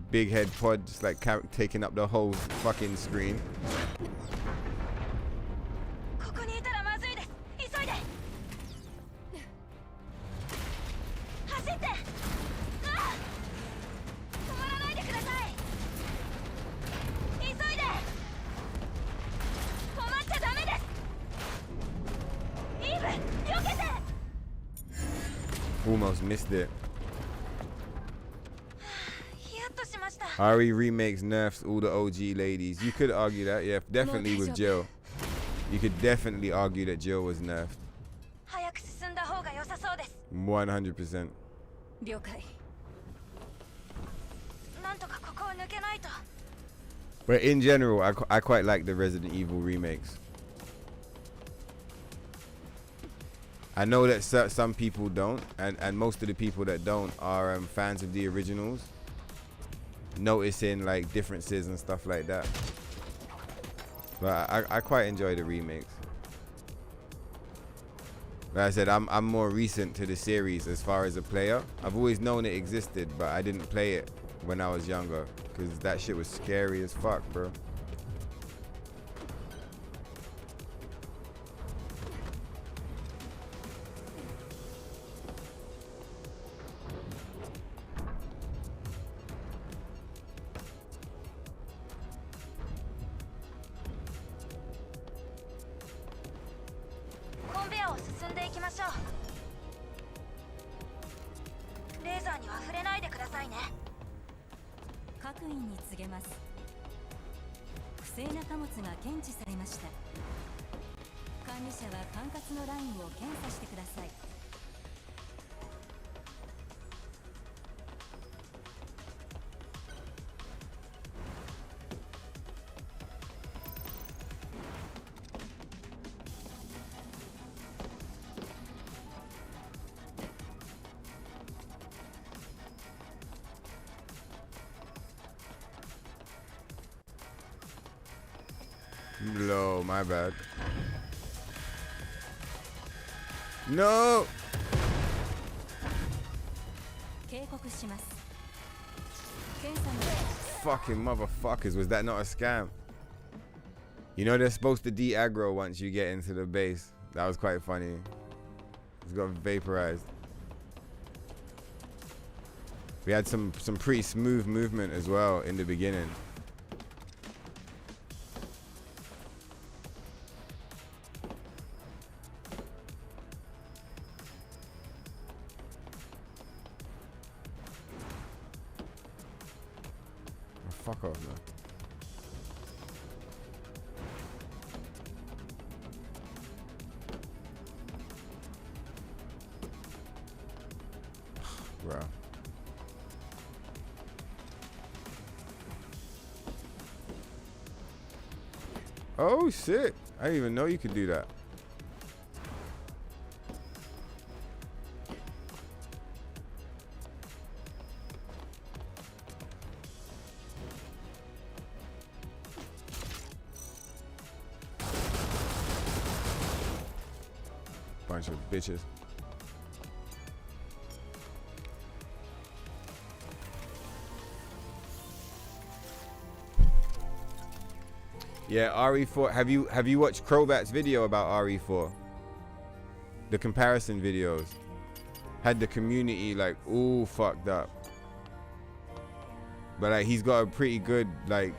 Big head pod just like taking up the whole fucking screen. Almost missed it. ヒヤッとしました。 Ari remakes nerfs all the OG ladies. You could argue that, yeah, definitely with Jill. You could definitely argue that Jill was nerfed. 早く進んだ方が良さそうです。 100%. 了解。なんとかここを抜けないと。 But in general, I quite like the Resident Evil remakes. I know that some people don't, and most of the people that don't are fans of the originals, noticing like differences and stuff like that. But I quite enjoy the remakes. Like I said, I'm more recent to the series as far as a player. I've always known it existed, but I didn't play it when I was younger because that shit was scary as fuck, bro. Low, my bad. No! Fucking motherfuckers, was that not a scam? You know they're supposed to de-aggro once you get into the base. That was quite funny. It's got vaporized. We had some pretty smooth movement as well in the beginning. Fuck off, man. Bro. Oh shit. I didn't even know you could do that. Bunch of bitches. Yeah, RE4. Have you watched Crobat's video about RE4? The comparison videos had the community like all fucked up. But like he's got a pretty good like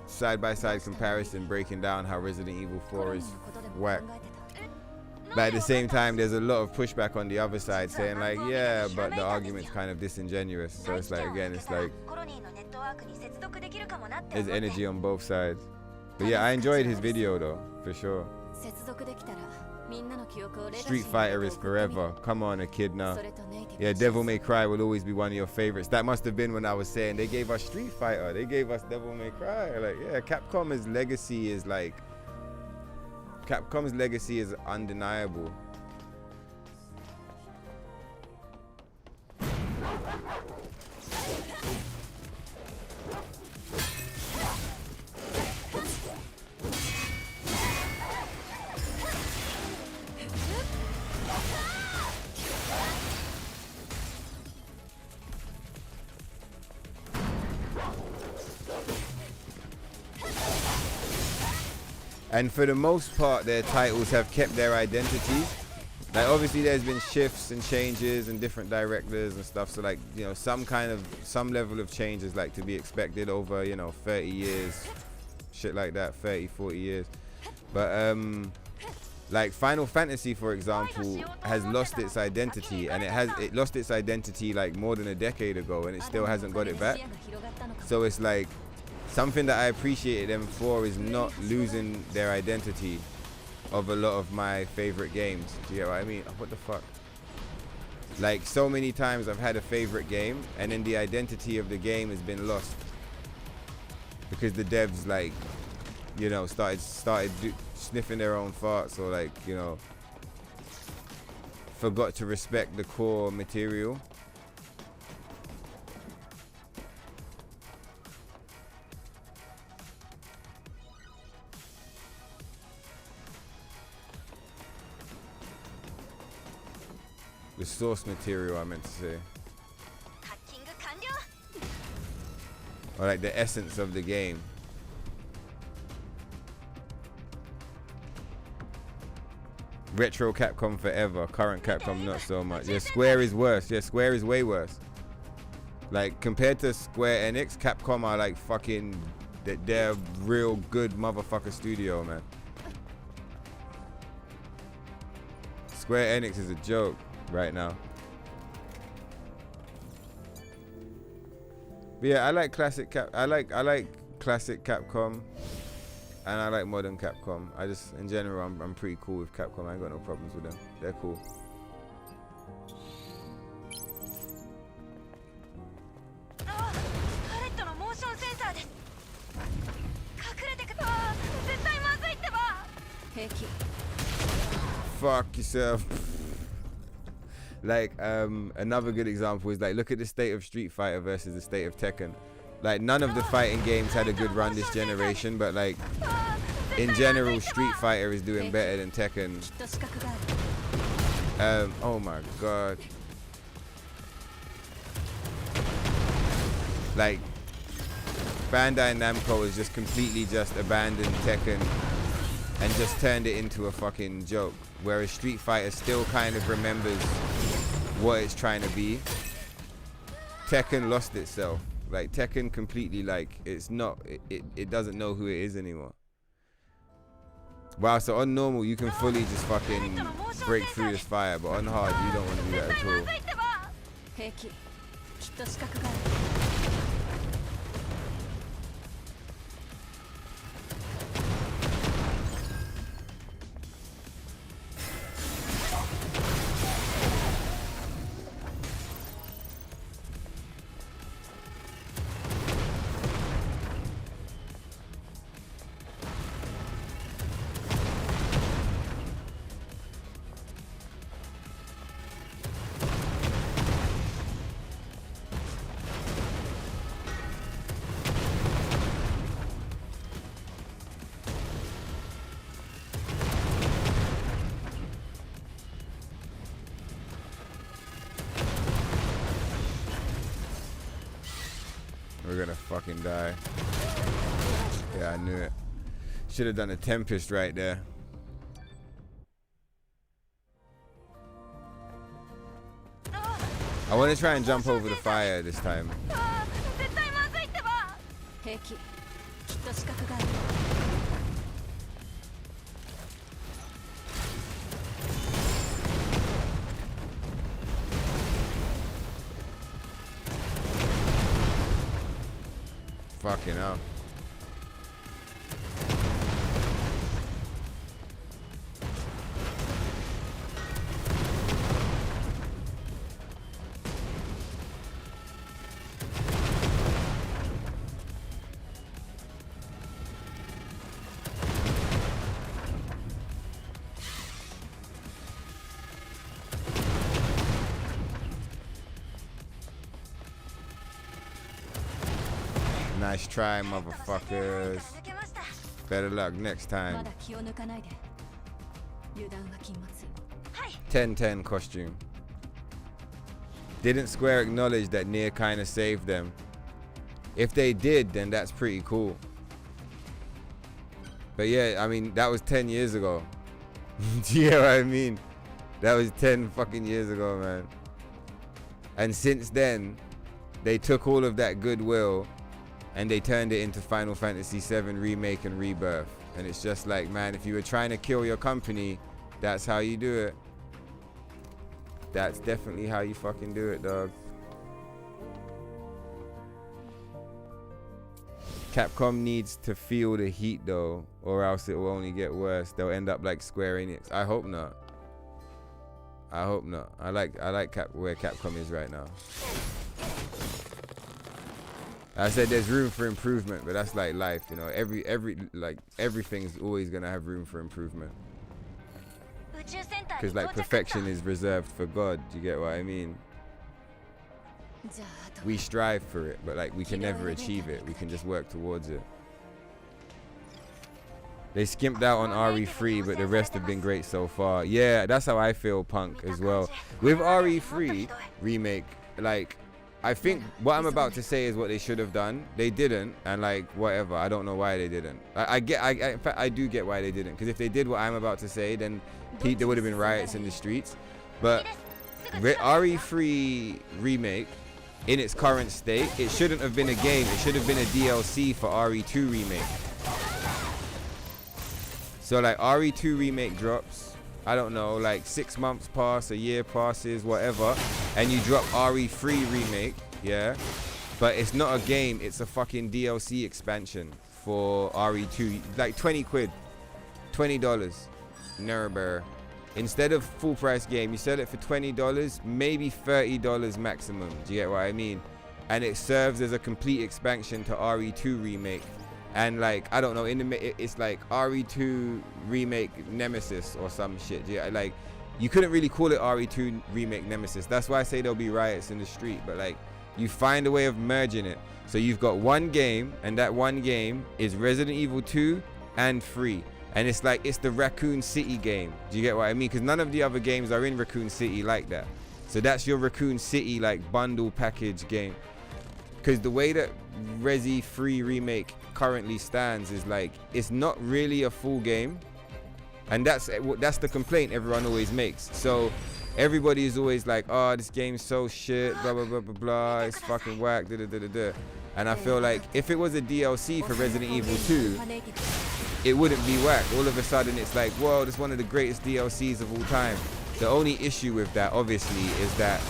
side-by-side comparison breaking down how Resident Evil 4 is whack. But at the same time, there's a lot of pushback on the other side saying like, yeah, but the argument's kind of disingenuous. So it's like, again, it's like, there's energy on both sides. But yeah, I enjoyed his video though, for sure. Street Fighter is forever. Come on, Echidna. Yeah, Devil May Cry will always be one of your favorites. That must have been when I was saying they gave us Street Fighter. They gave us Devil May Cry. Like, yeah, Capcom's legacy is like, Capcom's legacy is undeniable. And for the most part, their titles have kept their identities. Like obviously there's been shifts and changes and different directors and stuff. So like, you know, some level of change is like to be expected over, you know, 30 years, shit like that, 30, 40 years. But Like Final Fantasy, for example, has lost its identity, and it lost its identity like more than a decade ago, and it still hasn't got it back. So it's like something that I appreciated them for is not losing their identity of a lot of my favorite games. Do you get what I mean? What the fuck? Like so many times I've had a favorite game, and then the identity of the game has been lost because the devs, like, you know, started sniffing their own farts, or like, you know, forgot to respect the core material. The source material, I meant to say. Or like the essence of the game. Retro Capcom forever, current Capcom not so much. Yeah, Square is worse. Yeah, Square is way worse. Like compared to Square Enix, Capcom are like fucking, they're a real good motherfucker studio, man. Square Enix is a joke right now. But yeah, I like classic I like classic Capcom, and I like modern Capcom. I just, in general, I'm pretty cool with Capcom. I ain't got no problems with them. They're cool. Fuck yourself. Like another good example is like, look at the state of Street Fighter versus the state of Tekken. Like none of the fighting games had a good run this generation, but like in general Street Fighter is doing better than Tekken. Oh my god. Like Bandai Namco has just completely just abandoned Tekken and just turned it into a fucking joke, whereas Street Fighter still kind of remembers what it's trying to be. Tekken lost itself. Like Tekken completely, like, it's not, it doesn't know who it is anymore. Wow, so on normal you can fully just fucking break through this fire, but on hard you don't want to do that at all. We're gonna fucking die. Yeah, I knew it. Should have done a Tempest right there. I want to try and jump over the fire this time. Fucking hell. Nice try, motherfuckers. Better luck next time. 10-10 costume. Didn't Square acknowledge that Nier kind of saved them? If they did, then that's pretty cool. But yeah, I mean, that was 10 years ago. Do you know what I mean? That was 10 fucking years ago, man. And since then, they took all of that goodwill and they turned it into Final Fantasy VII Remake and Rebirth. And it's just like, man, if you were trying to kill your company, That's how you do it. That's definitely how you fucking do it, dog. Capcom needs to feel the heat though, or else it will only get worse. They'll end up like Square Enix. I hope not. I hope not. I like where Capcom is right now. I said there's room for improvement, but that's like life, you know. Everything's always gonna have room for improvement. Because like perfection is reserved for God. Do you get what I mean? We strive for it, but like we can never achieve it. We can just work towards it. They skimped out on RE3, but the rest have been great so far. Yeah, that's how I feel, Punk, as well. With RE3 remake, like, I think what I'm about to say is what they should have done. They didn't, and like, whatever. I don't know why they didn't. In fact, I do get why they didn't. Because if they did what I'm about to say, then there would have been riots in the streets. But RE3 remake, in its current state, it shouldn't have been a game. It should have been a DLC for RE2 remake. So like RE2 remake drops, I don't know, like 6 months pass, a year passes, whatever, and you drop RE3 remake, yeah? But it's not a game, it's a fucking DLC expansion for RE2, like 20 quid, $20, Nerber. Instead of full price game, you sell it for $20, maybe $30 maximum. Do you get what I mean? And it serves as a complete expansion to RE2 remake. And like, I don't know, it's like RE2 remake Nemesis or some shit. Yeah, like, you couldn't really call it RE2 remake Nemesis. That's why I say there'll be riots in the street. But like, you find a way of merging it. So you've got one game, and that one game is Resident Evil 2 and 3. And it's like, it's the Raccoon City game. Do you get what I mean? Because none of the other games are in Raccoon City like that. So that's your Raccoon City like bundle package game. Because the way that Resi 3 remake currently stands is like, it's not really a full game. And that's the complaint everyone always makes. So everybody is always like, oh, this game's so shit, blah, blah, blah, blah, blah. It's fucking whack, da, da, da, da, da. And I feel like if it was a DLC for Resident Evil 2, it wouldn't be whack. All of a sudden it's like, whoa, it's one of the greatest DLCs of all time. The only issue with that, obviously, is that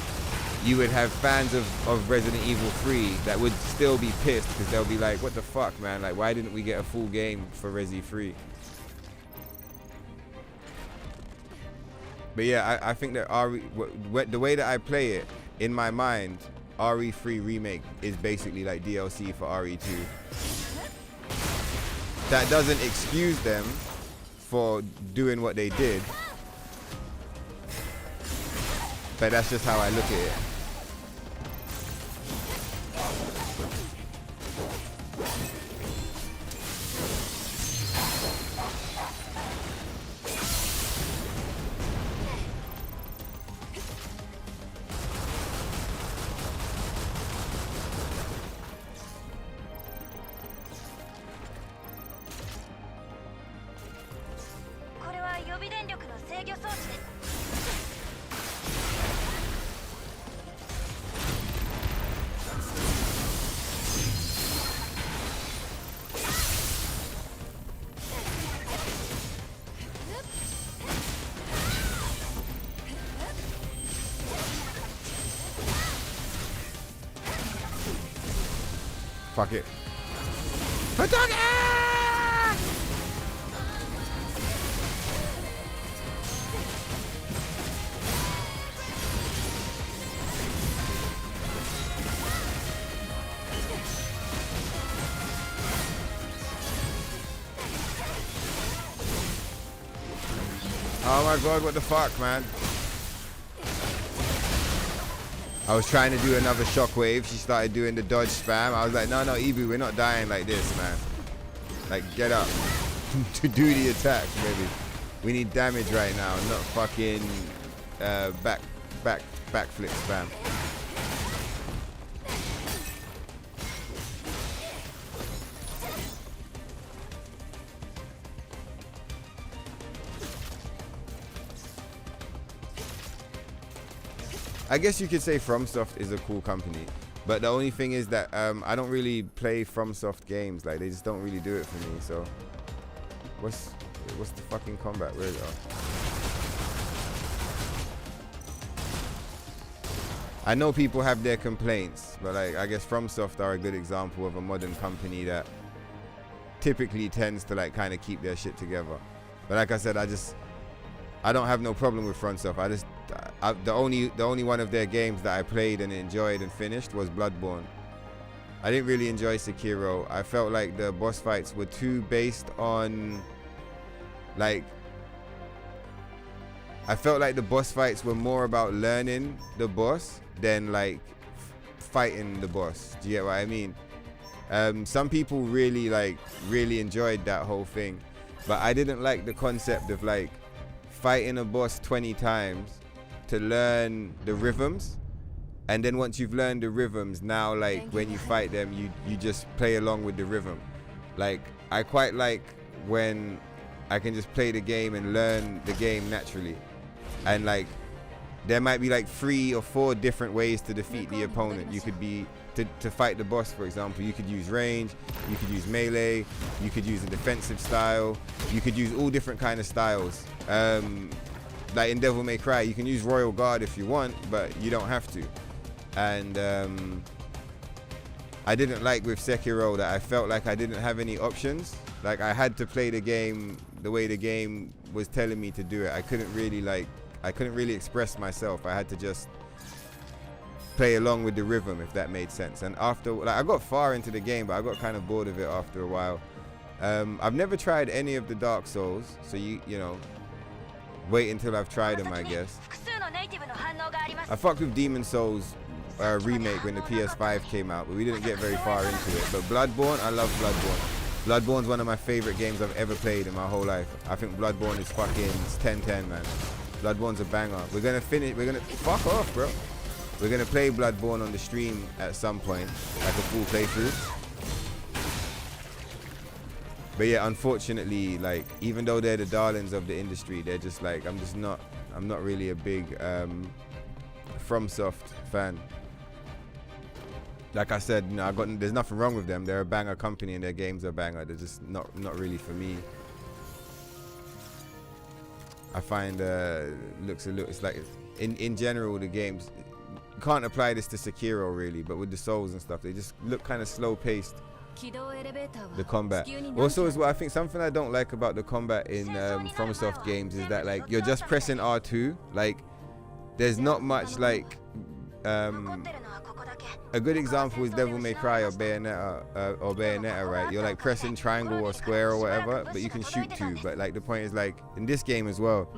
you would have fans of Resident Evil 3 that would still be pissed because they'll be like, what the fuck, man? Like, why didn't we get a full game for Resi 3? But yeah, I think that the way that I play it, in my mind, RE3 remake is basically like DLC for RE2. That doesn't excuse them for doing what they did, but that's just how I look at it. Fuck it. Oh my god, what the fuck, man? I was trying to do another shockwave. She started doing the dodge spam. I was like, no, Ibu, we're not dying like this, man. Like, get up to do the attack, baby. We need damage right now, not fucking backflip spam. I guess you could say FromSoft is a cool company, but the only thing is that I don't really play FromSoft games. Like, they just don't really do it for me. So what's the fucking combat? Where is it? Oh. I know people have their complaints, but like I guess FromSoft are a good example of a modern company that typically tends to like kind of keep their shit together. But like I said, I don't have no problem with FromSoft. The only one of their games that I played and enjoyed and finished was Bloodborne. I didn't really enjoy Sekiro. I felt like the boss fights were too based on like, I felt like the boss fights were more about learning the boss than like fighting the boss. Do you get what I mean? Some people really enjoyed that whole thing, but I didn't like the concept of like fighting a boss 20 times to learn the rhythms, and then once you've learned the rhythms, now like when you fight them, you just play along with the rhythm. Like I quite like when I can just play the game and learn the game naturally, and like there might be like 3 or 4 different ways to defeat the opponent. You could be to fight the boss, for example, you could use range, you could use melee, you could use a defensive style, you could use all different kind of styles. Like in Devil May Cry, you can use Royal Guard if you want, but you don't have to. And I didn't like with Sekiro that I felt like I didn't have any options. Like I had to play the game the way the game was telling me to do it. I couldn't really express myself. I had to just play along with the rhythm, if that made sense. And after, like, I got far into the game, but I got kind of bored of it after a while. I've never tried any of the Dark Souls, so you know, wait until I've tried them, I guess. I fucked with Demon Souls remake when the PS5 came out, but we didn't get very far into it. But Bloodborne, I love Bloodborne. Bloodborne's one of my favorite games I've ever played in my whole life. I think Bloodborne is fucking, it's 10-10, man. Bloodborne's a banger. We're gonna fuck off, bro. We're gonna play Bloodborne on the stream at some point, like a full playthrough. But yeah, unfortunately, like, even though they're the darlings of the industry, they're just like, I'm not really a big FromSoft fan. Like I said, you know, there's nothing wrong with them. They're a banger company and their games are banger. They're just not really for me. I find it's like, in general, the games, you can't apply this to Sekiro really, but with the Souls and stuff, they just look kind of slow paced. The combat also as well, I think something I don't like about the combat in FromSoft games is that like you're just pressing R2. Like there's not much like a good example is Devil May Cry or Bayonetta, right? You're like pressing triangle or square or whatever, but you can shoot too. But like the point is, like in this game as well,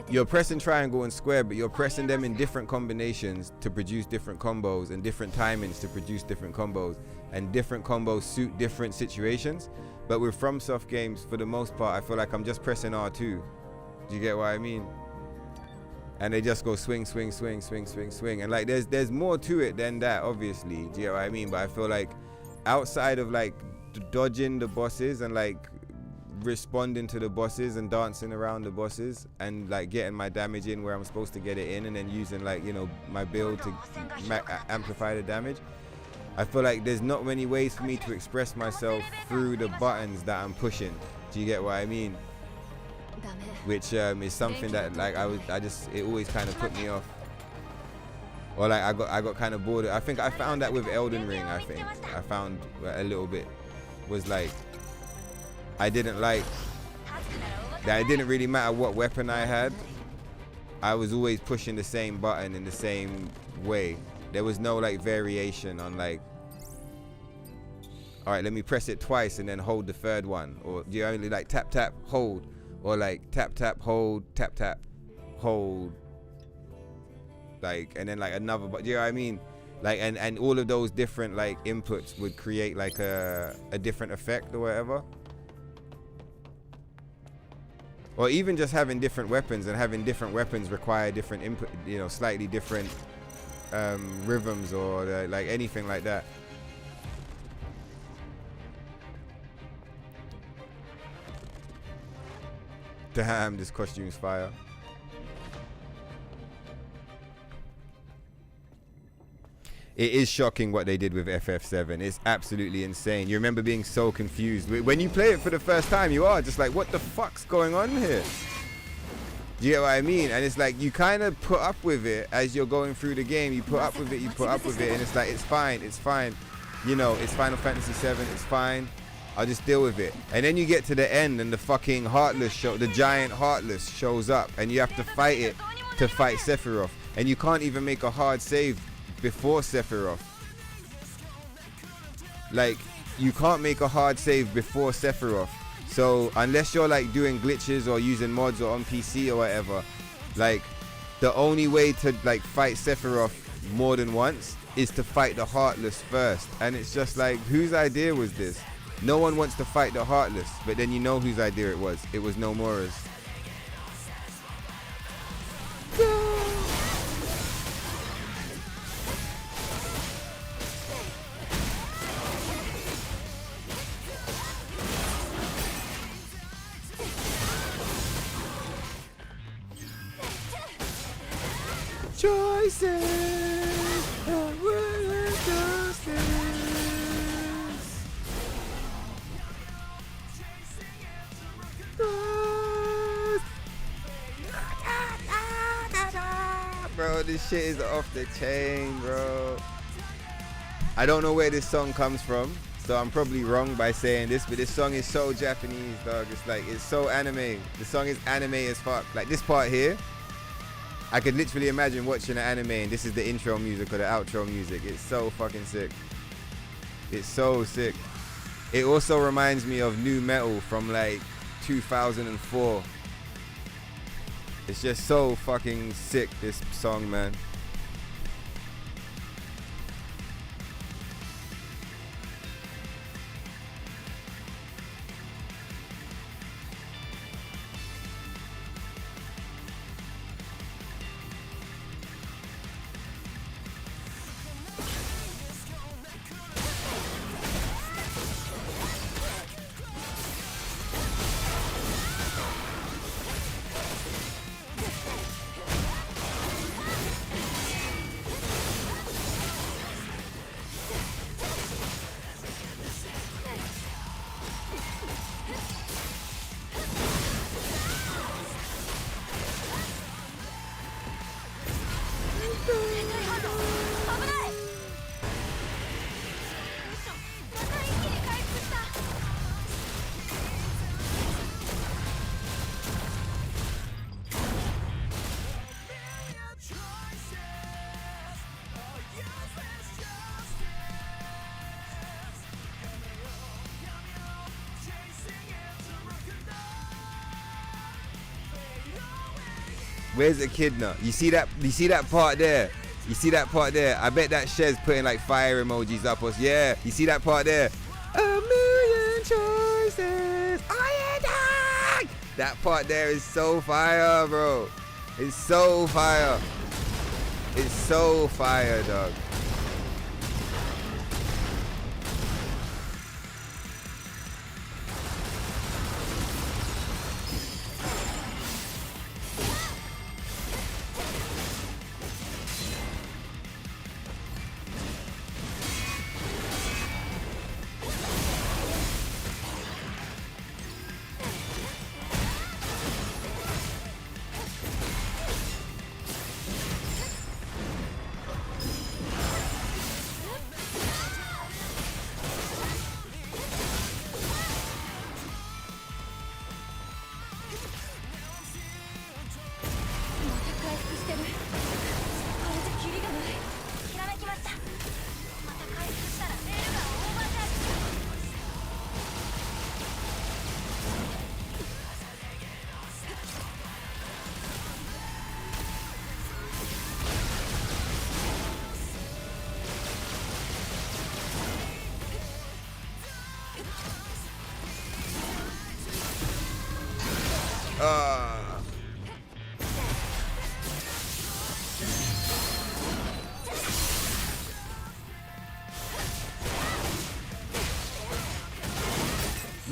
you're pressing triangle and square, but you're pressing them in different combinations to produce different combos, and different timings to produce different combos, and different combos suit different situations. But with FromSoft games, for the most part, I feel like I'm just pressing R2. Do you get what I mean? And they just go swing, swing, swing, swing, swing, swing. And like there's more to it than that, obviously. Do you get what I mean? But I feel like outside of like dodging the bosses and like responding to the bosses and dancing around the bosses and like getting my damage in where I'm supposed to get it in, and then using like, you know, my build to amplify the damage, I feel like there's not many ways for me to express myself through the buttons that I'm pushing. Do you get what I mean? Which is something that like it always kind of put me off, or like I got kind of bored. I think I found that with Elden Ring. I think I found a little bit was like I didn't like that. It didn't really matter what weapon I had. I was always pushing the same button in the same way. There was no like variation on like, all right, let me press it twice and then hold the third one, or do you only like tap tap hold, or like tap tap hold, tap tap hold, like, and then like another, but you know what I mean? Like, and all of those different like inputs would create like a different effect or whatever. Or even just having different weapons, and having different weapons require different input, you know, slightly different rhythms, or like anything like that. Damn, this costume's fire. It is shocking what they did with FF7. It's absolutely insane. You remember being so confused. When you play it for the first time, you are just like, what the fuck's going on here? Do you get what I mean? And it's like you kind of put up with it as you're going through the game. You put up with it, and it's like, it's fine. You know, it's Final Fantasy 7, it's fine. I'll just deal with it. And then you get to the end and the fucking the giant Heartless shows up and you have to fight it to fight Sephiroth. And you can't even make a hard save before Sephiroth. Like, you can't make a hard save before Sephiroth. So unless you're like doing glitches or using mods or on PC or whatever, like the only way to like fight Sephiroth more than once is to fight the Heartless first. And it's just like, whose idea was this? No one wants to fight the Heartless, but then you know whose idea it was. It was Nomura's. Choices are worth Bro, this shit is off the chain, bro. I don't know where this song comes from, so I'm probably wrong by saying this, but this song is so Japanese, dog. It's like, it's so anime. The song is anime as fuck. Like this part here, I could literally imagine watching an anime and this is the intro music or the outro music. It's so fucking sick. It's so sick. It also reminds me of nu metal from like 2004. It's just so fucking sick, this song, man. Where's Echidna? You see that part there? You see that part there? I bet that Shed's putting like fire emojis up us. Yeah, you see that part there? A million choices. Oh yeah, that part there is so fire, bro. It's so fire. It's so fire, dog.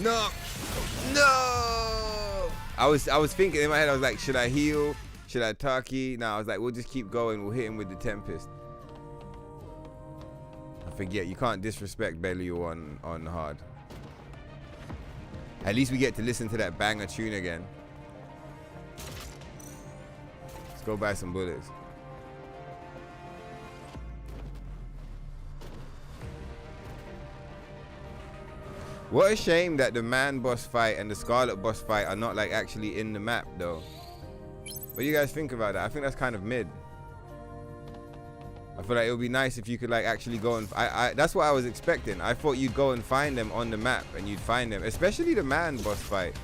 No, no. I was thinking in my head. I was like, should I heal? Should I Taki? No, I was like, we'll just keep going. We'll hit him with the Tempest. I forget, you can't disrespect Belial on hard. At least we get to listen to that banger tune again. Let's go buy some bullets. What a shame that the man boss fight and the Scarlet boss fight are not like actually in the map though. What do you guys think about that? I think that's kind of mid. I feel like it would be nice if you could like actually go and that's what I was expecting. I thought you'd go and find them on the map and you'd find them, especially the man boss fight.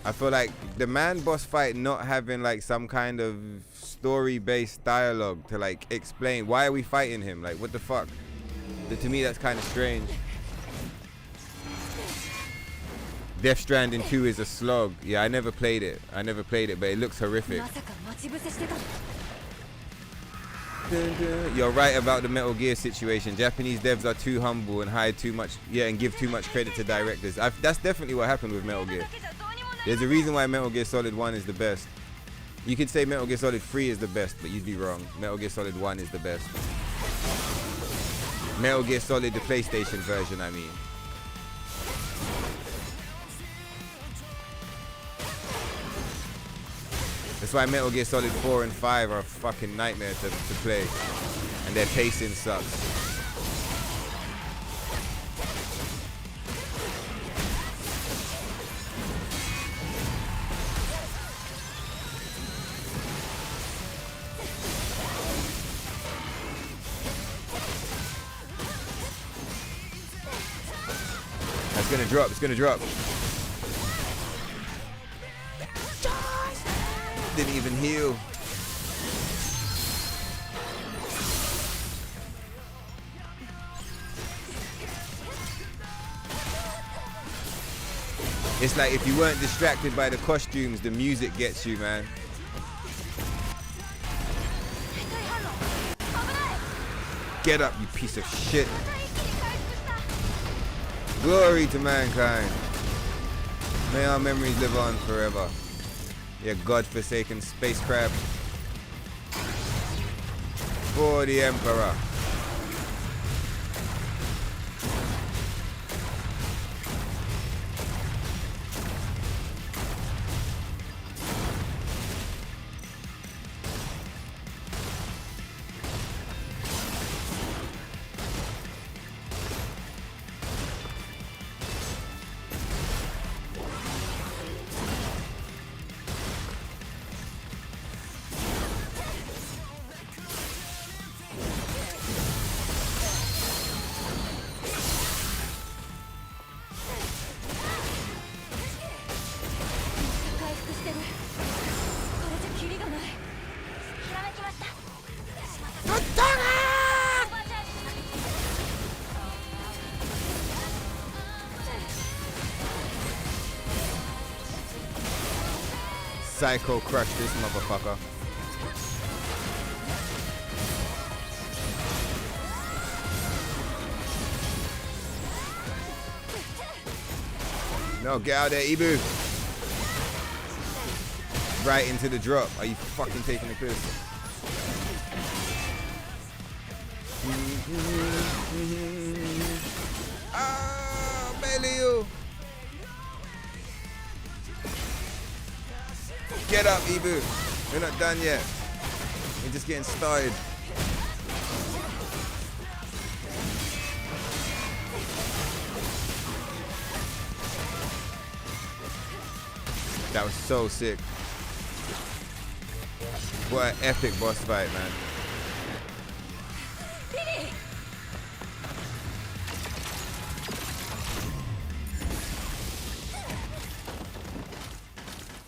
I feel like the man boss fight not having like some kind of story-based dialogue to like explain why are we fighting him? Like what the fuck? To me that's kind of strange. Death Stranding 2 is a slog. Yeah, I never played it. but it looks horrific. You're right about the Metal Gear situation. Japanese devs are too humble and hide too much, and give too much credit to directors. That's definitely what happened with Metal Gear. There's a reason why Metal Gear Solid 1 is the best. You could say Metal Gear Solid 3 is the best, but you'd be wrong. Metal Gear Solid 1 is the best. Metal Gear Solid, the PlayStation version, I mean. That's why Metal Gear Solid 4 and 5 are a fucking nightmare to play. And their pacing sucks. It's gonna drop, it's gonna drop. Didn't even heal. It's like if you weren't distracted by the costumes, the music gets you, man. Get up, you piece of shit. Glory to mankind. May our memories live on forever. Yeah, godforsaken space crab. For the Emperor. Psycho crush this motherfucker. No, get out there, Ibu. Right into the drop. Are you fucking taking the piss? Ah, Belio. Get up, Ibu. We're not done yet. We're just getting started. That was so sick. What an epic boss fight, man.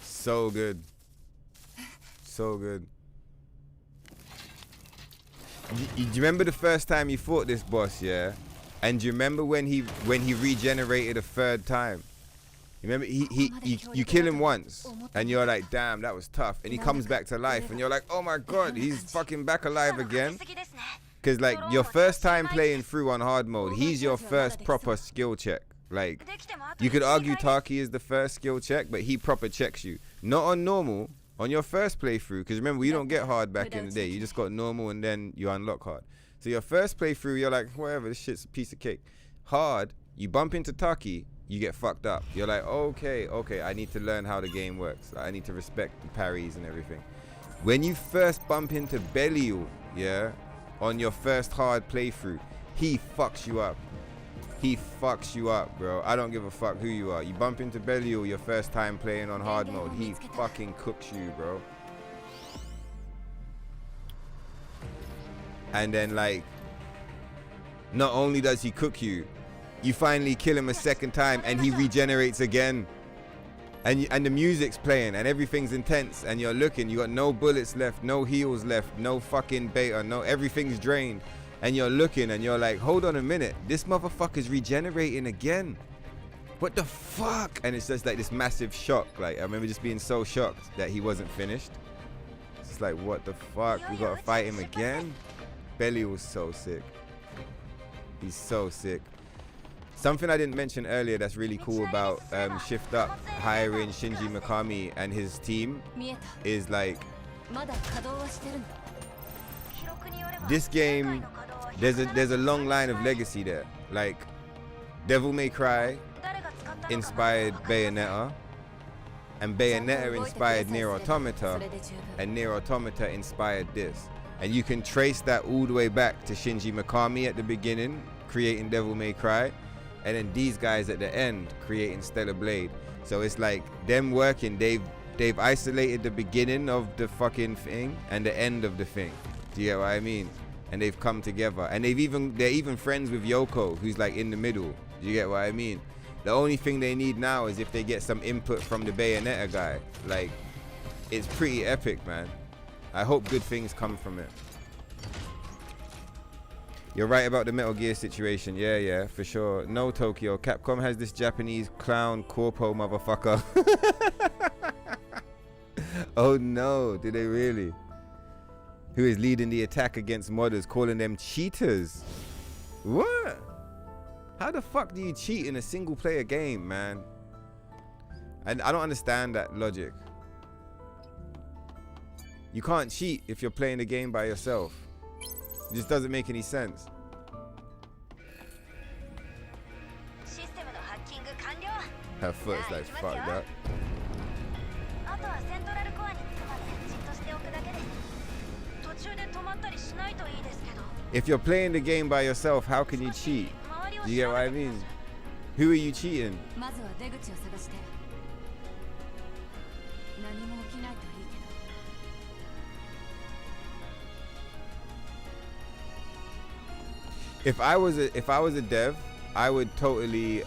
So good. So good. Do you remember the first time you fought this boss, yeah? And do you remember when he regenerated a third time? You remember you kill him once and you're like, damn, that was tough. And he comes back to life and you're like, oh my god, he's fucking back alive again. Because like your first time playing through on hard mode, he's your first proper skill check. Like, you could argue Taki is the first skill check, but he proper checks you. Not on normal, on your first playthrough, because remember, you don't get hard back in the day. You just got normal and then you unlock hard. So your first playthrough, you're like, whatever, this shit's a piece of cake. Hard, you bump into Taki, you get fucked up. You're like, okay, I need to learn how the game works. I need to respect the parries and everything. When you first bump into Belial, yeah, on your first hard playthrough, he fucks you up. He fucks you up, bro. I don't give a fuck who you are. You bump into Belial your first time playing on hard mode, he fucking cooks you, bro. And then, like, not only does he cook you, you finally kill him a second time and he regenerates again. And the music's playing and everything's intense and you're looking, you got no bullets left, no heals left, no fucking beta, no, everything's drained. And you're looking and you're like, hold on a minute, this motherfucker's regenerating again. What the fuck? And it's just like this massive shock. Like, I remember just being so shocked that he wasn't finished. It's just like, what the fuck? We gotta fight him again? Belly was so sick. He's so sick. Something I didn't mention earlier that's really cool about Shift Up hiring Shinji Mikami and his team is like, this game, there's a long line of legacy there. Like, Devil May Cry inspired Bayonetta, and Bayonetta inspired Nier Automata, and Nier Automata inspired this. And you can trace that all the way back to Shinji Mikami at the beginning, creating Devil May Cry, and then these guys at the end creating Stellar Blade. So it's like them working, they've isolated the beginning of the fucking thing and the end of the thing. Do you get what I mean? And they've come together, and they're even friends with Yoko, who's like in the middle. Do you get what I mean? The only thing they need now is if they get some input from the Bayonetta guy. Like, it's pretty epic, man. I hope good things come from it. You're right about the Metal Gear situation. Yeah, for sure. No, Tokyo. Capcom has this Japanese clown corpo motherfucker. Oh no, did they really? Who is leading the attack against modders, calling them cheaters. What? How the fuck do you cheat in a single player game, man? And I don't understand that logic. You can't cheat if you're playing the game by yourself. It just doesn't make any sense. Her foot's like fucked up. If you're playing the game by yourself, how can you cheat? Do you get what I mean? Who are you cheating? If I was a dev, I would totally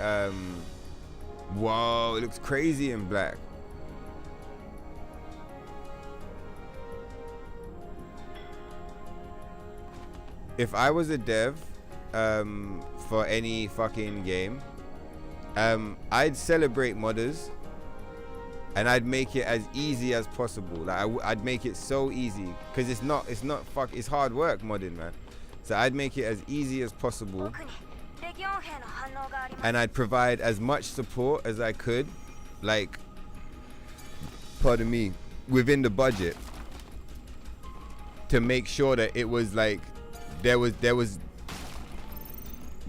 whoa, it looks crazy in black. If I was a dev for any fucking game, I'd celebrate modders and I'd make it as easy as possible. Like I'd make it so easy, because it's hard work modding, man. So I'd make it as easy as possible, and I'd provide as much support as I could, like, pardon me, within the budget, to make sure that it was like there was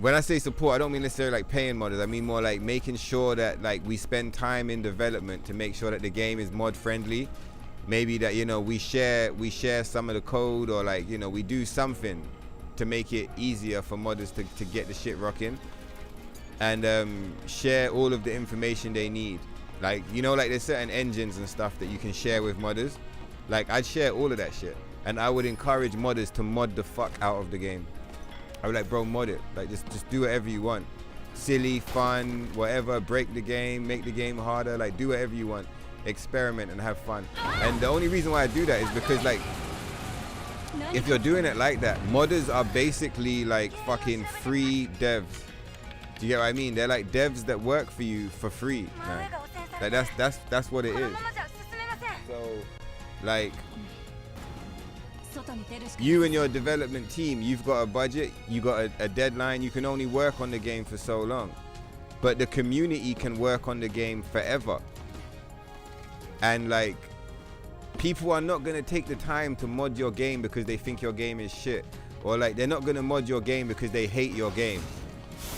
when I say support, I don't mean necessarily like paying modders. I mean more like making sure that like we spend time in development to make sure that the game is mod friendly. Maybe that, you know, we share some of the code, or like, you know, we do something to make it easier for modders to get the shit rocking, and share all of the information they need. Like, you know, like there's certain engines and stuff that you can share with modders. Like, I'd share all of that shit, and I would encourage modders to mod the fuck out of the game. I would like, bro, mod it. Like, just do whatever you want. Silly, fun, whatever. Break the game, make the game harder. Like, do whatever you want. Experiment and have fun. And the only reason why I do that is because, like, if you're doing it like that, modders are basically like fucking free devs. Do you get what I mean? They're like devs that work for you for free, man. Like, that's what it is. So, like, you and your development team, you've got a budget, you got a deadline, you can only work on the game for so long. But the community can work on the game forever. And like, people are not gonna take the time to mod your game because they think your game is shit. Or like, they're not gonna mod your game because they hate your game.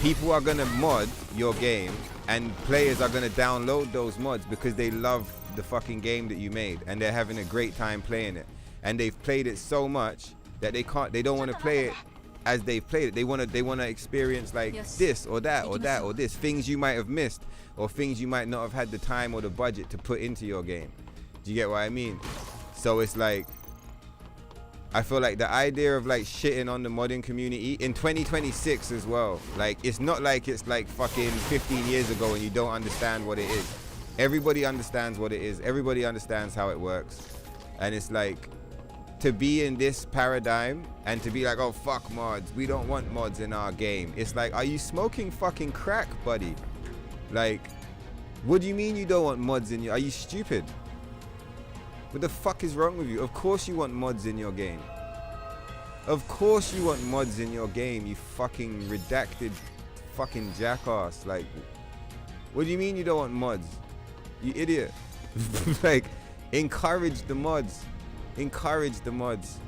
people are gonna mod your game and players are gonna download those mods because they love the fucking game that you made and they're having a great time playing it. And they've played it so much that they don't want to play it as they've played it. They want to experience like this or that or that or this, things you might have missed or things you might not have had the time or the budget to put into your game. Do you get what I mean? So it's like, I feel like the idea of like shitting on the modding community in 2026 as well, like it's not like it's like fucking 15 years ago and you don't understand what it is. Everybody understands what it is. Everybody understands how it works. And it's like, to be in this paradigm and to be like, oh fuck mods, we don't want mods in our game. It's like, are you smoking fucking crack, buddy? Like, what do you mean you don't want mods in your, are you stupid? What the fuck is wrong with you? Of course you want mods in your game. Of course you want mods in your game, you fucking redacted fucking jackass. Like, what do you mean you don't want mods? You idiot. Like, encourage the mods. Encourage the mods.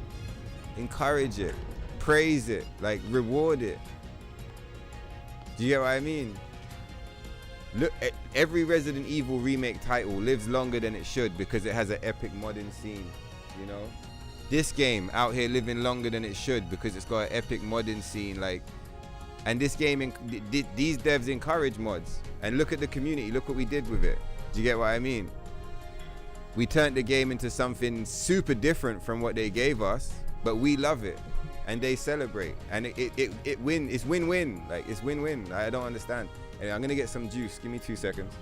Encourage it. Praise it. Like, reward it. Do you get what I mean? Look, every Resident Evil remake title lives longer than it should because it has an epic modding scene, you know? This game out here living longer than it should because it's got an epic modding scene, like, and this game, these devs encourage mods. And look at the community, look what we did with it. Do you get what I mean? We turned the game into something super different from what they gave us, but we love it and they celebrate, and it win. It's win-win. Like, it's win-win. I don't understand. And I'm gonna get some juice. Give me 2 seconds.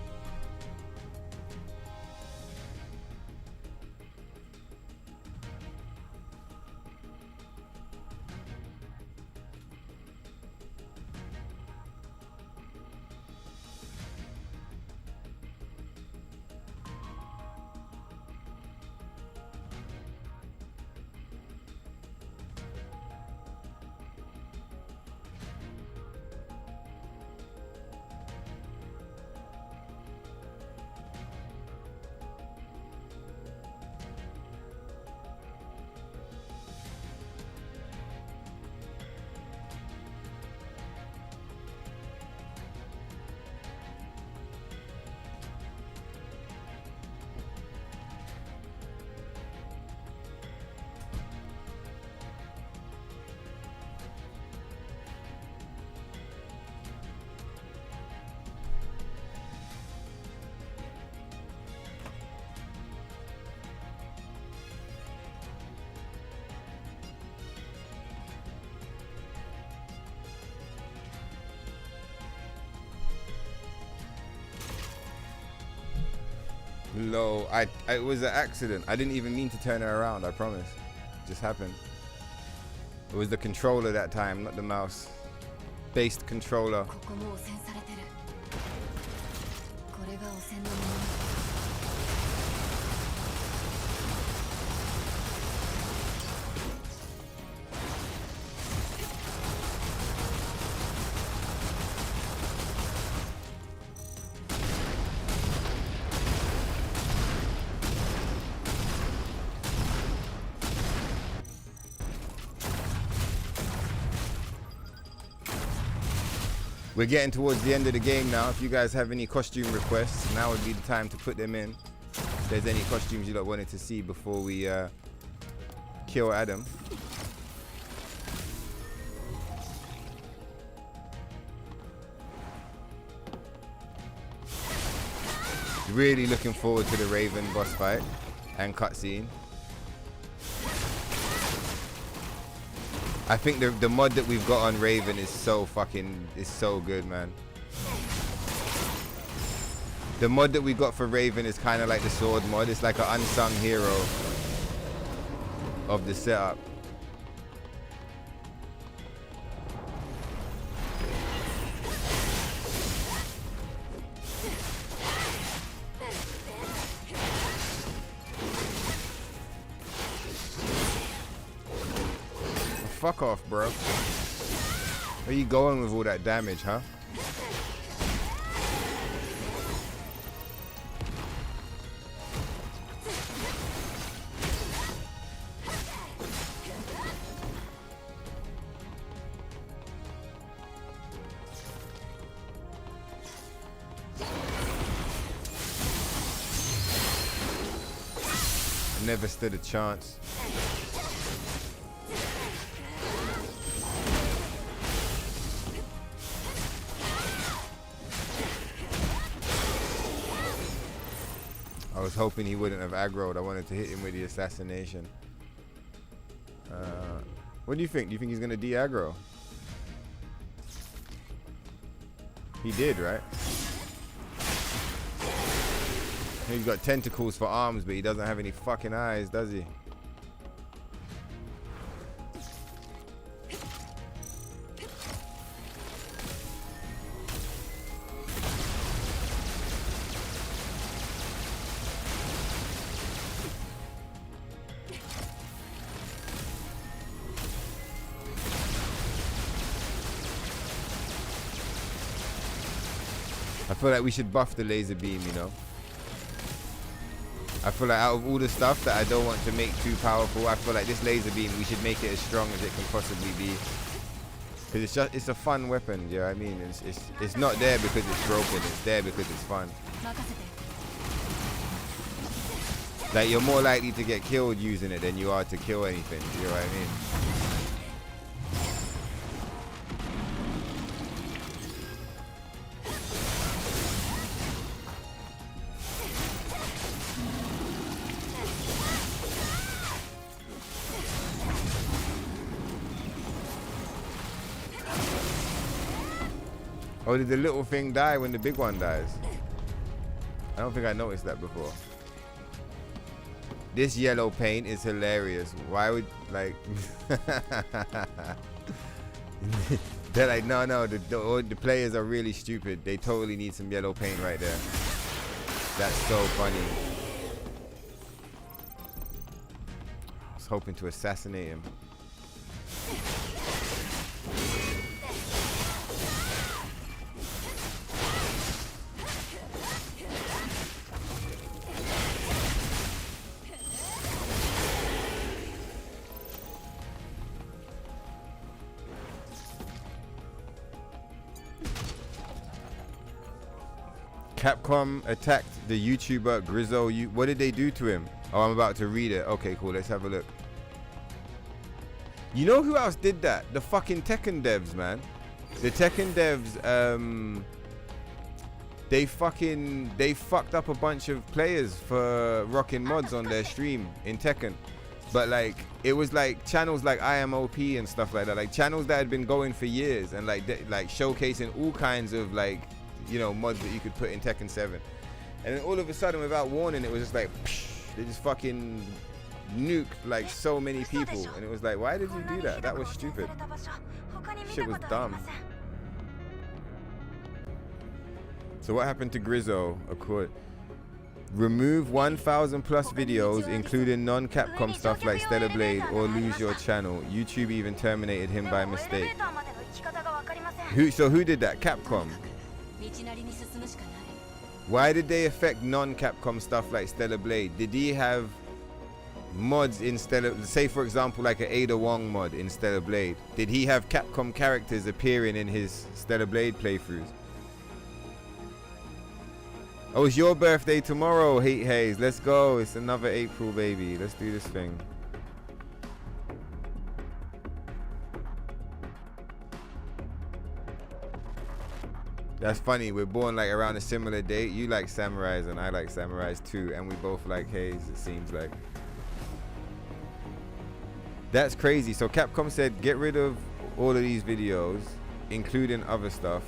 No, it was an accident. I didn't even mean to turn her around, I promise. It just happened. It was the controller that time, not the mouse. Based controller. We're getting towards the end of the game now. If you guys have any costume requests, now would be the time to put them in. If there's any costumes you lot wanted to see before we kill Adam. Really looking forward to the Raven boss fight and cutscene. I think the mod that we've got on Raven is so good, man. The mod that we got for Raven is kind of like the sword mod. It's like an unsung hero of the setup. Fuck off, bro. Where you going with all that damage, huh? Never stood a chance. I was hoping he wouldn't have aggroed. I wanted to hit him with the assassination. What do you think? Do you think he's gonna de-aggro? He did, right? He's got tentacles for arms, but he doesn't have any fucking eyes, does he? I feel like we should buff the laser beam, you know? I feel like out of all the stuff that I don't want to make too powerful, I feel like this laser beam, we should make it as strong as it can possibly be. Because it's a fun weapon, you know what I mean? It's not there because it's broken, it's there because it's fun. Like, you're more likely to get killed using it than you are to kill anything, you know what I mean? Oh, did the little thing die when the big one dies? I don't think I noticed that before. This yellow paint is hilarious. Why would, like... They're like, no, the players are really stupid. They totally need some yellow paint right there. That's so funny. I was hoping to assassinate him. Capcom attacked the YouTuber Grizzo. What did they do to him? Oh, I'm about to read it. Okay, cool. Let's have a look. You know who else did that? The fucking Tekken devs, man. The Tekken devs, they fucked up a bunch of players for rocking mods on their stream in Tekken. But like, it was like channels like IMOP and stuff like that. Like channels that had been going for years and like showcasing all kinds of like, you know, mods that you could put in Tekken 7. And then all of a sudden, without warning, it was just like, psh, they just fucking nuked like so many people. And it was like, why did you do that? That was stupid. Shit was dumb. So what happened to Grizzo? Remove 1,000 plus videos, including non-Capcom stuff like Stellar Blade, or lose your channel. YouTube even terminated him by mistake. Who did that? Capcom? Why did they affect non-Capcom stuff like Stellar Blade? Did he have mods in Stellar, say for example like an Ada Wong mod in Stellar Blade? Did he have Capcom characters appearing in his Stellar Blade playthroughs? Oh, it's your birthday tomorrow, Hate Haze. Let's go. It's another April, baby. Let's do this thing. That's funny. We're born like around a similar date. You like samurais and I like samurais too. And we both like Haze, it seems like. That's crazy. So Capcom said, get rid of all of these videos, including other stuff.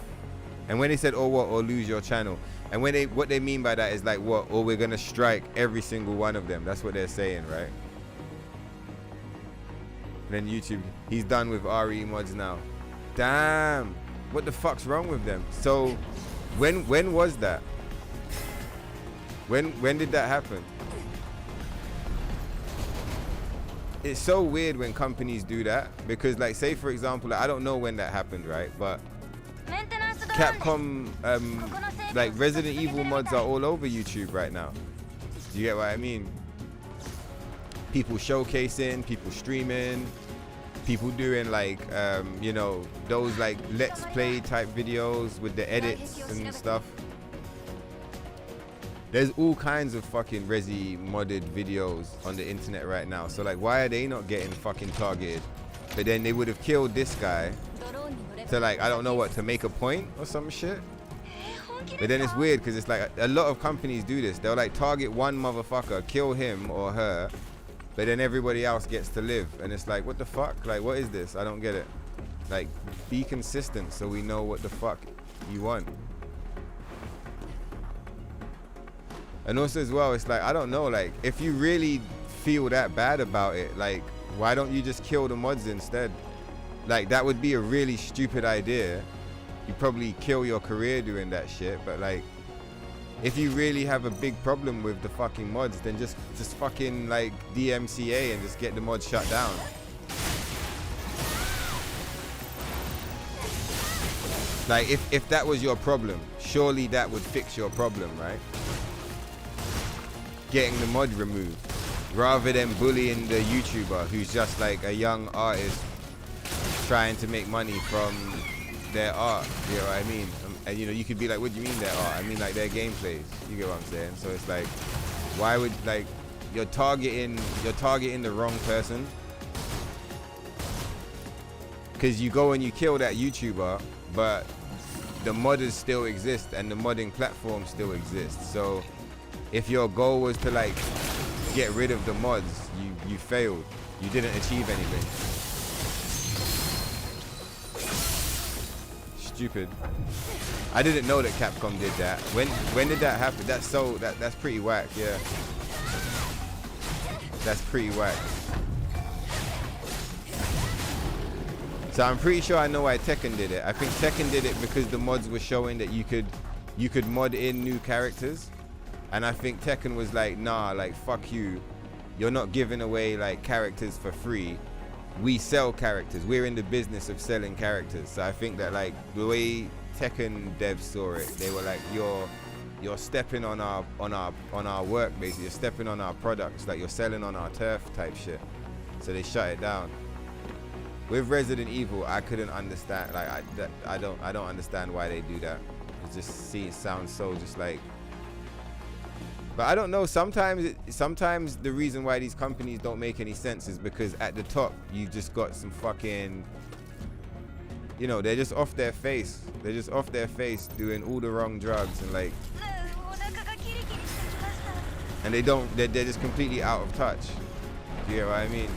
And when they said, oh, what, or lose your channel. And when what they mean by that is like, what, or we're going to strike every single one of them. That's what they're saying, right? And then YouTube, he's done with RE mods now. Damn. What the fuck's wrong with them? So when was that? When did that happen? It's so weird when companies do that, because like, say for example, like, I don't know when that happened, right? But Capcom, like Resident Evil mods are all over YouTube right now. Do you get what I mean? People showcasing, people streaming, people doing like, you know, those like let's play type videos with the edits and stuff. There's all kinds of fucking Resi modded videos on the internet right now. So like, why are they not getting fucking targeted? But then they would have killed this guy to like, I don't know what, to make a point or some shit. But then it's weird because it's like a lot of companies do this. They'll like target one motherfucker, kill him or her, but then everybody else gets to live. And it's like, what the fuck? Like, what is this? I don't get it. Like, be consistent so we know what the fuck you want. And also as well, it's like, I don't know, like, if you really feel that bad about it, like, why don't you just kill the mods instead? Like, that would be a really stupid idea. You probably kill your career doing that shit, but like, if you really have a big problem with the fucking mods, then just fucking like DMCA and just get the mods shut down. Like, if that was your problem, surely that would fix your problem, right? Getting the mod removed, rather than bullying the YouTuber who's just like a young artist trying to make money from their art. You know what I mean? And you know, you could be like, what do you mean their art? I mean like their gameplays. You get what I'm saying? So it's like, why would, like, you're targeting the wrong person, because you go and you kill that YouTuber, but the modders still exist and the modding platform still exists. So if your goal was to like get rid of the mods, you failed. You didn't achieve anything. Stupid. I didn't know that Capcom did that. When did that happen? That's pretty whack, yeah. That's pretty whack. So I'm pretty sure I know why Tekken did it. I think Tekken did it because the mods were showing that you could mod in new characters. And I think Tekken was like, nah, like, fuck you. You're not giving away like characters for free. We sell characters. We're in the business of selling characters. So I think that like the way Tekken devs saw it, they were like, you're stepping on our work, basically. You're stepping on our products, like you're selling on our turf type shit. So they shut it down. With Resident Evil, I couldn't understand. Like I don't understand why they do that. It sounds so just like. But I don't know. Sometimes the reason why these companies don't make any sense is because at the top you just got some fucking. You know, they're just off their face. They're just off their face doing all the wrong drugs and like. And they're just completely out of touch. Do you get what I mean?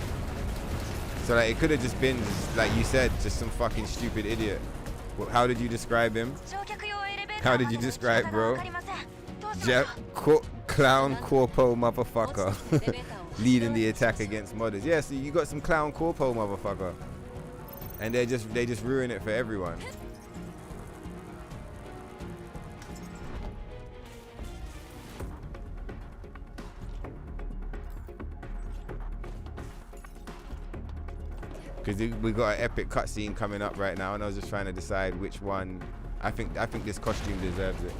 So like, it could have just been, like you said, just some fucking stupid idiot. Well, how did you describe him? How did you describe, bro? Clown corpo motherfucker leading the attack against modders. Yeah, so you got some clown corpo motherfucker, and they just ruin it for everyone. Because we got an epic cutscene coming up right now, and I was just trying to decide which one. I think this costume deserves it.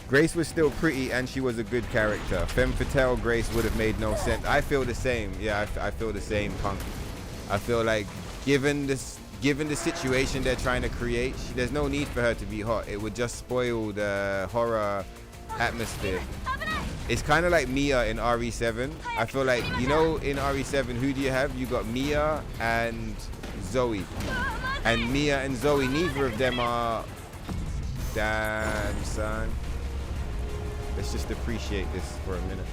Grace was still pretty, and she was a good character. Femme fatale Grace would have made no sense. I feel the same. Yeah, I feel the same, Punk. I feel like given the situation they're trying to create, there's no need for her to be hot. It would just spoil the horror atmosphere. It's kind of like Mia in RE7. I feel like, you know, in RE7, who do you have? You got Mia and Zoe. And Mia and Zoe, neither of them are... Damn, son. Let's just appreciate this for a minute.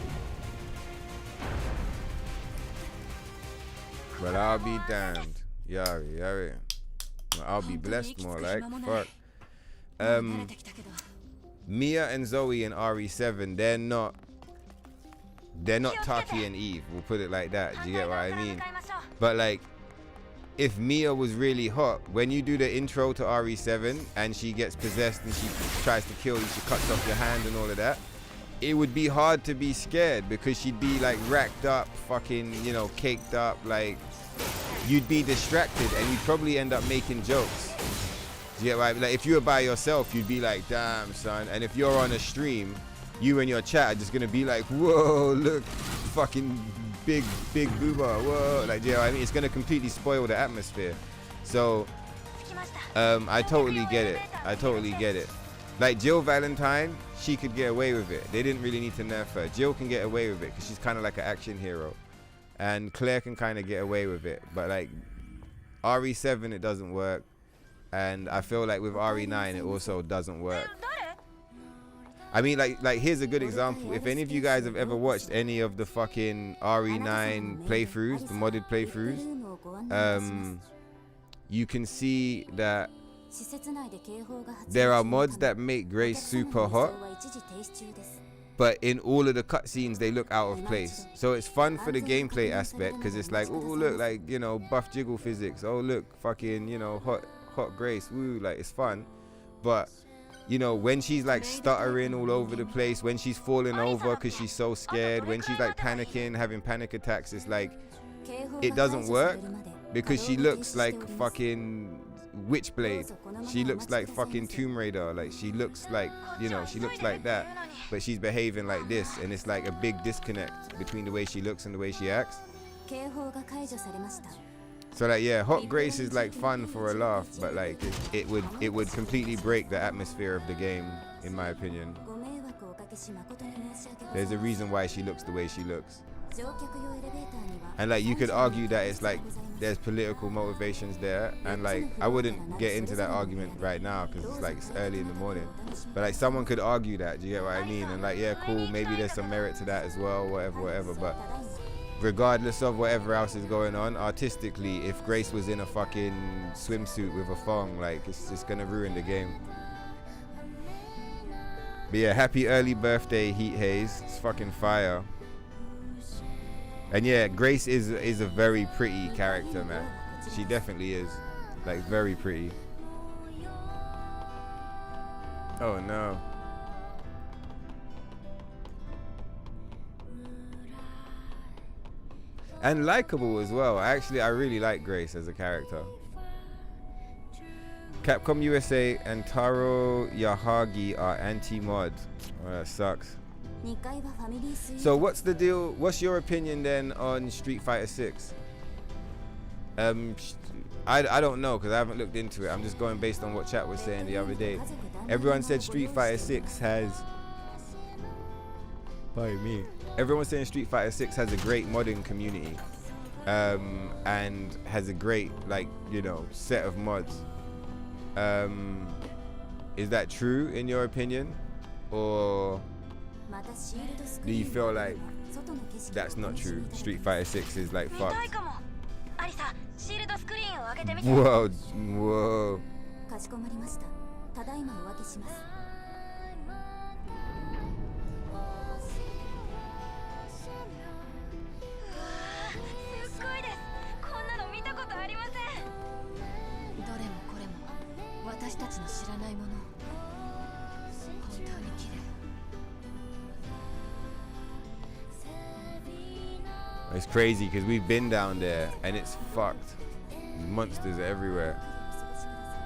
But I'll be damned. Yari. I'll be blessed more like. Fuck. Mia and Zoe in RE7, they're not Taki and Eve, we'll put it like that. Do you get what I mean? But like, if Mia was really hot, when you do the intro to RE7 and she gets possessed and she tries to kill you, she cuts off your hand and all of that, it would be hard to be scared because she'd be like racked up, fucking, you know, caked up, like you'd be distracted and you'd probably end up making jokes. Do you get what I mean? Like if you were by yourself, you'd be like, damn, son. And if you're on a stream, you and your chat are just gonna be like, whoa, look, fucking big booba, whoa. Like, you know what I mean? It's gonna completely spoil the atmosphere. So I totally get it. Like Jill Valentine, she could get away with it. They didn't really need to nerf her. Jill can get away with it because she's kind of like an action hero. And Claire can kind of get away with it. But like RE7, it doesn't work. And I feel like with RE9, it also doesn't work. I mean, like here's a good example. If any of you guys have ever watched any of the fucking RE9 playthroughs, the modded playthroughs, you can see that there are mods that make Grace super hot, but in all of the cutscenes they look out of place. So it's fun for the gameplay aspect because it's like, oh look, like, you know, buff jiggle physics. Oh look, fucking, you know, hot Grace. Woo, like it's fun. But you know, when she's like stuttering all over the place, when she's falling over because she's so scared, when she's like panicking, having panic attacks, it's like it doesn't work because she looks like fucking Witchblade. She looks like fucking Tomb Raider. Like she looks like, you know, she looks like that, but she's behaving like this, and it's like a big disconnect between the way she looks and the way she acts. So like, yeah, hot Grace is like fun for a laugh, but like it would completely break the atmosphere of the game, in my opinion. There's a reason why she looks the way she looks. And like you could argue that it's like there's political motivations there, and like I wouldn't get into that argument right now because it's early in the morning, but like someone could argue that. Do you get what I mean? And like, yeah, cool, maybe there's some merit to that as well, whatever. But regardless of whatever else is going on, artistically, if Grace was in a fucking swimsuit with a thong, like it's just gonna ruin the game. But yeah, happy early birthday, Heat Haze. It's fucking fire. And yeah, Grace is a very pretty character, man. She definitely is. Like, very pretty. Oh no. And likable as well. Actually, I really like Grace as a character. Capcom USA and Taro Yahagi are anti-mod. Oh, that sucks. So what's the deal? What's your opinion then on Street Fighter 6? I don't know because I haven't looked into it. I'm just going based on what chat was saying the other day. Everyone said Street Fighter 6 has... By me. Everyone's saying Street Fighter 6 has a great modding community, and has a great, like, you know, set of mods. Is that true in your opinion, or do you feel like that's not true? Street Fighter 6 is like fucked. Whoa, whoa. It's crazy because we've been down there and it's fucked. Monsters everywhere.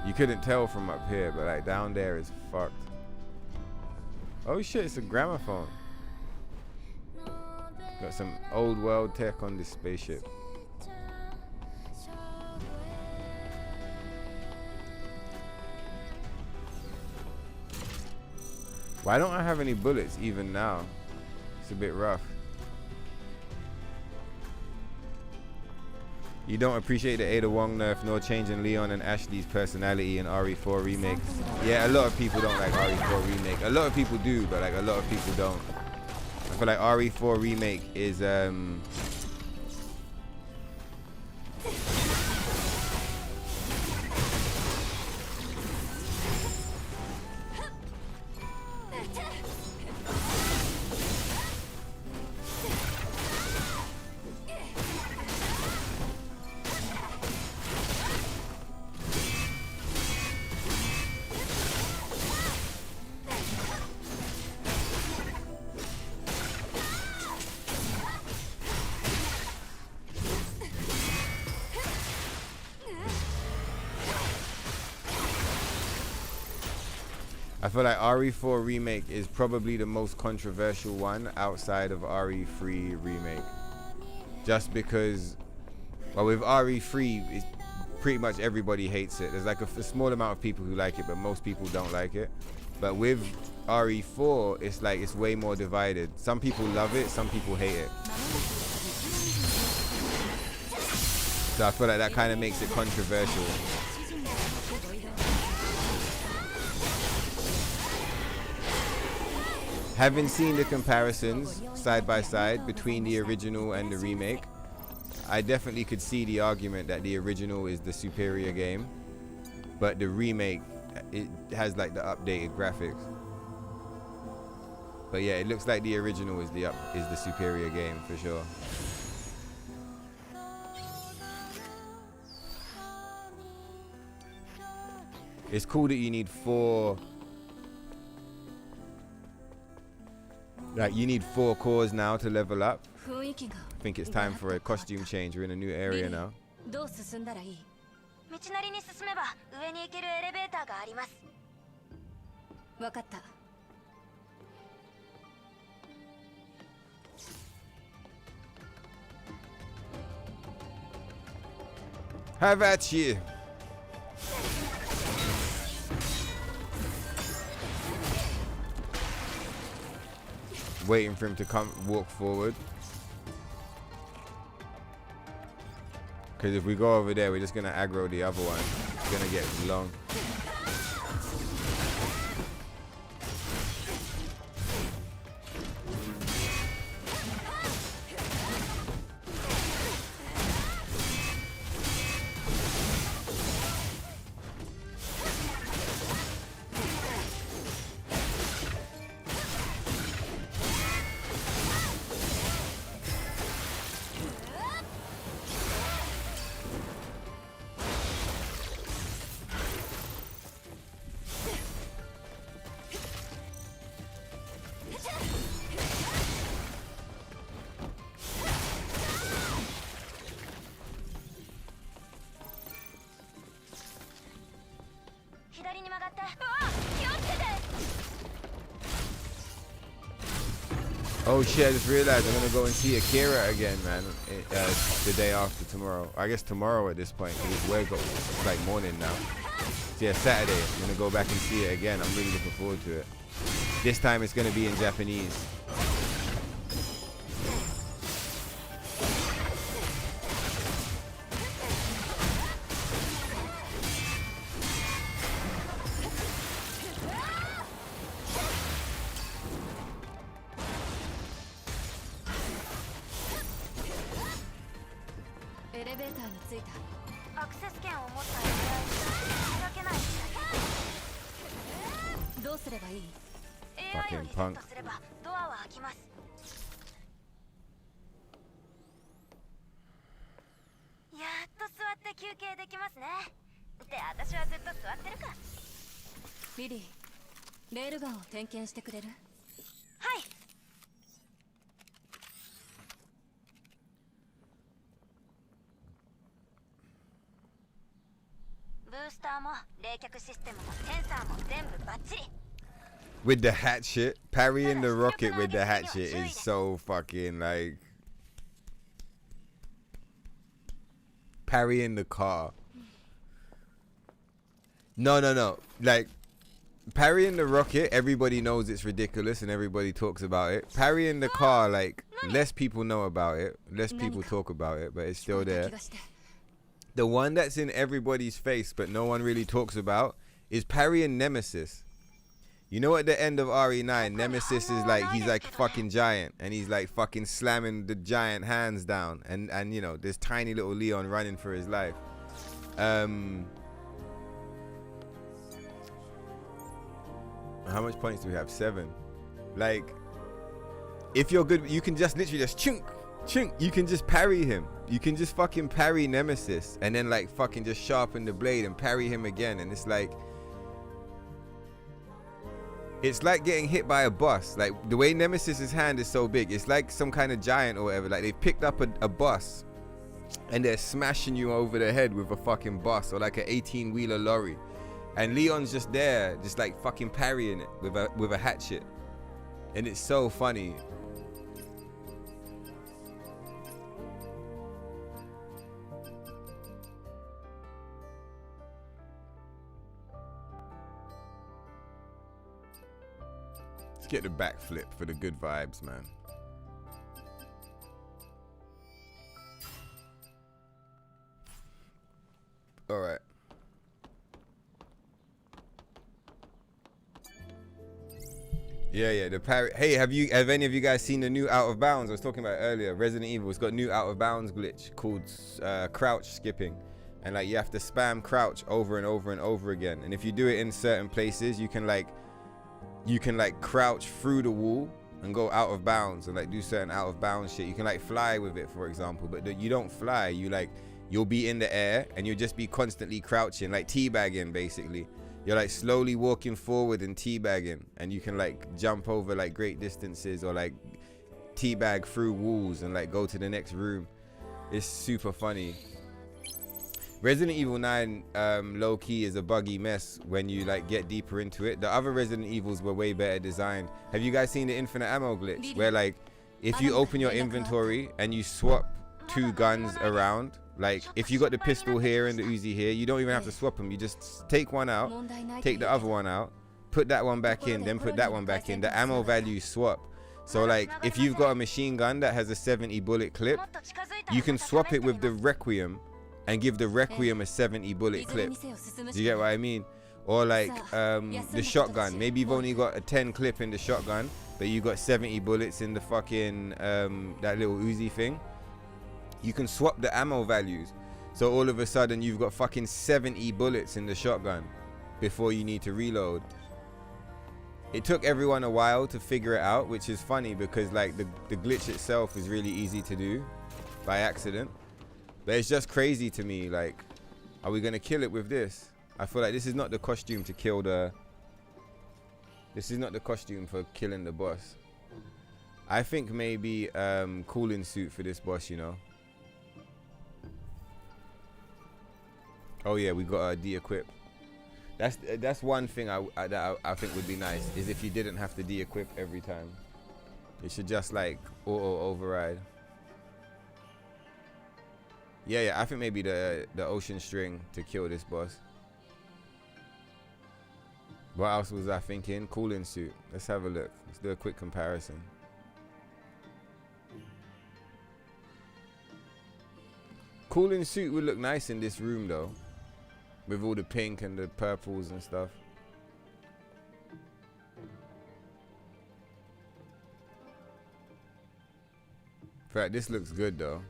You couldn't tell from up here, but like down there is fucked. Oh shit, it's a gramophone. Got some old world tech on this spaceship. Why don't I have any bullets even now? It's a bit rough. You don't appreciate the Ada Wong nerf nor changing Leon and Ashley's personality in RE4 Remake. Yeah, a lot of people don't like RE4 Remake. A lot of people do, but like a lot of people don't. I feel like RE4 Remake is I feel like RE4 Remake is probably the most controversial one outside of RE3 Remake. Just because, well, with RE3, it's pretty much everybody hates it. There's like a small amount of people who like it, but most people don't like it. But with RE4, it's like it's way more divided. Some people love it, some people hate it. So I feel like that kind of makes it controversial. Having seen the comparisons side by side between the original and the remake, I definitely could see the argument that the original is the superior game, but the remake, it has like the updated graphics. But yeah, it looks like the original is the superior game for sure. It's cool that you need 4. Like you need 4 cores now to level up. I think it's time for a costume change. We're in a new area now. 道なりに進めば上に行けるエレベーターがあります。わかった。Have at you. Waiting for him to come walk forward. Because if we go over there, we're just going to aggro the other one. It's going to get long. Oh shit, I just realized I'm gonna go and see Akira again, man. The day after tomorrow. I guess tomorrow at this point, because it's like morning now. So yeah, Saturday, I'm gonna go back and see it again. I'm really looking forward to it. This time it's gonna be in Japanese. Fucking punk. やっと座って休憩できますね。で、私はずっと座ってるか。リリー、レールガンを点検してくれる？はい。ブースターも冷却システムもセンサーも全部バッチリ。With the hatchet, parrying the rocket with the hatchet is so fucking like parrying the car. No. Like parrying the rocket, everybody knows it's ridiculous and everybody talks about it. Parrying the car, like less people know about it, less people talk about it, but it's still there. The one that's in everybody's face but no one really talks about is parrying Nemesis. You know, at the end of RE9, Nemesis is like, he's like fucking giant, and he's like fucking slamming the giant hands down, and you know, there's tiny little Leon running for his life. How much points do we have? 7. Like, if you're good, you can just literally just chunk. You can just parry him. You can just fucking parry Nemesis, and then like fucking just sharpen the blade and parry him again, and it's like getting hit by a boss. Like the way Nemesis's hand is so big, it's like some kind of giant or whatever. Like they've picked up a bus and they're smashing you over the head with a fucking bus or like an 18-wheeler lorry, and Leon's just there, just like fucking parrying it with a hatchet, and it's so funny. get the backflip for the good vibes, man. All right. Yeah, the parry. Hey, have any of you guys seen the new Out of Bounds? I was talking about it earlier. Resident Evil, it's got new Out of Bounds glitch called crouch skipping. And like you have to spam crouch over and over and over again. And if you do it in certain places, you can like crouch through the wall and go out of bounds and like do certain out of bounds shit. You can like fly with it, for example, but you don't fly. You'll be in the air and you'll just be constantly crouching, like teabagging basically. You're like slowly walking forward and teabagging, and you can like jump over like great distances or like teabag through walls and like go to the next room. It's super funny. Resident Evil 9 low-key is a buggy mess when you like get deeper into it. The other Resident Evils were way better designed. Have you guys seen the infinite ammo glitch where like if you open your inventory and you swap 2 guns around, like if you got the pistol here and the Uzi here, you don't even have to swap them. You just take one out, take the other one out, put that one back in, then put that one back in. The ammo values swap. So like if you've got a machine gun that has a 70 bullet clip, you can swap it with the Requiem and give the Requiem a 70 bullet clip. Do you get what I mean? Or like the shotgun. Maybe you've only got a 10 clip in the shotgun, but you got 70 bullets in the fucking that little Uzi thing. You can swap the ammo values. So all of a sudden you've got fucking 70 bullets in the shotgun before you need to reload. It took everyone a while to figure it out, which is funny because like the glitch itself is really easy to do by accident. But it's just crazy to me, like, are we gonna kill it with this? I feel like this is not the costume to kill the... This is not the costume for killing the boss. I think maybe cooling suit for this boss, you know. Oh yeah, we got a de-equip. That's one thing I think would be nice, is if you didn't have to de-equip every time. It should just like auto override. Yeah, I think maybe the ocean string to kill this boss. What else was I thinking? Cooling suit. Let's have a look. Let's do a quick comparison. Cooling suit would look nice in this room though, with all the pink and the purples and stuff. In fact, this looks good though.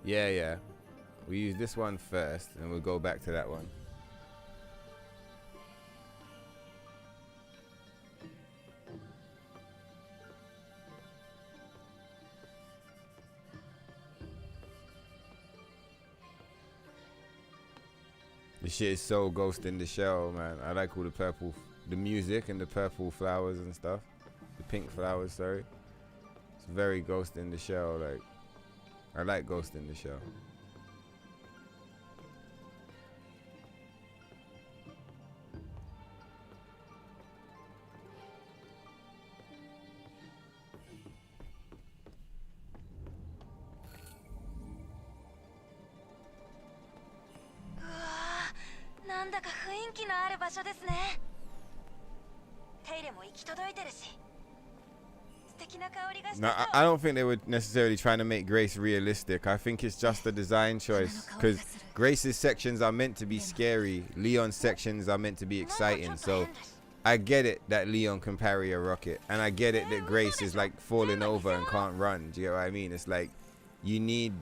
Yeah. We use this one first and we'll go back to that one. This shit is so Ghost in the Shell, man. I like all the purple, the music and the purple flowers and stuff. The pink flowers, sorry. It's very Ghost in the Shell, like. I like Ghost in the Shell. No, I don't think they were necessarily trying to make Grace realistic. I think it's just a design choice, because Grace's sections are meant to be scary. Leon's sections are meant to be exciting. So I get it that Leon can parry a rocket, and I get it that Grace is like falling over and can't run. Do you get what I mean? It's like you need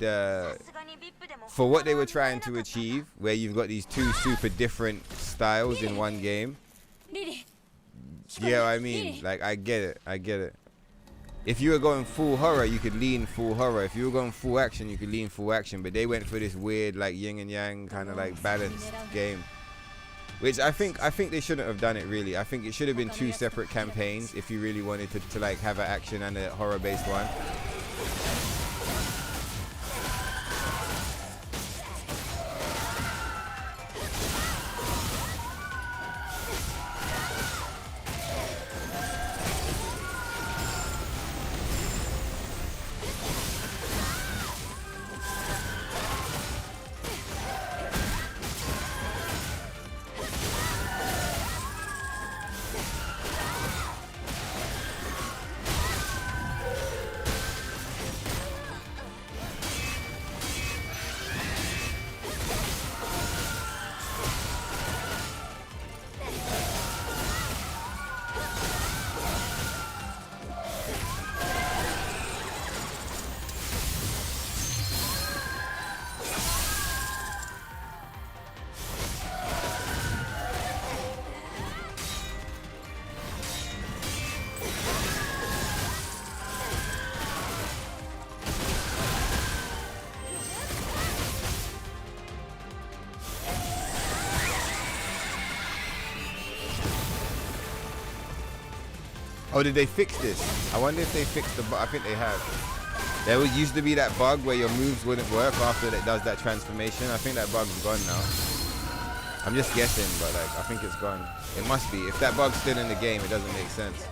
for what they were trying to achieve, where you've got these 2 super different styles in one game. You get what I mean? Like I get it. If you were going full horror, you could lean full horror. If you were going full action, you could lean full action. But they went for this weird, like yin and yang kind of like balanced game, which I think they shouldn't have done it really. I think it should have been 2 separate campaigns if you really wanted to like have an action and a horror-based one. Oh, did they fix this? I wonder if they fixed the bug. I think they have. There used to be that bug where your moves wouldn't work after it does that transformation. I think that bug's gone now. I'm just guessing, but like I think it's gone. It must be. If that bug's still in the game, it doesn't make sense.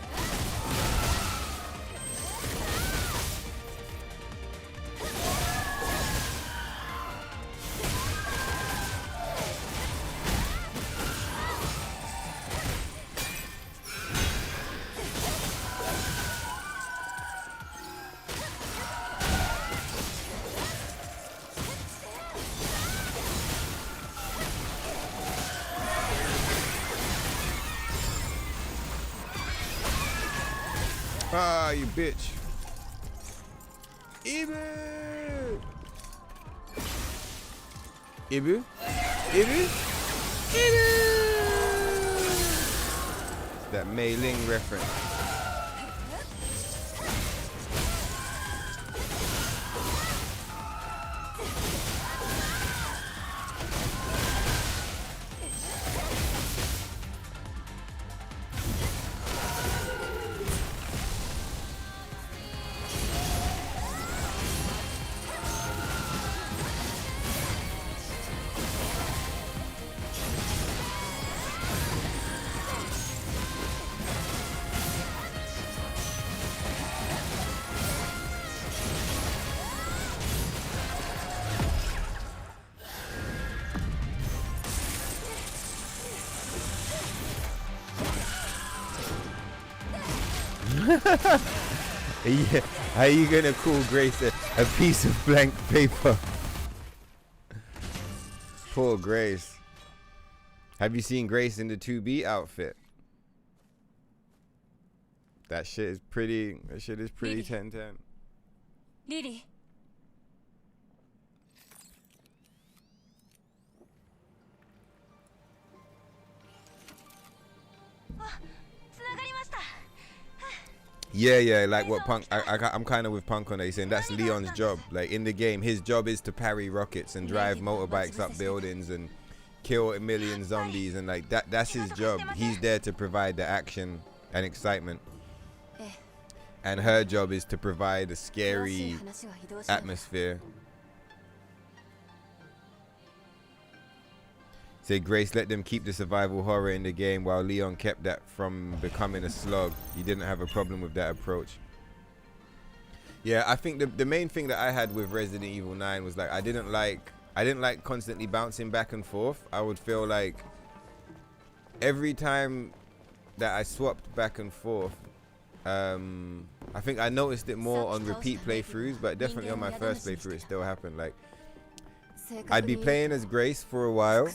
Ah, you bitch. Ibu! Ibu? Ibu? Ibu! That Mei Ling reference. Yeah, how you gonna call Grace a piece of blank paper? Poor Grace. Have you seen Grace in the 2B outfit? That shit is pretty. That shit is pretty 10-10. Lily. つながりました。 Yeah, like what Punk. I'm kind of with Punk on that. He's saying that's Leon's job. Like in the game, his job is to parry rockets and drive motorbikes up buildings and kill a million zombies and like that's his job. He's there to provide the action and excitement. And her job is to provide a scary atmosphere. Say Grace let them keep the survival horror in the game while Leon kept that from becoming a slog. He didn't have a problem with that approach. Yeah, I think the main thing that I had with Resident Evil 9 was like I didn't like constantly bouncing back and forth. I would feel like every time that I swapped back and forth, I think I noticed it more on repeat playthroughs, but definitely on my first playthrough it still happened. Like I'd be playing as Grace for a while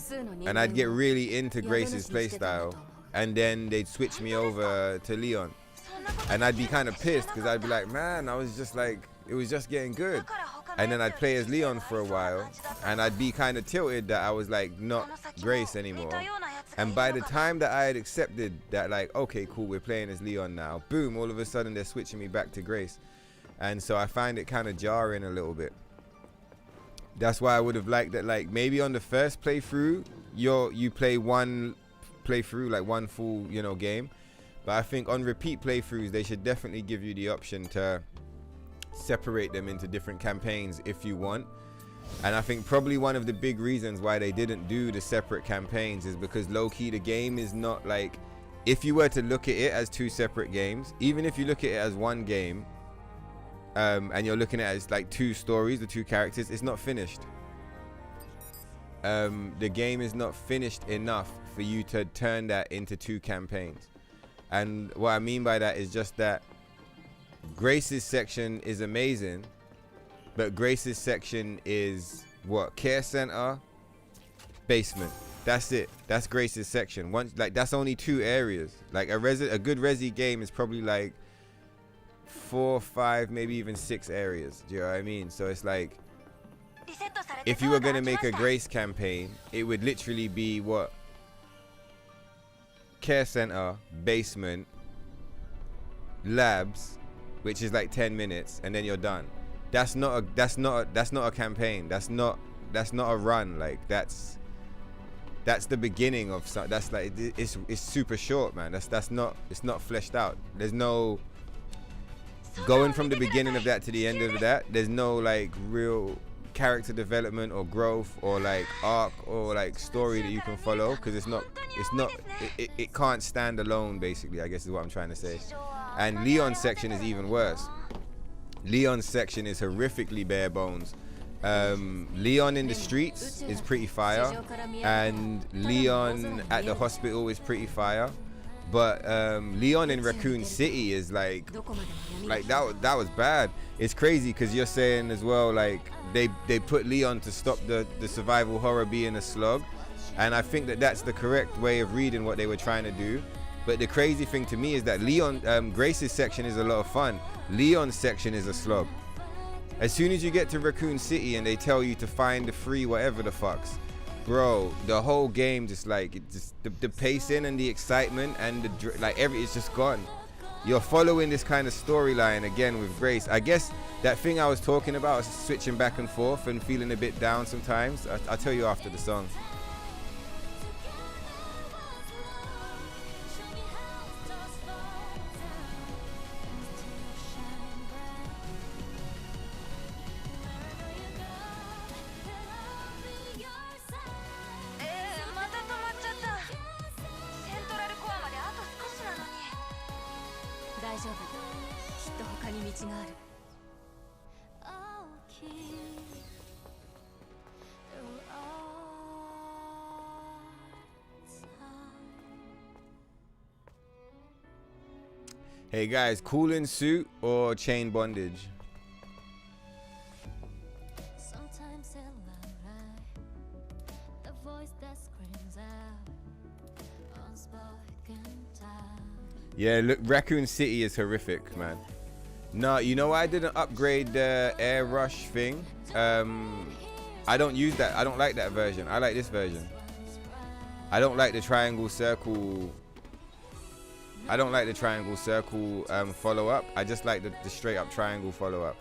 and I'd get really into Grace's playstyle and then they'd switch me over to Leon and I'd be kind of pissed because I'd be like, man, I was just like, it was just getting good. And then I'd play as Leon for a while and I'd be kind of tilted that I was like not Grace anymore. And by the time that I had accepted that, like, okay, cool, we're playing as Leon now, boom, all of a sudden they're switching me back to Grace. And so I find it kind of jarring a little bit. That's why I would have liked that, like, maybe on the first playthrough, you play one playthrough, like one full, you know, game. But I think on repeat playthroughs, they should definitely give you the option to separate them into different campaigns if you want. And I think probably one of the big reasons why they didn't do the separate campaigns is because low-key the game is not like, if you were to look at it as two separate games, even if you look at it as one game, and you're looking at it as like two stories, the two characters, it's not finished. The game is not finished enough for you to turn that into two campaigns. And what I mean by that is just that Grace's section is amazing, but Grace's section is what? Care center, basement. That's it. That's Grace's section. Once, like, that's only two areas. Like a good Resi game is probably like 4, 5, maybe even 6 areas. Do you know what I mean? So it's like, if you were gonna make a Grace campaign, it would literally be what? Care center, basement, labs, which is like 10 minutes, and then you're done. That's not a campaign. That's not a run. Like that's that's the beginning of some, that's like it's super short, man. It's not fleshed out. There's no going from the beginning of that to the end of that. There's no like real character development or growth or like arc or like story that you can follow, because it can't stand alone, basically, I guess is what I'm trying to say. And Leon's section is even worse. Leon's section is horrifically bare bones. Leon in the streets is pretty fire, and Leon at the hospital is pretty fire, but Leon in Raccoon City is like that was bad. It's crazy because you're saying as well, like they put Leon to stop the survival horror being a slog, and I think that's the correct way of reading what they were trying to do. But the crazy thing to me is that Leon, Grace's section is a lot of fun. Leon's section is a slog. As soon as you get to Raccoon City and they tell you to find the free whatever the fucks, bro, the whole game just like the pacing and the excitement and it's just gone. You're following this kind of storyline again with Grace. I guess that thing I was talking about, switching back and forth and feeling a bit down sometimes, I'll tell you after the song. Hey guys, cooling suit or chain bondage? Yeah, look, Raccoon City is horrific, man. No, you know why I didn't upgrade the air rush thing? I don't use that. I don't like that version. I like this version. I don't like the triangle circle. I don't like the triangle circle follow-up. I just like the straight-up triangle follow-up.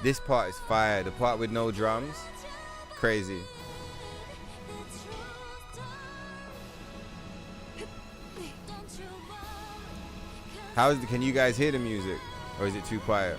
This part is fire. The part with no drums, crazy. Can you guys hear the music, or is it too quiet?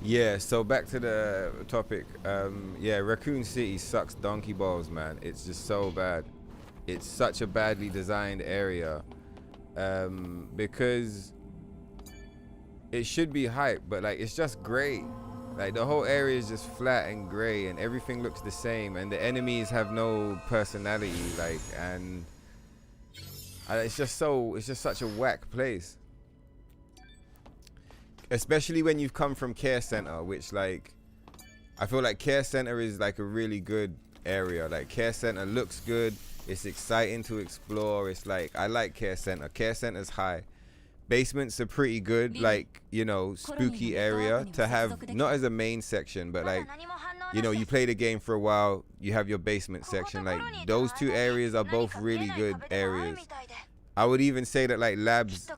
Yeah, so back to the topic. Yeah, Raccoon City sucks donkey balls, man. It's just so bad. It's such a badly designed area, because it should be hype, but like it's just gray. Like the whole area is just flat and gray, and everything looks the same, and the enemies have no personality. Like, and it's just such a whack place. Especially when you've come from Care Center, which like, I feel like Care Center is like a really good area. Like Care Center looks good. It's exciting to explore. It's like, I like Care Center. Care Center's high. Basements are pretty good, like, you know, spooky area to have, not as a main section, but like, you know, you play the game for a while, you have your basement section. Like those two areas are both really good areas. I would even say that like Labs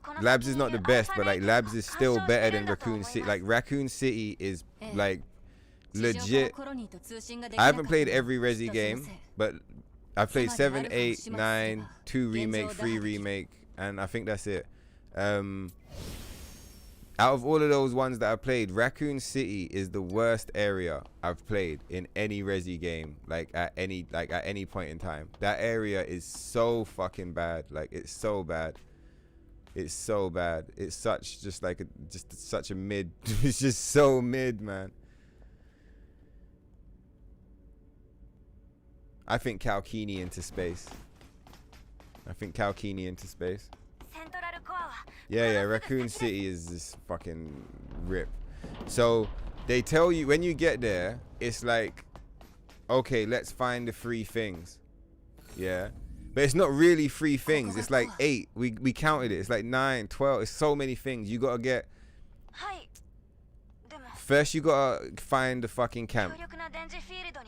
is not the best, but like Labs is still better than Raccoon City. Like Raccoon City is like legit. I haven't played every Resi game, but I've played 7, 8, 9, 2 remake, 3 remake, and I think that's it. Out of all of those ones that I played, Raccoon City is the worst area I've played in any Resi game, like at any point in time. That area is so fucking bad. Like, it's so bad. It's so bad. It's such such a mid. It's just so mid, man. I think Kalkini into space. Yeah, Raccoon City is this fucking rip. So they tell you when you get there, it's like, okay, let's find the 3 things. Yeah. But it's not really 3 things. It's like 8. We counted it. It's like 9, 12. It's so many things. You gotta get. First, you gotta find the fucking camp.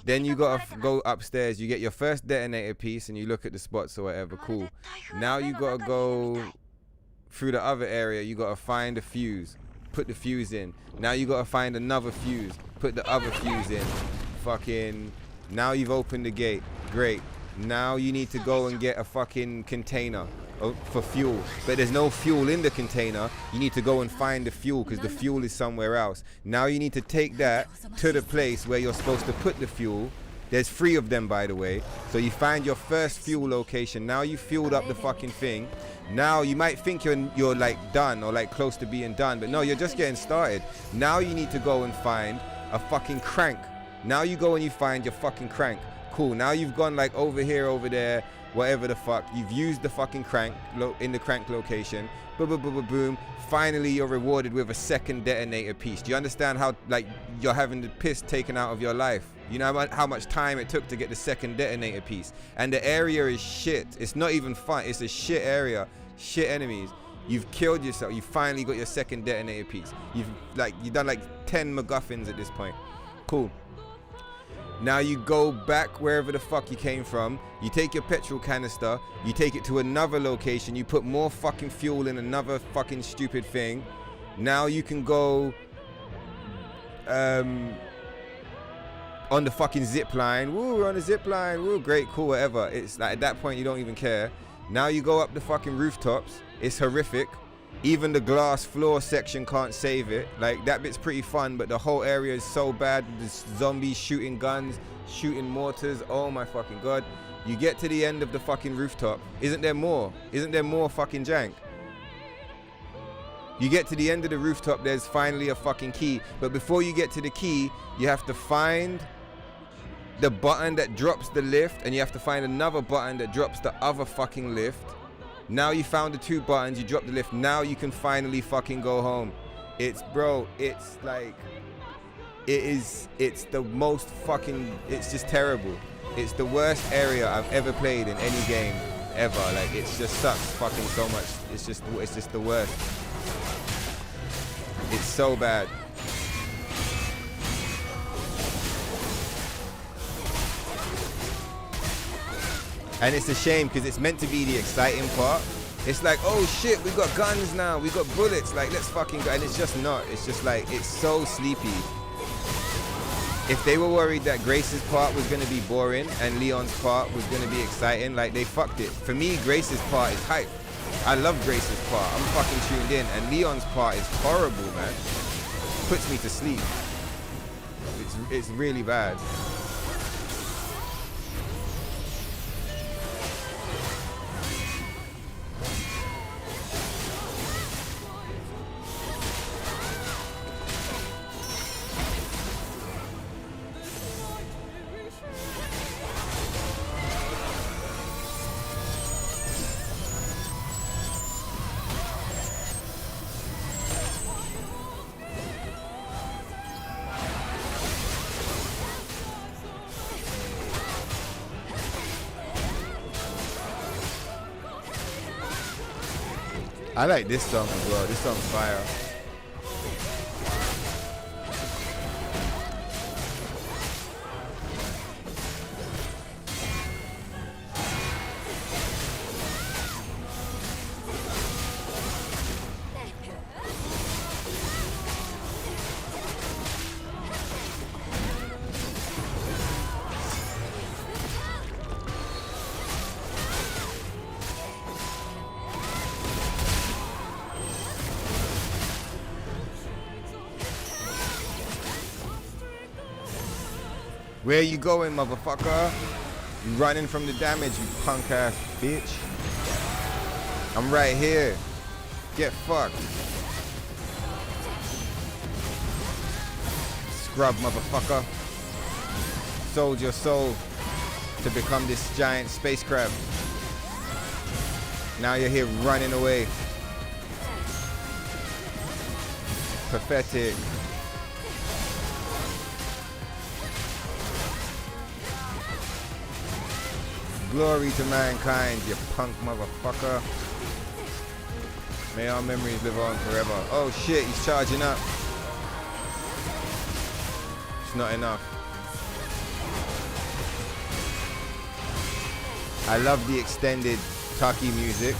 Then you gotta go upstairs. You get your first detonator piece, and you look at the spots or whatever. Cool. Now you gotta go through the other area. You gotta find a fuse. Put the fuse in. Now you gotta find another fuse. Put the other fuse in. Fucking. Now you've opened the gate. Great. Now you need to go and get a fucking container for fuel. But there's no fuel in the container. You need to go and find the fuel because the fuel is somewhere else. Now you need to take that to the place where you're supposed to put the fuel. There's 3 of them, by the way. So you find your first fuel location. Now you fueled up the fucking thing. Now you might think you're like done or like close to being done, but no, you're just getting started. Now you need to go and find a fucking crank. Now you go and you find your fucking crank. Cool. Now you've gone like over here, over there, whatever the fuck. You've used the fucking crank in the crank location. Boom, boom, boom, boom, boom. Finally, you're rewarded with a second detonator piece. Do you understand how like you're having the piss taken out of your life? You know how much time it took to get the second detonator piece. And the area is shit. It's not even fun. It's a shit area. Shit enemies. You've killed yourself. You finally got your second detonator piece. You've done like 10 MacGuffins at this point. Cool. Now you go back wherever the fuck you came from. You take your petrol canister. You take it to another location. You put more fucking fuel in another fucking stupid thing. Now you can go on the fucking zip line. Woo, we're on the zip line. Woo, great, cool, whatever. It's like at that point you don't even care. Now you go up the fucking rooftops. It's horrific. Even the glass floor section can't save it. Like, that bit's pretty fun, but the whole area is so bad. There's zombies shooting guns, shooting mortars. Oh my fucking god. You get to the end of the fucking rooftop. Isn't there more? Isn't there more fucking jank? You get to the end of the rooftop, there's finally a fucking key. But before you get to the key, you have to find the button that drops the lift, and you have to find another button that drops the other fucking lift. Now you found the 2 buttons, you drop the lift, now you can finally fucking go home. It's like, it's the most fucking, it's just terrible. It's the worst area I've ever played in any game, ever. Like, it just sucks fucking so much. It's just the worst. It's so bad. And it's a shame because it's meant to be the exciting part. It's like, oh shit, we got guns now, we got bullets, like let's fucking go. And it's just not. It's just like, it's so sleepy. If they were worried that Grace's part was going to be boring and Leon's part was going to be exciting, like they fucked it. For me, Grace's part is hype. I love Grace's part. I'm fucking tuned in. And Leon's part is horrible, man. Puts me to sleep. It's really bad. I like this song as well. This song's fire. Where you going, motherfucker? You running from the damage, you punk ass bitch. I'm right here. Get fucked. Scrub, motherfucker. Sold your soul to become this giant space crab. Now you're here running away. Pathetic. Glory to mankind, you punk motherfucker. May our memories live on forever. Oh shit, he's charging up. It's not enough. I love the extended Taki music.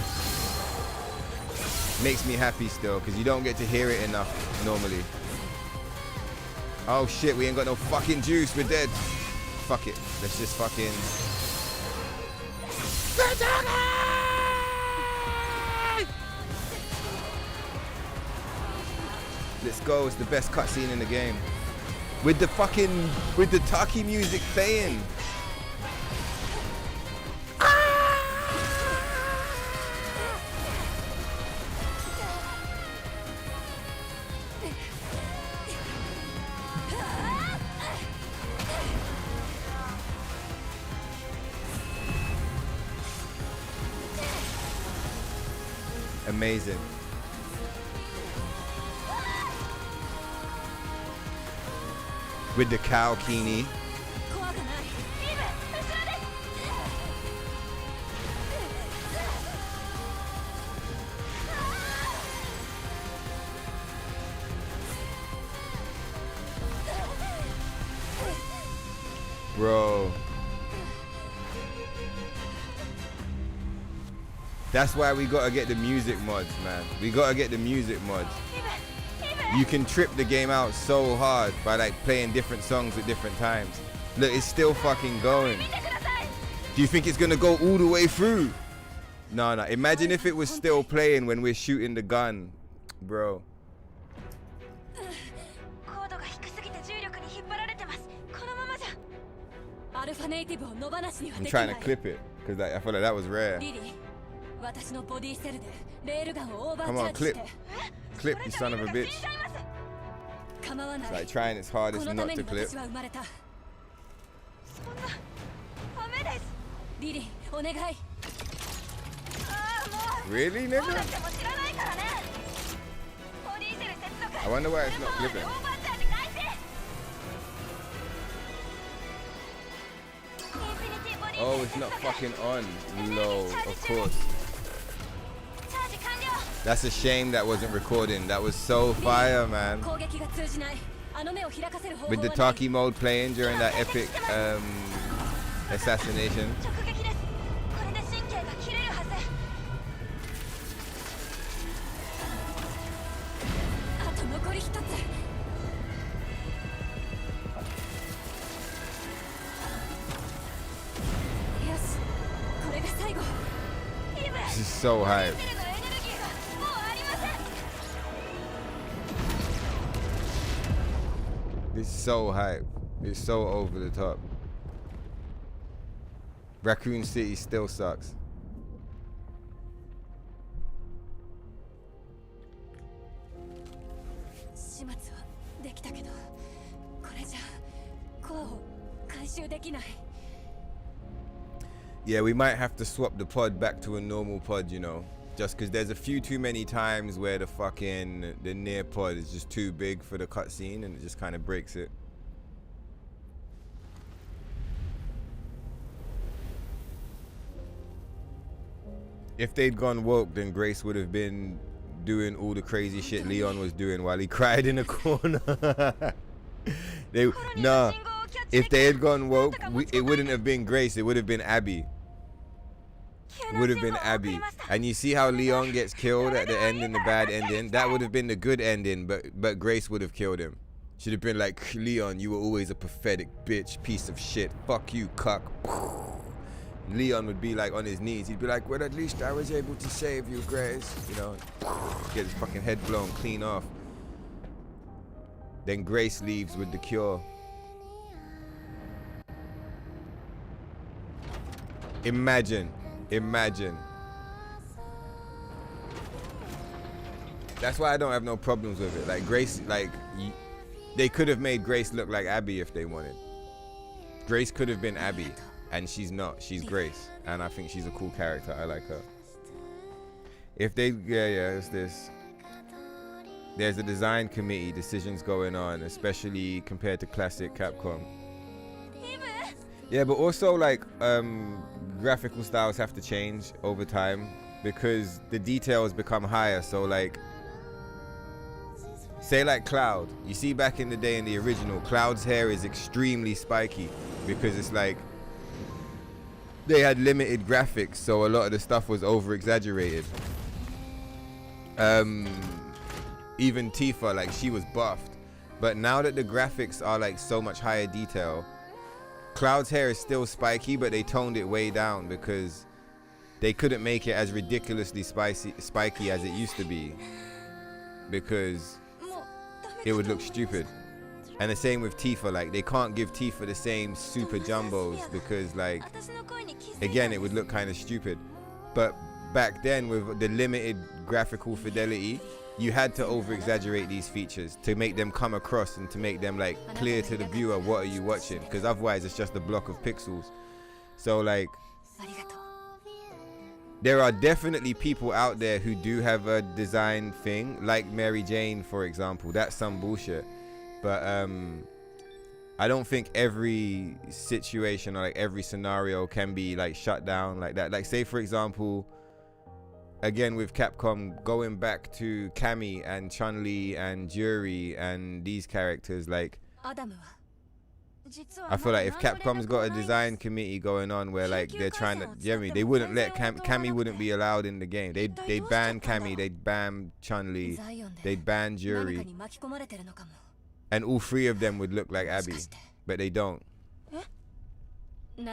Makes me happy still, because you don't get to hear it enough normally. Oh shit, we ain't got no fucking juice, we're dead. Fuck it, let's just fucking... Let's go, it's the best cutscene in the game. With the Taki music playing. Amazing. With the cow kini. Bro. That's why we gotta get the music mods, man. We gotta get the music mods. You can trip the game out so hard by like playing different songs at different times. Look, it's still fucking going. Do you think it's gonna go all the way through? No, no. Imagine if it was still playing when we're shooting the gun, bro. I'm trying to clip it because I feel like that was rare. Come on, clip. Clip, you son of a bitch. It's like trying its hardest not to clip. Really, nigga? I wonder why it's not clipping. Oh, it's not fucking on. Low, of course. That's a shame that wasn't recording. That was so fire, man. With the Taki mode playing during that epic assassination. This is so hype. It's so hype. It's so over the top. Raccoon City still sucks. Yeah, we might have to swap the pod back to a normal pod, you know. Just because there's a few too many times where the near pod is just too big for the cutscene and it just kind of breaks it. If they'd gone woke, then Grace would have been doing all the crazy shit Leon was doing while he cried in a corner. If they had gone woke, it wouldn't have been Grace, it would have been Abby. Would have been Abby. And you see how Leon gets killed at the end in the bad ending? That would have been the good ending, but Grace would have killed him. Should have been like, Leon, you were always a pathetic bitch, piece of shit. Fuck you, cuck. Leon would be like on his knees. He'd be like, well, at least I was able to save you, Grace. You know, get his fucking head blown clean off. Then Grace leaves with the cure. Imagine. That's why I don't have no problems with it. Like Grace, like they could have made Grace look like Abby if they wanted. Grace could have been Abby, and she's not. She's Grace, and I think she's a cool character. I like her. If they, it's this. There's a design committee, decisions going on, especially compared to classic Capcom. Yeah, but also like graphical styles have to change over time because the details become higher. So like, say like Cloud, you see back in the day in the original, Cloud's hair is extremely spiky because it's like they had limited graphics, so a lot of the stuff was over exaggerated. Even Tifa, like she was buffed, but now that the graphics are like so much higher detail, Cloud's hair is still spiky, but they toned it way down because they couldn't make it as ridiculously spiky as it used to be because it would look stupid. And the same with Tifa, like they can't give Tifa the same super jumbos because like, again, it would look kind of stupid. But back then with the limited graphical fidelity, you had to over exaggerate these features to make them come across and to make them like clear to the viewer what are you watching, because otherwise it's just a block of pixels. So like, there are definitely people out there who do have a design thing, like Mary Jane for example. That's some bullshit, but I don't think every situation or like every scenario can be like shut down like that. Like say for example, again with Capcom, going back to Cammy and Chun-Li and Jury and these characters, like I feel like if Capcom's got a design committee going on where like they're trying to, they wouldn't let Cammy wouldn't be allowed in the game. They'd ban Cammy, they'd ban Chun-Li, they'd ban Jury, and all three of them would look like Abby, but they don't. But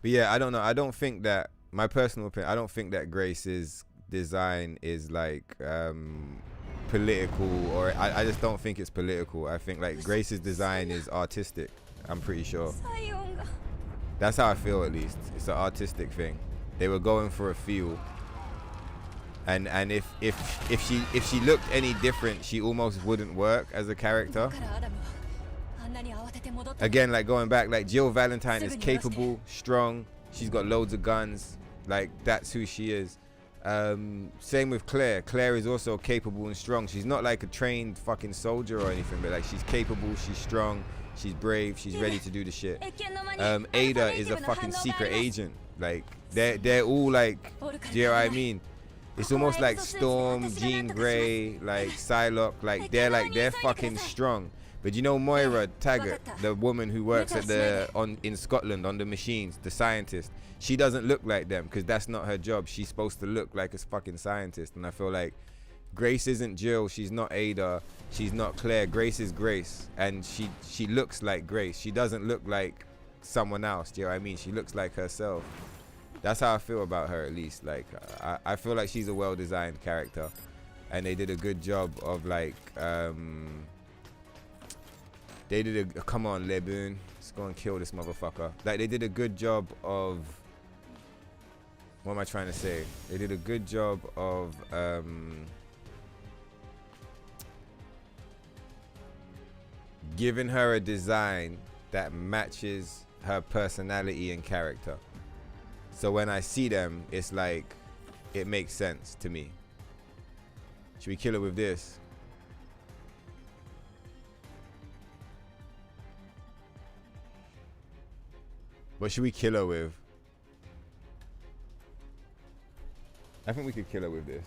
yeah, I don't know. I don't think that, my personal opinion, I don't think that Grace's design is like political, or I just don't think it's political. I think like Grace's design is artistic. I'm pretty sure. That's how I feel, at least. It's an artistic thing. They were going for a feel, and if she looked any different, she almost wouldn't work as a character. Again, like going back, like Jill Valentine is capable, strong. She's got loads of guns. Like that's who she is. Same with Claire. Claire is also capable and strong. She's not like a trained fucking soldier or anything, but like she's capable, she's strong, she's brave, she's ready to do the shit. Ada is a fucking secret agent. Like they're all like, do you know what I mean? It's almost like Storm, Jean Grey, like Psylocke, like they're fucking strong. But you know Moira Taggart, the woman who works at in Scotland on the machines, the scientist, she doesn't look like them because that's not her job. She's supposed to look like a fucking scientist. And I feel like Grace isn't Jill, she's not Ada, she's not Claire. Grace is Grace, and she looks like Grace. She doesn't look like someone else. Do you know what I mean? She looks like herself. That's how I feel about her, at least. Like I feel like she's a well-designed character, and they did a good job of like they did a, come on, Leboon, let's go and kill this motherfucker. Like they did a good job of, what am I trying to say? They did a good job of giving her a design that matches her personality and character. So when I see them, it's like, it makes sense to me. Should we kill her with this? What should we kill her with? I think we could kill her with this.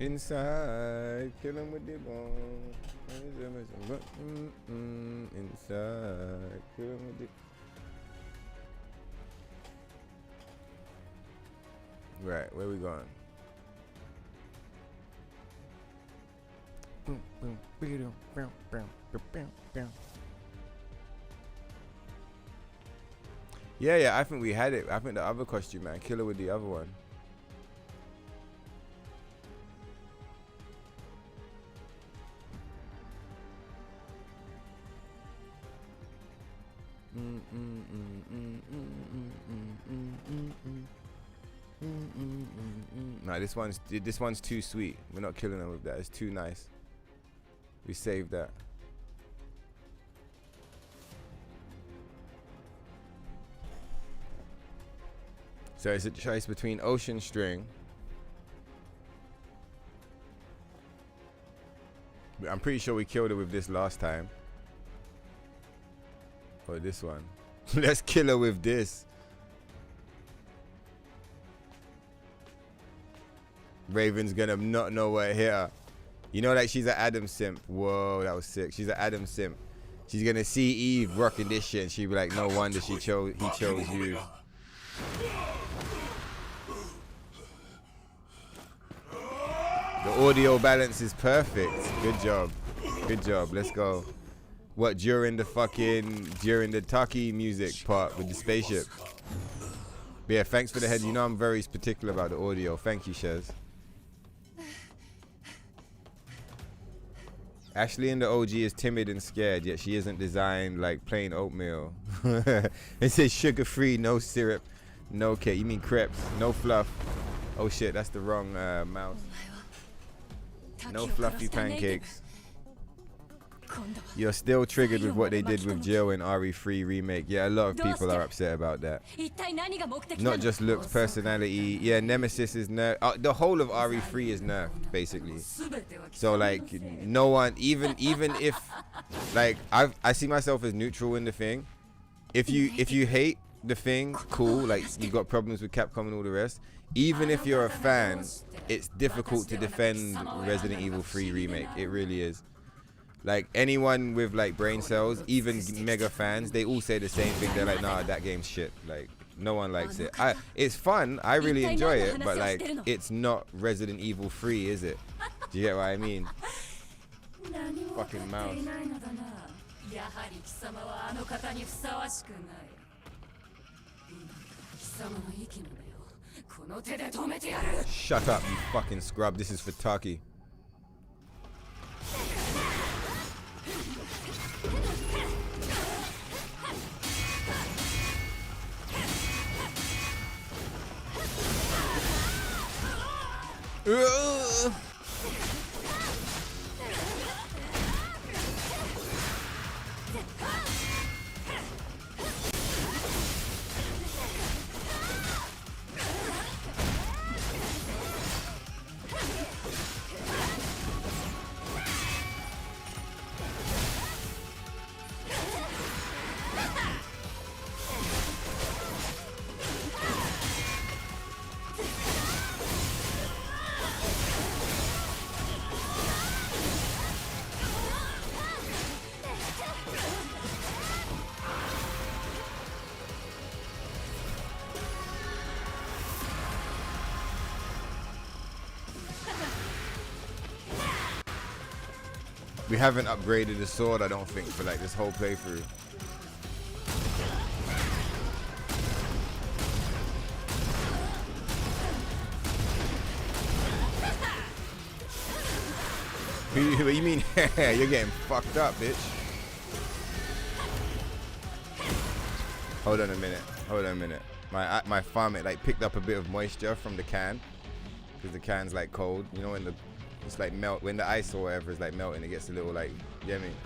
Inside, kill him with the bone. Inside, kill him with the... Right, where we going? Boom, boom, boom, boom, boom, boom, boom. Yeah, I think we had it. I think the other costume, man. Kill her with the other one. Nah, this one's too sweet. We're not killing them with that. It's too nice. We saved that. So it's a choice between Ocean String. I'm pretty sure we killed her with this last time. Or this one. Let's kill her with this. Raven's gonna not know what hit her. You know, like she's an Adam simp. Whoa, that was sick. She's an Adam simp. She's gonna see Eve rocking this shit and she'll be like, no wonder he chose you. The audio balance is perfect. Good job. Good job. Let's go. What, during the Taki music part with the spaceship? But yeah, thanks for the head. You know I'm very particular about the audio. Thank you, Shez. Ashley in the OG is timid and scared, yet she isn't designed like plain oatmeal. It says sugar-free, no syrup, no cake. You mean crepes, no fluff. Oh shit, that's the wrong mouse. No fluffy pancakes. You're still triggered with what they did with Jill in RE3 remake. Yeah, a lot of people are upset about that. Not just looks, personality. Yeah, Nemesis is nerfed. The whole of RE3 is nerfed, basically. So like, no one, even if, like, I see myself as neutral in the thing. If you hate the thing, cool. Like you've got problems with Capcom and all the rest. Even if you're a fan, it's difficult to defend Resident Evil 3 remake. It really is. Like anyone with like brain cells, even mega fans, they all say the same thing. They're like, nah, that game's shit. Like no one likes it. It's fun. I really enjoy it, but like it's not Resident Evil 3, is it? Do you get what I mean? Fucking mouse. Shut up, you fucking scrub. This is for Taki. We haven't upgraded the sword, I don't think, for like this whole playthrough. What you mean? You're getting fucked up, bitch. Hold on a minute. Hold on a minute. My farm, it like picked up a bit of moisture from the can, because the can's like cold. You know when it's like melt, when the ice or whatever is like melting, it gets a little like, you know what I mean?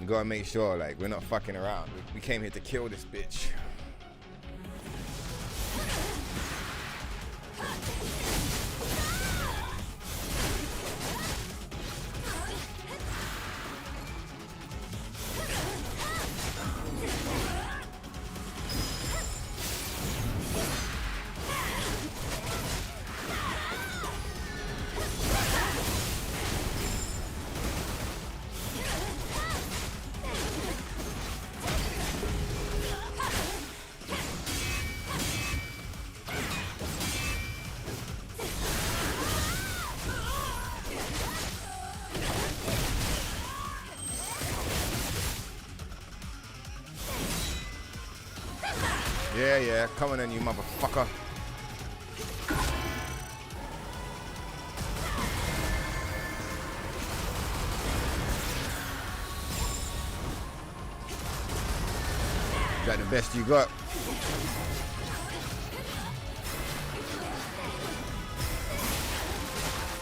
You gotta make sure like we're not fucking around. We came here to kill this bitch. Yeah, come on in, you motherfucker. Got the The best you got.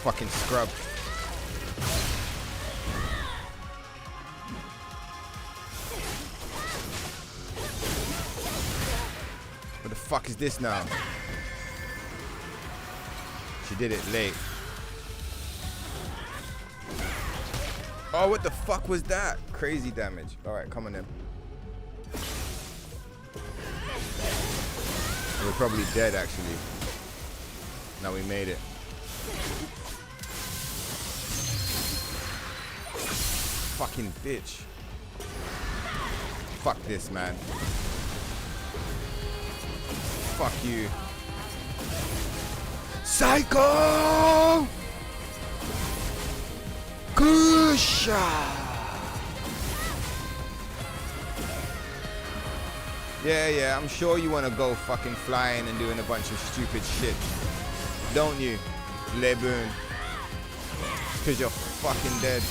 Fucking scrub. What the fuck is this now? She did it late. Oh, what the fuck was that? Crazy damage. Alright, come on then. We're probably dead actually. Now we made it. Fucking bitch. Fuck this, man. Fuck you. Psycho! Kusha! Yeah, I'm sure you want to go fucking flying and doing a bunch of stupid shit. Don't you, Leboon? Because you're fucking dead.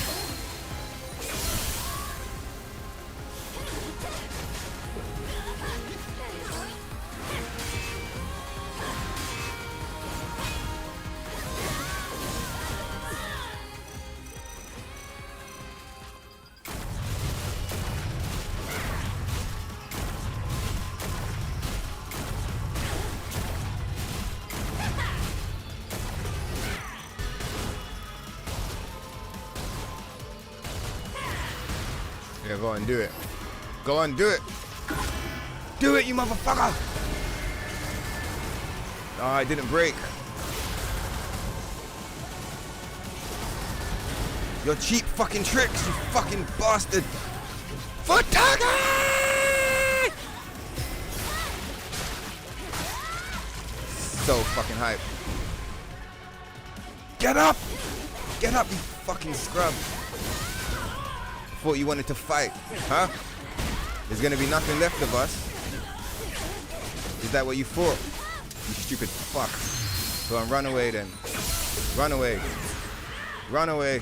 Yeah, go on, do it. Go on, do it. Do it, you motherfucker. Oh, it didn't break. Your cheap fucking tricks, you fucking bastard. Futagi! So fucking hype. Get up! Get up, you fucking scrub. Thought you wanted to fight, huh? There's gonna be nothing left of us. Is that what you thought? You stupid fuck. Go on, run away then. Run away. Run away.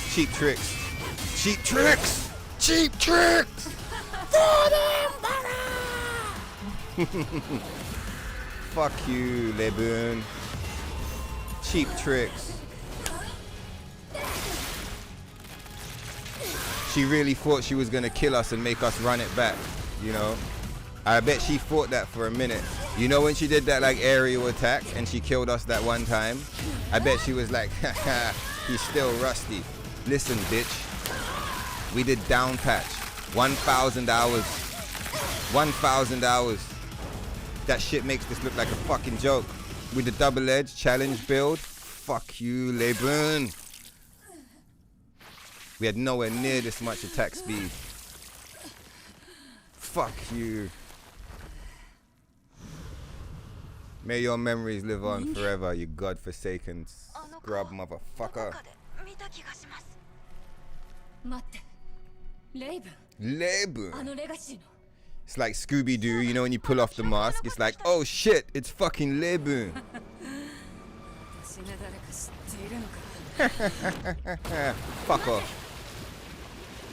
Cheap tricks. Cheap tricks! Cheap tricks! Fuck you, Leboon. Cheap tricks. She really thought she was gonna kill us and make us run it back, you know? I bet she thought that for a minute. You know when she did that like aerial attack and she killed us that one time? I bet she was like, haha, he's still rusty. Listen, bitch. We did down patch. 1,000 hours. 1,000 hours. That shit makes this look like a fucking joke. With the double edge challenge build. Fuck you, Leboon. We had nowhere near this much attack speed. Fuck you. May your memories live on forever, you godforsaken scrub motherfucker. Leboon. It's like Scooby-Doo, you know when you pull off the mask, it's like, oh shit, it's fucking Leboon. Fuck off.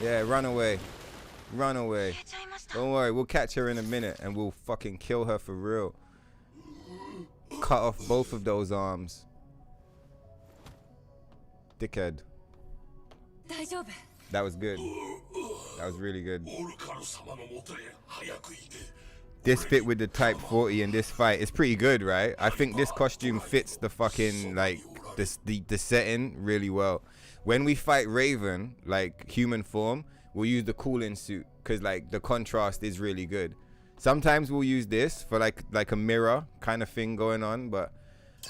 Yeah, run away. Run away. Don't worry, we'll catch her in a minute and we'll fucking kill her for real. Cut off both of those arms. Dickhead. That was good. That was really good. This fit with the Type 40 in this fight. It's pretty good, right? I think this costume fits the fucking, like, the setting really well. When we fight Raven, like human form, we'll use the cooling suit because like the contrast is really good. Sometimes we'll use this for like a mirror kind of thing going on, but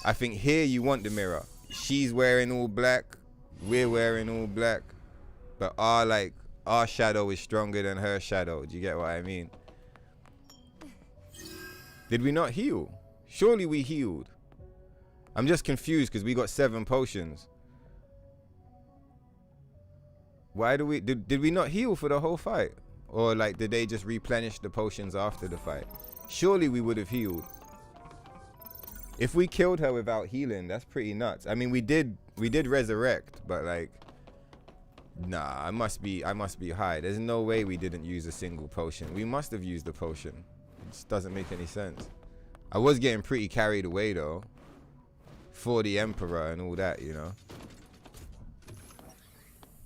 I think here you want the mirror. She's wearing all black, we're wearing all black, but our shadow is stronger than her shadow. Do you get what I mean? Did we not heal? Surely we healed. I'm just confused because we got 7 potions. Why do we did we not heal for the whole fight? Or like did they just replenish the potions after the fight? Surely we would have healed. If we killed her without healing, that's pretty nuts. I mean we did resurrect, but like nah, I must be high. There's no way we didn't use a single potion. We must have used the potion. just doesn't make any sense. I was getting pretty carried away though, for the Emperor and all that, you know.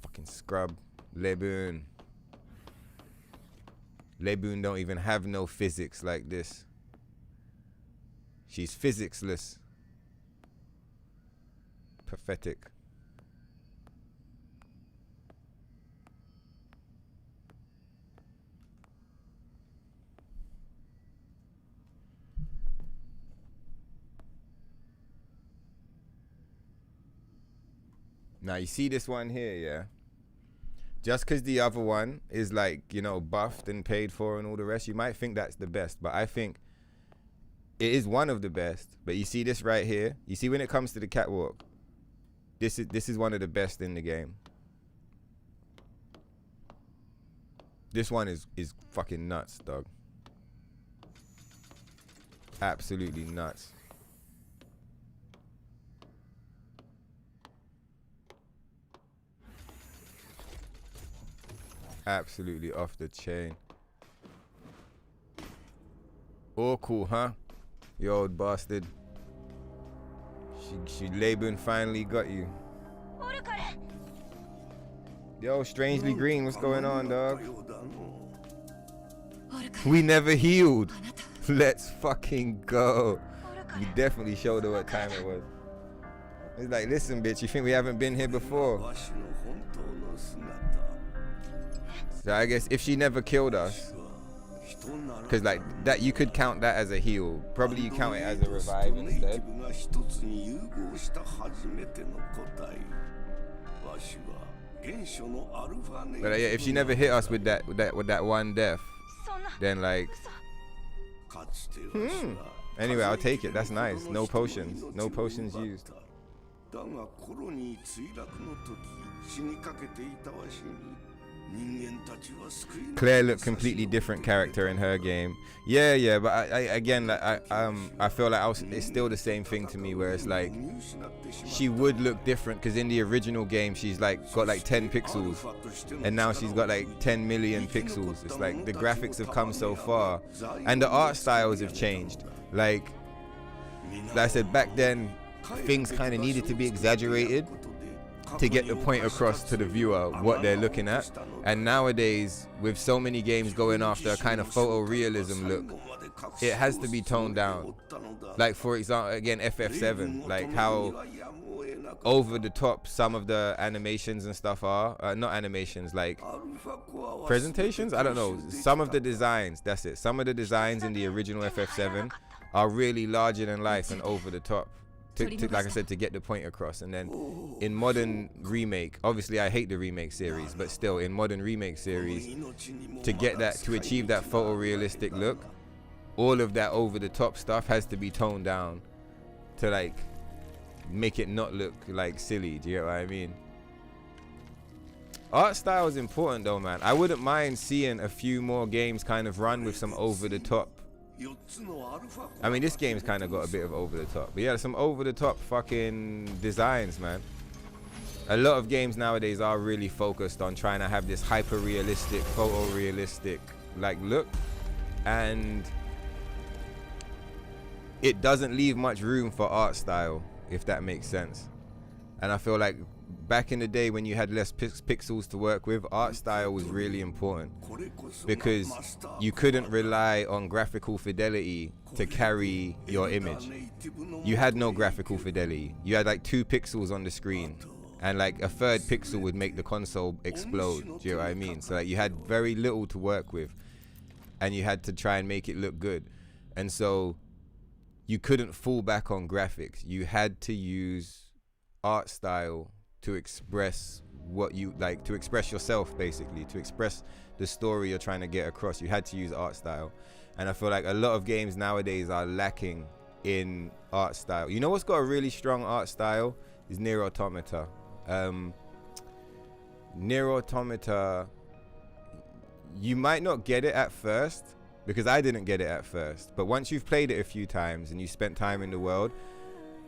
Fucking scrub. Lebun. Lebun don't even have no physics like this. She's physicsless. Pathetic. Now you see this one here, yeah? Just because the other one is like, you know, buffed and paid for and all the rest, you might think that's the best. But I think it is one of the best. But you see this right here? You see when it comes to the catwalk, this is one of the best in the game. This one is fucking nuts, dog. Absolutely nuts. Absolutely off the chain. Oh, cool, huh? You old bastard. She Laban finally got you. Yo, strangely green, what's going on, dog? We never healed. Let's fucking go. You definitely showed her what time it was. It's like, listen, bitch, you think we haven't been here before? So I guess if she never killed us, because like that, you could count that as a heal. Probably you count it as a revive instead. But yeah, if she never hit us with that one death, then like, anyway, I'll take it. That's nice. No potions. No potions used. Claire looked completely different character in her game. Yeah, but I feel like it's still the same thing to me, where it's like she would look different because in the original game she's like got like 10 pixels, and now she's got like 10 million pixels. It's like the graphics have come so far, and the art styles have changed. Like I said, back then things kind of needed to be exaggerated to get the point across to the viewer what they're looking at. And nowadays, with so many games going after a kind of photorealism look, it has to be toned down. Like for example, again, FF7, like how over the top some of the animations and stuff are. Not animations, like presentations? I don't know. Some of the designs, that's it. Some of the designs in the original FF7 are really larger than life and over the top. To, like I said, to get the point across. And then in modern remake, obviously I hate the remake series, but still in modern remake series, to get that, to achieve that photorealistic look, all of that over the top stuff has to be toned down to like make it not look like silly. Do you get what I mean? Art style is important though, man. I wouldn't mind seeing a few more games kind of run with some over the top. I mean, this game's kind of got a bit of over the top, but yeah, some over the top fucking designs, man. A lot of games nowadays are really focused on trying to have this hyper realistic, photorealistic like look, and it doesn't leave much room for art style, if that makes sense. And I feel like back in the day when you had less pixels to work with, art style was really important because you couldn't rely on graphical fidelity to carry your image. You had no graphical fidelity. You had like 2 pixels on the screen, and like a 3rd pixel would make the console explode. Do you know what I mean? So like you had very little to work with, and you had to try and make it look good. And so you couldn't fall back on graphics. You had to use art style to express what you like, to express yourself, basically, to express the story you're trying to get across. You had to use art style, and I feel like a lot of games nowadays are lacking in art style. You know what's got a really strong art style is Nier Automata. Nier Automata, you might not get it at first, because I didn't get it at first, but once you've played it a few times and you spent time in the world,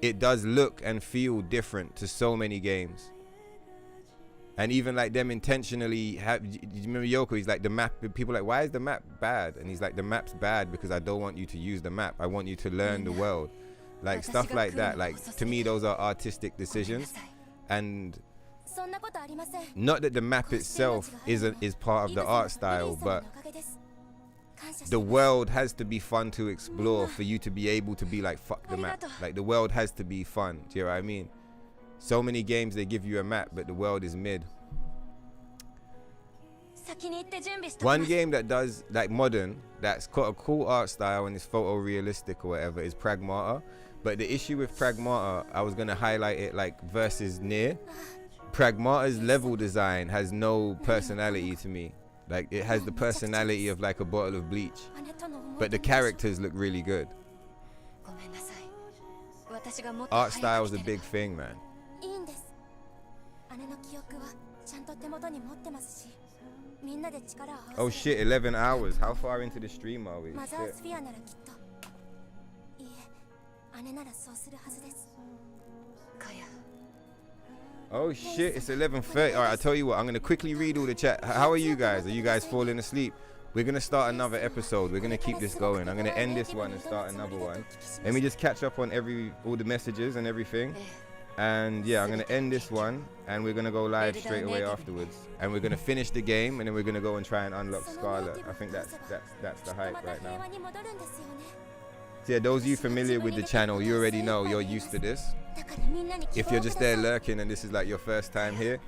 it does look and feel different to so many games. And even like them intentionally have, you remember Yoko, he's like, the map, people are like, why is the map bad? And he's like, the map's bad because I don't want you to use the map. I want you to learn the world. Like stuff like that. Like to me, those are artistic decisions. And not that the map itself is part of the art style, but the world has to be fun to explore for you to be able to be like, fuck the map. Like the world has to be fun. Do you know what I mean? So many games they give you a map, but the world is mid. One game that does like modern, that's got a cool art style and is photorealistic or whatever, is Pragmata. But the issue with Pragmata, I was gonna highlight it like versus Nier. Pragmata's level design has no personality to me. Like it has the personality of like a bottle of bleach, but the characters look really good. Art style is a big thing, man. Oh shit, 11 hours. How far into the stream are we? Shit. Oh shit, it's 11:30. Alright, I'll tell you what, I'm gonna quickly read all the chat. How are you guys? Are you guys falling asleep? We're gonna start another episode. We're gonna keep this going. I'm gonna end this one and start another one. Let me just catch up on all the messages and everything. And yeah, I'm gonna end this one and we're gonna go live straight away afterwards. And we're gonna finish the game and then we're gonna go and try and unlock Scarlet. I think that's the hype right now. So yeah, those of you familiar with the channel, you already know, you're used to this. If you're just there lurking and this is like your first time here,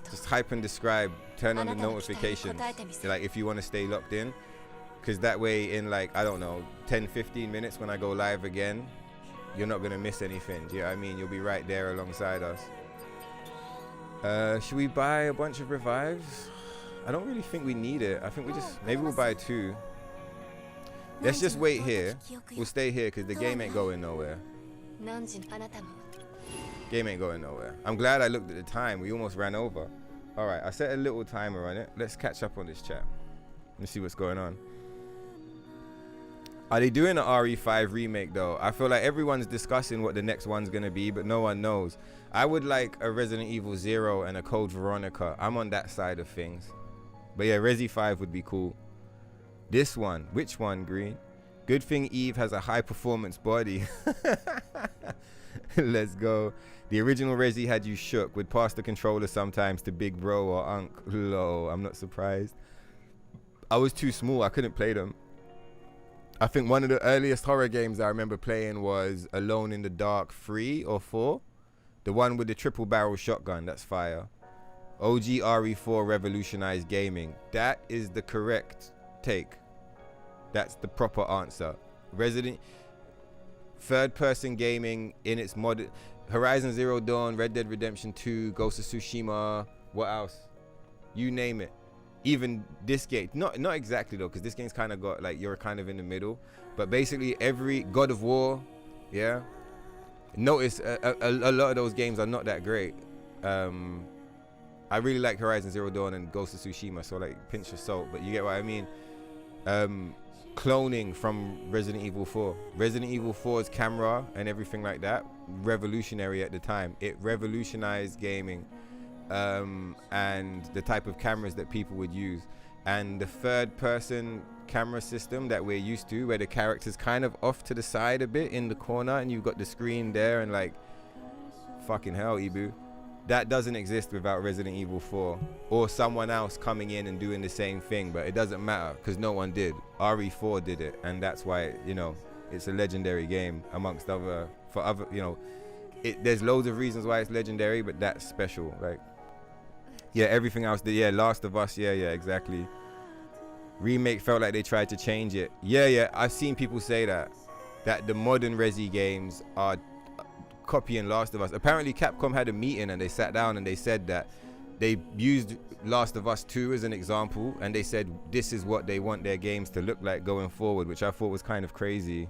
just hype and describe, turn on the notifications, like if you want to stay locked in, because that way in like, I don't know, 10-15 minutes when I go live again, you're not going to miss anything. Do you know what I mean? You'll be right there alongside us. Should we buy a bunch of revives? I don't really think we need it. I think we just, maybe we'll buy 2. Let's just wait here. We'll stay here because the game ain't going nowhere. Game ain't going nowhere. I'm glad I looked at the time. We almost ran over. All right, I set a little timer on it. Let's catch up on this chat. Let's see what's going on. Are they doing an RE5 remake though? I feel like everyone's discussing what the next one's gonna be, but no one knows. I would like a Resident Evil 0 and a Code Veronica. I'm on that side of things. But yeah, Resi 5 would be cool. This one, which one, Green? Good thing Eve has a high performance body. Let's go. The original Resi had you shook. Would pass the controller sometimes to Big Bro or Unk. Low, I'm not surprised. I was too small, I couldn't play them. I think one of the earliest horror games I remember playing was Alone in the Dark 3 or 4. The one with the triple barrel shotgun, that's fire. OG RE4 revolutionized gaming. That is the correct take. That's the proper answer. Third person gaming in its mod. Horizon Zero Dawn, Red Dead Redemption 2, Ghost of Tsushima, what else? You name it. Even this game, not exactly though, because this game's kind of got like, you're kind of in the middle, but basically every God of War, yeah. Notice a lot of those games are not that great. I really like Horizon Zero Dawn and Ghost of Tsushima, so like pinch of salt, but you get what I mean. Cloning from Resident Evil 4. Resident Evil 4's camera and everything like that, revolutionary at the time. It revolutionized gaming. And the type of cameras that people would use, and the third person camera system that we're used to, where the character's kind of off to the side a bit in the corner and you've got the screen there, and like, fucking hell, Ibu, that doesn't exist without Resident Evil 4 or someone else coming in and doing the same thing. But it doesn't matter because no one did. RE4 did it, and that's why, you know, it's a legendary game amongst other, you know, there's loads of reasons why it's legendary, but that's special. Like, yeah, everything else, yeah, Last of Us, yeah, exactly. Remake felt like they tried to change it. Yeah, I've seen people say that the modern Resi games are copying Last of Us. Apparently Capcom had a meeting and they sat down and they said that they used Last of Us 2 as an example, and they said this is what they want their games to look like going forward, which I thought was kind of crazy.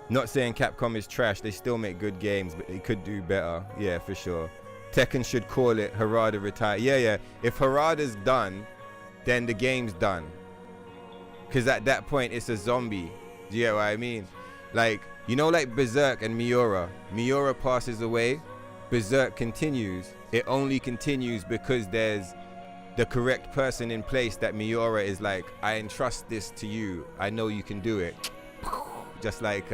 Not saying Capcom is trash, they still make good games, but they could do better. Yeah, for sure. Tekken should call it Harada retire. Yeah. If Harada's done, then the game's done. Because at that point, it's a zombie. Do you get what I mean? Like, you know, like Berserk and Miura. Miura passes away, Berserk continues. It only continues because there's the correct person in place that Miura is like, I entrust this to you. I know you can do it. Just like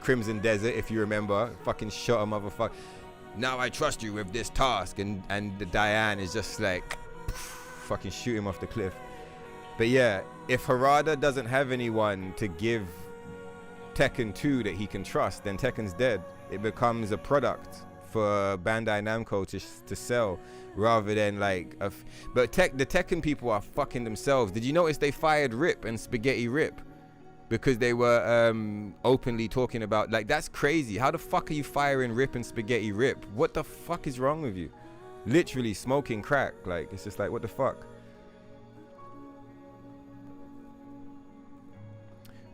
Crimson Desert, if you remember. Fucking shot a motherfucker. Now I trust you with this task. And the Diane is just like, fucking shoot him off the cliff. But yeah, if Harada doesn't have anyone to give Tekken 2 that he can trust, then Tekken's dead. It becomes a product for Bandai Namco to sell, rather than like but the Tekken people are fucking themselves. Did you notice they fired Rip and Spaghetti Rip because they were openly talking about, like, that's crazy. How the fuck are you firing Rip and Spaghetti Rip? What the fuck is wrong with you? Literally smoking crack. Like, it's just like, what the fuck?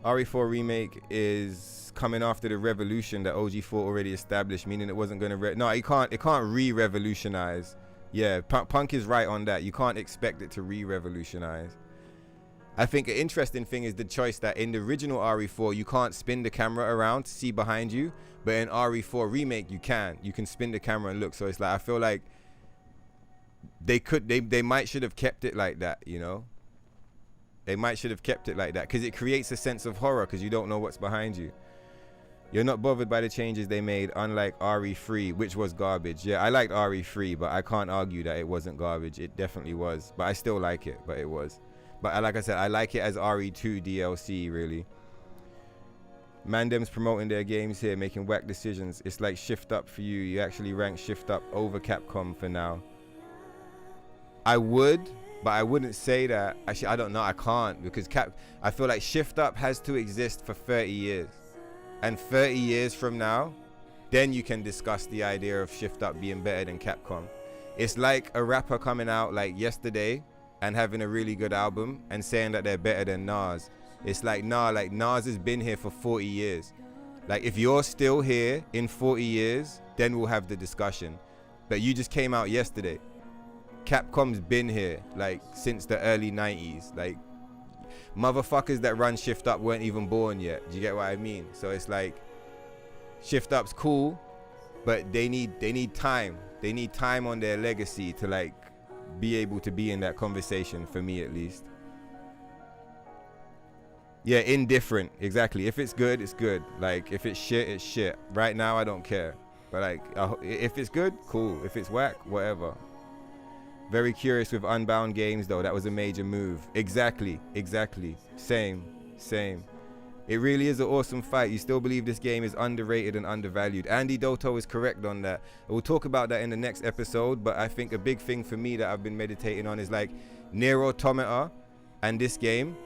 RE4 remake is coming after the revolution that OG4 already established, meaning it wasn't going to no, it can't re-revolutionize. Yeah, Punk is right on that. You can't expect it to re-revolutionize. I think an interesting thing is the choice that in the original RE4 you can't spin the camera around to see behind you, but in RE4 remake you can spin the camera and look. So it's like, I feel like they might should have kept it like that, you know. They might should have kept it like that, because it creates a sense of horror because you don't know what's behind you. You're not bothered by the changes they made, unlike RE3, which was garbage. Yeah, I liked RE3, but I can't argue that it wasn't garbage. It definitely was. But I still like it, but it was. But like I said, I like it as RE2 DLC, really. Mandem's promoting their games here, making whack decisions. It's like Shift Up for you. You actually rank Shift Up over Capcom for now. I would, but I wouldn't say that. Actually, I don't know. I can't, because I feel like Shift Up has to exist for 30 years. And 30 years from now, then you can discuss the idea of Shift Up being better than Capcom. It's like a rapper coming out like yesterday and having a really good album and saying that they're better than Nas. It's like, nah, like Nas has been here for 40 years. Like, if you're still here in 40 years, then we'll have the discussion. But you just came out yesterday. Capcom's been here like since the early 90s. Like, motherfuckers that run Shift Up weren't even born yet. Do you get what I mean? So it's like, Shift Up's cool, but they need time. They need time on their legacy to like be able to be in that conversation, for me at least. Yeah, indifferent. Exactly. If it's good, it's good. Like, if it's shit, it's shit. Right now, I don't care. But like, if it's good, cool. If it's whack, whatever. Very curious with Unbound Games, though. That was a major move. Exactly. Same. It really is an awesome fight. You still believe this game is underrated and undervalued. Andy Doto is correct on that. We'll talk about that in the next episode, but I think a big thing for me that I've been meditating on is like Nier Automata and this game.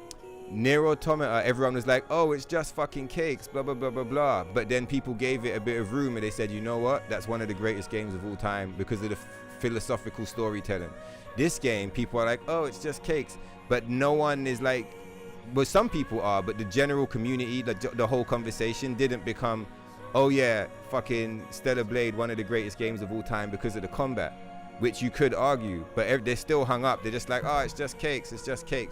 Nier Automata, everyone was like, oh, it's just fucking cakes, blah, blah, blah, blah, blah. But then people gave it a bit of room and they said, you know what? That's one of the greatest games of all time because of the philosophical storytelling. This game, people are like, oh, it's just cakes. But no one is like, well, some people are, but the general community, the whole conversation didn't become, oh yeah, fucking Stellar Blade, one of the greatest games of all time because of the combat, which you could argue, but they're still hung up. They're just like, oh, it's just cakes.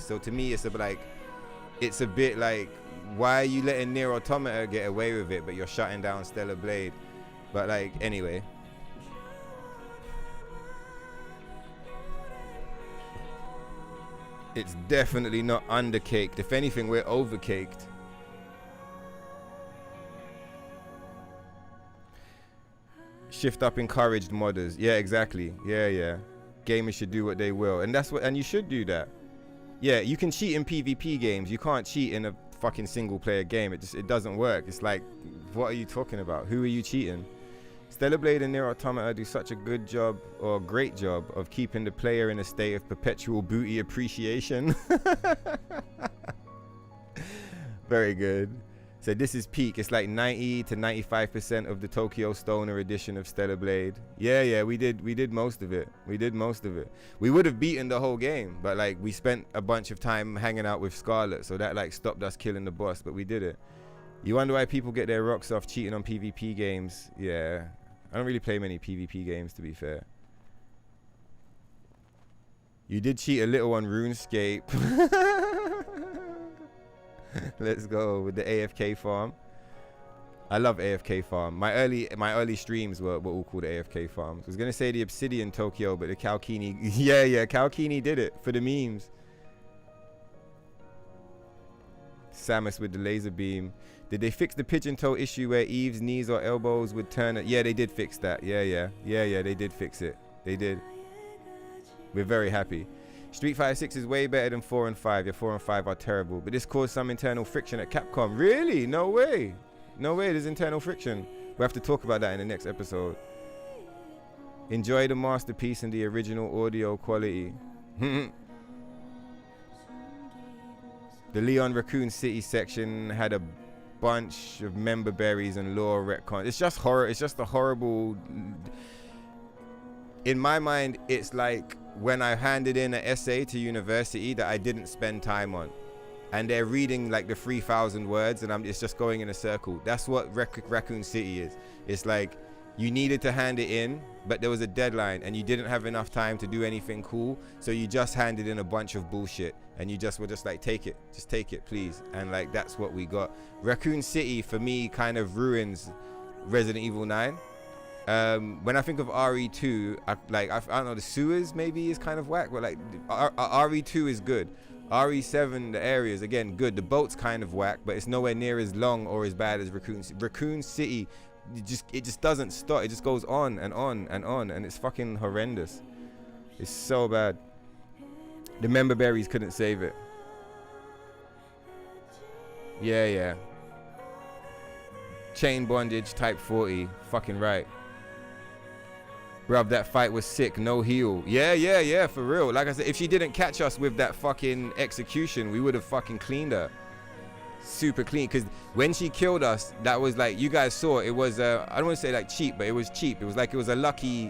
So to me, it's a bit like, why are you letting Nier Automata get away with it, but you're shutting down Stellar Blade? But like, anyway. It's definitely not undercaked. If anything, we're overcaked. Shift Up encouraged modders. Yeah, exactly. Yeah. Gamers should do what they will. And you should do that. Yeah, you can cheat in PvP games. You can't cheat in a fucking single player game. It doesn't work. It's like, what are you talking about? Who are you cheating? Stellar Blade and Nier Automata do such a good job, or great job, of keeping the player in a state of perpetual booty appreciation. Very good. So this is peak. It's like 90 to 95% of the Tokyo Stoner edition of Stellar Blade. Yeah, we did most of it. We would have beaten the whole game, but like we spent a bunch of time hanging out with Scarlet, so that like stopped us killing the boss, but we did it. You wonder why people get their rocks off cheating on PvP games. Yeah, I don't really play many PvP games, to be fair. You did cheat a little on RuneScape. Let's go with the AFK farm. I love AFK farm. My early streams were all called AFK farms. I was gonna say the Obsidian Tokyo, but the Kalkini. Yeah, Kalkini did it for the memes. Samus with the laser beam. Did they fix the pigeon toe issue where Eve's knees or elbows would turn? Yeah, they did fix that. Yeah, they did fix it. They did. We're very happy. Street Fighter 6 is way better than 4 and 5. Yeah, 4 and 5 are terrible. But this caused some internal friction at Capcom. Really? No way. No way, there's internal friction. We have to talk about that in the next episode. Enjoy the masterpiece and the original audio quality. The Leon Raccoon City section had a bunch of member berries and lore retcon. It's just horror. It's just a horrible. In my mind, it's like when I handed in an essay to university that I didn't spend time on, and they're reading like the 3,000 words, and it's just going in a circle. That's what Raccoon City is. It's like you needed to hand it in, but there was a deadline, and you didn't have enough time to do anything cool, so you just handed in a bunch of bullshit, and you just were just like, take it, just take it, please. And like that's what we got. Raccoon City for me kind of ruins Resident Evil 9. When I think of RE2, I don't know, the sewers maybe is kind of whack, but like RE2 is good. RE7, the areas, again, good. The boat's kind of whack, but it's nowhere near as long or as bad as Raccoon City. It just doesn't stop. It just goes on and on and on, and it's fucking horrendous. It's so bad. The member berries couldn't save it. Yeah. Chain bondage, type 40. Fucking right. Bruv, that fight was sick, no heal. Yeah, for real. Like I said, if she didn't catch us with that fucking execution, we would have fucking cleaned her. Super clean. Because when she killed us, that was like, you guys saw, it was, I don't want to say like cheap, but it was cheap. It was like, it was a lucky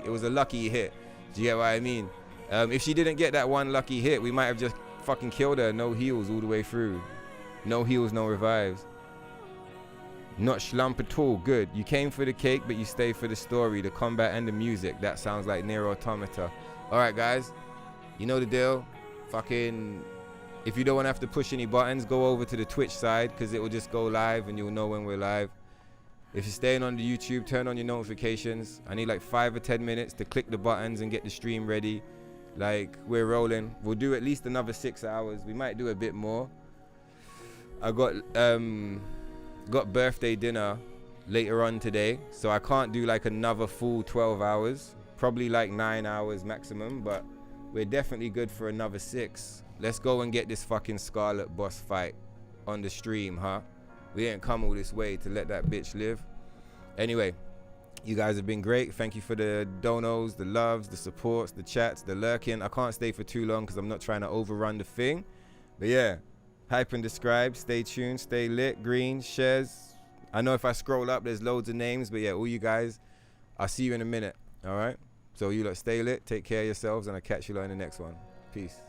hit. Do you get what I mean? If she didn't get that one lucky hit, we might have just fucking killed her. No heals all the way through. No heals, no revives. Not schlump at all. Good. You came for the cake, but you stayed for the story, the combat, and the music. That sounds like Nier Automata. Alright, guys. You know the deal. Fucking, if you don't want to have to push any buttons, go over to the Twitch side, because it will just go live, and you'll know when we're live. If you're staying on the YouTube, turn on your notifications. I need like 5 or 10 minutes to click the buttons and get the stream ready. Like, we're rolling. We'll do at least another 6 hours. We might do a bit more. I got birthday dinner later on today, so I can't do like another full 12 hours, probably like 9 hours maximum, but we're definitely good for another 6. Let's go and get this fucking Scarlet boss fight on the stream, huh? We ain't come all this way to let that bitch live. Anyway, you guys have been great. Thank you for the donos, the loves, the supports, the chats, the lurking. I can't stay for too long because I'm not trying to overrun the thing, but yeah. Hype and describe, stay tuned, stay lit, green, shares. I know if I scroll up, there's loads of names, but yeah, all you guys, I'll see you in a minute, all right? So you lot stay lit, take care of yourselves, and I'll catch you lot in the next one. Peace.